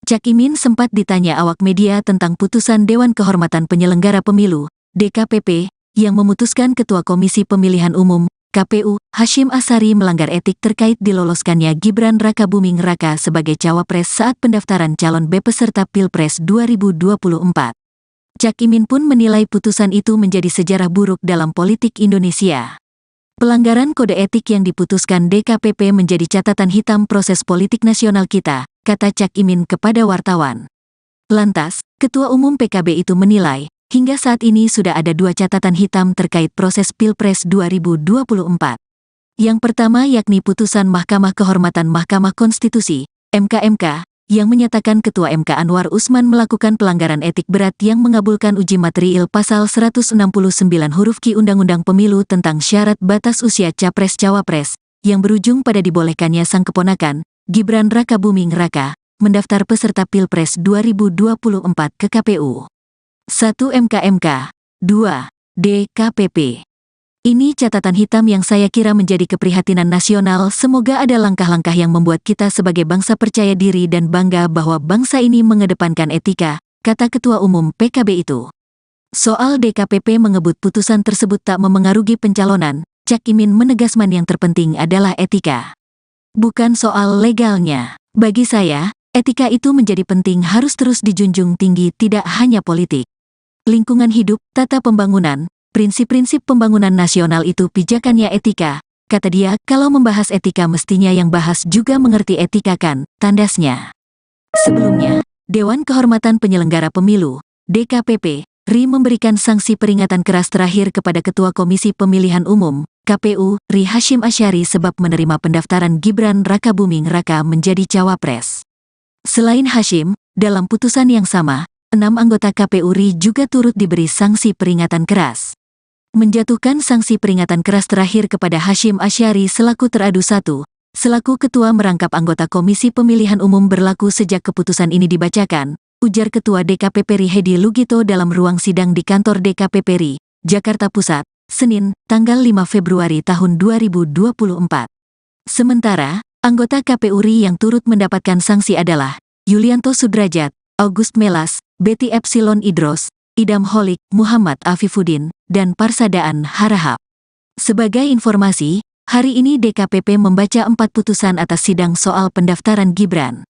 Cak Imin sempat ditanya awak media tentang putusan Dewan Kehormatan Penyelenggara Pemilu, DKPP, yang memutuskan Ketua Komisi Pemilihan Umum, KPU, Hasyim Asyari melanggar etik terkait diloloskannya Gibran Rakabuming Raka sebagai cawapres saat pendaftaran calon peserta Pilpres 2024. Cak Imin pun menilai putusan itu menjadi sejarah buruk dalam politik Indonesia. Pelanggaran kode etik yang diputuskan DKPP menjadi catatan hitam proses politik nasional kita, kata Cak Imin kepada wartawan. Lantas, Ketua Umum PKB itu menilai, hingga saat ini sudah ada 2 catatan hitam terkait proses Pilpres 2024. Yang pertama yakni putusan Mahkamah Kehormatan Mahkamah Konstitusi, MK, yang menyatakan Ketua MK Anwar Usman melakukan pelanggaran etik berat yang mengabulkan uji materiil pasal 169 huruf Q Undang-Undang Pemilu tentang syarat batas usia Capres-Cawapres, yang berujung pada dibolehkannya sang keponakan, Gibran Rakabuming Raka, mendaftar peserta Pilpres 2024 ke KPU. 1 MK, 2 DKPP. Ini catatan hitam yang saya kira menjadi keprihatinan nasional. Semoga ada langkah-langkah yang membuat kita sebagai bangsa percaya diri dan bangga bahwa bangsa ini mengedepankan etika, kata Ketua Umum PKB itu. Soal DKPP mengebut putusan tersebut tak memengaruhi pencalonan, Cak Imin menegaskan yang terpenting adalah etika. Bukan soal legalnya. Bagi saya, etika itu menjadi penting, harus terus dijunjung tinggi, tidak hanya politik. Lingkungan hidup, tata pembangunan, prinsip-prinsip pembangunan nasional itu pijakannya etika, kata dia. Kalau membahas etika mestinya yang bahas juga mengerti etika kan, tandasnya. Sebelumnya, Dewan Kehormatan Penyelenggara Pemilu, DKPP, RI memberikan sanksi peringatan keras terakhir kepada Ketua Komisi Pemilihan Umum, KPU, RI Hasyim Asyari sebab menerima pendaftaran Gibran Rakabuming Raka menjadi cawapres. Selain Hasyim, dalam putusan yang sama, 6 anggota KPU RI juga turut diberi sanksi peringatan keras. Menjatuhkan sanksi peringatan keras terakhir kepada Hasyim Asyari selaku teradu 1, selaku ketua merangkap anggota Komisi Pemilihan Umum berlaku sejak keputusan ini dibacakan, ujar Ketua DKPP RI Hedi Lugito dalam ruang sidang di kantor DKPP RI, Jakarta Pusat, Senin, tanggal 5 Februari tahun 2024. Sementara, anggota KPU RI yang turut mendapatkan sanksi adalah Yulianto Sudrajat, August Melas, Betty Epsilon Idros, Idam Holik, Muhammad Afifuddin, dan Parsadaan Harahap. Sebagai informasi, hari ini DKPP membaca 4 putusan atas sidang soal pendaftaran Gibran.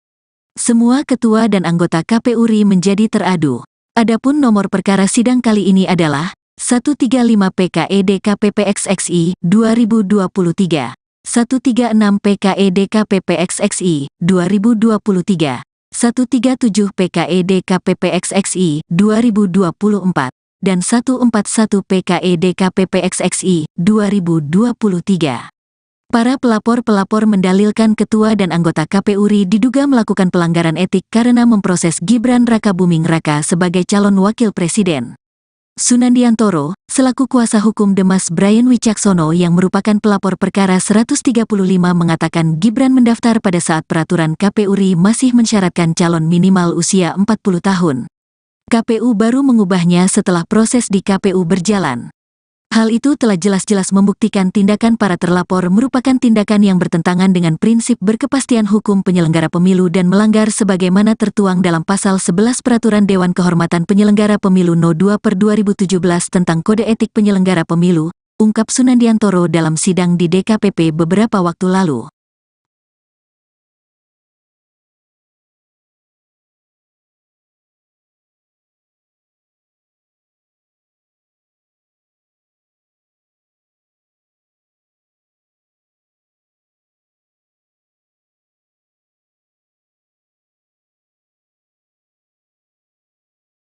Semua ketua dan anggota KPU RI menjadi teradu. Adapun nomor perkara sidang kali ini adalah 135 PKE DKPP XXI 2023, 136 PKE DKPP XXI 2023, 137 PKE DKPP XXI 2024, dan 141 PKE DKPP XXI 2023. Para pelapor-pelapor mendalilkan ketua dan anggota KPU RI diduga melakukan pelanggaran etik karena memproses Gibran Rakabuming Raka sebagai calon wakil presiden. Sunandiantoro, selaku kuasa hukum Demas Brian Wicaksono yang merupakan pelapor perkara 135 mengatakan Gibran mendaftar pada saat peraturan KPU RI masih mensyaratkan calon minimal usia 40 tahun. KPU baru mengubahnya setelah proses di KPU berjalan. Hal itu telah jelas-jelas membuktikan tindakan para terlapor merupakan tindakan yang bertentangan dengan prinsip berkepastian hukum penyelenggara pemilu dan melanggar sebagaimana tertuang dalam Pasal 11 Peraturan Dewan Kehormatan Penyelenggara Pemilu No. 2/2017 tentang Kode Etik Penyelenggara Pemilu, ungkap Sunandiantoro dalam sidang di DKPP beberapa waktu lalu.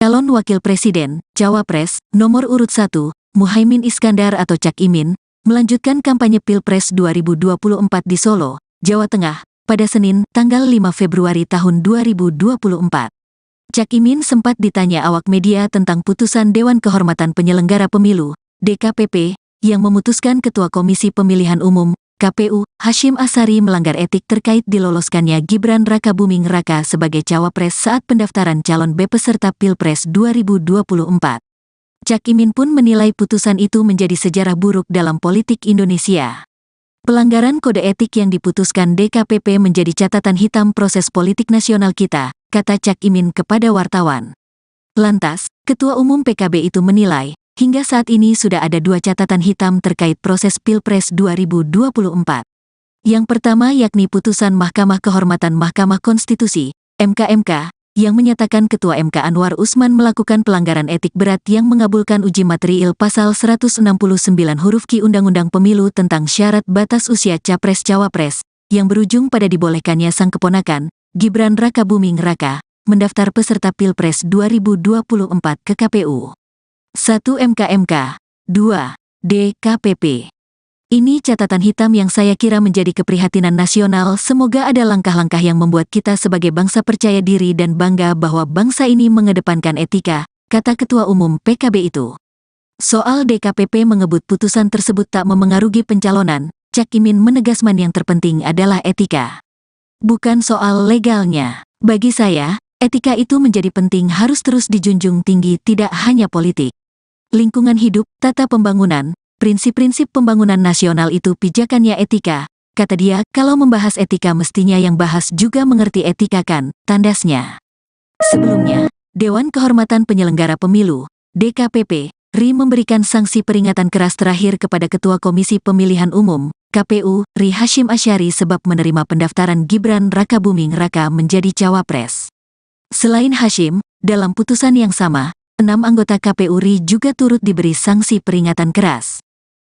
Calon Wakil Presiden, Cawapres, nomor urut 1, Muhaimin Iskandar atau Cak Imin, melanjutkan kampanye Pilpres 2024 di Solo, Jawa Tengah, pada Senin, tanggal 5 Februari tahun 2024. Cak Imin sempat ditanya awak media tentang putusan Dewan Kehormatan Penyelenggara Pemilu, DKPP, yang memutuskan Ketua Komisi Pemilihan Umum, KPU, Hasyim Asyari melanggar etik terkait diloloskannya Gibran Rakabuming Raka sebagai cawapres saat pendaftaran calon peserta Pilpres 2024. Cak Imin pun menilai putusan itu menjadi sejarah buruk dalam politik Indonesia. Pelanggaran kode etik yang diputuskan DKPP menjadi catatan hitam proses politik nasional kita, kata Cak Imin kepada wartawan. Lantas, Ketua Umum PKB itu menilai, hingga saat ini sudah ada 2 catatan hitam terkait proses Pilpres 2024. Yang pertama yakni putusan Mahkamah Kehormatan Mahkamah Konstitusi, MK, yang menyatakan Ketua MK Anwar Usman melakukan pelanggaran etik berat yang mengabulkan uji materiil Pasal 169 huruf Q Undang-Undang Pemilu tentang syarat batas usia Capres-Cawapres, yang berujung pada dibolehkannya sang keponakan, Gibran Rakabuming Raka, mendaftar peserta Pilpres 2024 ke KPU. 1 MK, 2 DKPP. Ini catatan hitam yang saya kira menjadi keprihatinan nasional. Semoga ada langkah-langkah yang membuat kita sebagai bangsa percaya diri dan bangga bahwa bangsa ini mengedepankan etika, kata Ketua Umum PKB itu. Soal DKPP mengebut putusan tersebut tak memengaruhi pencalonan, Cak Imin menegaskan yang terpenting adalah etika. Bukan soal legalnya. Bagi saya, etika itu menjadi penting, harus terus dijunjung tinggi, tidak hanya politik. Lingkungan hidup, tata pembangunan, prinsip-prinsip pembangunan nasional itu pijakannya etika, kata dia. Kalau membahas etika mestinya yang bahas juga mengerti etika kan, tandasnya. Sebelumnya, Dewan Kehormatan Penyelenggara Pemilu, DKPP, RI memberikan sanksi peringatan keras terakhir kepada Ketua Komisi Pemilihan Umum, KPU, RI Hasyim Asyari sebab menerima pendaftaran Gibran Rakabuming Raka menjadi cawapres. Selain Hasyim, dalam putusan yang sama, 6 anggota KPU RI juga turut diberi sanksi peringatan keras.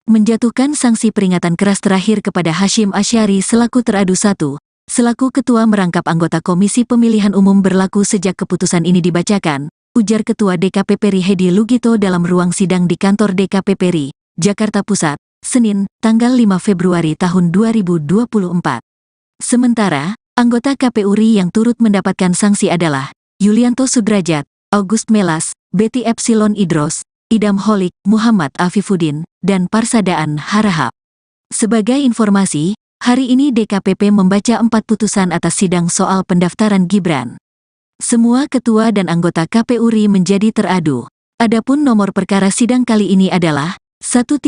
Menjatuhkan sanksi peringatan keras terakhir kepada Hasyim Asyari selaku teradu 1, selaku ketua merangkap anggota Komisi Pemilihan Umum berlaku sejak keputusan ini dibacakan, ujar Ketua DKPP RI Hedi Lugito dalam ruang sidang di kantor DKPP RI, Jakarta Pusat, Senin, tanggal 5 Februari tahun 2024. Sementara, anggota KPU RI yang turut mendapatkan sanksi adalah Yulianto Sudrajat, August Melas, Betty Epsilon Idros, Idam Holik, Muhammad Afifuddin, dan Parsadaan Harahap. Sebagai informasi, hari ini DKPP membaca 4 putusan atas sidang soal pendaftaran Gibran. Semua ketua dan anggota KPU RI menjadi teradu. Adapun nomor perkara sidang kali ini adalah 135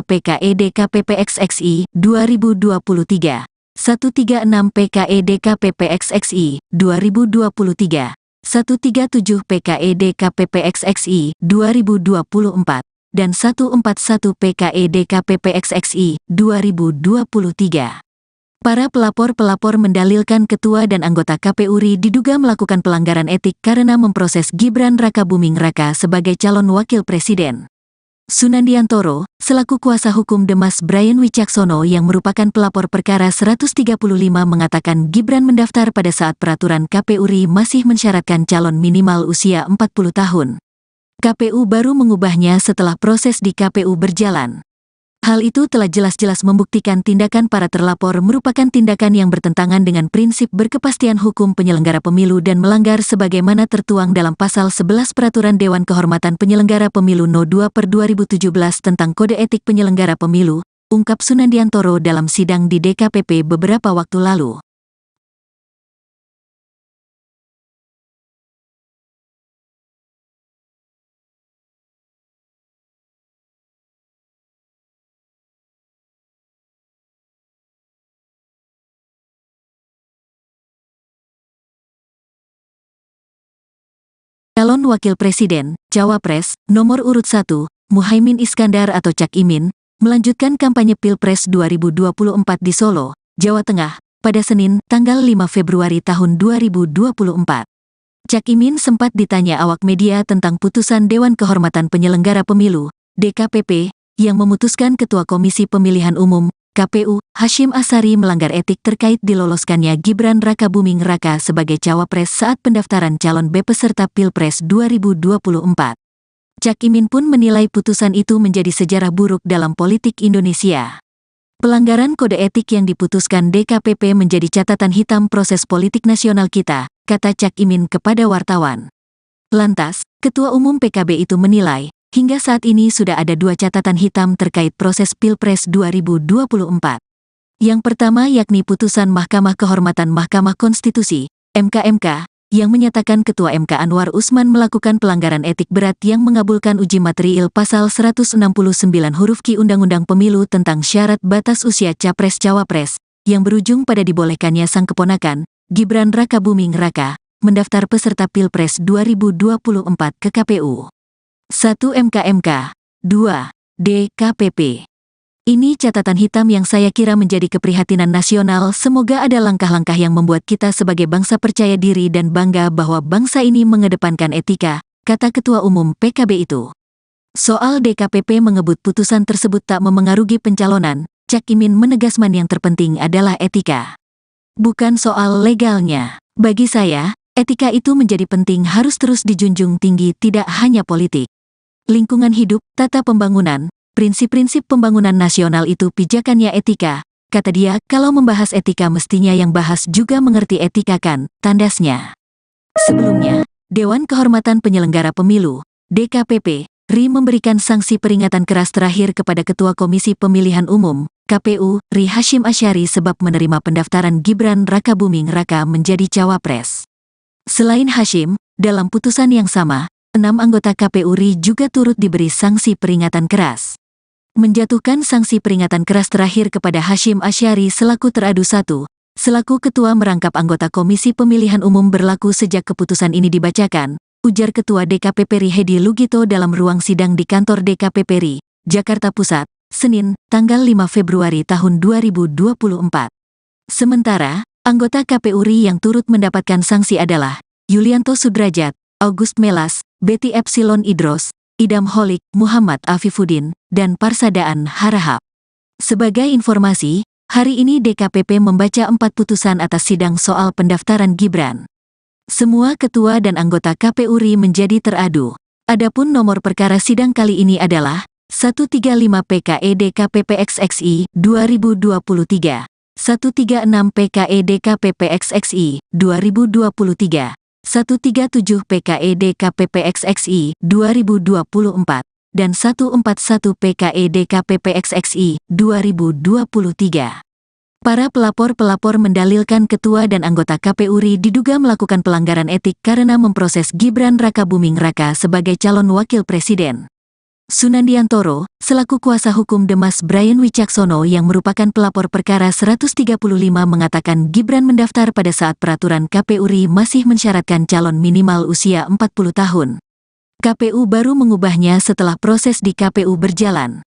PKE DKPP XXI 2023, 136 PKE DKPP XXI 2023, 137 PKE DKPP-XXI 2024, dan 141 PKE DKPP-XXI 2023. Para pelapor-pelapor mendalilkan ketua dan anggota KPU RI diduga melakukan pelanggaran etik karena memproses Gibran Rakabuming Raka sebagai calon wakil presiden. Sunandiantoro, selaku kuasa hukum Demas Brian Wicaksono yang merupakan pelapor perkara 135 mengatakan Gibran mendaftar pada saat peraturan KPU RI masih mensyaratkan calon minimal usia 40 tahun. KPU baru mengubahnya setelah proses di KPU berjalan. Hal itu telah jelas-jelas membuktikan tindakan para terlapor merupakan tindakan yang bertentangan dengan prinsip berkepastian hukum penyelenggara pemilu dan melanggar sebagaimana tertuang dalam Pasal 11 Peraturan Dewan Kehormatan Penyelenggara Pemilu No. 2/2017 tentang Kode Etik Penyelenggara Pemilu, ungkap Sunandiantoro dalam sidang di DKPP beberapa waktu lalu. Calon Wakil Presiden, Cawapres, nomor urut 1, Muhaimin Iskandar atau Cak Imin, melanjutkan kampanye Pilpres 2024 di Solo, Jawa Tengah, pada Senin, tanggal 5 Februari tahun 2024. Cak Imin sempat ditanya awak media tentang putusan Dewan Kehormatan Penyelenggara Pemilu, DKPP, yang memutuskan Ketua Komisi Pemilihan Umum, KPU, Hasyim Asyari melanggar etik terkait diloloskannya Gibran Rakabuming Raka sebagai cawapres saat pendaftaran calon peserta Pilpres 2024. Cak Imin pun menilai putusan itu menjadi sejarah buruk dalam politik Indonesia. Pelanggaran kode etik yang diputuskan DKPP menjadi catatan hitam proses politik nasional kita, kata Cak Imin kepada wartawan. Lantas, Ketua Umum PKB itu menilai, hingga saat ini sudah ada 2 catatan hitam terkait proses Pilpres 2024. Yang pertama yakni putusan Mahkamah Kehormatan Mahkamah Konstitusi, MK, yang menyatakan Ketua MK Anwar Usman melakukan pelanggaran etik berat yang mengabulkan uji material Pasal 169 huruf Q Undang-Undang Pemilu tentang syarat batas usia Capres-Cawapres, yang berujung pada dibolehkannya sang keponakan, Gibran Rakabuming Raka, mendaftar peserta Pilpres 2024 ke KPU. 1 MK, 2 DKPP. Ini catatan hitam yang saya kira menjadi keprihatinan nasional. Semoga ada langkah-langkah yang membuat kita sebagai bangsa percaya diri dan bangga bahwa bangsa ini mengedepankan etika, kata Ketua Umum PKB itu. Soal DKPP mengebut putusan tersebut tak memengaruhi pencalonan, Cak Imin menegaskan yang terpenting adalah etika. Bukan soal legalnya. Bagi saya, etika itu menjadi penting, harus terus dijunjung tinggi, tidak hanya politik. Lingkungan hidup, tata pembangunan, prinsip-prinsip pembangunan nasional itu pijakannya etika, kata dia. Kalau membahas etika mestinya yang bahas juga mengerti etika kan, tandasnya. Sebelumnya, Dewan Kehormatan Penyelenggara Pemilu, DKPP, RI memberikan sanksi peringatan keras terakhir kepada Ketua Komisi Pemilihan Umum, KPU, RI Hasyim Asyari sebab menerima pendaftaran Gibran Rakabuming Raka menjadi cawapres. Selain Hasyim, dalam putusan yang sama, 6 anggota KPU RI juga turut diberi sanksi peringatan keras. Menjatuhkan sanksi peringatan keras terakhir kepada Hasyim Asyari selaku teradu 1, selaku ketua merangkap anggota Komisi Pemilihan Umum berlaku sejak keputusan ini dibacakan, ujar Ketua DKPP RI Hedi Lugito dalam ruang sidang di kantor DKPP RI, Jakarta Pusat, Senin, tanggal 5 Februari tahun 2024. Sementara, anggota KPU RI yang turut mendapatkan sanksi adalah Yulianto Sudrajat, August Melas, Betty Epsilon Idros, Idam Holik, Muhammad Afifuddin, dan Parsadaan Harahap. Sebagai informasi, hari ini DKPP membaca 4 putusan atas sidang soal pendaftaran Gibran. Semua ketua dan anggota KPU RI menjadi teradu. Adapun nomor perkara sidang kali ini adalah 135 PKE DKPP-XXI 2023, 136 PKE DKPP-XXI 2023, 137 PKE DKPP-XXI 2024, dan 141 PKE DKPP-XXI 2023. Para pelapor-pelapor mendalilkan ketua dan anggota KPU RI diduga melakukan pelanggaran etik karena memproses Gibran Rakabuming Raka sebagai calon wakil presiden. Sunandiantoro, selaku kuasa hukum Demas Brian Wicaksono yang merupakan pelapor perkara 135 mengatakan Gibran mendaftar pada saat peraturan KPU RI masih mensyaratkan calon minimal usia 40 tahun. KPU baru mengubahnya setelah proses di KPU berjalan.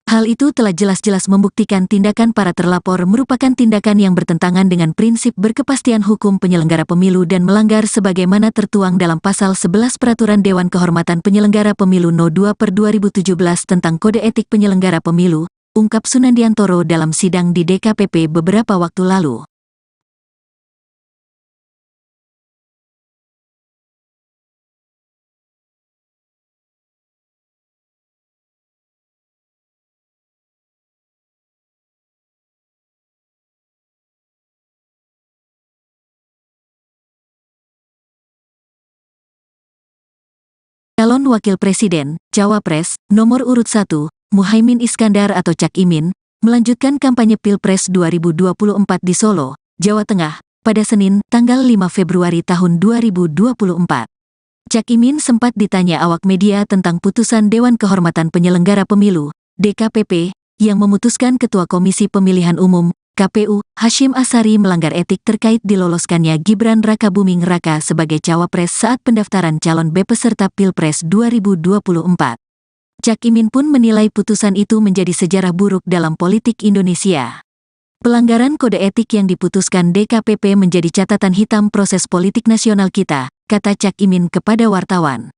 Hal itu telah jelas-jelas membuktikan tindakan para terlapor merupakan tindakan yang bertentangan dengan prinsip berkepastian hukum penyelenggara pemilu dan melanggar sebagaimana tertuang dalam Pasal 11 Peraturan Dewan Kehormatan Penyelenggara Pemilu No. 2/2017 tentang Kode Etik Penyelenggara Pemilu, ungkap Sunandiantoro dalam sidang di DKPP beberapa waktu lalu. Calon Wakil Presiden, Cawapres, nomor urut 1, Muhaimin Iskandar atau Cak Imin, melanjutkan kampanye Pilpres 2024 di Solo, Jawa Tengah, pada Senin, tanggal 5 Februari tahun 2024. Cak Imin sempat ditanya awak media tentang putusan Dewan Kehormatan Penyelenggara Pemilu, DKPP, yang memutuskan Ketua Komisi Pemilihan Umum, KPU, Hasyim Asyari melanggar etik terkait diloloskannya Gibran Rakabuming Raka sebagai cawapres saat pendaftaran calon peserta Pilpres 2024. Cak Imin pun menilai putusan itu menjadi sejarah buruk dalam politik Indonesia. Pelanggaran kode etik yang diputuskan DKPP menjadi catatan hitam proses politik nasional kita, kata Cak Imin kepada wartawan.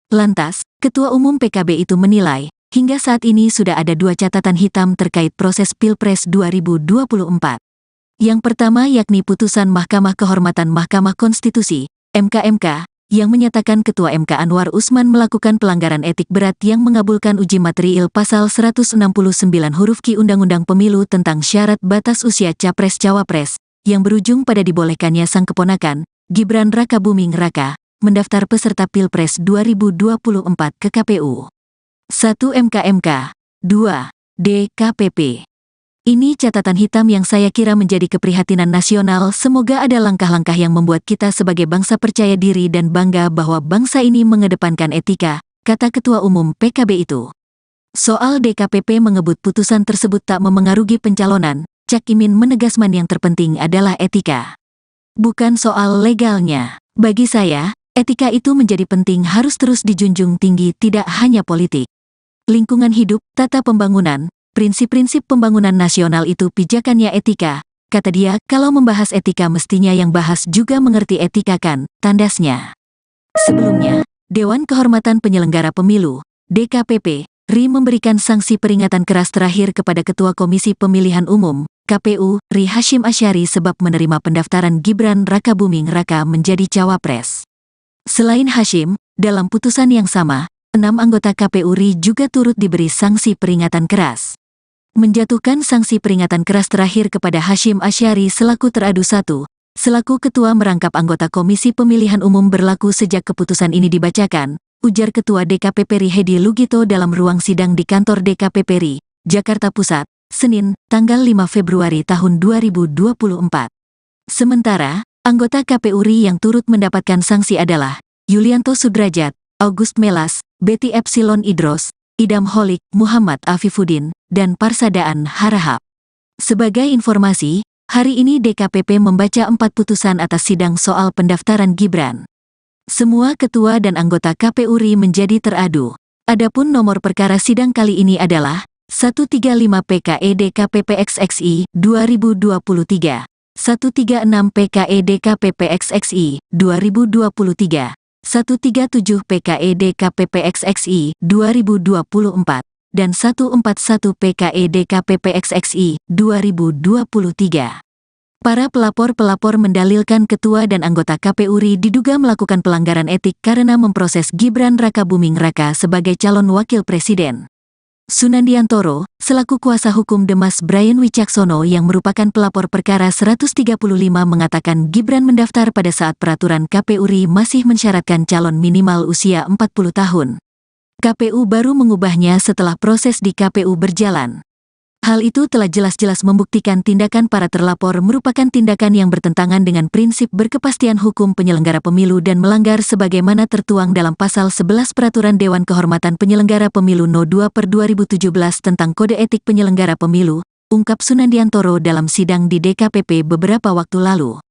Lantas, Ketua Umum PKB itu menilai, hingga saat ini sudah ada 2 catatan hitam terkait proses Pilpres 2024. Yang pertama yakni putusan Mahkamah Kehormatan Mahkamah Konstitusi, MK, yang menyatakan Ketua MK Anwar Usman melakukan pelanggaran etik berat yang mengabulkan uji material Pasal 169 huruf Q Undang-Undang Pemilu tentang syarat batas usia Capres-Cawapres, yang berujung pada dibolehkannya sang keponakan, Gibran Rakabuming Raka, mendaftar peserta Pilpres 2024 ke KPU. 1 MK, 2 DKPP. Ini catatan hitam yang saya kira menjadi keprihatinan nasional. Semoga ada langkah-langkah yang membuat kita sebagai bangsa percaya diri dan bangga bahwa bangsa ini mengedepankan etika, kata Ketua Umum PKB itu. Soal DKPP mengebut putusan tersebut tak memengaruhi pencalonan, Cak Imin menegaskan yang terpenting adalah etika. Bukan soal legalnya. Bagi saya, etika itu menjadi penting, harus terus dijunjung tinggi, tidak hanya politik. Lingkungan hidup, tata pembangunan, prinsip-prinsip pembangunan nasional itu pijakannya etika, kata dia. Kalau membahas etika mestinya yang bahas juga mengerti etika kan, tandasnya. Sebelumnya, Dewan Kehormatan Penyelenggara Pemilu, DKPP, RI memberikan sanksi peringatan keras terakhir kepada Ketua Komisi Pemilihan Umum, KPU, RI Hasyim Asyari sebab menerima pendaftaran Gibran Rakabuming Raka menjadi cawapres. Selain Hasyim, dalam putusan yang sama, 6 anggota KPU RI juga turut diberi sanksi peringatan keras. Menjatuhkan sanksi peringatan keras terakhir kepada Hasyim Asyari selaku teradu 1, selaku ketua merangkap anggota Komisi Pemilihan Umum berlaku sejak keputusan ini dibacakan, ujar Ketua DKPP RI Hedi Lugito dalam ruang sidang di kantor DKPP RI, Jakarta Pusat, Senin, tanggal 5 Februari tahun 2024. Sementara, anggota KPU RI yang turut mendapatkan sanksi adalah Yulianto Sudrajat, August Melas, Betty Epsilon Idros, Idam Holik, Muhammad Afifuddin, dan Parsadaan Harahap. Sebagai informasi, hari ini DKPP membaca 4 putusan atas sidang soal pendaftaran Gibran. Semua ketua dan anggota KPU RI menjadi teradu. Adapun nomor perkara sidang kali ini adalah 135 PKE DKPP XXI 2023, 136 PKE DKPP XXI 2023, 137 PKE DKPP XXI 2024, dan 141 PKE DKPP XXI 2023. Para pelapor mendalilkan ketua dan anggota KPU RI diduga melakukan pelanggaran etik karena memproses Gibran Rakabuming Raka sebagai calon wakil presiden. Sunandiantoro, selaku kuasa hukum Demas Brian Wicaksono yang merupakan pelapor perkara 135 mengatakan Gibran mendaftar pada saat peraturan KPU RI masih mensyaratkan calon minimal usia 40 tahun. KPU baru mengubahnya setelah proses di KPU berjalan. Hal itu telah jelas-jelas membuktikan tindakan para terlapor merupakan tindakan yang bertentangan dengan prinsip berkepastian hukum penyelenggara pemilu dan melanggar sebagaimana tertuang dalam Pasal 11 Peraturan Dewan Kehormatan Penyelenggara Pemilu No. 2/2017 tentang Kode Etik Penyelenggara Pemilu, ungkap Sunandiantoro dalam sidang di DKPP beberapa waktu lalu.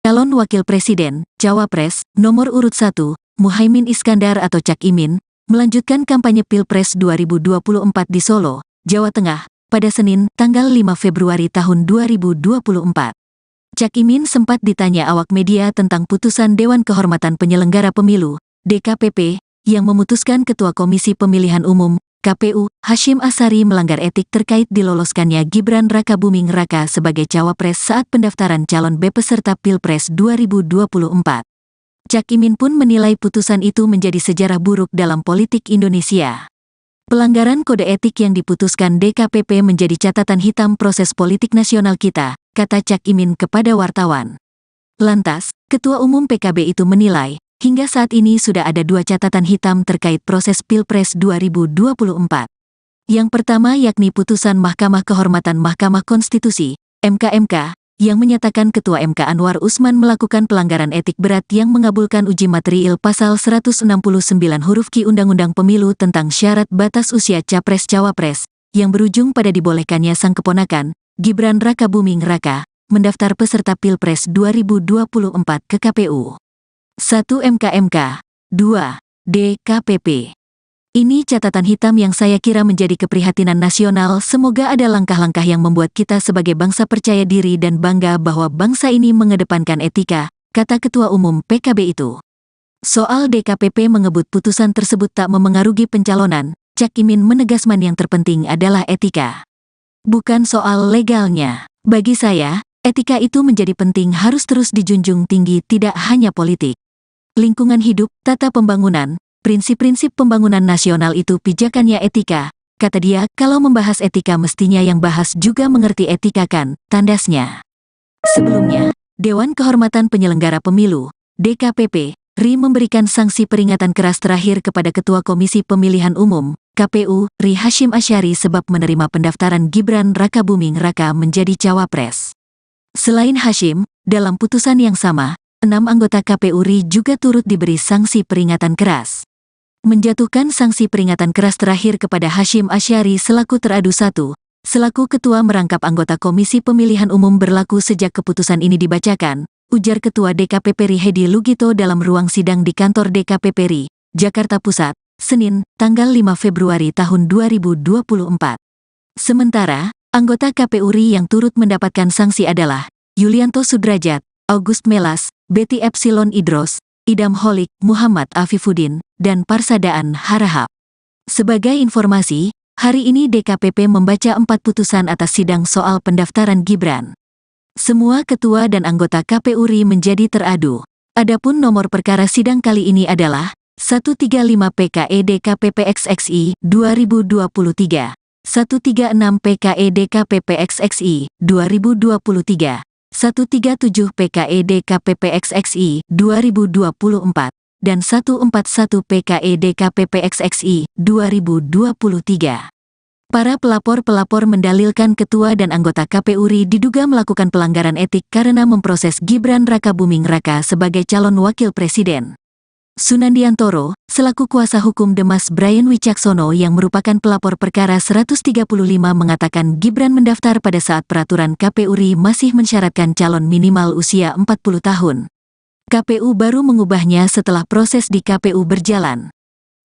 Calon Wakil Presiden, Cawapres, nomor urut 1, Muhaimin Iskandar atau Cak Imin, melanjutkan kampanye Pilpres 2024 di Solo, Jawa Tengah, pada Senin, tanggal 5 Februari tahun 2024. Cak Imin sempat ditanya awak media tentang putusan Dewan Kehormatan Penyelenggara Pemilu, DKPP, yang memutuskan Ketua Komisi Pemilihan Umum, KPU, Hasyim Asyari melanggar etik terkait diloloskannya Gibran Rakabuming Raka sebagai cawapres saat pendaftaran calon peserta Pilpres 2024. Cak Imin pun menilai putusan itu menjadi sejarah buruk dalam politik Indonesia. Pelanggaran kode etik yang diputuskan DKPP menjadi catatan hitam proses politik nasional kita, kata Cak Imin kepada wartawan. Lantas, Ketua Umum PKB itu menilai, hingga saat ini sudah ada 2 catatan hitam terkait proses Pilpres 2024. Yang pertama yakni putusan Mahkamah Kehormatan Mahkamah Konstitusi, MK, yang menyatakan Ketua MK Anwar Usman melakukan pelanggaran etik berat yang mengabulkan uji material Pasal 169 huruf Q Undang-Undang Pemilu tentang syarat batas usia Capres-Cawapres, yang berujung pada dibolehkannya sang keponakan, Gibran Rakabuming Raka, mendaftar peserta Pilpres 2024 ke KPU. 1 MK, 2 DKPP. Ini catatan hitam yang saya kira menjadi keprihatinan nasional. Semoga ada langkah-langkah yang membuat kita sebagai bangsa percaya diri dan bangga bahwa bangsa ini mengedepankan etika, kata Ketua Umum PKB itu. Soal DKPP mengebut putusan tersebut tak memengaruhi pencalonan, Cak Imin menegaskan yang terpenting adalah etika. Bukan soal legalnya. Bagi saya, etika itu menjadi penting, harus terus dijunjung tinggi, tidak hanya politik. Lingkungan hidup, tata pembangunan, prinsip-prinsip pembangunan nasional itu pijakannya etika, kata dia. Kalau membahas etika mestinya yang bahas juga mengerti etika kan, tandasnya. Sebelumnya, Dewan Kehormatan Penyelenggara Pemilu, DKPP, RI memberikan sanksi peringatan keras terakhir kepada Ketua Komisi Pemilihan Umum, KPU, RI Hasyim Asyari sebab menerima pendaftaran Gibran Rakabuming Raka menjadi cawapres. Selain Hasyim, dalam putusan yang sama, 6 anggota KPU RI juga turut diberi sanksi peringatan keras. Menjatuhkan sanksi peringatan keras terakhir kepada Hasyim Asyari selaku teradu 1, selaku ketua merangkap anggota Komisi Pemilihan Umum berlaku sejak keputusan ini dibacakan, ujar Ketua DKPP RI Hedi Lugito dalam ruang sidang di kantor DKPP RI, Jakarta Pusat, Senin, tanggal 5 Februari tahun 2024. Sementara, anggota KPU RI yang turut mendapatkan sanksi adalah Yulianto Sudrajat, August Melas, Betty Epsilon Idros, Idam Holik, Muhammad Afifuddin, dan Parsadaan Harahap. Sebagai informasi, hari ini DKPP membaca 4 putusan atas sidang soal pendaftaran Gibran. Semua ketua dan anggota KPU RI menjadi teradu. Adapun nomor perkara sidang kali ini adalah 135 PKE DKPP XXI 2023, 136 PKE DKPP XXI 2023, 137 PKE DKPP XXI 2024, dan 141 PKE DKPP XXI 2023. Para pelapor-pelapor mendalilkan ketua dan anggota KPU RI diduga melakukan pelanggaran etik karena memproses Gibran Rakabuming Raka sebagai calon wakil presiden. Sunandiantoro, selaku kuasa hukum Demas Brian Wicaksono yang merupakan pelapor perkara 135 mengatakan Gibran mendaftar pada saat peraturan KPU RI masih mensyaratkan calon minimal usia 40 tahun. KPU baru mengubahnya setelah proses di KPU berjalan.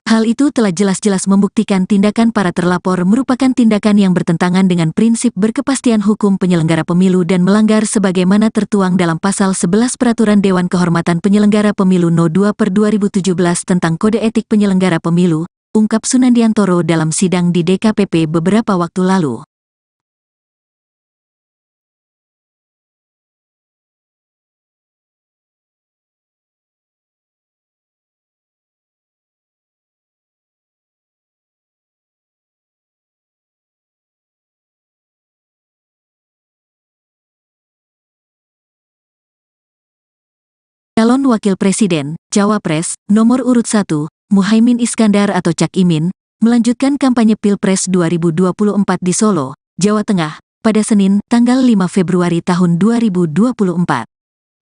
Hal itu telah jelas-jelas membuktikan tindakan para terlapor merupakan tindakan yang bertentangan dengan prinsip berkepastian hukum penyelenggara pemilu dan melanggar sebagaimana tertuang dalam Pasal 11 Peraturan Dewan Kehormatan Penyelenggara Pemilu No. 2/2017 tentang Kode Etik Penyelenggara Pemilu, ungkap Sunandiantoro dalam sidang di DKPP beberapa waktu lalu. Calon Wakil Presiden, Cawapres, nomor urut 1, Muhaimin Iskandar atau Cak Imin, melanjutkan kampanye Pilpres 2024 di Solo, Jawa Tengah, pada Senin, tanggal 5 Februari tahun 2024.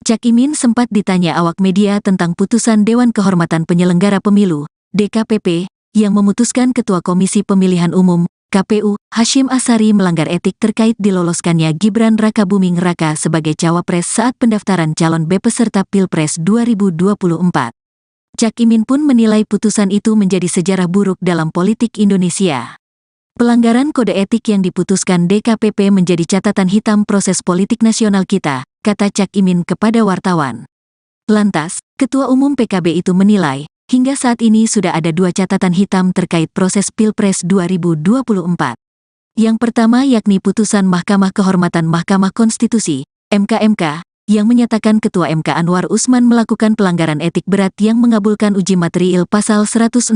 Cak Imin sempat ditanya awak media tentang putusan Dewan Kehormatan Penyelenggara Pemilu, DKPP, yang memutuskan Ketua Komisi Pemilihan Umum, KPU, Hasyim Asyari melanggar etik terkait diloloskannya Gibran Rakabuming Raka sebagai cawapres saat pendaftaran calon peserta Pilpres 2024. Cak Imin pun menilai putusan itu menjadi sejarah buruk dalam politik Indonesia. Pelanggaran kode etik yang diputuskan DKPP menjadi catatan hitam proses politik nasional kita, kata Cak Imin kepada wartawan. Lantas, Ketua Umum PKB itu menilai, hingga saat ini sudah ada 2 catatan hitam terkait proses Pilpres 2024. Yang pertama yakni putusan Mahkamah Kehormatan Mahkamah Konstitusi, MK, yang menyatakan Ketua MK Anwar Usman melakukan pelanggaran etik berat yang mengabulkan uji material pasal 169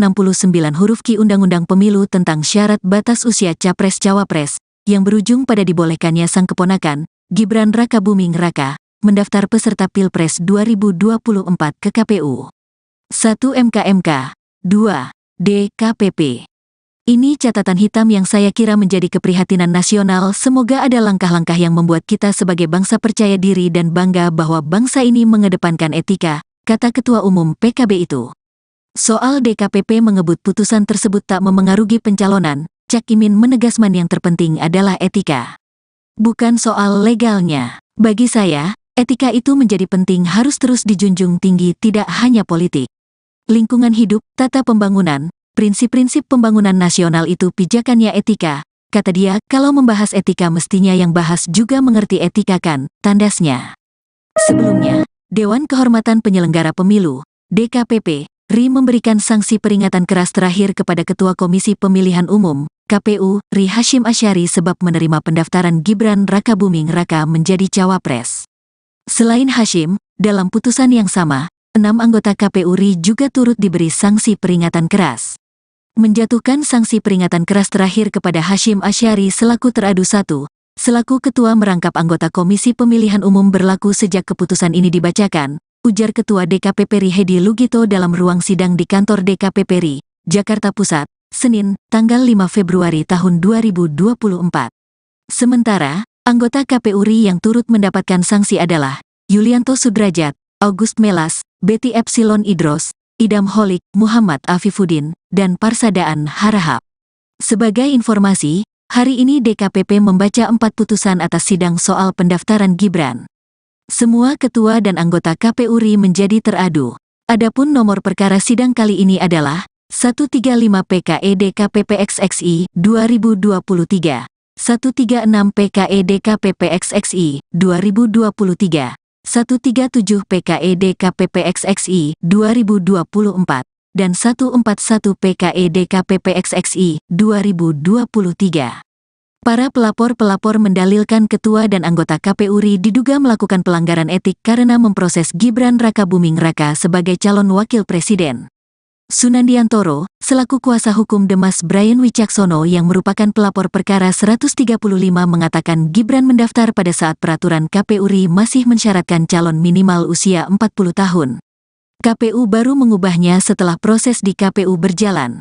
huruf Q Undang-Undang Pemilu tentang syarat batas usia Capres-Cawapres, yang berujung pada dibolehkannya sang keponakan, Gibran Rakabuming Raka, mendaftar peserta Pilpres 2024 ke KPU. 1 MK, 2 DKPP. Ini catatan hitam yang saya kira menjadi keprihatinan nasional. Semoga ada langkah-langkah yang membuat kita sebagai bangsa percaya diri dan bangga bahwa bangsa ini mengedepankan etika, kata Ketua Umum PKB itu. Soal DKPP mengebut putusan tersebut tak memengaruhi pencalonan, Cak Imin menegaskan yang terpenting adalah etika. Bukan soal legalnya. Bagi saya, etika itu menjadi penting, harus terus dijunjung tinggi, tidak hanya politik. Lingkungan hidup, tata pembangunan, prinsip-prinsip pembangunan nasional itu pijakannya etika, kata dia. Kalau membahas etika mestinya yang bahas juga mengerti etika kan, tandasnya. Sebelumnya, Dewan Kehormatan Penyelenggara Pemilu, DKPP, RI memberikan sanksi peringatan keras terakhir kepada Ketua Komisi Pemilihan Umum, KPU, RI Hasyim Asyari sebab menerima pendaftaran Gibran Rakabuming Raka menjadi cawapres. Selain Hasyim, dalam putusan yang sama, 6 anggota KPU RI juga turut diberi sanksi peringatan keras. Menjatuhkan sanksi peringatan keras terakhir kepada Hasyim Asyari selaku teradu 1, selaku ketua merangkap anggota Komisi Pemilihan Umum berlaku sejak keputusan ini dibacakan, ujar Ketua DKPP RI Hedi Lugito dalam ruang sidang di kantor DKPP RI, Jakarta Pusat, Senin, tanggal 5 Februari tahun 2024. Sementara, anggota KPU RI yang turut mendapatkan sanksi adalah Yulianto Sudrajat, August Melas, Betty Epsilon Idros, Idam Holik, Muhammad Afifuddin, dan Parsadaan Harahap. Sebagai informasi, hari ini DKPP membaca 4 putusan atas sidang soal pendaftaran Gibran. Semua ketua dan anggota KPU RI menjadi teradu. Adapun nomor perkara sidang kali ini adalah 135 PKE DKPP XXI 2023, 136 PKE DKPP XXI 2023, 137 PKE DKPP XXI 2024, dan 141 PKE DKPP XXI 2023. Para pelapor mendalilkan ketua dan anggota KPU RI diduga melakukan pelanggaran etik karena memproses Gibran Rakabuming Raka sebagai calon wakil presiden. Sunandiantoro, selaku kuasa hukum Demas Brian Wicaksono yang merupakan pelapor perkara 135 mengatakan Gibran mendaftar pada saat peraturan KPU RI masih mensyaratkan calon minimal usia 40 tahun. KPU baru mengubahnya setelah proses di KPU berjalan.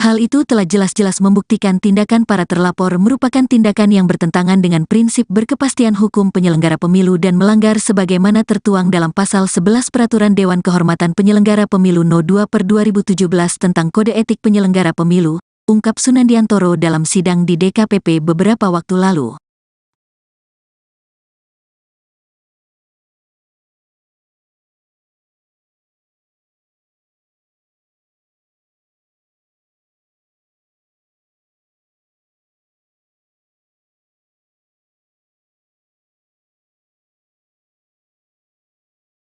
Hal itu telah jelas-jelas membuktikan tindakan para terlapor merupakan tindakan yang bertentangan dengan prinsip berkepastian hukum penyelenggara pemilu dan melanggar sebagaimana tertuang dalam pasal 11 Peraturan Dewan Kehormatan Penyelenggara Pemilu No. 2/2017 tentang Kode Etik Penyelenggara Pemilu, ungkap Sunandiantoro dalam sidang di DKPP beberapa waktu lalu.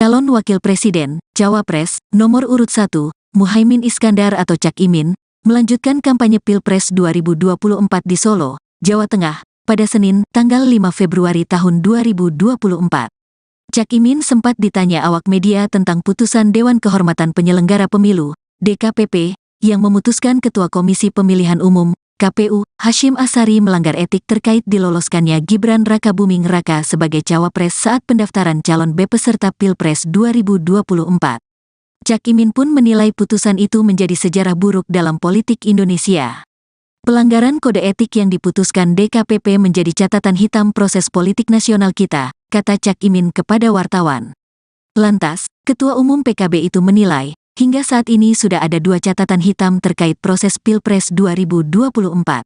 Calon Wakil Presiden, Cawapres, nomor urut 1, Muhaimin Iskandar atau Cak Imin, melanjutkan kampanye Pilpres 2024 di Solo, Jawa Tengah, pada Senin, tanggal 5 Februari tahun 2024. Cak Imin sempat ditanya awak media tentang putusan Dewan Kehormatan Penyelenggara Pemilu, DKPP, yang memutuskan Ketua Komisi Pemilihan Umum, KPU, Hasyim Asyari melanggar etik terkait diloloskannya Gibran Rakabuming Raka sebagai cawapres saat pendaftaran calon B peserta Pilpres 2024. Cak Imin pun menilai putusan itu menjadi sejarah buruk dalam politik Indonesia. Pelanggaran kode etik yang diputuskan DKPP menjadi catatan hitam proses politik nasional kita, kata Cak Imin kepada wartawan. Lantas, Ketua Umum PKB itu menilai, hingga saat ini sudah ada 2 catatan hitam terkait proses Pilpres 2024.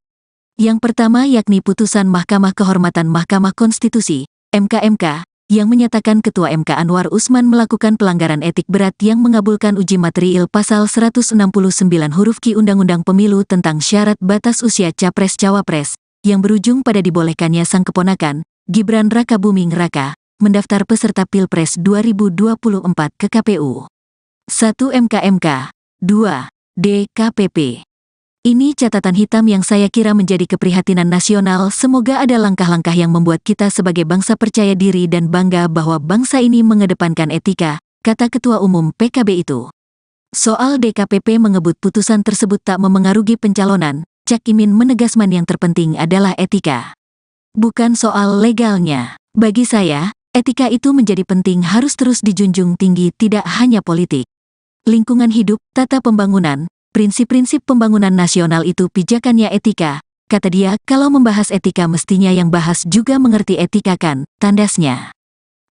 Yang pertama yakni putusan Mahkamah Kehormatan Mahkamah Konstitusi, MK, yang menyatakan Ketua MK Anwar Usman melakukan pelanggaran etik berat yang mengabulkan uji material pasal 169 huruf Q Undang-Undang Pemilu tentang syarat batas usia Capres-Cawapres, yang berujung pada dibolehkannya sang keponakan, Gibran Rakabuming Raka, mendaftar peserta Pilpres 2024 ke KPU. 1 MK, 2 DKPP. Ini catatan hitam yang saya kira menjadi keprihatinan nasional. Semoga ada langkah-langkah yang membuat kita sebagai bangsa percaya diri dan bangga bahwa bangsa ini mengedepankan etika, kata Ketua Umum PKB itu. Soal DKPP mengebut putusan tersebut tak memengaruhi pencalonan, Cak Imin menegaskan yang terpenting adalah etika. Bukan soal legalnya. Bagi saya, etika itu menjadi penting, harus terus dijunjung tinggi, tidak hanya politik. Lingkungan hidup, tata pembangunan, prinsip-prinsip pembangunan nasional itu pijakannya etika, kata dia. Kalau membahas etika mestinya yang bahas juga mengerti etika kan, tandasnya.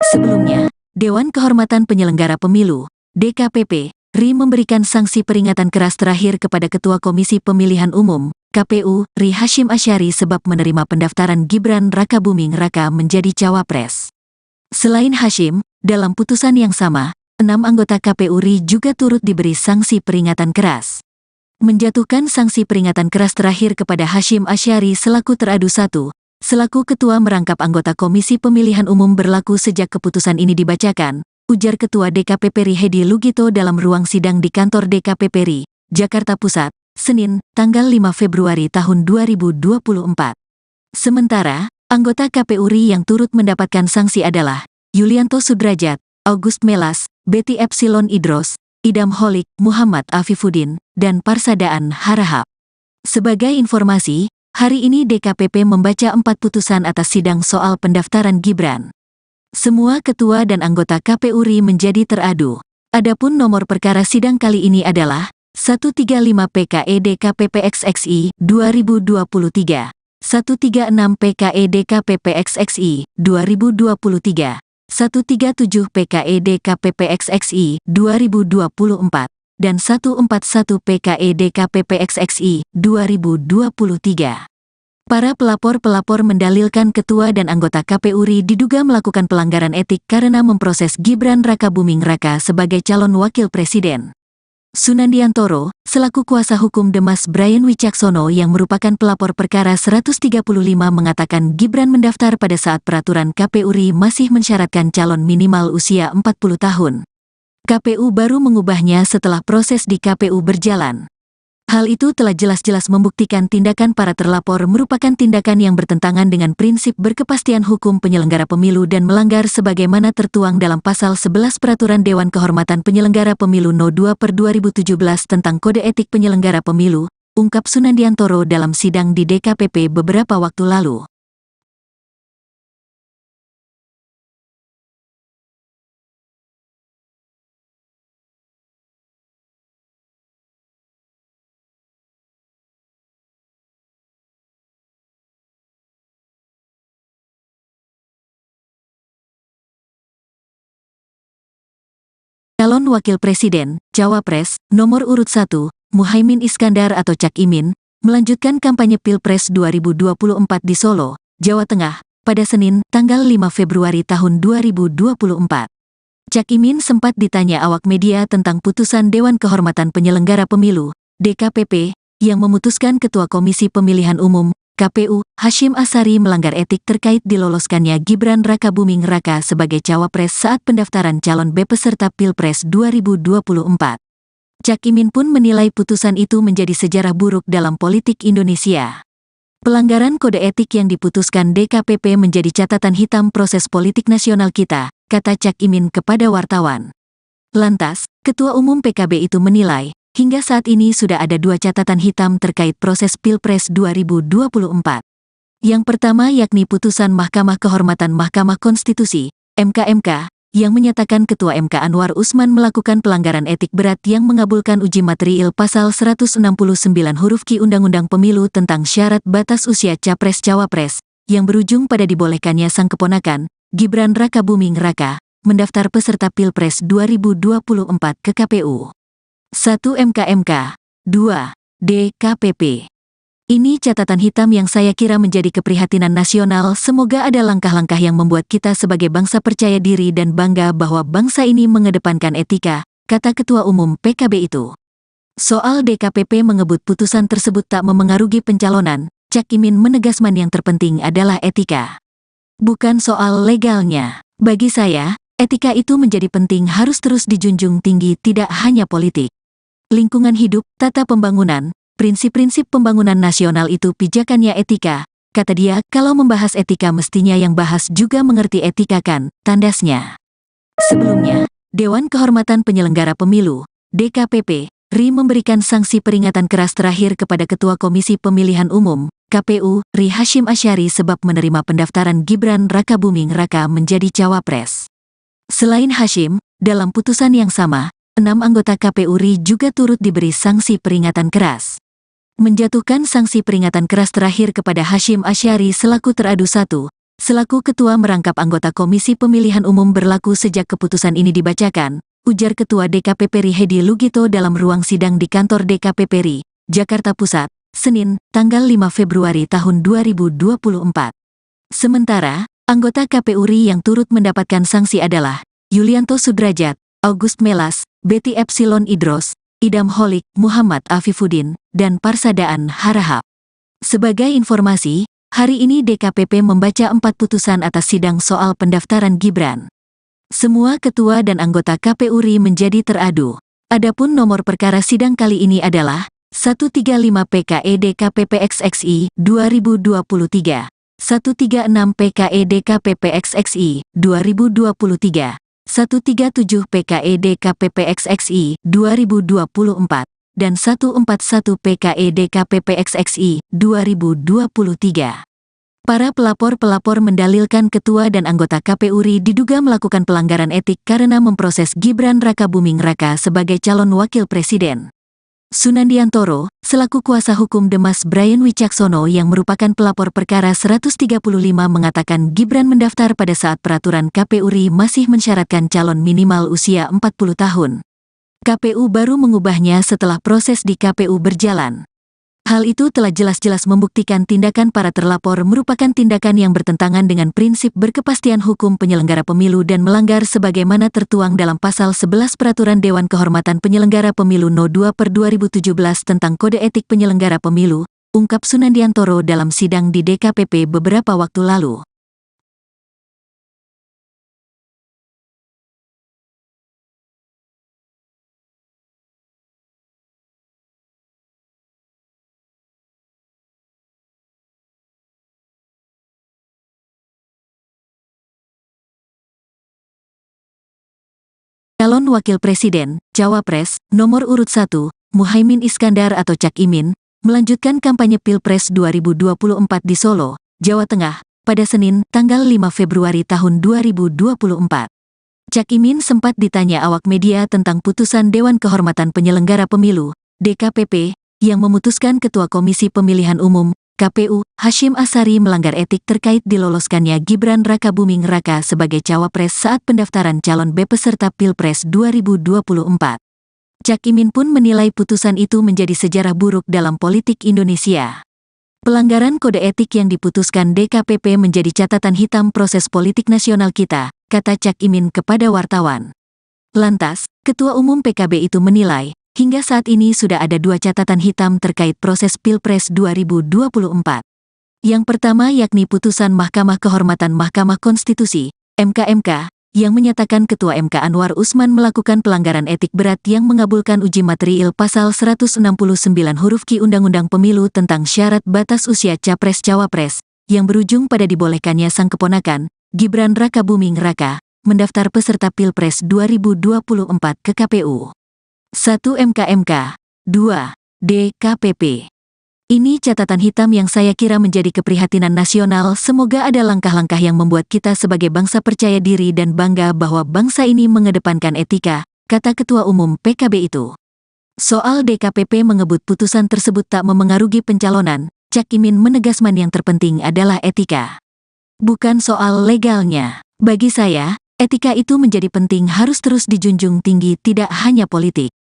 Sebelumnya, Dewan Kehormatan Penyelenggara Pemilu, DKPP, RI memberikan sanksi peringatan keras terakhir kepada Ketua Komisi Pemilihan Umum, KPU, RI Hasyim Asyari sebab menerima pendaftaran Gibran Rakabuming Raka menjadi cawapres. Selain Hasyim, dalam putusan yang sama, 6 anggota KPU RI juga turut diberi sanksi peringatan keras. Menjatuhkan sanksi peringatan keras terakhir kepada Hasyim Asyari selaku teradu 1, selaku ketua merangkap anggota Komisi Pemilihan Umum berlaku sejak keputusan ini dibacakan, ujar Ketua DKPP RI Hedi Lugito dalam ruang sidang di kantor DKPP RI, Jakarta Pusat, Senin, tanggal 5 Februari tahun 2024. Sementara, anggota KPU RI yang turut mendapatkan sanksi adalah Yulianto Sudrajat, August Melas, Betty Epsilon Idros, Idam Holik, Muhammad Afifuddin, dan Parsadaan Harahap. Sebagai informasi, hari ini DKPP membaca 4 putusan atas sidang soal pendaftaran Gibran. Semua ketua dan anggota KPU RI menjadi teradu. Adapun nomor perkara sidang kali ini adalah 135 PKE DKPP XXI 2023, 136 PKE DKPP XXI 2023, 137 PKE DKPP XXI 2024, dan 141 PKE DKPP XXI 2023. Para pelapor-pelapor mendalilkan ketua dan anggota KPU RI diduga melakukan pelanggaran etik karena memproses Gibran Rakabuming Raka sebagai calon wakil presiden. Sunandiantoro, selaku kuasa hukum Demas Brian Wicaksono yang merupakan pelapor perkara 135 mengatakan Gibran mendaftar pada saat peraturan KPU RI masih mensyaratkan calon minimal usia 40 tahun. KPU baru mengubahnya setelah proses di KPU berjalan. Hal itu telah jelas-jelas membuktikan tindakan para terlapor merupakan tindakan yang bertentangan dengan prinsip berkepastian hukum penyelenggara pemilu dan melanggar sebagaimana tertuang dalam pasal 11 Peraturan Dewan Kehormatan Penyelenggara Pemilu No. 2/2017 tentang Kode Etik Penyelenggara Pemilu, ungkap Sunandiantoro dalam sidang di DKPP beberapa waktu lalu. Calon Wakil Presiden, Cawapres, nomor urut 1, Muhaimin Iskandar atau Cak Imin, melanjutkan kampanye Pilpres 2024 di Solo, Jawa Tengah, pada Senin, tanggal 5 Februari tahun 2024. Cak Imin sempat ditanya awak media tentang putusan Dewan Kehormatan Penyelenggara Pemilu, DKPP, yang memutuskan Ketua Komisi Pemilihan Umum, KPU, Hasyim Asyari melanggar etik terkait diloloskannya Gibran Rakabuming Raka sebagai cawapres saat pendaftaran calon B peserta Pilpres 2024. Cak Imin pun menilai putusan itu menjadi sejarah buruk dalam politik Indonesia. Pelanggaran kode etik yang diputuskan DKPP menjadi catatan hitam proses politik nasional kita, kata Cak Imin kepada wartawan. Lantas, Ketua Umum PKB itu menilai, hingga saat ini sudah ada dua catatan hitam terkait proses Pilpres 2024. Yang pertama yakni putusan Mahkamah Kehormatan Mahkamah Konstitusi, MK, yang menyatakan Ketua MK Anwar Usman melakukan pelanggaran etik berat yang mengabulkan uji material pasal 169 huruf Q Undang-Undang Pemilu tentang syarat batas usia Capres-Cawapres, yang berujung pada dibolehkannya sang keponakan, Gibran Rakabuming Raka, mendaftar peserta Pilpres 2024 ke KPU. 1. MK, 2. DKPP. Ini catatan hitam yang saya kira menjadi keprihatinan nasional. Semoga ada langkah-langkah yang membuat kita sebagai bangsa percaya diri dan bangga bahwa bangsa ini mengedepankan etika, kata Ketua Umum PKB itu. Soal DKPP mengebut putusan tersebut tak memengaruhi pencalonan, Cak Imin menegaskan yang terpenting adalah etika. Bukan soal legalnya. Bagi saya, etika itu menjadi penting, harus terus dijunjung tinggi, tidak hanya politik. Lingkungan hidup, tata pembangunan, prinsip-prinsip pembangunan nasional itu pijakannya etika, kata dia. Kalau membahas etika mestinya yang bahas juga mengerti etika kan, tandasnya. Sebelumnya, Dewan Kehormatan Penyelenggara Pemilu, DKPP, RI memberikan sanksi peringatan keras terakhir kepada Ketua Komisi Pemilihan Umum, KPU, RI Hashim Asyari sebab menerima pendaftaran Gibran Rakabuming Raka menjadi cawapres. Selain Hashim, dalam putusan yang sama, 6 anggota KPU RI juga turut diberi sanksi peringatan keras. Menjatuhkan sanksi peringatan keras terakhir kepada Hashim Asyari selaku teradu 1, selaku ketua merangkap anggota Komisi Pemilihan Umum berlaku sejak keputusan ini dibacakan, ujar Ketua DKPP RI Hedi Lugito dalam ruang sidang di kantor DKPP RI, Jakarta Pusat, Senin, tanggal 5 Februari tahun 2024. Sementara, anggota KPU RI yang turut mendapatkan sanksi adalah Yulianto Sudrajat, August Melas, Betty Epsilon Idros, Idam Holik, Muhammad Afifuddin, dan Parsadaan Harahap. Sebagai informasi, hari ini DKPP membaca 4 putusan atas sidang soal pendaftaran Gibran. Semua ketua dan anggota KPU RI menjadi teradu. Adapun nomor perkara sidang kali ini adalah 135 PKE DKPP XXI 2023, 136 PKE DKPP XXI 2023, 137 PKE DKPP XXI 2024, dan 141 PKE DKPP XXI 2023. Para pelapor-pelapor mendalilkan ketua dan anggota KPU RI diduga melakukan pelanggaran etik karena memproses Gibran Rakabuming Raka sebagai calon wakil presiden. Sunandiantoro, selaku kuasa hukum Demas Brian Wicaksono yang merupakan pelapor perkara 135 mengatakan Gibran mendaftar pada saat peraturan KPU RI masih mensyaratkan calon minimal usia 40 tahun. KPU baru mengubahnya setelah proses di KPU berjalan. Hal itu telah jelas-jelas membuktikan tindakan para terlapor merupakan tindakan yang bertentangan dengan prinsip berkepastian hukum penyelenggara pemilu dan melanggar sebagaimana tertuang dalam Pasal 11 Peraturan Dewan Kehormatan Penyelenggara Pemilu No. 2/2017 tentang Kode Etik Penyelenggara Pemilu, ungkap Sunandiantoro dalam sidang di DKPP beberapa waktu lalu. Calon Wakil Presiden, Cawapres, nomor urut 1, Muhaimin Iskandar atau Cak Imin, melanjutkan kampanye Pilpres 2024 di Solo, Jawa Tengah, pada Senin, tanggal 5 Februari tahun 2024. Cak Imin sempat ditanya awak media tentang putusan Dewan Kehormatan Penyelenggara Pemilu, DKPP, yang memutuskan Ketua Komisi Pemilihan Umum, KPU, Hashim Asyari melanggar etik terkait diloloskannya Gibran Rakabuming Raka sebagai cawapres saat pendaftaran calon B peserta Pilpres 2024. Cak Imin pun menilai putusan itu menjadi sejarah buruk dalam politik Indonesia. Pelanggaran kode etik yang diputuskan DKPP menjadi catatan hitam proses politik nasional kita, kata Cak Imin kepada wartawan. Lantas, Ketua Umum PKB itu menilai, hingga saat ini sudah ada 2 catatan hitam terkait proses Pilpres 2024. Yang pertama yakni putusan Mahkamah Kehormatan Mahkamah Konstitusi, MK, yang menyatakan Ketua MK Anwar Usman melakukan pelanggaran etik berat yang mengabulkan uji material pasal 169 huruf Q Undang-Undang Pemilu tentang syarat batas usia Capres-Cawapres, yang berujung pada dibolehkannya sang keponakan, Gibran Rakabuming Raka, mendaftar peserta Pilpres 2024 ke KPU. 1. MK, 2. DKPP. Ini catatan hitam yang saya kira menjadi keprihatinan nasional. Semoga ada langkah-langkah yang membuat kita sebagai bangsa percaya diri dan bangga bahwa bangsa ini mengedepankan etika, kata Ketua Umum PKB itu. Soal DKPP mengebut putusan tersebut tak memengaruhi pencalonan, Cak Imin menegaskan yang terpenting adalah etika. Bukan soal legalnya. Bagi saya, etika itu menjadi penting, harus terus dijunjung tinggi, tidak hanya politik.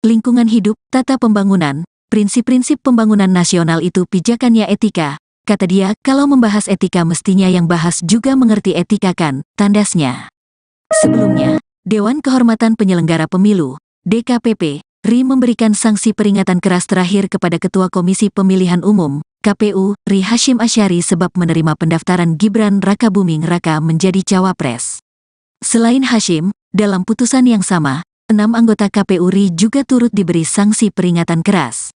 Lingkungan hidup, tata pembangunan, prinsip-prinsip pembangunan nasional itu pijakannya etika, kata dia. Kalau membahas etika mestinya yang bahas juga mengerti etika kan, tandasnya. Sebelumnya, Dewan Kehormatan Penyelenggara Pemilu, DKPP, RI memberikan sanksi peringatan keras terakhir kepada Ketua Komisi Pemilihan Umum, KPU, RI Hasyim Asyari sebab menerima pendaftaran Gibran Rakabuming Raka menjadi cawapres. Selain Hasyim, dalam putusan yang sama, 6 anggota KPU RI juga turut diberi sanksi peringatan keras.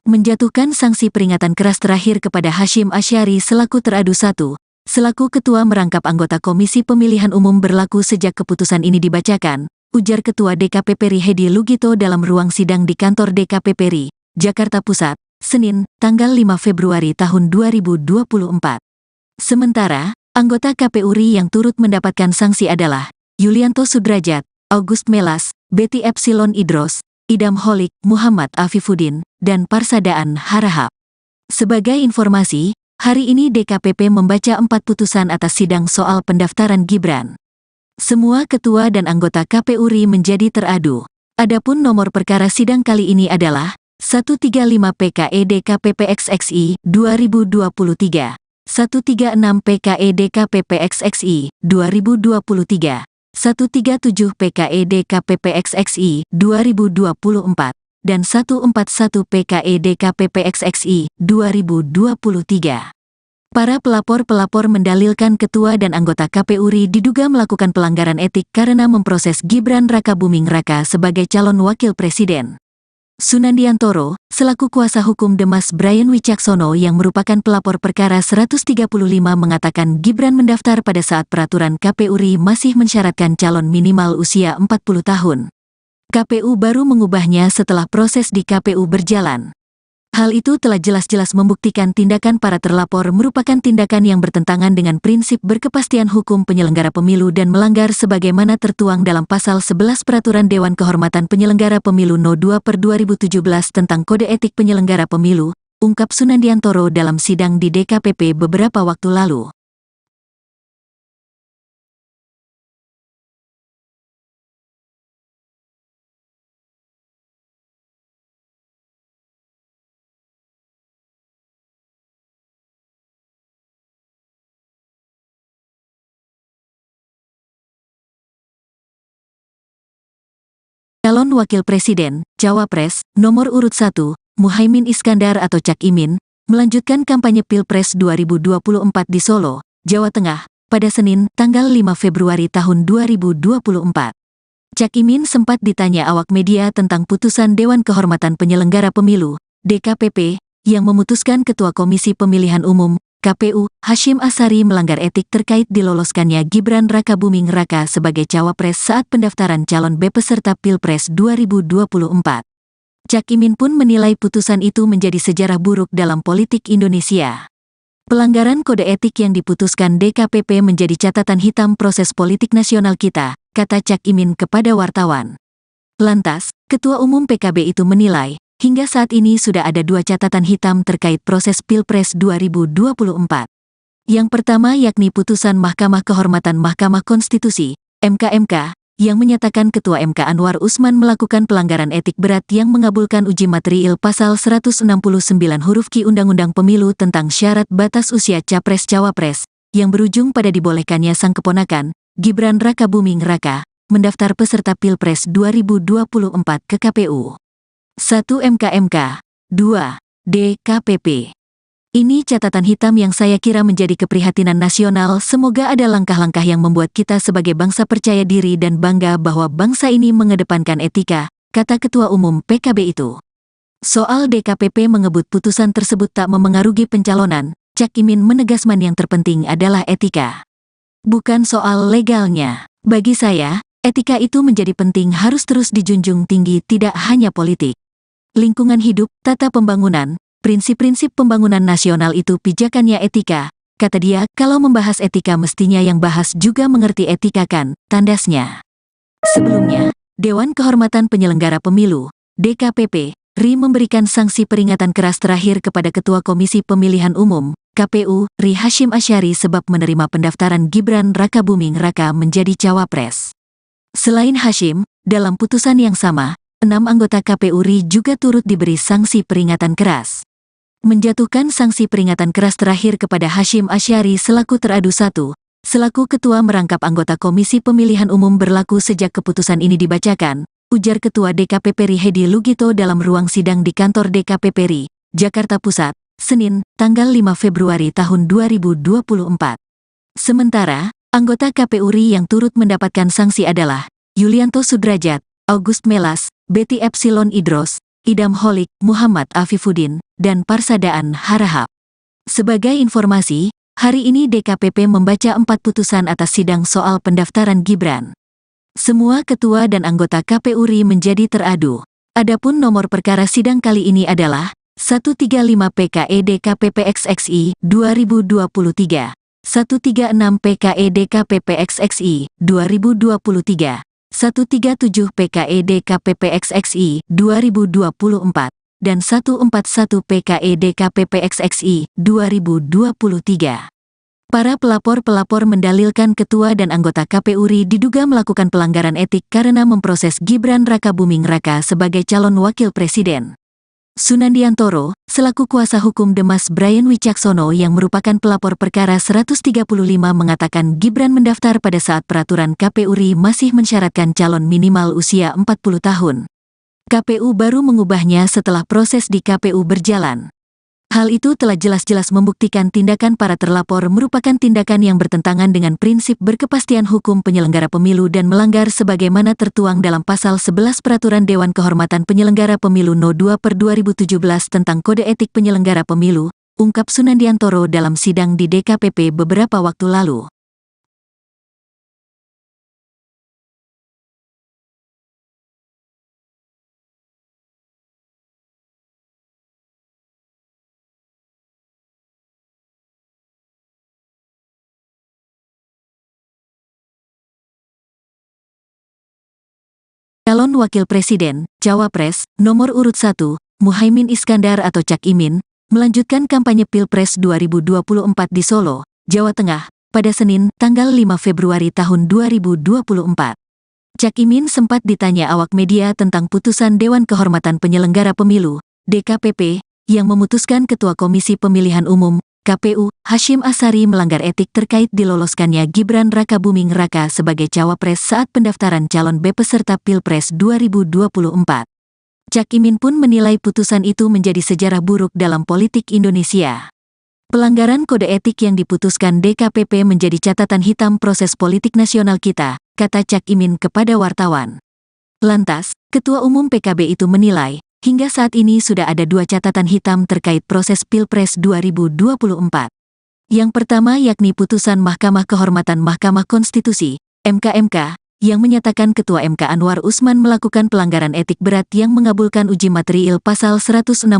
Menjatuhkan sanksi peringatan keras terakhir kepada Hasyim Asyari selaku teradu 1, selaku ketua merangkap anggota Komisi Pemilihan Umum berlaku sejak keputusan ini dibacakan, ujar Ketua DKPP RI Hedi Lugito dalam ruang sidang di kantor DKPP RI, Jakarta Pusat, Senin, tanggal 5 Februari tahun 2024. Sementara, anggota KPU RI yang turut mendapatkan sanksi adalah Yulianto Sudrajat, August Melas, Betty Epsilon Idros, Idam Holik, Muhammad Afifuddin, dan Parsadaan Harahap. Sebagai informasi, hari ini DKPP membaca 4 putusan atas sidang soal pendaftaran Gibran. Semua ketua dan anggota KPU RI menjadi teradu. Adapun nomor perkara sidang kali ini adalah 135 PKE DKPP XXI 2023, 136 PKE DKPP XXI 2023, 137 PKE DKPP XXI 2024, dan 141 PKE DKPP XXI 2023. Para pelapor mendalilkan ketua dan anggota KPU RI diduga melakukan pelanggaran etik karena memproses Gibran Rakabuming Raka sebagai calon wakil presiden. Sunandiantoro, selaku kuasa hukum Demas Brian Wicaksono yang merupakan pelapor perkara 135 mengatakan Gibran mendaftar pada saat peraturan KPU RI masih mensyaratkan calon minimal usia 40 tahun. KPU baru mengubahnya setelah proses di KPU berjalan. Hal itu telah jelas-jelas membuktikan tindakan para terlapor merupakan tindakan yang bertentangan dengan prinsip berkepastian hukum penyelenggara pemilu dan melanggar sebagaimana tertuang dalam Pasal 11 Peraturan Dewan Kehormatan Penyelenggara Pemilu No. 2/2017 tentang Kode Etik Penyelenggara Pemilu, ungkap Sunandiantoro dalam sidang di DKPP beberapa waktu lalu. Calon Wakil Presiden, Cawapres, nomor urut 1, Muhaimin Iskandar atau Cak Imin, melanjutkan kampanye Pilpres 2024 di Solo, Jawa Tengah, pada Senin, tanggal 5 Februari tahun 2024. Cak Imin sempat ditanya awak media tentang putusan Dewan Kehormatan Penyelenggara Pemilu, DKPP, yang memutuskan Ketua Komisi Pemilihan Umum, KPU, Hasyim Asyari melanggar etik terkait diloloskannya Gibran Rakabuming Raka sebagai cawapres saat pendaftaran calon peserta Pilpres 2024. Cak Imin pun menilai putusan itu menjadi sejarah buruk dalam politik Indonesia. Pelanggaran kode etik yang diputuskan DKPP menjadi catatan hitam proses politik nasional kita, kata Cak Imin kepada wartawan. Lantas, Ketua Umum PKB itu menilai, hingga saat ini sudah ada 2 catatan hitam terkait proses Pilpres 2024. Yang pertama yakni putusan Mahkamah Kehormatan Mahkamah Konstitusi, MK, yang menyatakan Ketua MK Anwar Usman melakukan pelanggaran etik berat yang mengabulkan uji material Pasal 169 huruf Q Undang-Undang Pemilu tentang syarat batas usia Capres-Cawapres, yang berujung pada dibolehkannya sang keponakan, Gibran Rakabuming Raka, mendaftar peserta Pilpres 2024 ke KPU. 1 MK, 2 DKPP. Ini catatan hitam yang saya kira menjadi keprihatinan nasional. Semoga ada langkah-langkah yang membuat kita sebagai bangsa percaya diri dan bangga bahwa bangsa ini mengedepankan etika, kata Ketua Umum PKB itu. Soal DKPP mengebut putusan tersebut tak memengaruhi pencalonan, Cak Imin menegaskan yang terpenting adalah etika. Bukan soal legalnya. Bagi saya, etika itu menjadi penting, harus terus dijunjung tinggi, tidak hanya politik. lingkungan hidup, tata pembangunan, prinsip-prinsip pembangunan nasional itu pijakannya etika. Kata dia, kalau membahas etika mestinya yang bahas juga mengerti etika kan, tandasnya. Sebelumnya, Dewan Kehormatan Penyelenggara Pemilu, DKPP, RI memberikan sanksi peringatan keras terakhir kepada Ketua Komisi Pemilihan Umum, KPU, RI Hasyim Asyari sebab menerima pendaftaran Gibran Rakabuming Raka menjadi cawapres. Selain Hasyim, dalam putusan yang sama, 6 anggota KPU RI juga turut diberi sanksi peringatan keras. Menjatuhkan sanksi peringatan keras terakhir kepada Hasyim Asyari selaku teradu 1, selaku ketua merangkap anggota Komisi Pemilihan Umum berlaku sejak keputusan ini dibacakan, ujar Ketua DKPP RI Hedi Lugito dalam ruang sidang di kantor DKPP RI, Jakarta Pusat, Senin, tanggal 5 Februari tahun 2024. Sementara, anggota KPU RI yang turut mendapatkan sanksi adalah Yulianto Sudrajat, August Melas, Betty Epsilon Idros, Idam Holik, Muhammad Afifuddin, dan Parsadaan Harahap. Sebagai informasi, hari ini DKPP membaca 4 putusan atas sidang soal pendaftaran Gibran. Semua ketua dan anggota KPU RI menjadi teradu. Adapun nomor perkara sidang kali ini adalah 135 PKE DKPP XXI 2023, 136 PKE DKPP XXI 2023, 137 PKE DKPP XXI 2024, dan 141 PKE DKPP XXI 2023. Para pelapor-pelapor mendalilkan ketua dan anggota KPU RI diduga melakukan pelanggaran etik karena memproses Gibran Rakabuming Raka sebagai calon wakil presiden. Sunandiantoro, selaku kuasa hukum Demas Brian Wicaksono yang merupakan pelapor perkara 135 mengatakan Gibran mendaftar pada saat peraturan KPU RI masih mensyaratkan calon minimal usia 40 tahun. KPU baru mengubahnya setelah proses di KPU berjalan. Hal itu telah jelas-jelas membuktikan tindakan para terlapor merupakan tindakan yang bertentangan dengan prinsip berkepastian hukum penyelenggara pemilu dan melanggar sebagaimana tertuang dalam Pasal 11 Peraturan Dewan Kehormatan Penyelenggara Pemilu No. 2/2017 tentang Kode Etik Penyelenggara Pemilu, ungkap Sunandiantoro dalam sidang di DKPP beberapa waktu lalu. Calon Wakil Presiden, Cawapres, nomor urut 1, Muhaimin Iskandar atau Cak Imin, melanjutkan kampanye Pilpres 2024 di Solo, Jawa Tengah, pada Senin, tanggal 5 Februari tahun 2024. Cak Imin sempat ditanya awak media tentang putusan Dewan Kehormatan Penyelenggara Pemilu, DKPP, yang memutuskan Ketua Komisi Pemilihan Umum, KPU, Hasyim Asyari melanggar etik terkait diloloskannya Gibran Rakabuming Raka sebagai cawapres saat pendaftaran calon B peserta Pilpres 2024. Cak Imin pun menilai putusan itu menjadi sejarah buruk dalam politik Indonesia. Pelanggaran kode etik yang diputuskan DKPP menjadi catatan hitam proses politik nasional kita, kata Cak Imin kepada wartawan. Lantas, Ketua Umum PKB itu menilai, hingga saat ini sudah ada 2 catatan hitam terkait proses Pilpres 2024. Yang pertama yakni putusan Mahkamah Kehormatan Mahkamah Konstitusi, MK, yang menyatakan Ketua MK Anwar Usman melakukan pelanggaran etik berat yang mengabulkan uji material Pasal 169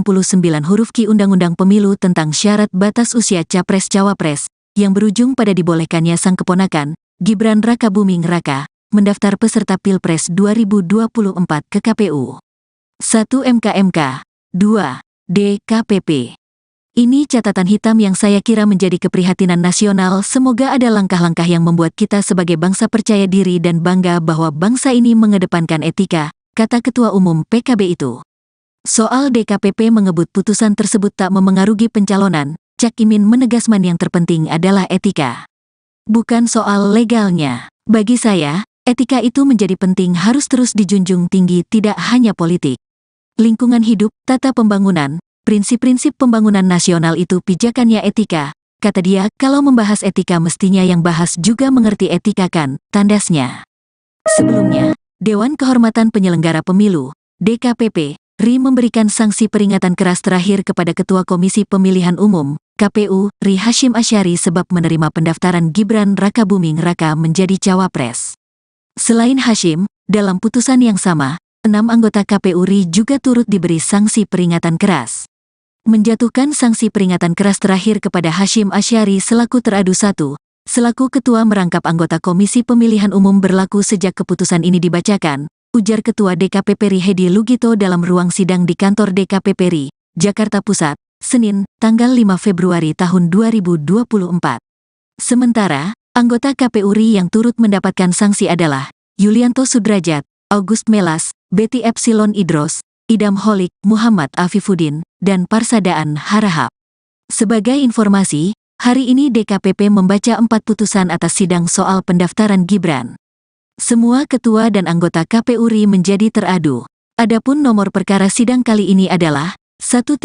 huruf Q Undang-Undang Pemilu tentang syarat batas usia Capres-Cawapres, yang berujung pada dibolehkannya sang keponakan, Gibran Rakabuming Raka, mendaftar peserta Pilpres 2024 ke KPU. 1 MK, 2 DKPP. Ini catatan hitam yang saya kira menjadi keprihatinan nasional. Semoga ada langkah-langkah yang membuat kita sebagai bangsa percaya diri dan bangga bahwa bangsa ini mengedepankan etika, kata Ketua Umum PKB itu. Soal DKPP mengebut putusan tersebut tak memengaruhi pencalonan, Cak Imin menegaskan yang terpenting adalah etika. Bukan soal legalnya. Bagi saya, etika itu menjadi penting harus terus dijunjung tinggi tidak hanya politik. Lingkungan hidup, tata pembangunan, prinsip-prinsip pembangunan nasional itu pijakannya etika, kata dia, kalau membahas etika mestinya yang bahas juga mengerti etika kan, tandasnya. Sebelumnya, Dewan Kehormatan Penyelenggara Pemilu, DKPP, RI memberikan sanksi peringatan keras terakhir kepada Ketua Komisi Pemilihan Umum, KPU, RI Hasyim Asyari sebab menerima pendaftaran Gibran Rakabuming Raka menjadi cawapres. Selain Hasyim, dalam putusan yang sama, 6 anggota KPU RI juga turut diberi sanksi peringatan keras. Menjatuhkan sanksi peringatan keras terakhir kepada Hasyim Asyari selaku teradu 1, selaku ketua merangkap anggota Komisi Pemilihan Umum berlaku sejak keputusan ini dibacakan, ujar Ketua DKPP RI Hedi Lugito dalam ruang sidang di kantor DKPP RI, Jakarta Pusat, Senin, tanggal 5 Februari tahun 2024. Sementara, anggota KPU RI yang turut mendapatkan sanksi adalah Yulianto Sudrajat, August Melas, Betty Epsilon Idros, Idam Holik, Muhammad Afifuddin, dan Parsadaan Harahap. Sebagai informasi, hari ini DKPP membaca 4 putusan atas sidang soal pendaftaran Gibran. Semua ketua dan anggota KPU RI menjadi teradu. Adapun nomor perkara sidang kali ini adalah 135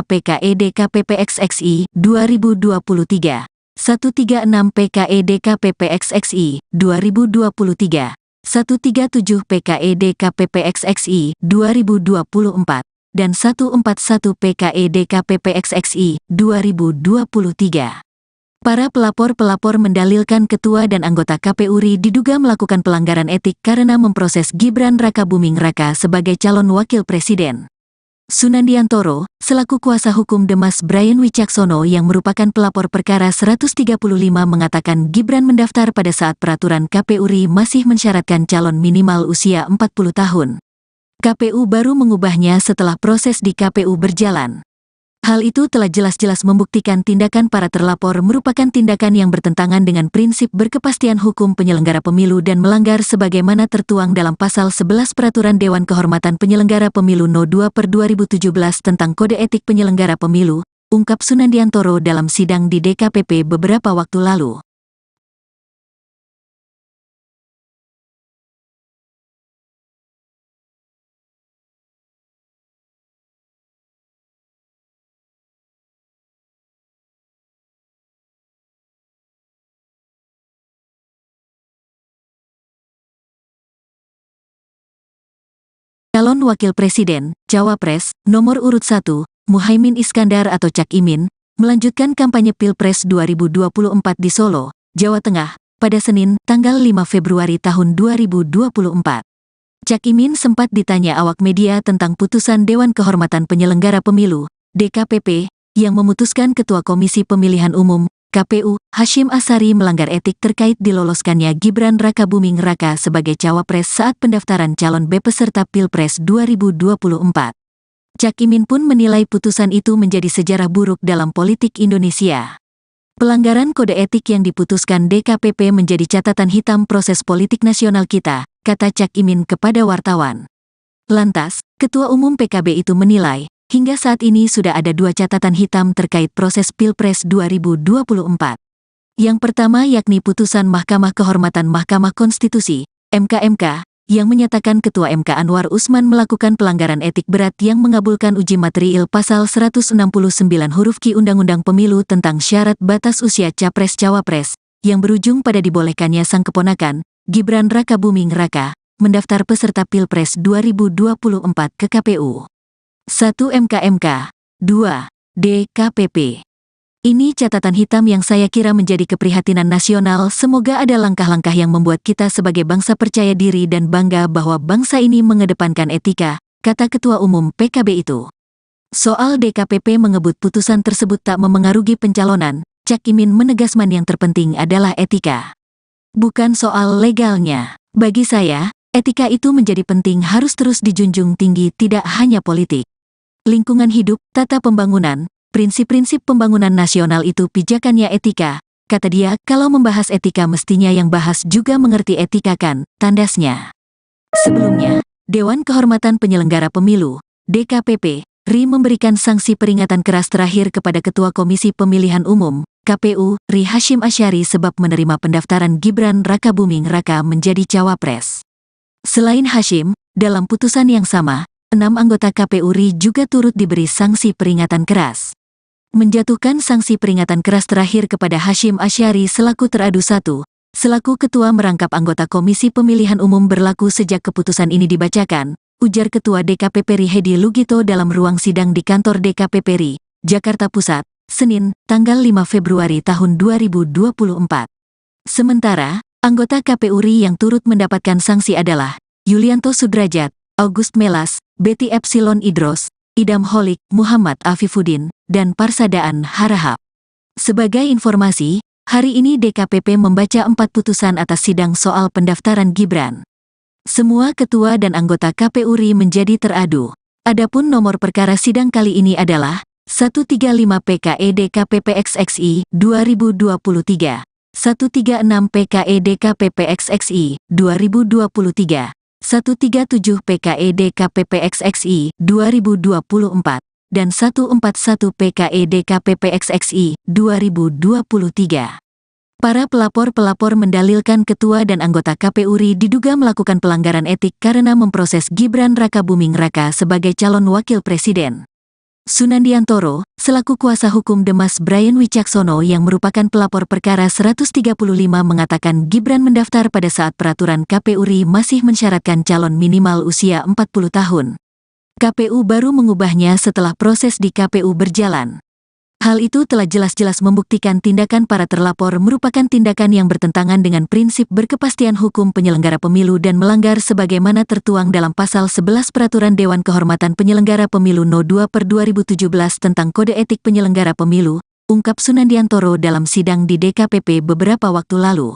PKE DKPP XXI 2023, 136 PKE DKPP XXI 2023, 137 PKE DKPP XXI 2024, dan 141 PKE DKPP XXI 2023. Para pelapor-pelapor mendalilkan ketua dan anggota KPU RI diduga melakukan pelanggaran etik karena memproses Gibran Rakabuming Raka sebagai calon wakil presiden. Sunandiantoro, selaku kuasa hukum Demas Brian Wicaksono yang merupakan pelapor perkara 135 mengatakan Gibran mendaftar pada saat peraturan KPU RI masih mensyaratkan calon minimal usia 40 tahun. KPU baru mengubahnya setelah proses di KPU berjalan. Hal itu telah jelas-jelas membuktikan tindakan para terlapor merupakan tindakan yang bertentangan dengan prinsip berkepastian hukum penyelenggara pemilu dan melanggar sebagaimana tertuang dalam Pasal 11 Peraturan Dewan Kehormatan Penyelenggara Pemilu No. 2/2017 tentang Kode Etik Penyelenggara Pemilu, ungkap Sunandiantoro dalam sidang di DKPP beberapa waktu lalu. Calon Wakil Presiden, Cawapres, nomor urut 1, Muhaimin Iskandar atau Cak Imin, melanjutkan kampanye Pilpres 2024 di Solo, Jawa Tengah, pada Senin, tanggal 5 Februari tahun 2024. Cak Imin sempat ditanya awak media tentang putusan Dewan Kehormatan Penyelenggara Pemilu, DKPP, yang memutuskan Ketua Komisi Pemilihan Umum, KPU, Hasyim Asyari melanggar etik terkait diloloskannya Gibran Rakabuming Raka sebagai cawapres saat pendaftaran calon peserta Pilpres 2024. Cak Imin pun menilai putusan itu menjadi sejarah buruk dalam politik Indonesia. Pelanggaran kode etik yang diputuskan DKPP menjadi catatan hitam proses politik nasional kita, kata Cak Imin kepada wartawan. Lantas, Ketua Umum PKB itu menilai, hingga saat ini sudah ada 2 catatan hitam terkait proses Pilpres 2024. Yang pertama yakni putusan Mahkamah Kehormatan Mahkamah Konstitusi, MK, yang menyatakan Ketua MK Anwar Usman melakukan pelanggaran etik berat yang mengabulkan uji material Pasal 169 huruf Q Undang-Undang Pemilu tentang syarat batas usia Capres-Cawapres, yang berujung pada dibolehkannya sang keponakan, Gibran Rakabuming Raka, mendaftar peserta Pilpres 2024 ke KPU. 1 MK, 2 DKPP. Ini catatan hitam yang saya kira menjadi keprihatinan nasional. Semoga ada langkah-langkah yang membuat kita sebagai bangsa percaya diri dan bangga bahwa bangsa ini mengedepankan etika, kata Ketua Umum PKB itu. Soal DKPP mengebut putusan tersebut tak memengaruhi pencalonan, Cak Imin menegaskan yang terpenting adalah etika. Bukan soal legalnya. Bagi saya, etika itu menjadi penting, harus terus dijunjung tinggi, tidak hanya politik. Lingkungan hidup, tata pembangunan, prinsip-prinsip pembangunan nasional itu pijakannya etika, kata dia. Kalau membahas etika mestinya yang bahas juga mengerti etika kan, tandasnya. Sebelumnya, Dewan Kehormatan Penyelenggara Pemilu, DKPP, RI memberikan sanksi peringatan keras terakhir kepada Ketua Komisi Pemilihan Umum, KPU, RI Hasyim Asyari sebab menerima pendaftaran Gibran Rakabuming Raka menjadi cawapres. Selain Hasyim, dalam putusan yang sama, 6 anggota KPU RI juga turut diberi sanksi peringatan keras. Menjatuhkan sanksi peringatan keras terakhir kepada Hasyim Asyari selaku teradu 1, selaku ketua merangkap anggota Komisi Pemilihan Umum berlaku sejak keputusan ini dibacakan, ujar Ketua DKPP RI Hedi Lugito dalam ruang sidang di kantor DKPP RI, Jakarta Pusat, Senin, tanggal 5 Februari tahun 2024. Sementara, anggota KPU RI yang turut mendapatkan sanksi adalah Yulianto Sudrajat, August Melas, Betty Epsilon Idros, Idam Holik, Muhammad Afifuddin, dan Parsadaan Harahap. Sebagai informasi, hari ini DKPP membaca 4 putusan atas sidang soal pendaftaran Gibran. Semua ketua dan anggota KPU RI menjadi teradu. Adapun nomor perkara sidang kali ini adalah 135 PKE DKPP XXI 2023, 136 PKE DKPP XXI 2023, 137 PKE DKPP XXI 2024, dan 141 PKE DKPP XXI 2023. Para pelapor-pelapor mendalilkan ketua dan anggota KPU RI diduga melakukan pelanggaran etik karena memproses Gibran Rakabuming Raka sebagai calon wakil presiden. Sunandiantoro, selaku kuasa hukum Demas Brian Wicaksono yang merupakan pelapor perkara 135 mengatakan Gibran mendaftar pada saat peraturan KPU RI masih mensyaratkan calon minimal usia 40 tahun. KPU baru mengubahnya setelah proses di KPU berjalan. Hal itu telah jelas-jelas membuktikan tindakan para terlapor merupakan tindakan yang bertentangan dengan prinsip berkepastian hukum penyelenggara pemilu dan melanggar sebagaimana tertuang dalam Pasal 11 Peraturan Dewan Kehormatan Penyelenggara Pemilu No. 2/2017 tentang Kode Etik Penyelenggara Pemilu, ungkap Sunandiantoro dalam sidang di DKPP beberapa waktu lalu.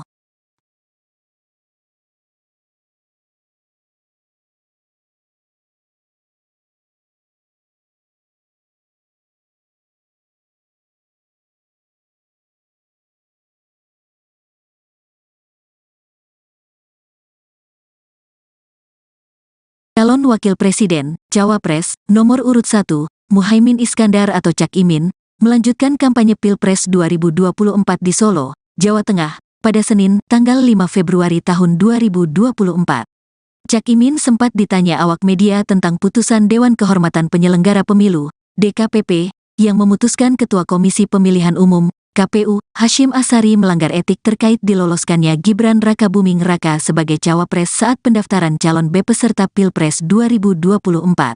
Calon Wakil Presiden, Cawapres, nomor urut 1, Muhaimin Iskandar atau Cak Imin, melanjutkan kampanye Pilpres 2024 di Solo, Jawa Tengah, pada Senin, tanggal 5 Februari tahun 2024. Cak Imin sempat ditanya awak media tentang putusan Dewan Kehormatan Penyelenggara Pemilu, DKPP, yang memutuskan Ketua Komisi Pemilihan Umum, KPU, Hasyim Asyari melanggar etik terkait diloloskannya Gibran Rakabuming Raka sebagai cawapres saat pendaftaran calon peserta Pilpres 2024.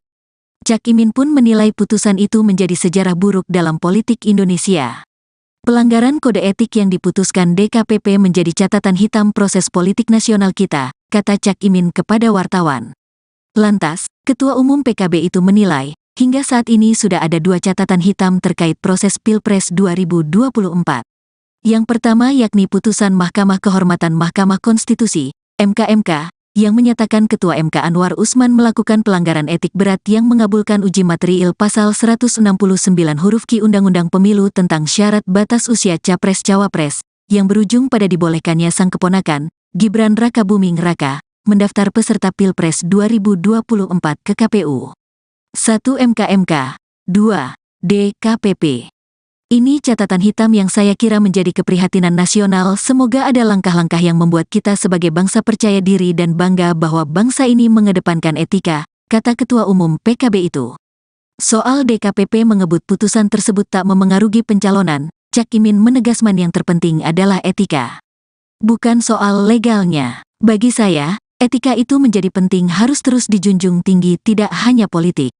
Cak Imin pun menilai putusan itu menjadi sejarah buruk dalam politik Indonesia. Pelanggaran kode etik yang diputuskan DKPP menjadi catatan hitam proses politik nasional kita, kata Cak Imin kepada wartawan. Lantas, Ketua Umum PKB itu menilai, hingga saat ini sudah ada 2 catatan hitam terkait proses Pilpres 2024. Yang pertama yakni putusan Mahkamah Kehormatan Mahkamah Konstitusi, MK, yang menyatakan Ketua MK Anwar Usman melakukan pelanggaran etik berat yang mengabulkan uji materiil Pasal 169 huruf Q Undang-Undang Pemilu tentang syarat batas usia Capres-Cawapres, yang berujung pada dibolehkannya sang keponakan, Gibran Rakabuming Raka, mendaftar peserta Pilpres 2024 ke KPU. 1 MK, 2 DKPP. Ini catatan hitam yang saya kira menjadi keprihatinan nasional. Semoga ada langkah-langkah yang membuat kita sebagai bangsa percaya diri dan bangga bahwa bangsa ini mengedepankan etika, kata Ketua Umum PKB itu. Soal DKPP mengebut putusan tersebut tak memengaruhi pencalonan, Cak Imin menegaskan yang terpenting adalah etika. Bukan soal legalnya. Bagi saya, etika itu menjadi penting, harus terus dijunjung tinggi, tidak hanya politik.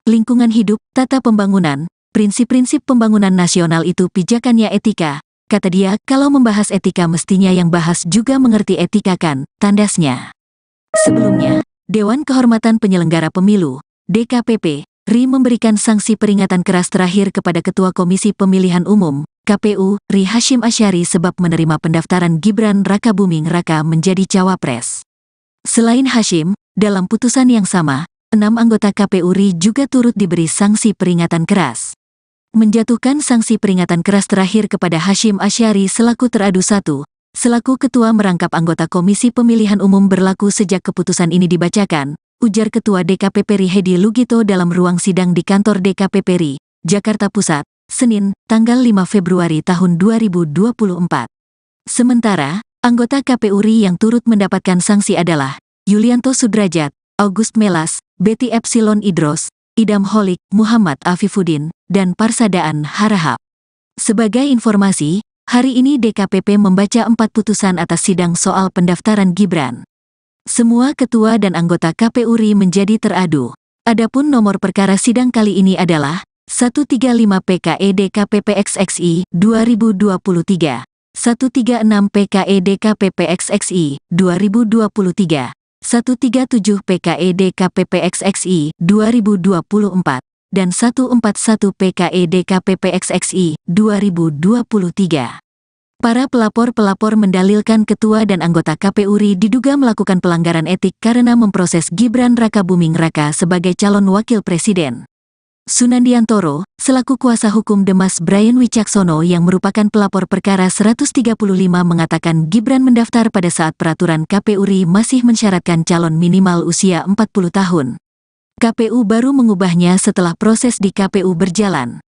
Lingkungan hidup, tata pembangunan, prinsip-prinsip pembangunan nasional itu pijakannya etika, kata dia. Kalau membahas etika mestinya yang bahas juga mengerti etika kan, tandasnya. Sebelumnya, Dewan Kehormatan Penyelenggara Pemilu, DKPP, RI memberikan sanksi peringatan keras terakhir kepada Ketua Komisi Pemilihan Umum, KPU, RI Hasyim Asyari sebab menerima pendaftaran Gibran Rakabuming Raka menjadi cawapres. Selain Hasyim, dalam putusan yang sama, 6 anggota KPU RI juga turut diberi sanksi peringatan keras. Menjatuhkan sanksi peringatan keras terakhir kepada Hasyim Asyari selaku teradu 1, selaku ketua merangkap anggota Komisi Pemilihan Umum berlaku sejak keputusan ini dibacakan, ujar Ketua DKPP RI Hedi Lugito dalam ruang sidang di kantor DKPP RI, Jakarta Pusat, Senin, tanggal 5 Februari tahun 2024. Sementara, anggota KPU RI yang turut mendapatkan sanksi adalah Yulianto Sudrajat, August Melas, Betty Epsilon Idros, Idam Holik, Muhammad Afifuddin, dan Parsadaan Harahap. Sebagai informasi, hari ini DKPP membaca 4 putusan atas sidang soal pendaftaran Gibran. Semua ketua dan anggota KPU RI menjadi teradu. Adapun nomor perkara sidang kali ini adalah 135 PKE DKPP XXI 2023, 136 PKE DKPP XXI 2023, 137 PKE DKPP XXI 2024, dan 141 PKE DKPP XXI 2023. Para pelapor-pelapor mendalilkan ketua dan anggota KPU RI diduga melakukan pelanggaran etik karena memproses Gibran Rakabuming Raka sebagai calon wakil presiden. Sunandiantoro, selaku kuasa hukum Demas Brian Wicaksono yang merupakan pelapor perkara 135 mengatakan Gibran mendaftar pada saat peraturan KPU RI masih mensyaratkan calon minimal usia 40 tahun. KPU baru mengubahnya setelah proses di KPU berjalan.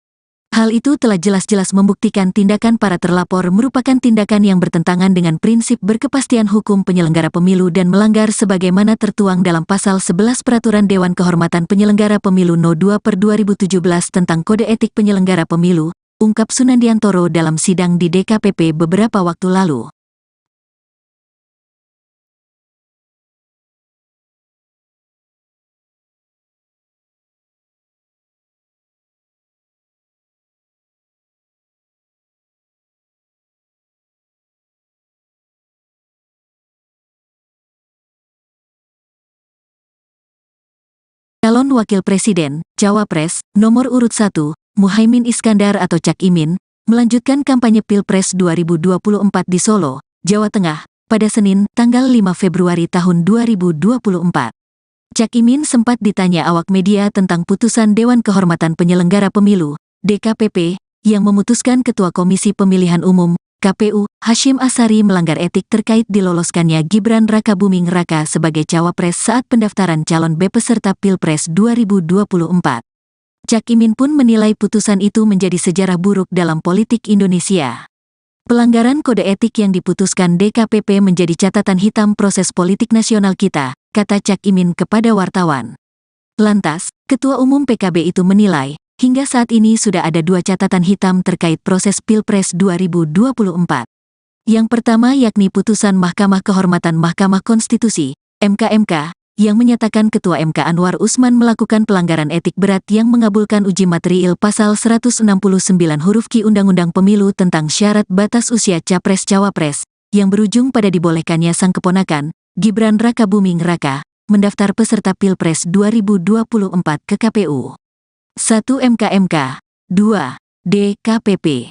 Hal itu telah jelas-jelas membuktikan tindakan para terlapor merupakan tindakan yang bertentangan dengan prinsip berkepastian hukum penyelenggara pemilu dan melanggar sebagaimana tertuang dalam Pasal 11 Peraturan Dewan Kehormatan Penyelenggara Pemilu No. 2/2017 tentang Kode Etik Penyelenggara Pemilu, ungkap Sunandiantoro dalam sidang di DKPP beberapa waktu lalu. Calon Wakil Presiden, Cawapres, nomor urut 1, Muhaimin Iskandar atau Cak Imin, melanjutkan kampanye Pilpres 2024 di Solo, Jawa Tengah, pada Senin, tanggal 5 Februari tahun 2024. Cak Imin sempat ditanya awak media tentang putusan Dewan Kehormatan Penyelenggara Pemilu, DKPP, yang memutuskan Ketua Komisi Pemilihan Umum, KPU, Hasyim Asyari melanggar etik terkait diloloskannya Gibran Rakabuming Raka sebagai cawapres saat pendaftaran calon peserta Pilpres 2024. Cak Imin pun menilai putusan itu menjadi sejarah buruk dalam politik Indonesia. Pelanggaran kode etik yang diputuskan DKPP menjadi catatan hitam proses politik nasional kita, kata Cak Imin kepada wartawan. Lantas, Ketua Umum PKB itu menilai, hingga saat ini sudah ada 2 catatan hitam terkait proses Pilpres 2024. Yang pertama yakni putusan Mahkamah Kehormatan Mahkamah Konstitusi, MK, yang menyatakan Ketua MK Anwar Usman melakukan pelanggaran etik berat yang mengabulkan uji materiil Pasal 169 huruf Q Undang-Undang Pemilu tentang syarat batas usia Capres-Cawapres, yang berujung pada dibolehkannya sang keponakan, Gibran Rakabuming Raka, mendaftar peserta Pilpres 2024 ke KPU. 1 MK, 2 DKPP.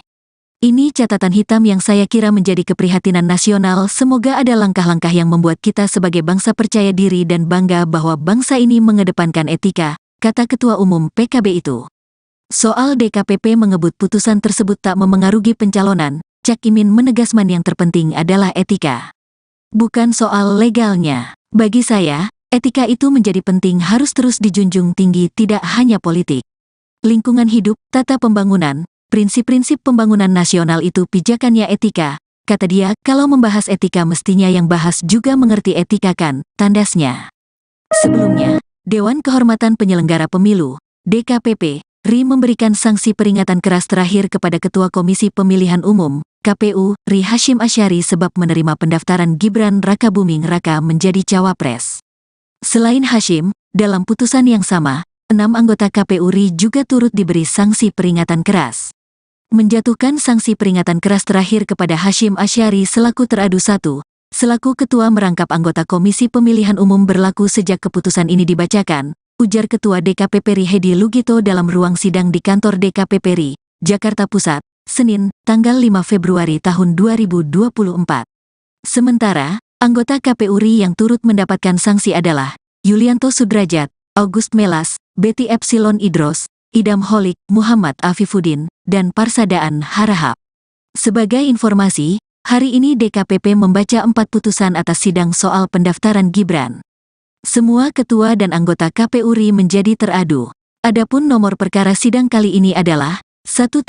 Ini catatan hitam yang saya kira menjadi keprihatinan nasional. Semoga ada langkah-langkah yang membuat kita sebagai bangsa percaya diri dan bangga bahwa bangsa ini mengedepankan etika, kata Ketua Umum PKB itu. Soal DKPP mengebut putusan tersebut tak memengaruhi pencalonan, Cak Imin menegaskan yang terpenting adalah etika. Bukan soal legalnya. Bagi saya, etika itu menjadi penting, harus terus dijunjung tinggi, tidak hanya politik. Lingkungan hidup, tata pembangunan, prinsip-prinsip pembangunan nasional itu pijakannya etika, kata dia. Kalau membahas etika mestinya yang bahas juga mengerti etika kan, tandasnya. Sebelumnya, Dewan Kehormatan Penyelenggara Pemilu, DKPP, RI memberikan sanksi peringatan keras terakhir kepada Ketua Komisi Pemilihan Umum, KPU, RI Hasyim Asyari sebab menerima pendaftaran Gibran Rakabuming Raka menjadi cawapres. Selain Hasyim, dalam putusan yang sama, 6 anggota KPU RI juga turut diberi sanksi peringatan keras. Menjatuhkan sanksi peringatan keras terakhir kepada Hasyim Asyari selaku teradu 1, selaku ketua merangkap anggota Komisi Pemilihan Umum berlaku sejak keputusan ini dibacakan, ujar Ketua DKPP RI Hedi Lugito dalam ruang sidang di kantor DKPP RI, Jakarta Pusat, Senin, tanggal 5 Februari tahun 2024. Sementara, anggota KPU RI yang turut mendapatkan sanksi adalah Yulianto Sudrajat, August Melas, Betty Epsilon Idros, Idam Holik, Muhammad Afifuddin, dan Parsadaan Harahap. Sebagai informasi, hari ini DKPP membaca 4 putusan atas sidang soal pendaftaran Gibran. Semua ketua dan anggota KPU RI menjadi teradu. Adapun nomor perkara sidang kali ini adalah 135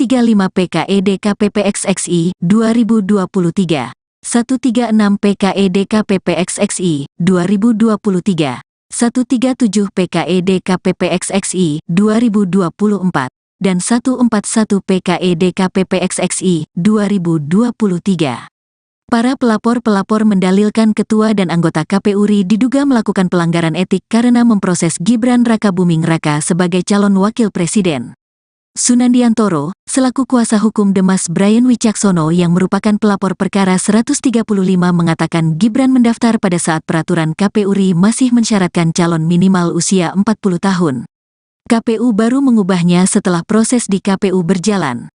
PKE DKPP XXI 2023, 136 PKE DKPP XXI 2023, 137 PKE DKPP XXI 2024, dan 141 PKE DKPP XXI 2023. Para pelapor-pelapor mendalilkan ketua dan anggota KPU RI diduga melakukan pelanggaran etik karena memproses Gibran Rakabuming Raka sebagai calon wakil presiden. Sunandiantoro, selaku kuasa hukum Demas Brian Wicaksono yang merupakan pelapor perkara 135 mengatakan Gibran mendaftar pada saat peraturan KPU RI masih mensyaratkan calon minimal usia 40 tahun. KPU baru mengubahnya setelah proses di KPU berjalan.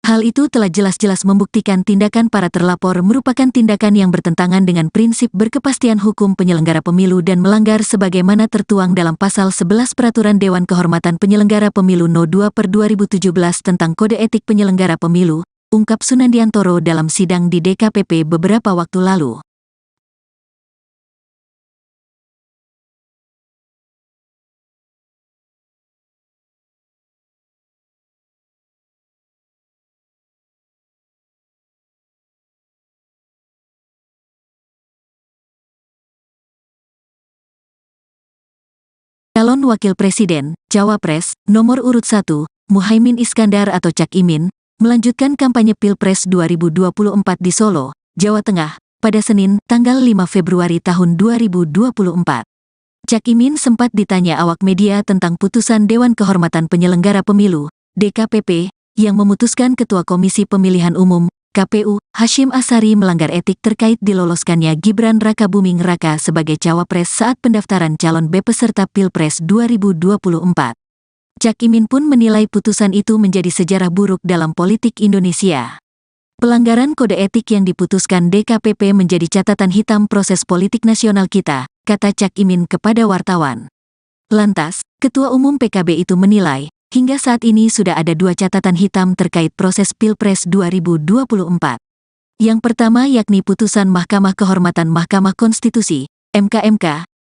Hal itu telah jelas-jelas membuktikan tindakan para terlapor merupakan tindakan yang bertentangan dengan prinsip berkepastian hukum penyelenggara pemilu dan melanggar sebagaimana tertuang dalam Pasal 11 Peraturan Dewan Kehormatan Penyelenggara Pemilu No. 2/2017 tentang Kode Etik Penyelenggara Pemilu, ungkap Sunandiantoro dalam sidang di DKPP beberapa waktu lalu. Calon Wakil Presiden, Cawapres, nomor urut 1, Muhaimin Iskandar atau Cak Imin, melanjutkan kampanye Pilpres 2024 di Solo, Jawa Tengah, pada Senin, tanggal 5 Februari tahun 2024. Cak Imin sempat ditanya awak media tentang putusan Dewan Kehormatan Penyelenggara Pemilu, DKPP, yang memutuskan Ketua Komisi Pemilihan Umum, KPU, Hasyim Asyari melanggar etik terkait diloloskannya Gibran Rakabuming Raka sebagai cawapres saat pendaftaran calon peserta Pilpres 2024. Cak Imin pun menilai putusan itu menjadi sejarah buruk dalam politik Indonesia. Pelanggaran kode etik yang diputuskan DKPP menjadi catatan hitam proses politik nasional kita, kata Cak Imin kepada wartawan. Lantas, Ketua Umum PKB itu menilai, hingga saat ini sudah ada 2 catatan hitam terkait proses Pilpres 2024. Yang pertama yakni putusan Mahkamah Kehormatan Mahkamah Konstitusi, MK,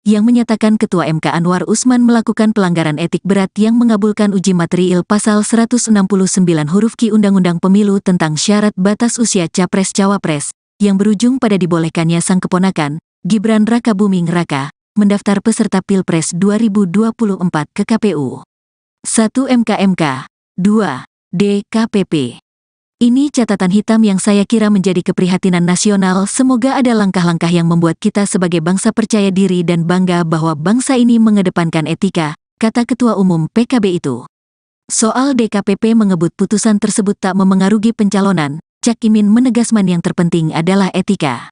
yang menyatakan Ketua MK Anwar Usman melakukan pelanggaran etik berat yang mengabulkan uji material Pasal 169 huruf Q Undang-Undang Pemilu tentang syarat batas usia Capres-Cawapres, yang berujung pada dibolehkannya sang keponakan, Gibran Rakabuming Raka, mendaftar peserta Pilpres 2024 ke KPU. 1 MK, 2 DKPP. Ini catatan hitam yang saya kira menjadi keprihatinan nasional. Semoga ada langkah-langkah yang membuat kita sebagai bangsa percaya diri dan bangga bahwa bangsa ini mengedepankan etika, kata Ketua Umum PKB itu. Soal DKPP mengebut putusan tersebut tak memengaruhi pencalonan, Cak Imin menegaskan yang terpenting adalah etika.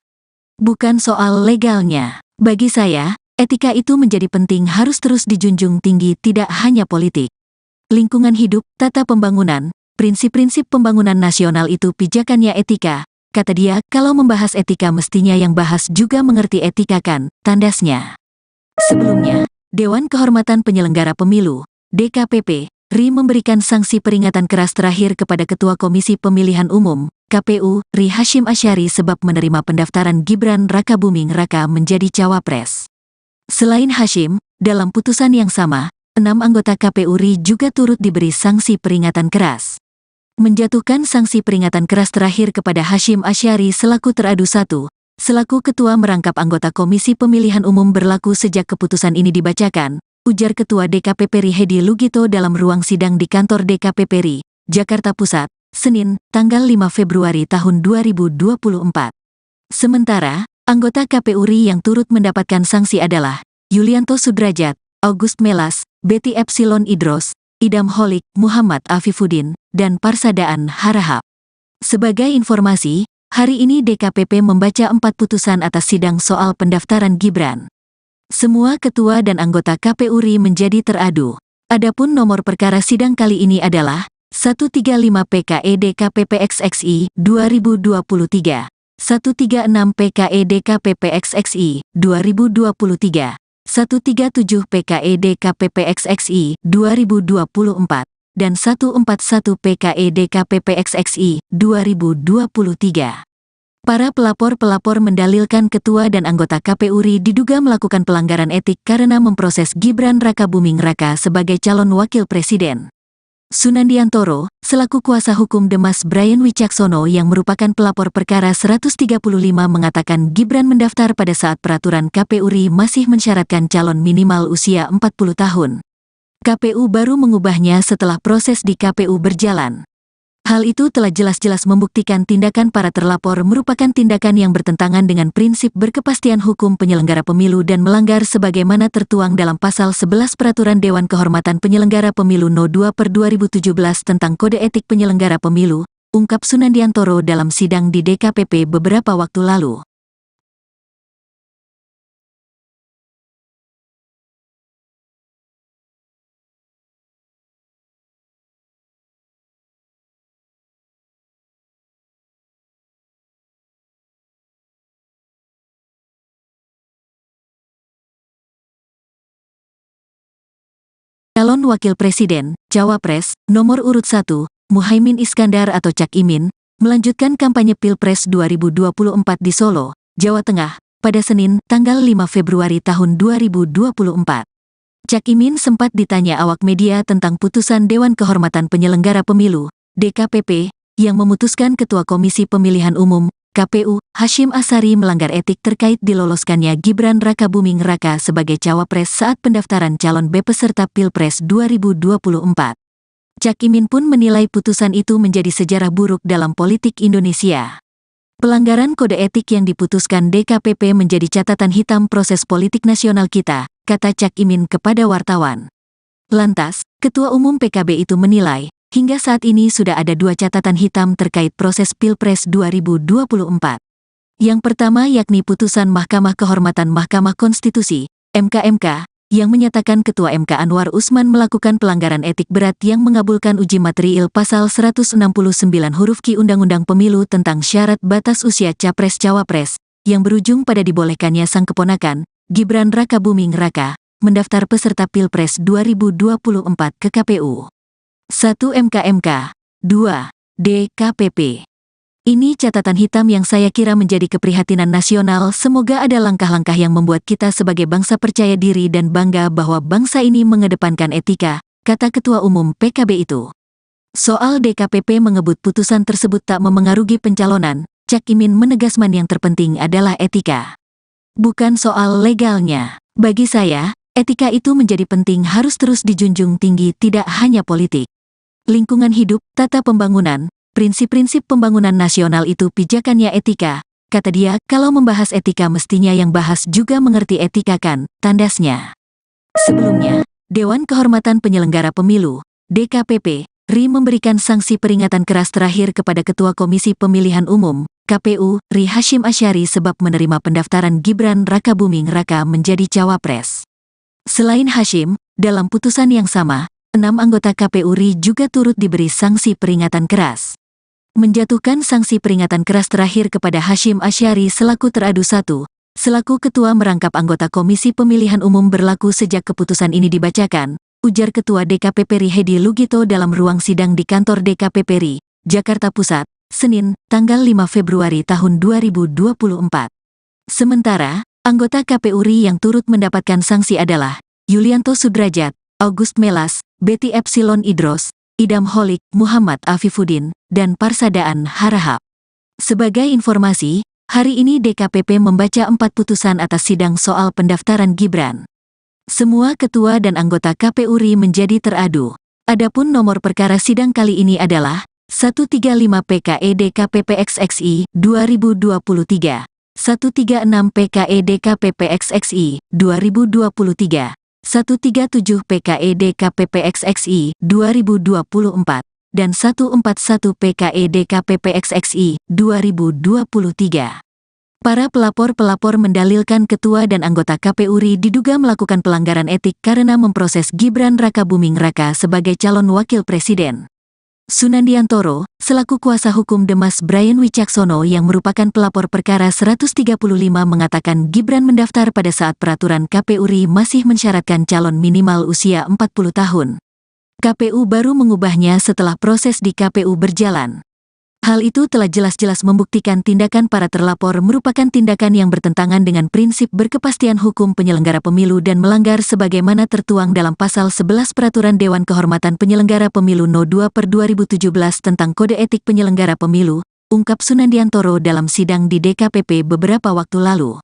Bukan soal legalnya. Bagi saya, etika itu menjadi penting, harus terus dijunjung tinggi, tidak hanya politik. Lingkungan hidup, tata pembangunan, prinsip-prinsip pembangunan nasional itu pijakannya etika, kata dia. Kalau membahas etika mestinya yang bahas juga mengerti etika kan, tandasnya. Sebelumnya, Dewan Kehormatan Penyelenggara Pemilu, DKPP, RI memberikan sanksi peringatan keras terakhir kepada Ketua Komisi Pemilihan Umum, KPU, RI Hasyim Asyari sebab menerima pendaftaran Gibran Rakabuming Raka menjadi cawapres. Selain Hasyim, dalam putusan yang sama, 6 anggota KPU RI juga turut diberi sanksi peringatan keras. Menjatuhkan sanksi peringatan keras terakhir kepada Hasyim Asyari selaku teradu 1, selaku ketua merangkap anggota Komisi Pemilihan Umum berlaku sejak keputusan ini dibacakan, ujar Ketua DKPP RI Hedi Lugito dalam ruang sidang di kantor DKPP RI, Jakarta Pusat, Senin, tanggal 5 Februari tahun 2024. Sementara, anggota KPU RI yang turut mendapatkan sanksi adalah Yulianto Sudrajat, August Melas, Betty Epsilon Idros, Idam Holik, Muhammad Afifuddin, dan Parsadaan Harahap. Sebagai informasi, hari ini DKPP membaca 4 putusan atas sidang soal pendaftaran Gibran. Semua ketua dan anggota KPU RI menjadi teradu. Adapun nomor perkara sidang kali ini adalah 135 PKE DKPP XXI 2023, 136 PKE DKPP XXI 2023, 137 PKE DKPP XXI 2024, dan 141 PKE DKPP XXI 2023. Para pelapor mendalilkan ketua dan anggota KPU RI diduga melakukan pelanggaran etik karena memproses Gibran Rakabuming Raka sebagai calon wakil presiden. Sunandiantoro, selaku kuasa hukum Demas Brian Wicaksono yang merupakan pelapor perkara 135 mengatakan Gibran mendaftar pada saat peraturan KPU RI masih mensyaratkan calon minimal usia 40 tahun. KPU baru mengubahnya setelah proses di KPU berjalan. Hal itu telah jelas-jelas membuktikan tindakan para terlapor merupakan tindakan yang bertentangan dengan prinsip berkepastian hukum penyelenggara pemilu dan melanggar sebagaimana tertuang dalam Pasal 11 Peraturan Dewan Kehormatan Penyelenggara Pemilu No. 2/2017 tentang Kode Etik Penyelenggara Pemilu, ungkap Sunandiantoro dalam sidang di DKPP beberapa waktu lalu. Calon Wakil Presiden, Cawapres, nomor urut 1, Muhaimin Iskandar atau Cak Imin, melanjutkan kampanye Pilpres 2024 di Solo, Jawa Tengah, pada Senin, tanggal 5 Februari tahun 2024. Cak Imin sempat ditanya awak media tentang putusan Dewan Kehormatan Penyelenggara Pemilu, DKPP, yang memutuskan Ketua Komisi Pemilihan Umum, KPU, Hasyim Asyari melanggar etik terkait diloloskannya Gibran Rakabuming Raka sebagai cawapres saat pendaftaran calon peserta Pilpres 2024. Cak Imin pun menilai putusan itu menjadi sejarah buruk dalam politik Indonesia. Pelanggaran kode etik yang diputuskan DKPP menjadi catatan hitam proses politik nasional kita, kata Cak Imin kepada wartawan. Lantas, Ketua Umum PKB itu menilai, hingga saat ini sudah ada 2 catatan hitam terkait proses Pilpres 2024. Yang pertama yakni putusan Mahkamah Kehormatan Mahkamah Konstitusi, MK, yang menyatakan Ketua MK Anwar Usman melakukan pelanggaran etik berat yang mengabulkan uji material Pasal 169 huruf Q Undang-Undang Pemilu tentang syarat batas usia Capres-Cawapres, yang berujung pada dibolehkannya sang keponakan, Gibran Rakabuming Raka, mendaftar peserta Pilpres 2024 ke KPU. 1 MK, 2 DKPP. Ini catatan hitam yang saya kira menjadi keprihatinan nasional. Semoga ada langkah-langkah yang membuat kita sebagai bangsa percaya diri dan bangga bahwa bangsa ini mengedepankan etika, kata Ketua Umum PKB itu. Soal DKPP mengebut putusan tersebut tak memengaruhi pencalonan, Cak Imin menegaskan yang terpenting adalah etika. Bukan soal legalnya. Bagi saya, etika itu menjadi penting, harus terus dijunjung tinggi, tidak hanya politik. Lingkungan hidup, tata pembangunan, prinsip-prinsip pembangunan nasional itu pijakannya etika, kata dia. Kalau membahas etika mestinya yang bahas juga mengerti etika kan, tandasnya. Sebelumnya, Dewan Kehormatan Penyelenggara Pemilu, DKPP, RI memberikan sanksi peringatan keras terakhir kepada Ketua Komisi Pemilihan Umum, KPU, RI Hasyim Asyari sebab menerima pendaftaran Gibran Rakabuming Raka menjadi cawapres. Selain Hasyim, dalam putusan yang sama, 6 anggota KPU RI juga turut diberi sanksi peringatan keras. Menjatuhkan sanksi peringatan keras terakhir kepada Hasyim Asyari selaku teradu 1, selaku ketua merangkap anggota Komisi Pemilihan Umum berlaku sejak keputusan ini dibacakan, ujar Ketua DKPP RI Hedi Lugito dalam ruang sidang di kantor DKPP RI, Jakarta Pusat, Senin, tanggal 5 Februari tahun 2024. Sementara, anggota KPU RI yang turut mendapatkan sanksi adalah Yulianto Sudrajat, August Melas, Betty Epsilon Idros, Idam Holik, Muhammad Afifuddin, dan Parsadaan Harahap. Sebagai informasi, hari ini DKPP membaca 4 putusan atas sidang soal pendaftaran Gibran. Semua ketua dan anggota KPU RI menjadi teradu. Adapun nomor perkara sidang kali ini adalah 135 PKE DKPP XXI 2023, 136 PKE DKPP XXI 2023, 137 PKE DKPP XXI 2024, dan 141 PKE DKPP XXI 2023. Para pelapor-pelapor mendalilkan ketua dan anggota KPU RI diduga melakukan pelanggaran etik karena memproses Gibran Rakabuming Raka sebagai calon wakil presiden. Sunandiantoro, selaku kuasa hukum Demas Brian Wicaksono yang merupakan pelapor perkara 135 mengatakan Gibran mendaftar pada saat peraturan KPU RI masih mensyaratkan calon minimal usia 40 tahun. KPU baru mengubahnya setelah proses di KPU berjalan. Hal itu telah jelas-jelas membuktikan tindakan para terlapor merupakan tindakan yang bertentangan dengan prinsip berkepastian hukum penyelenggara pemilu dan melanggar sebagaimana tertuang dalam Pasal 11 Peraturan Dewan Kehormatan Penyelenggara Pemilu No. 2/2017 tentang Kode Etik Penyelenggara Pemilu, ungkap Sunandiantoro dalam sidang di DKPP beberapa waktu lalu.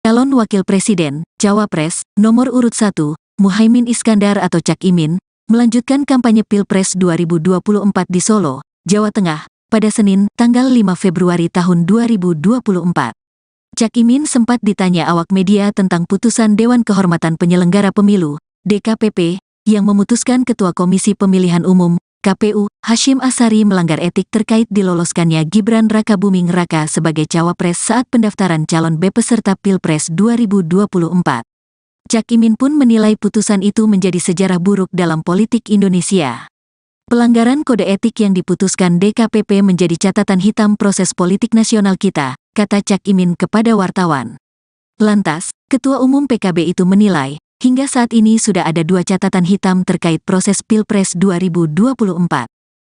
Calon Wakil Presiden, Cawapres, nomor urut 1, Muhaimin Iskandar atau Cak Imin, melanjutkan kampanye Pilpres 2024 di Solo, Jawa Tengah, pada Senin, tanggal 5 Februari tahun 2024. Cak Imin sempat ditanya awak media tentang putusan Dewan Kehormatan Penyelenggara Pemilu, DKPP, yang memutuskan Ketua Komisi Pemilihan Umum, KPU, Hasyim Asyari melanggar etik terkait diloloskannya Gibran Rakabuming Raka sebagai Cawapres saat pendaftaran calon B peserta Pilpres 2024. Cak Imin pun menilai putusan itu menjadi sejarah buruk dalam politik Indonesia. Pelanggaran kode etik yang diputuskan DKPP menjadi catatan hitam proses politik nasional kita, kata Cak Imin kepada wartawan. Lantas, Ketua Umum PKB itu menilai, hingga saat ini sudah ada 2 catatan hitam terkait proses Pilpres 2024.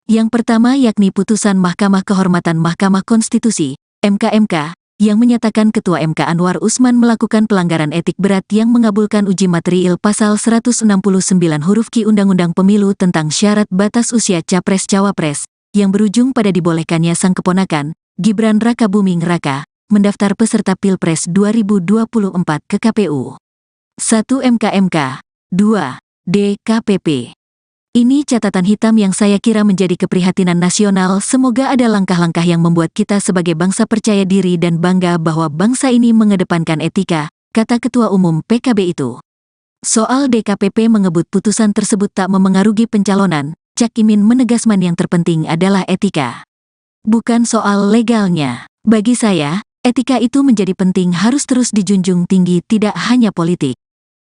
Yang pertama yakni putusan Mahkamah Kehormatan Mahkamah Konstitusi, MK, yang menyatakan Ketua MK Anwar Usman melakukan pelanggaran etik berat yang mengabulkan uji material pasal 169 huruf Q Undang-Undang Pemilu tentang syarat batas usia Capres-Cawapres, yang berujung pada dibolehkannya sang keponakan, Gibran Rakabuming Raka, mendaftar peserta Pilpres 2024 ke KPU. 1 MK, 2 DKPP. Ini catatan hitam yang saya kira menjadi keprihatinan nasional. Semoga ada langkah-langkah yang membuat kita sebagai bangsa percaya diri dan bangga bahwa bangsa ini mengedepankan etika, kata Ketua Umum PKB itu. Soal DKPP mengebut putusan tersebut tak memengaruhi pencalonan, Cak Imin menegaskan yang terpenting adalah etika. Bukan soal legalnya. Bagi saya, etika itu menjadi penting, harus terus dijunjung tinggi, tidak hanya politik.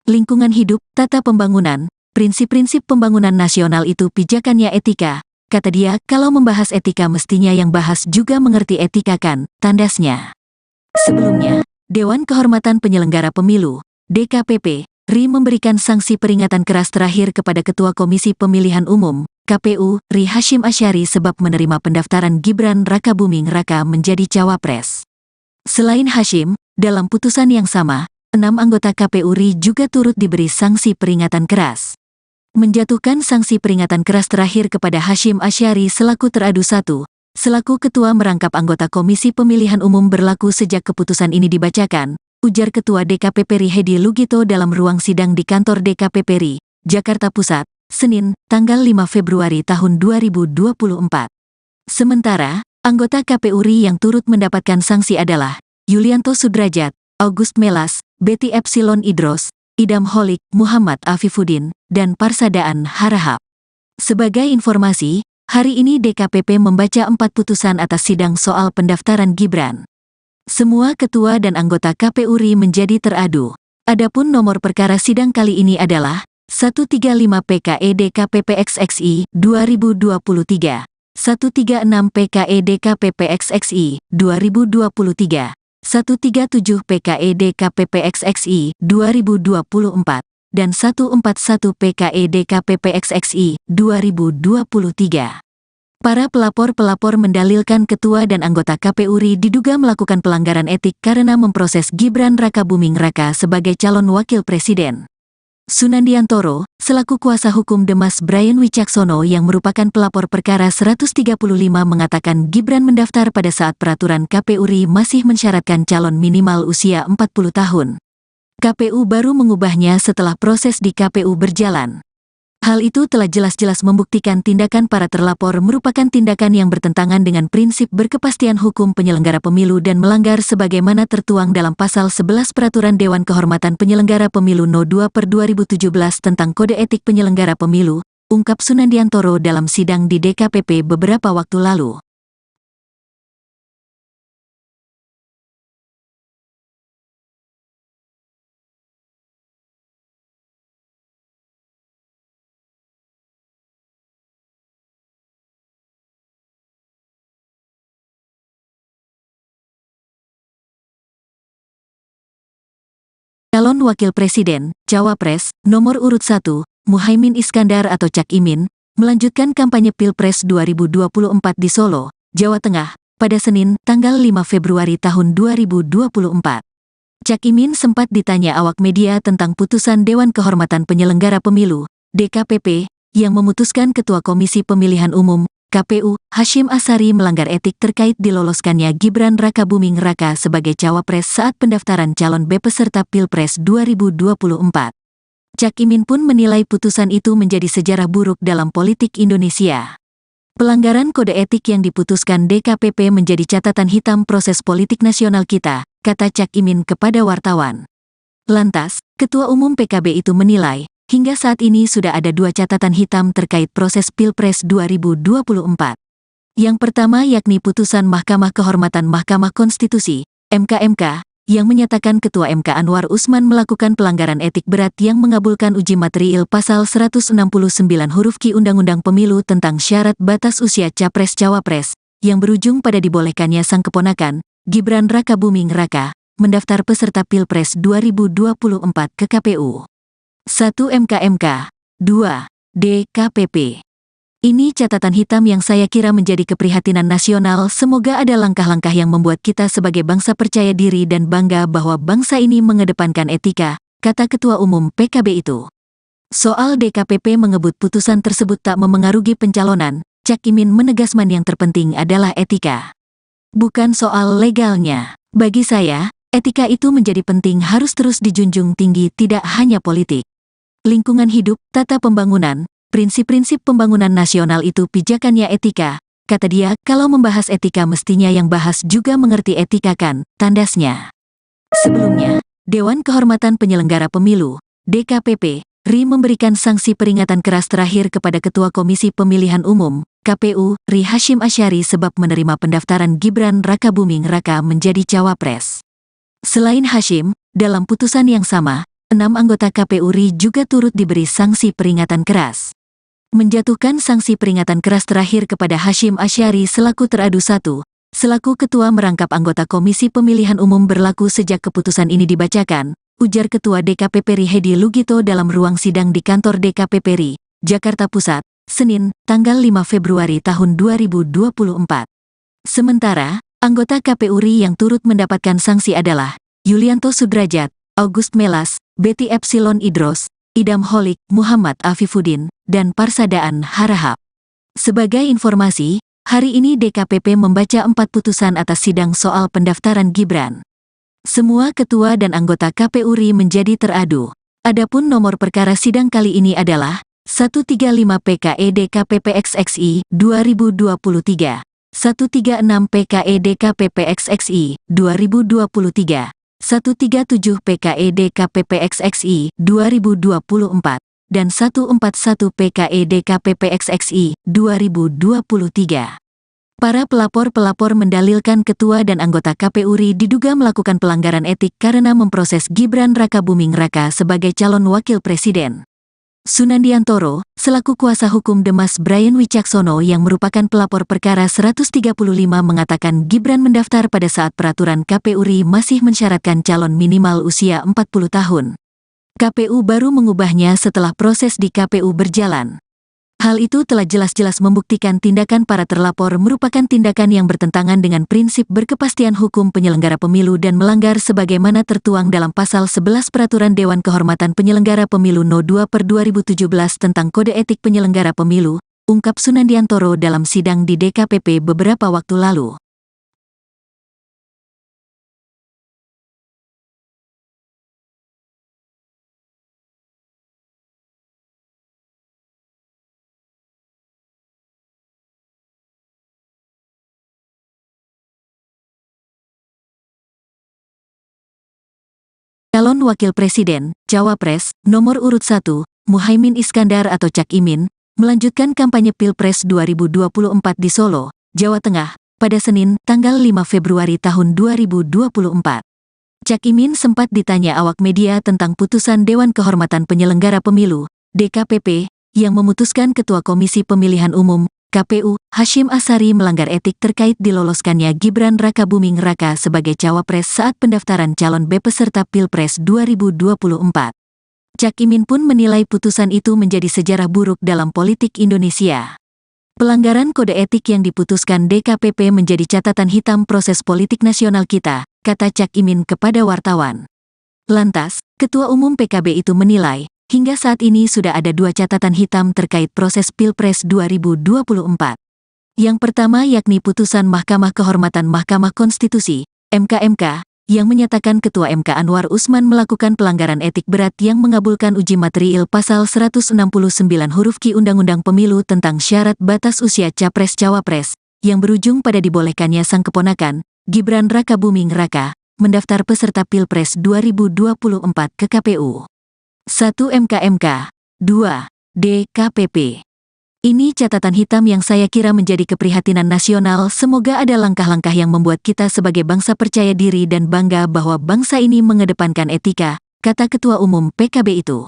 Lingkungan hidup, tata pembangunan, prinsip-prinsip pembangunan nasional itu pijakannya etika, kata dia. Kalau membahas etika mestinya yang bahas juga mengerti etika kan, tandasnya. Sebelumnya, Dewan Kehormatan Penyelenggara Pemilu, DKPP, RI memberikan sanksi peringatan keras terakhir kepada Ketua Komisi Pemilihan Umum, KPU, RI Hasyim Asyari sebab menerima pendaftaran Gibran Rakabuming Raka menjadi Cawapres. Selain Hasyim, dalam putusan yang sama, 6 anggota KPU RI juga turut diberi sanksi peringatan keras. Menjatuhkan sanksi peringatan keras terakhir kepada Hasyim Asyari selaku teradu 1, selaku Ketua merangkap anggota Komisi Pemilihan Umum berlaku sejak keputusan ini dibacakan, ujar Ketua DKPP RI Hedi Lugito dalam ruang sidang di kantor DKPP RI, Jakarta Pusat, Senin, tanggal 5 Februari tahun 2024. Sementara, anggota KPU RI yang turut mendapatkan sanksi adalah Yulianto Sudrajat, August Melas, Betty Epsilon Idros, Idam Holik, Muhammad Afifuddin, dan Parsadaan Harahap. Sebagai informasi, hari ini DKPP membaca 4 putusan atas sidang soal pendaftaran Gibran. Semua ketua dan anggota KPU RI menjadi teradu. Adapun nomor perkara sidang kali ini adalah 135 PKE DKPP XXI 2023, 136 PKE DKPP XXI 2023, 137 PKE DKPP XXI 2024, dan 141 PKE DKPP XXI 2023. Para pelapor mendalilkan ketua dan anggota KPU RI diduga melakukan pelanggaran etik karena memproses Gibran Rakabuming Raka sebagai calon wakil presiden. Sunandiantoro, selaku kuasa hukum Demas Brian Wicaksono yang merupakan pelapor perkara 135 mengatakan Gibran mendaftar pada saat peraturan KPU RI masih mensyaratkan calon minimal usia 40 tahun. KPU baru mengubahnya setelah proses di KPU berjalan. Hal itu telah jelas-jelas membuktikan tindakan para terlapor merupakan tindakan yang bertentangan dengan prinsip berkepastian hukum penyelenggara pemilu dan melanggar sebagaimana tertuang dalam Pasal 11 Peraturan Dewan Kehormatan Penyelenggara Pemilu No. 2/2017 tentang Kode Etik Penyelenggara Pemilu, ungkap Sunandiantoro dalam sidang di DKPP beberapa waktu lalu. Calon Wakil Presiden, Cawapres, nomor urut 1, Muhaimin Iskandar atau Cak Imin, melanjutkan kampanye Pilpres 2024 di Solo, Jawa Tengah, pada Senin, tanggal 5 Februari tahun 2024. Cak Imin sempat ditanya awak media tentang putusan Dewan Kehormatan Penyelenggara Pemilu, DKPP, yang memutuskan Ketua Komisi Pemilihan Umum, KPU, Hasyim Asyari melanggar etik terkait diloloskannya Gibran Rakabuming Raka sebagai cawapres saat pendaftaran calon peserta Pilpres 2024. Cak Imin pun menilai putusan itu menjadi sejarah buruk dalam politik Indonesia. Pelanggaran kode etik yang diputuskan DKPP menjadi catatan hitam proses politik nasional kita, kata Cak Imin kepada wartawan. Lantas, Ketua Umum PKB itu menilai, hingga saat ini sudah ada dua catatan hitam terkait proses Pilpres 2024. Yang pertama yakni putusan Mahkamah Kehormatan Mahkamah Konstitusi, MK, yang menyatakan Ketua MK Anwar Usman melakukan pelanggaran etik berat yang mengabulkan uji material pasal 169 huruf Q Undang-Undang Pemilu tentang syarat batas usia Capres-Cawapres, yang berujung pada dibolehkannya sang keponakan, Gibran Rakabuming Raka, mendaftar peserta Pilpres 2024 ke KPU. 1 MK, 2 DKPP. Ini catatan hitam yang saya kira menjadi keprihatinan nasional. Semoga ada langkah-langkah yang membuat kita sebagai bangsa percaya diri dan bangga bahwa bangsa ini mengedepankan etika, kata Ketua Umum PKB itu. Soal DKPP mengebut putusan tersebut tak memengaruhi pencalonan, Cak Imin menegaskan yang terpenting adalah etika. Bukan soal legalnya. Bagi saya, etika itu menjadi penting, harus terus dijunjung tinggi, tidak hanya politik. Lingkungan hidup, tata pembangunan, prinsip-prinsip pembangunan nasional itu pijakannya etika, kata dia. Kalau membahas etika mestinya yang bahas juga mengerti etika kan, tandasnya. Sebelumnya, Dewan Kehormatan Penyelenggara Pemilu, DKPP, RI memberikan sanksi peringatan keras terakhir kepada Ketua Komisi Pemilihan Umum, KPU, RI Hasyim Asyari sebab menerima pendaftaran Gibran Rakabuming Raka menjadi cawapres. Selain Hasyim, dalam putusan yang sama, 6 anggota KPU RI juga turut diberi sanksi peringatan keras. Menjatuhkan sanksi peringatan keras terakhir kepada Hasyim Asyari selaku teradu 1, selaku ketua merangkap anggota Komisi Pemilihan Umum berlaku sejak keputusan ini dibacakan, ujar Ketua DKPP RI Hedi Lugito dalam ruang sidang di kantor DKPP RI, Jakarta Pusat, Senin, tanggal 5 Februari tahun 2024. Sementara, anggota KPU RI yang turut mendapatkan sanksi adalah Yulianto Sudrajat, August Melas, Betty Epsilon Idros, Idam Holik, Muhammad Afifuddin, dan Parsadaan Harahap. Sebagai informasi, hari ini DKPP membaca 4 putusan atas sidang soal pendaftaran Gibran. Semua ketua dan anggota KPU RI menjadi teradu. Adapun nomor perkara sidang kali ini adalah 135 PKE DKPP XXI 2023, 136 PKE DKPP XXI 2023, 137 PKE DKPP XXI 2024, dan 141 PKE DKPP XXI 2023. Para pelapor-pelapor mendalilkan ketua dan anggota KPU RI diduga melakukan pelanggaran etik karena memproses Gibran Rakabuming Raka sebagai calon wakil presiden. Sunandiantoro, selaku kuasa hukum Demas Brian Wicaksono yang merupakan pelapor perkara 135 mengatakan Gibran mendaftar pada saat peraturan KPU RI masih mensyaratkan calon minimal usia 40 tahun. KPU baru mengubahnya setelah proses di KPU berjalan. Hal itu telah jelas-jelas membuktikan tindakan para terlapor merupakan tindakan yang bertentangan dengan prinsip berkepastian hukum penyelenggara pemilu dan melanggar sebagaimana tertuang dalam Pasal 11 Peraturan Dewan Kehormatan Penyelenggara Pemilu No. 2/2017 tentang Kode Etik Penyelenggara Pemilu, ungkap Sunandiantoro dalam sidang di DKPP beberapa waktu lalu. Calon Wakil Presiden, Cawapres, nomor urut 1, Muhaimin Iskandar atau Cak Imin, melanjutkan kampanye Pilpres 2024 di Solo, Jawa Tengah, pada Senin, tanggal 5 Februari tahun 2024. Cak Imin sempat ditanya awak media tentang putusan Dewan Kehormatan Penyelenggara Pemilu, DKPP, yang memutuskan Ketua Komisi Pemilihan Umum, KPU, Hasyim Asyari melanggar etik terkait diloloskannya Gibran Rakabuming Raka sebagai cawapres saat pendaftaran calon peserta Pilpres 2024. Cak Imin pun menilai putusan itu menjadi sejarah buruk dalam politik Indonesia. Pelanggaran kode etik yang diputuskan DKPP menjadi catatan hitam proses politik nasional kita, kata Cak Imin kepada wartawan. Lantas, Ketua Umum PKB itu menilai, hingga saat ini sudah ada dua catatan hitam terkait proses Pilpres 2024. Yang pertama yakni putusan Mahkamah Kehormatan Mahkamah Konstitusi, MK, yang menyatakan Ketua MK Anwar Usman melakukan pelanggaran etik berat yang mengabulkan uji material pasal 169 huruf Q Undang-Undang Pemilu tentang syarat batas usia Capres-Cawapres, yang berujung pada dibolehkannya sang keponakan, Gibran Rakabuming Raka, mendaftar peserta Pilpres 2024 ke KPU. 1. MK, 2. DKPP. Ini catatan hitam yang saya kira menjadi keprihatinan nasional. Semoga ada langkah-langkah yang membuat kita sebagai bangsa percaya diri dan bangga bahwa bangsa ini mengedepankan etika, kata Ketua Umum PKB itu.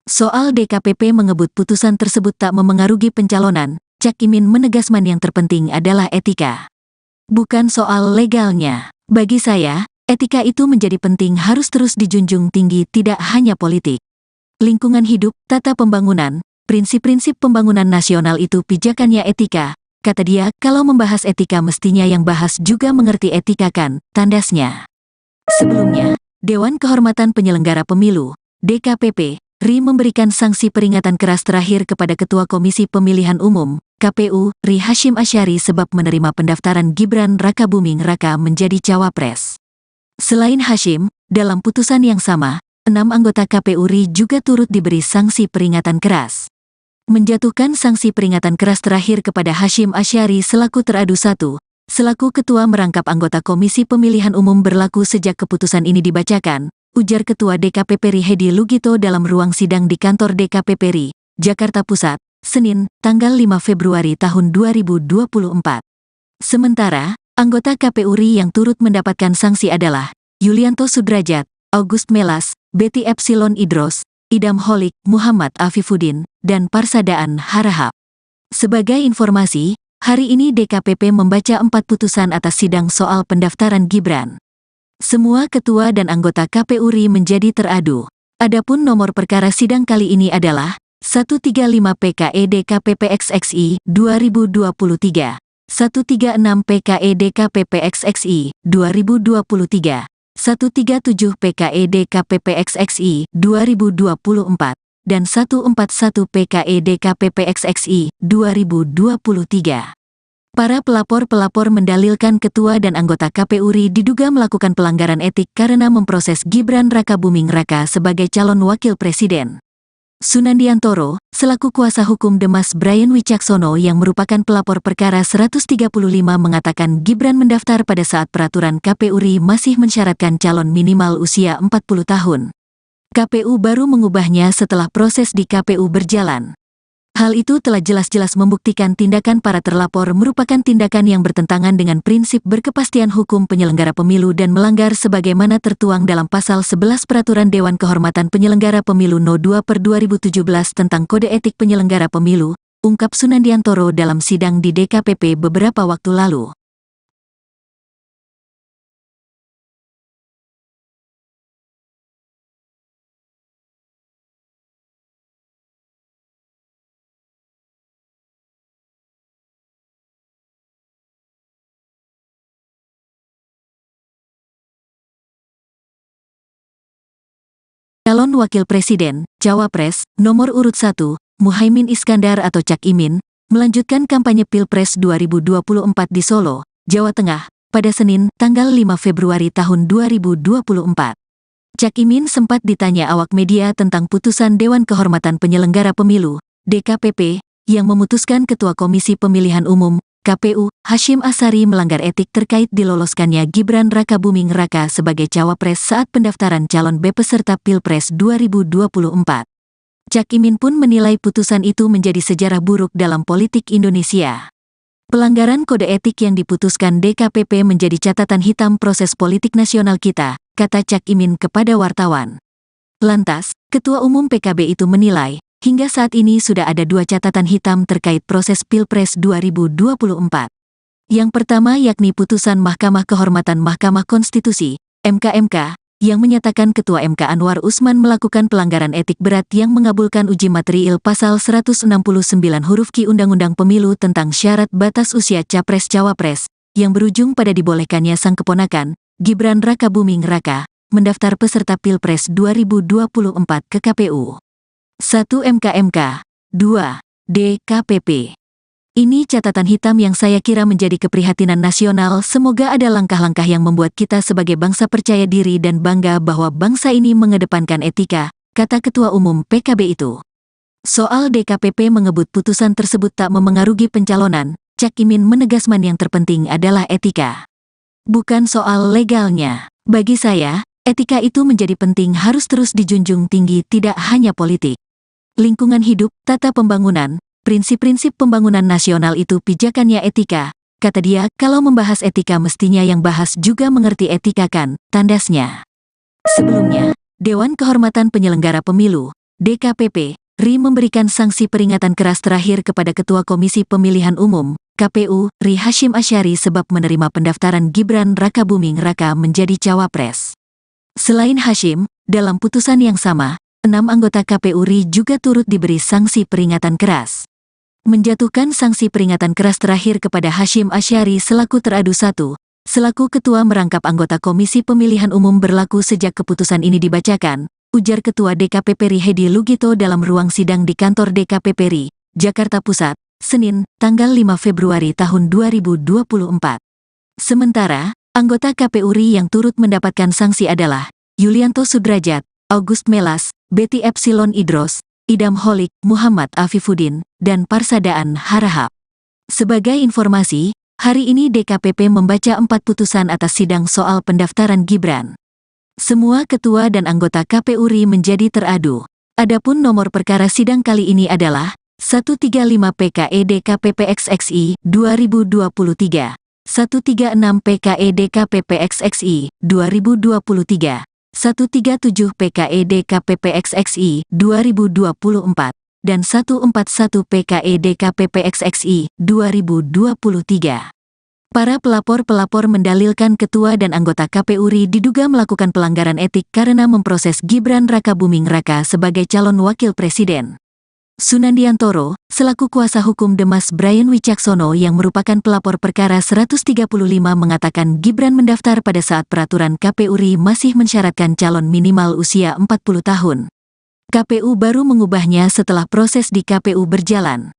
Soal DKPP mengebut putusan tersebut tak memengaruhi pencalonan, Cak Imin menegaskan yang terpenting adalah etika. Bukan soal legalnya. Bagi saya, etika itu menjadi penting, harus terus dijunjung tinggi, tidak hanya politik. Lingkungan hidup, tata pembangunan, prinsip-prinsip pembangunan nasional itu pijakannya etika, kata dia. Kalau membahas etika mestinya yang bahas juga mengerti etika kan, tandasnya. Sebelumnya, Dewan Kehormatan Penyelenggara Pemilu, DKPP, RI memberikan sanksi peringatan keras terakhir kepada Ketua Komisi Pemilihan Umum, KPU, RI Hasyim Asyari sebab menerima pendaftaran Gibran Rakabuming Raka menjadi Cawapres. Selain Hasyim, dalam putusan yang sama, 6 anggota KPU RI juga turut diberi sanksi peringatan keras. Menjatuhkan sanksi peringatan keras terakhir kepada Hasyim Asyari selaku teradu 1, selaku ketua merangkap anggota Komisi Pemilihan Umum berlaku sejak keputusan ini dibacakan, ujar Ketua DKPP RI Hedi Lugito dalam ruang sidang di kantor DKPP RI, Jakarta Pusat, Senin, tanggal 5 Februari tahun 2024. Sementara, anggota KPU RI yang turut mendapatkan sanksi adalah Yulianto Sudrajat, August Melas, Betty Epsilon Idros, Idam Holik, Muhammad Afifuddin, dan Parsadaan Harahap. Sebagai informasi, hari ini DKPP membaca 4 putusan atas sidang soal pendaftaran Gibran. Semua ketua dan anggota KPU RI menjadi teradu. Adapun nomor perkara sidang kali ini adalah 135 PKE DKPP XXI 2023, 136 PKE DKPP XXI 2023, 137 PKE DKPP XXI 2024, dan 141 PKE DKPP XXI 2023. Para pelapor-pelapor mendalilkan ketua dan anggota KPU RI diduga melakukan pelanggaran etik karena memproses Gibran Rakabuming Raka sebagai calon wakil presiden. Sunandiantoro, selaku kuasa hukum Demas Brian Wicaksono yang merupakan pelapor perkara 135 mengatakan Gibran mendaftar pada saat peraturan KPU RI masih mensyaratkan calon minimal usia 40 tahun. KPU baru mengubahnya setelah proses di KPU berjalan. Hal itu telah jelas-jelas membuktikan tindakan para terlapor merupakan tindakan yang bertentangan dengan prinsip berkepastian hukum penyelenggara pemilu dan melanggar sebagaimana tertuang dalam Pasal 11 Peraturan Dewan Kehormatan Penyelenggara Pemilu No. 2/2017 tentang Kode Etik Penyelenggara Pemilu, ungkap Sunandiantoro dalam sidang di DKPP beberapa waktu lalu. Calon Wakil Presiden, Cawapres, nomor urut 1, Muhaimin Iskandar atau Cak Imin, melanjutkan kampanye Pilpres 2024 di Solo, Jawa Tengah, pada Senin, tanggal 5 Februari tahun 2024. Cak Imin sempat ditanya awak media tentang putusan Dewan Kehormatan Penyelenggara Pemilu, DKPP, yang memutuskan Ketua Komisi Pemilihan Umum, KPU, Hasyim Asyari melanggar etik terkait diloloskannya Gibran Rakabuming Raka sebagai Cawapres saat pendaftaran calon peserta Pilpres 2024. Cak Imin pun menilai putusan itu menjadi sejarah buruk dalam politik Indonesia. Pelanggaran kode etik yang diputuskan DKPP menjadi catatan hitam proses politik nasional kita, kata Cak Imin kepada wartawan. Lantas, Ketua Umum PKB itu menilai, hingga saat ini sudah ada 2 catatan hitam terkait proses Pilpres 2024. Yang pertama yakni putusan Mahkamah Kehormatan Mahkamah Konstitusi, MK, yang menyatakan Ketua MK Anwar Usman melakukan pelanggaran etik berat yang mengabulkan uji material pasal 169 huruf Q Undang-Undang Pemilu tentang syarat batas usia Capres-Cawapres, yang berujung pada dibolehkannya sang keponakan, Gibran Rakabuming Raka, mendaftar peserta Pilpres 2024 ke KPU. 1 MK, 2 DKPP. Ini catatan hitam yang saya kira menjadi keprihatinan nasional. Semoga ada langkah-langkah yang membuat kita sebagai bangsa percaya diri dan bangga bahwa bangsa ini mengedepankan etika, kata Ketua Umum PKB itu. Soal DKPP mengebut putusan tersebut tak memengaruhi pencalonan, Cak Imin menegaskan yang terpenting adalah etika. Bukan soal legalnya. Bagi saya, etika itu menjadi penting, harus terus dijunjung tinggi, tidak hanya politik. Lingkungan hidup, tata pembangunan, prinsip-prinsip pembangunan nasional itu pijakannya etika, kata dia. Kalau membahas etika mestinya yang bahas juga mengerti etika kan, tandasnya. Sebelumnya, Dewan Kehormatan Penyelenggara Pemilu, DKPP, RI memberikan sanksi peringatan keras terakhir kepada Ketua Komisi Pemilihan Umum, KPU, RI Hasyim Asyari sebab menerima pendaftaran Gibran Rakabuming Raka menjadi cawapres. Selain Hasyim, dalam putusan yang sama, 6 anggota KPU RI juga turut diberi sanksi peringatan keras. Menjatuhkan sanksi peringatan keras terakhir kepada Hasyim Asyari selaku teradu 1, selaku ketua merangkap anggota Komisi Pemilihan Umum berlaku sejak keputusan ini dibacakan, ujar Ketua DKPP RI Hedi Lugito dalam ruang sidang di kantor DKPP RI, Jakarta Pusat, Senin, tanggal 5 Februari tahun 2024. Sementara, anggota KPU RI yang turut mendapatkan sanksi adalah Yulianto Sudrajat, August Melas, Betty Epsilon Idros, Idam Holik, Muhammad Afifuddin, dan Parsadaan Harahap. Sebagai informasi, hari ini DKPP membaca 4 putusan atas sidang soal pendaftaran Gibran. Semua ketua dan anggota KPU RI menjadi teradu. Adapun nomor perkara sidang kali ini adalah 135 PKE DKPP XXI 2023, 136 PKE DKPP XXI 2023, 137 PKE DKPP XXI 2024, dan 141 PKE DKPP XXI 2023. Para pelapor-pelapor mendalilkan ketua dan anggota KPU RI diduga melakukan pelanggaran etik karena memproses Gibran Rakabuming Raka sebagai calon wakil presiden. Sunandiantoro, selaku kuasa hukum Demas Brian Wicaksono yang merupakan pelapor perkara 135 mengatakan Gibran mendaftar pada saat peraturan KPU RI masih mensyaratkan calon minimal usia 40 tahun. KPU baru mengubahnya setelah proses di KPU berjalan.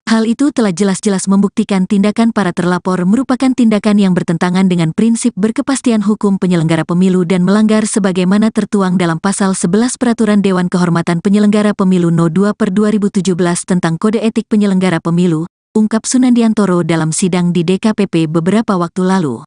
Hal itu telah jelas-jelas membuktikan tindakan para terlapor merupakan tindakan yang bertentangan dengan prinsip berkepastian hukum penyelenggara pemilu dan melanggar sebagaimana tertuang dalam Pasal 11 Peraturan Dewan Kehormatan Penyelenggara Pemilu No. 2/2017 tentang Kode Etik Penyelenggara Pemilu, ungkap Sunandiantoro dalam sidang di DKPP beberapa waktu lalu.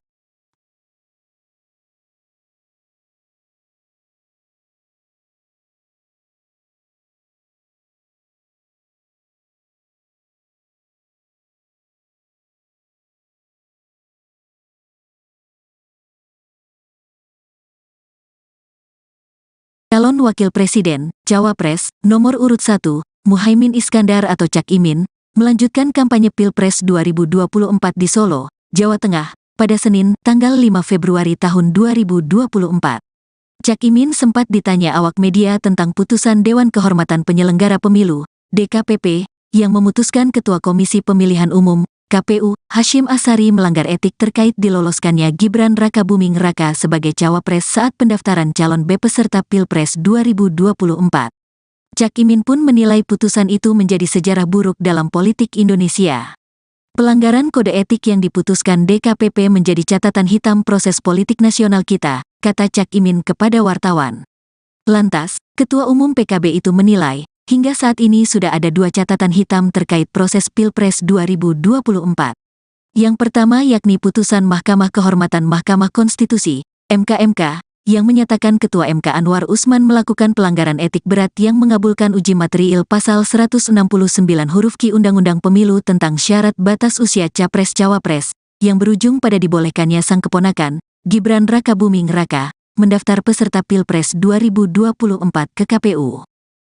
Calon Wakil Presiden, Cawapres, nomor urut 1, Muhaimin Iskandar atau Cak Imin, melanjutkan kampanye Pilpres 2024 di Solo, Jawa Tengah, pada Senin, tanggal 5 Februari tahun 2024. Cak Imin sempat ditanya awak media tentang putusan Dewan Kehormatan Penyelenggara Pemilu, DKPP, yang memutuskan Ketua Komisi Pemilihan Umum, KPU, Hasyim Asyari melanggar etik terkait diloloskannya Gibran Rakabuming Raka sebagai cawapres saat pendaftaran calon peserta Pilpres 2024. Cak Imin pun menilai putusan itu menjadi sejarah buruk dalam politik Indonesia. Pelanggaran kode etik yang diputuskan DKPP menjadi catatan hitam proses politik nasional kita, kata Cak Imin kepada wartawan. Lantas, Ketua Umum PKB itu menilai, hingga saat ini sudah ada 2 catatan hitam terkait proses Pilpres 2024. Yang pertama yakni putusan Mahkamah Kehormatan Mahkamah Konstitusi, MK, yang menyatakan Ketua MK Anwar Usman melakukan pelanggaran etik berat yang mengabulkan uji materiil Pasal 169 huruf Q Undang-Undang Pemilu tentang syarat batas usia Capres-Cawapres, yang berujung pada dibolehkannya sang keponakan, Gibran Rakabuming Raka, mendaftar peserta Pilpres 2024 ke KPU.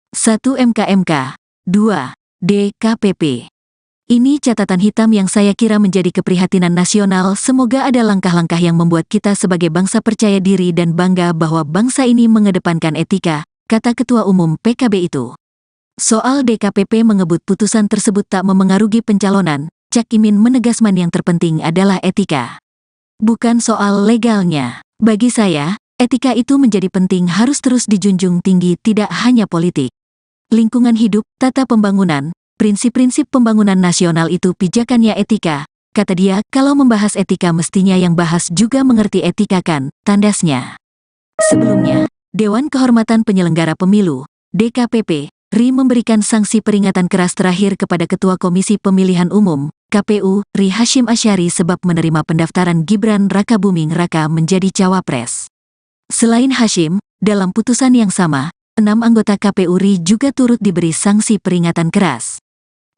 1 MK, 2 DKPP. Ini catatan hitam yang saya kira menjadi keprihatinan nasional. Semoga ada langkah-langkah yang membuat kita sebagai bangsa percaya diri dan bangga bahwa bangsa ini mengedepankan etika, kata Ketua Umum PKB itu. Soal DKPP mengebut putusan tersebut tak memengaruhi pencalonan, Cak Imin menegaskan yang terpenting adalah etika. Bukan soal legalnya. Bagi saya, etika itu menjadi penting, harus terus dijunjung tinggi, tidak hanya politik. Lingkungan hidup, tata pembangunan, prinsip-prinsip pembangunan nasional itu pijakannya etika. Kata dia, kalau membahas etika mestinya yang bahas juga mengerti etika kan, tandasnya. Sebelumnya, Dewan Kehormatan Penyelenggara Pemilu, DKPP, RI memberikan sanksi peringatan keras terakhir kepada Ketua Komisi Pemilihan Umum, KPU, RI Hasyim Asyari sebab menerima pendaftaran Gibran Rakabuming Raka menjadi cawapres. Selain Hasyim, dalam putusan yang sama, 6 anggota KPU RI juga turut diberi sanksi peringatan keras.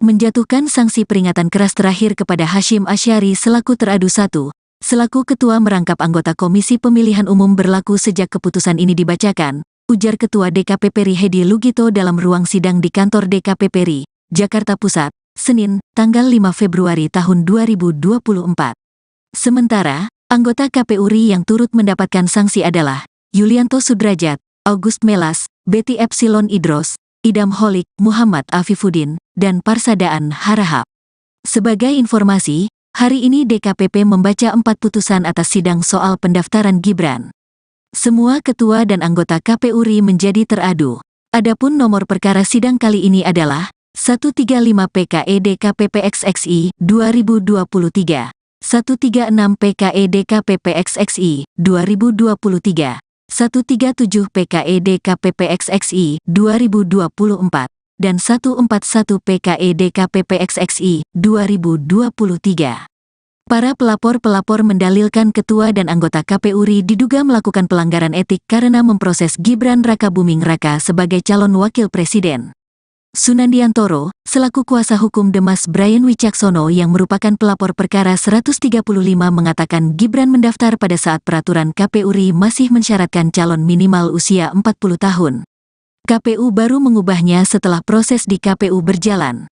Menjatuhkan sanksi peringatan keras terakhir kepada Hasyim Asyari selaku teradu 1, selaku ketua merangkap anggota Komisi Pemilihan Umum berlaku sejak keputusan ini dibacakan, ujar Ketua DKPP RI Hedi Lugito dalam ruang sidang di kantor DKPP RI, Jakarta Pusat, Senin, tanggal 5 Februari tahun 2024. Sementara, anggota KPU RI yang turut mendapatkan sanksi adalah Yulianto Sudrajat, August Melas, Betty Epsilon Idros, Idam Holik, Muhammad Afifuddin, dan Parsadaan Harahap. Sebagai informasi, hari ini DKPP membaca 4 putusan atas sidang soal pendaftaran Gibran. Semua ketua dan anggota KPU RI menjadi teradu. Adapun nomor perkara sidang kali ini adalah 135 PKE DKPP XXI 2023, 136 PKE DKPP XXI 2023, 137 PKE DKPP XXI 2024, dan 141 PKE DKPP XXI 2023. Para pelapor-pelapor mendalilkan ketua dan anggota KPU RI diduga melakukan pelanggaran etik karena memproses Gibran Rakabuming Raka sebagai calon wakil presiden. Sunandiantoro, selaku kuasa hukum Demas Brian Wicaksono yang merupakan pelapor perkara 135 mengatakan Gibran mendaftar pada saat peraturan KPU RI masih mensyaratkan calon minimal usia 40 tahun. KPU baru mengubahnya setelah proses di KPU berjalan.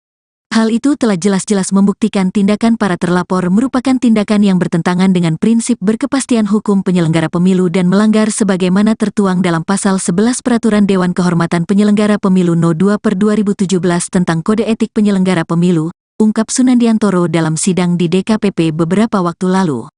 Hal itu telah jelas-jelas membuktikan tindakan para terlapor merupakan tindakan yang bertentangan dengan prinsip berkepastian hukum penyelenggara pemilu dan melanggar sebagaimana tertuang dalam Pasal 11 Peraturan Dewan Kehormatan Penyelenggara Pemilu No. 2/2017 tentang Kode Etik Penyelenggara Pemilu, ungkap Sunandiantoro dalam sidang di DKPP beberapa waktu lalu.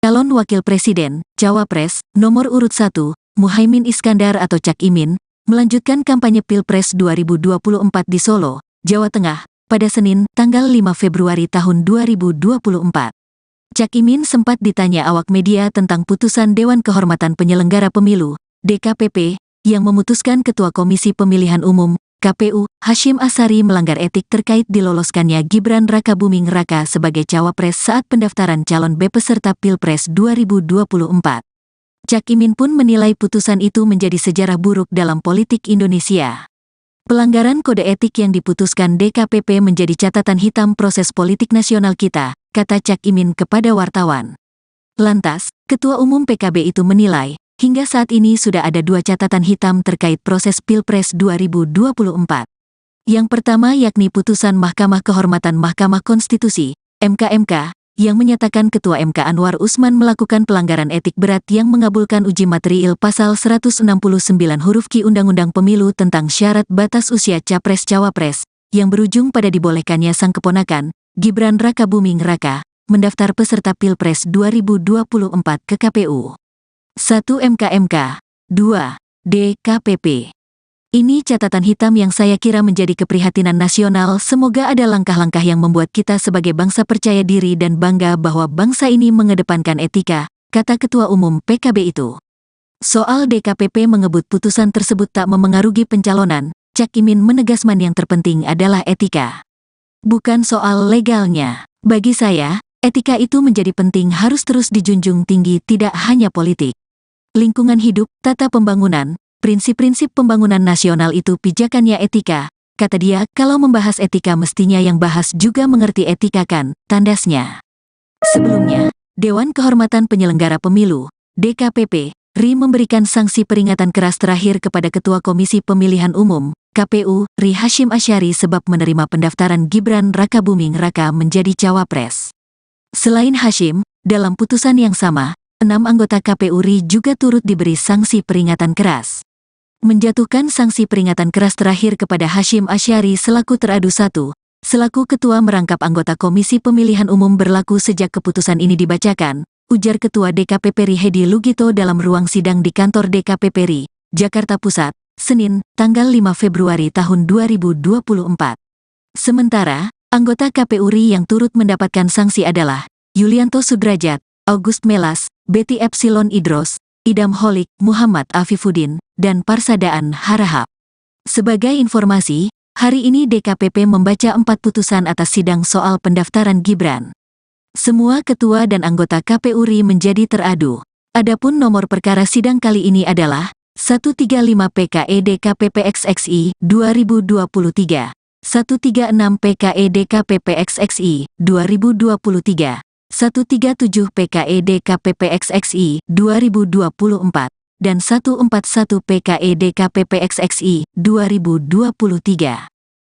Calon Wakil Presiden, Cawapres, nomor urut 1, Muhaimin Iskandar atau Cak Imin, melanjutkan kampanye Pilpres 2024 di Solo, Jawa Tengah, pada Senin, tanggal 5 Februari tahun 2024. Cak Imin sempat ditanya awak media tentang putusan Dewan Kehormatan Penyelenggara Pemilu, DKPP, yang memutuskan Ketua Komisi Pemilihan Umum, KPU, Hasyim Asyari melanggar etik terkait diloloskannya Gibran Rakabuming Raka sebagai cawapres saat pendaftaran calon peserta Pilpres 2024. Cak Imin pun menilai putusan itu menjadi sejarah buruk dalam politik Indonesia. Pelanggaran kode etik yang diputuskan DKPP menjadi catatan hitam proses politik nasional kita, kata Cak Imin kepada wartawan. Lantas, Ketua Umum PKB itu menilai, hingga saat ini sudah ada 2 catatan hitam terkait proses Pilpres 2024. Yang pertama yakni putusan Mahkamah Kehormatan Mahkamah Konstitusi, MK, yang menyatakan Ketua MK Anwar Usman melakukan pelanggaran etik berat yang mengabulkan uji material Pasal 169 huruf Q Undang-Undang Pemilu tentang syarat batas usia Capres-Cawapres, yang berujung pada dibolehkannya sang keponakan, Gibran Rakabuming Raka, mendaftar peserta Pilpres 2024 ke KPU. 1 MK, 2 DKPP. Ini catatan hitam yang saya kira menjadi keprihatinan nasional. Semoga ada langkah-langkah yang membuat kita sebagai bangsa percaya diri dan bangga bahwa bangsa ini mengedepankan etika, kata Ketua Umum PKB itu. Soal DKPP mengebut putusan tersebut tak memengaruhi pencalonan, Cak Imin menegaskan yang terpenting adalah etika. Bukan soal legalnya. Bagi saya, etika itu menjadi penting, harus terus dijunjung tinggi, tidak hanya politik. Lingkungan hidup, tata pembangunan, prinsip-prinsip pembangunan nasional itu pijakannya etika, kata dia, kalau membahas etika mestinya yang bahas juga mengerti etika kan, tandasnya. Sebelumnya, Dewan Kehormatan Penyelenggara Pemilu, DKPP, RI memberikan sanksi peringatan keras terakhir kepada Ketua Komisi Pemilihan Umum, KPU, RI Hasyim Asyari sebab menerima pendaftaran Gibran Rakabuming Raka menjadi cawapres. Selain Hasyim, dalam putusan yang sama, 6 anggota KPU RI juga turut diberi sanksi peringatan keras. Menjatuhkan sanksi peringatan keras terakhir kepada Hasyim Asyari selaku teradu 1, selaku ketua merangkap anggota Komisi Pemilihan Umum berlaku sejak keputusan ini dibacakan, ujar Ketua DKPP RI Hedi Lugito dalam ruang sidang di kantor DKPP RI, Jakarta Pusat, Senin, tanggal 5 Februari tahun 2024. Sementara, anggota KPU RI yang turut mendapatkan sanksi adalah Yulianto Sudrajat, August Melas, Betty Epsilon Idros, Idam Holik, Muhammad Afifuddin, dan Parsadaan Harahap. Sebagai informasi, hari ini DKPP membaca 4 putusan atas sidang soal pendaftaran Gibran. Semua ketua dan anggota KPU RI menjadi teradu. Adapun nomor perkara sidang kali ini adalah 135 PKE DKPP XXI 2023, 136 PKE DKPP XXI 2023, 137 PKE DKPP XXI 2024, dan 141 PKE DKPP XXI 2023.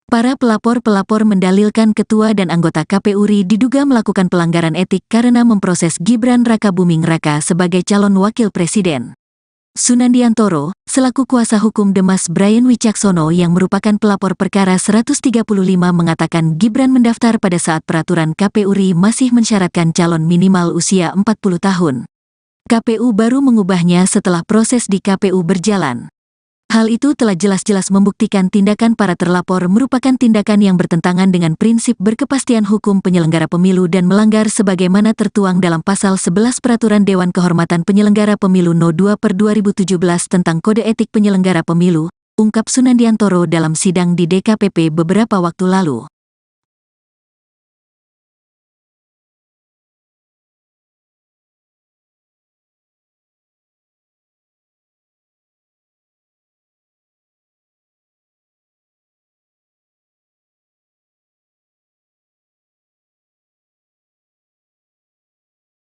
Para pelapor-pelapor mendalilkan ketua dan anggota KPU RI diduga melakukan pelanggaran etik karena memproses Gibran Rakabuming Raka sebagai calon wakil presiden. Sunandiantoro, selaku kuasa hukum Demas Brian Wicaksono yang merupakan pelapor perkara 135 mengatakan Gibran mendaftar pada saat peraturan KPU RI masih mensyaratkan calon minimal usia 40 tahun. KPU baru mengubahnya setelah proses di KPU berjalan. Hal itu telah jelas-jelas membuktikan tindakan para terlapor merupakan tindakan yang bertentangan dengan prinsip berkepastian hukum penyelenggara pemilu dan melanggar sebagaimana tertuang dalam Pasal 11 Peraturan Dewan Kehormatan Penyelenggara Pemilu No. 2/2017 tentang Kode Etik Penyelenggara Pemilu, ungkap Sunandiantoro dalam sidang di DKPP beberapa waktu lalu.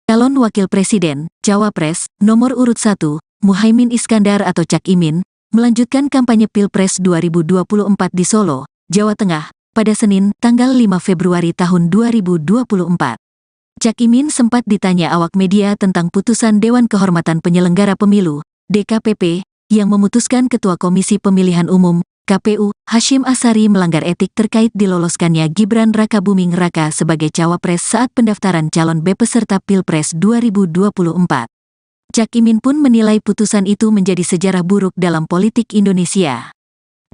Calon Wakil Presiden, Cawapres, nomor urut 1, Muhaimin Iskandar atau Cak Imin, melanjutkan kampanye Pilpres 2024 di Solo, Jawa Tengah, pada Senin, tanggal 5 Februari tahun 2024. Cak Imin sempat ditanya awak media tentang putusan Dewan Kehormatan Penyelenggara Pemilu, DKPP, yang memutuskan Ketua Komisi Pemilihan Umum, KPU, Hasyim Asyari melanggar etik terkait diloloskannya Gibran Rakabuming Raka sebagai cawapres saat pendaftaran calon peserta Pilpres 2024. Cak Imin pun menilai putusan itu menjadi sejarah buruk dalam politik Indonesia.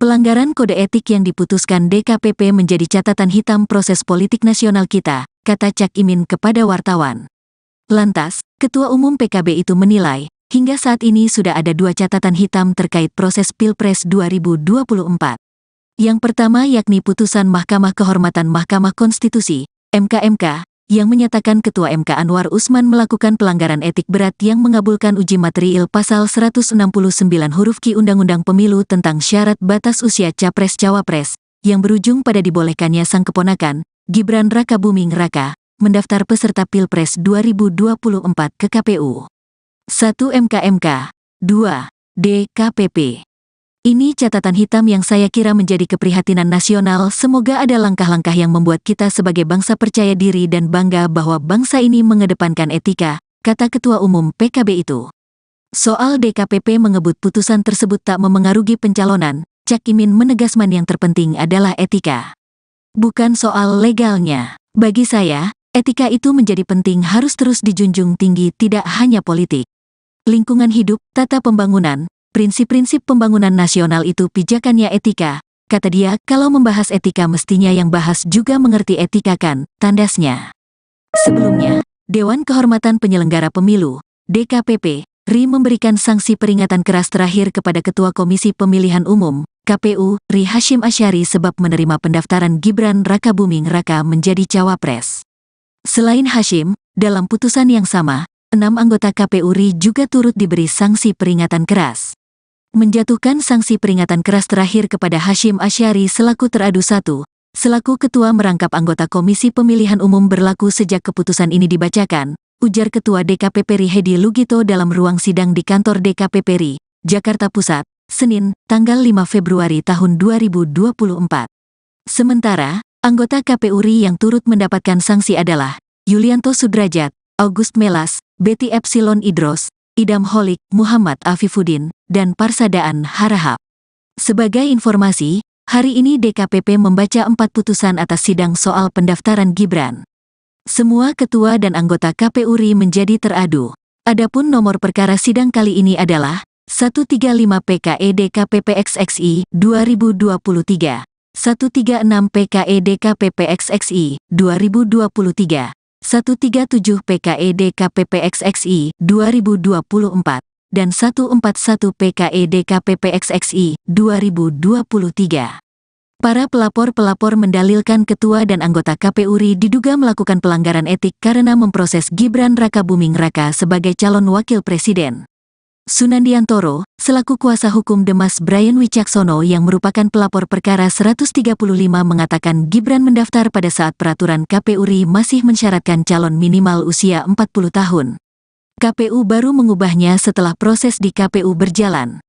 Pelanggaran kode etik yang diputuskan DKPP menjadi catatan hitam proses politik nasional kita, kata Cak Imin kepada wartawan. Lantas, Ketua Umum PKB itu menilai, hingga saat ini sudah ada 2 catatan hitam terkait proses Pilpres 2024. Yang pertama yakni putusan Mahkamah Kehormatan Mahkamah Konstitusi, MK, yang menyatakan Ketua MK Anwar Usman melakukan pelanggaran etik berat yang mengabulkan uji materiil Pasal 169 huruf Q Undang-Undang Pemilu tentang syarat batas usia Capres-Cawapres, yang berujung pada dibolehkannya sang keponakan, Gibran Rakabuming Raka, mendaftar peserta Pilpres 2024 ke KPU. 1 MK, 2 DKPP. Ini catatan hitam yang saya kira menjadi keprihatinan nasional. Semoga ada langkah-langkah yang membuat kita sebagai bangsa percaya diri dan bangga bahwa bangsa ini mengedepankan etika, kata Ketua Umum PKB itu. Soal DKPP mengebut putusan tersebut tak memengaruhi pencalonan, Cak Imin menegaskan yang terpenting adalah etika. Bukan soal legalnya. Bagi saya, etika itu menjadi penting, harus terus dijunjung tinggi, tidak hanya politik. Lingkungan hidup, tata pembangunan, prinsip-prinsip pembangunan nasional itu pijakannya etika, kata dia. Kalau membahas etika mestinya yang bahas juga mengerti etika kan, tandasnya. Sebelumnya, Dewan Kehormatan Penyelenggara Pemilu, DKPP, RI memberikan sanksi peringatan keras terakhir kepada Ketua Komisi Pemilihan Umum, KPU, RI Hasyim Asyari sebab menerima pendaftaran Gibran Rakabuming Raka menjadi cawapres. Selain Hasyim, dalam putusan yang sama, 6 anggota KPU RI juga turut diberi sanksi peringatan keras. Menjatuhkan sanksi peringatan keras terakhir kepada Hasyim Asyari selaku teradu 1, selaku ketua merangkap anggota Komisi Pemilihan Umum berlaku sejak keputusan ini dibacakan, ujar Ketua DKPP RI Hedi Lugito dalam ruang sidang di kantor DKPP RI, Jakarta Pusat, Senin, tanggal 5 Februari tahun 2024. Sementara, anggota KPU RI yang turut mendapatkan sanksi adalah Yulianto Sudrajat, August Melas, Betty Epsilon Idros, Idam Holik, Muhammad Afifuddin, dan Parsadaan Harahap. Sebagai informasi, hari ini DKPP membaca 4 putusan atas sidang soal pendaftaran Gibran. Semua ketua dan anggota KPU RI menjadi teradu. Adapun nomor perkara sidang kali ini adalah 135 PKE DKPP XXI 2023, 136 PKE DKPP XXI 2023, 137 PKE DKPP XXI 2024, dan 141 PKE DKPP XXI 2023. Para pelapor-pelapor mendalilkan ketua dan anggota KPU RI diduga melakukan pelanggaran etik karena memproses Gibran Rakabuming Raka sebagai calon wakil presiden. Sunandiantoro, selaku kuasa hukum Demas Brian Wicaksono yang merupakan pelapor perkara 135 mengatakan Gibran mendaftar pada saat peraturan KPU RI masih mensyaratkan calon minimal usia 40 tahun. KPU baru mengubahnya setelah proses di KPU berjalan.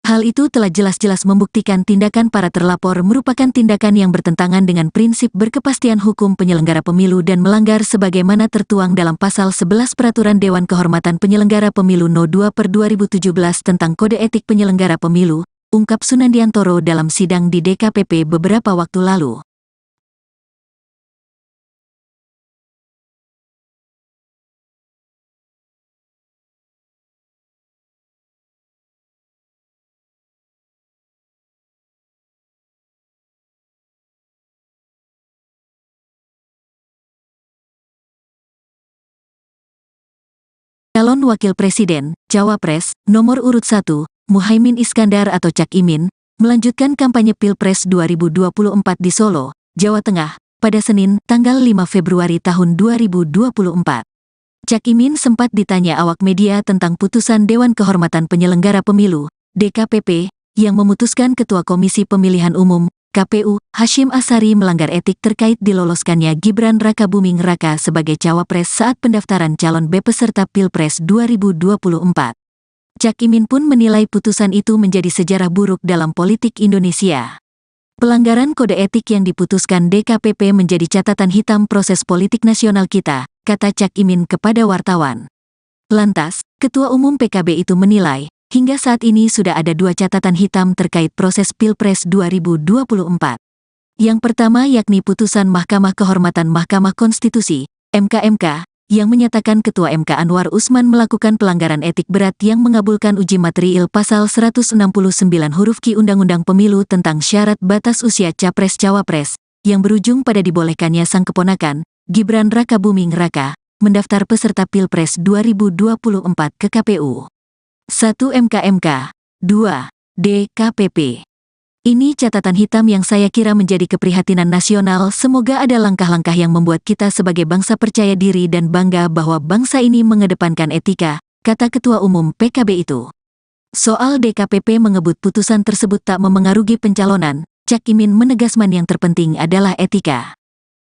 Hal itu telah jelas-jelas membuktikan tindakan para terlapor merupakan tindakan yang bertentangan dengan prinsip berkepastian hukum penyelenggara pemilu dan melanggar sebagaimana tertuang dalam Pasal 11 Peraturan Dewan Kehormatan Penyelenggara Pemilu No. 2/2017 tentang Kode Etik Penyelenggara Pemilu, ungkap Sunandiantoro dalam sidang di DKPP beberapa waktu lalu. Calon Wakil Presiden, Cawapres, nomor urut 1, Muhaimin Iskandar atau Cak Imin, melanjutkan kampanye Pilpres 2024 di Solo, Jawa Tengah, pada Senin, tanggal 5 Februari tahun 2024. Cak Imin sempat ditanya awak media tentang putusan Dewan Kehormatan Penyelenggara Pemilu, DKPP, yang memutuskan Ketua Komisi Pemilihan Umum, KPU, Hasyim Asyari melanggar etik terkait diloloskannya Gibran Rakabuming Raka sebagai cawapres saat pendaftaran calon peserta Pilpres 2024. Cak Imin pun menilai putusan itu menjadi sejarah buruk dalam politik Indonesia. Pelanggaran kode etik yang diputuskan DKPP menjadi catatan hitam proses politik nasional kita, kata Cak Imin kepada wartawan. Lantas, Ketua Umum PKB itu menilai, hingga saat ini sudah ada 2 catatan hitam terkait proses Pilpres 2024. Yang pertama yakni putusan Mahkamah Kehormatan Mahkamah Konstitusi, MK, yang menyatakan Ketua MK Anwar Usman melakukan pelanggaran etik berat yang mengabulkan uji materiil Pasal 169 huruf Q Undang-Undang Pemilu tentang syarat batas usia Capres-Cawapres, yang berujung pada dibolehkannya sang keponakan, Gibran Rakabuming Raka, mendaftar peserta Pilpres 2024 ke KPU. 1 MK, 2 DKPP. Ini catatan hitam yang saya kira menjadi keprihatinan nasional. Semoga ada langkah-langkah yang membuat kita sebagai bangsa percaya diri dan bangga bahwa bangsa ini mengedepankan etika, kata Ketua Umum PKB itu. Soal DKPP mengebut putusan tersebut tak memengaruhi pencalonan, Cak Imin menegaskan yang terpenting adalah etika.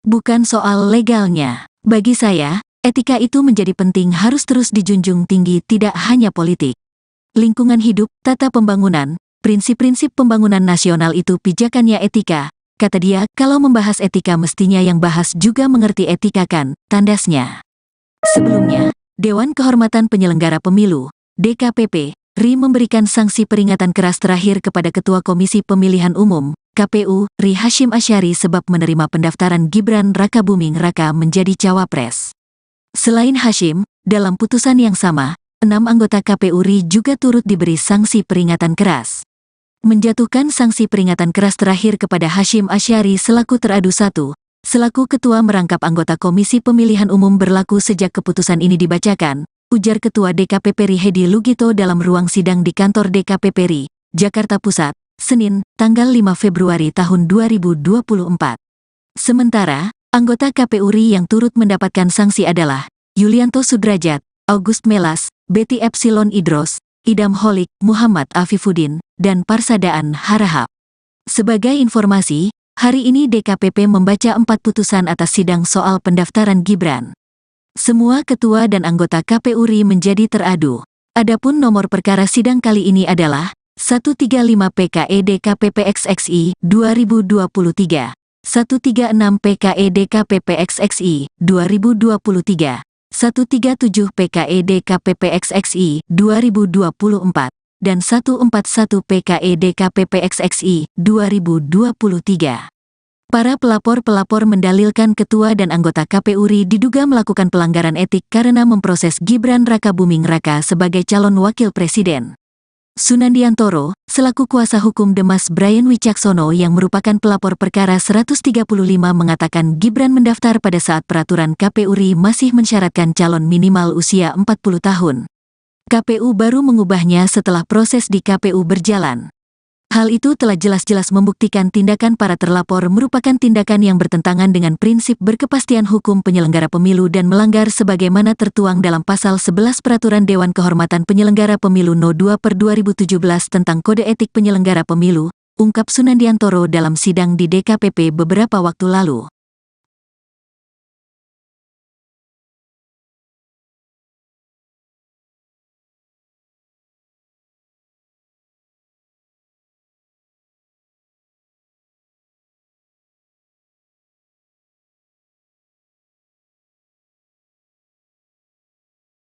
Bukan soal legalnya. Bagi saya, etika itu menjadi penting, harus terus dijunjung tinggi, tidak hanya politik. Lingkungan hidup, tata pembangunan, prinsip-prinsip pembangunan nasional itu pijakannya etika, kata dia. Kalau membahas etika mestinya yang bahas juga mengerti etika kan, tandasnya. Sebelumnya, Dewan Kehormatan Penyelenggara Pemilu, DKPP, RI memberikan sanksi peringatan keras terakhir kepada Ketua Komisi Pemilihan Umum, KPU, RI Hasyim Asyari sebab menerima pendaftaran Gibran Rakabuming Raka menjadi cawapres. Selain Hasyim, dalam putusan yang sama, 6 anggota KPU RI juga turut diberi sanksi peringatan keras. Menjatuhkan sanksi peringatan keras terakhir kepada Hasyim Asyari selaku teradu 1, selaku ketua merangkap anggota Komisi Pemilihan Umum berlaku sejak keputusan ini dibacakan, ujar Ketua DKPP RI Hedi Lugito dalam ruang sidang di kantor DKPP RI, Jakarta Pusat, Senin, tanggal 5 Februari tahun 2024. Sementara, anggota KPU RI yang turut mendapatkan sanksi adalah Yulianto Sudrajat, August Melas, Betty Epsilon Idros, Idam Holik, Muhammad Afifuddin, dan Parsadaan Harahap. Sebagai informasi, hari ini DKPP membaca 4 putusan atas sidang soal pendaftaran Gibran. Semua ketua dan anggota KPU RI menjadi teradu. Adapun nomor perkara sidang kali ini adalah 135 PKE DKPP XXI 2023, 136 PKE DKPP XXI 2023, 137 PKED KPPXXI 2024, dan 141 PKED KPPXXI 2023. Para pelapor-pelapor mendalilkan ketua dan anggota KPU RI diduga melakukan pelanggaran etik karena memproses Gibran Rakabuming Raka sebagai calon wakil presiden. Sunandiantoro, selaku kuasa hukum Demas Brian Wicaksono yang merupakan pelapor perkara 135 mengatakan Gibran mendaftar pada saat peraturan KPU RI masih mensyaratkan calon minimal usia 40 tahun. KPU baru mengubahnya setelah proses di KPU berjalan. Hal itu telah jelas-jelas membuktikan tindakan para terlapor merupakan tindakan yang bertentangan dengan prinsip berkepastian hukum penyelenggara pemilu dan melanggar sebagaimana tertuang dalam Pasal 11 Peraturan Dewan Kehormatan Penyelenggara Pemilu No. 2/2017 tentang Kode Etik Penyelenggara Pemilu, ungkap Sunandiantoro dalam sidang di DKPP beberapa waktu lalu.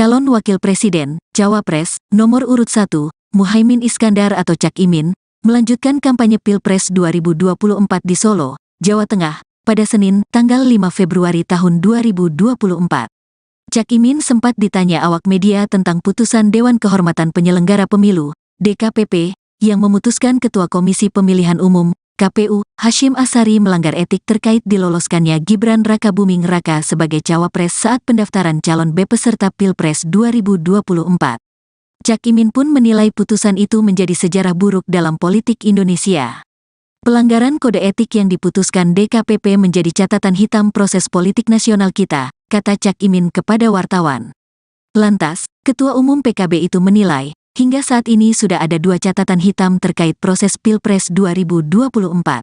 Calon Wakil Presiden, Cawapres, nomor urut 1, Muhaimin Iskandar atau Cak Imin, melanjutkan kampanye Pilpres 2024 di Solo, Jawa Tengah, pada Senin, tanggal 5 Februari tahun 2024. Cak Imin sempat ditanya awak media tentang putusan Dewan Kehormatan Penyelenggara Pemilu, DKPP, yang memutuskan Ketua Komisi Pemilihan Umum, KPU, Hasyim Asyari melanggar etik terkait diloloskannya Gibran Rakabuming Raka sebagai cawapres saat pendaftaran calon peserta Pilpres 2024. Cak Imin pun menilai putusan itu menjadi sejarah buruk dalam politik Indonesia. Pelanggaran kode etik yang diputuskan DKPP menjadi catatan hitam proses politik nasional kita, kata Cak Imin kepada wartawan. Lantas, Ketua Umum PKB itu menilai, hingga saat ini sudah ada 2 catatan hitam terkait proses Pilpres 2024.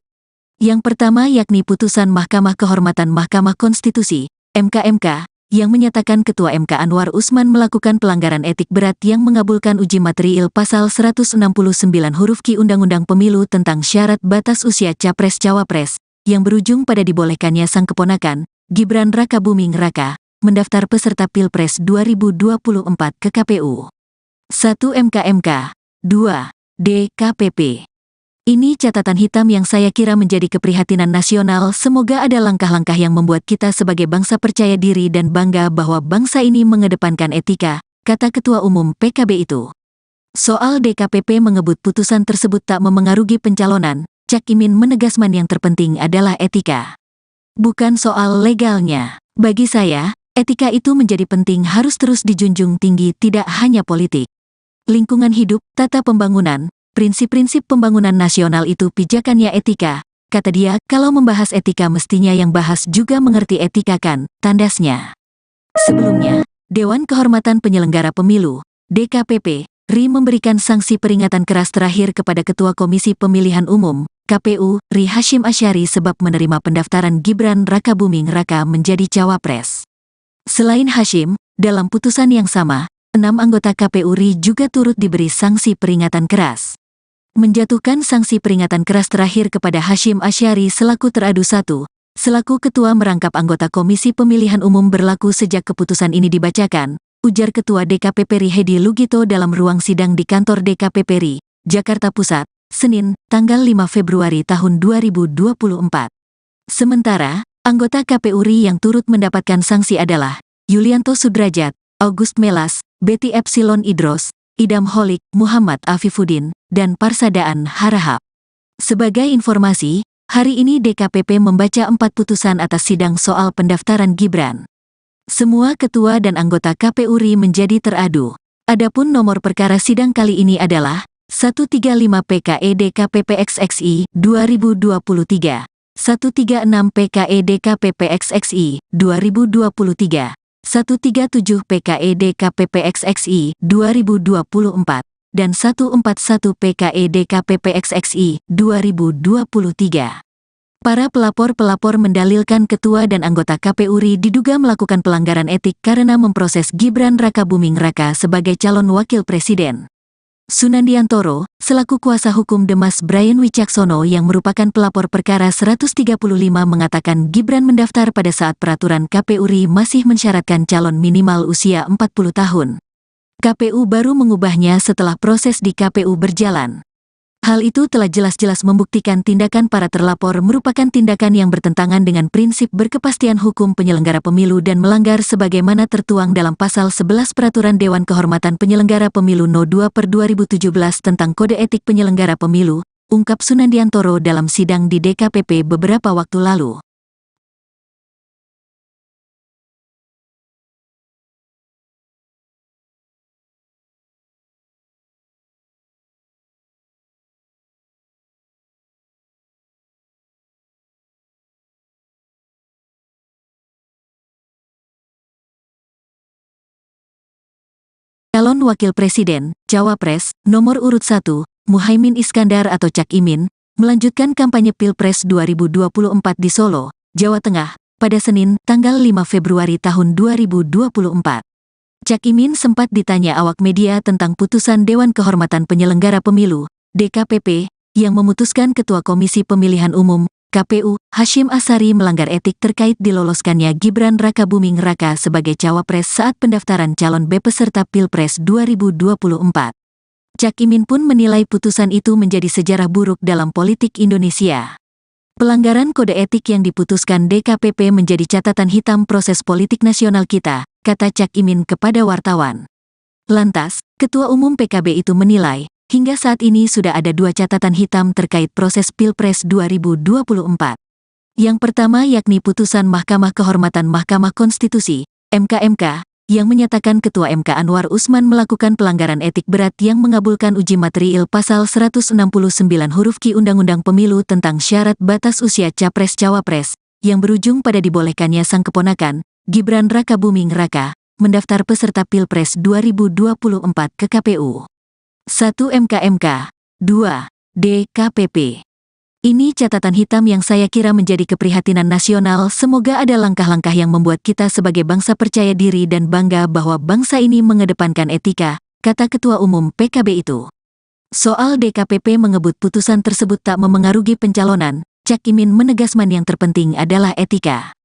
Yang pertama yakni putusan Mahkamah Kehormatan Mahkamah Konstitusi, MK, yang menyatakan Ketua MK Anwar Usman melakukan pelanggaran etik berat yang mengabulkan uji material Pasal 169 huruf Q Undang-Undang Pemilu tentang syarat batas usia Capres-Cawapres, yang berujung pada dibolehkannya sang keponakan, Gibran Rakabuming Raka, mendaftar peserta Pilpres 2024 ke KPU. 1 MK, 2 DKPP. Ini catatan hitam yang saya kira menjadi keprihatinan nasional. Semoga ada langkah-langkah yang membuat kita sebagai bangsa percaya diri dan bangga bahwa bangsa ini mengedepankan etika, kata Ketua Umum PKB itu. Soal DKPP mengebut putusan tersebut tak memengaruhi pencalonan, Cak Imin menegaskan yang terpenting adalah etika. Bukan soal legalnya. Bagi saya, etika itu menjadi penting, harus terus dijunjung tinggi, tidak hanya politik. Lingkungan hidup, tata pembangunan, prinsip-prinsip pembangunan nasional itu pijakannya etika, kata dia. Kalau membahas etika mestinya yang bahas juga mengerti etika kan, tandasnya. Sebelumnya, Dewan Kehormatan Penyelenggara Pemilu, DKPP, RI memberikan sanksi peringatan keras terakhir kepada Ketua Komisi Pemilihan Umum, KPU, RI Hasyim Asyari sebab menerima pendaftaran Gibran Rakabuming Raka menjadi cawapres. Selain Hasyim, dalam putusan yang sama, 6 anggota KPU RI juga turut diberi sanksi peringatan keras. Menjatuhkan sanksi peringatan keras terakhir kepada Hasyim Asyari selaku teradu 1, selaku ketua merangkap anggota Komisi Pemilihan Umum berlaku sejak keputusan ini dibacakan, ujar Ketua DKPP RI Hedi Lugito dalam ruang sidang di kantor DKPP RI, Jakarta Pusat, Senin, tanggal 5 Februari tahun 2024. Sementara, anggota KPU RI yang turut mendapatkan sanksi adalah Yulianto Sudrajat, August Melas, Betty Epsilon Idros, Idam Holik, Muhammad Afifuddin, dan Parsadaan Harahap. Sebagai informasi, hari ini DKPP membaca 4 putusan atas sidang soal pendaftaran Gibran. Semua ketua dan anggota KPU RI menjadi teradu. Adapun nomor perkara sidang kali ini adalah 135 PKED KPPXXI 2023, 136 PKED KPPXXI 2023, 137 PKED KPPXXI 2024, dan 141 PKED KPPXXI 2023. Para pelapor-pelapor mendalilkan ketua dan anggota KPU RI diduga melakukan pelanggaran etik karena memproses Gibran Rakabuming Raka sebagai calon wakil presiden. Sunandiantoro, selaku kuasa hukum Demas Brian Wicaksono yang merupakan pelapor perkara 135 mengatakan Gibran mendaftar pada saat peraturan KPU RI masih mensyaratkan calon minimal usia 40 tahun. KPU baru mengubahnya setelah proses di KPU berjalan. Hal itu telah jelas-jelas membuktikan tindakan para terlapor merupakan tindakan yang bertentangan dengan prinsip berkepastian hukum penyelenggara pemilu dan melanggar sebagaimana tertuang dalam Pasal 11 Peraturan Dewan Kehormatan Penyelenggara Pemilu No. 2/2017 tentang Kode Etik Penyelenggara Pemilu, ungkap Sunandiantoro dalam sidang di DKPP beberapa waktu lalu. Calon Wakil Presiden, Cawapres, nomor urut 1, Muhaimin Iskandar atau Cak Imin, melanjutkan kampanye Pilpres 2024 di Solo, Jawa Tengah, pada Senin, tanggal 5 Februari tahun 2024. Cak Imin sempat ditanya awak media tentang putusan Dewan Kehormatan Penyelenggara Pemilu, DKPP, yang memutuskan Ketua Komisi Pemilihan Umum, KPU, Hasyim Asyari melanggar etik terkait diloloskannya Gibran Rakabuming Raka sebagai cawapres saat pendaftaran calon peserta Pilpres 2024. Cak Imin pun menilai putusan itu menjadi sejarah buruk dalam politik Indonesia. Pelanggaran kode etik yang diputuskan DKPP menjadi catatan hitam proses politik nasional kita, kata Cak Imin kepada wartawan. Lantas, Ketua Umum PKB itu menilai, hingga saat ini sudah ada 2 catatan hitam terkait proses Pilpres 2024. Yang pertama yakni putusan Mahkamah Kehormatan Mahkamah Konstitusi, MK, yang menyatakan Ketua MK Anwar Usman melakukan pelanggaran etik berat yang mengabulkan uji material Pasal 169 huruf Q Undang-Undang Pemilu tentang syarat batas usia Capres-Cawapres, yang berujung pada dibolehkannya sang keponakan, Gibran Rakabuming Raka, mendaftar peserta Pilpres 2024 ke KPU. 1 MK, 2 DKPP. Ini catatan hitam yang saya kira menjadi keprihatinan nasional. Semoga ada langkah-langkah yang membuat kita sebagai bangsa percaya diri dan bangga bahwa bangsa ini mengedepankan etika, kata Ketua Umum PKB itu. Soal DKPP mengebut putusan tersebut tak memengaruhi pencalonan, Cak Imin menegaskan yang terpenting adalah etika.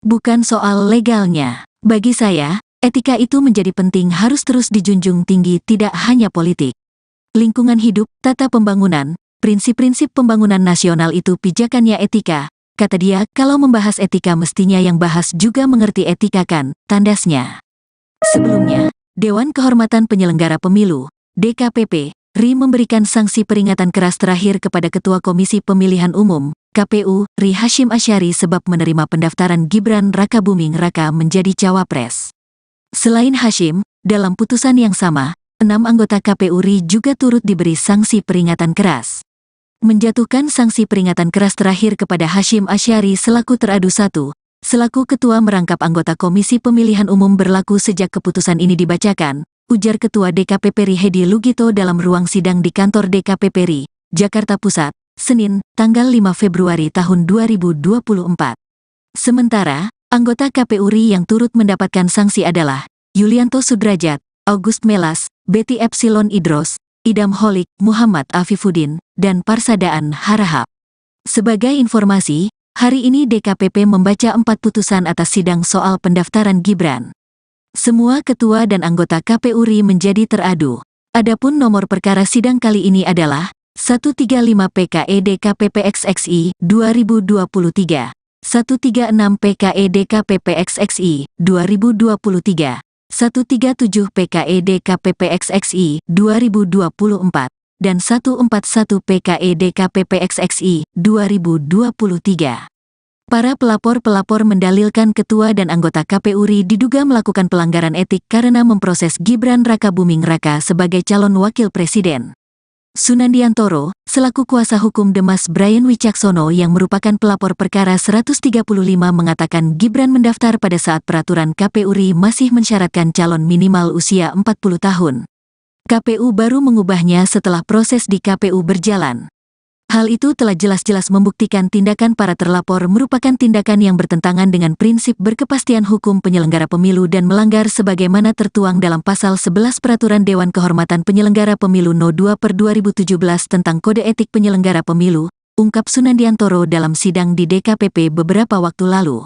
Bukan soal legalnya. Bagi saya, etika itu menjadi penting, harus terus dijunjung tinggi, tidak hanya politik. Lingkungan hidup, tata pembangunan, prinsip-prinsip pembangunan nasional itu pijakannya etika, kata dia. Kalau membahas etika mestinya yang bahas juga mengerti etika kan, tandasnya. Sebelumnya, Dewan Kehormatan Penyelenggara Pemilu, DKPP, RI memberikan sanksi peringatan keras terakhir kepada Ketua Komisi Pemilihan Umum, KPU, RI Hasyim Asyari sebab menerima pendaftaran Gibran Rakabuming Raka menjadi cawapres. Selain Hasyim, dalam putusan yang sama, 6 anggota KPU RI juga turut diberi sanksi peringatan keras. Menjatuhkan sanksi peringatan keras terakhir kepada Hasyim Asyari selaku teradu 1, selaku ketua merangkap anggota Komisi Pemilihan Umum berlaku sejak keputusan ini dibacakan, ujar Ketua DKPP RI Hedi Lugito dalam ruang sidang di kantor DKPP RI, Jakarta Pusat, Senin, tanggal 5 Februari tahun 2024. Sementara, anggota KPU RI yang turut mendapatkan sanksi adalah Yulianto Sudrajat, August Melas, Betty Epsilon Idros, Idam Holik, Muhammad Afifuddin, dan Parsadaan Harahap. Sebagai informasi, hari ini DKPP membaca 4 putusan atas sidang soal pendaftaran Gibran. Semua ketua dan anggota KPU RI menjadi teradu. Adapun nomor perkara sidang kali ini adalah 135 PKE DKPP XXI 2023, 136 PKE DKPP XXI 2023, 137 PKE DKPP XXI 2024, dan 141 PKE DKPP XXI 2023. Para pelapor-pelapor mendalilkan ketua dan anggota KPU RI diduga melakukan pelanggaran etik karena memproses Gibran Rakabuming Raka sebagai calon wakil presiden. Sunandiantoro, selaku kuasa hukum Demas Brian Wicaksono yang merupakan pelapor perkara 135 mengatakan Gibran mendaftar pada saat peraturan KPU RI masih mensyaratkan calon minimal usia 40 tahun. KPU baru mengubahnya setelah proses di KPU berjalan. Hal itu telah jelas-jelas membuktikan tindakan para terlapor merupakan tindakan yang bertentangan dengan prinsip berkepastian hukum penyelenggara pemilu dan melanggar sebagaimana tertuang dalam Pasal 11 Peraturan Dewan Kehormatan Penyelenggara Pemilu No. 2/2017 tentang Kode Etik Penyelenggara Pemilu, ungkap Sunandiantoro dalam sidang di DKPP beberapa waktu lalu.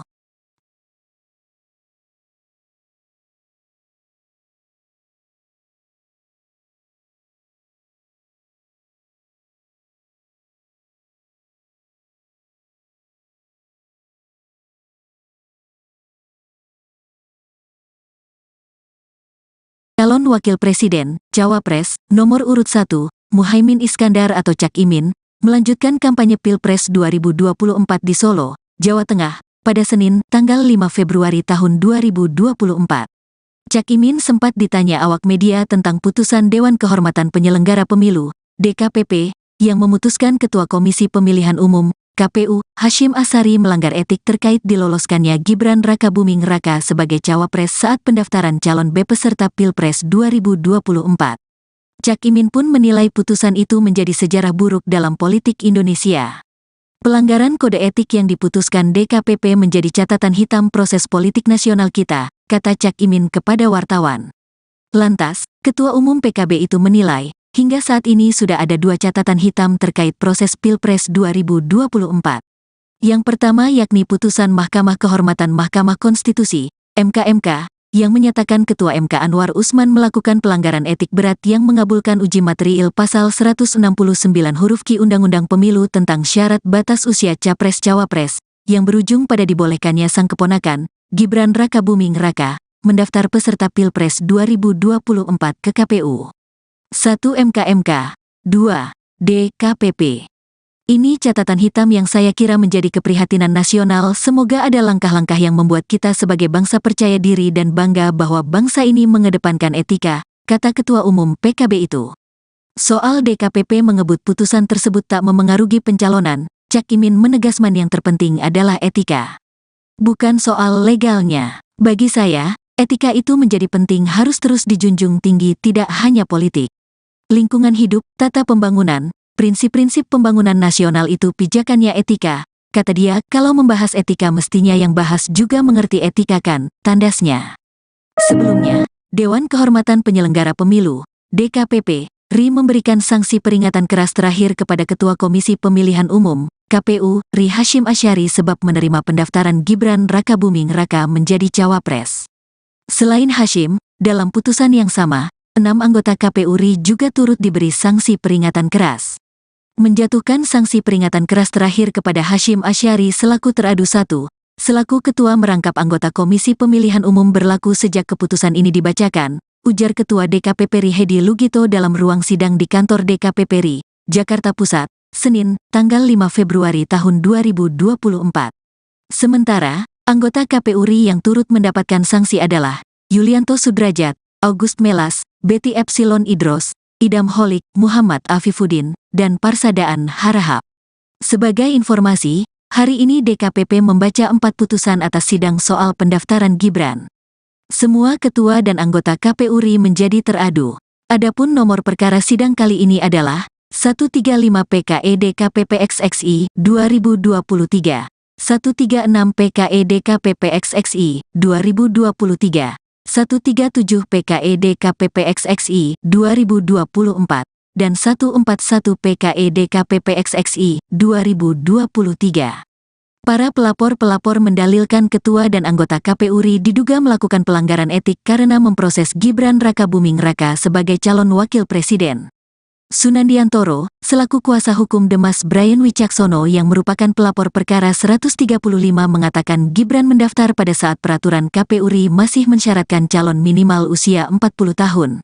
Calon Wakil Presiden, Cawapres, nomor urut 1, Muhaimin Iskandar atau Cak Imin, melanjutkan kampanye Pilpres 2024 di Solo, Jawa Tengah, pada Senin, tanggal 5 Februari tahun 2024. Cak Imin sempat ditanya awak media tentang putusan Dewan Kehormatan Penyelenggara Pemilu, DKPP, yang memutuskan Ketua Komisi Pemilihan Umum, KPU, Hasyim Asyari melanggar etik terkait diloloskannya Gibran Rakabuming Raka sebagai cawapres saat pendaftaran calon peserta Pilpres 2024. Cak Imin pun menilai putusan itu menjadi sejarah buruk dalam politik Indonesia. Pelanggaran kode etik yang diputuskan DKPP menjadi catatan hitam proses politik nasional kita, kata Cak Imin kepada wartawan. Lantas, Ketua Umum PKB itu menilai, hingga saat ini sudah ada 2 catatan hitam terkait proses Pilpres 2024. Yang pertama yakni putusan Mahkamah Kehormatan Mahkamah Konstitusi, MK, yang menyatakan Ketua MK Anwar Usman melakukan pelanggaran etik berat yang mengabulkan uji material Pasal 169 huruf Q Undang-Undang Pemilu tentang syarat batas usia Capres-Cawapres, yang berujung pada dibolehkannya sang keponakan, Gibran Rakabuming Raka, mendaftar peserta Pilpres 2024 ke KPU. 1 MK, 2 DKPP. Ini catatan hitam yang saya kira menjadi keprihatinan nasional. Semoga ada langkah-langkah yang membuat kita sebagai bangsa percaya diri dan bangga bahwa bangsa ini mengedepankan etika, kata Ketua Umum PKB itu. Soal DKPP mengebut putusan tersebut tak memengaruhi pencalonan, Cak Imin menegaskan yang terpenting adalah etika. Bukan soal legalnya. Bagi saya, etika itu menjadi penting, harus terus dijunjung tinggi, tidak hanya politik. Lingkungan hidup, tata pembangunan, prinsip-prinsip pembangunan nasional itu pijakannya etika, kata dia. Kalau membahas etika mestinya yang bahas juga mengerti etika kan, tandasnya. Sebelumnya, Dewan Kehormatan Penyelenggara Pemilu, DKPP, RI memberikan sanksi peringatan keras terakhir kepada Ketua Komisi Pemilihan Umum, KPU, RI Hasyim Asyari sebab menerima pendaftaran Gibran Rakabuming Raka menjadi cawapres. Selain Hasyim, dalam putusan yang sama, 6 anggota KPU RI juga turut diberi sanksi peringatan keras. Menjatuhkan sanksi peringatan keras terakhir kepada Hasyim Asyari selaku teradu 1, selaku ketua merangkap anggota Komisi Pemilihan Umum berlaku sejak keputusan ini dibacakan, ujar Ketua DKPP RI Hedi Lugito dalam ruang sidang di kantor DKPP RI, Jakarta Pusat, Senin, tanggal 5 Februari tahun 2024. Sementara, anggota KPU RI yang turut mendapatkan sanksi adalah Yulianto Sudrajat, August Melas, Betty Epsilon Idros, Idam Holik, Muhammad Afifuddin, dan Parsadaan Harahap. Sebagai informasi, hari ini DKPP membaca 4 putusan atas sidang soal pendaftaran Gibran. Semua ketua dan anggota KPU RI menjadi teradu. Adapun nomor perkara sidang kali ini adalah 135 PKE DKPP XXI 2023, 136 PKE DKPP XXI 2023, 137 PKE DKPP XXI 2024, dan 141 PKE DKPP XXI 2023. Para pelapor-pelapor mendalilkan ketua dan anggota KPU RI diduga melakukan pelanggaran etik karena memproses Gibran Rakabuming Raka sebagai calon wakil presiden. Sunandiantoro, selaku kuasa hukum Demas Brian Wicaksono yang merupakan pelapor perkara 135 mengatakan Gibran mendaftar pada saat peraturan KPU RI masih mensyaratkan calon minimal usia 40 tahun.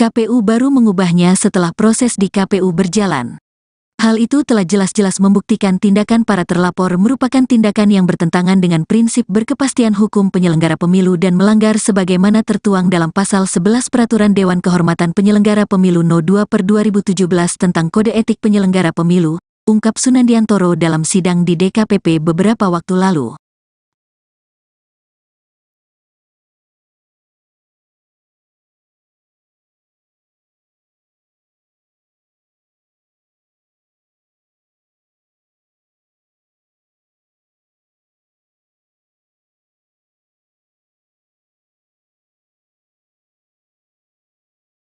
KPU baru mengubahnya setelah proses di KPU berjalan. Hal itu telah jelas-jelas membuktikan tindakan para terlapor merupakan tindakan yang bertentangan dengan prinsip berkepastian hukum penyelenggara pemilu dan melanggar sebagaimana tertuang dalam Pasal 11 Peraturan Dewan Kehormatan Penyelenggara Pemilu No. 2/2017 tentang Kode Etik Penyelenggara Pemilu, ungkap Sunandiantoro dalam sidang di DKPP beberapa waktu lalu.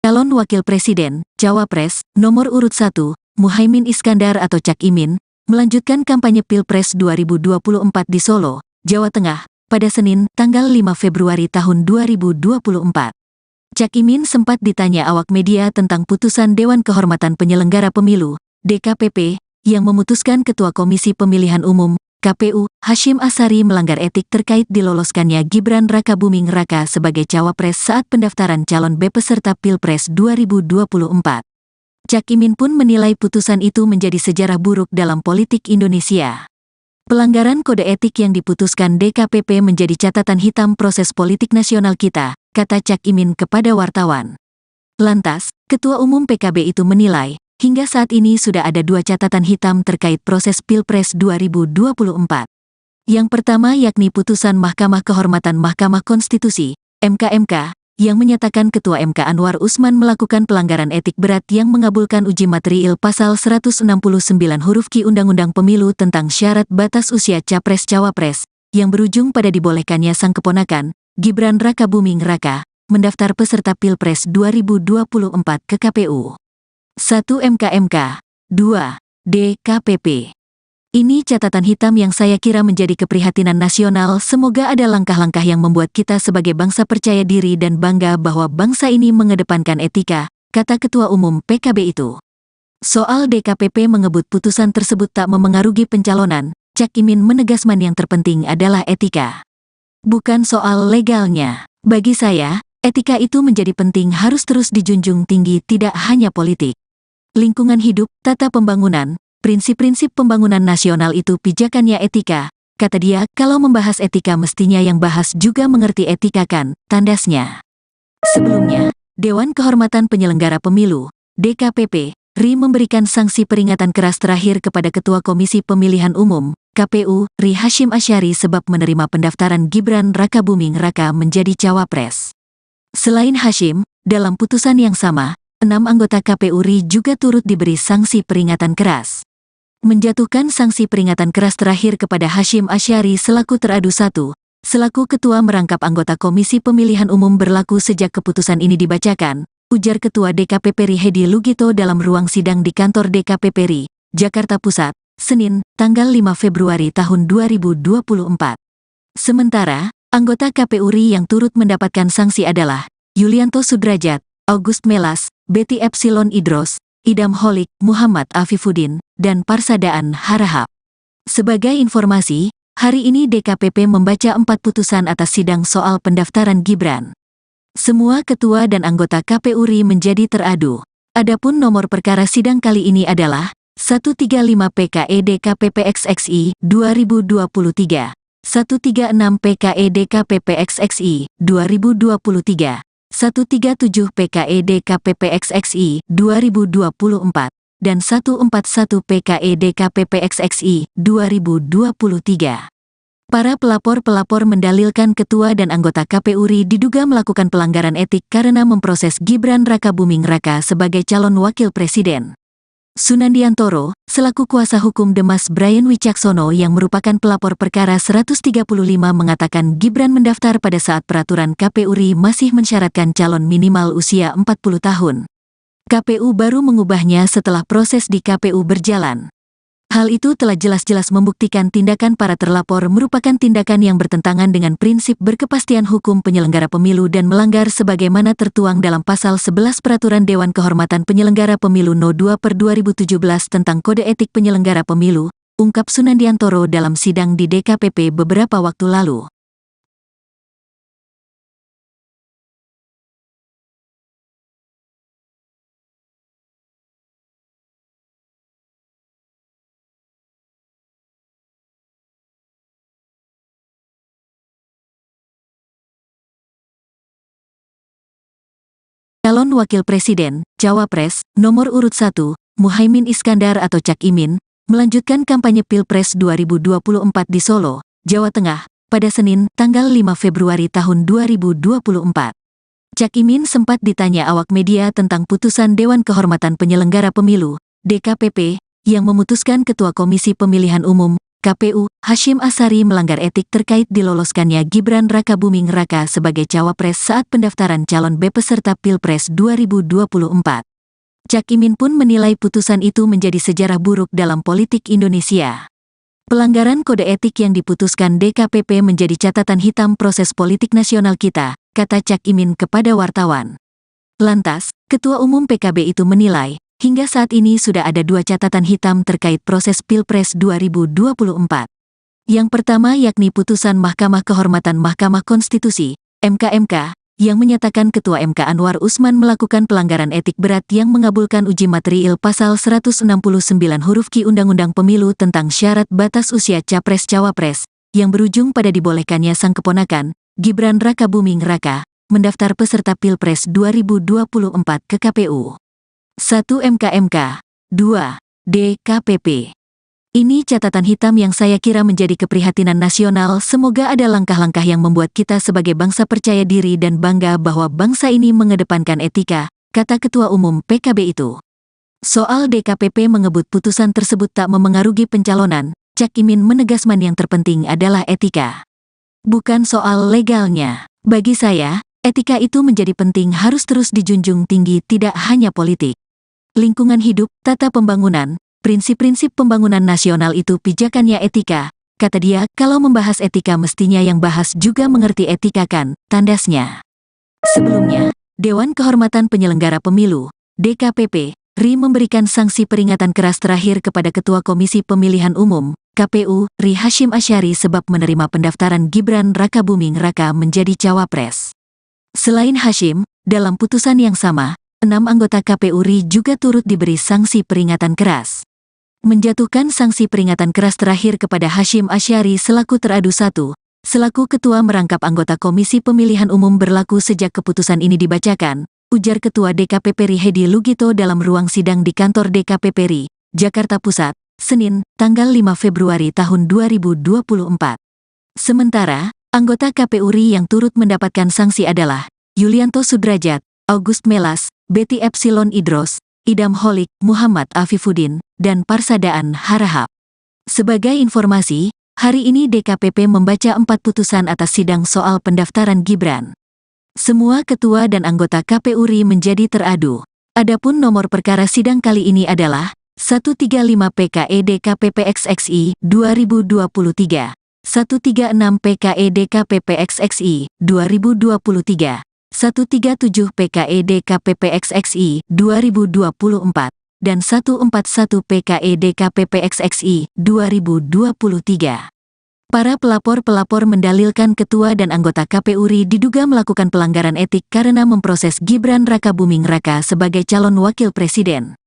Calon Wakil Presiden, Cawapres, nomor urut 1, Muhaimin Iskandar atau Cak Imin, melanjutkan kampanye Pilpres 2024 di Solo, Jawa Tengah, pada Senin, tanggal 5 Februari tahun 2024. Cak Imin sempat ditanya awak media tentang putusan Dewan Kehormatan Penyelenggara Pemilu, DKPP, yang memutuskan Ketua Komisi Pemilihan Umum, KPU, Hasyim Asyari melanggar etik terkait diloloskannya Gibran Rakabuming Raka sebagai cawapres saat pendaftaran calon peserta Pilpres 2024. Cak Imin pun menilai putusan itu menjadi sejarah buruk dalam politik Indonesia. Pelanggaran kode etik yang diputuskan DKPP menjadi catatan hitam proses politik nasional kita, kata Cak Imin kepada wartawan. Lantas, Ketua Umum PKB itu menilai, hingga saat ini sudah ada 2 catatan hitam terkait proses Pilpres 2024. Yang pertama yakni putusan Mahkamah Kehormatan Mahkamah Konstitusi, MK, yang menyatakan Ketua MK Anwar Usman melakukan pelanggaran etik berat yang mengabulkan uji material pasal 169 huruf Q Undang-Undang Pemilu tentang syarat batas usia Capres-Cawapres, yang berujung pada dibolehkannya sang keponakan, Gibran Rakabuming Raka, mendaftar peserta Pilpres 2024 ke KPU. 1 MK, 2 DKPP. Ini catatan hitam yang saya kira menjadi keprihatinan nasional. Semoga ada langkah-langkah yang membuat kita sebagai bangsa percaya diri dan bangga bahwa bangsa ini mengedepankan etika, kata Ketua Umum PKB itu. Soal DKPP mengebut putusan tersebut tak memengaruhi pencalonan, Cak Imin menegaskan yang terpenting adalah etika. Bukan soal legalnya. Bagi saya, etika itu menjadi penting, harus terus dijunjung tinggi, tidak hanya politik. Lingkungan hidup, tata pembangunan, prinsip-prinsip pembangunan nasional itu pijakannya etika, kata dia. Kalau membahas etika mestinya yang bahas juga mengerti etika kan, tandasnya. Sebelumnya, Dewan Kehormatan Penyelenggara Pemilu, DKPP, RI memberikan sanksi peringatan keras terakhir kepada Ketua Komisi Pemilihan Umum, KPU, RI Hasyim Asyari sebab menerima pendaftaran Gibran Rakabuming Raka menjadi cawapres. Selain Hasyim, dalam putusan yang sama, 6 anggota KPU RI juga turut diberi sanksi peringatan keras. Menjatuhkan sanksi peringatan keras terakhir kepada Hasyim Asyari selaku teradu 1, selaku ketua merangkap anggota Komisi Pemilihan Umum berlaku sejak keputusan ini dibacakan, ujar Ketua DKPP RI Hedi Lugito dalam ruang sidang di kantor DKPP RI, Jakarta Pusat, Senin, tanggal 5 Februari tahun 2024. Sementara, anggota KPU RI yang turut mendapatkan sanksi adalah Yulianto Sudrajat, August Melas, Betty Epsilon Idros, Idam Holik, Muhammad Afifuddin, dan Parsadaan Harahap. Sebagai informasi, hari ini DKPP membaca 4 putusan atas sidang soal pendaftaran Gibran. Semua ketua dan anggota KPU RI menjadi teradu. Adapun nomor perkara sidang kali ini adalah 135 PKE DKPP XXI 2023, 136 PKE DKPP XXI 2023, 137 PKE DKPP XXI 2024, dan 141 PKE DKPP XXI 2023. Para pelapor-pelapor mendalilkan ketua dan anggota KPU RI diduga melakukan pelanggaran etik karena memproses Gibran Rakabuming Raka sebagai calon wakil presiden. Sunandiantoro, selaku kuasa hukum Demas Brian Wicaksono yang merupakan pelapor perkara 135 mengatakan Gibran mendaftar pada saat peraturan KPU RI masih mensyaratkan calon minimal usia 40 tahun. KPU baru mengubahnya setelah proses di KPU berjalan. Hal itu telah jelas-jelas membuktikan tindakan para terlapor merupakan tindakan yang bertentangan dengan prinsip berkepastian hukum penyelenggara pemilu dan melanggar sebagaimana tertuang dalam Pasal 11 Peraturan Dewan Kehormatan Penyelenggara Pemilu No. 2/2017 tentang Kode Etik Penyelenggara Pemilu, ungkap Sunandiantoro dalam sidang di DKPP beberapa waktu lalu. Calon Wakil Presiden, Cawapres, nomor urut 1, Muhaimin Iskandar atau Cak Imin, melanjutkan kampanye Pilpres 2024 di Solo, Jawa Tengah, pada Senin, tanggal 5 Februari tahun 2024. Cak Imin sempat ditanya awak media tentang putusan Dewan Kehormatan Penyelenggara Pemilu, DKPP, yang memutuskan Ketua Komisi Pemilihan Umum, KPU, Hasyim Asyari melanggar etik terkait diloloskannya Gibran Rakabuming Raka sebagai cawapres saat pendaftaran calon peserta Pilpres 2024. Cak Imin pun menilai putusan itu menjadi sejarah buruk dalam politik Indonesia. Pelanggaran kode etik yang diputuskan DKPP menjadi catatan hitam proses politik nasional kita, kata Cak Imin kepada wartawan. Lantas, Ketua Umum PKB itu menilai, hingga saat ini sudah ada 2 catatan hitam terkait proses Pilpres 2024. Yang pertama yakni putusan Mahkamah Kehormatan Mahkamah Konstitusi, MK, yang menyatakan Ketua MK Anwar Usman melakukan pelanggaran etik berat yang mengabulkan uji material pasal 169 huruf Q Undang-Undang Pemilu tentang syarat batas usia Capres-Cawapres, yang berujung pada dibolehkannya sang keponakan, Gibran Rakabuming Raka, mendaftar peserta Pilpres 2024 ke KPU. 1 MK, 2 DKPP. Ini catatan hitam yang saya kira menjadi keprihatinan nasional. Semoga ada langkah-langkah yang membuat kita sebagai bangsa percaya diri dan bangga bahwa bangsa ini mengedepankan etika, kata Ketua Umum PKB itu. Soal DKPP mengebut putusan tersebut tak memengaruhi pencalonan, Cak Imin menegaskan yang terpenting adalah etika. Bukan soal legalnya. Bagi saya, etika itu menjadi penting, harus terus dijunjung tinggi, tidak hanya politik. Lingkungan hidup, tata pembangunan, prinsip-prinsip pembangunan nasional itu pijakannya etika, kata dia. Kalau membahas etika mestinya yang bahas juga mengerti etika kan, tandasnya. Sebelumnya, Dewan Kehormatan Penyelenggara Pemilu, DKPP, RI memberikan sanksi peringatan keras terakhir kepada Ketua Komisi Pemilihan Umum, KPU, RI Hasyim Asyari sebab menerima pendaftaran Gibran Rakabuming Raka menjadi cawapres. Selain Hasyim, dalam putusan yang sama, 6 anggota KPU RI juga turut diberi sanksi peringatan keras. Menjatuhkan sanksi peringatan keras terakhir kepada Hasyim Asyari selaku teradu 1, selaku ketua merangkap anggota Komisi Pemilihan Umum berlaku sejak keputusan ini dibacakan, ujar Ketua DKPP RI Hedi Lugito dalam ruang sidang di kantor DKPP RI, Jakarta Pusat, Senin, tanggal 5 Februari tahun 2024. Sementara, anggota KPU RI yang turut mendapatkan sanksi adalah Yulianto Sudrajat, August Melas, Betty Epsilon Idros, Idam Holik, Muhammad Afifuddin, dan Parsadaan Harahap. Sebagai informasi, hari ini DKPP membaca 4 putusan atas sidang soal pendaftaran Gibran. Semua ketua dan anggota KPU RI menjadi teradu. Adapun nomor perkara sidang kali ini adalah 135 PKE DKPP XXI 2023, 136 PKE DKPP XXI 2023, 137 PKE DKPP XXI 2024, dan 141 PKE DKPP XXI 2023. Para pelapor-pelapor mendalilkan ketua dan anggota KPU RI diduga melakukan pelanggaran etik karena memproses Gibran Rakabuming Raka sebagai calon wakil presiden.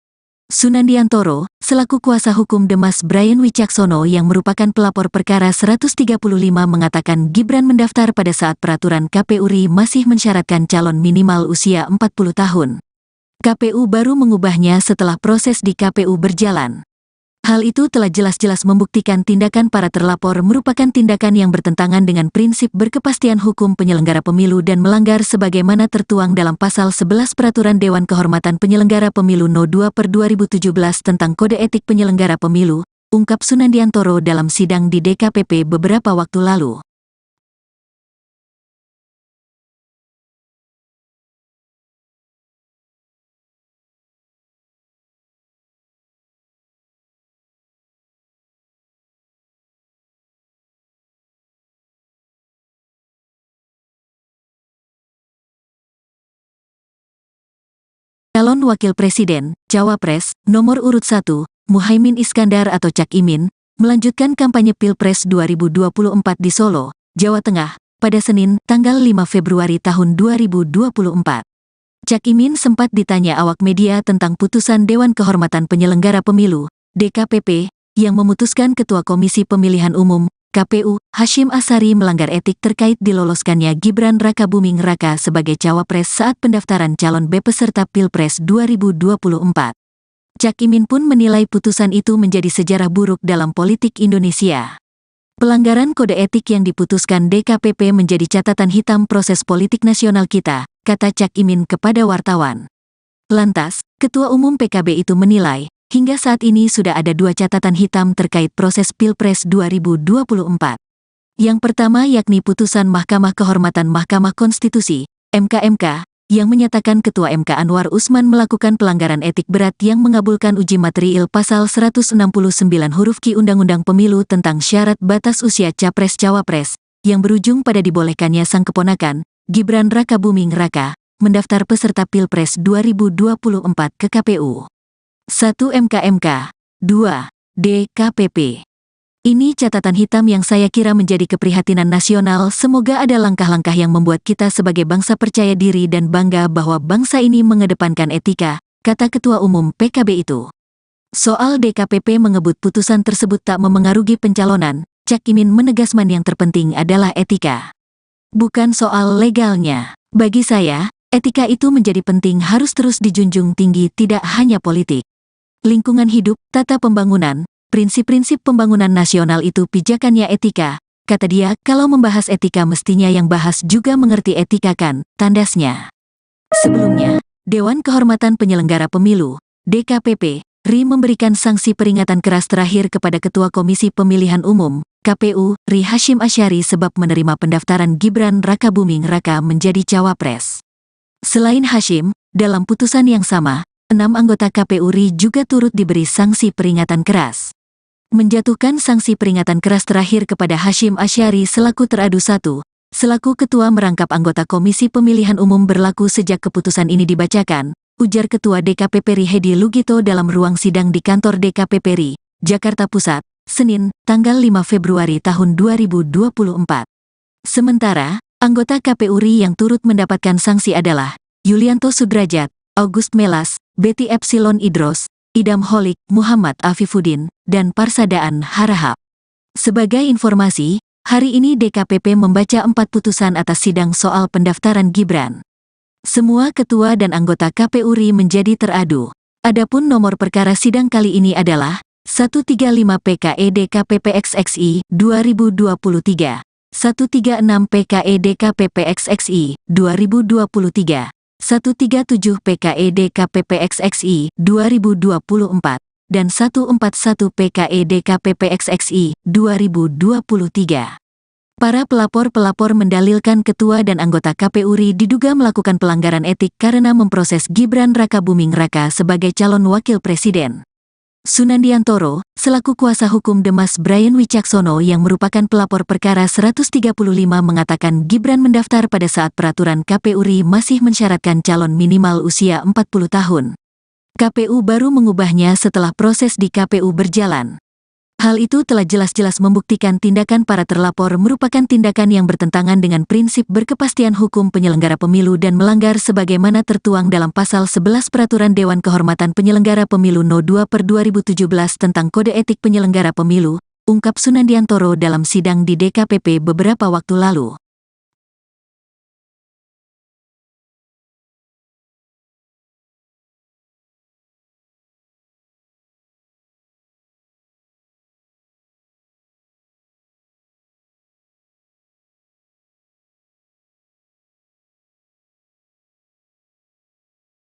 Sunandiantoro, selaku kuasa hukum Demas Brian Wicaksono yang merupakan pelapor perkara 135 mengatakan Gibran mendaftar pada saat peraturan KPU RI masih mensyaratkan calon minimal usia 40 tahun. KPU baru mengubahnya setelah proses di KPU berjalan. Hal itu telah jelas-jelas membuktikan tindakan para terlapor merupakan tindakan yang bertentangan dengan prinsip berkepastian hukum penyelenggara pemilu dan melanggar sebagaimana tertuang dalam Pasal 11 Peraturan Dewan Kehormatan Penyelenggara Pemilu No. 2/2017 tentang Kode Etik Penyelenggara Pemilu, ungkap Sunandiantoro dalam sidang di DKPP beberapa waktu lalu. Calon Wakil Presiden, Cawapres, nomor urut 1, Muhaimin Iskandar atau Cak Imin, melanjutkan kampanye Pilpres 2024 di Solo, Jawa Tengah, pada Senin, tanggal 5 Februari tahun 2024. Cak Imin sempat ditanya awak media tentang putusan Dewan Kehormatan Penyelenggara Pemilu, DKPP, yang memutuskan Ketua Komisi Pemilihan Umum, KPU, Hasyim Asyari melanggar etik terkait diloloskannya Gibran Rakabuming Raka sebagai cawapres saat pendaftaran calon peserta Pilpres 2024. Cak Imin pun menilai putusan itu menjadi sejarah buruk dalam politik Indonesia. Pelanggaran kode etik yang diputuskan DKPP menjadi catatan hitam proses politik nasional kita, kata Cak Imin kepada wartawan. Lantas, Ketua Umum PKB itu menilai, hingga saat ini sudah ada dua catatan hitam terkait proses Pilpres 2024. Yang pertama yakni putusan Mahkamah Kehormatan Mahkamah Konstitusi, MK, yang menyatakan Ketua MK Anwar Usman melakukan pelanggaran etik berat yang mengabulkan uji materiil pasal 169 huruf Q Undang-Undang Pemilu tentang syarat batas usia Capres-Cawapres, yang berujung pada dibolehkannya sang keponakan, Gibran Rakabuming Raka, mendaftar peserta Pilpres 2024 ke KPU. 1. MK, 2. DKPP. Ini catatan hitam yang saya kira menjadi keprihatinan nasional. Semoga ada langkah-langkah yang membuat kita sebagai bangsa percaya diri dan bangga bahwa bangsa ini mengedepankan etika, kata Ketua Umum PKB itu. Soal DKPP mengebut putusan tersebut tak memengaruhi pencalonan, Cak Imin menegaskan yang terpenting adalah etika. Bukan soal legalnya. Bagi saya, etika itu menjadi penting, harus terus dijunjung tinggi, tidak hanya politik. Lingkungan hidup, tata pembangunan, prinsip-prinsip pembangunan nasional itu pijakannya etika, kata dia. Kalau membahas etika mestinya yang bahas juga mengerti etika kan, tandasnya. Sebelumnya, Dewan Kehormatan Penyelenggara Pemilu, DKPP, RI memberikan sanksi peringatan keras terakhir kepada Ketua Komisi Pemilihan Umum, KPU, RI Hashim Asyari sebab menerima pendaftaran Gibran Rakabuming Raka menjadi cawapres. Selain Hashim, dalam putusan yang sama, 6 anggota KPU RI juga turut diberi sanksi peringatan keras. Menjatuhkan sanksi peringatan keras terakhir kepada Hashim Asyari selaku teradu 1, selaku ketua merangkap anggota Komisi Pemilihan Umum berlaku sejak keputusan ini dibacakan, ujar Ketua DKPP RI Hedi Lugito dalam ruang sidang di kantor DKPP RI, Jakarta Pusat, Senin, tanggal 5 Februari tahun 2024. Sementara, anggota KPU RI yang turut mendapatkan sanksi adalah Yulianto Sudrajat, August Melas, Betty Epsilon Idros, Idam Holik, Muhammad Afifuddin, dan Parsadaan Harahap. Sebagai informasi, hari ini DKPP membaca 4 putusan atas sidang soal pendaftaran Gibran. Semua ketua dan anggota KPU RI menjadi teradu. Adapun nomor perkara sidang kali ini adalah 135 PKE DKPP XXI 2023, 136 PKE DKPP XXI 2023, 137 PKE DKPP XXI 2024, dan 141 PKE DKPP XXI 2023. Para pelapor-pelapor mendalilkan ketua dan anggota KPU RI diduga melakukan pelanggaran etik karena memproses Gibran Rakabuming Raka sebagai calon wakil presiden. Sunandiantoro, selaku kuasa hukum Demas Brian Wicaksono yang merupakan pelapor perkara 135 mengatakan Gibran mendaftar pada saat peraturan KPU RI masih mensyaratkan calon minimal usia 40 tahun. KPU baru mengubahnya setelah proses di KPU berjalan. Hal itu telah jelas-jelas membuktikan tindakan para terlapor merupakan tindakan yang bertentangan dengan prinsip berkepastian hukum penyelenggara pemilu dan melanggar sebagaimana tertuang dalam pasal 11 Peraturan Dewan Kehormatan Penyelenggara Pemilu No. 2/2017 tentang Kode Etik Penyelenggara Pemilu, ungkap Sunandiantoro dalam sidang di DKPP beberapa waktu lalu.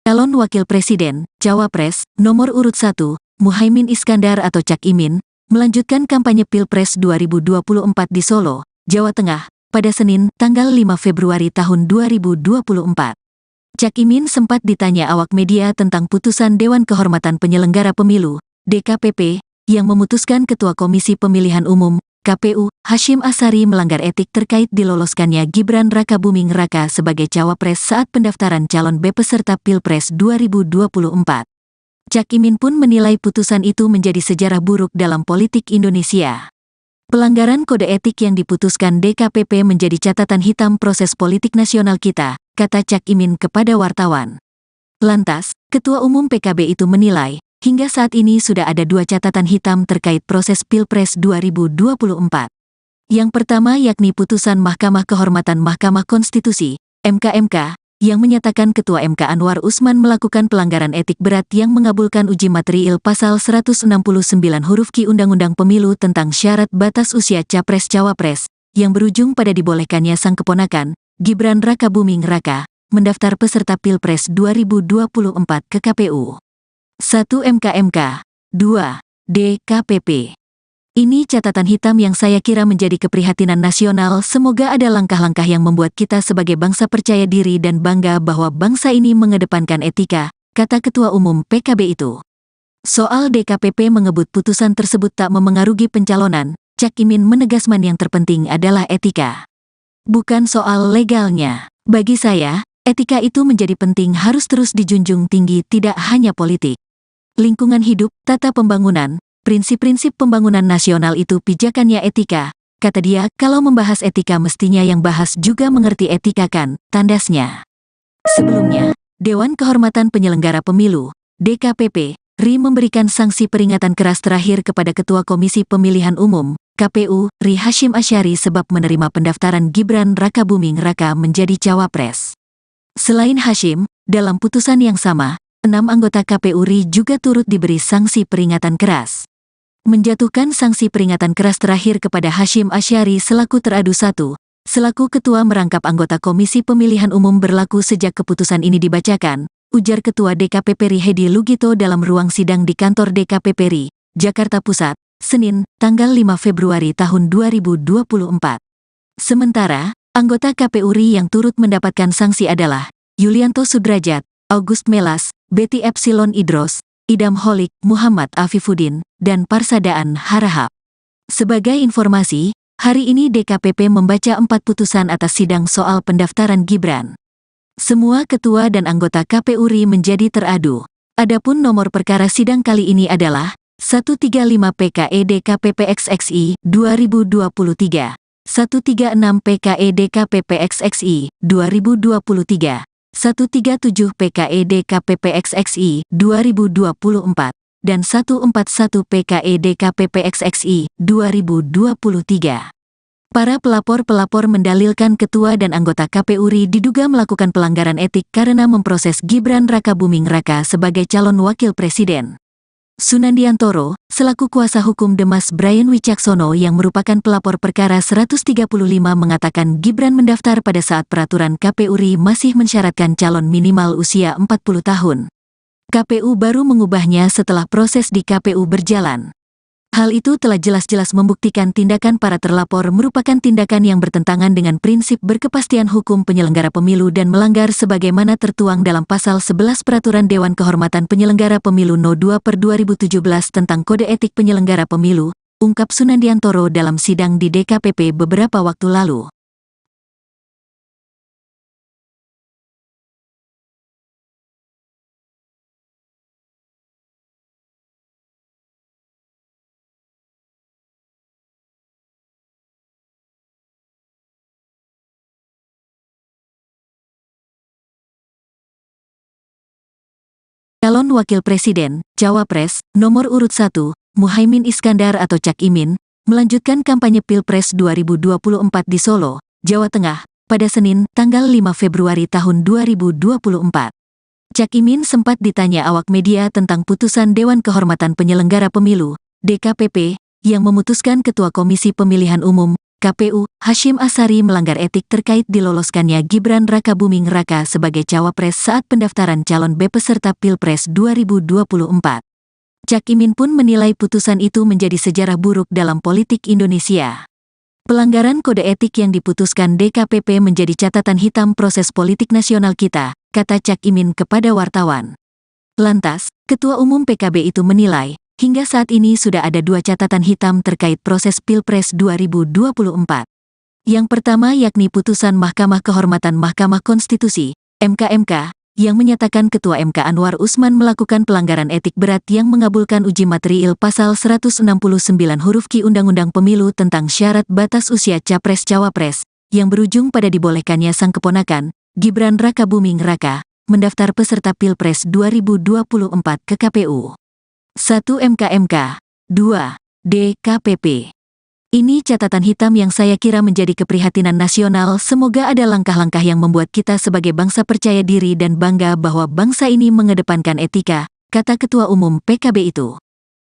Calon Wakil Presiden, Cawapres, nomor urut 1, Muhaimin Iskandar atau Cak Imin, melanjutkan kampanye Pilpres 2024 di Solo, Jawa Tengah, pada Senin, tanggal 5 Februari tahun 2024. Cak Imin sempat ditanya awak media tentang putusan Dewan Kehormatan Penyelenggara Pemilu, DKPP, yang memutuskan Ketua Komisi Pemilihan Umum, KPU, Hashim Asyari melanggar etik terkait diloloskannya Gibran Rakabuming Raka sebagai cawapres saat pendaftaran calon peserta Pilpres 2024. Cak Imin pun menilai putusan itu menjadi sejarah buruk dalam politik Indonesia. Pelanggaran kode etik yang diputuskan DKPP menjadi catatan hitam proses politik nasional kita, kata Cak Imin kepada wartawan. Lantas, Ketua Umum PKB itu menilai, hingga saat ini sudah ada 2 catatan hitam terkait proses Pilpres 2024. Yang pertama yakni putusan Mahkamah Kehormatan Mahkamah Konstitusi, MK, yang menyatakan Ketua MK Anwar Usman melakukan pelanggaran etik berat yang mengabulkan uji materiil pasal 169 huruf Q Undang-Undang Pemilu tentang syarat batas usia Capres-Cawapres, yang berujung pada dibolehkannya sang keponakan, Gibran Rakabuming Raka, mendaftar peserta Pilpres 2024 ke KPU. 1. MK, 2. DKPP. Ini catatan hitam yang saya kira menjadi keprihatinan nasional. Semoga ada langkah-langkah yang membuat kita sebagai bangsa percaya diri dan bangga bahwa bangsa ini mengedepankan etika, kata Ketua Umum PKB itu. Soal DKPP mengebut putusan tersebut tak memengaruhi pencalonan, Cak Imin menegaskan yang terpenting adalah etika. Bukan soal legalnya. Bagi saya, etika itu menjadi penting, harus terus dijunjung tinggi, tidak hanya politik. Lingkungan hidup, tata pembangunan, prinsip-prinsip pembangunan nasional itu pijakannya etika, kata dia. Kalau membahas etika mestinya yang bahas juga mengerti etika kan, tandasnya. Sebelumnya, Dewan Kehormatan Penyelenggara Pemilu, DKPP, RI memberikan sanksi peringatan keras terakhir kepada Ketua Komisi Pemilihan Umum, KPU, RI Hasyim Asyari sebab menerima pendaftaran Gibran Raka Buming Raka menjadi cawapres. Selain Hasyim, dalam putusan yang sama, 6 anggota KPU RI juga turut diberi sanksi peringatan keras. Menjatuhkan sanksi peringatan keras terakhir kepada Hasyim Asyari selaku teradu 1, selaku ketua merangkap anggota Komisi Pemilihan Umum berlaku sejak keputusan ini dibacakan, ujar Ketua DKPP RI Hedi Lugito dalam ruang sidang di kantor DKPP RI, Jakarta Pusat, Senin, tanggal 5 Februari tahun 2024. Sementara, anggota KPU RI yang turut mendapatkan sanksi adalah Yulianto Sudrajat, August Melas, Betty Epsilon Idros, Idam Holik, Muhammad Afifuddin, dan Parsadaan Harahap. Sebagai informasi, hari ini DKPP membaca 4 putusan atas sidang soal pendaftaran Gibran. Semua ketua dan anggota KPU RI menjadi teradu. Adapun nomor perkara sidang kali ini adalah 135 PKE DKPP XXI 2023, 136 PKE DKPP XXI 2023, 137 PKE DKPP XXI 2024, dan 141 PKE DKPP XXI 2023. Para pelapor-pelapor mendalilkan ketua dan anggota KPU RI diduga melakukan pelanggaran etik karena memproses Gibran Raka Buming Raka sebagai calon wakil presiden. Sunandiantoro, selaku kuasa hukum Demas Brian Wicaksono yang merupakan pelapor perkara 135 mengatakan Gibran mendaftar pada saat peraturan KPU RI masih mensyaratkan calon minimal usia 40 tahun. KPU baru mengubahnya setelah proses di KPU berjalan. Hal itu telah jelas-jelas membuktikan tindakan para terlapor merupakan tindakan yang bertentangan dengan prinsip berkepastian hukum penyelenggara pemilu dan melanggar sebagaimana tertuang dalam Pasal 11 Peraturan Dewan Kehormatan Penyelenggara Pemilu No. 2/2017 tentang Kode Etik Penyelenggara Pemilu, ungkap Sunandiantoro dalam sidang di DKPP beberapa waktu lalu. Calon Wakil Presiden, Cawapres, nomor urut 1, Muhaimin Iskandar atau Cak Imin, melanjutkan kampanye Pilpres 2024 di Solo, Jawa Tengah, pada Senin, tanggal 5 Februari tahun 2024. Cak Imin sempat ditanya awak media tentang putusan Dewan Kehormatan Penyelenggara Pemilu, DKPP, yang memutuskan Ketua Komisi Pemilihan Umum, KPU, Hasyim Asyari melanggar etik terkait diloloskannya Gibran Raka Buming Raka sebagai cawapres saat pendaftaran calon B peserta Pilpres 2024. Cak Imin pun menilai putusan itu menjadi sejarah buruk dalam politik Indonesia. Pelanggaran kode etik yang diputuskan DKPP menjadi catatan hitam proses politik nasional kita, kata Cak Imin kepada wartawan. Lantas, Ketua Umum PKB itu menilai, hingga saat ini sudah ada 2 catatan hitam terkait proses Pilpres 2024. Yang pertama yakni putusan Mahkamah Kehormatan Mahkamah Konstitusi, MK, yang menyatakan Ketua MK Anwar Usman melakukan pelanggaran etik berat yang mengabulkan uji material Pasal 169 huruf Q Undang-Undang Pemilu tentang syarat batas usia Capres-Cawapres, yang berujung pada dibolehkannya sang keponakan, Gibran Raka Buming Raka, mendaftar peserta Pilpres 2024 ke KPU. 1 MK, 2 DKPP. Ini catatan hitam yang saya kira menjadi keprihatinan nasional. Semoga ada langkah-langkah yang membuat kita sebagai bangsa percaya diri dan bangga bahwa bangsa ini mengedepankan etika, kata Ketua Umum PKB itu.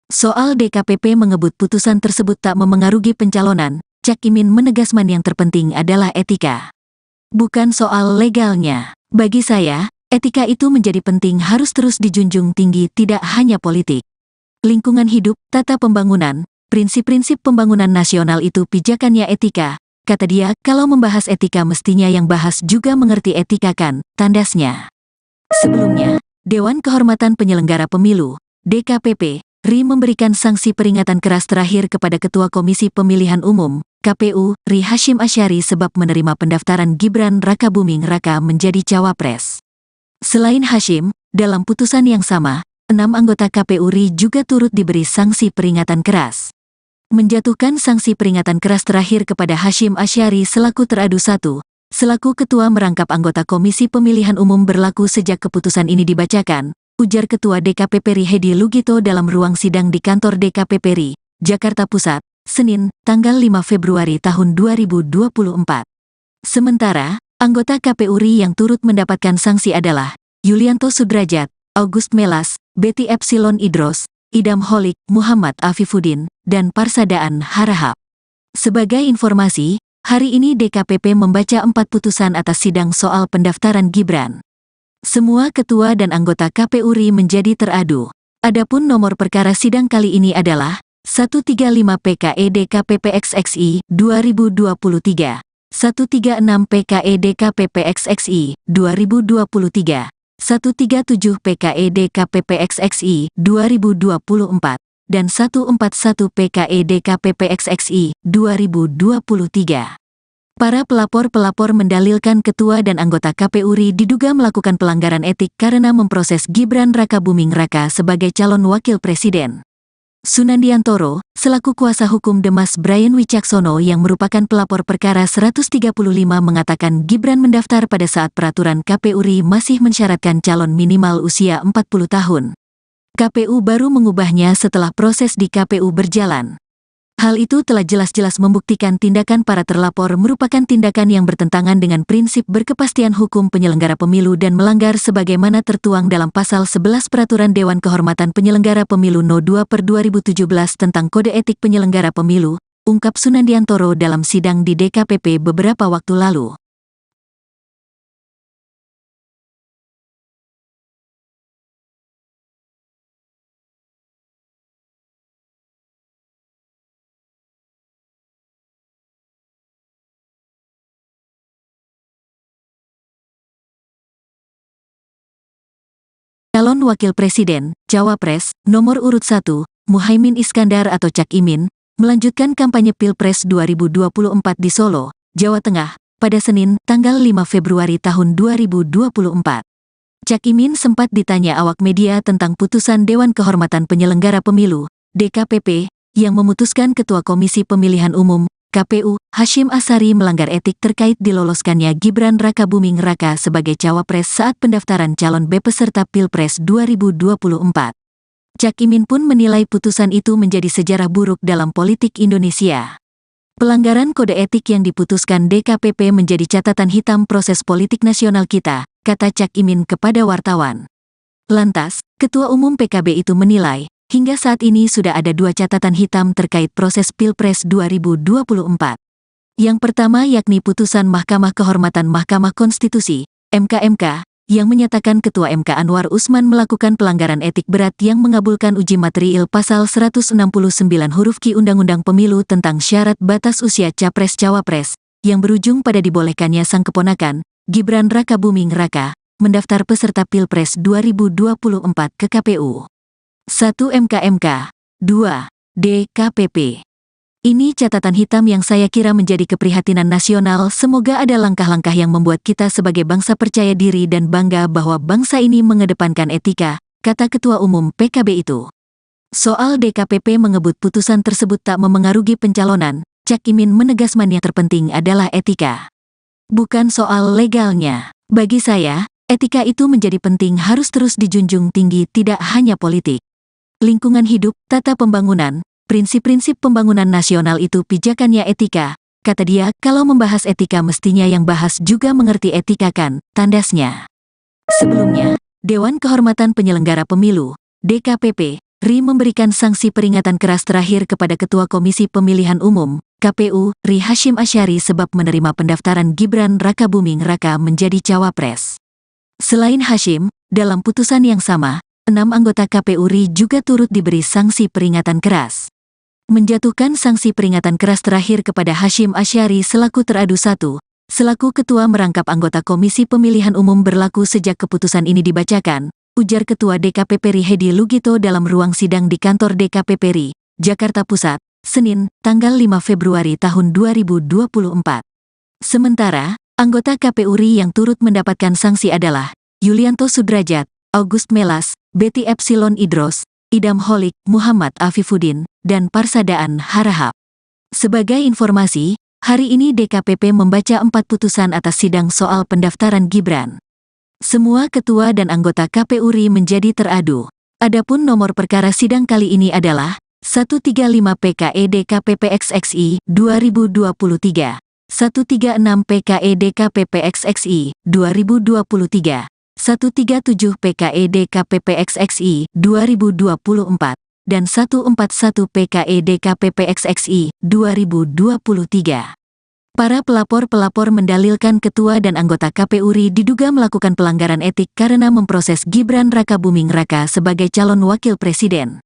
Soal DKPP mengebut putusan tersebut tak memengaruhi pencalonan, Cak Imin menegaskan yang terpenting adalah etika. Bukan soal legalnya. Bagi saya, etika itu menjadi penting, harus terus dijunjung tinggi, tidak hanya politik. lingkungan hidup, tata pembangunan, prinsip-prinsip pembangunan nasional itu pijakannya etika. Kata dia, kalau membahas etika mestinya yang bahas juga mengerti etika kan, tandasnya. Sebelumnya, Dewan Kehormatan Penyelenggara Pemilu, DKPP, RI memberikan sanksi peringatan keras terakhir kepada Ketua Komisi Pemilihan Umum, KPU, RI Hasyim Asyari sebab menerima pendaftaran Gibran Rakabuming Raka menjadi cawapres. Selain Hasyim, dalam putusan yang sama, 6 anggota KPU RI juga turut diberi sanksi peringatan keras. Menjatuhkan sanksi peringatan keras terakhir kepada Hasyim Asyari selaku teradu 1, selaku ketua merangkap anggota Komisi Pemilihan Umum berlaku sejak keputusan ini dibacakan, ujar Ketua DKPP RI Hedi Lugito dalam ruang sidang di kantor DKPP RI, Jakarta Pusat, Senin, tanggal 5 Februari tahun 2024. Sementara, anggota KPU RI yang turut mendapatkan sanksi adalah Yulianto Sudrajat, August Melas, Betty Epsilon Idros, Idam Holik, Muhammad Afifuddin, dan Parsadaan Harahap. Sebagai informasi, hari ini DKPP membaca 4 putusan atas sidang soal pendaftaran Gibran. Semua ketua dan anggota KPU RI menjadi teradu. Adapun nomor perkara sidang kali ini adalah 135 PKE DKPP XXI 2023, 136 PKE DKPP XXI 2023, 137 PKE DKPP XXI 2024, dan 141 PKE DKPP XXI 2023. Para pelapor-pelapor mendalilkan ketua dan anggota KPU RI diduga melakukan pelanggaran etik karena memproses Gibran Rakabuming Raka sebagai calon wakil presiden. Sunandiantoro, selaku kuasa hukum Demas Brian Wicaksono yang merupakan pelapor perkara 135 mengatakan Gibran mendaftar pada saat peraturan KPU RI masih mensyaratkan calon minimal usia 40 tahun. KPU baru mengubahnya setelah proses di KPU berjalan. Hal itu telah jelas-jelas membuktikan tindakan para terlapor merupakan tindakan yang bertentangan dengan prinsip berkepastian hukum penyelenggara pemilu dan melanggar sebagaimana tertuang dalam Pasal 11 Peraturan Dewan Kehormatan Penyelenggara Pemilu No. 2/2017 tentang Kode Etik Penyelenggara Pemilu, ungkap Sunandiantoro dalam sidang di DKPP beberapa waktu lalu. Calon Wakil Presiden, Cawapres, nomor urut 1, Muhaimin Iskandar atau Cak Imin, melanjutkan kampanye Pilpres 2024 di Solo, Jawa Tengah, pada Senin, tanggal 5 Februari tahun 2024. Cak Imin sempat ditanya awak media tentang putusan Dewan Kehormatan Penyelenggara Pemilu, DKPP, yang memutuskan Ketua Komisi Pemilihan Umum, KPU, Hasyim Asyari melanggar etik terkait diloloskannya Gibran Rakabuming Raka sebagai cawapres saat pendaftaran calon peserta Pilpres 2024. Cak Imin pun menilai putusan itu menjadi sejarah buruk dalam politik Indonesia. Pelanggaran kode etik yang diputuskan DKPP menjadi catatan hitam proses politik nasional kita, kata Cak Imin kepada wartawan. Lantas, Ketua Umum PKB itu menilai, hingga saat ini sudah ada 2 catatan hitam terkait proses Pilpres 2024. Yang pertama yakni putusan Mahkamah Kehormatan Mahkamah Konstitusi, MK, yang menyatakan Ketua MK Anwar Usman melakukan pelanggaran etik berat yang mengabulkan uji material Pasal 169 huruf Q Undang-Undang Pemilu tentang syarat batas usia Capres-Cawapres, yang berujung pada dibolehkannya sang keponakan, Gibran Rakabuming Raka, mendaftar peserta Pilpres 2024 ke KPU. 1 MK, 2 DKPP. Ini catatan hitam yang saya kira menjadi keprihatinan nasional. Semoga ada langkah-langkah yang membuat kita sebagai bangsa percaya diri dan bangga bahwa bangsa ini mengedepankan etika, kata Ketua Umum PKB itu. Soal DKPP mengebut putusan tersebut tak memengaruhi pencalonan, Cak Imin menegaskan yang terpenting adalah etika. Bukan soal legalnya. Bagi saya, etika itu menjadi penting harus terus dijunjung tinggi tidak hanya politik. Lingkungan hidup, tata pembangunan, prinsip-prinsip pembangunan nasional itu pijakannya etika, kata dia, kalau membahas etika mestinya yang bahas juga mengerti etika kan, tandasnya. Sebelumnya, Dewan Kehormatan Penyelenggara Pemilu, DKPP, RI memberikan sanksi peringatan keras terakhir kepada Ketua Komisi Pemilihan Umum, KPU, RI Hasyim Asyari sebab menerima pendaftaran Gibran Rakabuming Raka menjadi cawapres. Selain Hasyim, dalam putusan yang sama, 6 anggota KPU RI juga turut diberi sanksi peringatan keras. Menjatuhkan sanksi peringatan keras terakhir kepada Hasyim Asyari selaku teradu 1, selaku ketua merangkap anggota Komisi Pemilihan Umum berlaku sejak keputusan ini dibacakan, ujar Ketua DKPP RI Hedi Lugito dalam ruang sidang di kantor DKPP RI, Jakarta Pusat, Senin, tanggal 5 Februari tahun 2024. Sementara, anggota KPU RI yang turut mendapatkan sanksi adalah Yulianto Sudrajat, August Melas, Betty Epsilon Idros, Idam Holik, Muhammad Afifuddin, dan Parsadaan Harahap. Sebagai informasi, hari ini DKPP membaca 4 putusan atas sidang soal pendaftaran Gibran. Semua ketua dan anggota KPU RI menjadi teradu. Adapun nomor perkara sidang kali ini adalah 135 PKE DKPP XXI 2023, 136 PKE DKPP XXI 2023, 137 PKE DKPP XXI 2024, dan 141 PKE DKPP XXI 2023. Para pelapor-pelapor mendalilkan ketua dan anggota KPU RI diduga melakukan pelanggaran etik karena memproses Gibran Rakabuming Raka sebagai calon wakil presiden.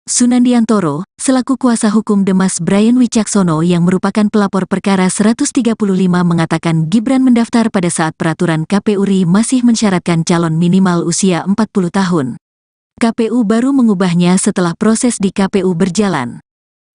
Sunandiantoro, selaku kuasa hukum Demas Brian Wicaksono yang merupakan pelapor perkara 135 mengatakan Gibran mendaftar pada saat peraturan KPU RI masih mensyaratkan calon minimal usia 40 tahun. KPU baru mengubahnya setelah proses di KPU berjalan.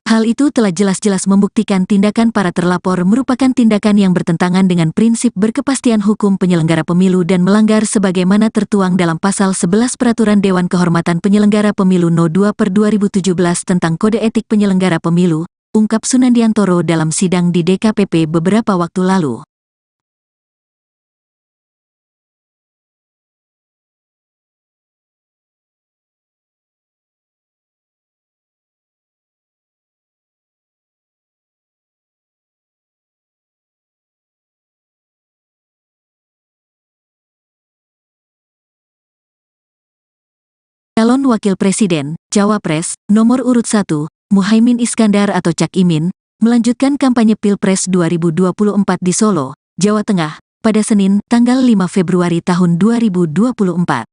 Hal itu telah jelas-jelas membuktikan tindakan para terlapor merupakan tindakan yang bertentangan dengan prinsip berkepastian hukum penyelenggara pemilu dan melanggar sebagaimana tertuang dalam Pasal 11 Peraturan Dewan Kehormatan Penyelenggara Pemilu No. 2/2017 tentang Kode Etik Penyelenggara Pemilu, ungkap Sunandiantoro dalam sidang di DKPP beberapa waktu lalu. Calon Wakil Presiden, Cawapres, nomor urut 1, Muhaimin Iskandar atau Cak Imin, melanjutkan kampanye Pilpres 2024 di Solo, Jawa Tengah, pada Senin, tanggal 5 Februari tahun 2024.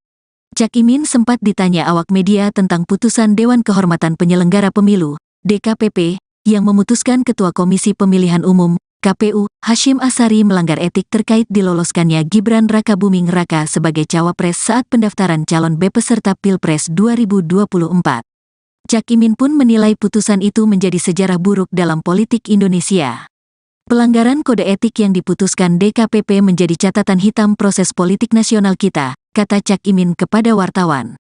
Cak Imin sempat ditanya awak media tentang putusan Dewan Kehormatan Penyelenggara Pemilu, DKPP, yang memutuskan Ketua Komisi Pemilihan Umum, KPU, Hasyim Asyari melanggar etik terkait diloloskannya Gibran Rakabuming Raka sebagai cawapres saat pendaftaran calon peserta Pilpres 2024. Cak Imin pun menilai putusan itu menjadi sejarah buruk dalam politik Indonesia. Pelanggaran kode etik yang diputuskan DKPP menjadi catatan hitam proses politik nasional kita, kata Cak Imin kepada wartawan.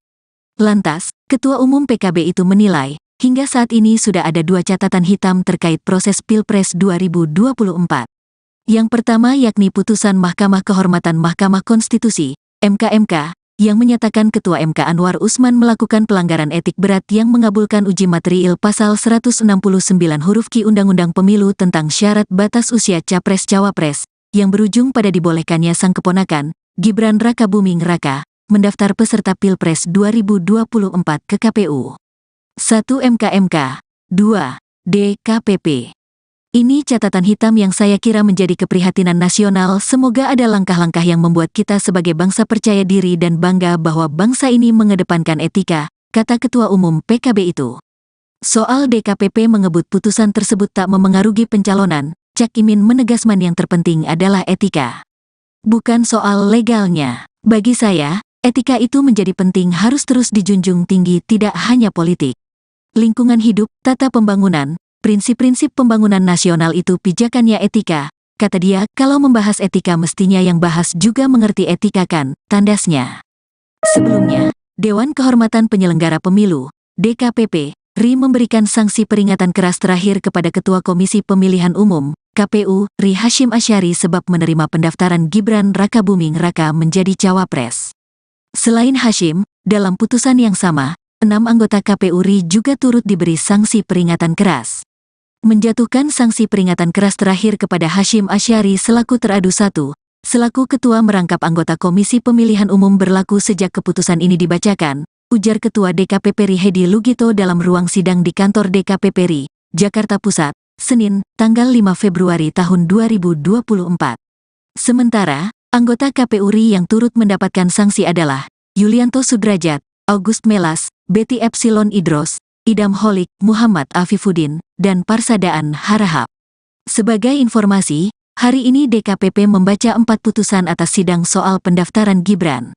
Lantas, Ketua Umum PKB itu menilai, hingga saat ini sudah ada 2 catatan hitam terkait proses Pilpres 2024. Yang pertama yakni putusan Mahkamah Kehormatan Mahkamah Konstitusi, MK, yang menyatakan Ketua MK Anwar Usman melakukan pelanggaran etik berat yang mengabulkan uji materiil Pasal 169 huruf Q Undang-Undang Pemilu tentang syarat batas usia Capres-Cawapres, yang berujung pada dibolehkannya sang keponakan, Gibran Rakabuming Raka, mendaftar peserta Pilpres 2024 ke KPU. 1 MK, 2 DKPP. Ini catatan hitam yang saya kira menjadi keprihatinan nasional. Semoga ada langkah-langkah yang membuat kita sebagai bangsa percaya diri dan bangga bahwa bangsa ini mengedepankan etika, kata Ketua Umum PKB itu. Soal DKPP mengebut putusan tersebut tak memengaruhi pencalonan, Cak Imin menegaskan yang terpenting adalah etika. Bukan soal legalnya. Bagi saya, etika itu menjadi penting, harus terus dijunjung tinggi, tidak hanya politik. Lingkungan hidup, tata pembangunan, prinsip-prinsip pembangunan nasional itu pijakannya etika, kata dia. Kalau membahas etika mestinya yang bahas juga mengerti etika kan, tandasnya. Sebelumnya, Dewan Kehormatan Penyelenggara Pemilu, DKPP, RI memberikan sanksi peringatan keras terakhir kepada Ketua Komisi Pemilihan Umum, KPU, RI Hasyim Asyari sebab menerima pendaftaran Gibran Rakabuming Raka menjadi cawapres. Selain Hasyim, dalam putusan yang sama, 6 anggota KPU RI juga turut diberi sanksi peringatan keras. Menjatuhkan sanksi peringatan keras terakhir kepada Hasyim Asyari selaku teradu 1, selaku ketua merangkap anggota Komisi Pemilihan Umum berlaku sejak keputusan ini dibacakan, ujar Ketua DKPP RI Hedi Lugito dalam ruang sidang di kantor DKPP RI, Jakarta Pusat, Senin, tanggal 5 Februari tahun 2024. Sementara, anggota KPU RI yang turut mendapatkan sanksi adalah Yulianto Sudrajat, August Melas, Betty Epsilon Idros, Idam Holik, Muhammad Afifuddin, dan Parsadaan Harahap. Sebagai informasi, hari ini DKPP membaca 4 putusan atas sidang soal pendaftaran Gibran.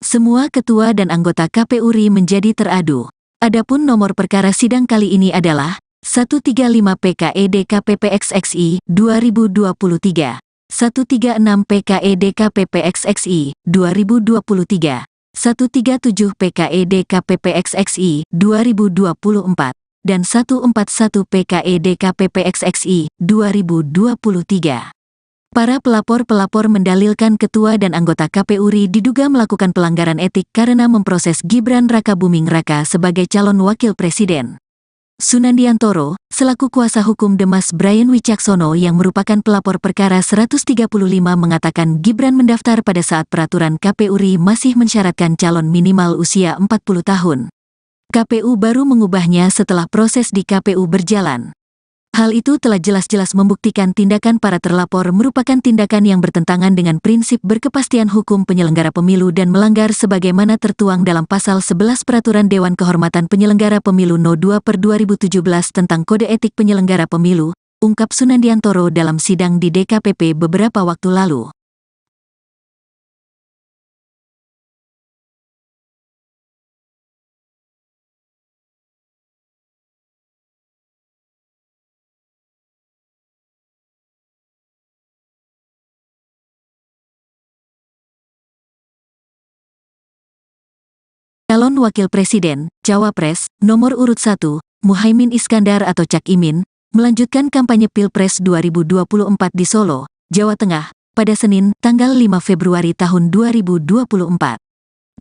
Semua ketua dan anggota KPU RI menjadi teradu. Adapun nomor perkara sidang kali ini adalah 135 PKE DKPP XXI 2023, 136 PKE DKPP XXI 2023, 137 PKE DKPP XXI 2024, dan 141 PKE DKPP XXI 2023. Para pelapor-pelapor mendalilkan ketua dan anggota KPU RI diduga melakukan pelanggaran etik karena memproses Gibran Rakabuming Raka sebagai calon wakil presiden. Sunandiantoro, selaku kuasa hukum Demas Brian Wicaksono yang merupakan pelapor perkara 135 mengatakan Gibran mendaftar pada saat peraturan KPU RI masih mensyaratkan calon minimal usia 40 tahun. KPU baru mengubahnya setelah proses di KPU berjalan. Hal itu telah jelas-jelas membuktikan tindakan para terlapor merupakan tindakan yang bertentangan dengan prinsip berkepastian hukum penyelenggara pemilu dan melanggar sebagaimana tertuang dalam Pasal 11 Peraturan Dewan Kehormatan Penyelenggara Pemilu No. 2/2017 tentang Kode Etik Penyelenggara Pemilu, ungkap Sunandiantoro dalam sidang di DKPP beberapa waktu lalu. Calon Wakil Presiden, Cawapres, nomor urut 1, Muhaimin Iskandar atau Cak Imin, melanjutkan kampanye Pilpres 2024 di Solo, Jawa Tengah, pada Senin, tanggal 5 Februari tahun 2024.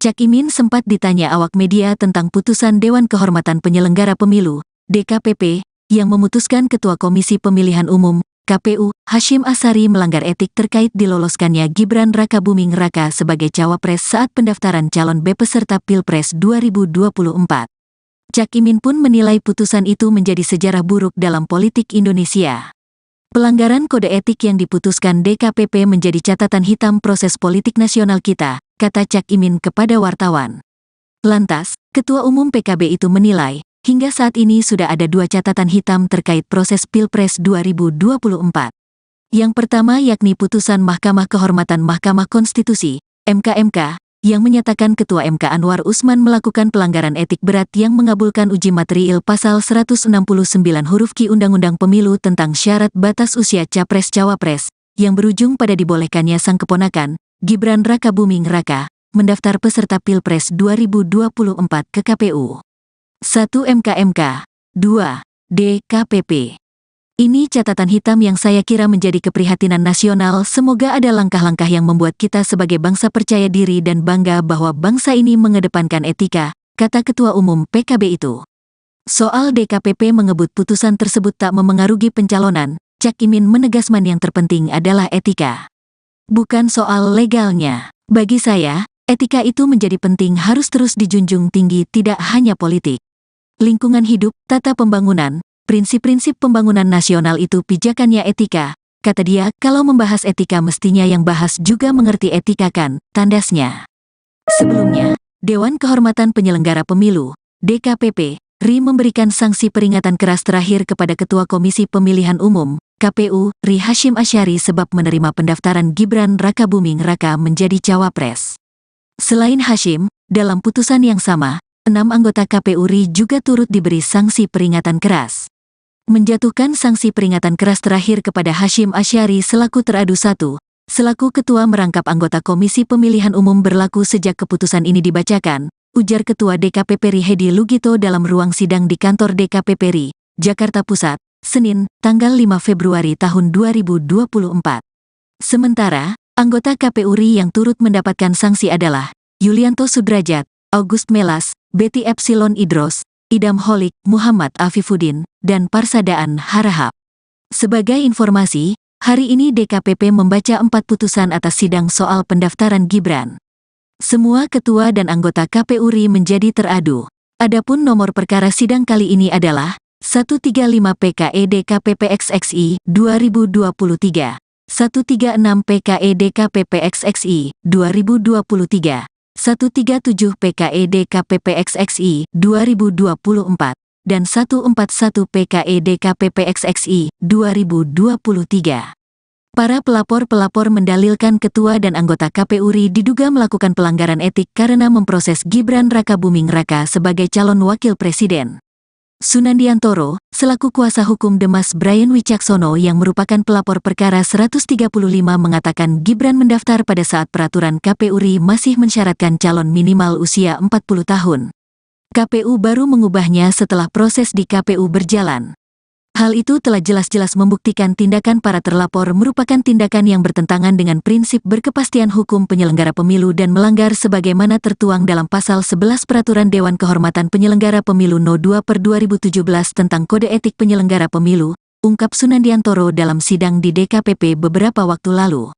Cak Imin sempat ditanya awak media tentang putusan Dewan Kehormatan Penyelenggara Pemilu, DKPP, yang memutuskan Ketua Komisi Pemilihan Umum, KPU, Hasyim Asyari melanggar etik terkait diloloskannya Gibran Rakabuming Raka sebagai cawapres saat pendaftaran calon peserta Pilpres 2024. Cak Imin pun menilai putusan itu menjadi sejarah buruk dalam politik Indonesia. Pelanggaran kode etik yang diputuskan DKPP menjadi catatan hitam proses politik nasional kita, kata Cak Imin kepada wartawan. Lantas, Ketua Umum PKB itu menilai, hingga saat ini sudah ada 2 catatan hitam terkait proses Pilpres 2024. Yang pertama yakni putusan Mahkamah Kehormatan Mahkamah Konstitusi, MK, yang menyatakan Ketua MK Anwar Usman melakukan pelanggaran etik berat yang mengabulkan uji materiil Pasal 169 huruf Q Undang-Undang Pemilu tentang syarat batas usia Capres-Cawapres, yang berujung pada dibolehkannya sang keponakan, Gibran Rakabuming Raka, mendaftar peserta Pilpres 2024 ke KPU. 1 MK, 2 DKPP. Ini catatan hitam yang saya kira menjadi keprihatinan nasional. Semoga ada langkah-langkah yang membuat kita sebagai bangsa percaya diri dan bangga bahwa bangsa ini mengedepankan etika, kata Ketua Umum PKB itu. Soal DKPP mengebut putusan tersebut tak memengaruhi pencalonan, Cak Imin menegaskan yang terpenting adalah etika. Bukan soal legalnya. Bagi saya, etika itu menjadi penting, harus terus dijunjung tinggi, tidak hanya politik. Lingkungan hidup, tata pembangunan, prinsip-prinsip pembangunan nasional itu pijakannya etika, kata dia. Kalau membahas etika mestinya yang bahas juga mengerti etika kan, tandasnya. Sebelumnya, Dewan Kehormatan Penyelenggara Pemilu, DKPP, RI memberikan sanksi peringatan keras terakhir kepada Ketua Komisi Pemilihan Umum, KPU, RI Hasyim Asyari sebab menerima pendaftaran Gibran Rakabuming Raka menjadi cawapres. Selain Hasyim, dalam putusan yang sama, 6 anggota KPU RI juga turut diberi sanksi peringatan keras. Menjatuhkan sanksi peringatan keras terakhir kepada Hasyim Asyari selaku teradu 1, selaku ketua merangkap anggota Komisi Pemilihan Umum berlaku sejak keputusan ini dibacakan, ujar Ketua DKPP RI Hedi Lugito dalam ruang sidang di kantor DKPP RI, Jakarta Pusat, Senin, tanggal 5 Februari tahun 2024. Sementara, anggota KPU RI yang turut mendapatkan sanksi adalah Yulianto Sudrajat, August Melas, Betty Epsilon Idros, Idam Holik, Muhammad Afifuddin, dan Parsadaan Harahap. Sebagai informasi, hari ini DKPP membaca 4 putusan atas sidang soal pendaftaran Gibran. Semua ketua dan anggota KPU RI menjadi teradu. Adapun nomor perkara sidang kali ini adalah 135 PKE DKPP XXI 2023, 136 PKE DKPP XXI 2023, 137 PKE DKPP XXI 2024, dan 141 PKE DKPP XXI 2023. Para pelapor-pelapor mendalilkan ketua dan anggota KPU RI diduga melakukan pelanggaran etik karena memproses Gibran Rakabuming Raka sebagai calon wakil presiden. Sunandiantoro, selaku kuasa hukum Demas Brian Wicaksono yang merupakan pelapor perkara 135 mengatakan Gibran mendaftar pada saat peraturan KPU RI masih mensyaratkan calon minimal usia 40 tahun. KPU baru mengubahnya setelah proses di KPU berjalan. Hal itu telah jelas-jelas membuktikan tindakan para terlapor merupakan tindakan yang bertentangan dengan prinsip berkepastian hukum penyelenggara pemilu dan melanggar sebagaimana tertuang dalam Pasal 11 Peraturan Dewan Kehormatan Penyelenggara Pemilu No. 2/2017 tentang Kode Etik Penyelenggara Pemilu, ungkap Sunandiantoro dalam sidang di DKPP beberapa waktu lalu.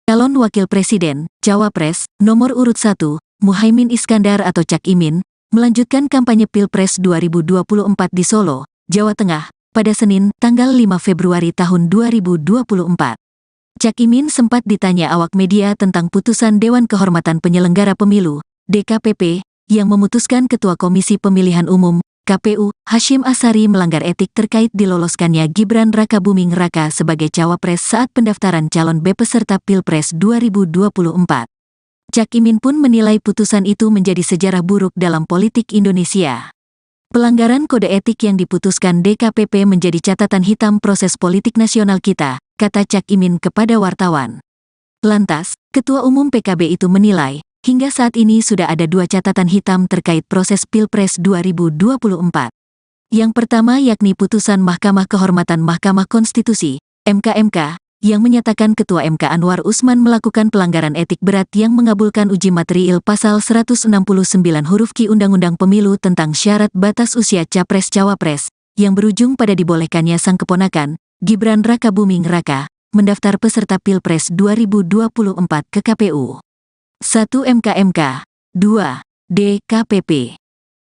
Calon Wakil Presiden, Cawapres, nomor urut 1, Muhaimin Iskandar atau Cak Imin, melanjutkan kampanye Pilpres 2024 di Solo, Jawa Tengah, pada Senin, tanggal 5 Februari tahun 2024. Cak Imin sempat ditanya awak media tentang putusan Dewan Kehormatan Penyelenggara Pemilu, DKPP, yang memutuskan Ketua Komisi Pemilihan Umum, KPU, Hasyim Asyari melanggar etik terkait diloloskannya Gibran Rakabuming Raka sebagai cawapres saat pendaftaran calon peserta Pilpres 2024. Cak Imin pun menilai putusan itu menjadi sejarah buruk dalam politik Indonesia. Pelanggaran kode etik yang diputuskan DKPP menjadi catatan hitam proses politik nasional kita, kata Cak Imin kepada wartawan. Lantas, Ketua Umum PKB itu menilai, hingga saat ini sudah ada 2 catatan hitam terkait proses Pilpres 2024. Yang pertama yakni putusan Mahkamah Kehormatan Mahkamah Konstitusi, MKMK, yang menyatakan Ketua MK Anwar Usman melakukan pelanggaran etik berat yang mengabulkan uji material Pasal 169 huruf Q Undang-Undang Pemilu tentang syarat batas usia Capres-Cawapres, yang berujung pada dibolehkannya sang keponakan, Gibran Rakabuming Raka, mendaftar peserta Pilpres 2024 ke KPU. 1 MKMK, 2 DKPP.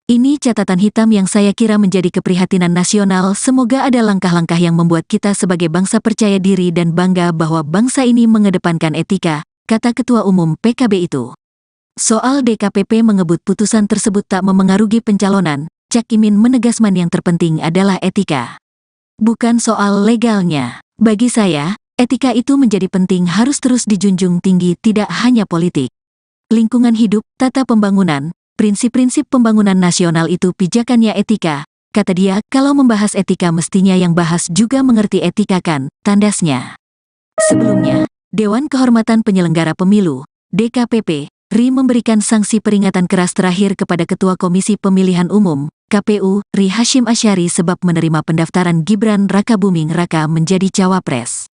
Ini catatan hitam yang saya kira menjadi keprihatinan nasional. Semoga ada langkah-langkah yang membuat kita sebagai bangsa percaya diri dan bangga bahwa bangsa ini mengedepankan etika, kata Ketua Umum PKB itu. Soal DKPP mengebut putusan tersebut tak memengaruhi pencalonan, Cak Imin menegaskan yang terpenting adalah etika. Bukan soal legalnya. Bagi saya, etika itu menjadi penting, harus terus dijunjung tinggi, tidak hanya politik. Lingkungan hidup, tata pembangunan, prinsip-prinsip pembangunan nasional itu pijakannya etika, kata dia. Kalau membahas etika mestinya yang bahas juga mengerti etika kan, tandasnya. Sebelumnya, Dewan Kehormatan Penyelenggara Pemilu, DKPP, RI memberikan sanksi peringatan keras terakhir kepada Ketua Komisi Pemilihan Umum, KPU, RI Hasyim Asyari sebab menerima pendaftaran Gibran Rakabuming Raka menjadi cawapres.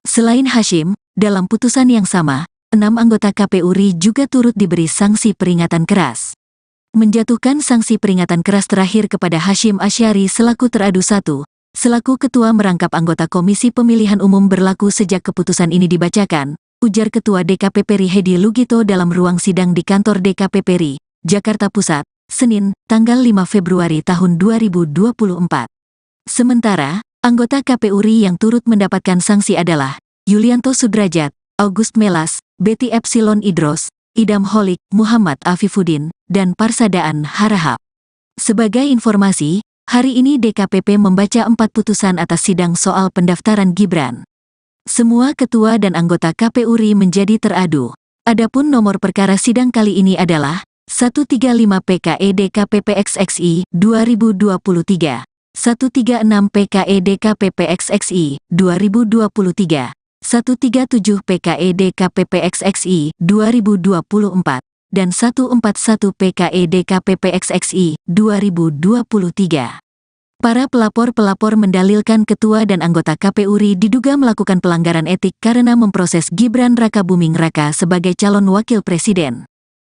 Selain Hasyim, dalam putusan yang sama, 6 anggota KPU RI juga turut diberi sanksi peringatan keras. Menjatuhkan sanksi peringatan keras terakhir kepada Hasyim Asyari selaku teradu 1, selaku ketua merangkap anggota Komisi Pemilihan Umum berlaku sejak keputusan ini dibacakan, ujar Ketua DKPP RI Hedi Lugito dalam ruang sidang di kantor DKPP RI, Jakarta Pusat, Senin, tanggal 5 Februari tahun 2024. Sementara, anggota KPU RI yang turut mendapatkan sanksi adalah Yulianto Sudrajat, August Melas, Betty Epsilon Idros, Idam Holik, Muhammad Afifuddin, dan Parsadaan Harahap. Sebagai informasi, hari ini DKPP membaca 4 putusan atas sidang soal pendaftaran Gibran. Semua ketua dan anggota KPU RI menjadi teradu. Adapun nomor perkara sidang kali ini adalah 135 PKE DKPP XXI 2023, 136 PKE DKPP XXI 2023, 137 PKE DKPP XXI 2024, dan 141 PKE DKPP XXI 2023. Para pelapor-pelapor mendalilkan ketua dan anggota KPU RI diduga melakukan pelanggaran etik karena memproses Gibran Rakabuming Raka sebagai calon wakil presiden.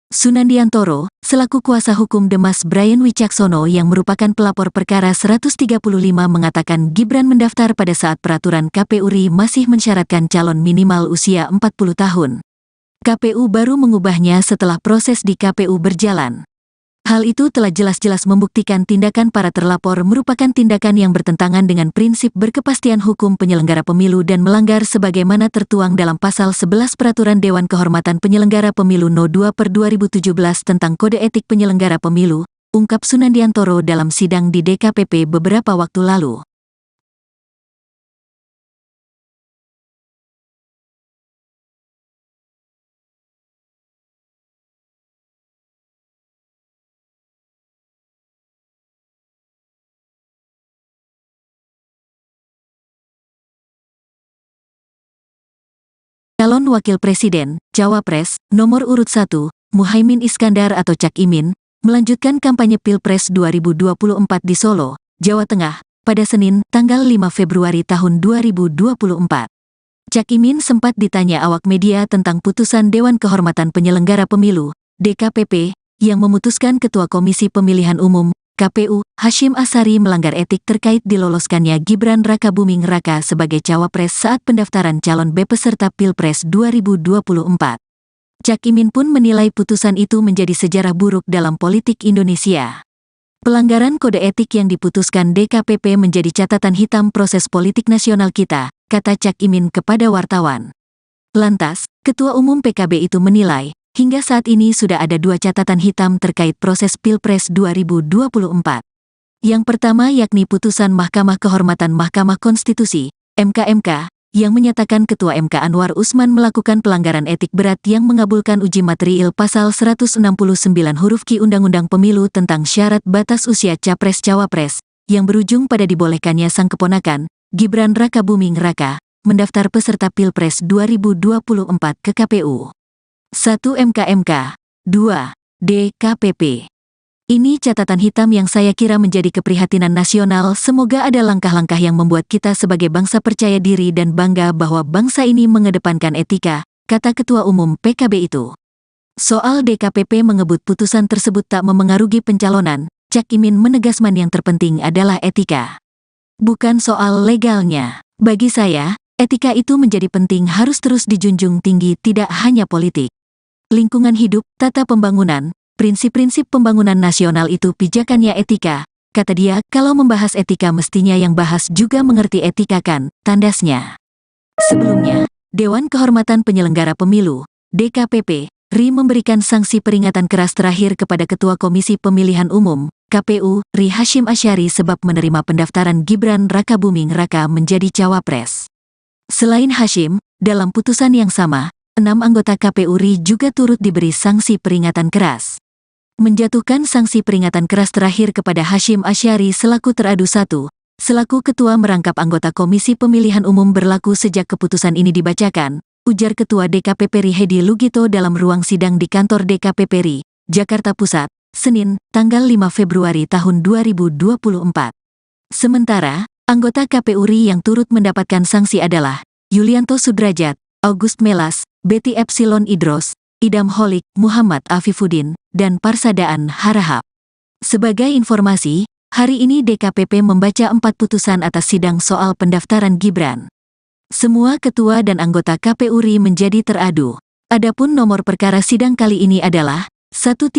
Sunandiantoro, selaku kuasa hukum Demas Brian Wicaksono yang merupakan pelapor perkara 135 mengatakan Gibran mendaftar pada saat peraturan KPU RI masih mensyaratkan calon minimal usia 40 tahun. KPU baru mengubahnya setelah proses di KPU berjalan. Hal itu telah jelas-jelas membuktikan tindakan para terlapor merupakan tindakan yang bertentangan dengan prinsip berkepastian hukum penyelenggara pemilu dan melanggar sebagaimana tertuang dalam Pasal 11 Peraturan Dewan Kehormatan Penyelenggara Pemilu No. 2/2017 tentang Kode Etik Penyelenggara Pemilu, ungkap Sunandiantoro dalam sidang di DKPP beberapa waktu lalu. Calon Wakil Presiden, Cawapres, nomor urut 1, Muhaimin Iskandar atau Cak Imin, melanjutkan kampanye Pilpres 2024 di Solo, Jawa Tengah, pada Senin, tanggal 5 Februari tahun 2024. Cak Imin sempat ditanya awak media tentang putusan Dewan Kehormatan Penyelenggara Pemilu, DKPP, yang memutuskan Ketua Komisi Pemilihan Umum, KPU, Hasyim Asyari melanggar etik terkait diloloskannya Gibran Rakabuming Raka sebagai cawapres saat pendaftaran calon peserta Pilpres 2024. Cak Imin pun menilai putusan itu menjadi sejarah buruk dalam politik Indonesia. Pelanggaran kode etik yang diputuskan DKPP menjadi catatan hitam proses politik nasional kita, kata Cak Imin kepada wartawan. Lantas, Ketua Umum PKB itu menilai, hingga saat ini sudah ada 2 catatan hitam terkait proses Pilpres 2024. Yang pertama yakni putusan Mahkamah Kehormatan Mahkamah Konstitusi, MKMK, yang menyatakan Ketua MK Anwar Usman melakukan pelanggaran etik berat yang mengabulkan uji material Pasal 169 huruf Q Undang-Undang Pemilu tentang syarat batas usia Capres-Cawapres, yang berujung pada dibolehkannya sang keponakan, Gibran Rakabuming Raka, mendaftar peserta Pilpres 2024 ke KPU. 1 MKMK, 2 DKPP. Ini catatan hitam yang saya kira menjadi keprihatinan nasional. Semoga ada langkah-langkah yang membuat kita sebagai bangsa percaya diri dan bangga bahwa bangsa ini mengedepankan etika, kata Ketua Umum PKB itu. Soal DKPP mengebut putusan tersebut tak memengaruhi pencalonan, Cak Imin menegaskan yang terpenting adalah etika. Bukan soal legalnya. Bagi saya, etika itu menjadi penting, harus terus dijunjung tinggi, tidak hanya politik. Lingkungan hidup, tata pembangunan, prinsip-prinsip pembangunan nasional itu pijakannya etika, kata dia. Kalau membahas etika mestinya yang bahas juga mengerti etika kan, tandasnya. Sebelumnya, Dewan Kehormatan Penyelenggara Pemilu, DKPP, RI memberikan sanksi peringatan keras terakhir kepada Ketua Komisi Pemilihan Umum, KPU, RI Hasyim Asyari sebab menerima pendaftaran Gibran Rakabuming Raka menjadi cawapres. Selain Hasyim, dalam putusan yang sama, 6 anggota KPU RI juga turut diberi sanksi peringatan keras. Menjatuhkan sanksi peringatan keras terakhir kepada Hasyim Asyari selaku teradu 1, selaku ketua merangkap anggota Komisi Pemilihan Umum berlaku sejak keputusan ini dibacakan, ujar Ketua DKPP RI Hedi Lugito dalam ruang sidang di kantor DKPP RI, Jakarta Pusat, Senin, tanggal 5 Februari tahun 2024. Sementara, anggota KPU RI yang turut mendapatkan sanksi adalah Yulianto Sudrajat, August Melas, Betty Epsilon Idros, Idam Holik, Muhammad Afifuddin, dan Parsadaan Harahap. Sebagai informasi, hari ini DKPP membaca 4 putusan atas sidang soal pendaftaran Gibran. Semua ketua dan anggota KPU RI menjadi teradu. Adapun nomor perkara sidang kali ini adalah 135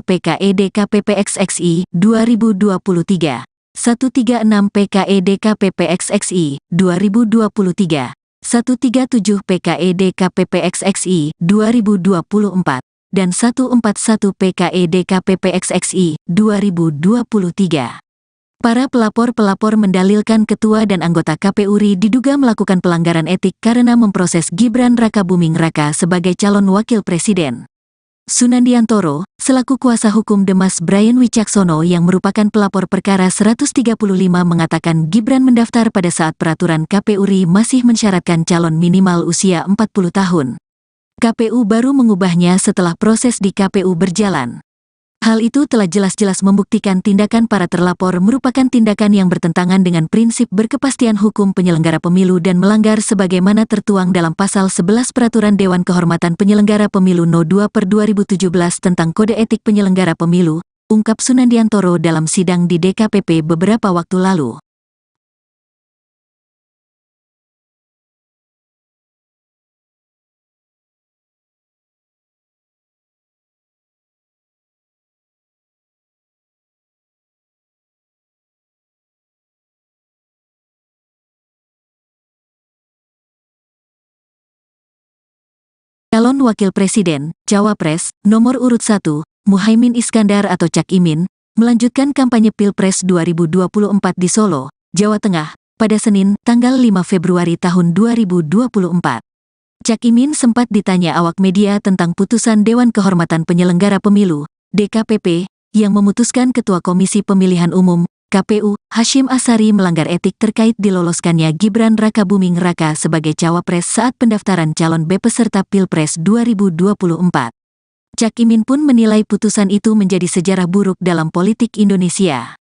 PKE DKPP XXI 2023, 136 PKE DKPP XXI 2023, 137 PKE DKPP XXI 2024, dan 141 PKE DKPP XXI 2023. Para pelapor-pelapor mendalilkan ketua dan anggota KPU RI diduga melakukan pelanggaran etik karena memproses Gibran Rakabuming Raka sebagai calon wakil presiden. Sunandiantoro, selaku kuasa hukum Demas Brian Wicaksono yang merupakan pelapor perkara 135 mengatakan Gibran mendaftar pada saat peraturan KPU RI masih mensyaratkan calon minimal usia 40 tahun. KPU baru mengubahnya setelah proses di KPU berjalan. Hal itu telah jelas-jelas membuktikan tindakan para terlapor merupakan tindakan yang bertentangan dengan prinsip berkepastian hukum penyelenggara pemilu dan melanggar sebagaimana tertuang dalam Pasal 11 Peraturan Dewan Kehormatan Penyelenggara Pemilu No. 2/2017 tentang Kode Etik Penyelenggara Pemilu, ungkap Sunandiantoro dalam sidang di DKPP beberapa waktu lalu. Calon Wakil Presiden, Cawapres, nomor urut 1, Muhaimin Iskandar atau Cak Imin, melanjutkan kampanye Pilpres 2024 di Solo, Jawa Tengah, pada Senin, tanggal 5 Februari tahun 2024. Cak Imin sempat ditanya awak media tentang putusan Dewan Kehormatan Penyelenggara Pemilu, DKPP, yang memutuskan Ketua Komisi Pemilihan Umum, KPU, Hasyim Asyari melanggar etik terkait diloloskannya Gibran Rakabuming Raka sebagai cawapres saat pendaftaran calon peserta Pilpres 2024. Cak Imin pun menilai putusan itu menjadi sejarah buruk dalam politik Indonesia.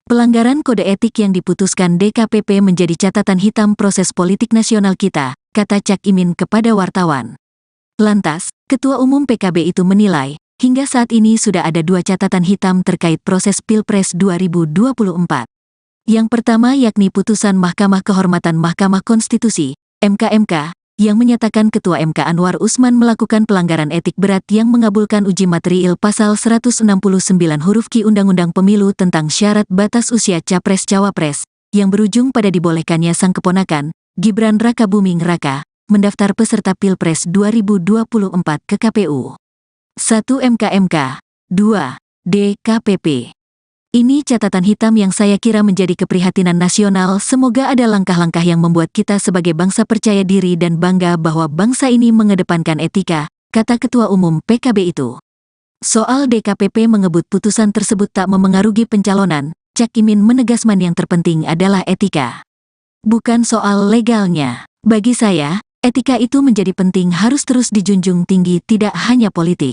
Pelanggaran kode etik yang diputuskan DKPP menjadi catatan hitam proses politik nasional kita, kata Cak Imin kepada wartawan. Lantas, Ketua Umum PKB itu menilai, hingga saat ini sudah ada 2 catatan hitam terkait proses Pilpres 2024. Yang pertama yakni putusan Mahkamah Kehormatan Mahkamah Konstitusi, MK, yang menyatakan Ketua MK Anwar Usman melakukan pelanggaran etik berat yang mengabulkan uji material Pasal 169 huruf Q Undang-Undang Pemilu tentang syarat batas usia Capres-Cawapres, yang berujung pada dibolehkannya sang keponakan, Gibran Rakabuming Raka, mendaftar peserta Pilpres 2024 ke KPU. 1 MK, 2 DKPP. Ini catatan hitam yang saya kira menjadi keprihatinan nasional. Semoga ada langkah-langkah yang membuat kita sebagai bangsa percaya diri dan bangga bahwa bangsa ini mengedepankan etika, kata Ketua Umum PKB itu. Soal DKPP mengebut putusan tersebut tak memengaruhi pencalonan, Cak Imin menegaskan yang terpenting adalah etika. Bukan soal legalnya. Bagi saya, etika itu menjadi penting, harus terus dijunjung tinggi, tidak hanya politik.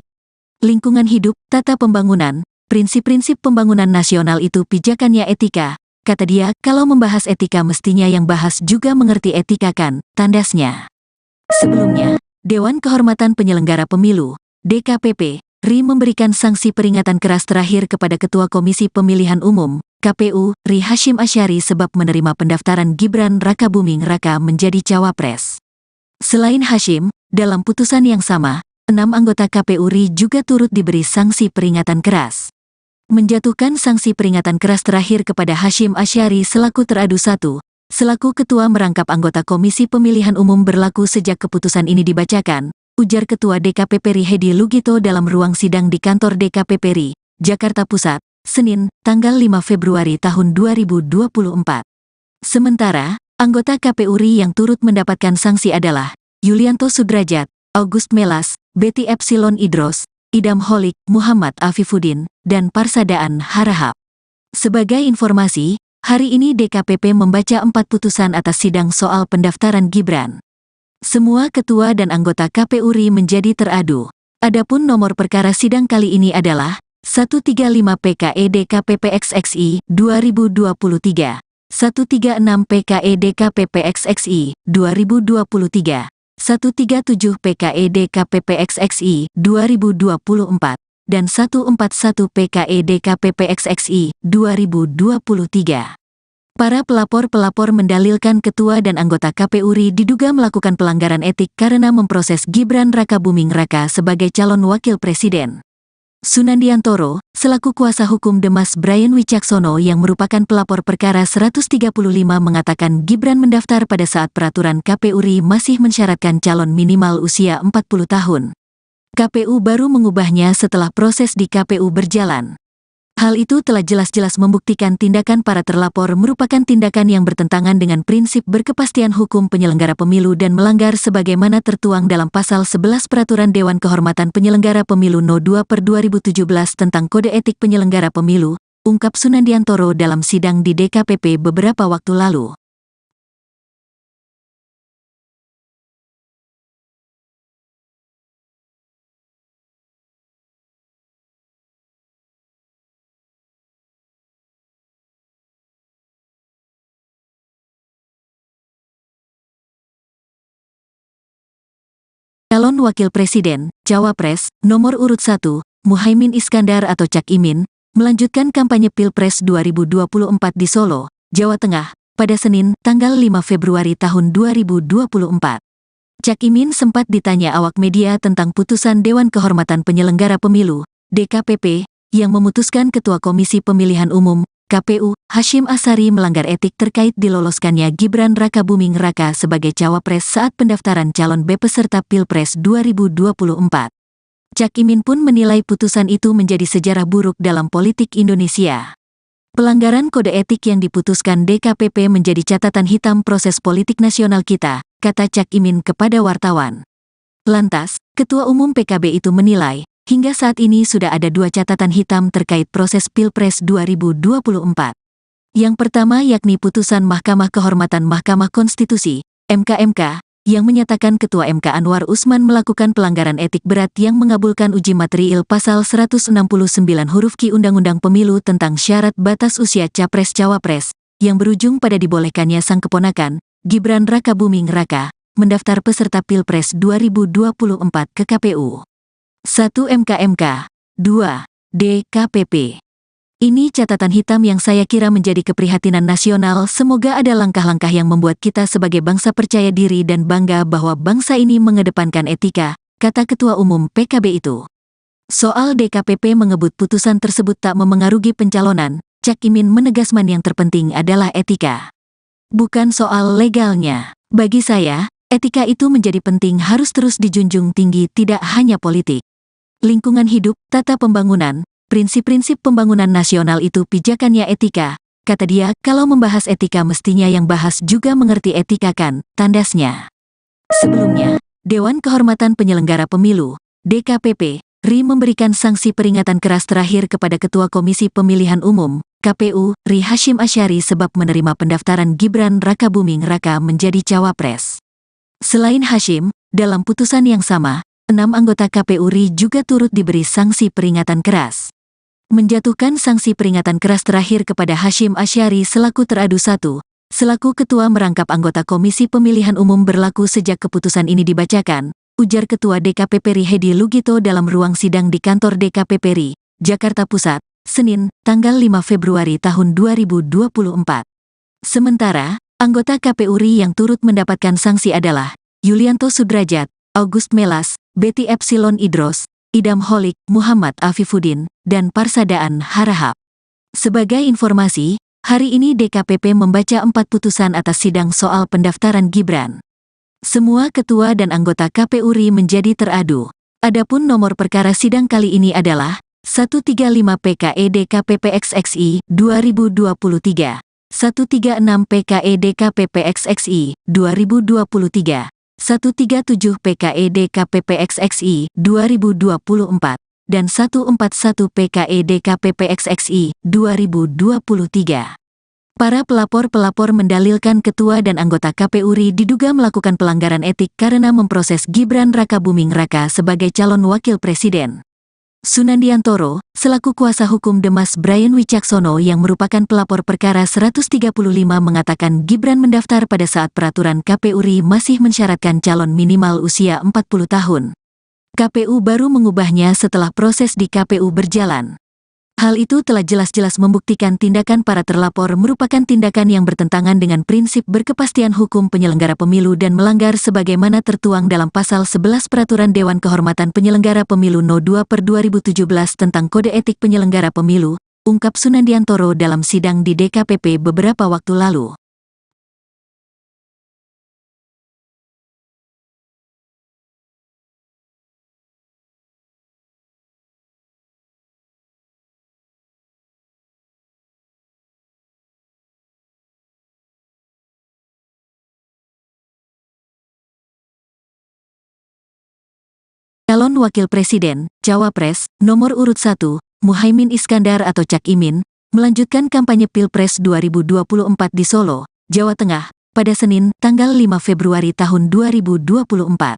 Lingkungan hidup, tata pembangunan, prinsip-prinsip pembangunan nasional itu pijakannya etika, kata dia. Kalau membahas etika mestinya yang bahas juga mengerti etika kan, tandasnya. Sebelumnya, Dewan Kehormatan Penyelenggara Pemilu, DKPP, RI memberikan sanksi peringatan keras terakhir kepada Ketua Komisi Pemilihan Umum, KPU, RI Hasyim Asyari sebab menerima pendaftaran Gibran Rakabuming Raka menjadi cawapres. Selain Hasyim, dalam putusan yang sama, 6 anggota KPU RI juga turut diberi sanksi peringatan keras. Menjatuhkan sanksi peringatan keras terakhir kepada Hasyim Asyari selaku teradu 1, selaku ketua merangkap anggota Komisi Pemilihan Umum berlaku sejak keputusan ini dibacakan, ujar Ketua DKPP RI Hedi Lugito dalam ruang sidang di kantor DKPP RI, Jakarta Pusat, Senin, tanggal 5 Februari tahun 2024. Sementara, anggota KPU RI yang turut mendapatkan sanksi adalah Yulianto Sudrajat, August Melas, Betty Epsilon Idros, Idam Holik, Muhammad Afifuddin, dan Parsadaan Harahap. Sebagai informasi, hari ini DKPP membaca 4 putusan atas sidang soal pendaftaran Gibran. Semua ketua dan anggota KPU RI menjadi teradu. Adapun nomor perkara sidang kali ini adalah 135 PKE DKPP XXI 2023, 136 PKE DKPP XXI 2023, 137 PKE DKPP XXI 2024, dan 141 PKE DKPP XXI 2023. Para pelapor-pelapor mendalilkan ketua dan anggota KPU RI diduga melakukan pelanggaran etik karena memproses Gibran Rakabuming Raka sebagai calon wakil presiden. Sunandiantoro, selaku kuasa hukum Demas Brian Wicaksono yang merupakan pelapor perkara 135 mengatakan Gibran mendaftar pada saat peraturan KPU RI masih mensyaratkan calon minimal usia 40 tahun. KPU baru mengubahnya setelah proses di KPU berjalan. Hal itu telah jelas-jelas membuktikan tindakan para terlapor merupakan tindakan yang bertentangan dengan prinsip berkepastian hukum penyelenggara pemilu dan melanggar sebagaimana tertuang dalam Pasal 11 Peraturan Dewan Kehormatan Penyelenggara Pemilu No. 2/2017 tentang Kode Etik Penyelenggara Pemilu, ungkap Sunandiantoro dalam sidang di DKPP beberapa waktu lalu. Calon Wakil Presiden, Cawapres, nomor urut 1, Muhaimin Iskandar atau Cak Imin, melanjutkan kampanye Pilpres 2024 di Solo, Jawa Tengah, pada Senin, tanggal 5 Februari tahun 2024. Cak Imin sempat ditanya awak media tentang putusan Dewan Kehormatan Penyelenggara Pemilu, DKPP, yang memutuskan Ketua Komisi Pemilihan Umum, KPU, Hasyim Asyari melanggar etik terkait diloloskannya Gibran Rakabuming Raka sebagai Cawapres saat pendaftaran calon B peserta Pilpres 2024. Cak Imin pun menilai putusan itu menjadi sejarah buruk dalam politik Indonesia. Pelanggaran kode etik yang diputuskan DKPP menjadi catatan hitam proses politik nasional kita, kata Cak Imin kepada wartawan. Lantas, Ketua Umum PKB itu menilai, hingga saat ini sudah ada 2 catatan hitam terkait proses Pilpres 2024. Yang pertama yakni putusan Mahkamah Kehormatan Mahkamah Konstitusi, MK, yang menyatakan Ketua MK Anwar Usman melakukan pelanggaran etik berat yang mengabulkan uji material pasal 169 huruf Q Undang-Undang Pemilu tentang syarat batas usia Capres-Cawapres, yang berujung pada dibolehkannya sang keponakan, Gibran Rakabuming Raka, mendaftar peserta Pilpres 2024 ke KPU. 1 MK, 2 DKPP. Ini catatan hitam yang saya kira menjadi keprihatinan nasional. Semoga ada langkah-langkah yang membuat kita sebagai bangsa percaya diri dan bangga bahwa bangsa ini mengedepankan etika, kata Ketua Umum PKB itu. Soal DKPP mengebut putusan tersebut tak memengaruhi pencalonan, Cak Imin menegaskan yang terpenting adalah etika. Bukan soal legalnya. Bagi saya, etika itu menjadi penting, harus terus dijunjung tinggi, tidak hanya politik. Lingkungan hidup, tata pembangunan, prinsip-prinsip pembangunan nasional itu pijakannya etika, kata dia. Kalau membahas etika mestinya yang bahas juga mengerti etika kan, tandasnya. Sebelumnya, Dewan Kehormatan Penyelenggara Pemilu, DKPP, RI memberikan sanksi peringatan keras terakhir kepada Ketua Komisi Pemilihan Umum, KPU, RI Hasyim Asyari sebab menerima pendaftaran Gibran Rakabuming Raka menjadi Cawapres. Selain Hasyim, dalam putusan yang sama, 6 anggota KPU RI juga turut diberi sanksi peringatan keras. Menjatuhkan sanksi peringatan keras terakhir kepada Hasyim Asyari selaku teradu 1, selaku Ketua merangkap anggota Komisi Pemilihan Umum berlaku sejak keputusan ini dibacakan, ujar Ketua DKPP RI Hedi Lugito dalam ruang sidang di kantor DKPP RI, Jakarta Pusat, Senin, tanggal 5 Februari tahun 2024. Sementara, anggota KPU RI yang turut mendapatkan sanksi adalah Yulianto Sudrajat, August Melas, Betty Epsilon Idros, Idam Holik, Muhammad Afifuddin, dan Parsadaan Harahap. Sebagai informasi, hari ini DKPP membaca 4 putusan atas sidang soal pendaftaran Gibran. Semua ketua dan anggota KPU RI menjadi teradu. Adapun nomor perkara sidang kali ini adalah 135 PKE DKPP XXI 2023, 136 PKE DKPP XXI 2023, 137 PKE DKPP XXI 2024, dan 141 PKE DKPP XXI 2023. Para pelapor mendalilkan ketua dan anggota KPU RI diduga melakukan pelanggaran etik karena memproses Gibran Rakabuming Raka sebagai calon wakil presiden. Sunandiantoro, selaku kuasa hukum Demas Brian Wicaksono yang merupakan pelapor perkara 135 mengatakan Gibran mendaftar pada saat peraturan KPU RI masih mensyaratkan calon minimal usia 40 tahun. KPU baru mengubahnya setelah proses di KPU berjalan. Hal itu telah jelas-jelas membuktikan tindakan para terlapor merupakan tindakan yang bertentangan dengan prinsip berkepastian hukum penyelenggara pemilu dan melanggar sebagaimana tertuang dalam pasal 11 Peraturan Dewan Kehormatan Penyelenggara Pemilu No. 2/2017 tentang Kode Etik Penyelenggara Pemilu, ungkap Sunandiantoro dalam sidang di DKPP beberapa waktu lalu. Calon Wakil Presiden, Cawapres, nomor urut 1, Muhaimin Iskandar atau Cak Imin, melanjutkan kampanye Pilpres 2024 di Solo, Jawa Tengah, pada Senin, tanggal 5 Februari tahun 2024.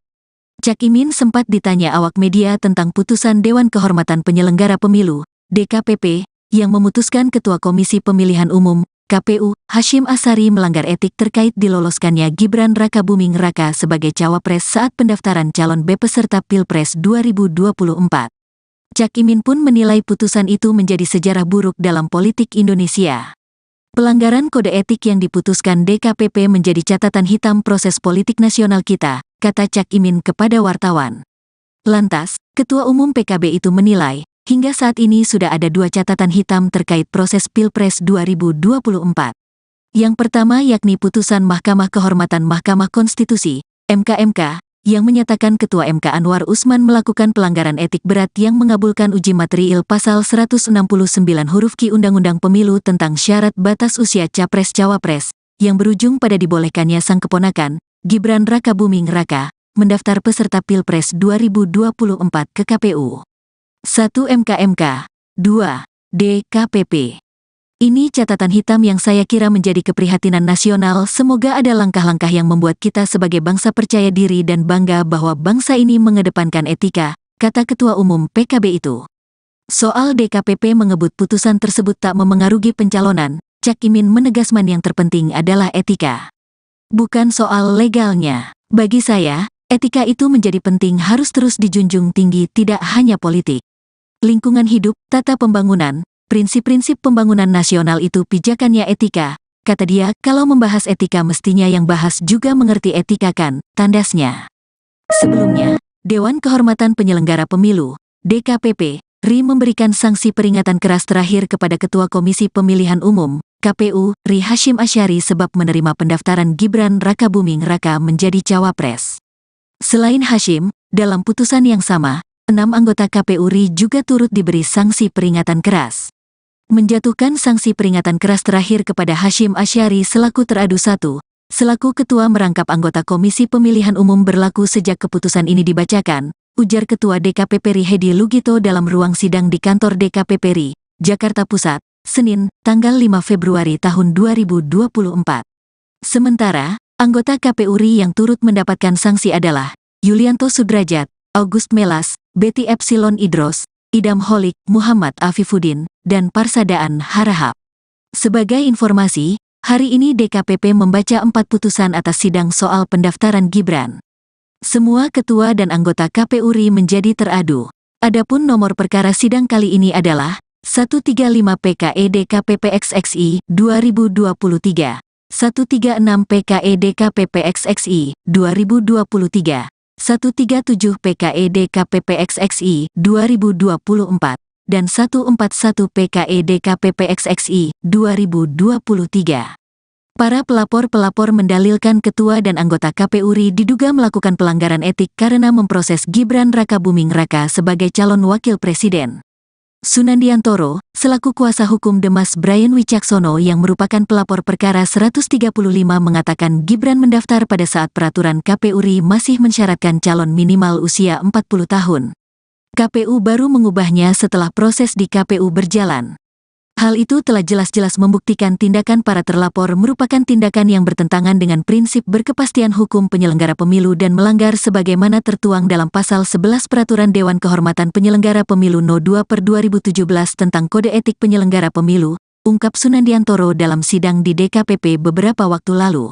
Cak Imin sempat ditanya awak media tentang putusan Dewan Kehormatan Penyelenggara Pemilu, DKPP, yang memutuskan Ketua Komisi Pemilihan Umum, KPU, Hasyim Asyari melanggar etik terkait diloloskannya Gibran Rakabuming Raka sebagai cawapres saat pendaftaran calon peserta Pilpres 2024. Cak Imin pun menilai putusan itu menjadi sejarah buruk dalam politik Indonesia. Pelanggaran kode etik yang diputuskan DKPP menjadi catatan hitam proses politik nasional kita, kata Cak Imin kepada wartawan. Lantas, Ketua Umum PKB itu menilai, hingga saat ini sudah ada dua catatan hitam terkait proses Pilpres 2024. Yang pertama yakni putusan Mahkamah Kehormatan Mahkamah Konstitusi, MK, yang menyatakan Ketua MK Anwar Usman melakukan pelanggaran etik berat yang mengabulkan uji material pasal 169 huruf Q Undang-Undang Pemilu tentang syarat batas usia Capres-Cawapres, yang berujung pada dibolehkannya sang keponakan, Gibran Rakabuming Raka, mendaftar peserta Pilpres 2024 ke KPU. 1 MK, 2 DKPP. Ini catatan hitam yang saya kira menjadi keprihatinan nasional. Semoga ada langkah-langkah yang membuat kita sebagai bangsa percaya diri dan bangga bahwa bangsa ini mengedepankan etika, kata Ketua Umum PKB itu. Soal DKPP mengebut putusan tersebut tak memengaruhi pencalonan, Cak Imin menegaskan yang terpenting adalah etika. Bukan soal legalnya. Bagi saya, etika itu menjadi penting, harus terus dijunjung tinggi, tidak hanya politik. Lingkungan hidup, tata pembangunan, prinsip-prinsip pembangunan nasional itu pijakannya etika, kata dia. Kalau membahas etika mestinya yang bahas juga mengerti etika kan, tandasnya. Sebelumnya, Dewan Kehormatan Penyelenggara Pemilu, DKPP, RI memberikan sanksi peringatan keras terakhir kepada Ketua Komisi Pemilihan Umum, KPU, RI Hasyim Asyari sebab menerima pendaftaran Gibran Rakabuming Raka menjadi cawapres. Selain Hasyim, dalam putusan yang sama, 6 anggota KPU RI juga turut diberi sanksi peringatan keras. Menjatuhkan sanksi peringatan keras terakhir kepada Hasyim Asyari selaku teradu 1, selaku ketua merangkap anggota Komisi Pemilihan Umum berlaku sejak keputusan ini dibacakan, ujar Ketua DKPP RI Hedi Lugito dalam ruang sidang di kantor DKPP RI, Jakarta Pusat, Senin, tanggal 5 Februari tahun 2024. Sementara, anggota KPU RI yang turut mendapatkan sanksi adalah Yulianto Sudrajat, August Melas, Betty Epsilon Idros, Idam Holik, Muhammad Afifuddin, dan Parsadaan Harahap. Sebagai informasi, hari ini DKPP membaca 4 putusan atas sidang soal pendaftaran Gibran. Semua ketua dan anggota KPU RI menjadi teradu. Adapun nomor perkara sidang kali ini adalah 135 PKE DKPP XXI 2023, 136 PKE DKPP XXI 2023, 137 PKE DKPP XXI 2024, dan 141 PKE DKPP XXI 2023. Para pelapor-pelapor mendalilkan ketua dan anggota KPU RI diduga melakukan pelanggaran etik karena memproses Gibran Rakabuming Raka sebagai calon wakil presiden. Sunandiantoro, selaku kuasa hukum Demas Brian Wicaksono yang merupakan pelapor perkara 135 mengatakan Gibran mendaftar pada saat peraturan KPU RI masih mensyaratkan calon minimal usia 40 tahun. KPU baru mengubahnya setelah proses di KPU berjalan. Hal itu telah jelas-jelas membuktikan tindakan para terlapor merupakan tindakan yang bertentangan dengan prinsip berkepastian hukum penyelenggara pemilu dan melanggar sebagaimana tertuang dalam Pasal 11 Peraturan Dewan Kehormatan Penyelenggara Pemilu No. 2/2017 tentang Kode Etik Penyelenggara Pemilu, ungkap Sunandiantoro dalam sidang di DKPP beberapa waktu lalu.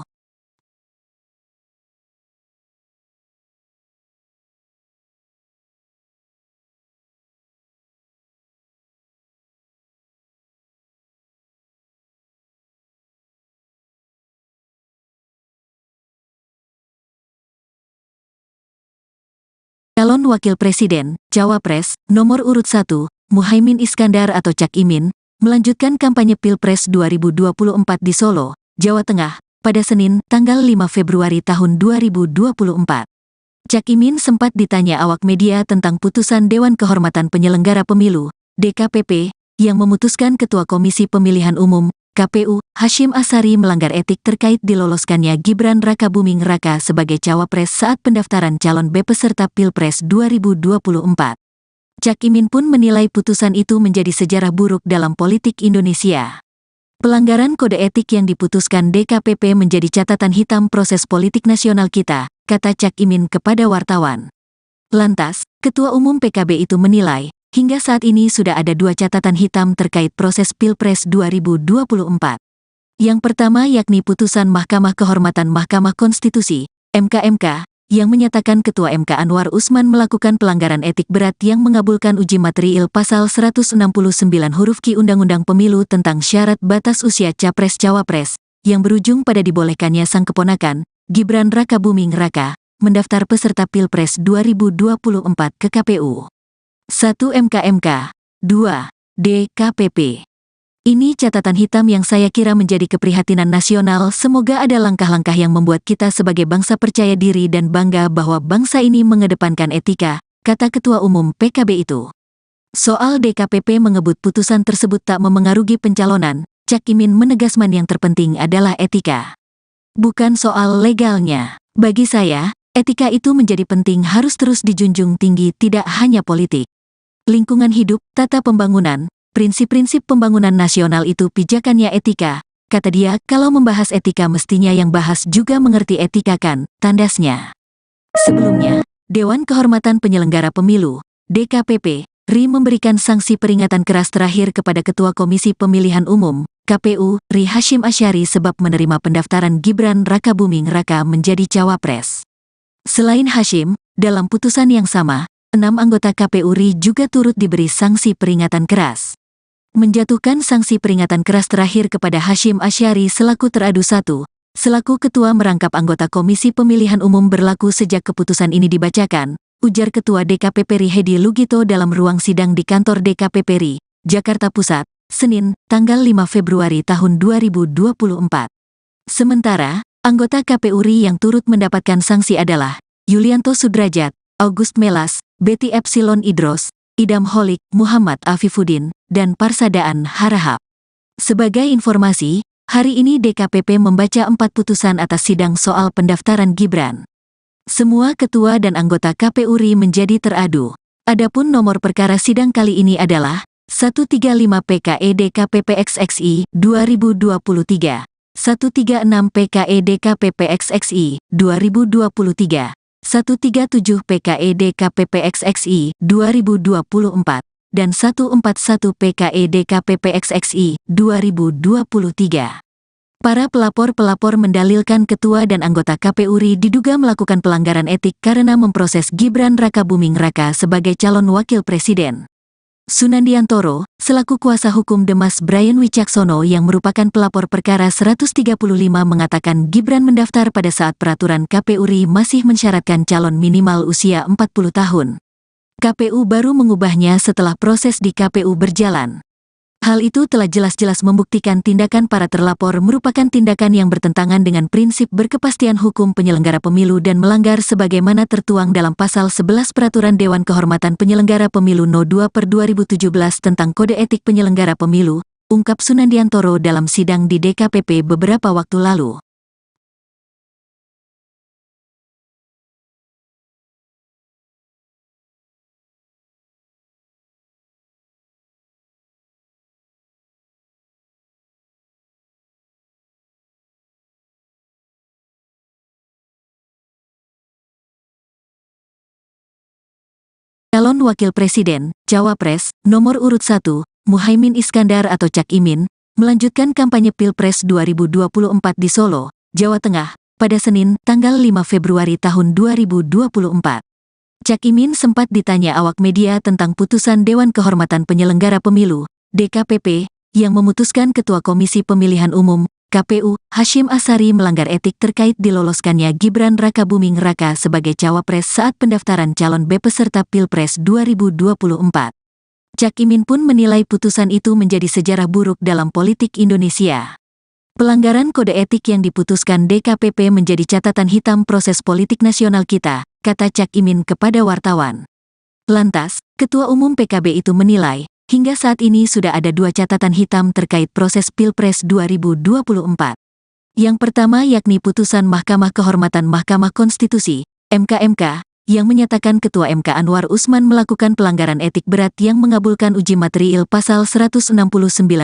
Calon Wakil Presiden, Cawapres, nomor urut 1, Muhaimin Iskandar atau Cak Imin, melanjutkan kampanye Pilpres 2024 di Solo, Jawa Tengah, pada Senin, tanggal 5 Februari tahun 2024. Cak Imin sempat ditanya awak media tentang putusan Dewan Kehormatan Penyelenggara Pemilu, DKPP, yang memutuskan Ketua Komisi Pemilihan Umum, KPU, Hasyim Asyari melanggar etik terkait diloloskannya Gibran Rakabuming Raka sebagai cawapres saat pendaftaran calon peserta Pilpres 2024. Cak Imin pun menilai putusan itu menjadi sejarah buruk dalam politik Indonesia. Pelanggaran kode etik yang diputuskan DKPP menjadi catatan hitam proses politik nasional kita, kata Cak Imin kepada wartawan. Lantas, Ketua Umum PKB itu menilai, hingga saat ini sudah ada dua catatan hitam terkait proses Pilpres 2024. Yang pertama yakni putusan Mahkamah Kehormatan Mahkamah Konstitusi, MK, yang menyatakan Ketua MK Anwar Usman melakukan pelanggaran etik berat yang mengabulkan uji material pasal 169 huruf Q Undang-Undang Pemilu tentang syarat batas usia Capres-Cawapres, yang berujung pada dibolehkannya sang keponakan, Gibran Rakabuming Raka, mendaftar peserta Pilpres 2024 ke KPU. 1. MK, 2. DKPP. Ini catatan hitam yang saya kira menjadi keprihatinan nasional. Semoga ada langkah-langkah yang membuat kita sebagai bangsa percaya diri dan bangga bahwa bangsa ini mengedepankan etika, kata Ketua Umum PKB itu. Soal DKPP mengebut putusan tersebut tak memengaruhi pencalonan, Cak Imin menegaskan yang terpenting adalah etika. Bukan soal legalnya. Bagi saya, etika itu menjadi penting, harus terus dijunjung tinggi, tidak hanya politik. Lingkungan hidup, tata pembangunan, prinsip-prinsip pembangunan nasional itu pijakannya etika, kata dia. Kalau membahas etika mestinya yang bahas juga mengerti etika kan, tandasnya. Sebelumnya, Dewan Kehormatan Penyelenggara Pemilu, DKPP, RI memberikan sanksi peringatan keras terakhir kepada Ketua Komisi Pemilihan Umum, KPU, RI Hashim Asyari sebab menerima pendaftaran Gibran Rakabuming Raka menjadi cawapres. Selain Hashim, dalam putusan yang sama, 6 anggota KPU RI juga turut diberi sanksi peringatan keras. Menjatuhkan sanksi peringatan keras terakhir kepada Hashim Asyari selaku teradu 1, selaku ketua merangkap anggota Komisi Pemilihan Umum berlaku sejak keputusan ini dibacakan, ujar Ketua DKPP RI Hedi Lugito dalam ruang sidang di kantor DKPP RI, Jakarta Pusat, Senin, tanggal 5 Februari tahun 2024. Sementara, anggota KPU RI yang turut mendapatkan sanksi adalah Yulianto Sudrajat, August Melas, Betty Epsilon Idros, Idam Holik, Muhammad Afifuddin, dan Parsadaan Harahap. Sebagai informasi, hari ini DKPP membaca 4 putusan atas sidang soal pendaftaran Gibran. Semua ketua dan anggota KPU RI menjadi teradu. Adapun nomor perkara sidang kali ini adalah 135 PKE DKPP XXI 2023, 136 PKE DKPP XXI 2023, 137 PKE DKPP XXI 2024, dan 141 PKE DKPP XXI 2023. Para pelapor-pelapor mendalilkan ketua dan anggota KPU RI diduga melakukan pelanggaran etik karena memproses Gibran Rakabuming Raka sebagai calon wakil presiden. Sunandiantoro, selaku kuasa hukum Demas Brian Wicaksono yang merupakan pelapor perkara 135 mengatakan Gibran mendaftar pada saat peraturan KPU RI masih mensyaratkan calon minimal usia 40 tahun. KPU baru mengubahnya setelah proses di KPU berjalan. Hal itu telah jelas-jelas membuktikan tindakan para terlapor merupakan tindakan yang bertentangan dengan prinsip berkepastian hukum penyelenggara pemilu dan melanggar sebagaimana tertuang dalam Pasal 11 Peraturan Dewan Kehormatan Penyelenggara Pemilu No. 2/2017 tentang Kode Etik Penyelenggara Pemilu, ungkap Sunandiantoro dalam sidang di DKPP beberapa waktu lalu. Calon Wakil Presiden, Cawapres, nomor urut 1, Muhaimin Iskandar atau Cak Imin, melanjutkan kampanye Pilpres 2024 di Solo, Jawa Tengah, pada Senin, tanggal 5 Februari tahun 2024. Cak Imin sempat ditanya awak media tentang putusan Dewan Kehormatan Penyelenggara Pemilu, DKPP, yang memutuskan Ketua Komisi Pemilihan Umum, KPU, Hashim Asyari melanggar etik terkait diloloskannya Gibran Rakabuming Raka sebagai cawapres saat pendaftaran calon B peserta Pilpres 2024. Cak Imin pun menilai putusan itu menjadi sejarah buruk dalam politik Indonesia. Pelanggaran kode etik yang diputuskan DKPP menjadi catatan hitam proses politik nasional kita, kata Cak Imin kepada wartawan. Lantas, Ketua Umum PKB itu menilai, hingga saat ini sudah ada 2 catatan hitam terkait proses Pilpres 2024. Yang pertama yakni putusan Mahkamah Kehormatan Mahkamah Konstitusi, MK, yang menyatakan Ketua MK Anwar Usman melakukan pelanggaran etik berat yang mengabulkan uji material pasal 169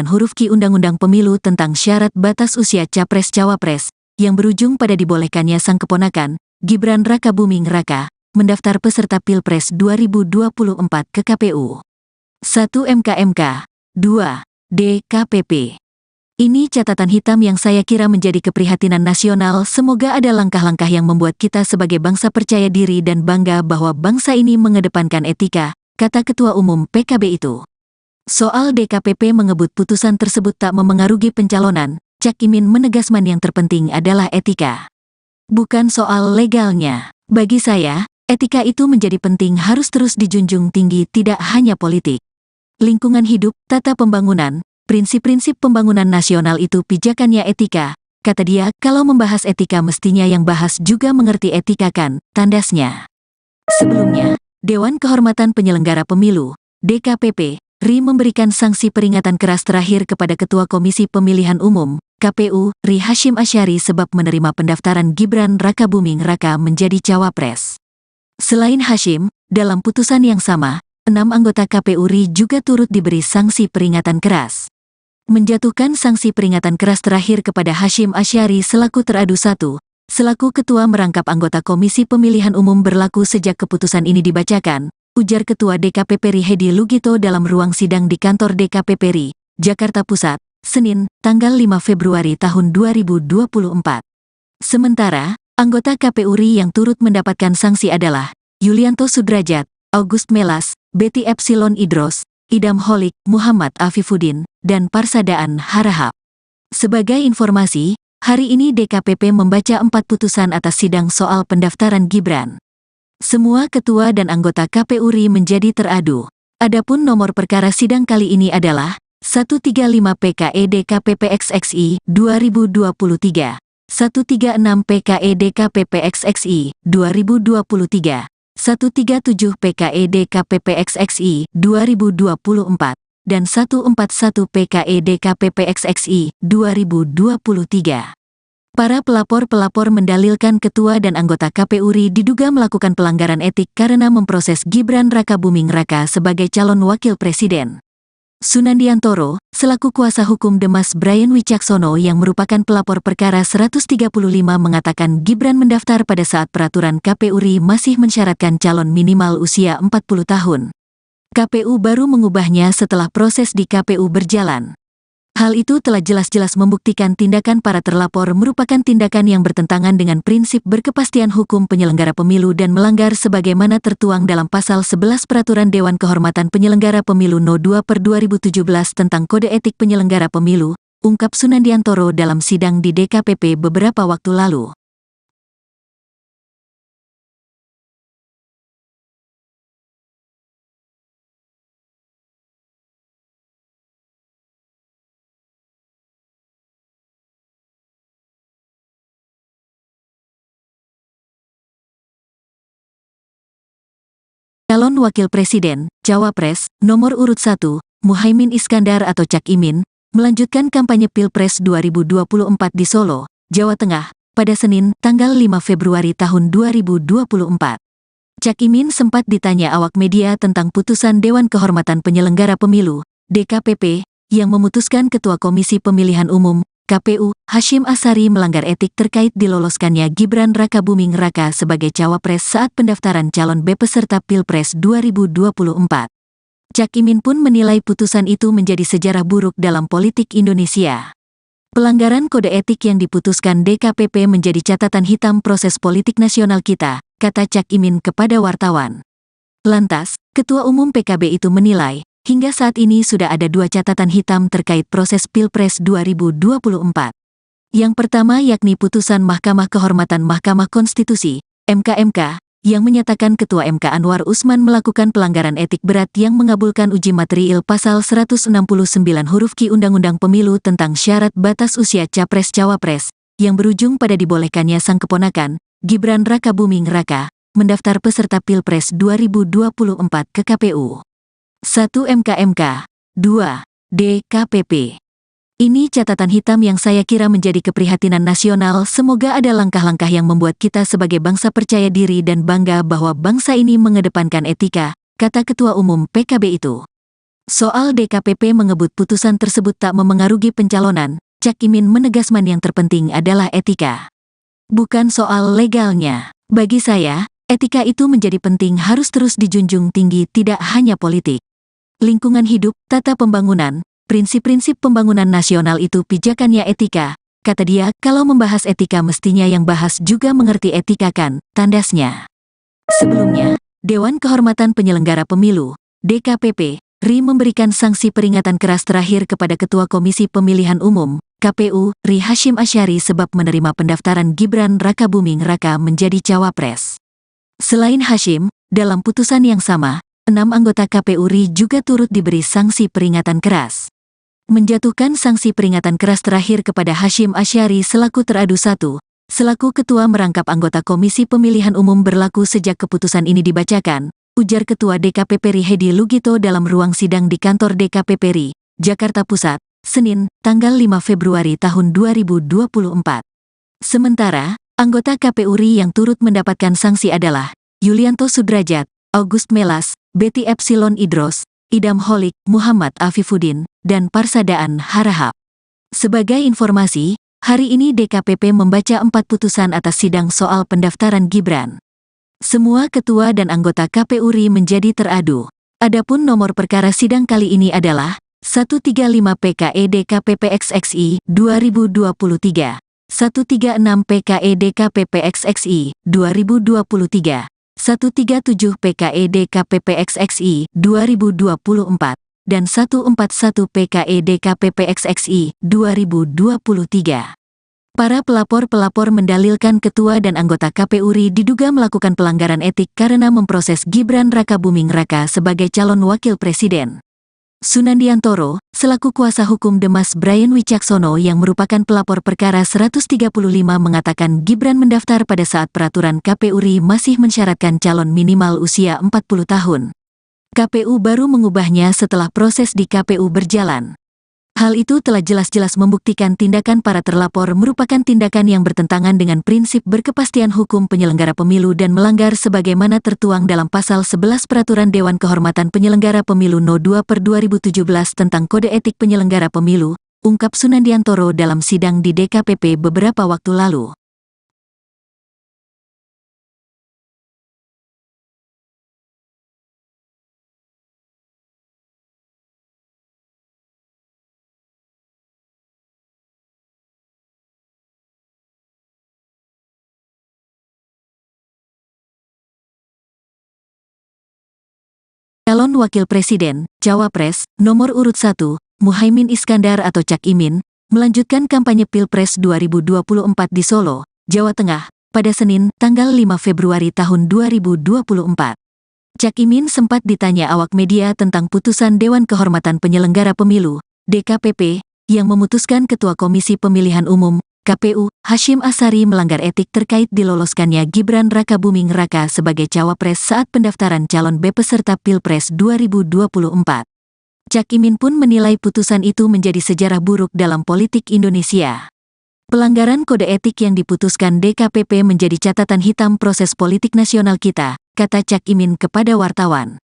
huruf Q Undang-Undang Pemilu tentang syarat batas usia Capres-Cawapres, yang berujung pada dibolehkannya sang keponakan, Gibran Rakabuming Raka, mendaftar peserta Pilpres 2024 ke KPU. 1 MK, 2 DKPP. Ini catatan hitam yang saya kira menjadi keprihatinan nasional. Semoga ada langkah-langkah yang membuat kita sebagai bangsa percaya diri dan bangga bahwa bangsa ini mengedepankan etika, kata Ketua Umum PKB itu. Soal DKPP mengebut putusan tersebut tak memengaruhi pencalonan, Cak Imin menegaskan yang terpenting adalah etika. Bukan soal legalnya. Bagi saya, etika itu menjadi penting, harus terus dijunjung tinggi, tidak hanya politik. Lingkungan hidup, tata pembangunan, prinsip-prinsip pembangunan nasional itu pijakannya etika, kata dia. Kalau membahas etika mestinya yang bahas juga mengerti etika kan, tandasnya. Sebelumnya, Dewan Kehormatan Penyelenggara Pemilu, DKPP, RI memberikan sanksi peringatan keras terakhir kepada Ketua Komisi Pemilihan Umum, KPU, RI Hasyim Asyari sebab menerima pendaftaran Gibran Rakabuming Raka menjadi cawapres. Selain Hasyim, dalam putusan yang sama, 6 anggota KPU RI juga turut diberi sanksi peringatan keras. Menjatuhkan sanksi peringatan keras terakhir kepada Hasyim Asyari selaku teradu 1, selaku ketua merangkap anggota Komisi Pemilihan Umum berlaku sejak keputusan ini dibacakan, ujar Ketua DKPP RI Hedi Lugito dalam ruang sidang di kantor DKPP RI, Jakarta Pusat, Senin, tanggal 5 Februari tahun 2024. Sementara, anggota KPU RI yang turut mendapatkan sanksi adalah Yulianto Sudrajat, August Melas, Betty Epsilon Idros, Idam Holik, Muhammad Afifuddin, dan Parsadaan Harahap. Sebagai informasi, hari ini DKPP membaca 4 putusan atas sidang soal pendaftaran Gibran. Semua ketua dan anggota KPU RI menjadi teradu. Adapun nomor perkara sidang kali ini adalah 135 PKE DKPP XXI 2023, 136 PKE DKPP XXI 2023, 137 PKE DKPP XXI 2024, dan 141 PKE DKPP XXI 2023. Para pelapor-pelapor mendalilkan ketua dan anggota KPU RI diduga melakukan pelanggaran etik karena memproses Gibran Rakabuming Raka sebagai calon wakil presiden. Sunandiantoro, selaku kuasa hukum Demas Brian Wicaksono yang merupakan pelapor perkara 135 mengatakan Gibran mendaftar pada saat peraturan KPU RI masih mensyaratkan calon minimal usia 40 tahun. KPU baru mengubahnya setelah proses di KPU berjalan. Hal itu telah jelas-jelas membuktikan tindakan para terlapor merupakan tindakan yang bertentangan dengan prinsip berkepastian hukum penyelenggara pemilu dan melanggar sebagaimana tertuang dalam Pasal 11 Peraturan Dewan Kehormatan Penyelenggara Pemilu No. 2/2017 tentang Kode Etik Penyelenggara Pemilu, ungkap Sunandiantoro dalam sidang di DKPP beberapa waktu lalu. Calon Wakil Presiden, Cawapres, nomor urut 1, Muhaimin Iskandar atau Cak Imin, melanjutkan kampanye Pilpres 2024 di Solo, Jawa Tengah, pada Senin, tanggal 5 Februari tahun 2024. Cak Imin sempat ditanya awak media tentang putusan Dewan Kehormatan Penyelenggara Pemilu, DKPP, yang memutuskan Ketua Komisi Pemilihan Umum, KPU, Hasyim Asyari melanggar etik terkait diloloskannya Gibran Rakabuming Raka sebagai cawapres saat pendaftaran calon peserta Pilpres 2024. Cak Imin pun menilai putusan itu menjadi sejarah buruk dalam politik Indonesia. Pelanggaran kode etik yang diputuskan DKPP menjadi catatan hitam proses politik nasional kita, kata Cak Imin kepada wartawan. Lantas, Ketua Umum PKB itu menilai, hingga saat ini sudah ada 2 catatan hitam terkait proses Pilpres 2024. Yang pertama yakni putusan Mahkamah Kehormatan Mahkamah Konstitusi, MK, yang menyatakan Ketua MK Anwar Usman melakukan pelanggaran etik berat yang mengabulkan uji material Pasal 169 huruf Q Undang-Undang Pemilu tentang syarat batas usia Capres-Cawapres, yang berujung pada dibolehkannya sang keponakan, Gibran Rakabuming Raka, mendaftar peserta Pilpres 2024 ke KPU. 1 MK, 2 DKPP. Ini catatan hitam yang saya kira menjadi keprihatinan nasional. Semoga ada langkah-langkah yang membuat kita sebagai bangsa percaya diri dan bangga bahwa bangsa ini mengedepankan etika, kata Ketua Umum PKB itu. Soal DKPP mengebut putusan tersebut tak memengaruhi pencalonan, Cak Imin menegaskan yang terpenting adalah etika. Bukan soal legalnya. Bagi saya, etika itu menjadi penting, harus terus dijunjung tinggi, tidak hanya politik. Lingkungan hidup, tata pembangunan, prinsip-prinsip pembangunan nasional itu pijakannya etika. Kata dia, kalau membahas etika mestinya yang bahas juga mengerti etika kan, tandasnya. Sebelumnya, Dewan Kehormatan Penyelenggara Pemilu, DKPP, RI memberikan sanksi peringatan keras terakhir kepada Ketua Komisi Pemilihan Umum, KPU, RI Hasyim Asyari sebab menerima pendaftaran Gibran Rakabuming Raka menjadi cawapres. Selain Hasyim, dalam putusan yang sama, 6 anggota KPU RI juga turut diberi sanksi peringatan keras. Menjatuhkan sanksi peringatan keras terakhir kepada Hasyim Asyari selaku teradu 1, selaku ketua merangkap anggota Komisi Pemilihan Umum berlaku sejak keputusan ini dibacakan, ujar Ketua DKPP RI Hedi Lugito dalam ruang sidang di kantor DKPP RI, Jakarta Pusat, Senin, tanggal 5 Februari tahun 2024. Sementara, anggota KPU RI yang turut mendapatkan sanksi adalah Yulianto Sudrajat, August Melas, Betty Epsilon Idros, Idam Holik, Muhammad Afifuddin, dan Parsadaan Harahap. Sebagai informasi, hari ini DKPP membaca 4 putusan atas sidang soal pendaftaran Gibran. Semua ketua dan anggota KPU RI menjadi teradu. Adapun nomor perkara sidang kali ini adalah 135 PKE DKPP XXI 2023, 136 PKE DKPP XXI 2023, 137 PKE DKPP XXI 2024, dan 141 PKE DKPP XXI 2023. Para pelapor-pelapor mendalilkan ketua dan anggota KPU RI diduga melakukan pelanggaran etik karena memproses Gibran Rakabuming Raka sebagai calon wakil presiden. Sunandiantoro, selaku kuasa hukum Demas Brian Wicaksono yang merupakan pelapor perkara 135 mengatakan Gibran mendaftar pada saat peraturan KPU RI masih mensyaratkan calon minimal usia 40 tahun. KPU baru mengubahnya setelah proses di KPU berjalan. Hal itu telah jelas-jelas membuktikan tindakan para terlapor merupakan tindakan yang bertentangan dengan prinsip berkepastian hukum penyelenggara pemilu dan melanggar sebagaimana tertuang dalam Pasal 11 Peraturan Dewan Kehormatan Penyelenggara Pemilu No. 2/2017 tentang Kode Etik Penyelenggara Pemilu, ungkap Sunandiantoro dalam sidang di DKPP beberapa waktu lalu. Calon Wakil Presiden, Cawapres, nomor urut 1, Muhaimin Iskandar atau Cak Imin, melanjutkan kampanye Pilpres 2024 di Solo, Jawa Tengah, pada Senin, tanggal 5 Februari tahun 2024. Cak Imin sempat ditanya awak media tentang putusan Dewan Kehormatan Penyelenggara Pemilu, DKPP, yang memutuskan Ketua Komisi Pemilihan Umum, KPU, Hasyim Asyari melanggar etik terkait diloloskannya Gibran Rakabuming Raka sebagai cawapres saat pendaftaran calon B peserta Pilpres 2024. Cak Imin pun menilai putusan itu menjadi sejarah buruk dalam politik Indonesia. Pelanggaran kode etik yang diputuskan DKPP menjadi catatan hitam proses politik nasional kita, kata Cak Imin kepada wartawan.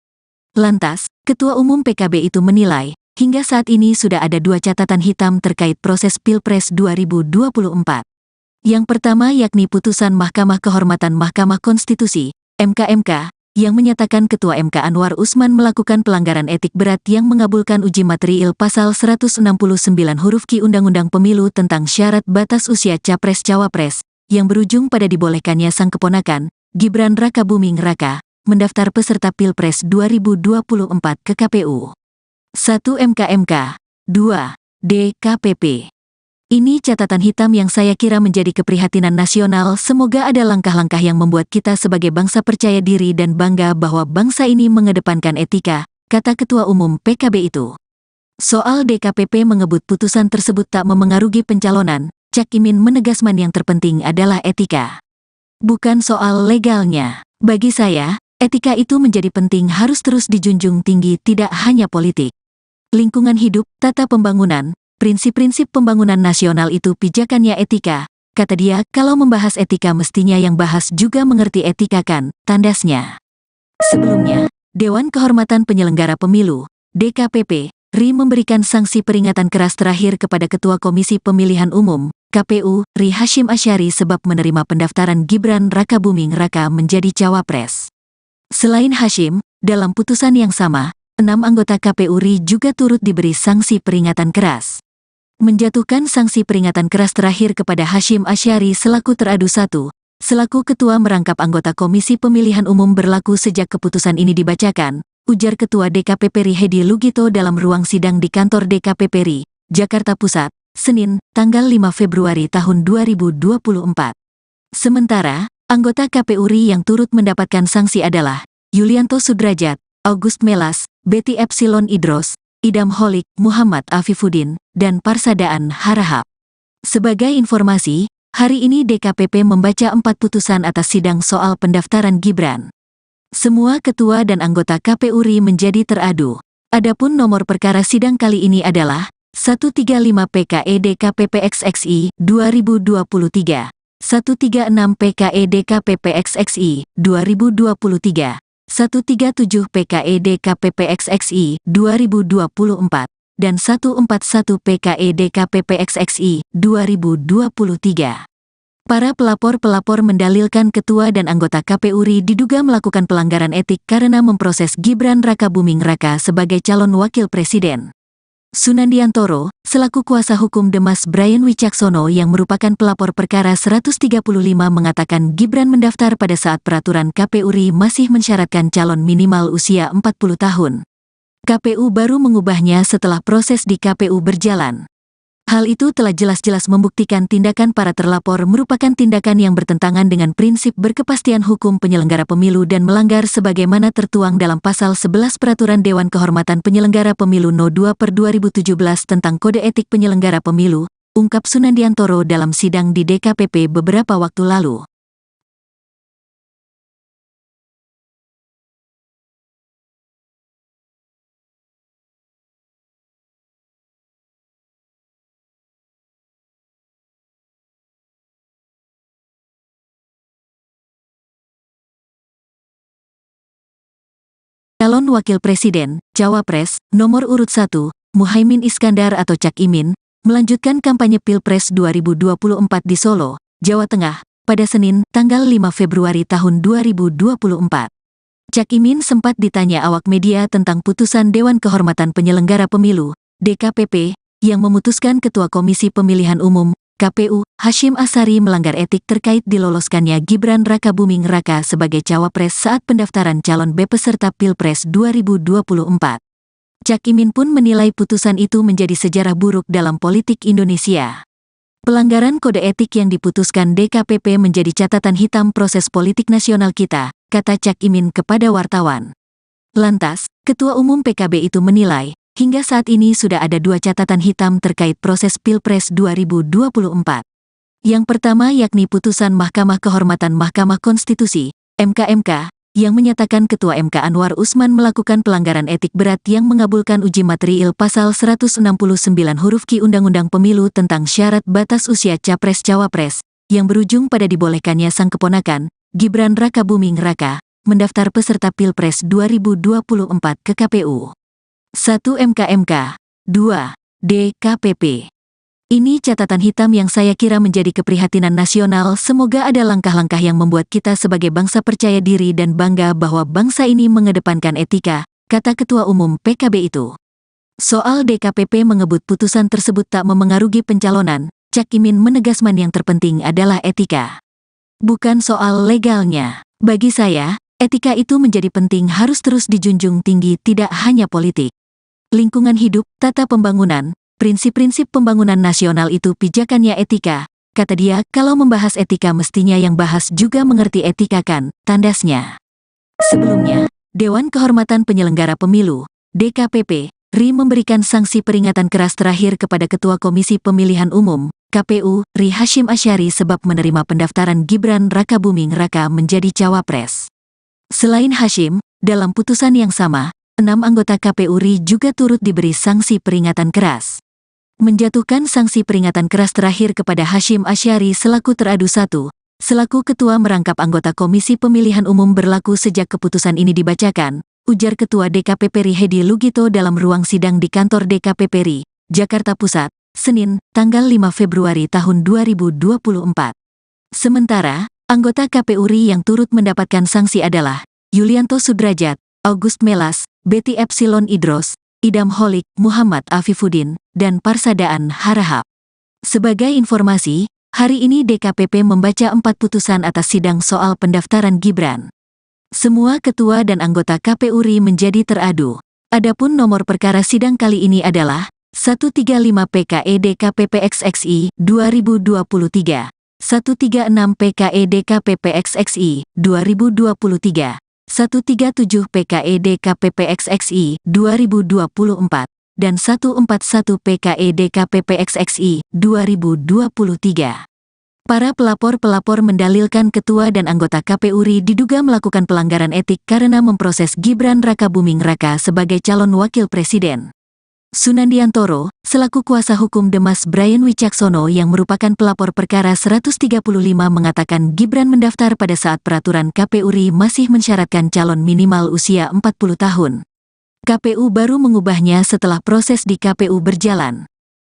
Lantas, Ketua Umum PKB itu menilai, hingga saat ini sudah ada 2 catatan hitam terkait proses Pilpres 2024. Yang pertama yakni putusan Mahkamah Kehormatan Mahkamah Konstitusi, MKMK, yang menyatakan Ketua MK Anwar Usman melakukan pelanggaran etik berat yang mengabulkan uji material Pasal 169 huruf Q Undang-Undang Pemilu tentang syarat batas usia Capres-Cawapres, yang berujung pada dibolehkannya sang keponakan, Gibran Rakabuming Raka, mendaftar peserta Pilpres 2024 ke KPU. 1 MKMK, 2 DKPP. Ini catatan hitam yang saya kira menjadi keprihatinan nasional. Semoga ada langkah-langkah yang membuat kita sebagai bangsa percaya diri dan bangga bahwa bangsa ini mengedepankan etika, kata Ketua Umum PKB itu. Soal DKPP mengebut putusan tersebut tak memengaruhi pencalonan, Cak Imin menegaskan yang terpenting adalah etika. Bukan soal legalnya. Bagi saya, etika itu menjadi penting harus terus dijunjung tinggi tidak hanya politik. Lingkungan hidup, tata pembangunan, prinsip-prinsip pembangunan nasional itu pijakannya etika, kata dia, kalau membahas etika mestinya yang bahas juga mengerti etika kan, tandasnya. Sebelumnya, Dewan Kehormatan Penyelenggara Pemilu, DKPP, RI memberikan sanksi peringatan keras terakhir kepada Ketua Komisi Pemilihan Umum, KPU, RI Hasyim Asyari sebab menerima pendaftaran Gibran Rakabuming Raka menjadi cawapres. Selain Hasyim, dalam putusan yang sama, 6 anggota KPU RI juga turut diberi sanksi peringatan keras. Menjatuhkan sanksi peringatan keras terakhir kepada Hasyim Asyari selaku teradu 1, selaku ketua merangkap anggota Komisi Pemilihan Umum berlaku sejak keputusan ini dibacakan, ujar Ketua DKPP RI Hedi Lugito dalam ruang sidang di kantor DKPP RI, Jakarta Pusat, Senin, tanggal 5 Februari tahun 2024. Sementara, anggota KPU RI yang turut mendapatkan sanksi adalah Yulianto Sudrajat, August Melas, Betty Epsilon Idros, Idam Holik, Muhammad Afifuddin, dan Parsadaan Harahap. Sebagai informasi, hari ini DKPP membaca 4 putusan atas sidang soal pendaftaran Gibran. Semua ketua dan anggota KPU RI menjadi teradu. Adapun nomor perkara sidang kali ini adalah 135 PKE DKPP XXI 2023, 136 PKE DKPP XXI 2023, 137 PKE DKPP XXI 2024, dan 141 PKE DKPP XXI 2023. Para pelapor-pelapor mendalilkan ketua dan anggota KPU RI diduga melakukan pelanggaran etik karena memproses Gibran Rakabuming Raka sebagai calon wakil presiden. Sunandiantoro, selaku kuasa hukum Demas Brian Wicaksono yang merupakan pelapor perkara 135 mengatakan Gibran mendaftar pada saat peraturan KPU RI masih mensyaratkan calon minimal usia 40 tahun. KPU baru mengubahnya setelah proses di KPU berjalan. Hal itu telah jelas-jelas membuktikan tindakan para terlapor merupakan tindakan yang bertentangan dengan prinsip berkepastian hukum penyelenggara pemilu dan melanggar sebagaimana tertuang dalam Pasal 11 Peraturan Dewan Kehormatan Penyelenggara Pemilu No. 2/2017 tentang Kode Etik Penyelenggara Pemilu, ungkap Sunandiantoro dalam sidang di DKPP beberapa waktu lalu. Calon Wakil Presiden, Cawapres, nomor urut 1, Muhaimin Iskandar atau Cak Imin, melanjutkan kampanye Pilpres 2024 di Solo, Jawa Tengah, pada Senin, tanggal 5 Februari tahun 2024. Cak Imin sempat ditanya awak media tentang putusan Dewan Kehormatan Penyelenggara Pemilu, DKPP, yang memutuskan Ketua Komisi Pemilihan Umum, KPU, Hasyim Asyari melanggar etik terkait diloloskannya Gibran Rakabuming Raka sebagai cawapres saat pendaftaran calon peserta Pilpres 2024. Cak Imin pun menilai putusan itu menjadi sejarah buruk dalam politik Indonesia. Pelanggaran kode etik yang diputuskan DKPP menjadi catatan hitam proses politik nasional kita, kata Cak Imin kepada wartawan. Lantas, Ketua Umum PKB itu menilai, hingga saat ini sudah ada 2 catatan hitam terkait proses Pilpres 2024. Yang pertama yakni putusan Mahkamah Kehormatan Mahkamah Konstitusi, MK, yang menyatakan Ketua MK Anwar Usman melakukan pelanggaran etik berat yang mengabulkan uji materiil Pasal 169 huruf Q Undang-Undang Pemilu tentang syarat batas usia Capres-Cawapres, yang berujung pada dibolehkannya sang keponakan, Gibran Rakabuming Raka, mendaftar peserta Pilpres 2024 ke KPU. 1 MK, 2 DKPP. Ini catatan hitam yang saya kira menjadi keprihatinan nasional. Semoga ada langkah-langkah yang membuat kita sebagai bangsa percaya diri dan bangga bahwa bangsa ini mengedepankan etika, kata Ketua Umum PKB itu. Soal DKPP mengebut putusan tersebut tak memengaruhi pencalonan, Cak Imin menegaskan yang terpenting adalah etika. Bukan soal legalnya. Bagi saya, etika itu menjadi penting, harus terus dijunjung tinggi, tidak hanya politik. Lingkungan hidup, tata pembangunan, prinsip-prinsip pembangunan nasional itu pijakannya etika, kata dia. Kalau membahas etika mestinya yang bahas juga mengerti etika kan, tandasnya. Sebelumnya, Dewan Kehormatan Penyelenggara Pemilu, DKPP, RI memberikan sanksi peringatan keras terakhir kepada Ketua Komisi Pemilihan Umum, KPU, RI Hasyim Asyari sebab menerima pendaftaran Gibran Rakabuming Raka menjadi cawapres. Selain Hasyim, dalam putusan yang sama, 6 anggota KPU RI juga turut diberi sanksi peringatan keras. Menjatuhkan sanksi peringatan keras terakhir kepada Hasyim Asyari selaku teradu 1, selaku ketua merangkap anggota Komisi Pemilihan Umum berlaku sejak keputusan ini dibacakan, ujar Ketua DKPP RI Hedi Lugito dalam ruang sidang di kantor DKPP RI, Jakarta Pusat, Senin, tanggal 5 Februari tahun 2024. Sementara, anggota KPU RI yang turut mendapatkan sanksi adalah Yulianto Sudrajat, August Melas, Betty Epsilon Idros, Idam Holik, Muhammad Afifuddin, dan Parsadaan Harahap. Sebagai informasi, hari ini DKPP membaca 4 putusan atas sidang soal pendaftaran Gibran. Semua ketua dan anggota KPU RI menjadi teradu. Adapun nomor perkara sidang kali ini adalah 135 PKE DKPP XXI 2023, 136 PKE DKPP XXI 2023, 137 PKE DKPP XXI 2024, dan 141 PKE DKPP XXI 2023. Para pelapor-pelapor mendalilkan ketua dan anggota KPU RI diduga melakukan pelanggaran etik karena memproses Gibran Rakabuming Raka sebagai calon wakil presiden. Sunandiantoro, selaku kuasa hukum Demas Brian Wicaksono yang merupakan pelapor perkara 135 mengatakan Gibran mendaftar pada saat peraturan KPU RI masih mensyaratkan calon minimal usia 40 tahun. KPU baru mengubahnya setelah proses di KPU berjalan.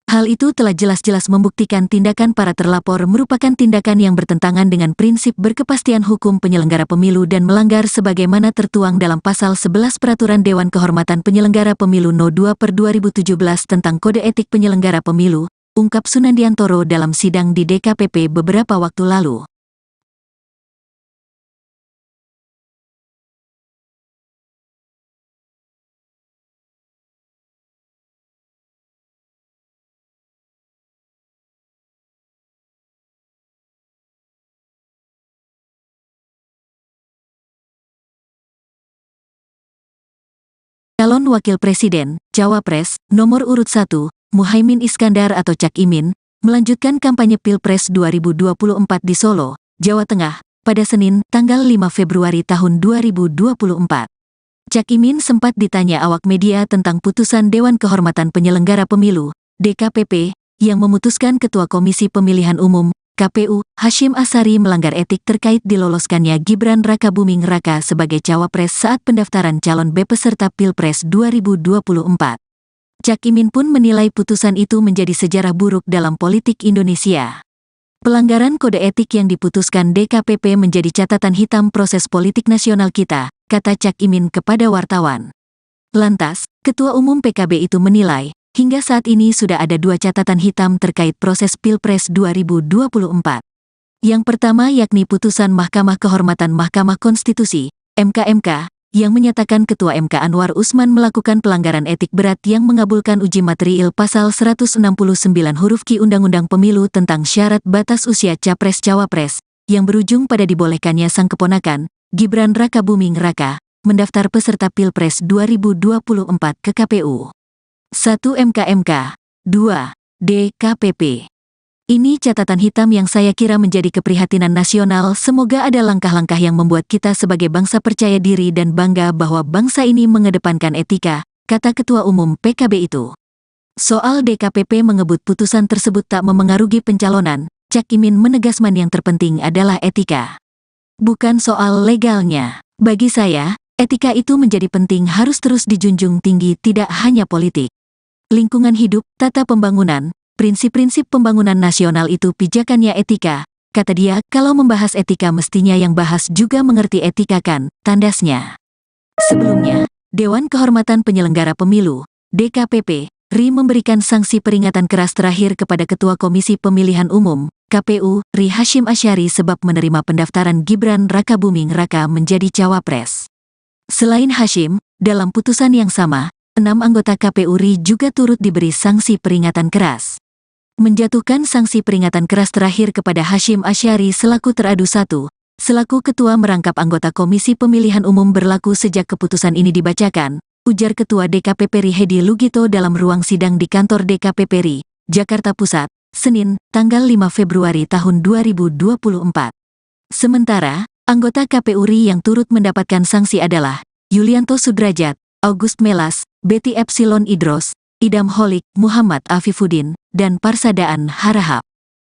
Hal itu telah jelas-jelas membuktikan tindakan para terlapor merupakan tindakan yang bertentangan dengan prinsip berkepastian hukum penyelenggara pemilu dan melanggar sebagaimana tertuang dalam Pasal 11 Peraturan Dewan Kehormatan Penyelenggara Pemilu No. 2/2017 tentang Kode Etik Penyelenggara Pemilu, ungkap Sunandiantoro dalam sidang di DKPP beberapa waktu lalu. Calon Wakil Presiden, Cawapres, nomor urut 1, Muhaimin Iskandar atau Cak Imin, melanjutkan kampanye Pilpres 2024 di Solo, Jawa Tengah, pada Senin, tanggal 5 Februari tahun 2024. Cak Imin sempat ditanya awak media tentang putusan Dewan Kehormatan Penyelenggara Pemilu, DKPP, yang memutuskan Ketua Komisi Pemilihan Umum, KPU, Hashim Asyari melanggar etik terkait diloloskannya Gibran Rakabuming Raka sebagai cawapres saat pendaftaran calon peserta Pilpres 2024. Cak Imin pun menilai putusan itu menjadi sejarah buruk dalam politik Indonesia. Pelanggaran kode etik yang diputuskan DKPP menjadi catatan hitam proses politik nasional kita, kata Cak Imin kepada wartawan. Lantas, Ketua Umum PKB itu menilai, hingga saat ini sudah ada 2 catatan hitam terkait proses Pilpres 2024. Yang pertama yakni putusan Mahkamah Kehormatan Mahkamah Konstitusi, MK, yang menyatakan Ketua MK Anwar Usman melakukan pelanggaran etik berat yang mengabulkan uji material pasal 169 huruf Q Undang-Undang Pemilu tentang syarat batas usia Capres-Cawapres, yang berujung pada dibolehkannya sang keponakan, Gibran Rakabuming Raka, mendaftar peserta Pilpres 2024 ke KPU. 1 MK, 2 DKPP. Ini catatan hitam yang saya kira menjadi keprihatinan nasional. Semoga ada langkah-langkah yang membuat kita sebagai bangsa percaya diri dan bangga bahwa bangsa ini mengedepankan etika, kata Ketua Umum PKB itu. Soal DKPP mengebut putusan tersebut tak memengaruhi pencalonan, Cak Imin menegaskan yang terpenting adalah etika. Bukan soal legalnya. Bagi saya, etika itu menjadi penting, harus terus dijunjung tinggi, tidak hanya politik. Lingkungan hidup, tata pembangunan, prinsip-prinsip pembangunan nasional itu pijakannya etika, kata dia. Kalau membahas etika mestinya yang bahas juga mengerti etika kan, tandasnya. Sebelumnya, Dewan Kehormatan Penyelenggara Pemilu, DKPP, RI memberikan sanksi peringatan keras terakhir kepada Ketua Komisi Pemilihan Umum, KPU, RI Hashim Asyari sebab menerima pendaftaran Gibran Rakabuming Raka menjadi cawapres. Selain Hashim, dalam putusan yang sama, 6 anggota KPU RI juga turut diberi sanksi peringatan keras. Menjatuhkan sanksi peringatan keras terakhir kepada Hashim Asyari selaku teradu 1, selaku ketua merangkap anggota Komisi Pemilihan Umum berlaku sejak keputusan ini dibacakan, ujar Ketua DKPP RI Hedi Lugito dalam ruang sidang di kantor DKPP RI, Jakarta Pusat, Senin, tanggal 5 Februari tahun 2024. Sementara, anggota KPU RI yang turut mendapatkan sanksi adalah Yulianto Sudrajat, August Melas, Betty Epsilon Idros, Idam Holik, Muhammad Afifuddin, dan Parsadaan Harahap.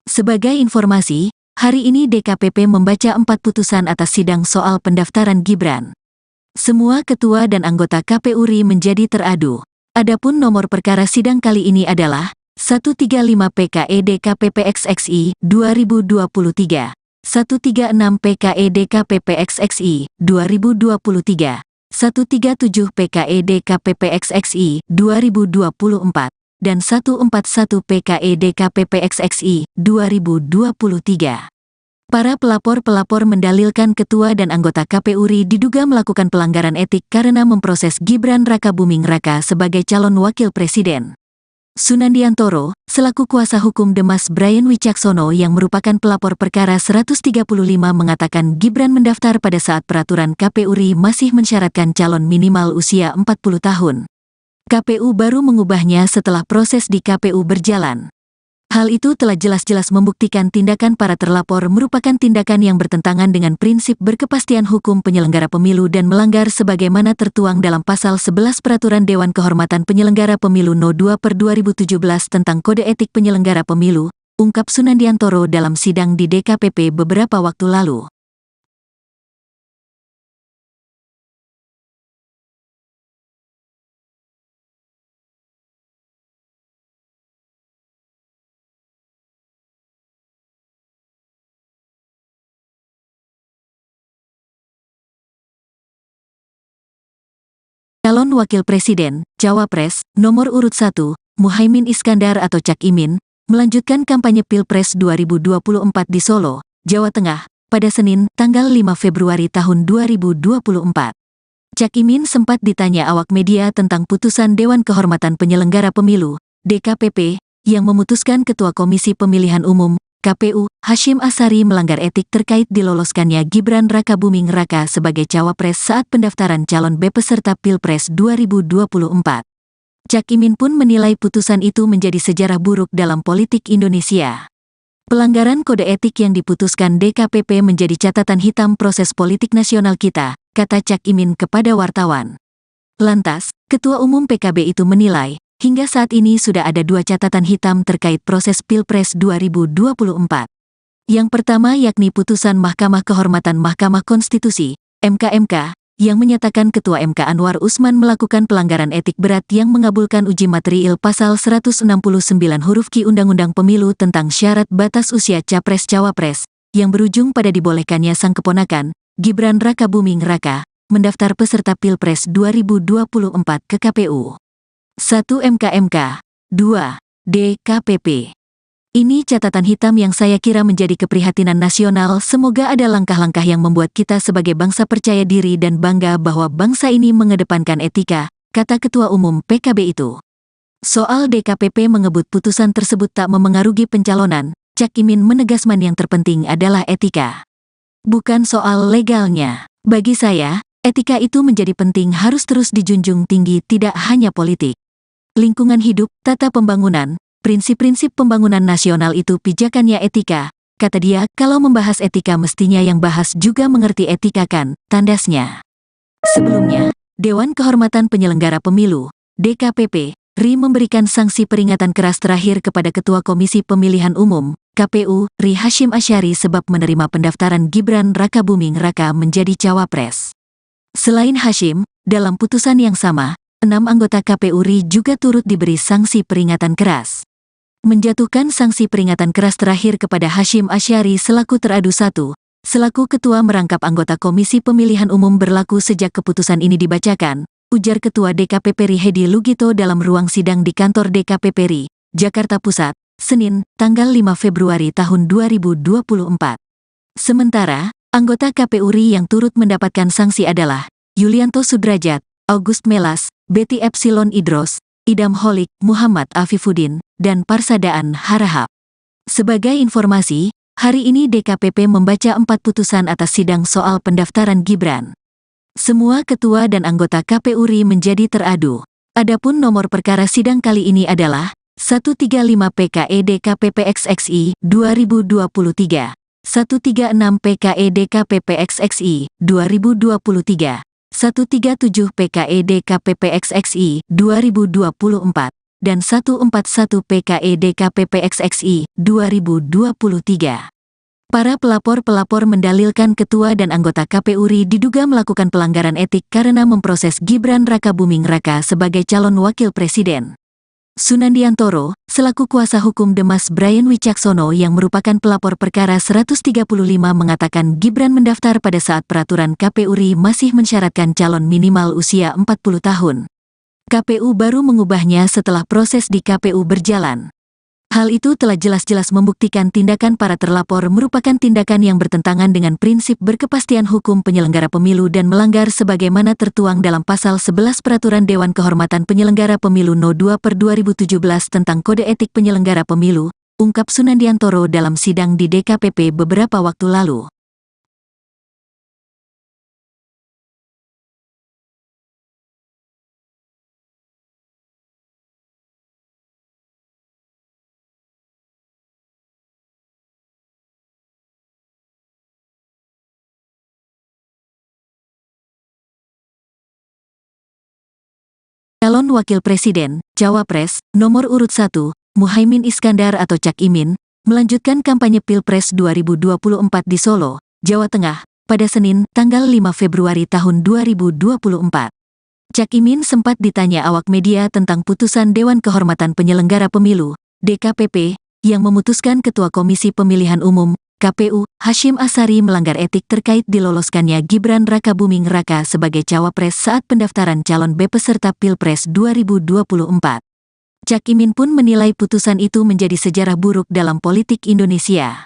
Sebagai informasi, hari ini DKPP membaca 4 putusan atas sidang soal pendaftaran Gibran. Semua ketua dan anggota KPU RI menjadi teradu. Adapun nomor perkara sidang kali ini adalah 135 PKE DKPP XXI 2023, 136 PKE DKPP XXI 2023, 137 PKE DKPP XXI 2024, dan 141 PKE DKPP XXI 2023. Para pelapor-pelapor mendalilkan ketua dan anggota KPU RI diduga melakukan pelanggaran etik karena memproses Gibran Rakabuming Raka sebagai calon wakil presiden. Sunandiantoro, selaku kuasa hukum Demas Brian Wicaksono yang merupakan pelapor perkara 135 mengatakan Gibran mendaftar pada saat peraturan KPU RI masih mensyaratkan calon minimal usia 40 tahun. KPU baru mengubahnya setelah proses di KPU berjalan. Hal itu telah jelas-jelas membuktikan tindakan para terlapor merupakan tindakan yang bertentangan dengan prinsip berkepastian hukum penyelenggara pemilu dan melanggar sebagaimana tertuang dalam Pasal 11 Peraturan Dewan Kehormatan Penyelenggara Pemilu No. 2/2017 tentang Kode Etik Penyelenggara Pemilu, ungkap Sunandiantoro dalam sidang di DKPP beberapa waktu lalu. Calon Wakil Presiden, Cawapres, nomor urut 1, Muhaimin Iskandar atau Cak Imin, melanjutkan kampanye Pilpres 2024 di Solo, Jawa Tengah, pada Senin, tanggal 5 Februari tahun 2024. Cak Imin sempat ditanya awak media tentang putusan Dewan Kehormatan Penyelenggara Pemilu, DKPP, yang memutuskan Ketua Komisi Pemilihan Umum, KPU, Hasyim Asyari melanggar etik terkait diloloskannya Gibran Rakabuming Raka sebagai cawapres saat pendaftaran calon peserta Pilpres 2024. Cak Imin pun menilai putusan itu menjadi sejarah buruk dalam politik Indonesia. Pelanggaran kode etik yang diputuskan DKPP menjadi catatan hitam proses politik nasional kita, kata Cak Imin kepada wartawan. Lantas, Ketua Umum PKB itu menilai, hingga saat ini sudah ada 2 catatan hitam terkait proses Pilpres 2024. Yang pertama yakni putusan Mahkamah Kehormatan Mahkamah Konstitusi, MK, yang menyatakan Ketua MK Anwar Usman melakukan pelanggaran etik berat yang mengabulkan uji material Pasal 169 huruf Q Undang-Undang Pemilu tentang syarat batas usia Capres-Cawapres, yang berujung pada dibolehkannya sang keponakan, Gibran Rakabuming Raka, mendaftar peserta Pilpres 2024 ke KPU. 1 MK, 2 DKPP. Ini catatan hitam yang saya kira menjadi keprihatinan nasional. Semoga ada langkah-langkah yang membuat kita sebagai bangsa percaya diri dan bangga bahwa bangsa ini mengedepankan etika, kata Ketua Umum PKB itu. Soal DKPP mengebut putusan tersebut tak memengaruhi pencalonan, Cak Imin menegaskan yang terpenting adalah etika. Bukan soal legalnya. Bagi saya, etika itu menjadi penting, harus terus dijunjung tinggi, tidak hanya politik. Lingkungan hidup, tata pembangunan, prinsip-prinsip pembangunan nasional itu pijakannya etika, kata dia. Kalau membahas etika mestinya yang bahas juga mengerti etika kan, tandasnya. Sebelumnya, Dewan Kehormatan Penyelenggara Pemilu, DKPP, RI memberikan sanksi peringatan keras terakhir kepada Ketua Komisi Pemilihan Umum, KPU, RI Hasyim Asyari sebab menerima pendaftaran Gibran Rakabuming Raka menjadi cawapres. Selain Hasyim, dalam putusan yang sama, 6 anggota KPU RI juga turut diberi sanksi peringatan keras. Menjatuhkan sanksi peringatan keras terakhir kepada Hasyim Asyari selaku teradu 1, selaku ketua merangkap anggota Komisi Pemilihan Umum berlaku sejak keputusan ini dibacakan, ujar Ketua DKPP RI Hedi Lugito dalam ruang sidang di kantor DKPP RI, Jakarta Pusat, Senin, tanggal 5 Februari tahun 2024. Sementara, anggota KPU RI yang turut mendapatkan sanksi adalah Yulianto Sudrajat, August Melas, Betty Epsilon Idros, Idam Holik, Muhammad Afifuddin, dan Parsadaan Harahap. Sebagai informasi, hari ini DKPP membaca 4 putusan atas sidang soal pendaftaran Gibran. Semua ketua dan anggota KPU RI menjadi teradu. Adapun nomor perkara sidang kali ini adalah 135 PKE DKPP XXI 2023, 136 PKE DKPP XXI 2023, 137 PKE DKPP XXI 2024, dan 141 PKE DKPP XXI 2023. Para pelapor-pelapor mendalilkan ketua dan anggota KPU RI diduga melakukan pelanggaran etik karena memproses Gibran Rakabuming Raka sebagai calon wakil presiden. Sunandiantoro, selaku kuasa hukum Demas Brian Wicaksono yang merupakan pelapor perkara 135 mengatakan Gibran mendaftar pada saat peraturan KPU RI masih mensyaratkan calon minimal usia 40 tahun. KPU baru mengubahnya setelah proses di KPU berjalan. Hal itu telah jelas-jelas membuktikan tindakan para terlapor merupakan tindakan yang bertentangan dengan prinsip berkepastian hukum penyelenggara pemilu dan melanggar sebagaimana tertuang dalam Pasal 11 Peraturan Dewan Kehormatan Penyelenggara Pemilu No. 2/2017 tentang Kode Etik Penyelenggara Pemilu, ungkap Sunandiantoro dalam sidang di DKPP beberapa waktu lalu. Calon Wakil Presiden, Cawapres, nomor urut 1, Muhaimin Iskandar atau Cak Imin, melanjutkan kampanye Pilpres 2024 di Solo, Jawa Tengah, pada Senin, tanggal 5 Februari tahun 2024. Cak Imin sempat ditanya awak media tentang putusan Dewan Kehormatan Penyelenggara Pemilu, DKPP, yang memutuskan Ketua Komisi Pemilihan Umum, KPU, Hasyim Asyari melanggar etik terkait diloloskannya Gibran Rakabuming Raka sebagai cawapres saat pendaftaran calon peserta Pilpres 2024. Cak Imin pun menilai putusan itu menjadi sejarah buruk dalam politik Indonesia.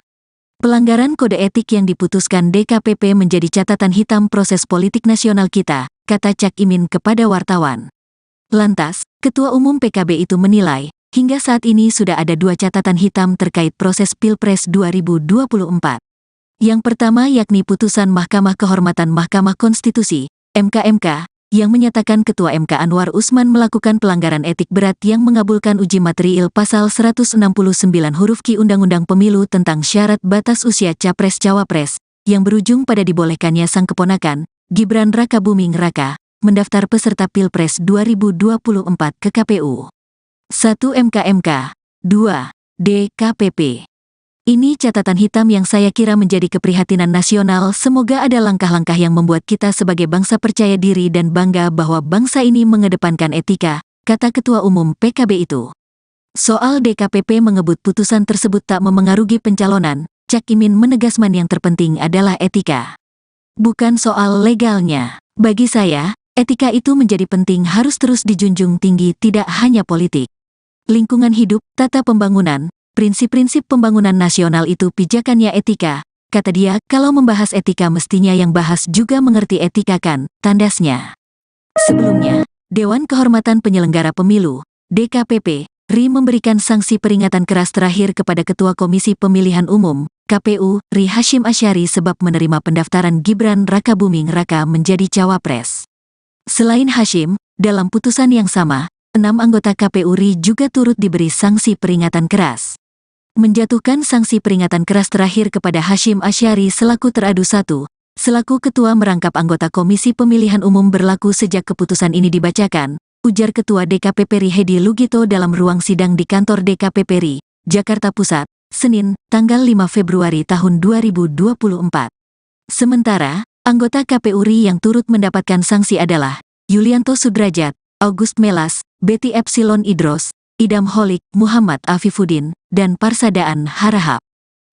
Pelanggaran kode etik yang diputuskan DKPP menjadi catatan hitam proses politik nasional kita, kata Cak Imin kepada wartawan. Lantas, Ketua Umum PKB itu menilai, hingga saat ini sudah ada 2 catatan hitam terkait proses Pilpres 2024. Yang pertama yakni putusan Mahkamah Kehormatan Mahkamah Konstitusi, MK, yang menyatakan Ketua MK Anwar Usman melakukan pelanggaran etik berat yang mengabulkan uji materiil Pasal 169 huruf Q Undang-Undang Pemilu tentang syarat batas usia Capres-Cawapres, yang berujung pada dibolehkannya sang keponakan, Gibran Rakabuming Raka, mendaftar peserta Pilpres 2024 ke KPU. 1 MK, 2 DKPP. Ini catatan hitam yang saya kira menjadi keprihatinan nasional. Semoga ada langkah-langkah yang membuat kita sebagai bangsa percaya diri dan bangga bahwa bangsa ini mengedepankan etika, kata Ketua Umum PKB itu. Soal DKPP mengebut putusan tersebut tak memengaruhi pencalonan, Cak Imin menegaskan yang terpenting adalah etika. Bukan soal legalnya. Bagi saya, etika itu menjadi penting, harus terus dijunjung tinggi, tidak hanya politik. Lingkungan hidup, tata pembangunan, prinsip-prinsip pembangunan nasional itu pijakannya etika, kata dia. Kalau membahas etika mestinya yang bahas juga mengerti etika kan, tandasnya. Sebelumnya, Dewan Kehormatan Penyelenggara Pemilu, DKPP, RI memberikan sanksi peringatan keras terakhir kepada Ketua Komisi Pemilihan Umum, KPU, RI Hasyim Asyari sebab menerima pendaftaran Gibran Rakabuming Raka menjadi cawapres. Selain Hasyim, dalam putusan yang sama, 6 anggota KPU RI juga turut diberi sanksi peringatan keras. Menjatuhkan sanksi peringatan keras terakhir kepada Hasyim Asyari selaku teradu 1, selaku ketua merangkap anggota Komisi Pemilihan Umum berlaku sejak keputusan ini dibacakan, ujar Ketua DKPP RI Hedi Lugito dalam ruang sidang di kantor DKPP RI, Jakarta Pusat, Senin, tanggal 5 Februari tahun 2024. Sementara, anggota KPU RI yang turut mendapatkan sanksi adalah Yulianto Sudrajat, August Melas, Betty Epsilon Idros, Idam Holik, Muhammad Afifuddin, dan Parsadaan Harahap.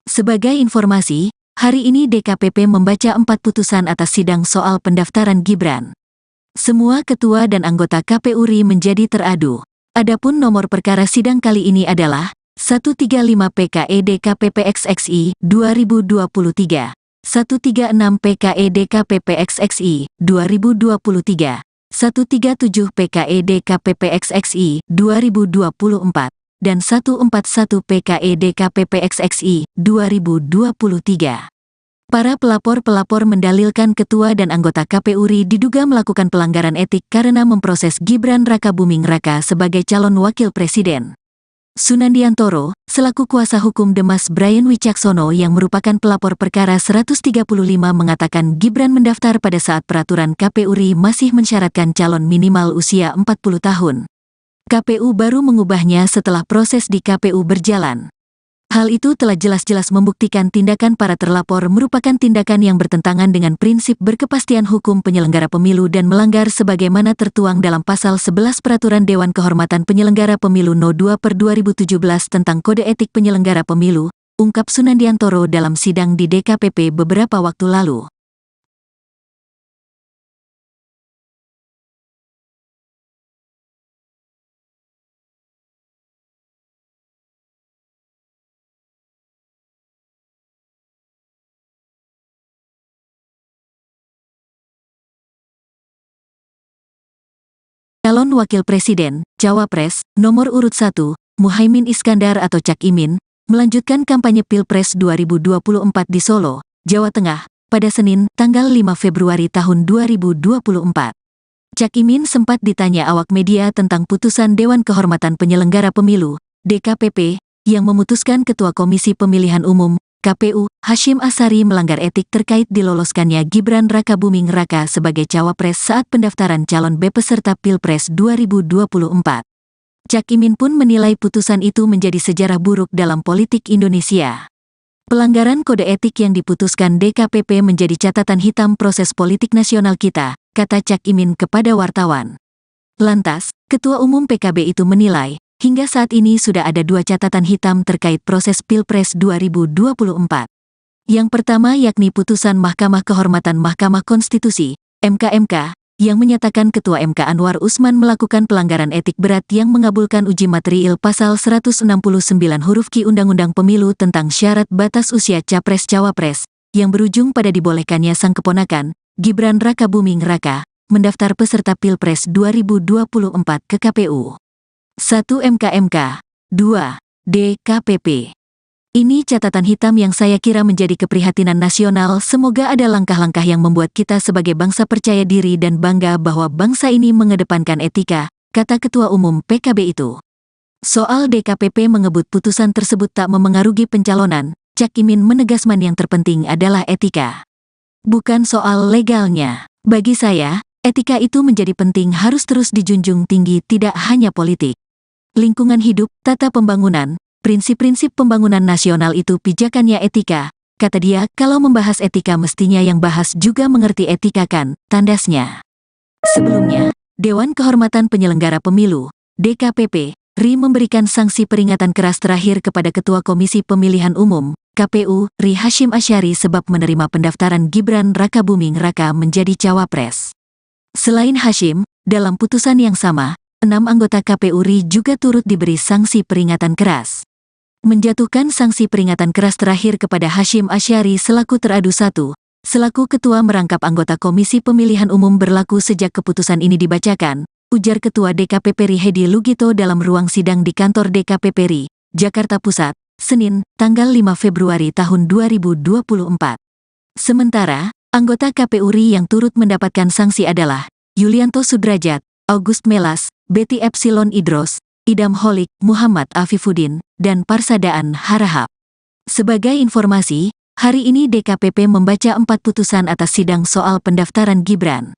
Sebagai informasi, hari ini DKPP membaca 4 putusan atas sidang soal pendaftaran Gibran. Semua ketua dan anggota KPU RI menjadi teradu. Adapun nomor perkara sidang kali ini adalah 135 PKE DKPP XXI 2023, 136 PKE DKPP XXI 2023, 137 PKE DKPP XXI 2024, dan 141 PKE DKPP XXI 2023. Para pelapor-pelapor mendalilkan ketua dan anggota KPU RI diduga melakukan pelanggaran etik karena memproses Gibran Rakabuming Raka sebagai calon wakil presiden. Sunandiantoro, selaku kuasa hukum Demas Brian Wicaksono yang merupakan pelapor perkara 135 mengatakan Gibran mendaftar pada saat peraturan KPU RI masih mensyaratkan calon minimal usia 40 tahun. KPU baru mengubahnya setelah proses di KPU berjalan. Hal itu telah jelas-jelas membuktikan tindakan para terlapor merupakan tindakan yang bertentangan dengan prinsip berkepastian hukum penyelenggara pemilu dan melanggar sebagaimana tertuang dalam Pasal 11 Peraturan Dewan Kehormatan Penyelenggara Pemilu No. 2/2017 tentang Kode Etik Penyelenggara Pemilu, ungkap Sunandiantoro dalam sidang di DKPP beberapa waktu lalu. Calon Wakil Presiden, Cawapres, nomor urut 1, Muhaimin Iskandar atau Cak Imin, melanjutkan kampanye Pilpres 2024 di Solo, Jawa Tengah, pada Senin, tanggal 5 Februari tahun 2024. Cak Imin sempat ditanya awak media tentang putusan Dewan Kehormatan Penyelenggara Pemilu, DKPP, yang memutuskan Ketua Komisi Pemilihan Umum, KPU, Hasyim Asyari melanggar etik terkait diloloskannya Gibran Rakabuming Raka sebagai cawapres saat pendaftaran calon peserta Pilpres 2024. Cak Imin pun menilai putusan itu menjadi sejarah buruk dalam politik Indonesia. Pelanggaran kode etik yang diputuskan DKPP menjadi catatan hitam proses politik nasional kita, kata Cak Imin kepada wartawan. Lantas, Ketua Umum PKB itu menilai, hingga saat ini sudah ada 2 catatan hitam terkait proses Pilpres 2024. Yang pertama yakni putusan Mahkamah Kehormatan Mahkamah Konstitusi, MK, yang menyatakan Ketua MK Anwar Usman melakukan pelanggaran etik berat yang mengabulkan uji material pasal 169 huruf Q Undang-Undang Pemilu tentang syarat batas usia Capres-Cawapres, yang berujung pada dibolehkannya sang keponakan, Gibran Rakabuming Raka, mendaftar peserta Pilpres 2024 ke KPU. 1 MK, 2 DKPP. Ini catatan hitam yang saya kira menjadi keprihatinan nasional. Semoga ada langkah-langkah yang membuat kita sebagai bangsa percaya diri dan bangga bahwa bangsa ini mengedepankan etika, kata Ketua Umum PKB itu. Soal DKPP mengebut putusan tersebut tak memengaruhi pencalonan, Cak Imin menegaskan yang terpenting adalah etika. Bukan soal legalnya. Bagi saya, etika itu menjadi penting, harus terus dijunjung tinggi, tidak hanya politik. Lingkungan hidup, tata pembangunan, prinsip-prinsip pembangunan nasional itu pijakannya etika, kata dia. Kalau membahas etika mestinya yang bahas juga mengerti etika kan, tandasnya. Sebelumnya, Dewan Kehormatan Penyelenggara Pemilu, DKPP, RI memberikan sanksi peringatan keras terakhir kepada Ketua Komisi Pemilihan Umum, KPU, RI Hasyim Asyari sebab menerima pendaftaran Gibran Rakabuming Raka menjadi cawapres. Selain Hasyim, dalam putusan yang sama, 6 anggota KPU RI juga turut diberi sanksi peringatan keras. Menjatuhkan sanksi peringatan keras terakhir kepada Hasyim Asyari selaku teradu 1, selaku ketua merangkap anggota Komisi Pemilihan Umum berlaku sejak keputusan ini dibacakan, ujar Ketua DKPP RI Hedi Lugito dalam ruang sidang di kantor DKPP RI, Jakarta Pusat, Senin, tanggal 5 Februari tahun 2024. Sementara, anggota KPU RI yang turut mendapatkan sanksi adalah Yulianto Sudrajat, August Melas, Betty Epsilon Idros, Idam Holik, Muhammad Afifuddin, dan Parsadaan Harahap. Sebagai informasi, hari ini DKPP membaca 4 putusan atas sidang soal pendaftaran Gibran.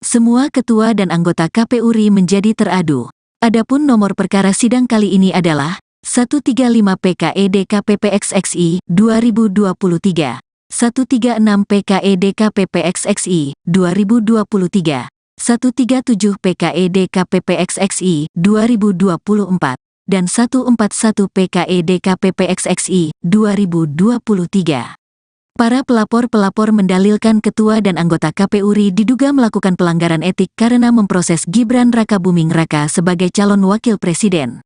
Semua ketua dan anggota KPU RI menjadi teradu. Adapun nomor perkara sidang kali ini adalah 135 PKE DKPP XXI 2023, 136 PKE DKPP XXI 2023, 137 PKE DKPP XXI 2024, dan 141 PKE DKPP XXI 2023. Para pelapor-pelapor mendalilkan ketua dan anggota KPU RI diduga melakukan pelanggaran etik karena memproses Gibran Rakabuming Raka sebagai calon wakil presiden.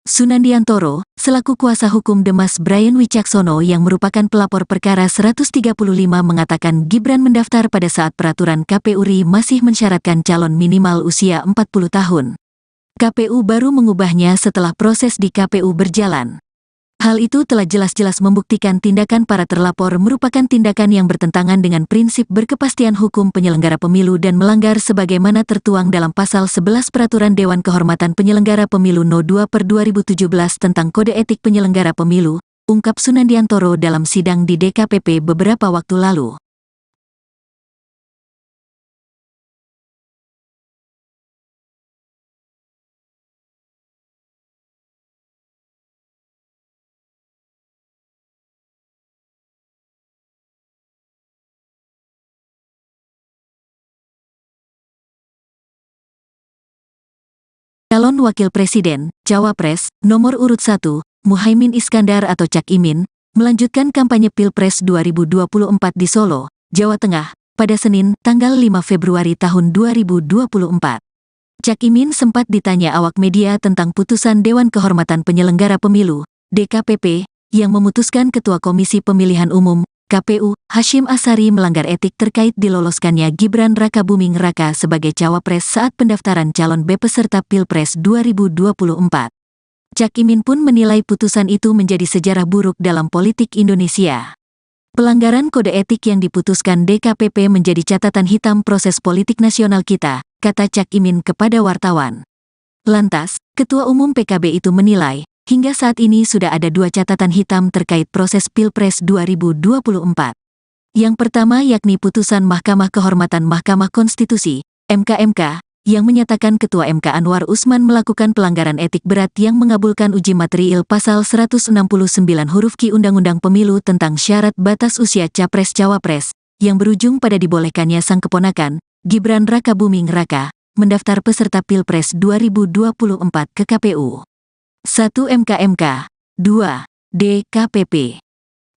Sunandiantoro, selaku kuasa hukum Demas Brian Wicaksono yang merupakan pelapor perkara 135 mengatakan Gibran mendaftar pada saat peraturan KPU RI masih mensyaratkan calon minimal usia 40 tahun. KPU baru mengubahnya setelah proses di KPU berjalan. Hal itu telah jelas-jelas membuktikan tindakan para terlapor merupakan tindakan yang bertentangan dengan prinsip berkepastian hukum penyelenggara pemilu dan melanggar sebagaimana tertuang dalam Pasal 11 Peraturan Dewan Kehormatan Penyelenggara Pemilu No. 2/2017 tentang Kode Etik Penyelenggara Pemilu, ungkap Sunandiantoro dalam sidang di DKPP beberapa waktu lalu. Calon Wakil Presiden, Cawapres, nomor urut 1, Muhaimin Iskandar atau Cak Imin, melanjutkan kampanye Pilpres 2024 di Solo, Jawa Tengah, pada Senin, tanggal 5 Februari tahun 2024. Cak Imin sempat ditanya awak media tentang putusan Dewan Kehormatan Penyelenggara Pemilu, DKPP, yang memutuskan Ketua Komisi Pemilihan Umum, KPU, Hasyim Asyari melanggar etik terkait diloloskannya Gibran Rakabuming Raka sebagai cawapres saat pendaftaran calon peserta Pilpres 2024. Cak Imin pun menilai putusan itu menjadi sejarah buruk dalam politik Indonesia. Pelanggaran kode etik yang diputuskan DKPP menjadi catatan hitam proses politik nasional kita, kata Cak Imin kepada wartawan. Lantas, Ketua Umum PKB itu menilai, hingga saat ini sudah ada 2 catatan hitam terkait proses Pilpres 2024. Yang pertama yakni putusan Mahkamah Kehormatan Mahkamah Konstitusi, MK, yang menyatakan Ketua MK Anwar Usman melakukan pelanggaran etik berat yang mengabulkan uji material pasal 169 huruf Q Undang-Undang Pemilu tentang syarat batas usia Capres-Cawapres, yang berujung pada dibolehkannya sang keponakan, Gibran Rakabuming Raka, mendaftar peserta Pilpres 2024 ke KPU. 1 MK, 2 DKPP.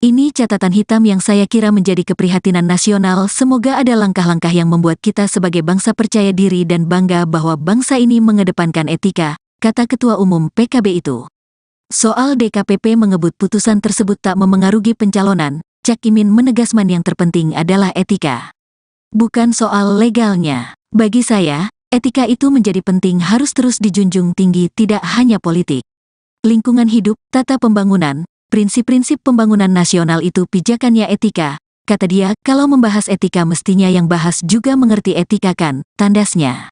Ini catatan hitam yang saya kira menjadi keprihatinan nasional. Semoga ada langkah-langkah yang membuat kita sebagai bangsa percaya diri dan bangga bahwa bangsa ini mengedepankan etika, kata Ketua Umum PKB itu. Soal DKPP mengebut putusan tersebut tak memengaruhi pencalonan, Cak Imin menegaskan yang terpenting adalah etika. Bukan soal legalnya. Bagi saya, etika itu menjadi penting, harus terus dijunjung tinggi, tidak hanya politik. Lingkungan hidup, tata pembangunan, prinsip-prinsip pembangunan nasional itu pijakannya etika, kata dia. Kalau membahas etika mestinya yang bahas juga mengerti etika kan, tandasnya.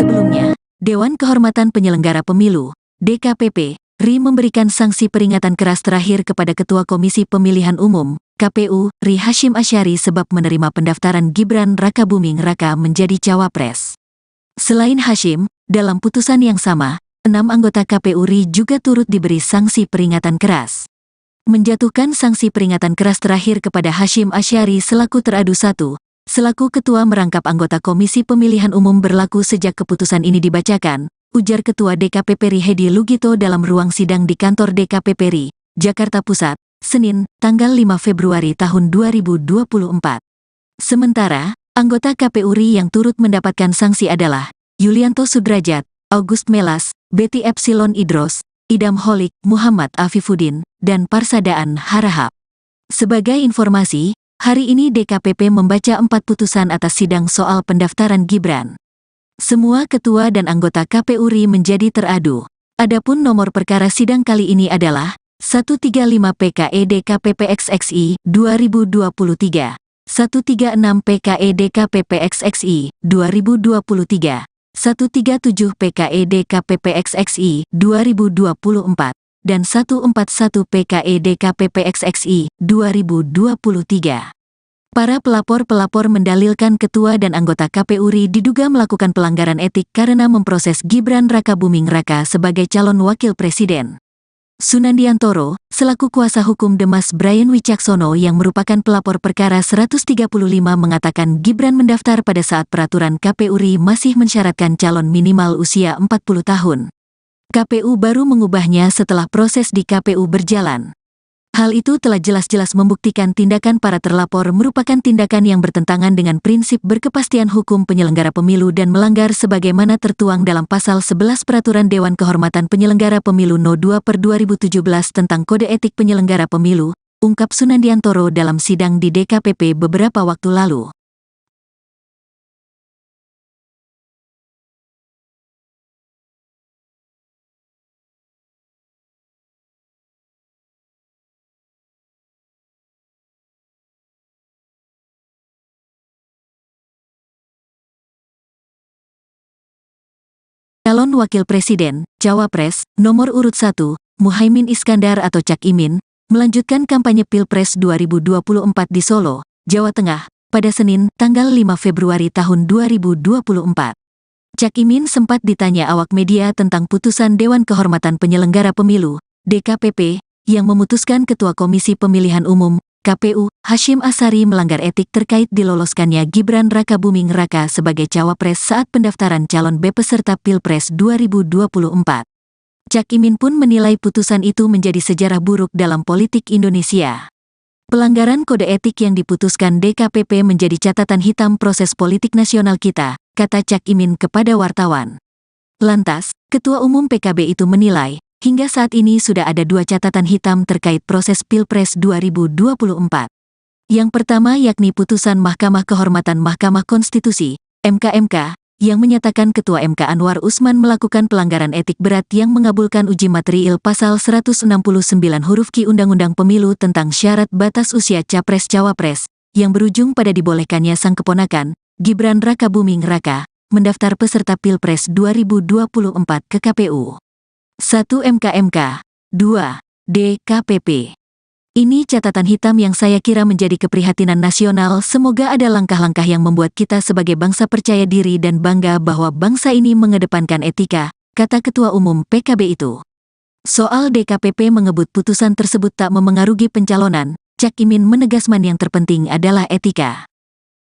Sebelumnya, Dewan Kehormatan Penyelenggara Pemilu, DKPP, RI memberikan sanksi peringatan keras terakhir kepada Ketua Komisi Pemilihan Umum, KPU, RI Hasyim Asyari sebab menerima pendaftaran Gibran Rakabuming Raka menjadi cawapres. Selain Hasyim, dalam putusan yang sama, 6 anggota KPU RI juga turut diberi sanksi peringatan keras. Menjatuhkan sanksi peringatan keras terakhir kepada Hasyim Asyari selaku teradu 1, selaku ketua merangkap anggota Komisi Pemilihan Umum berlaku sejak keputusan ini dibacakan, ujar Ketua DKPP RI Hedi Lugito dalam ruang sidang di kantor DKPP RI, Jakarta Pusat, Senin, tanggal 5 Februari tahun 2024. Sementara, anggota KPU RI yang turut mendapatkan sanksi adalah Yulianto Sudrajat, August Melas, Betty Epsilon Idros, Idam Holik, Muhammad Afifuddin, dan Parsadaan Harahap. Sebagai informasi, hari ini DKPP membaca 4 putusan atas sidang soal pendaftaran Gibran. Semua ketua dan anggota KPU RI menjadi teradu. Adapun nomor perkara sidang kali ini adalah 135 PKE DKPP XXI 2023, 136 PKE DKPP XXI 2023, 137 PKE DKPP XXI 2024, dan 141 PKE DKPP XXI 2023. Para pelapor-pelapor mendalilkan ketua dan anggota KPU RI diduga melakukan pelanggaran etik karena memproses Gibran Rakabuming Raka sebagai calon wakil presiden. Sunandiantoro, selaku kuasa hukum Demas Brian Wicaksono yang merupakan pelapor perkara 135 mengatakan Gibran mendaftar pada saat peraturan KPU RI masih mensyaratkan calon minimal usia 40 tahun. KPU baru mengubahnya setelah proses di KPU berjalan. Hal itu telah jelas-jelas membuktikan tindakan para terlapor merupakan tindakan yang bertentangan dengan prinsip berkepastian hukum penyelenggara pemilu dan melanggar sebagaimana tertuang dalam pasal 11 Peraturan Dewan Kehormatan Penyelenggara Pemilu No. 2/2017 tentang Kode Etik Penyelenggara Pemilu, ungkap Sunandiantoro dalam sidang di DKPP beberapa waktu lalu. Calon Wakil Presiden, Cawapres, nomor urut 1, Muhaimin Iskandar atau Cak Imin, melanjutkan kampanye Pilpres 2024 di Solo, Jawa Tengah, pada Senin, tanggal 5 Februari tahun 2024. Cak Imin sempat ditanya awak media tentang putusan Dewan Kehormatan Penyelenggara Pemilu, DKPP, yang memutuskan Ketua Komisi Pemilihan Umum, KPU, Hasyim Asyari melanggar etik terkait diloloskannya Gibran Rakabuming Raka sebagai cawapres saat pendaftaran calon peserta Pilpres 2024. Cak Imin pun menilai putusan itu menjadi sejarah buruk dalam politik Indonesia. Pelanggaran kode etik yang diputuskan DKPP menjadi catatan hitam proses politik nasional kita, kata Cak Imin kepada wartawan. Lantas, Ketua Umum PKB itu menilai, hingga saat ini sudah ada 2 catatan hitam terkait proses Pilpres 2024. Yang pertama yakni putusan Mahkamah Kehormatan Mahkamah Konstitusi, MK, yang menyatakan Ketua MK Anwar Usman melakukan pelanggaran etik berat yang mengabulkan uji material pasal 169 huruf Q Undang-Undang Pemilu tentang syarat batas usia Capres-Cawapres, yang berujung pada dibolehkannya sang keponakan, Gibran Rakabuming Raka, mendaftar peserta Pilpres 2024 ke KPU. 1 MK, 2 DKPP. Ini catatan hitam yang saya kira menjadi keprihatinan nasional. Semoga ada langkah-langkah yang membuat kita sebagai bangsa percaya diri dan bangga bahwa bangsa ini mengedepankan etika, kata Ketua Umum PKB itu. Soal DKPP mengebut putusan tersebut tak memengaruhi pencalonan, Cak Imin menegaskan yang terpenting adalah etika.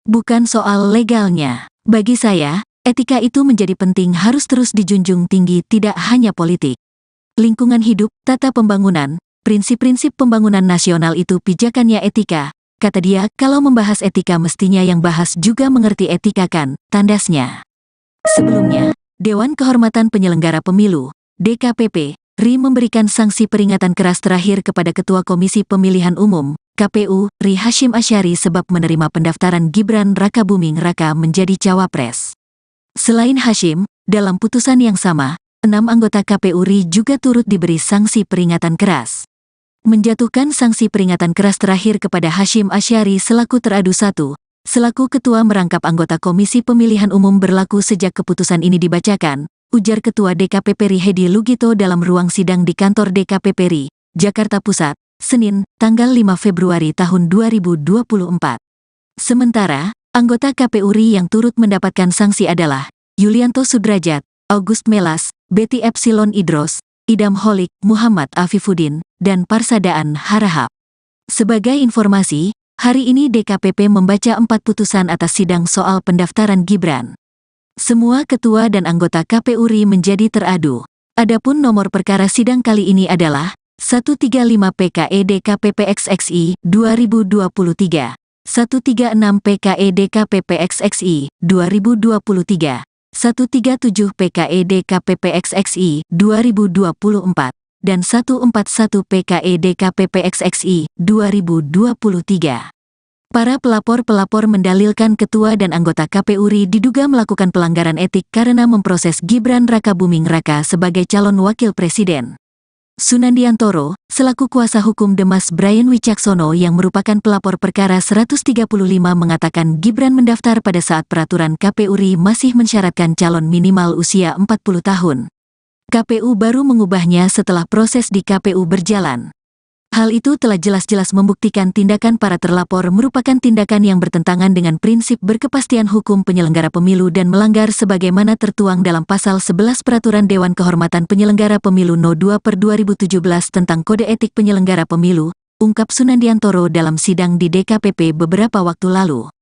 Bukan soal legalnya. Bagi saya, etika itu menjadi penting, harus terus dijunjung tinggi, tidak hanya politik. Lingkungan hidup, tata pembangunan, prinsip-prinsip pembangunan nasional itu pijakannya etika, kata dia. Kalau membahas etika mestinya yang bahas juga mengerti etika kan, tandasnya. Sebelumnya, Dewan Kehormatan Penyelenggara Pemilu, DKPP, RI memberikan sanksi peringatan keras terakhir kepada Ketua Komisi Pemilihan Umum, KPU, RI Hasyim Asyari sebab menerima pendaftaran Gibran Rakabuming Raka menjadi cawapres. Selain Hasyim, dalam putusan yang sama, 6 anggota KPU RI juga turut diberi sanksi peringatan keras. Menjatuhkan sanksi peringatan keras terakhir kepada Hasyim Asyari selaku teradu 1, selaku ketua merangkap anggota Komisi Pemilihan Umum berlaku sejak keputusan ini dibacakan, ujar Ketua DKPP RI Hedi Lugito dalam ruang sidang di kantor DKPP RI, Jakarta Pusat, Senin, tanggal 5 Februari tahun 2024. Sementara, anggota KPU RI yang turut mendapatkan sanksi adalah Yulianto Sudrajat, August Melas, Betty Epsilon Idros, Idam Holik, Muhammad Afifuddin, dan Parsadaan Harahap. Sebagai informasi, hari ini DKPP membaca 4 putusan atas sidang soal pendaftaran Gibran. Semua ketua dan anggota KPU RI menjadi teradu. Adapun nomor perkara sidang kali ini adalah 135 PKE DKPP XXI 2023, 136 PKE DKPP XXI 2023, 137 PKE DKPP XXI 2024, dan 141 PKE DKPP XXI 2023. Para pelapor mendalilkan ketua dan anggota KPU RI diduga melakukan pelanggaran etik karena memproses Gibran Rakabuming Raka sebagai calon wakil presiden. Sunandiantoro, selaku kuasa hukum Demas Brian Wicaksono yang merupakan pelapor perkara 135 mengatakan Gibran mendaftar pada saat peraturan KPU RI masih mensyaratkan calon minimal usia 40 tahun. KPU baru mengubahnya setelah proses di KPU berjalan. Hal itu telah jelas-jelas membuktikan tindakan para terlapor merupakan tindakan yang bertentangan dengan prinsip berkepastian hukum penyelenggara pemilu dan melanggar sebagaimana tertuang dalam pasal 11 Peraturan Dewan Kehormatan Penyelenggara Pemilu No. 2/2017 tentang Kode Etik Penyelenggara Pemilu, ungkap Sunandiantoro dalam sidang di DKPP beberapa waktu lalu.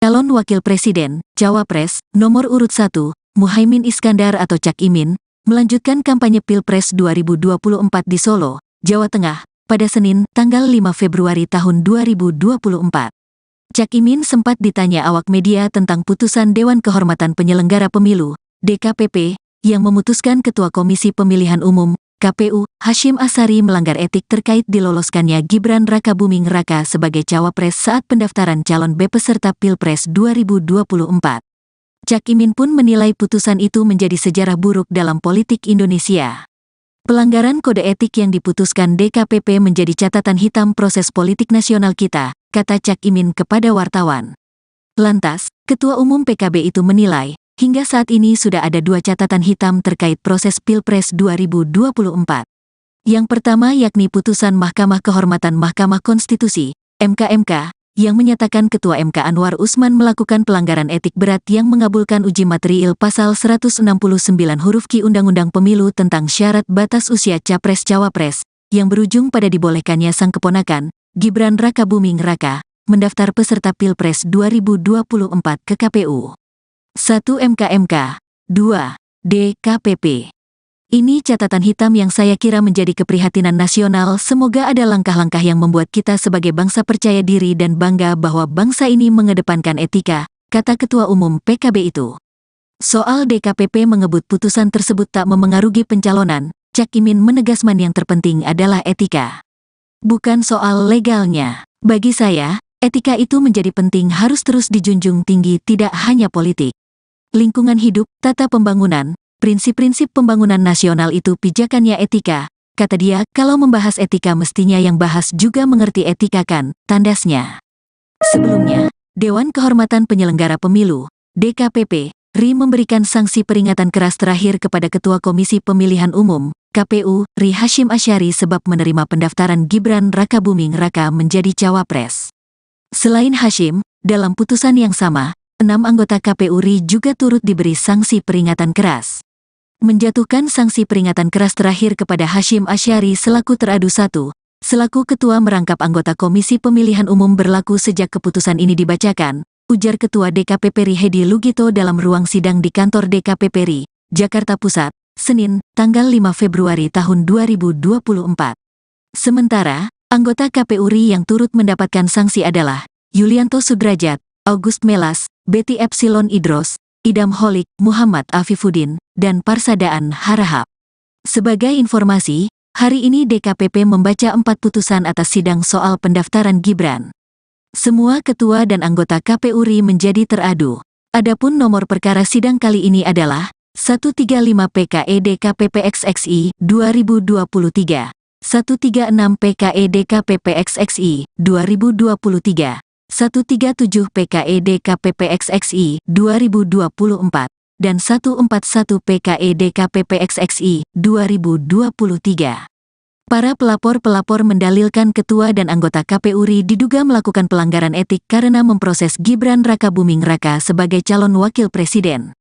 Calon Wakil Presiden, Cawapres, nomor urut 1, Muhaimin Iskandar atau Cak Imin, melanjutkan kampanye Pilpres 2024 di Solo, Jawa Tengah, pada Senin, tanggal 5 Februari tahun 2024. Cak Imin sempat ditanya awak media tentang putusan Dewan Kehormatan Penyelenggara Pemilu, DKPP, yang memutuskan Ketua Komisi Pemilihan Umum, KPU, Hasyim Asyari melanggar etik terkait diloloskannya Gibran Rakabuming Raka sebagai cawapres saat pendaftaran calon peserta Pilpres 2024. Cak Imin pun menilai putusan itu menjadi sejarah buruk dalam politik Indonesia. Pelanggaran kode etik yang diputuskan DKPP menjadi catatan hitam proses politik nasional kita, kata Cak Imin kepada wartawan. Lantas, Ketua Umum PKB itu menilai, hingga saat ini sudah ada dua catatan hitam terkait proses Pilpres 2024. Yang pertama yakni putusan Mahkamah Kehormatan Mahkamah Konstitusi, MK, yang menyatakan Ketua MK Anwar Usman melakukan pelanggaran etik berat yang mengabulkan uji material pasal 169 huruf Q Undang-Undang Pemilu tentang syarat batas usia Capres-Cawapres, yang berujung pada dibolehkannya sang keponakan, Gibran Rakabuming Raka, mendaftar peserta Pilpres 2024 ke KPU. 1. MK, 2. DKPP. Ini catatan hitam yang saya kira menjadi keprihatinan nasional. Semoga ada langkah-langkah yang membuat kita sebagai bangsa percaya diri dan bangga bahwa bangsa ini mengedepankan etika, kata Ketua Umum PKB itu. Soal DKPP mengebut putusan tersebut tak memengaruhi pencalonan, Cak Imin menegaskan yang terpenting adalah etika. Bukan soal legalnya. Bagi saya, etika itu menjadi penting, harus terus dijunjung tinggi, tidak hanya politik. Lingkungan hidup, tata pembangunan, prinsip-prinsip pembangunan nasional itu pijakannya etika, kata dia. Kalau membahas etika mestinya yang bahas juga mengerti etika kan, tandasnya. Sebelumnya, Dewan Kehormatan Penyelenggara Pemilu, DKPP, RI memberikan sanksi peringatan keras terakhir kepada Ketua Komisi Pemilihan Umum, KPU, RI Hashim Asyari sebab menerima pendaftaran Gibran Rakabuming Raka menjadi cawapres. Selain Hashim, dalam putusan yang sama, 6 anggota KPU RI juga turut diberi sanksi peringatan keras. Menjatuhkan sanksi peringatan keras terakhir kepada Hashim Asyari selaku teradu 1, selaku ketua merangkap anggota Komisi Pemilihan Umum berlaku sejak keputusan ini dibacakan, ujar Ketua DKPP RI Hedi Lugito dalam ruang sidang di kantor DKPP RI, Jakarta Pusat, Senin, tanggal 5 Februari tahun 2024. Sementara, anggota KPU RI yang turut mendapatkan sanksi adalah Yulianto Sudrajat, August Melas, Betty Epsilon Idros, Idam Holik, Muhammad Afifuddin, dan Parsadaan Harahap. Sebagai informasi, hari ini DKPP membaca 4 putusan atas sidang soal pendaftaran Gibran. Semua ketua dan anggota KPU RI menjadi teradu. Adapun nomor perkara sidang kali ini adalah 135 PKE DKPP XXI 2023, 136 PKE DKPP XXI 2023, 137 PKE DKPP XXI 2024, dan 141 PKE DKPP XXI 2023. Para pelapor mendalilkan ketua dan anggota KPU RI diduga melakukan pelanggaran etik karena memproses Gibran Rakabuming Raka sebagai calon wakil presiden.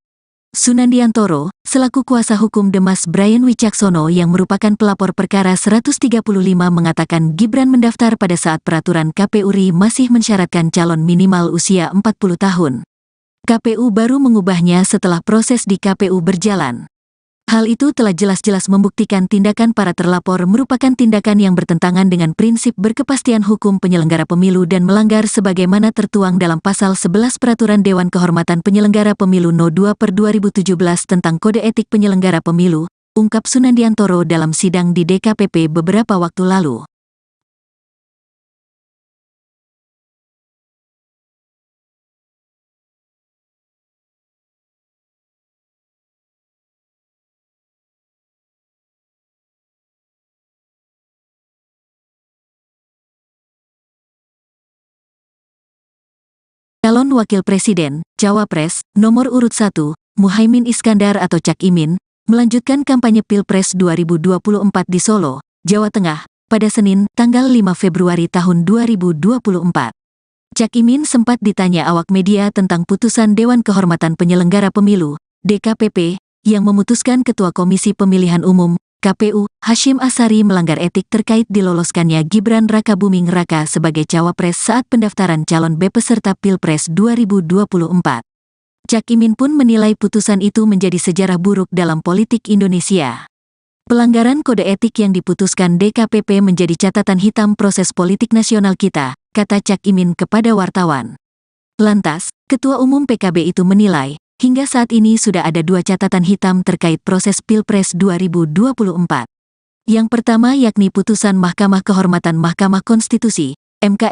Sunandiantoro, selaku kuasa hukum Demas Brian Wicaksono yang merupakan pelapor perkara 135 mengatakan Gibran mendaftar pada saat peraturan KPU RI masih mensyaratkan calon minimal usia 40 tahun. KPU baru mengubahnya setelah proses di KPU berjalan. Hal itu telah jelas-jelas membuktikan tindakan para terlapor merupakan tindakan yang bertentangan dengan prinsip berkepastian hukum penyelenggara pemilu dan melanggar sebagaimana tertuang dalam Pasal 11 Peraturan Dewan Kehormatan Penyelenggara Pemilu No. 2/2017 tentang Kode Etik Penyelenggara Pemilu, ungkap Sunandiantoro dalam sidang di DKPP beberapa waktu lalu. Calon Wakil Presiden, Cawapres, nomor urut 1, Muhaimin Iskandar atau Cak Imin, melanjutkan kampanye Pilpres 2024 di Solo, Jawa Tengah, pada Senin, tanggal 5 Februari tahun 2024. Cak Imin sempat ditanya awak media tentang putusan Dewan Kehormatan Penyelenggara Pemilu, DKPP, yang memutuskan Ketua Komisi Pemilihan Umum, KPU, Hashim Asyari melanggar etik terkait diloloskannya Gibran Rakabuming Raka sebagai cawapres saat pendaftaran calon peserta Pilpres 2024. Cak Imin pun menilai putusan itu menjadi sejarah buruk dalam politik Indonesia. Pelanggaran kode etik yang diputuskan DKPP menjadi catatan hitam proses politik nasional kita, kata Cak Imin kepada wartawan. Lantas, Ketua Umum PKB itu menilai, hingga saat ini sudah ada 2 catatan hitam terkait proses Pilpres 2024. Yang pertama yakni putusan Mahkamah Kehormatan Mahkamah Konstitusi, MK,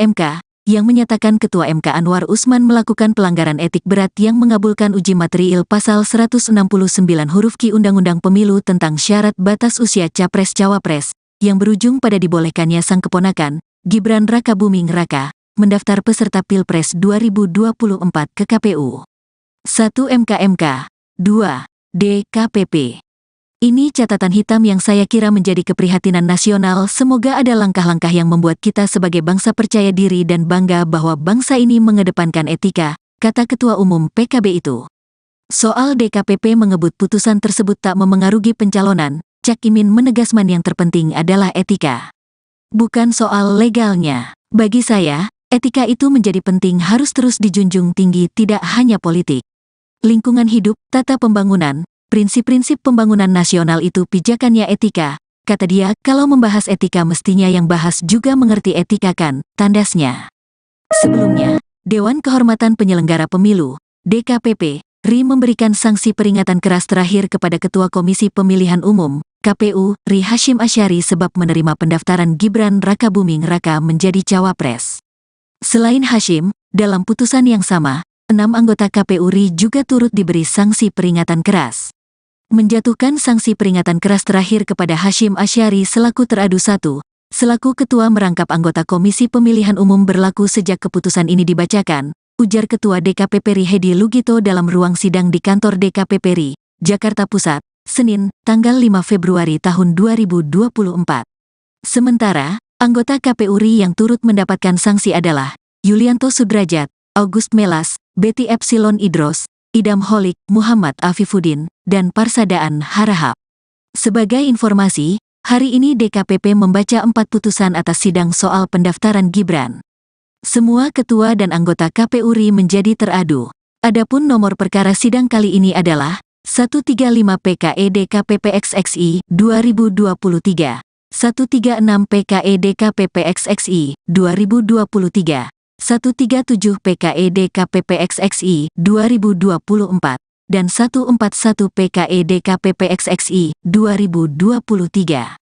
yang menyatakan Ketua MK Anwar Usman melakukan pelanggaran etik berat yang mengabulkan uji material pasal 169 huruf Q Undang-Undang Pemilu tentang syarat batas usia Capres-Cawapres, yang berujung pada dibolehkannya sang keponakan, Gibran Rakabuming Raka, mendaftar peserta Pilpres 2024 ke KPU. 1. MK, 2. DKPP. Ini catatan hitam yang saya kira menjadi keprihatinan nasional. Semoga ada langkah-langkah yang membuat kita sebagai bangsa percaya diri dan bangga bahwa bangsa ini mengedepankan etika, kata Ketua Umum PKB itu. Soal DKPP mengebut putusan tersebut tak memengaruhi pencalonan, Cak Imin menegaskan yang terpenting adalah etika. Bukan soal legalnya. Bagi saya, etika itu menjadi penting, harus terus dijunjung tinggi, tidak hanya politik. Lingkungan hidup, tata pembangunan, prinsip-prinsip pembangunan nasional itu pijakannya etika, kata dia. Kalau membahas etika mestinya yang bahas juga mengerti etika kan, tandasnya. Sebelumnya, Dewan Kehormatan Penyelenggara Pemilu, DKPP, RI memberikan sanksi peringatan keras terakhir kepada Ketua Komisi Pemilihan Umum, KPU, RI Hasyim Asyari sebab menerima pendaftaran Gibran Rakabuming Raka menjadi cawapres. Selain Hasyim, dalam putusan yang sama, 6 anggota KPU RI juga turut diberi sanksi peringatan keras. Menjatuhkan sanksi peringatan keras terakhir kepada Hasyim Asyari selaku teradu 1, selaku ketua merangkap anggota Komisi Pemilihan Umum berlaku sejak keputusan ini dibacakan, ujar Ketua DKPP RI Hedi Lugito dalam ruang sidang di kantor DKPP RI, Jakarta Pusat, Senin, tanggal 5 Februari tahun 2024. Sementara, anggota KPU RI yang turut mendapatkan sanksi adalah Yulianto Sudrajat, August Melas, Betty Epsilon Idros, Idam Holik, Muhammad Afifuddin, dan Parsadaan Harahap. Sebagai informasi, hari ini DKPP membaca 4 putusan atas sidang soal pendaftaran Gibran. Semua ketua dan anggota KPU RI menjadi teradu. Adapun nomor perkara sidang kali ini adalah 135 PKE DKPP XXI 2023, 136 PKE DKPP XXI 2023, 137 PKE DKPP XXI 2024, dan 141 PKE DKPP XXI 2023.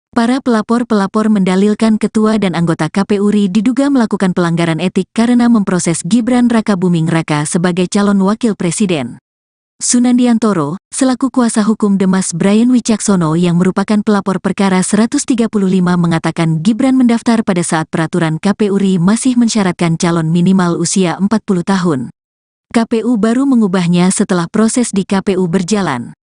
Para pelapor-pelapor mendalilkan ketua dan anggota KPU RI diduga melakukan pelanggaran etik karena memproses Gibran Rakabuming Raka sebagai calon wakil presiden. Sunandiantoro, selaku kuasa hukum Demas Brian Wicaksono yang merupakan pelapor perkara 135 mengatakan Gibran mendaftar pada saat peraturan KPU RI masih mensyaratkan calon minimal usia 40 tahun. KPU baru mengubahnya setelah proses di KPU berjalan.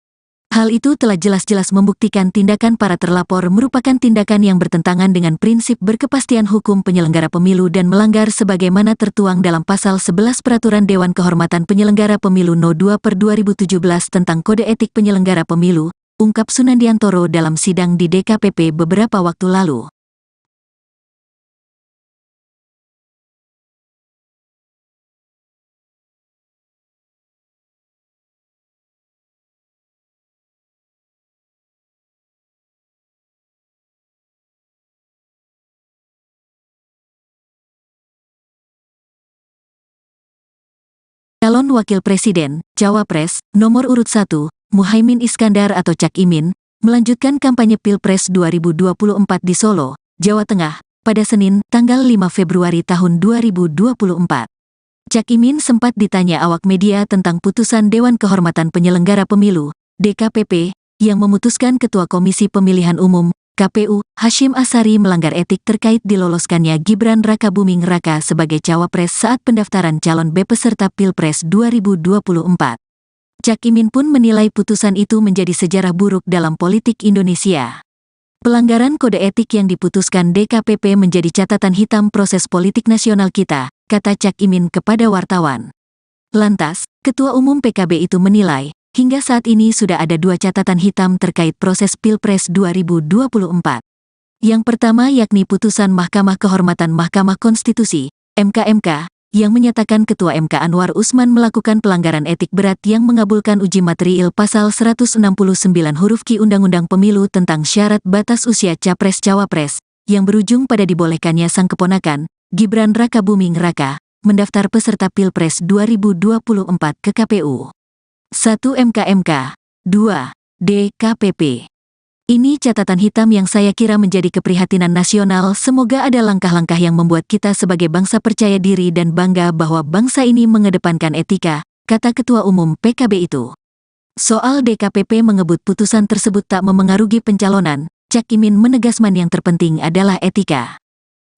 Hal itu telah jelas-jelas membuktikan tindakan para terlapor merupakan tindakan yang bertentangan dengan prinsip berkepastian hukum penyelenggara pemilu dan melanggar sebagaimana tertuang dalam Pasal 11 Peraturan Dewan Kehormatan Penyelenggara Pemilu No. 2/2017 tentang Kode Etik Penyelenggara Pemilu, ungkap Sunandiantoro dalam sidang di DKPP beberapa waktu lalu. Calon Wakil Presiden, Cawapres, nomor urut 1, Muhaimin Iskandar atau Cak Imin, melanjutkan kampanye Pilpres 2024 di Solo, Jawa Tengah, pada Senin, tanggal 5 Februari tahun 2024. Cak Imin sempat ditanya awak media tentang putusan Dewan Kehormatan Penyelenggara Pemilu, DKPP, yang memutuskan Ketua Komisi Pemilihan Umum, KPU, Hasyim Asyari melanggar etik terkait diloloskannya Gibran Rakabuming Raka sebagai cawapres saat pendaftaran calon peserta Pilpres 2024. Cak Imin pun menilai putusan itu menjadi sejarah buruk dalam politik Indonesia. Pelanggaran kode etik yang diputuskan DKPP menjadi catatan hitam proses politik nasional kita, kata Cak Imin kepada wartawan. Lantas, Ketua Umum PKB itu menilai, hingga saat ini sudah ada 2 catatan hitam terkait proses Pilpres 2024. Yang pertama yakni putusan Mahkamah Kehormatan Mahkamah Konstitusi, MK, yang menyatakan Ketua MK Anwar Usman melakukan pelanggaran etik berat yang mengabulkan uji material pasal 169 huruf Q Undang-Undang Pemilu tentang syarat batas usia Capres-Cawapres, yang berujung pada dibolehkannya sang keponakan, Gibran Rakabuming Raka, mendaftar peserta Pilpres 2024 ke KPU. 1 MK, 2 DKPP. Ini catatan hitam yang saya kira menjadi keprihatinan nasional. Semoga ada langkah-langkah yang membuat kita sebagai bangsa percaya diri dan bangga bahwa bangsa ini mengedepankan etika, kata Ketua Umum PKB itu. Soal DKPP mengebut putusan tersebut tak memengaruhi pencalonan, Cak Imin menegaskan yang terpenting adalah etika.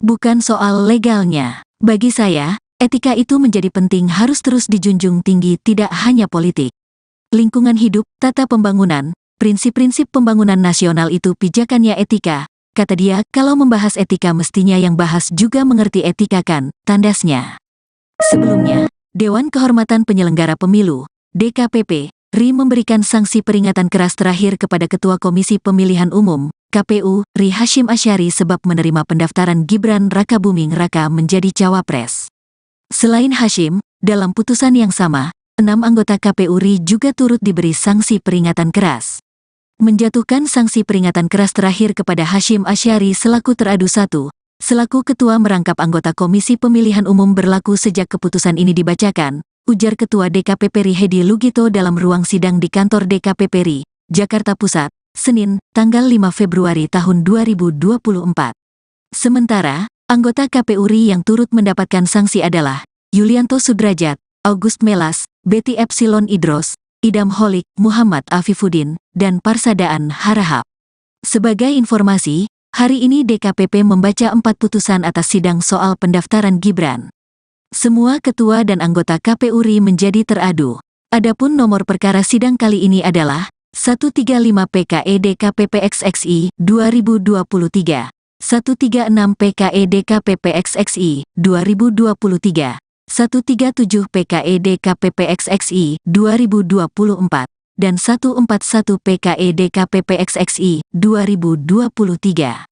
Bukan soal legalnya. Bagi saya, etika itu menjadi penting, harus terus dijunjung tinggi, tidak hanya politik. Lingkungan hidup, tata pembangunan, prinsip-prinsip pembangunan nasional itu pijakannya etika, kata dia. Kalau membahas etika mestinya yang bahas juga mengerti etika kan, tandasnya. Sebelumnya, Dewan Kehormatan Penyelenggara Pemilu, DKPP, RI memberikan sanksi peringatan keras terakhir kepada Ketua Komisi Pemilihan Umum, KPU, RI Hasyim Asyari sebab menerima pendaftaran Gibran Rakabuming Raka menjadi cawapres. Selain Hasyim, dalam putusan yang sama, 6 anggota KPU RI juga turut diberi sanksi peringatan keras. Menjatuhkan sanksi peringatan keras terakhir kepada Hasyim Asyari selaku teradu 1, selaku ketua merangkap anggota Komisi Pemilihan Umum berlaku sejak keputusan ini dibacakan, ujar Ketua DKPP RI Hedi Lugito dalam ruang sidang di kantor DKPP RI, Jakarta Pusat, Senin, tanggal 5 Februari tahun 2024. Sementara, anggota KPU RI yang turut mendapatkan sanksi adalah Yulianto Sudrajat, August Melas, Betty Epsilon Idros, Idam Holik, Muhammad Afifuddin, dan Parsadaan Harahap. Sebagai informasi, hari ini DKPP membaca 4 putusan atas sidang soal pendaftaran Gibran. Semua ketua dan anggota KPU RI menjadi teradu. Adapun nomor perkara sidang kali ini adalah 135 PKE DKPP XXI 2023, 136 PKE DKPP XXI 2023, 137 PKE DKPP XXI 2024, dan 141 PKE DKPP XXI 2023.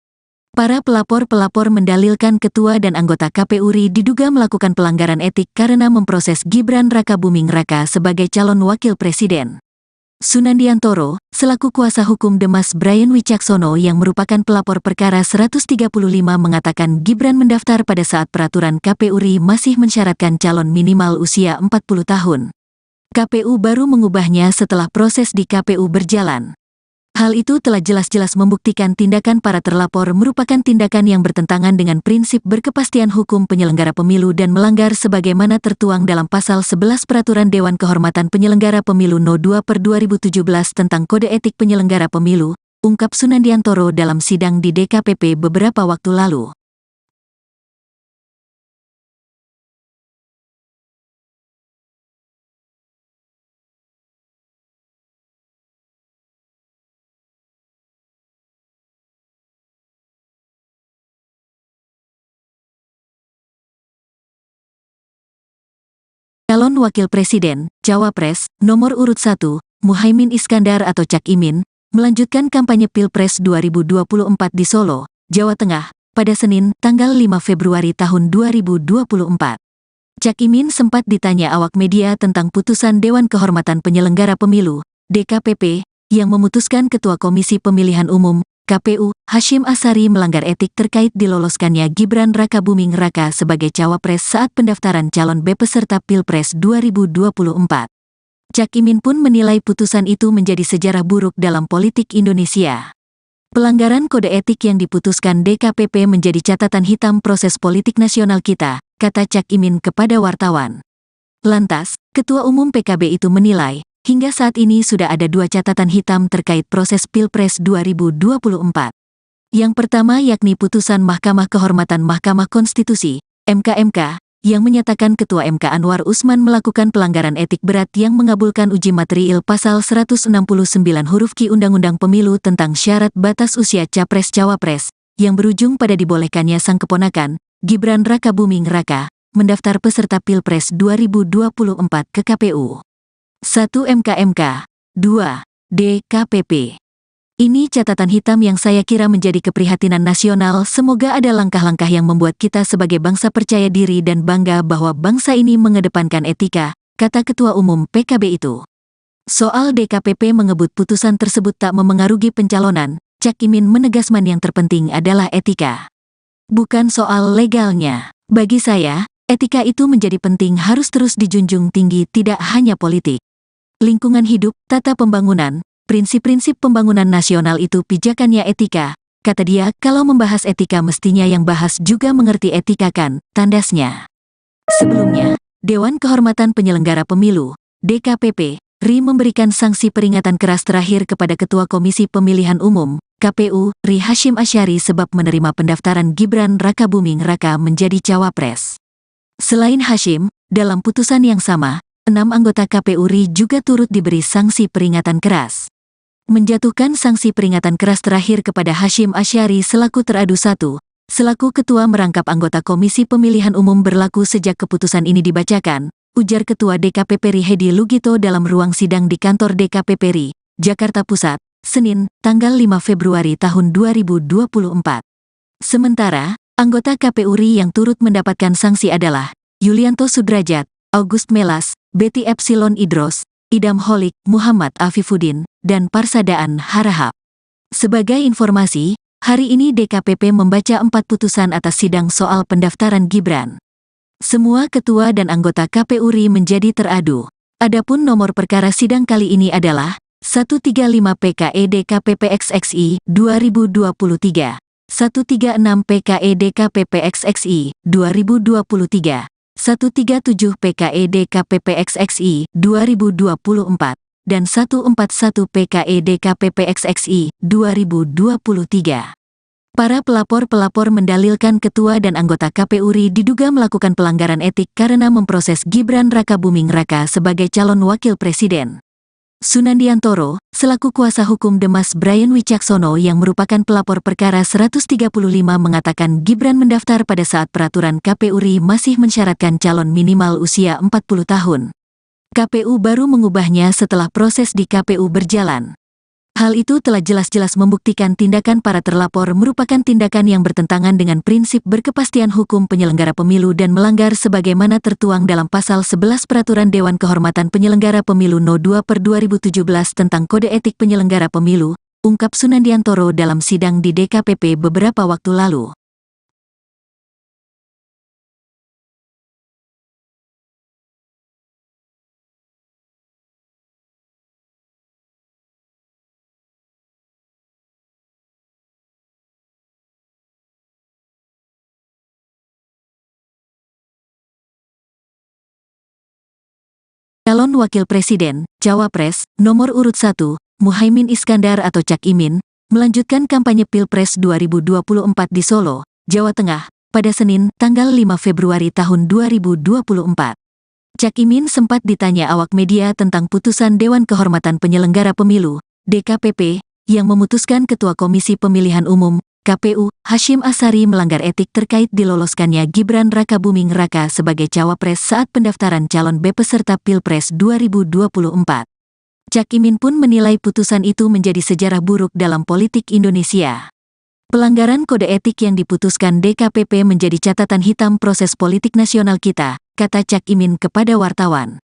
Para pelapor-pelapor mendalilkan ketua dan anggota KPU RI diduga melakukan pelanggaran etik karena memproses Gibran Rakabuming Raka sebagai calon wakil presiden. Sunandiantoro, selaku kuasa hukum Demas Brian Wicaksono yang merupakan pelapor perkara 135 mengatakan Gibran mendaftar pada saat peraturan KPU RI masih mensyaratkan calon minimal usia 40 tahun. KPU baru mengubahnya setelah proses di KPU berjalan. Hal itu telah jelas-jelas membuktikan tindakan para terlapor merupakan tindakan yang bertentangan dengan prinsip berkepastian hukum penyelenggara pemilu dan melanggar sebagaimana tertuang dalam Pasal 11 Peraturan Dewan Kehormatan Penyelenggara Pemilu No. 2/2017 tentang Kode Etik Penyelenggara Pemilu, ungkap Sunandiantoro dalam sidang di DKPP beberapa waktu lalu. Calon Wakil Presiden, Cawapres, nomor urut 1, Muhaimin Iskandar atau Cak Imin, melanjutkan kampanye Pilpres 2024 di Solo, Jawa Tengah, pada Senin, tanggal 5 Februari tahun 2024. Cak Imin sempat ditanya awak media tentang putusan Dewan Kehormatan Penyelenggara Pemilu, DKPP, yang memutuskan Ketua Komisi Pemilihan Umum, KPU, Hasyim Asyari melanggar etik terkait diloloskannya Gibran Rakabuming Raka sebagai cawapres saat pendaftaran calon peserta Pilpres 2024. Cak Imin pun menilai putusan itu menjadi sejarah buruk dalam politik Indonesia. Pelanggaran kode etik yang diputuskan DKPP menjadi catatan hitam proses politik nasional kita, kata Cak Imin kepada wartawan. Lantas, Ketua Umum PKB itu menilai, hingga saat ini sudah ada 2 catatan hitam terkait proses Pilpres 2024. Yang pertama yakni putusan Mahkamah Kehormatan Mahkamah Konstitusi, MK, yang menyatakan Ketua MK Anwar Usman melakukan pelanggaran etik berat yang mengabulkan uji material Pasal 169 huruf Q Undang-Undang Pemilu tentang syarat batas usia Capres-Cawapres, yang berujung pada dibolehkannya sang keponakan, Gibran Rakabuming Raka, mendaftar peserta Pilpres 2024 ke KPU. 1 MK, 2 DKPP. Ini catatan hitam yang saya kira menjadi keprihatinan nasional. Semoga ada langkah-langkah yang membuat kita sebagai bangsa percaya diri dan bangga bahwa bangsa ini mengedepankan etika, kata Ketua Umum PKB itu. Soal DKPP mengebut putusan tersebut tak memengaruhi pencalonan, Cak Imin menegaskan yang terpenting adalah etika. Bukan soal legalnya. Bagi saya, etika itu menjadi penting, harus terus dijunjung tinggi, tidak hanya politik. Lingkungan hidup, tata pembangunan, prinsip-prinsip pembangunan nasional itu pijakannya etika, kata dia. Kalau membahas etika mestinya yang bahas juga mengerti etika kan, tandasnya. Sebelumnya, Dewan Kehormatan Penyelenggara Pemilu, DKPP, RI memberikan sanksi peringatan keras terakhir kepada Ketua Komisi Pemilihan Umum, KPU, RI Hasyim Asyari sebab menerima pendaftaran Gibran Rakabuming Raka menjadi cawapres. Selain Hasyim, dalam putusan yang sama, 6 anggota KPU RI juga turut diberi sanksi peringatan keras. Menjatuhkan sanksi peringatan keras terakhir kepada Hasyim Asyari selaku teradu 1, selaku ketua merangkap anggota Komisi Pemilihan Umum berlaku sejak keputusan ini dibacakan, ujar Ketua DKPP RI Hedi Lugito dalam ruang sidang di kantor DKPP RI, Jakarta Pusat, Senin, tanggal 5 Februari tahun 2024. Sementara, anggota KPU RI yang turut mendapatkan sanksi adalah Yulianto Sudrajat, August Melas, Betty Epsilon Idros, Idam Holik, Muhammad Afifuddin, dan Parsadaan Harahap. Sebagai informasi, hari ini DKPP membaca 4 putusan atas sidang soal pendaftaran Gibran. Semua ketua dan anggota KPU RI menjadi teradu. Adapun nomor perkara sidang kali ini adalah 135 PKE DKPP XXI 2023, 136 PKE DKPP XXI 2023, 137 PKE DKPP XXI 2024, dan 141 PKE DKPP XXI 2023. Para pelapor-pelapor mendalilkan ketua dan anggota KPU RI diduga melakukan pelanggaran etik karena memproses Gibran Rakabuming Raka sebagai calon wakil presiden. Sunandiantoro, selaku kuasa hukum Demas Brian Wicaksono yang merupakan pelapor perkara 135 mengatakan Gibran mendaftar pada saat peraturan KPU RI masih mensyaratkan calon minimal usia 40 tahun. KPU baru mengubahnya setelah proses di KPU berjalan. Hal itu telah jelas-jelas membuktikan tindakan para terlapor merupakan tindakan yang bertentangan dengan prinsip berkepastian hukum penyelenggara pemilu dan melanggar sebagaimana tertuang dalam Pasal 11 Peraturan Dewan Kehormatan Penyelenggara Pemilu No. 2/2017 tentang Kode Etik Penyelenggara Pemilu, ungkap Sunandiantoro dalam sidang di DKPP beberapa waktu lalu. Calon Wakil Presiden, Cawapres, nomor urut 1, Muhaimin Iskandar atau Cak Imin, melanjutkan kampanye Pilpres 2024 di Solo, Jawa Tengah, pada Senin, tanggal 5 Februari tahun 2024. Cak Imin sempat ditanya awak media tentang putusan Dewan Kehormatan Penyelenggara Pemilu, DKPP, yang memutuskan Ketua Komisi Pemilihan Umum, KPU, Hasyim Asyari melanggar etik terkait diloloskannya Gibran Rakabuming Raka sebagai cawapres saat pendaftaran calon peserta Pilpres 2024. Cak Imin pun menilai putusan itu menjadi sejarah buruk dalam politik Indonesia. Pelanggaran kode etik yang diputuskan DKPP menjadi catatan hitam proses politik nasional kita, kata Cak Imin kepada wartawan.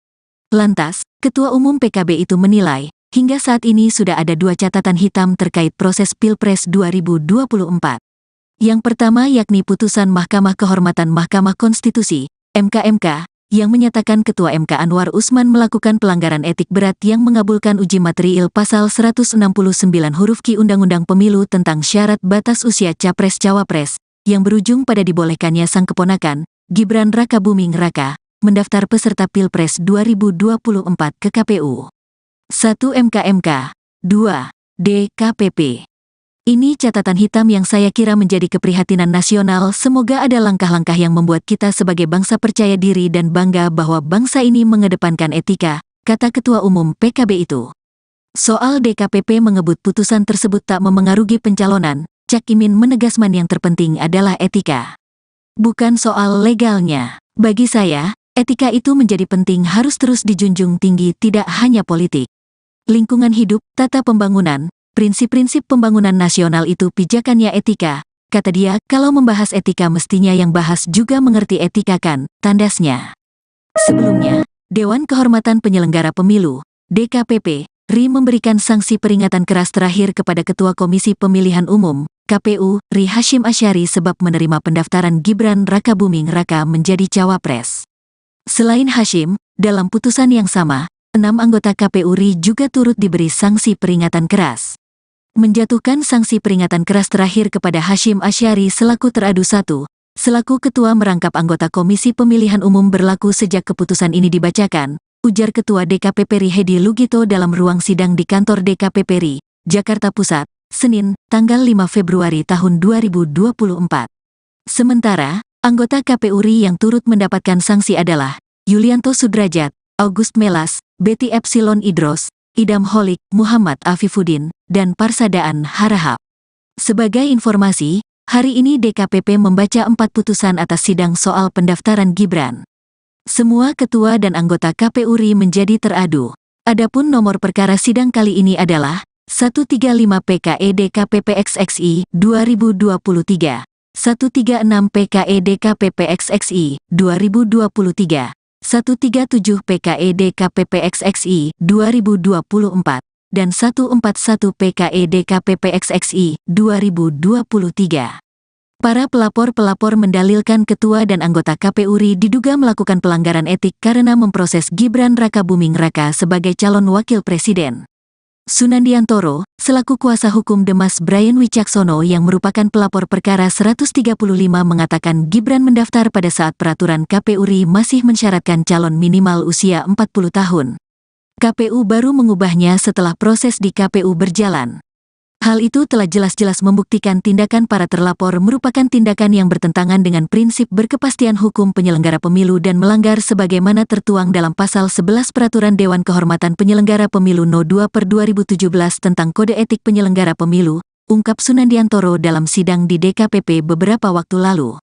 Lantas, Ketua Umum PKB itu menilai, hingga saat ini sudah ada 2 catatan hitam terkait proses Pilpres 2024. Yang pertama yakni putusan Mahkamah Kehormatan Mahkamah Konstitusi, MK, yang menyatakan Ketua MK Anwar Usman melakukan pelanggaran etik berat yang mengabulkan uji materiil Pasal 169 huruf Q Undang-Undang Pemilu tentang syarat batas usia Capres-Cawapres, yang berujung pada dibolehkannya sang keponakan, Gibran Rakabuming Raka, mendaftar peserta Pilpres 2024 ke KPU. 1 MK, 2 DKPP. Ini catatan hitam yang saya kira menjadi keprihatinan nasional. Semoga ada langkah-langkah yang membuat kita sebagai bangsa percaya diri dan bangga bahwa bangsa ini mengedepankan etika, kata Ketua Umum PKB itu. Soal DKPP mengebut putusan tersebut tak memengaruhi pencalonan, Cak Imin menegaskan yang terpenting adalah etika. Bukan soal legalnya. Bagi saya, etika itu menjadi penting, harus terus dijunjung tinggi, tidak hanya politik. Lingkungan hidup, tata pembangunan, prinsip-prinsip pembangunan nasional itu pijakannya etika, kata dia. Kalau membahas etika mestinya yang bahas juga mengerti etika kan, tandasnya. Sebelumnya, Dewan Kehormatan Penyelenggara Pemilu, DKPP, RI memberikan sanksi peringatan keras terakhir kepada Ketua Komisi Pemilihan Umum, KPU, RI Hasyim Asyari sebab menerima pendaftaran Gibran Rakabuming Raka menjadi cawapres. Selain Hasyim, dalam putusan yang sama, 6 anggota KPU RI juga turut diberi sanksi peringatan keras. Menjatuhkan sanksi peringatan keras terakhir kepada Hasyim Asyari selaku teradu 1, selaku ketua merangkap anggota Komisi Pemilihan Umum berlaku sejak keputusan ini dibacakan, ujar Ketua DKPP RI Hedi Lugito dalam ruang sidang di kantor DKPP RI, Jakarta Pusat, Senin, tanggal 5 Februari tahun 2024. Sementara, anggota KPU RI yang turut mendapatkan sanksi adalah Yulianto Sudrajat, August Melas, Betty Epsilon Idros, Idam Holik, Muhammad Afifuddin, dan Parsadaan Harahap. Sebagai informasi, hari ini DKPP membaca 4 putusan atas sidang soal pendaftaran Gibran. Semua ketua dan anggota KPU RI menjadi teradu. Adapun nomor perkara sidang kali ini adalah 135 PKE DKPP XXI 2023, 136 PKE DKPP XXI 2023, 137 PKE DKPP XXI 2024, dan 141 PKE DKPP XXI 2023. Para pelapor-pelapor mendalilkan ketua dan anggota KPU RI diduga melakukan pelanggaran etik karena memproses Gibran Rakabuming Raka sebagai calon wakil presiden. Sunandiantoro, selaku kuasa hukum Demas Brian Wicaksono yang merupakan pelapor perkara 135 mengatakan Gibran mendaftar pada saat peraturan KPU RI masih mensyaratkan calon minimal usia 40 tahun. KPU baru mengubahnya setelah proses di KPU berjalan. Hal itu telah jelas-jelas membuktikan tindakan para terlapor merupakan tindakan yang bertentangan dengan prinsip berkepastian hukum penyelenggara pemilu dan melanggar sebagaimana tertuang dalam Pasal 11 Peraturan Dewan Kehormatan Penyelenggara Pemilu No. 2/2017 tentang Kode Etik Penyelenggara Pemilu, ungkap Sunandiantoro dalam sidang di DKPP beberapa waktu lalu.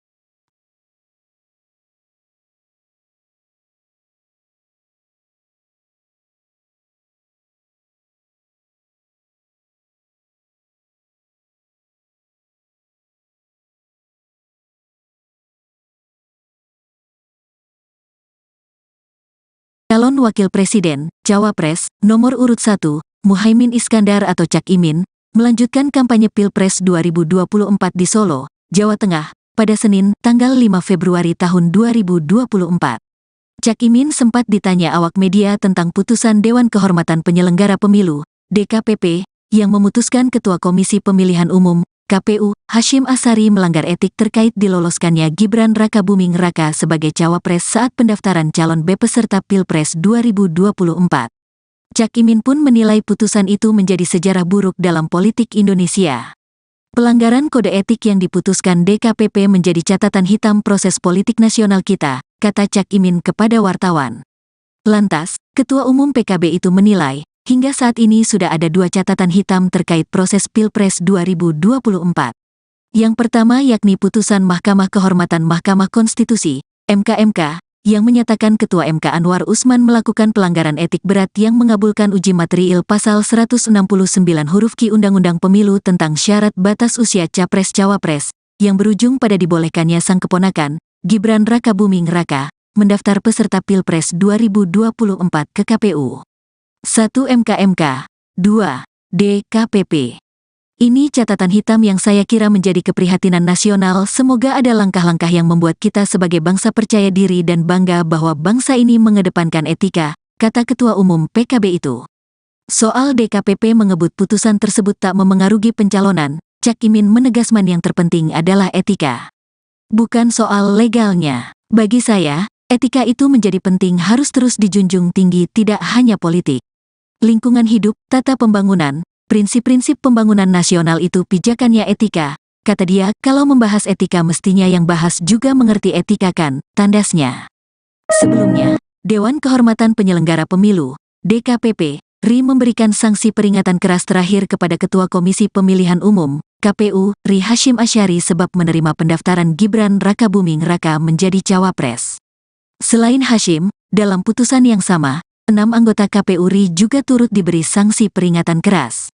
Calon Wakil Presiden, Cawapres, nomor urut 1, Muhaimin Iskandar atau Cak Imin, melanjutkan kampanye Pilpres 2024 di Solo, Jawa Tengah, pada Senin, tanggal 5 Februari tahun 2024. Cak Imin sempat ditanya awak media tentang putusan Dewan Kehormatan Penyelenggara Pemilu, DKPP, yang memutuskan Ketua Komisi Pemilihan Umum, KPU, Hasyim Asyari melanggar etik terkait diloloskannya Gibran Rakabuming Raka sebagai cawapres saat pendaftaran calon peserta Pilpres 2024. Cak Imin pun menilai putusan itu menjadi sejarah buruk dalam politik Indonesia. Pelanggaran kode etik yang diputuskan DKPP menjadi catatan hitam proses politik nasional kita, kata Cak Imin kepada wartawan. Lantas, Ketua Umum PKB itu menilai, hingga saat ini sudah ada 2 catatan hitam terkait proses Pilpres 2024. Yang pertama yakni putusan Mahkamah Kehormatan Mahkamah Konstitusi, MK, yang menyatakan Ketua MK Anwar Usman melakukan pelanggaran etik berat yang mengabulkan uji materiil Pasal 169 huruf Q Undang-Undang Pemilu tentang syarat batas usia Capres-Cawapres, yang berujung pada dibolehkannya sang keponakan, Gibran Rakabuming Raka, mendaftar peserta Pilpres 2024 ke KPU. 1 MK, 2 DKPP. Ini catatan hitam yang saya kira menjadi keprihatinan nasional. Semoga ada langkah-langkah yang membuat kita sebagai bangsa percaya diri dan bangga bahwa bangsa ini mengedepankan etika, kata Ketua Umum PKB itu. Soal DKPP mengebut putusan tersebut tak memengaruhi pencalonan, Cak Imin menegaskan yang terpenting adalah etika. Bukan soal legalnya. Bagi saya, etika itu menjadi penting, harus terus dijunjung tinggi, tidak hanya politik. Lingkungan hidup, tata pembangunan, prinsip-prinsip pembangunan nasional itu pijakannya etika, kata dia. Kalau membahas etika mestinya yang bahas juga mengerti etika kan, tandasnya. Sebelumnya, Dewan Kehormatan Penyelenggara Pemilu, DKPP, RI memberikan sanksi peringatan keras terakhir kepada Ketua Komisi Pemilihan Umum, KPU, RI Hasyim Asyari sebab menerima pendaftaran Gibran Rakabuming Raka menjadi cawapres. Selain Hasyim, dalam putusan yang sama, 6 anggota KPU RI juga turut diberi sanksi peringatan keras.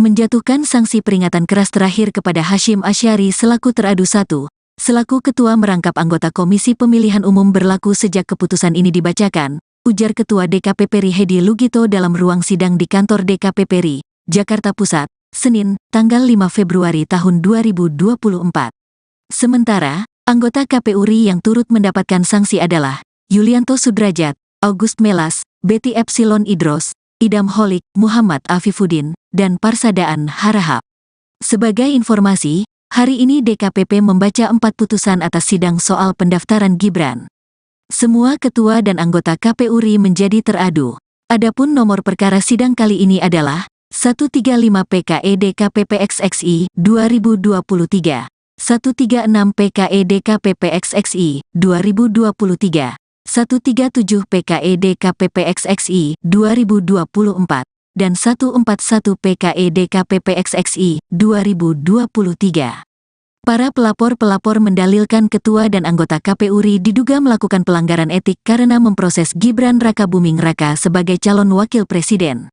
Menjatuhkan sanksi peringatan keras terakhir kepada Hasyim Asyari selaku teradu 1, selaku ketua merangkap anggota Komisi Pemilihan Umum berlaku sejak keputusan ini dibacakan, ujar Ketua DKPP RI Hedi Lugito dalam ruang sidang di kantor DKPP RI, Jakarta Pusat, Senin, tanggal 5 Februari tahun 2024. Sementara, anggota KPU RI yang turut mendapatkan sanksi adalah Yulianto Sudrajat, August Melas, Betty Epsilon Idros, Idam Holik, Muhammad Afifuddin, dan Parsadaan Harahap. Sebagai informasi, hari ini DKPP membaca 4 putusan atas sidang soal pendaftaran Gibran. Semua ketua dan anggota KPU RI menjadi teradu. Adapun nomor perkara sidang kali ini adalah 135 PKE DKPP XXI 2023, 136 PKE DKPP XXI 2023, 137 PKE DKPP XXI 2024, dan 141 PKE DKPP XXI 2023. Para pelapor-pelapor mendalilkan ketua dan anggota KPU RI diduga melakukan pelanggaran etik karena memproses Gibran Rakabuming Raka sebagai calon wakil presiden.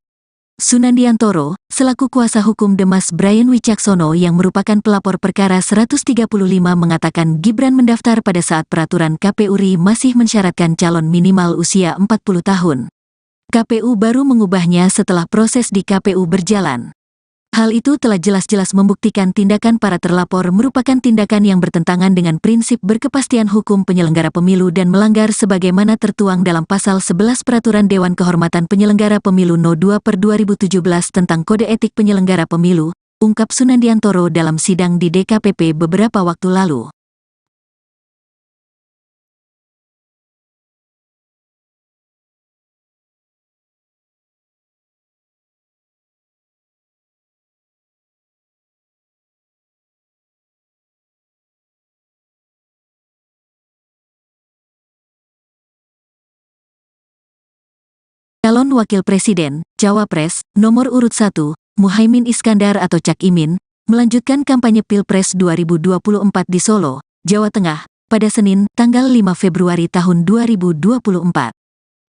Sunandiantoro, selaku kuasa hukum Demas Brian Wicaksono yang merupakan pelapor perkara 135 mengatakan Gibran mendaftar pada saat peraturan KPU RI masih mensyaratkan calon minimal usia 40 tahun. KPU baru mengubahnya setelah proses di KPU berjalan. Hal itu telah jelas-jelas membuktikan tindakan para terlapor merupakan tindakan yang bertentangan dengan prinsip berkepastian hukum penyelenggara pemilu dan melanggar sebagaimana tertuang dalam Pasal 11 Peraturan Dewan Kehormatan Penyelenggara Pemilu No. 2/2017 tentang Kode Etik Penyelenggara Pemilu, ungkap Sunandiantoro dalam sidang di DKPP beberapa waktu lalu. Calon Wakil Presiden, Cawapres, nomor urut 1, Muhaimin Iskandar atau Cak Imin, melanjutkan kampanye Pilpres 2024 di Solo, Jawa Tengah, pada Senin, tanggal 5 Februari tahun 2024.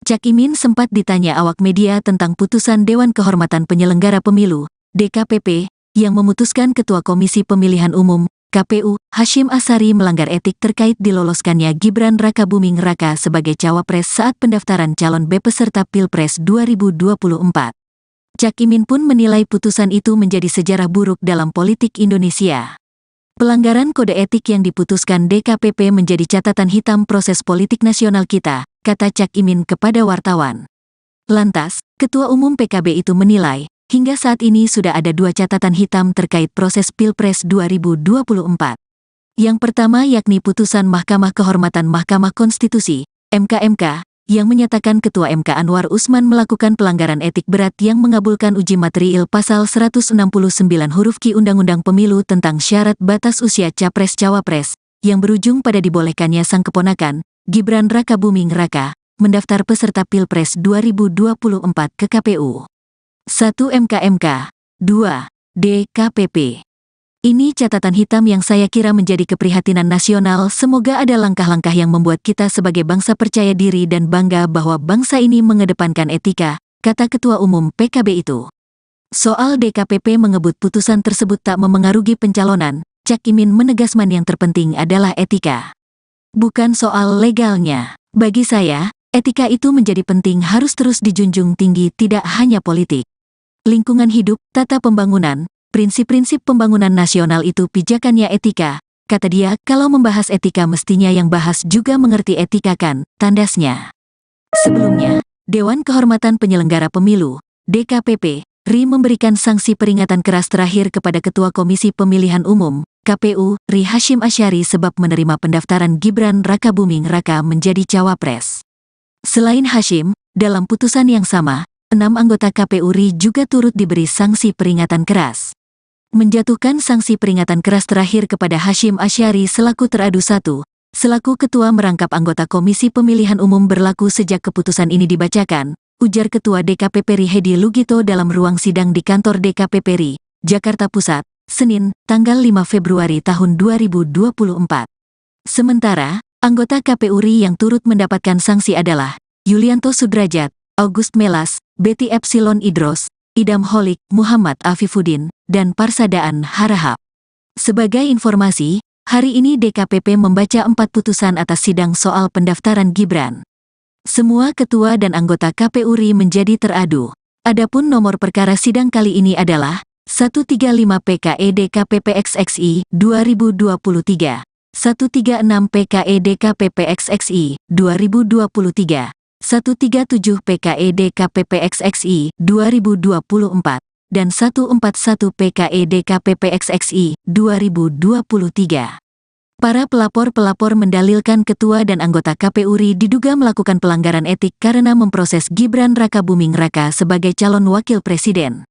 Cak Imin sempat ditanya awak media tentang putusan Dewan Kehormatan Penyelenggara Pemilu, DKPP, yang memutuskan Ketua Komisi Pemilihan Umum, KPU, Hasyim Asyari melanggar etik terkait diloloskannya Gibran Rakabuming Raka sebagai cawapres saat pendaftaran calon peserta Pilpres 2024. Cak Imin pun menilai putusan itu menjadi sejarah buruk dalam politik Indonesia. Pelanggaran kode etik yang diputuskan DKPP menjadi catatan hitam proses politik nasional kita, kata Cak Imin kepada wartawan. Lantas, Ketua Umum PKB itu menilai, hingga saat ini sudah ada 2 catatan hitam terkait proses Pilpres 2024. Yang pertama yakni putusan Mahkamah Kehormatan Mahkamah Konstitusi, MK, yang menyatakan Ketua MK Anwar Usman melakukan pelanggaran etik berat yang mengabulkan uji material Pasal 169 huruf Q Undang-Undang Pemilu tentang syarat batas usia Capres-Cawapres, yang berujung pada dibolehkannya sang keponakan, Gibran Rakabuming Raka, mendaftar peserta Pilpres 2024 ke KPU. 1 MK, 2 DKPP. Ini catatan hitam yang saya kira menjadi keprihatinan nasional. Semoga ada langkah-langkah yang membuat kita sebagai bangsa percaya diri dan bangga bahwa bangsa ini mengedepankan etika, kata Ketua Umum PKB itu. Soal DKPP mengebut putusan tersebut tak memengaruhi pencalonan, Cak Imin menegaskan yang terpenting adalah etika. Bukan soal legalnya. Bagi saya, etika itu menjadi penting, harus terus dijunjung tinggi, tidak hanya politik. Lingkungan hidup, tata pembangunan, prinsip-prinsip pembangunan nasional itu pijakannya etika, kata dia. Kalau membahas etika mestinya yang bahas juga mengerti etika kan, tandasnya. Sebelumnya, Dewan Kehormatan Penyelenggara Pemilu, DKPP, RI memberikan sanksi peringatan keras terakhir kepada Ketua Komisi Pemilihan Umum, KPU, RI Hasyim Asyari sebab menerima pendaftaran Gibran Rakabuming Raka menjadi cawapres. Selain Hasyim, dalam putusan yang sama, 6 anggota KPU RI juga turut diberi sanksi peringatan keras. Menjatuhkan sanksi peringatan keras terakhir kepada Hasyim Asyari selaku teradu 1, selaku ketua merangkap anggota Komisi Pemilihan Umum berlaku sejak keputusan ini dibacakan, ujar Ketua DKPP RI Hedi Lugito dalam ruang sidang di kantor DKPP RI, Jakarta Pusat, Senin, tanggal 5 Februari tahun 2024. Sementara, anggota KPU RI yang turut mendapatkan sanksi adalah Yulianto Sudrajat, August Melas, Betty Epsilon Idros, Idam Holik, Muhammad Afifuddin, dan Parsadaan Harahap. Sebagai informasi, hari ini DKPP membaca 4 putusan atas sidang soal pendaftaran Gibran. Semua ketua dan anggota KPU RI menjadi teradu. Adapun nomor perkara sidang kali ini adalah 135 PKE DKPP XXI 2023, 136 PKE DKPP XXI 2023, 137 PKE DKPP XXI 2024, dan 141 PKE DKPP XXI 2023. Para pelapor-pelapor mendalilkan ketua dan anggota KPU RI diduga melakukan pelanggaran etik karena memproses Gibran Rakabuming Raka sebagai calon wakil presiden.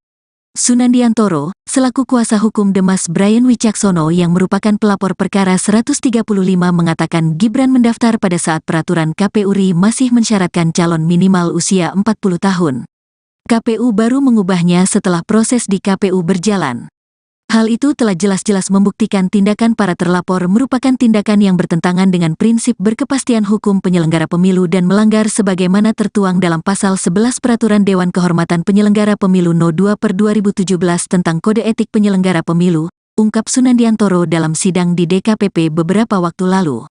Sunandiantoro, selaku kuasa hukum Demas Brian Wicaksono yang merupakan pelapor perkara 135 mengatakan Gibran mendaftar pada saat peraturan KPU RI masih mensyaratkan calon minimal usia 40 tahun. KPU baru mengubahnya setelah proses di KPU berjalan. Hal itu telah jelas-jelas membuktikan tindakan para terlapor merupakan tindakan yang bertentangan dengan prinsip berkepastian hukum penyelenggara pemilu dan melanggar sebagaimana tertuang dalam Pasal 11 Peraturan Dewan Kehormatan Penyelenggara Pemilu No. 2/2017 tentang Kode Etik Penyelenggara Pemilu, ungkap Sunandiantoro dalam sidang di DKPP beberapa waktu lalu.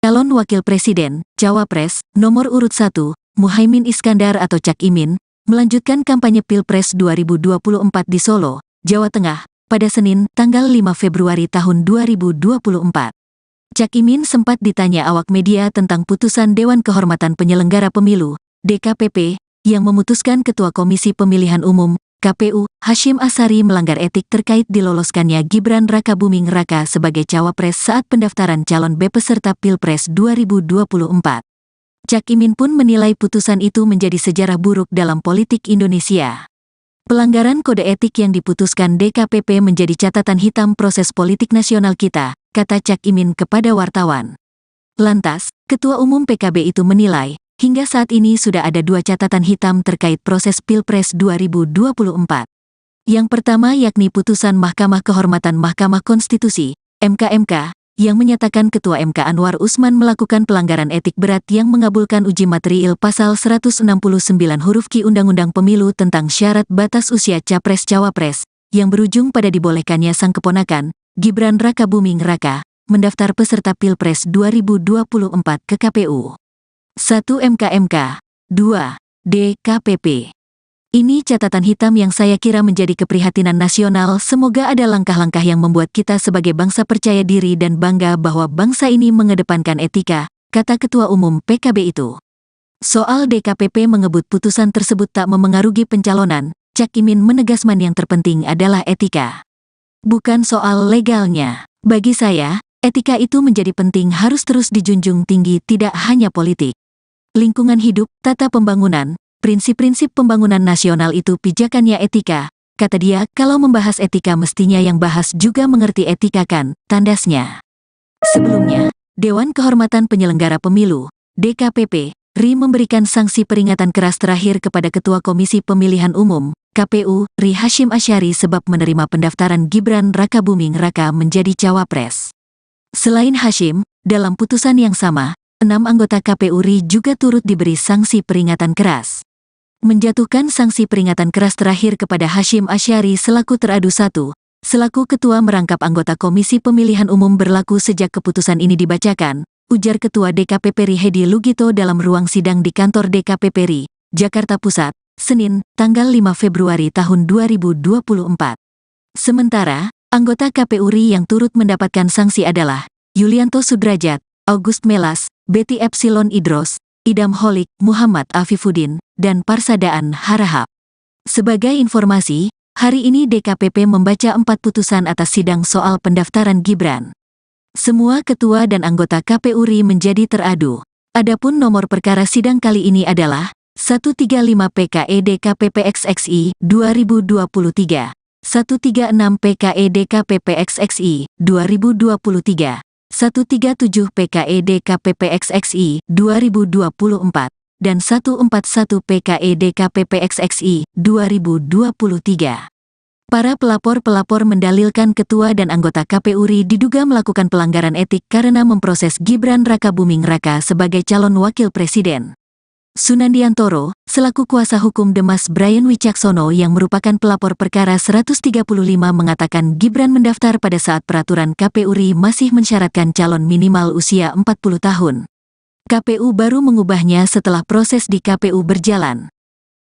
Calon Wakil Presiden, Cawapres, nomor urut 1, Muhaimin Iskandar atau Cak Imin, melanjutkan kampanye Pilpres 2024 di Solo, Jawa Tengah, pada Senin, tanggal 5 Februari tahun 2024. Cak Imin sempat ditanya awak media tentang putusan Dewan Kehormatan Penyelenggara Pemilu, DKPP, yang memutuskan Ketua Komisi Pemilihan Umum, KPU, Hasyim Asyari melanggar etik terkait diloloskannya Gibran Rakabuming Raka sebagai cawapres saat pendaftaran calon peserta Pilpres 2024. Cak Imin pun menilai putusan itu menjadi sejarah buruk dalam politik Indonesia. Pelanggaran kode etik yang diputuskan DKPP menjadi catatan hitam proses politik nasional kita, kata Cak Imin kepada wartawan. Lantas, Ketua Umum PKB itu menilai, hingga saat ini sudah ada 2 catatan hitam terkait proses Pilpres 2024. Yang pertama yakni putusan Mahkamah Kehormatan Mahkamah Konstitusi, MK, yang menyatakan Ketua MK Anwar Usman melakukan pelanggaran etik berat yang mengabulkan uji material Pasal 169 huruf Q Undang-Undang Pemilu tentang syarat batas usia Capres-Cawapres, yang berujung pada dibolehkannya sang keponakan, Gibran Rakabuming Raka, mendaftar peserta Pilpres 2024 ke KPU. 1 MK, 2 DKPP. Ini catatan hitam yang saya kira menjadi keprihatinan nasional. Semoga ada langkah-langkah yang membuat kita sebagai bangsa percaya diri dan bangga bahwa bangsa ini mengedepankan etika, kata Ketua Umum PKB itu. Soal DKPP mengebut putusan tersebut tak memengaruhi pencalonan, Cak Imin menegaskan yang terpenting adalah etika. Bukan soal legalnya. Bagi saya, etika itu menjadi penting, harus terus dijunjung tinggi, tidak hanya politik. Lingkungan hidup, tata pembangunan, prinsip-prinsip pembangunan nasional itu pijakannya etika, kata dia. Kalau membahas etika mestinya yang bahas juga mengerti etika kan, tandasnya. Sebelumnya, Dewan Kehormatan Penyelenggara Pemilu, DKPP, RI memberikan sanksi peringatan keras terakhir kepada Ketua Komisi Pemilihan Umum, KPU, RI Hasyim Asyari sebab menerima pendaftaran Gibran Rakabuming Raka menjadi cawapres. Selain Hasyim, dalam putusan yang sama, 6 anggota KPU RI juga turut diberi sanksi peringatan keras. Menjatuhkan sanksi peringatan keras terakhir kepada Hasyim Asyari selaku teradu 1, selaku ketua merangkap anggota Komisi Pemilihan Umum berlaku sejak keputusan ini dibacakan, ujar Ketua DKPP RI Hedi Lugito dalam ruang sidang di kantor DKPP RI, Jakarta Pusat, Senin, tanggal 5 Februari tahun 2024. Sementara, anggota KPU RI yang turut mendapatkan sanksi adalah Yulianto Sudrajat, August Melas, Betty Epsilon Idros, Idam Holik, Muhammad Afifuddin, dan Parsadaan Harahap. Sebagai informasi, hari ini DKPP membaca 4 putusan atas sidang soal pendaftaran Gibran. Semua ketua dan anggota KPU RI menjadi teradu. Adapun nomor perkara sidang kali ini adalah 135 PKE DKPP XXI 2023, 136 PKE DKPP XXI 2023, 137 PKE DKPP XXI 2024, dan 141 PKE DKPP XXI 2023. Para pelapor-pelapor mendalilkan ketua dan anggota KPU RI diduga melakukan pelanggaran etik karena memproses Gibran Rakabuming Raka sebagai calon wakil presiden. Sunandiantoro, selaku kuasa hukum Demas Brian Wicaksono yang merupakan pelapor perkara 135 mengatakan Gibran mendaftar pada saat peraturan KPU RI masih mensyaratkan calon minimal usia 40 tahun. KPU baru mengubahnya setelah proses di KPU berjalan.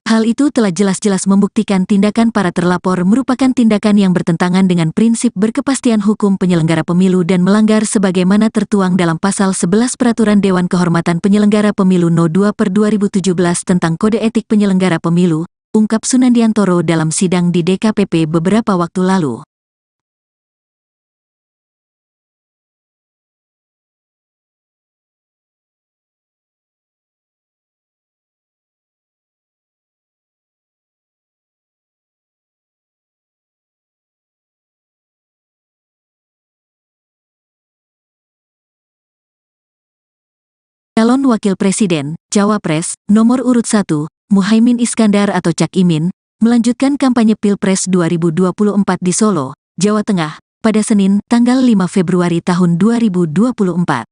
Hal itu telah jelas-jelas membuktikan tindakan para terlapor merupakan tindakan yang bertentangan dengan prinsip berkepastian hukum penyelenggara pemilu dan melanggar sebagaimana tertuang dalam Pasal 11 Peraturan Dewan Kehormatan Penyelenggara Pemilu No. 2/2017 tentang Kode Etik Penyelenggara Pemilu, ungkap Sunandiantoro dalam sidang di DKPP beberapa waktu lalu. Calon Wakil Presiden, Cawapres, nomor urut 1, Muhaimin Iskandar atau Cak Imin, melanjutkan kampanye Pilpres 2024 di Solo, Jawa Tengah, pada Senin, tanggal 5 Februari tahun 2024.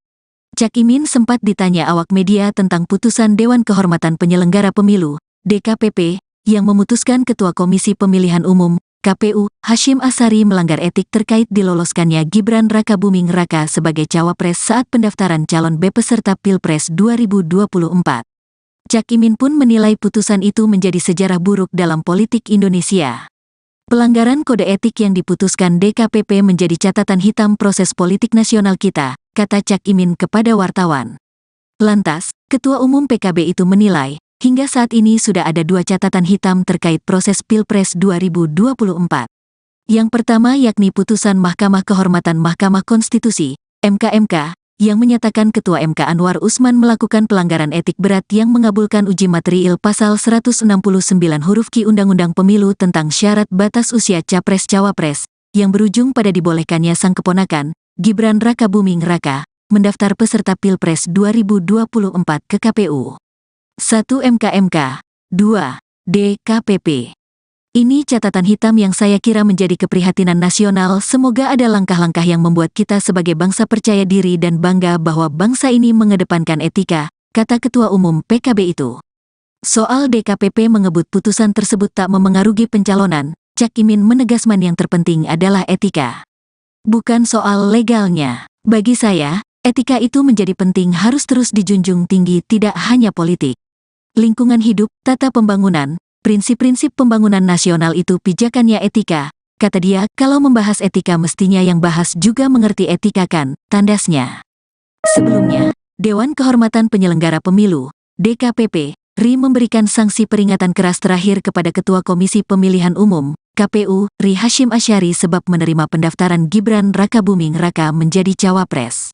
Cak Imin sempat ditanya awak media tentang putusan Dewan Kehormatan Penyelenggara Pemilu, DKPP, yang memutuskan Ketua Komisi Pemilihan Umum, KPU, Hasyim Asyari melanggar etik terkait diloloskannya Gibran Rakabuming Raka sebagai cawapres saat pendaftaran calon peserta Pilpres 2024. Cak Imin pun menilai putusan itu menjadi sejarah buruk dalam politik Indonesia. Pelanggaran kode etik yang diputuskan DKPP menjadi catatan hitam proses politik nasional kita, kata Cak Imin kepada wartawan. Lantas, Ketua Umum PKB itu menilai, hingga saat ini sudah ada 2 catatan hitam terkait proses Pilpres 2024. Yang pertama yakni putusan Mahkamah Kehormatan Mahkamah Konstitusi, MK, yang menyatakan Ketua MK Anwar Usman melakukan pelanggaran etik berat yang mengabulkan uji material Pasal 169 huruf Q Undang-Undang Pemilu tentang syarat batas usia Capres-Cawapres, yang berujung pada dibolehkannya sang keponakan, Gibran Rakabuming Raka, mendaftar peserta Pilpres 2024 ke KPU. 1 MK, 2 DKPP. Ini catatan hitam yang saya kira menjadi keprihatinan nasional. Semoga ada langkah-langkah yang membuat kita sebagai bangsa percaya diri dan bangga bahwa bangsa ini mengedepankan etika, kata Ketua Umum PKB itu. Soal DKPP mengebut putusan tersebut tak memengaruhi pencalonan, Cak Imin menegaskan yang terpenting adalah etika. Bukan soal legalnya. Bagi saya, etika itu menjadi penting, harus terus dijunjung tinggi, tidak hanya politik. Lingkungan hidup, tata pembangunan, prinsip-prinsip pembangunan nasional itu pijakannya etika, kata dia. Kalau membahas etika mestinya yang bahas juga mengerti etika kan, tandasnya. Sebelumnya, Dewan Kehormatan Penyelenggara Pemilu, DKPP, RI memberikan sanksi peringatan keras terakhir kepada Ketua Komisi Pemilihan Umum, KPU, RI Hasyim Asyari sebab menerima pendaftaran Gibran Rakabuming Raka menjadi cawapres.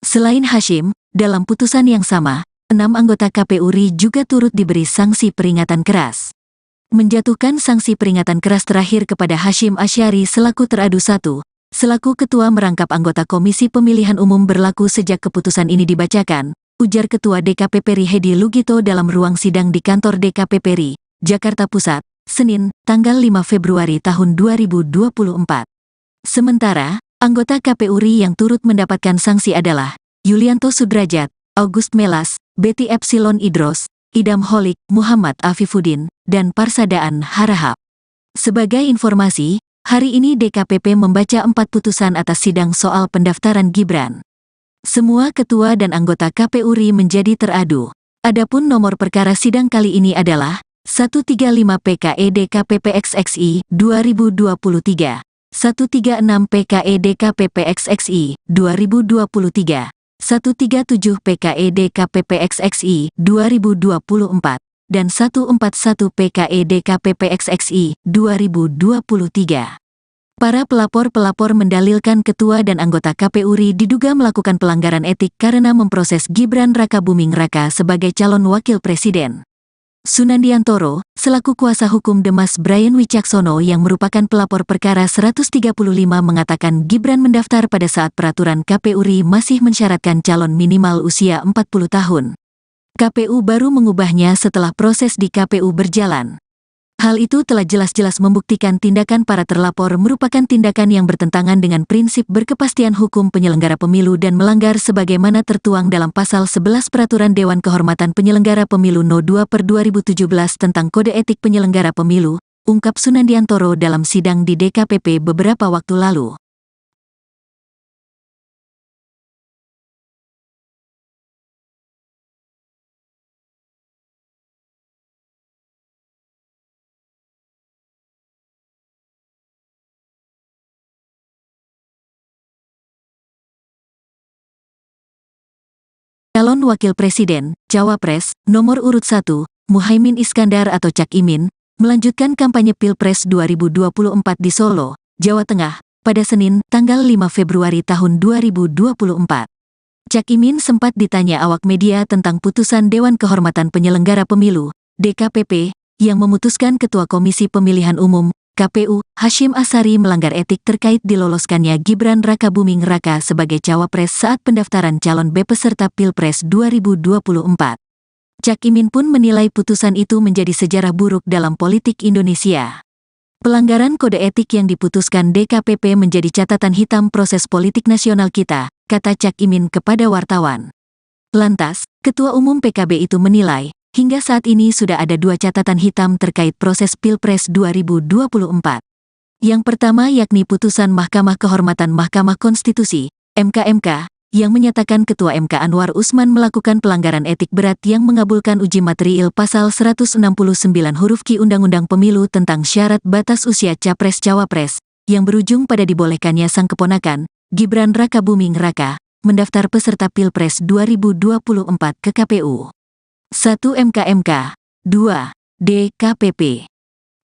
Selain Hasyim, dalam putusan yang sama, 6 anggota KPU RI juga turut diberi sanksi peringatan keras. Menjatuhkan sanksi peringatan keras terakhir kepada Hasyim Asyari selaku teradu 1, selaku ketua merangkap anggota Komisi Pemilihan Umum berlaku sejak keputusan ini dibacakan, ujar Ketua DKPP RI Hedi Lugito dalam ruang sidang di kantor DKPP RI, Jakarta Pusat, Senin, tanggal 5 Februari tahun 2024. Sementara, anggota KPU RI yang turut mendapatkan sanksi adalah Yulianto Sudrajat, August Melas, Betty Epsilon Idros, Idam Holik, Muhammad Afifuddin, dan Parsadaan Harahap. Sebagai informasi, hari ini DKPP membaca 4 putusan atas sidang soal pendaftaran Gibran. Semua ketua dan anggota KPU RI menjadi teradu. Adapun nomor perkara sidang kali ini adalah 135 PKE DKPP XXI 2023, 136 PKE DKPP XXI 2023, 137 PKE DKPP XXI 2024, dan 141 PKE DKPP XXI 2023. Para pelapor-pelapor mendalilkan ketua dan anggota KPU RI diduga melakukan pelanggaran etik karena memproses Gibran Rakabuming Raka sebagai calon wakil presiden. Sunandiantoro, selaku kuasa hukum Demas Brian Wicaksono yang merupakan pelapor perkara 135 mengatakan Gibran mendaftar pada saat peraturan KPU RI masih mensyaratkan calon minimal usia 40 tahun. KPU baru mengubahnya setelah proses di KPU berjalan. Hal itu telah jelas-jelas membuktikan tindakan para terlapor merupakan tindakan yang bertentangan dengan prinsip berkepastian hukum penyelenggara pemilu dan melanggar sebagaimana tertuang dalam Pasal 11 Peraturan Dewan Kehormatan Penyelenggara Pemilu No. 2/2017 tentang Kode Etik Penyelenggara Pemilu, ungkap Sunandiantoro dalam sidang di DKPP beberapa waktu lalu. Calon Wakil Presiden, Cawapres, nomor urut 1, Muhaimin Iskandar atau Cak Imin, melanjutkan kampanye Pilpres 2024 di Solo, Jawa Tengah, pada Senin, tanggal 5 Februari tahun 2024. Cak Imin sempat ditanya awak media tentang putusan Dewan Kehormatan Penyelenggara Pemilu, DKPP, yang memutuskan Ketua Komisi Pemilihan Umum, KPU, Hasyim Asyari melanggar etik terkait diloloskannya Gibran Rakabuming Raka sebagai Cawapres saat pendaftaran calon peserta Pilpres 2024. Cak Imin pun menilai putusan itu menjadi sejarah buruk dalam politik Indonesia. Pelanggaran kode etik yang diputuskan DKPP menjadi catatan hitam proses politik nasional kita, kata Cak Imin kepada wartawan. Lantas, Ketua Umum PKB itu menilai, hingga saat ini sudah ada 2 catatan hitam terkait proses Pilpres 2024. Yang pertama yakni putusan Mahkamah Kehormatan Mahkamah Konstitusi, MK, yang menyatakan Ketua MK Anwar Usman melakukan pelanggaran etik berat yang mengabulkan uji material pasal 169 huruf Q Undang-Undang Pemilu tentang syarat batas usia Capres-Cawapres, yang berujung pada dibolehkannya sang keponakan, Gibran Rakabuming Raka, mendaftar peserta Pilpres 2024 ke KPU. 1 MK, 2 DKPP.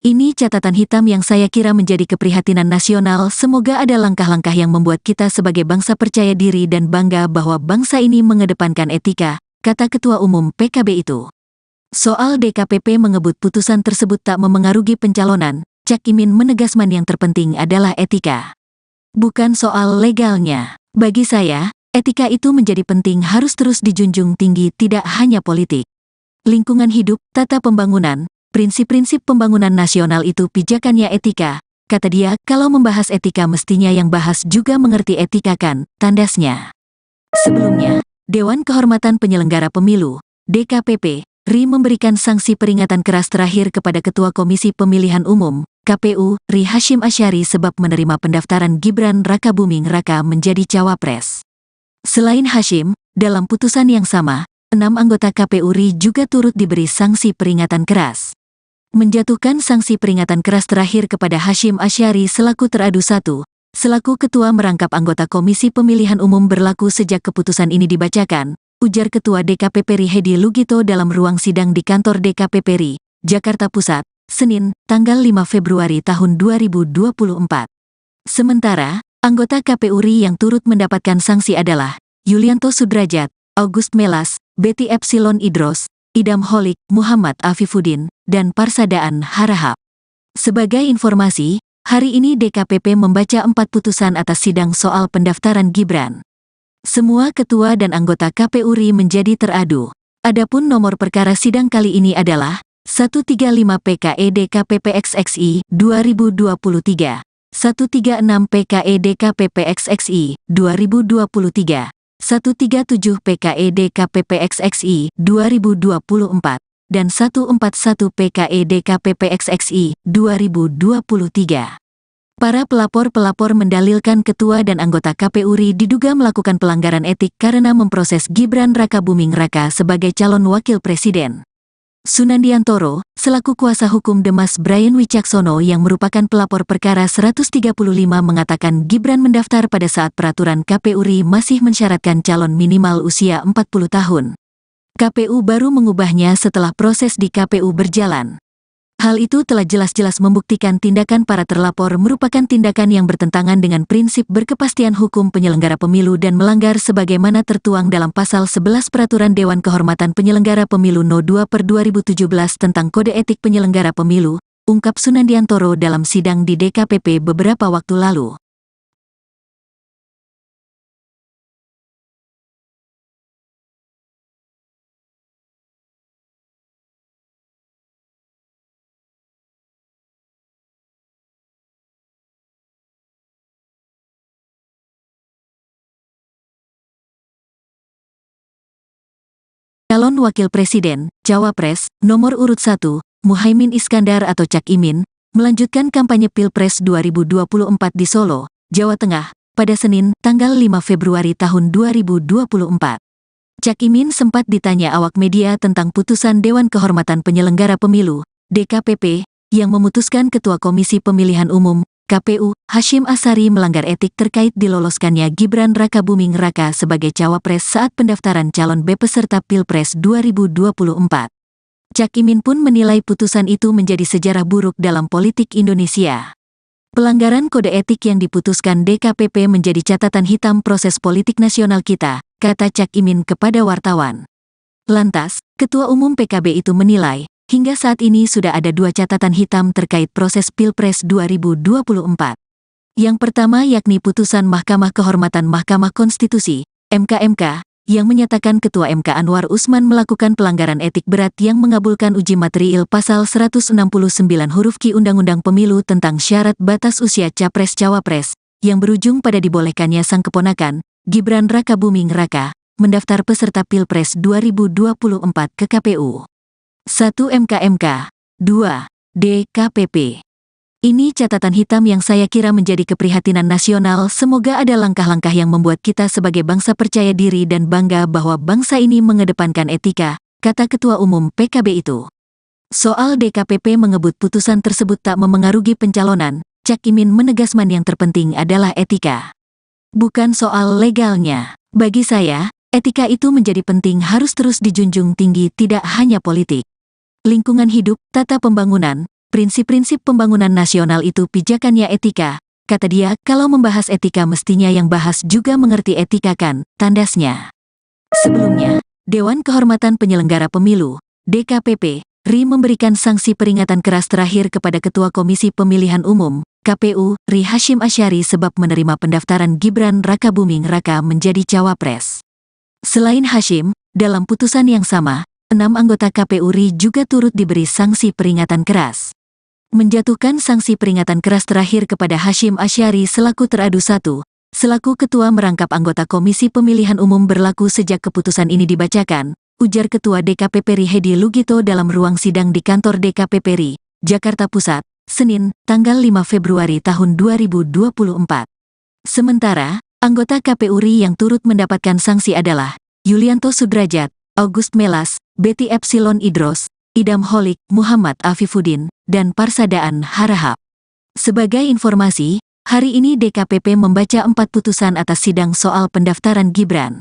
Ini catatan hitam yang saya kira menjadi keprihatinan nasional. Semoga ada langkah-langkah yang membuat kita sebagai bangsa percaya diri dan bangga bahwa bangsa ini mengedepankan etika, kata Ketua Umum PKB itu. Soal DKPP mengebut putusan tersebut tak memengaruhi pencalonan, Cak Imin menegaskan yang terpenting adalah etika. Bukan soal legalnya. Bagi saya, etika itu menjadi penting, harus terus dijunjung tinggi, tidak hanya politik. Lingkungan hidup, tata pembangunan, prinsip-prinsip pembangunan nasional itu pijakannya etika, kata dia. Kalau membahas etika mestinya yang bahas juga mengerti etika kan, tandasnya. Sebelumnya, Dewan Kehormatan Penyelenggara Pemilu, DKPP, RI memberikan sanksi peringatan keras terakhir kepada Ketua Komisi Pemilihan Umum, KPU, RI Hasyim Asyari sebab menerima pendaftaran Gibran Rakabuming Raka menjadi Cawapres. Selain Hasyim, dalam putusan yang sama, 6 anggota KPU RI juga turut diberi sanksi peringatan keras. Menjatuhkan sanksi peringatan keras terakhir kepada Hasyim Asyari selaku teradu 1, selaku ketua merangkap anggota Komisi Pemilihan Umum berlaku sejak keputusan ini dibacakan, ujar Ketua DKPP RI Hedi Lugito dalam ruang sidang di kantor DKPP RI, Jakarta Pusat, Senin, tanggal 5 Februari tahun 2024. Sementara, anggota KPU RI yang turut mendapatkan sanksi adalah Yulianto Sudrajat, August Melas, Betty Epsilon Idros, Idam Holik, Muhammad Afifuddin, dan Parsadaan Harahap. Sebagai informasi, hari ini DKPP membaca 4 putusan atas sidang soal pendaftaran Gibran. Semua ketua dan anggota KPU RI menjadi teradu. Adapun nomor perkara sidang kali ini adalah 135 PKE DKPP XXI 2023, 136 PKE DKPP XXI 2023, 137 PKE DKPP XXI 2024, dan 141 PKE DKPP XXI 2023. Para pelapor-pelapor mendalilkan ketua dan anggota KPU RI diduga melakukan pelanggaran etik karena memproses Gibran Rakabuming Raka sebagai calon wakil presiden. Sunandiantoro, selaku kuasa hukum Demas Brian Wicaksono yang merupakan pelapor perkara 135 mengatakan Gibran mendaftar pada saat peraturan KPU RI masih mensyaratkan calon minimal usia 40 tahun. KPU baru mengubahnya setelah proses di KPU berjalan. Hal itu telah jelas-jelas membuktikan tindakan para terlapor merupakan tindakan yang bertentangan dengan prinsip berkepastian hukum penyelenggara pemilu dan melanggar sebagaimana tertuang dalam Pasal 11 Peraturan Dewan Kehormatan Penyelenggara Pemilu No. 2/2017 tentang Kode Etik Penyelenggara Pemilu, ungkap Sunandiantoro dalam sidang di DKPP beberapa waktu lalu. Calon Wakil Presiden, Cawapres, nomor urut 1, Muhaimin Iskandar atau Cak Imin, melanjutkan kampanye Pilpres 2024 di Solo, Jawa Tengah, pada Senin, tanggal 5 Februari tahun 2024. Cak Imin sempat ditanya awak media tentang putusan Dewan Kehormatan Penyelenggara Pemilu, DKPP, yang memutuskan Ketua Komisi Pemilihan Umum, KPU, Hasyim Asyari melanggar etik terkait diloloskannya Gibran Rakabuming Raka sebagai cawapres saat pendaftaran calon peserta Pilpres 2024. Cak Imin pun menilai putusan itu menjadi sejarah buruk dalam politik Indonesia. Pelanggaran kode etik yang diputuskan DKPP menjadi catatan hitam proses politik nasional kita, kata Cak Imin kepada wartawan. Lantas, Ketua Umum PKB itu menilai, hingga saat ini sudah ada dua catatan hitam terkait proses Pilpres 2024. Yang pertama yakni putusan Mahkamah Kehormatan Mahkamah Konstitusi, MK, yang menyatakan Ketua MK Anwar Usman melakukan pelanggaran etik berat yang mengabulkan uji material pasal 169 huruf Q Undang-Undang Pemilu tentang syarat batas usia Capres-Cawapres, yang berujung pada dibolehkannya sang keponakan, Gibran Rakabuming Raka, mendaftar peserta Pilpres 2024 ke KPU. 1 MK, 2 DKPP. Ini catatan hitam yang saya kira menjadi keprihatinan nasional. Semoga ada langkah-langkah yang membuat kita sebagai bangsa percaya diri dan bangga bahwa bangsa ini mengedepankan etika, kata Ketua Umum PKB itu. Soal DKPP mengebut putusan tersebut tak memengaruhi pencalonan, Cak Imin menegaskan yang terpenting adalah etika. Bukan soal legalnya. Bagi saya, etika itu menjadi penting, harus terus dijunjung tinggi, tidak hanya politik. Lingkungan hidup, tata pembangunan, prinsip-prinsip pembangunan nasional itu pijakannya etika, kata dia. Kalau membahas etika mestinya yang bahas juga mengerti etika kan, tandasnya. Sebelumnya, Dewan Kehormatan Penyelenggara Pemilu, DKPP, RI memberikan sanksi peringatan keras terakhir kepada Ketua Komisi Pemilihan Umum, KPU, RI Hasyim Asyari sebab menerima pendaftaran Gibran Rakabuming Raka menjadi cawapres. Selain Hasyim, dalam putusan yang sama, 6 anggota KPU RI juga turut diberi sanksi peringatan keras. Menjatuhkan sanksi peringatan keras terakhir kepada Hasyim Asyari selaku teradu 1, selaku ketua merangkap anggota Komisi Pemilihan Umum berlaku sejak keputusan ini dibacakan, ujar Ketua DKPP RI Hedi Lugito dalam ruang sidang di kantor DKPP RI, Jakarta Pusat, Senin, tanggal 5 Februari tahun 2024. Sementara, anggota KPU RI yang turut mendapatkan sanksi adalah Yulianto Sudrajat, August Melas, Betty Epsilon Idros, Idam Holik, Muhammad Afifuddin, dan Parsadaan Harahap. Sebagai informasi, hari ini DKPP membaca 4 putusan atas sidang soal pendaftaran Gibran.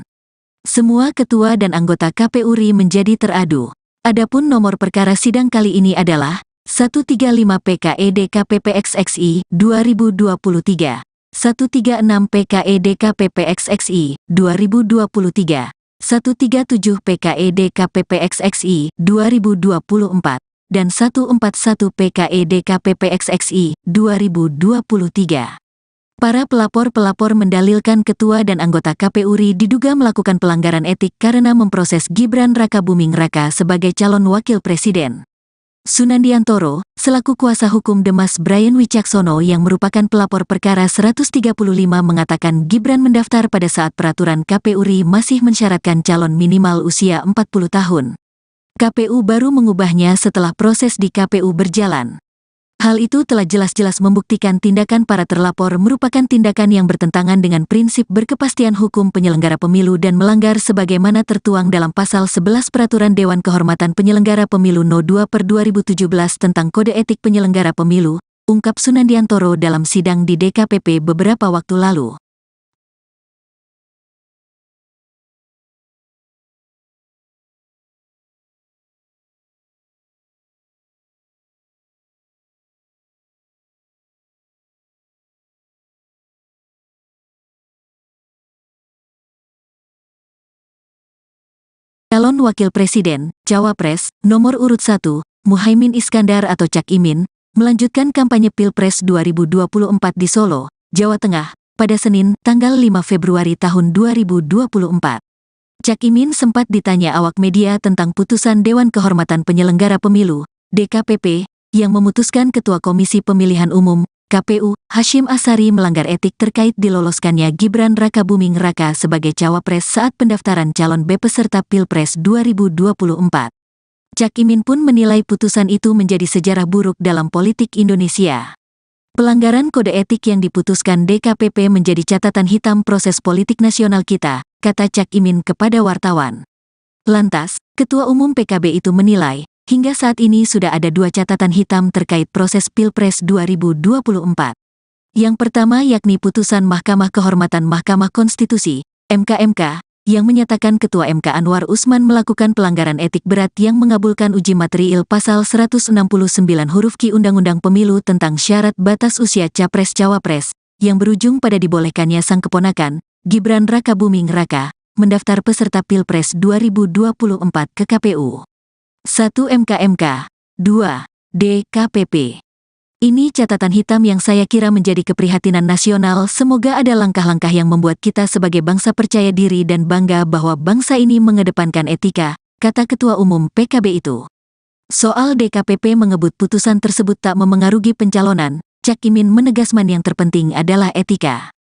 Semua ketua dan anggota KPU RI menjadi teradu. Adapun nomor perkara sidang kali ini adalah 135 PKE DKPP XXI 2023, 136 PKE DKPP XXI 2023, 137 PKE DKPP XXI 2024, dan 141 PKE DKPP XXI 2023. Para pelapor-pelapor mendalilkan ketua dan anggota KPU RI diduga melakukan pelanggaran etik karena memproses Gibran Rakabuming Raka sebagai calon wakil presiden. Sunandiantoro, selaku kuasa hukum Demas Brian Wicaksono yang merupakan pelapor perkara 135 mengatakan Gibran mendaftar pada saat peraturan KPU RI masih mensyaratkan calon minimal usia 40 tahun. KPU baru mengubahnya setelah proses di KPU berjalan. Hal itu telah jelas-jelas membuktikan tindakan para terlapor merupakan tindakan yang bertentangan dengan prinsip berkepastian hukum penyelenggara pemilu dan melanggar sebagaimana tertuang dalam Pasal 11 Peraturan Dewan Kehormatan Penyelenggara Pemilu No. 2/2017 tentang Kode Etik Penyelenggara Pemilu, ungkap Sunandiantoro dalam sidang di DKPP beberapa waktu lalu. Calon Wakil Presiden, Cawapres, nomor urut 1, Muhaimin Iskandar atau Cak Imin, melanjutkan kampanye Pilpres 2024 di Solo, Jawa Tengah, pada Senin, tanggal 5 Februari tahun 2024. Cak Imin sempat ditanya awak media tentang putusan Dewan Kehormatan Penyelenggara Pemilu, DKPP, yang memutuskan Ketua Komisi Pemilihan Umum, KPU, Hasyim Asyari melanggar etik terkait diloloskannya Gibran Rakabuming Raka sebagai cawapres saat pendaftaran calon peserta Pilpres 2024. Cak Imin pun menilai putusan itu menjadi sejarah buruk dalam politik Indonesia. Pelanggaran kode etik yang diputuskan DKPP menjadi catatan hitam proses politik nasional kita, kata Cak Imin kepada wartawan. Lantas, Ketua Umum PKB itu menilai, hingga saat ini sudah ada dua catatan hitam terkait proses Pilpres 2024. Yang pertama yakni putusan Mahkamah Kehormatan Mahkamah Konstitusi, MK, yang menyatakan Ketua MK Anwar Usman melakukan pelanggaran etik berat yang mengabulkan uji materiil pasal 169 huruf Q Undang-Undang Pemilu tentang syarat batas usia Capres-Cawapres, yang berujung pada dibolehkannya sang keponakan, Gibran Rakabuming Raka, mendaftar peserta Pilpres 2024 ke KPU. 1. MK, 2. DKPP. Ini catatan hitam yang saya kira menjadi keprihatinan nasional. Semoga ada langkah-langkah yang membuat kita sebagai bangsa percaya diri dan bangga bahwa bangsa ini mengedepankan etika, kata Ketua Umum PKB itu. Soal DKPP mengebut putusan tersebut tak memengaruhi pencalonan, Cak Imin menegaskan yang terpenting adalah etika.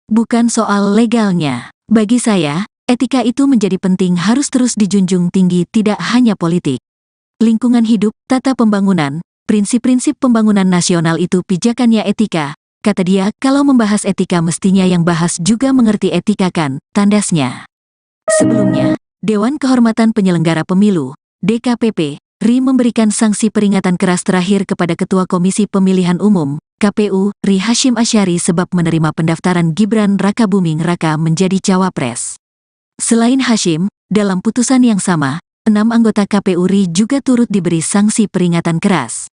Bukan soal legalnya. Bagi saya, etika itu menjadi penting, harus terus dijunjung tinggi, tidak hanya politik. Lingkungan hidup, tata pembangunan, prinsip-prinsip pembangunan nasional itu pijakannya etika, kata dia. Kalau membahas etika mestinya yang bahas juga mengerti etika kan, tandasnya. Sebelumnya, Dewan Kehormatan Penyelenggara Pemilu, DKPP, RI memberikan sanksi peringatan keras terakhir kepada Ketua Komisi Pemilihan Umum, KPU, RI Hashim Asyari sebab menerima pendaftaran Gibran Rakabuming Raka menjadi cawapres. Selain Hashim, dalam putusan yang sama, 6 anggota KPU RI juga turut diberi sanksi peringatan keras.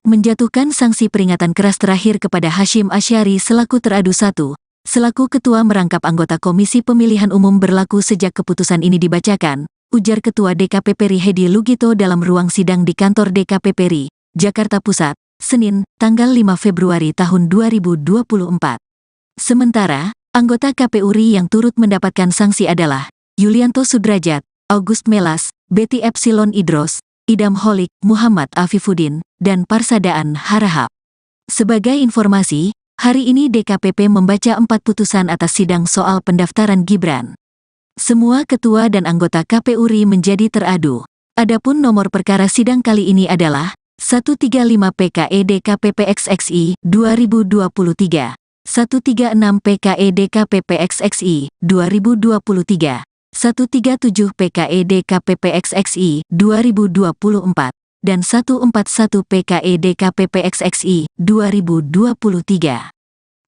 Menjatuhkan sanksi peringatan keras terakhir kepada Hashim Asyari selaku teradu 1, selaku ketua merangkap anggota Komisi Pemilihan Umum berlaku sejak keputusan ini dibacakan, ujar Ketua DKPP RI Hedi Lugito dalam ruang sidang di kantor DKPP RI, Jakarta Pusat, Senin, tanggal 5 Februari tahun 2024. Sementara, anggota KPU RI yang turut mendapatkan sanksi adalah Yulianto Sudrajat, August Melas, Betty Epsilon Idros, Idam Holik, Muhammad Afifuddin, dan Parsadaan Harahap. Sebagai informasi, hari ini DKPP membaca 4 putusan atas sidang soal pendaftaran Gibran. Semua ketua dan anggota KPU RI menjadi teradu. Adapun nomor perkara sidang kali ini adalah 135 PKE DKPP XXI 2023, 136 PKE DKPP XXI 2023, 137 PKE DKPP XXI 2024, dan 141 PKE DKPP XXI 2023.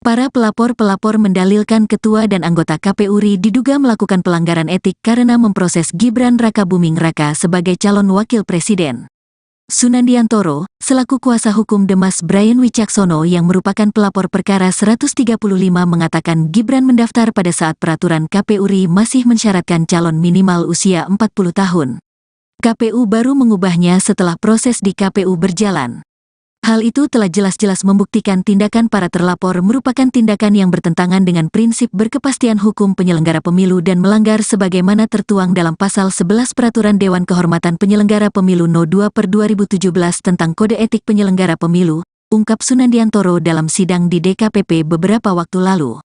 Para pelapor-pelapor mendalilkan ketua dan anggota KPU RI diduga melakukan pelanggaran etik karena memproses Gibran Rakabuming Raka sebagai calon wakil presiden. Sunandiantoro, selaku kuasa hukum Demas Brian Wicaksono yang merupakan pelapor perkara 135 mengatakan Gibran mendaftar pada saat peraturan KPU RI masih mensyaratkan calon minimal usia 40 tahun. KPU baru mengubahnya setelah proses di KPU berjalan. Hal itu telah jelas-jelas membuktikan tindakan para terlapor merupakan tindakan yang bertentangan dengan prinsip berkepastian hukum penyelenggara pemilu dan melanggar sebagaimana tertuang dalam pasal 11 Peraturan Dewan Kehormatan Penyelenggara Pemilu No. 2/2017 tentang Kode Etik Penyelenggara Pemilu, ungkap Sunandiantoro dalam sidang di DKPP beberapa waktu lalu.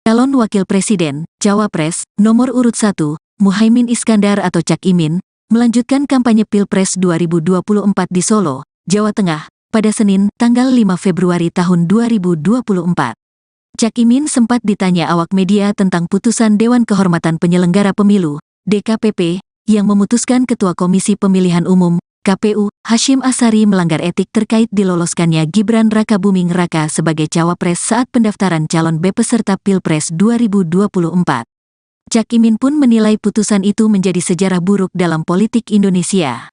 Calon Wakil Presiden, Cawapres, nomor urut 1, Muhaimin Iskandar atau Cak Imin, melanjutkan kampanye Pilpres 2024 di Solo, Jawa Tengah, pada Senin, tanggal 5 Februari tahun 2024. Cak Imin sempat ditanya awak media tentang putusan Dewan Kehormatan Penyelenggara Pemilu, DKPP, yang memutuskan Ketua Komisi Pemilihan Umum, KPU, Hashim Asyari melanggar etik terkait diloloskannya Gibran Rakabuming Raka sebagai cawapres saat pendaftaran calon B peserta Pilpres 2024. Cak Imin pun menilai putusan itu menjadi sejarah buruk dalam politik Indonesia.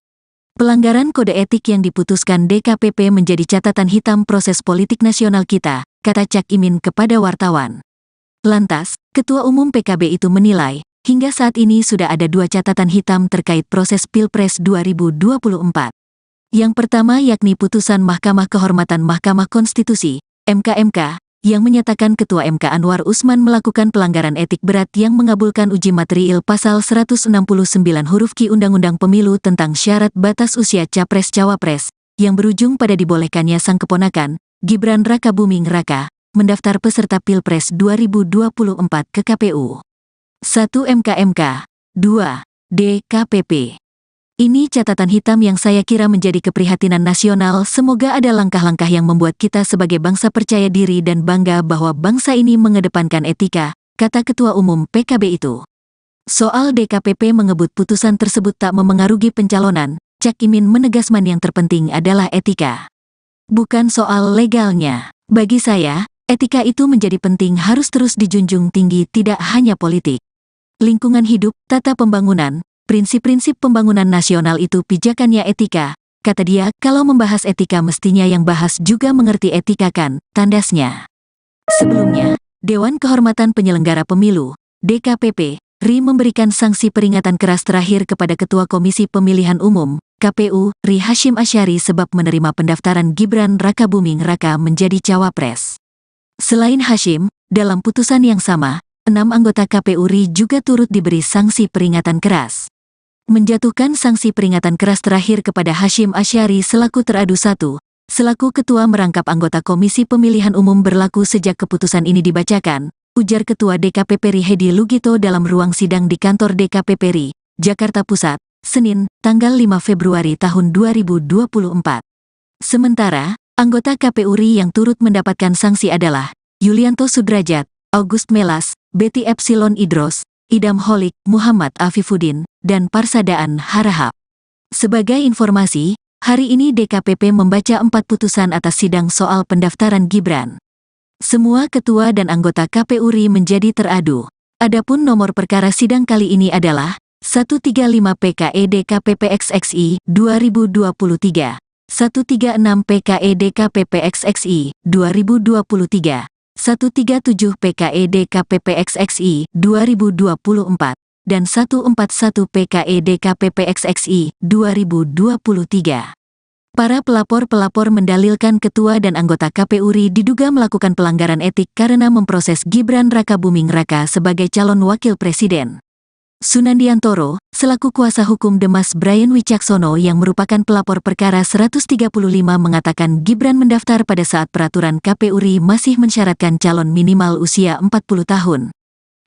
Pelanggaran kode etik yang diputuskan DKPP menjadi catatan hitam proses politik nasional kita, kata Cak Imin kepada wartawan. Lantas, Ketua Umum PKB itu menilai, hingga saat ini sudah ada 2 catatan hitam terkait proses Pilpres 2024. Yang pertama yakni putusan Mahkamah Kehormatan Mahkamah Konstitusi, MK, yang menyatakan Ketua MK Anwar Usman melakukan pelanggaran etik berat yang mengabulkan uji materiil pasal 169 huruf Q Undang-Undang Pemilu tentang syarat batas usia Capres-Cawapres, yang berujung pada dibolehkannya sang keponakan, Gibran Rakabuming Raka, mendaftar peserta Pilpres 2024 ke KPU. 1 MK, 2 DKPP. Ini catatan hitam yang saya kira menjadi keprihatinan nasional. Semoga ada langkah-langkah yang membuat kita sebagai bangsa percaya diri dan bangga bahwa bangsa ini mengedepankan etika, kata Ketua Umum PKB itu. Soal DKPP mengebut putusan tersebut tak memengaruhi pencalonan, Cak Imin menegaskan yang terpenting adalah etika. Bukan soal legalnya. Bagi saya, etika itu menjadi penting, harus terus dijunjung tinggi, tidak hanya politik. Lingkungan hidup, tata pembangunan, prinsip-prinsip pembangunan nasional itu pijakannya etika, kata dia. Kalau membahas etika mestinya yang bahas juga mengerti etika kan, tandasnya. Sebelumnya, Dewan Kehormatan Penyelenggara Pemilu, DKPP, RI memberikan sanksi peringatan keras terakhir kepada Ketua Komisi Pemilihan Umum, KPU, RI Hasyim Asyari sebab menerima pendaftaran Gibran Rakabuming Raka menjadi cawapres. Selain Hasyim, dalam putusan yang sama, 6 anggota KPU RI juga turut diberi sanksi peringatan keras. Menjatuhkan sanksi peringatan keras terakhir kepada Hasyim Asyari selaku teradu 1, selaku ketua merangkap anggota Komisi Pemilihan Umum berlaku sejak keputusan ini dibacakan, ujar Ketua DKPP RI Hedi Lugito dalam ruang sidang di kantor DKPP RI, Jakarta Pusat, Senin, tanggal 5 Februari tahun 2024. Sementara, anggota KPU RI yang turut mendapatkan sanksi adalah Yulianto Sudrajat, August Melas, Betty Epsilon Idros, Idam Holik, Muhammad Afifuddin, dan Parsadaan Harahap. Sebagai informasi, hari ini DKPP membaca 4 putusan atas sidang soal pendaftaran Gibran. Semua ketua dan anggota KPU RI menjadi teradu. Adapun nomor perkara sidang kali ini adalah 135 PKE DKPP XXI 2023, 136 PKE DKPP XXI 2023, 137 PKE DKPP XXI 2024, dan 141 PKE DKPP XXI 2023. Para pelapor-pelapor mendalilkan ketua dan anggota KPU RI diduga melakukan pelanggaran etik karena memproses Gibran Rakabuming Raka sebagai calon wakil presiden. Sunandiantoro, selaku kuasa hukum Demas Brian Wicaksono yang merupakan pelapor perkara 135 mengatakan Gibran mendaftar pada saat peraturan KPU RI masih mensyaratkan calon minimal usia 40 tahun.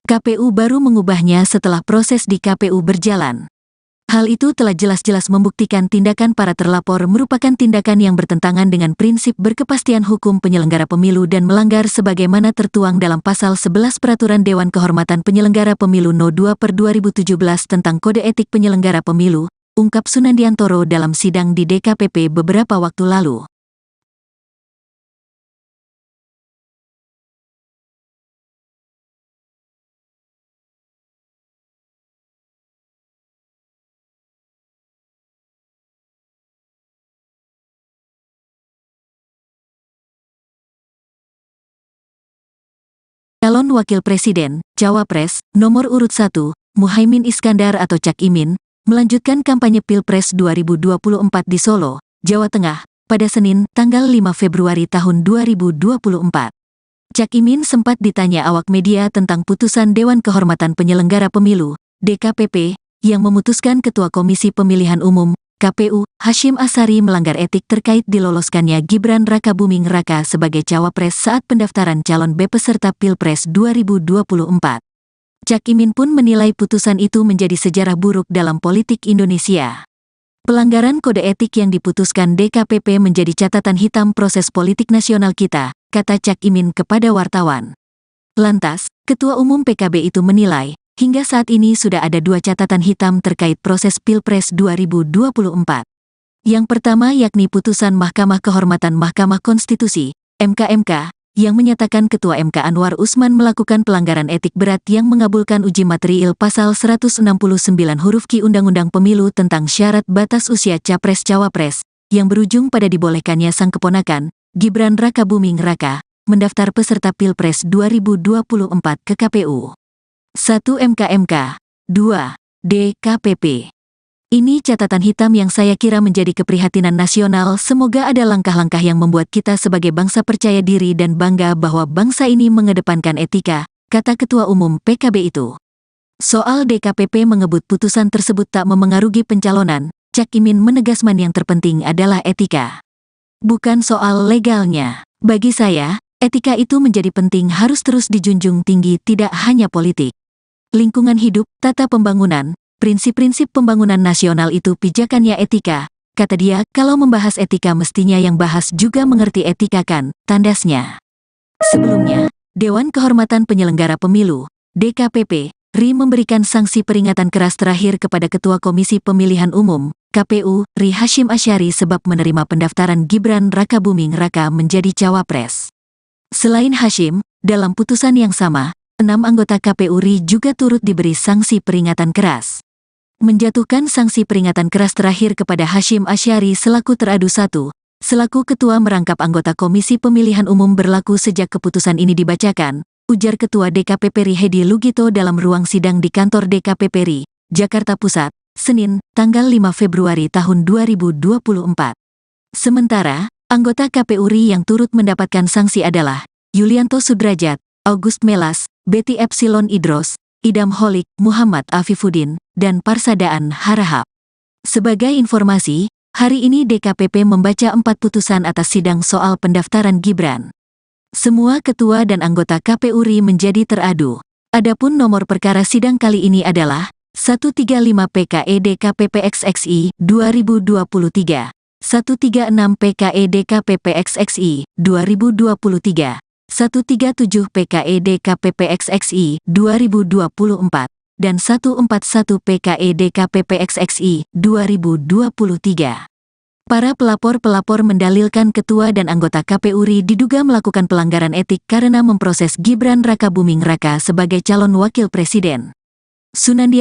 KPU baru mengubahnya setelah proses di KPU berjalan. Hal itu telah jelas-jelas membuktikan tindakan para terlapor merupakan tindakan yang bertentangan dengan prinsip berkepastian hukum penyelenggara pemilu dan melanggar sebagaimana tertuang dalam Pasal 11 Peraturan Dewan Kehormatan Penyelenggara Pemilu No. 2/2017 tentang Kode Etik Penyelenggara Pemilu, ungkap Sunandiantoro dalam sidang di DKPP beberapa waktu lalu. Calon Wakil Presiden, Cawapres, nomor urut 1, Muhaimin Iskandar atau Cak Imin, melanjutkan kampanye Pilpres 2024 di Solo, Jawa Tengah, pada Senin, tanggal 5 Februari tahun 2024. Cak Imin sempat ditanya awak media tentang putusan Dewan Kehormatan Penyelenggara Pemilu, DKPP, yang memutuskan Ketua Komisi Pemilihan Umum, KPU, Hasyim Asyari melanggar etik terkait diloloskannya Gibran Rakabuming Raka sebagai cawapres saat pendaftaran calon peserta Pilpres 2024. Cak Imin pun menilai putusan itu menjadi sejarah buruk dalam politik Indonesia. Pelanggaran kode etik yang diputuskan DKPP menjadi catatan hitam proses politik nasional kita, kata Cak Imin kepada wartawan. Lantas, Ketua Umum PKB itu menilai, hingga saat ini sudah ada 2 catatan hitam terkait proses Pilpres 2024. Yang pertama yakni putusan Mahkamah Kehormatan Mahkamah Konstitusi, MK, yang menyatakan Ketua MK Anwar Usman melakukan pelanggaran etik berat yang mengabulkan uji material Pasal 169 huruf Q Undang-Undang Pemilu tentang syarat batas usia Capres-Cawapres, yang berujung pada dibolehkannya sang keponakan, Gibran Rakabuming Raka, mendaftar peserta Pilpres 2024 ke KPU. 1 MK, 2 DKPP. Ini catatan hitam yang saya kira menjadi keprihatinan nasional. Semoga ada langkah-langkah yang membuat kita sebagai bangsa percaya diri dan bangga bahwa bangsa ini mengedepankan etika, kata Ketua Umum PKB itu. Soal DKPP mengebut putusan tersebut tak memengaruhi pencalonan, Cak Imin menegaskan yang terpenting adalah etika. Bukan soal legalnya. Bagi saya, etika itu menjadi penting, harus terus dijunjung tinggi, tidak hanya politik. Lingkungan hidup, tata pembangunan, prinsip-prinsip pembangunan nasional itu pijakannya etika. Kata dia, kalau membahas etika mestinya yang bahas juga mengerti etika kan, tandasnya. Sebelumnya, Dewan Kehormatan Penyelenggara Pemilu, DKPP, RI memberikan sanksi peringatan keras terakhir kepada Ketua Komisi Pemilihan Umum, KPU, RI Hasyim Asyari sebab menerima pendaftaran Gibran Rakabuming Raka menjadi cawapres. Selain Hasyim, dalam putusan yang sama, 6 anggota KPU RI juga turut diberi sanksi peringatan keras. Menjatuhkan sanksi peringatan keras terakhir kepada Hasyim Asyari selaku teradu 1, selaku ketua merangkap anggota Komisi Pemilihan Umum berlaku sejak keputusan ini dibacakan, ujar Ketua DKPP RI Hedi Lugito dalam ruang sidang di kantor DKPP RI, Jakarta Pusat, Senin, tanggal 5 Februari tahun 2024. Sementara, anggota KPU RI yang turut mendapatkan sanksi adalah Yulianto Sudrajat, August Melas, Betty Epsilon Idros, Idam Holik, Muhammad Afifuddin, dan Parsadaan Harahap. Sebagai informasi, hari ini DKPP membaca 4 putusan atas sidang soal pendaftaran Gibran. Semua ketua dan anggota KPU RI menjadi teradu. Adapun nomor perkara sidang kali ini adalah 135 PKE DKPP XXI 2023, 136 PKE DKPP XXI 2023, 137 PKE DKPP XXI 2024, dan 141 PKE DKPP XXI 2023. Para pelapor-pelapor mendalilkan ketua dan anggota KPU RI diduga melakukan pelanggaran etik karena memproses Gibran Rakabuming Raka sebagai calon wakil presiden. Sunandia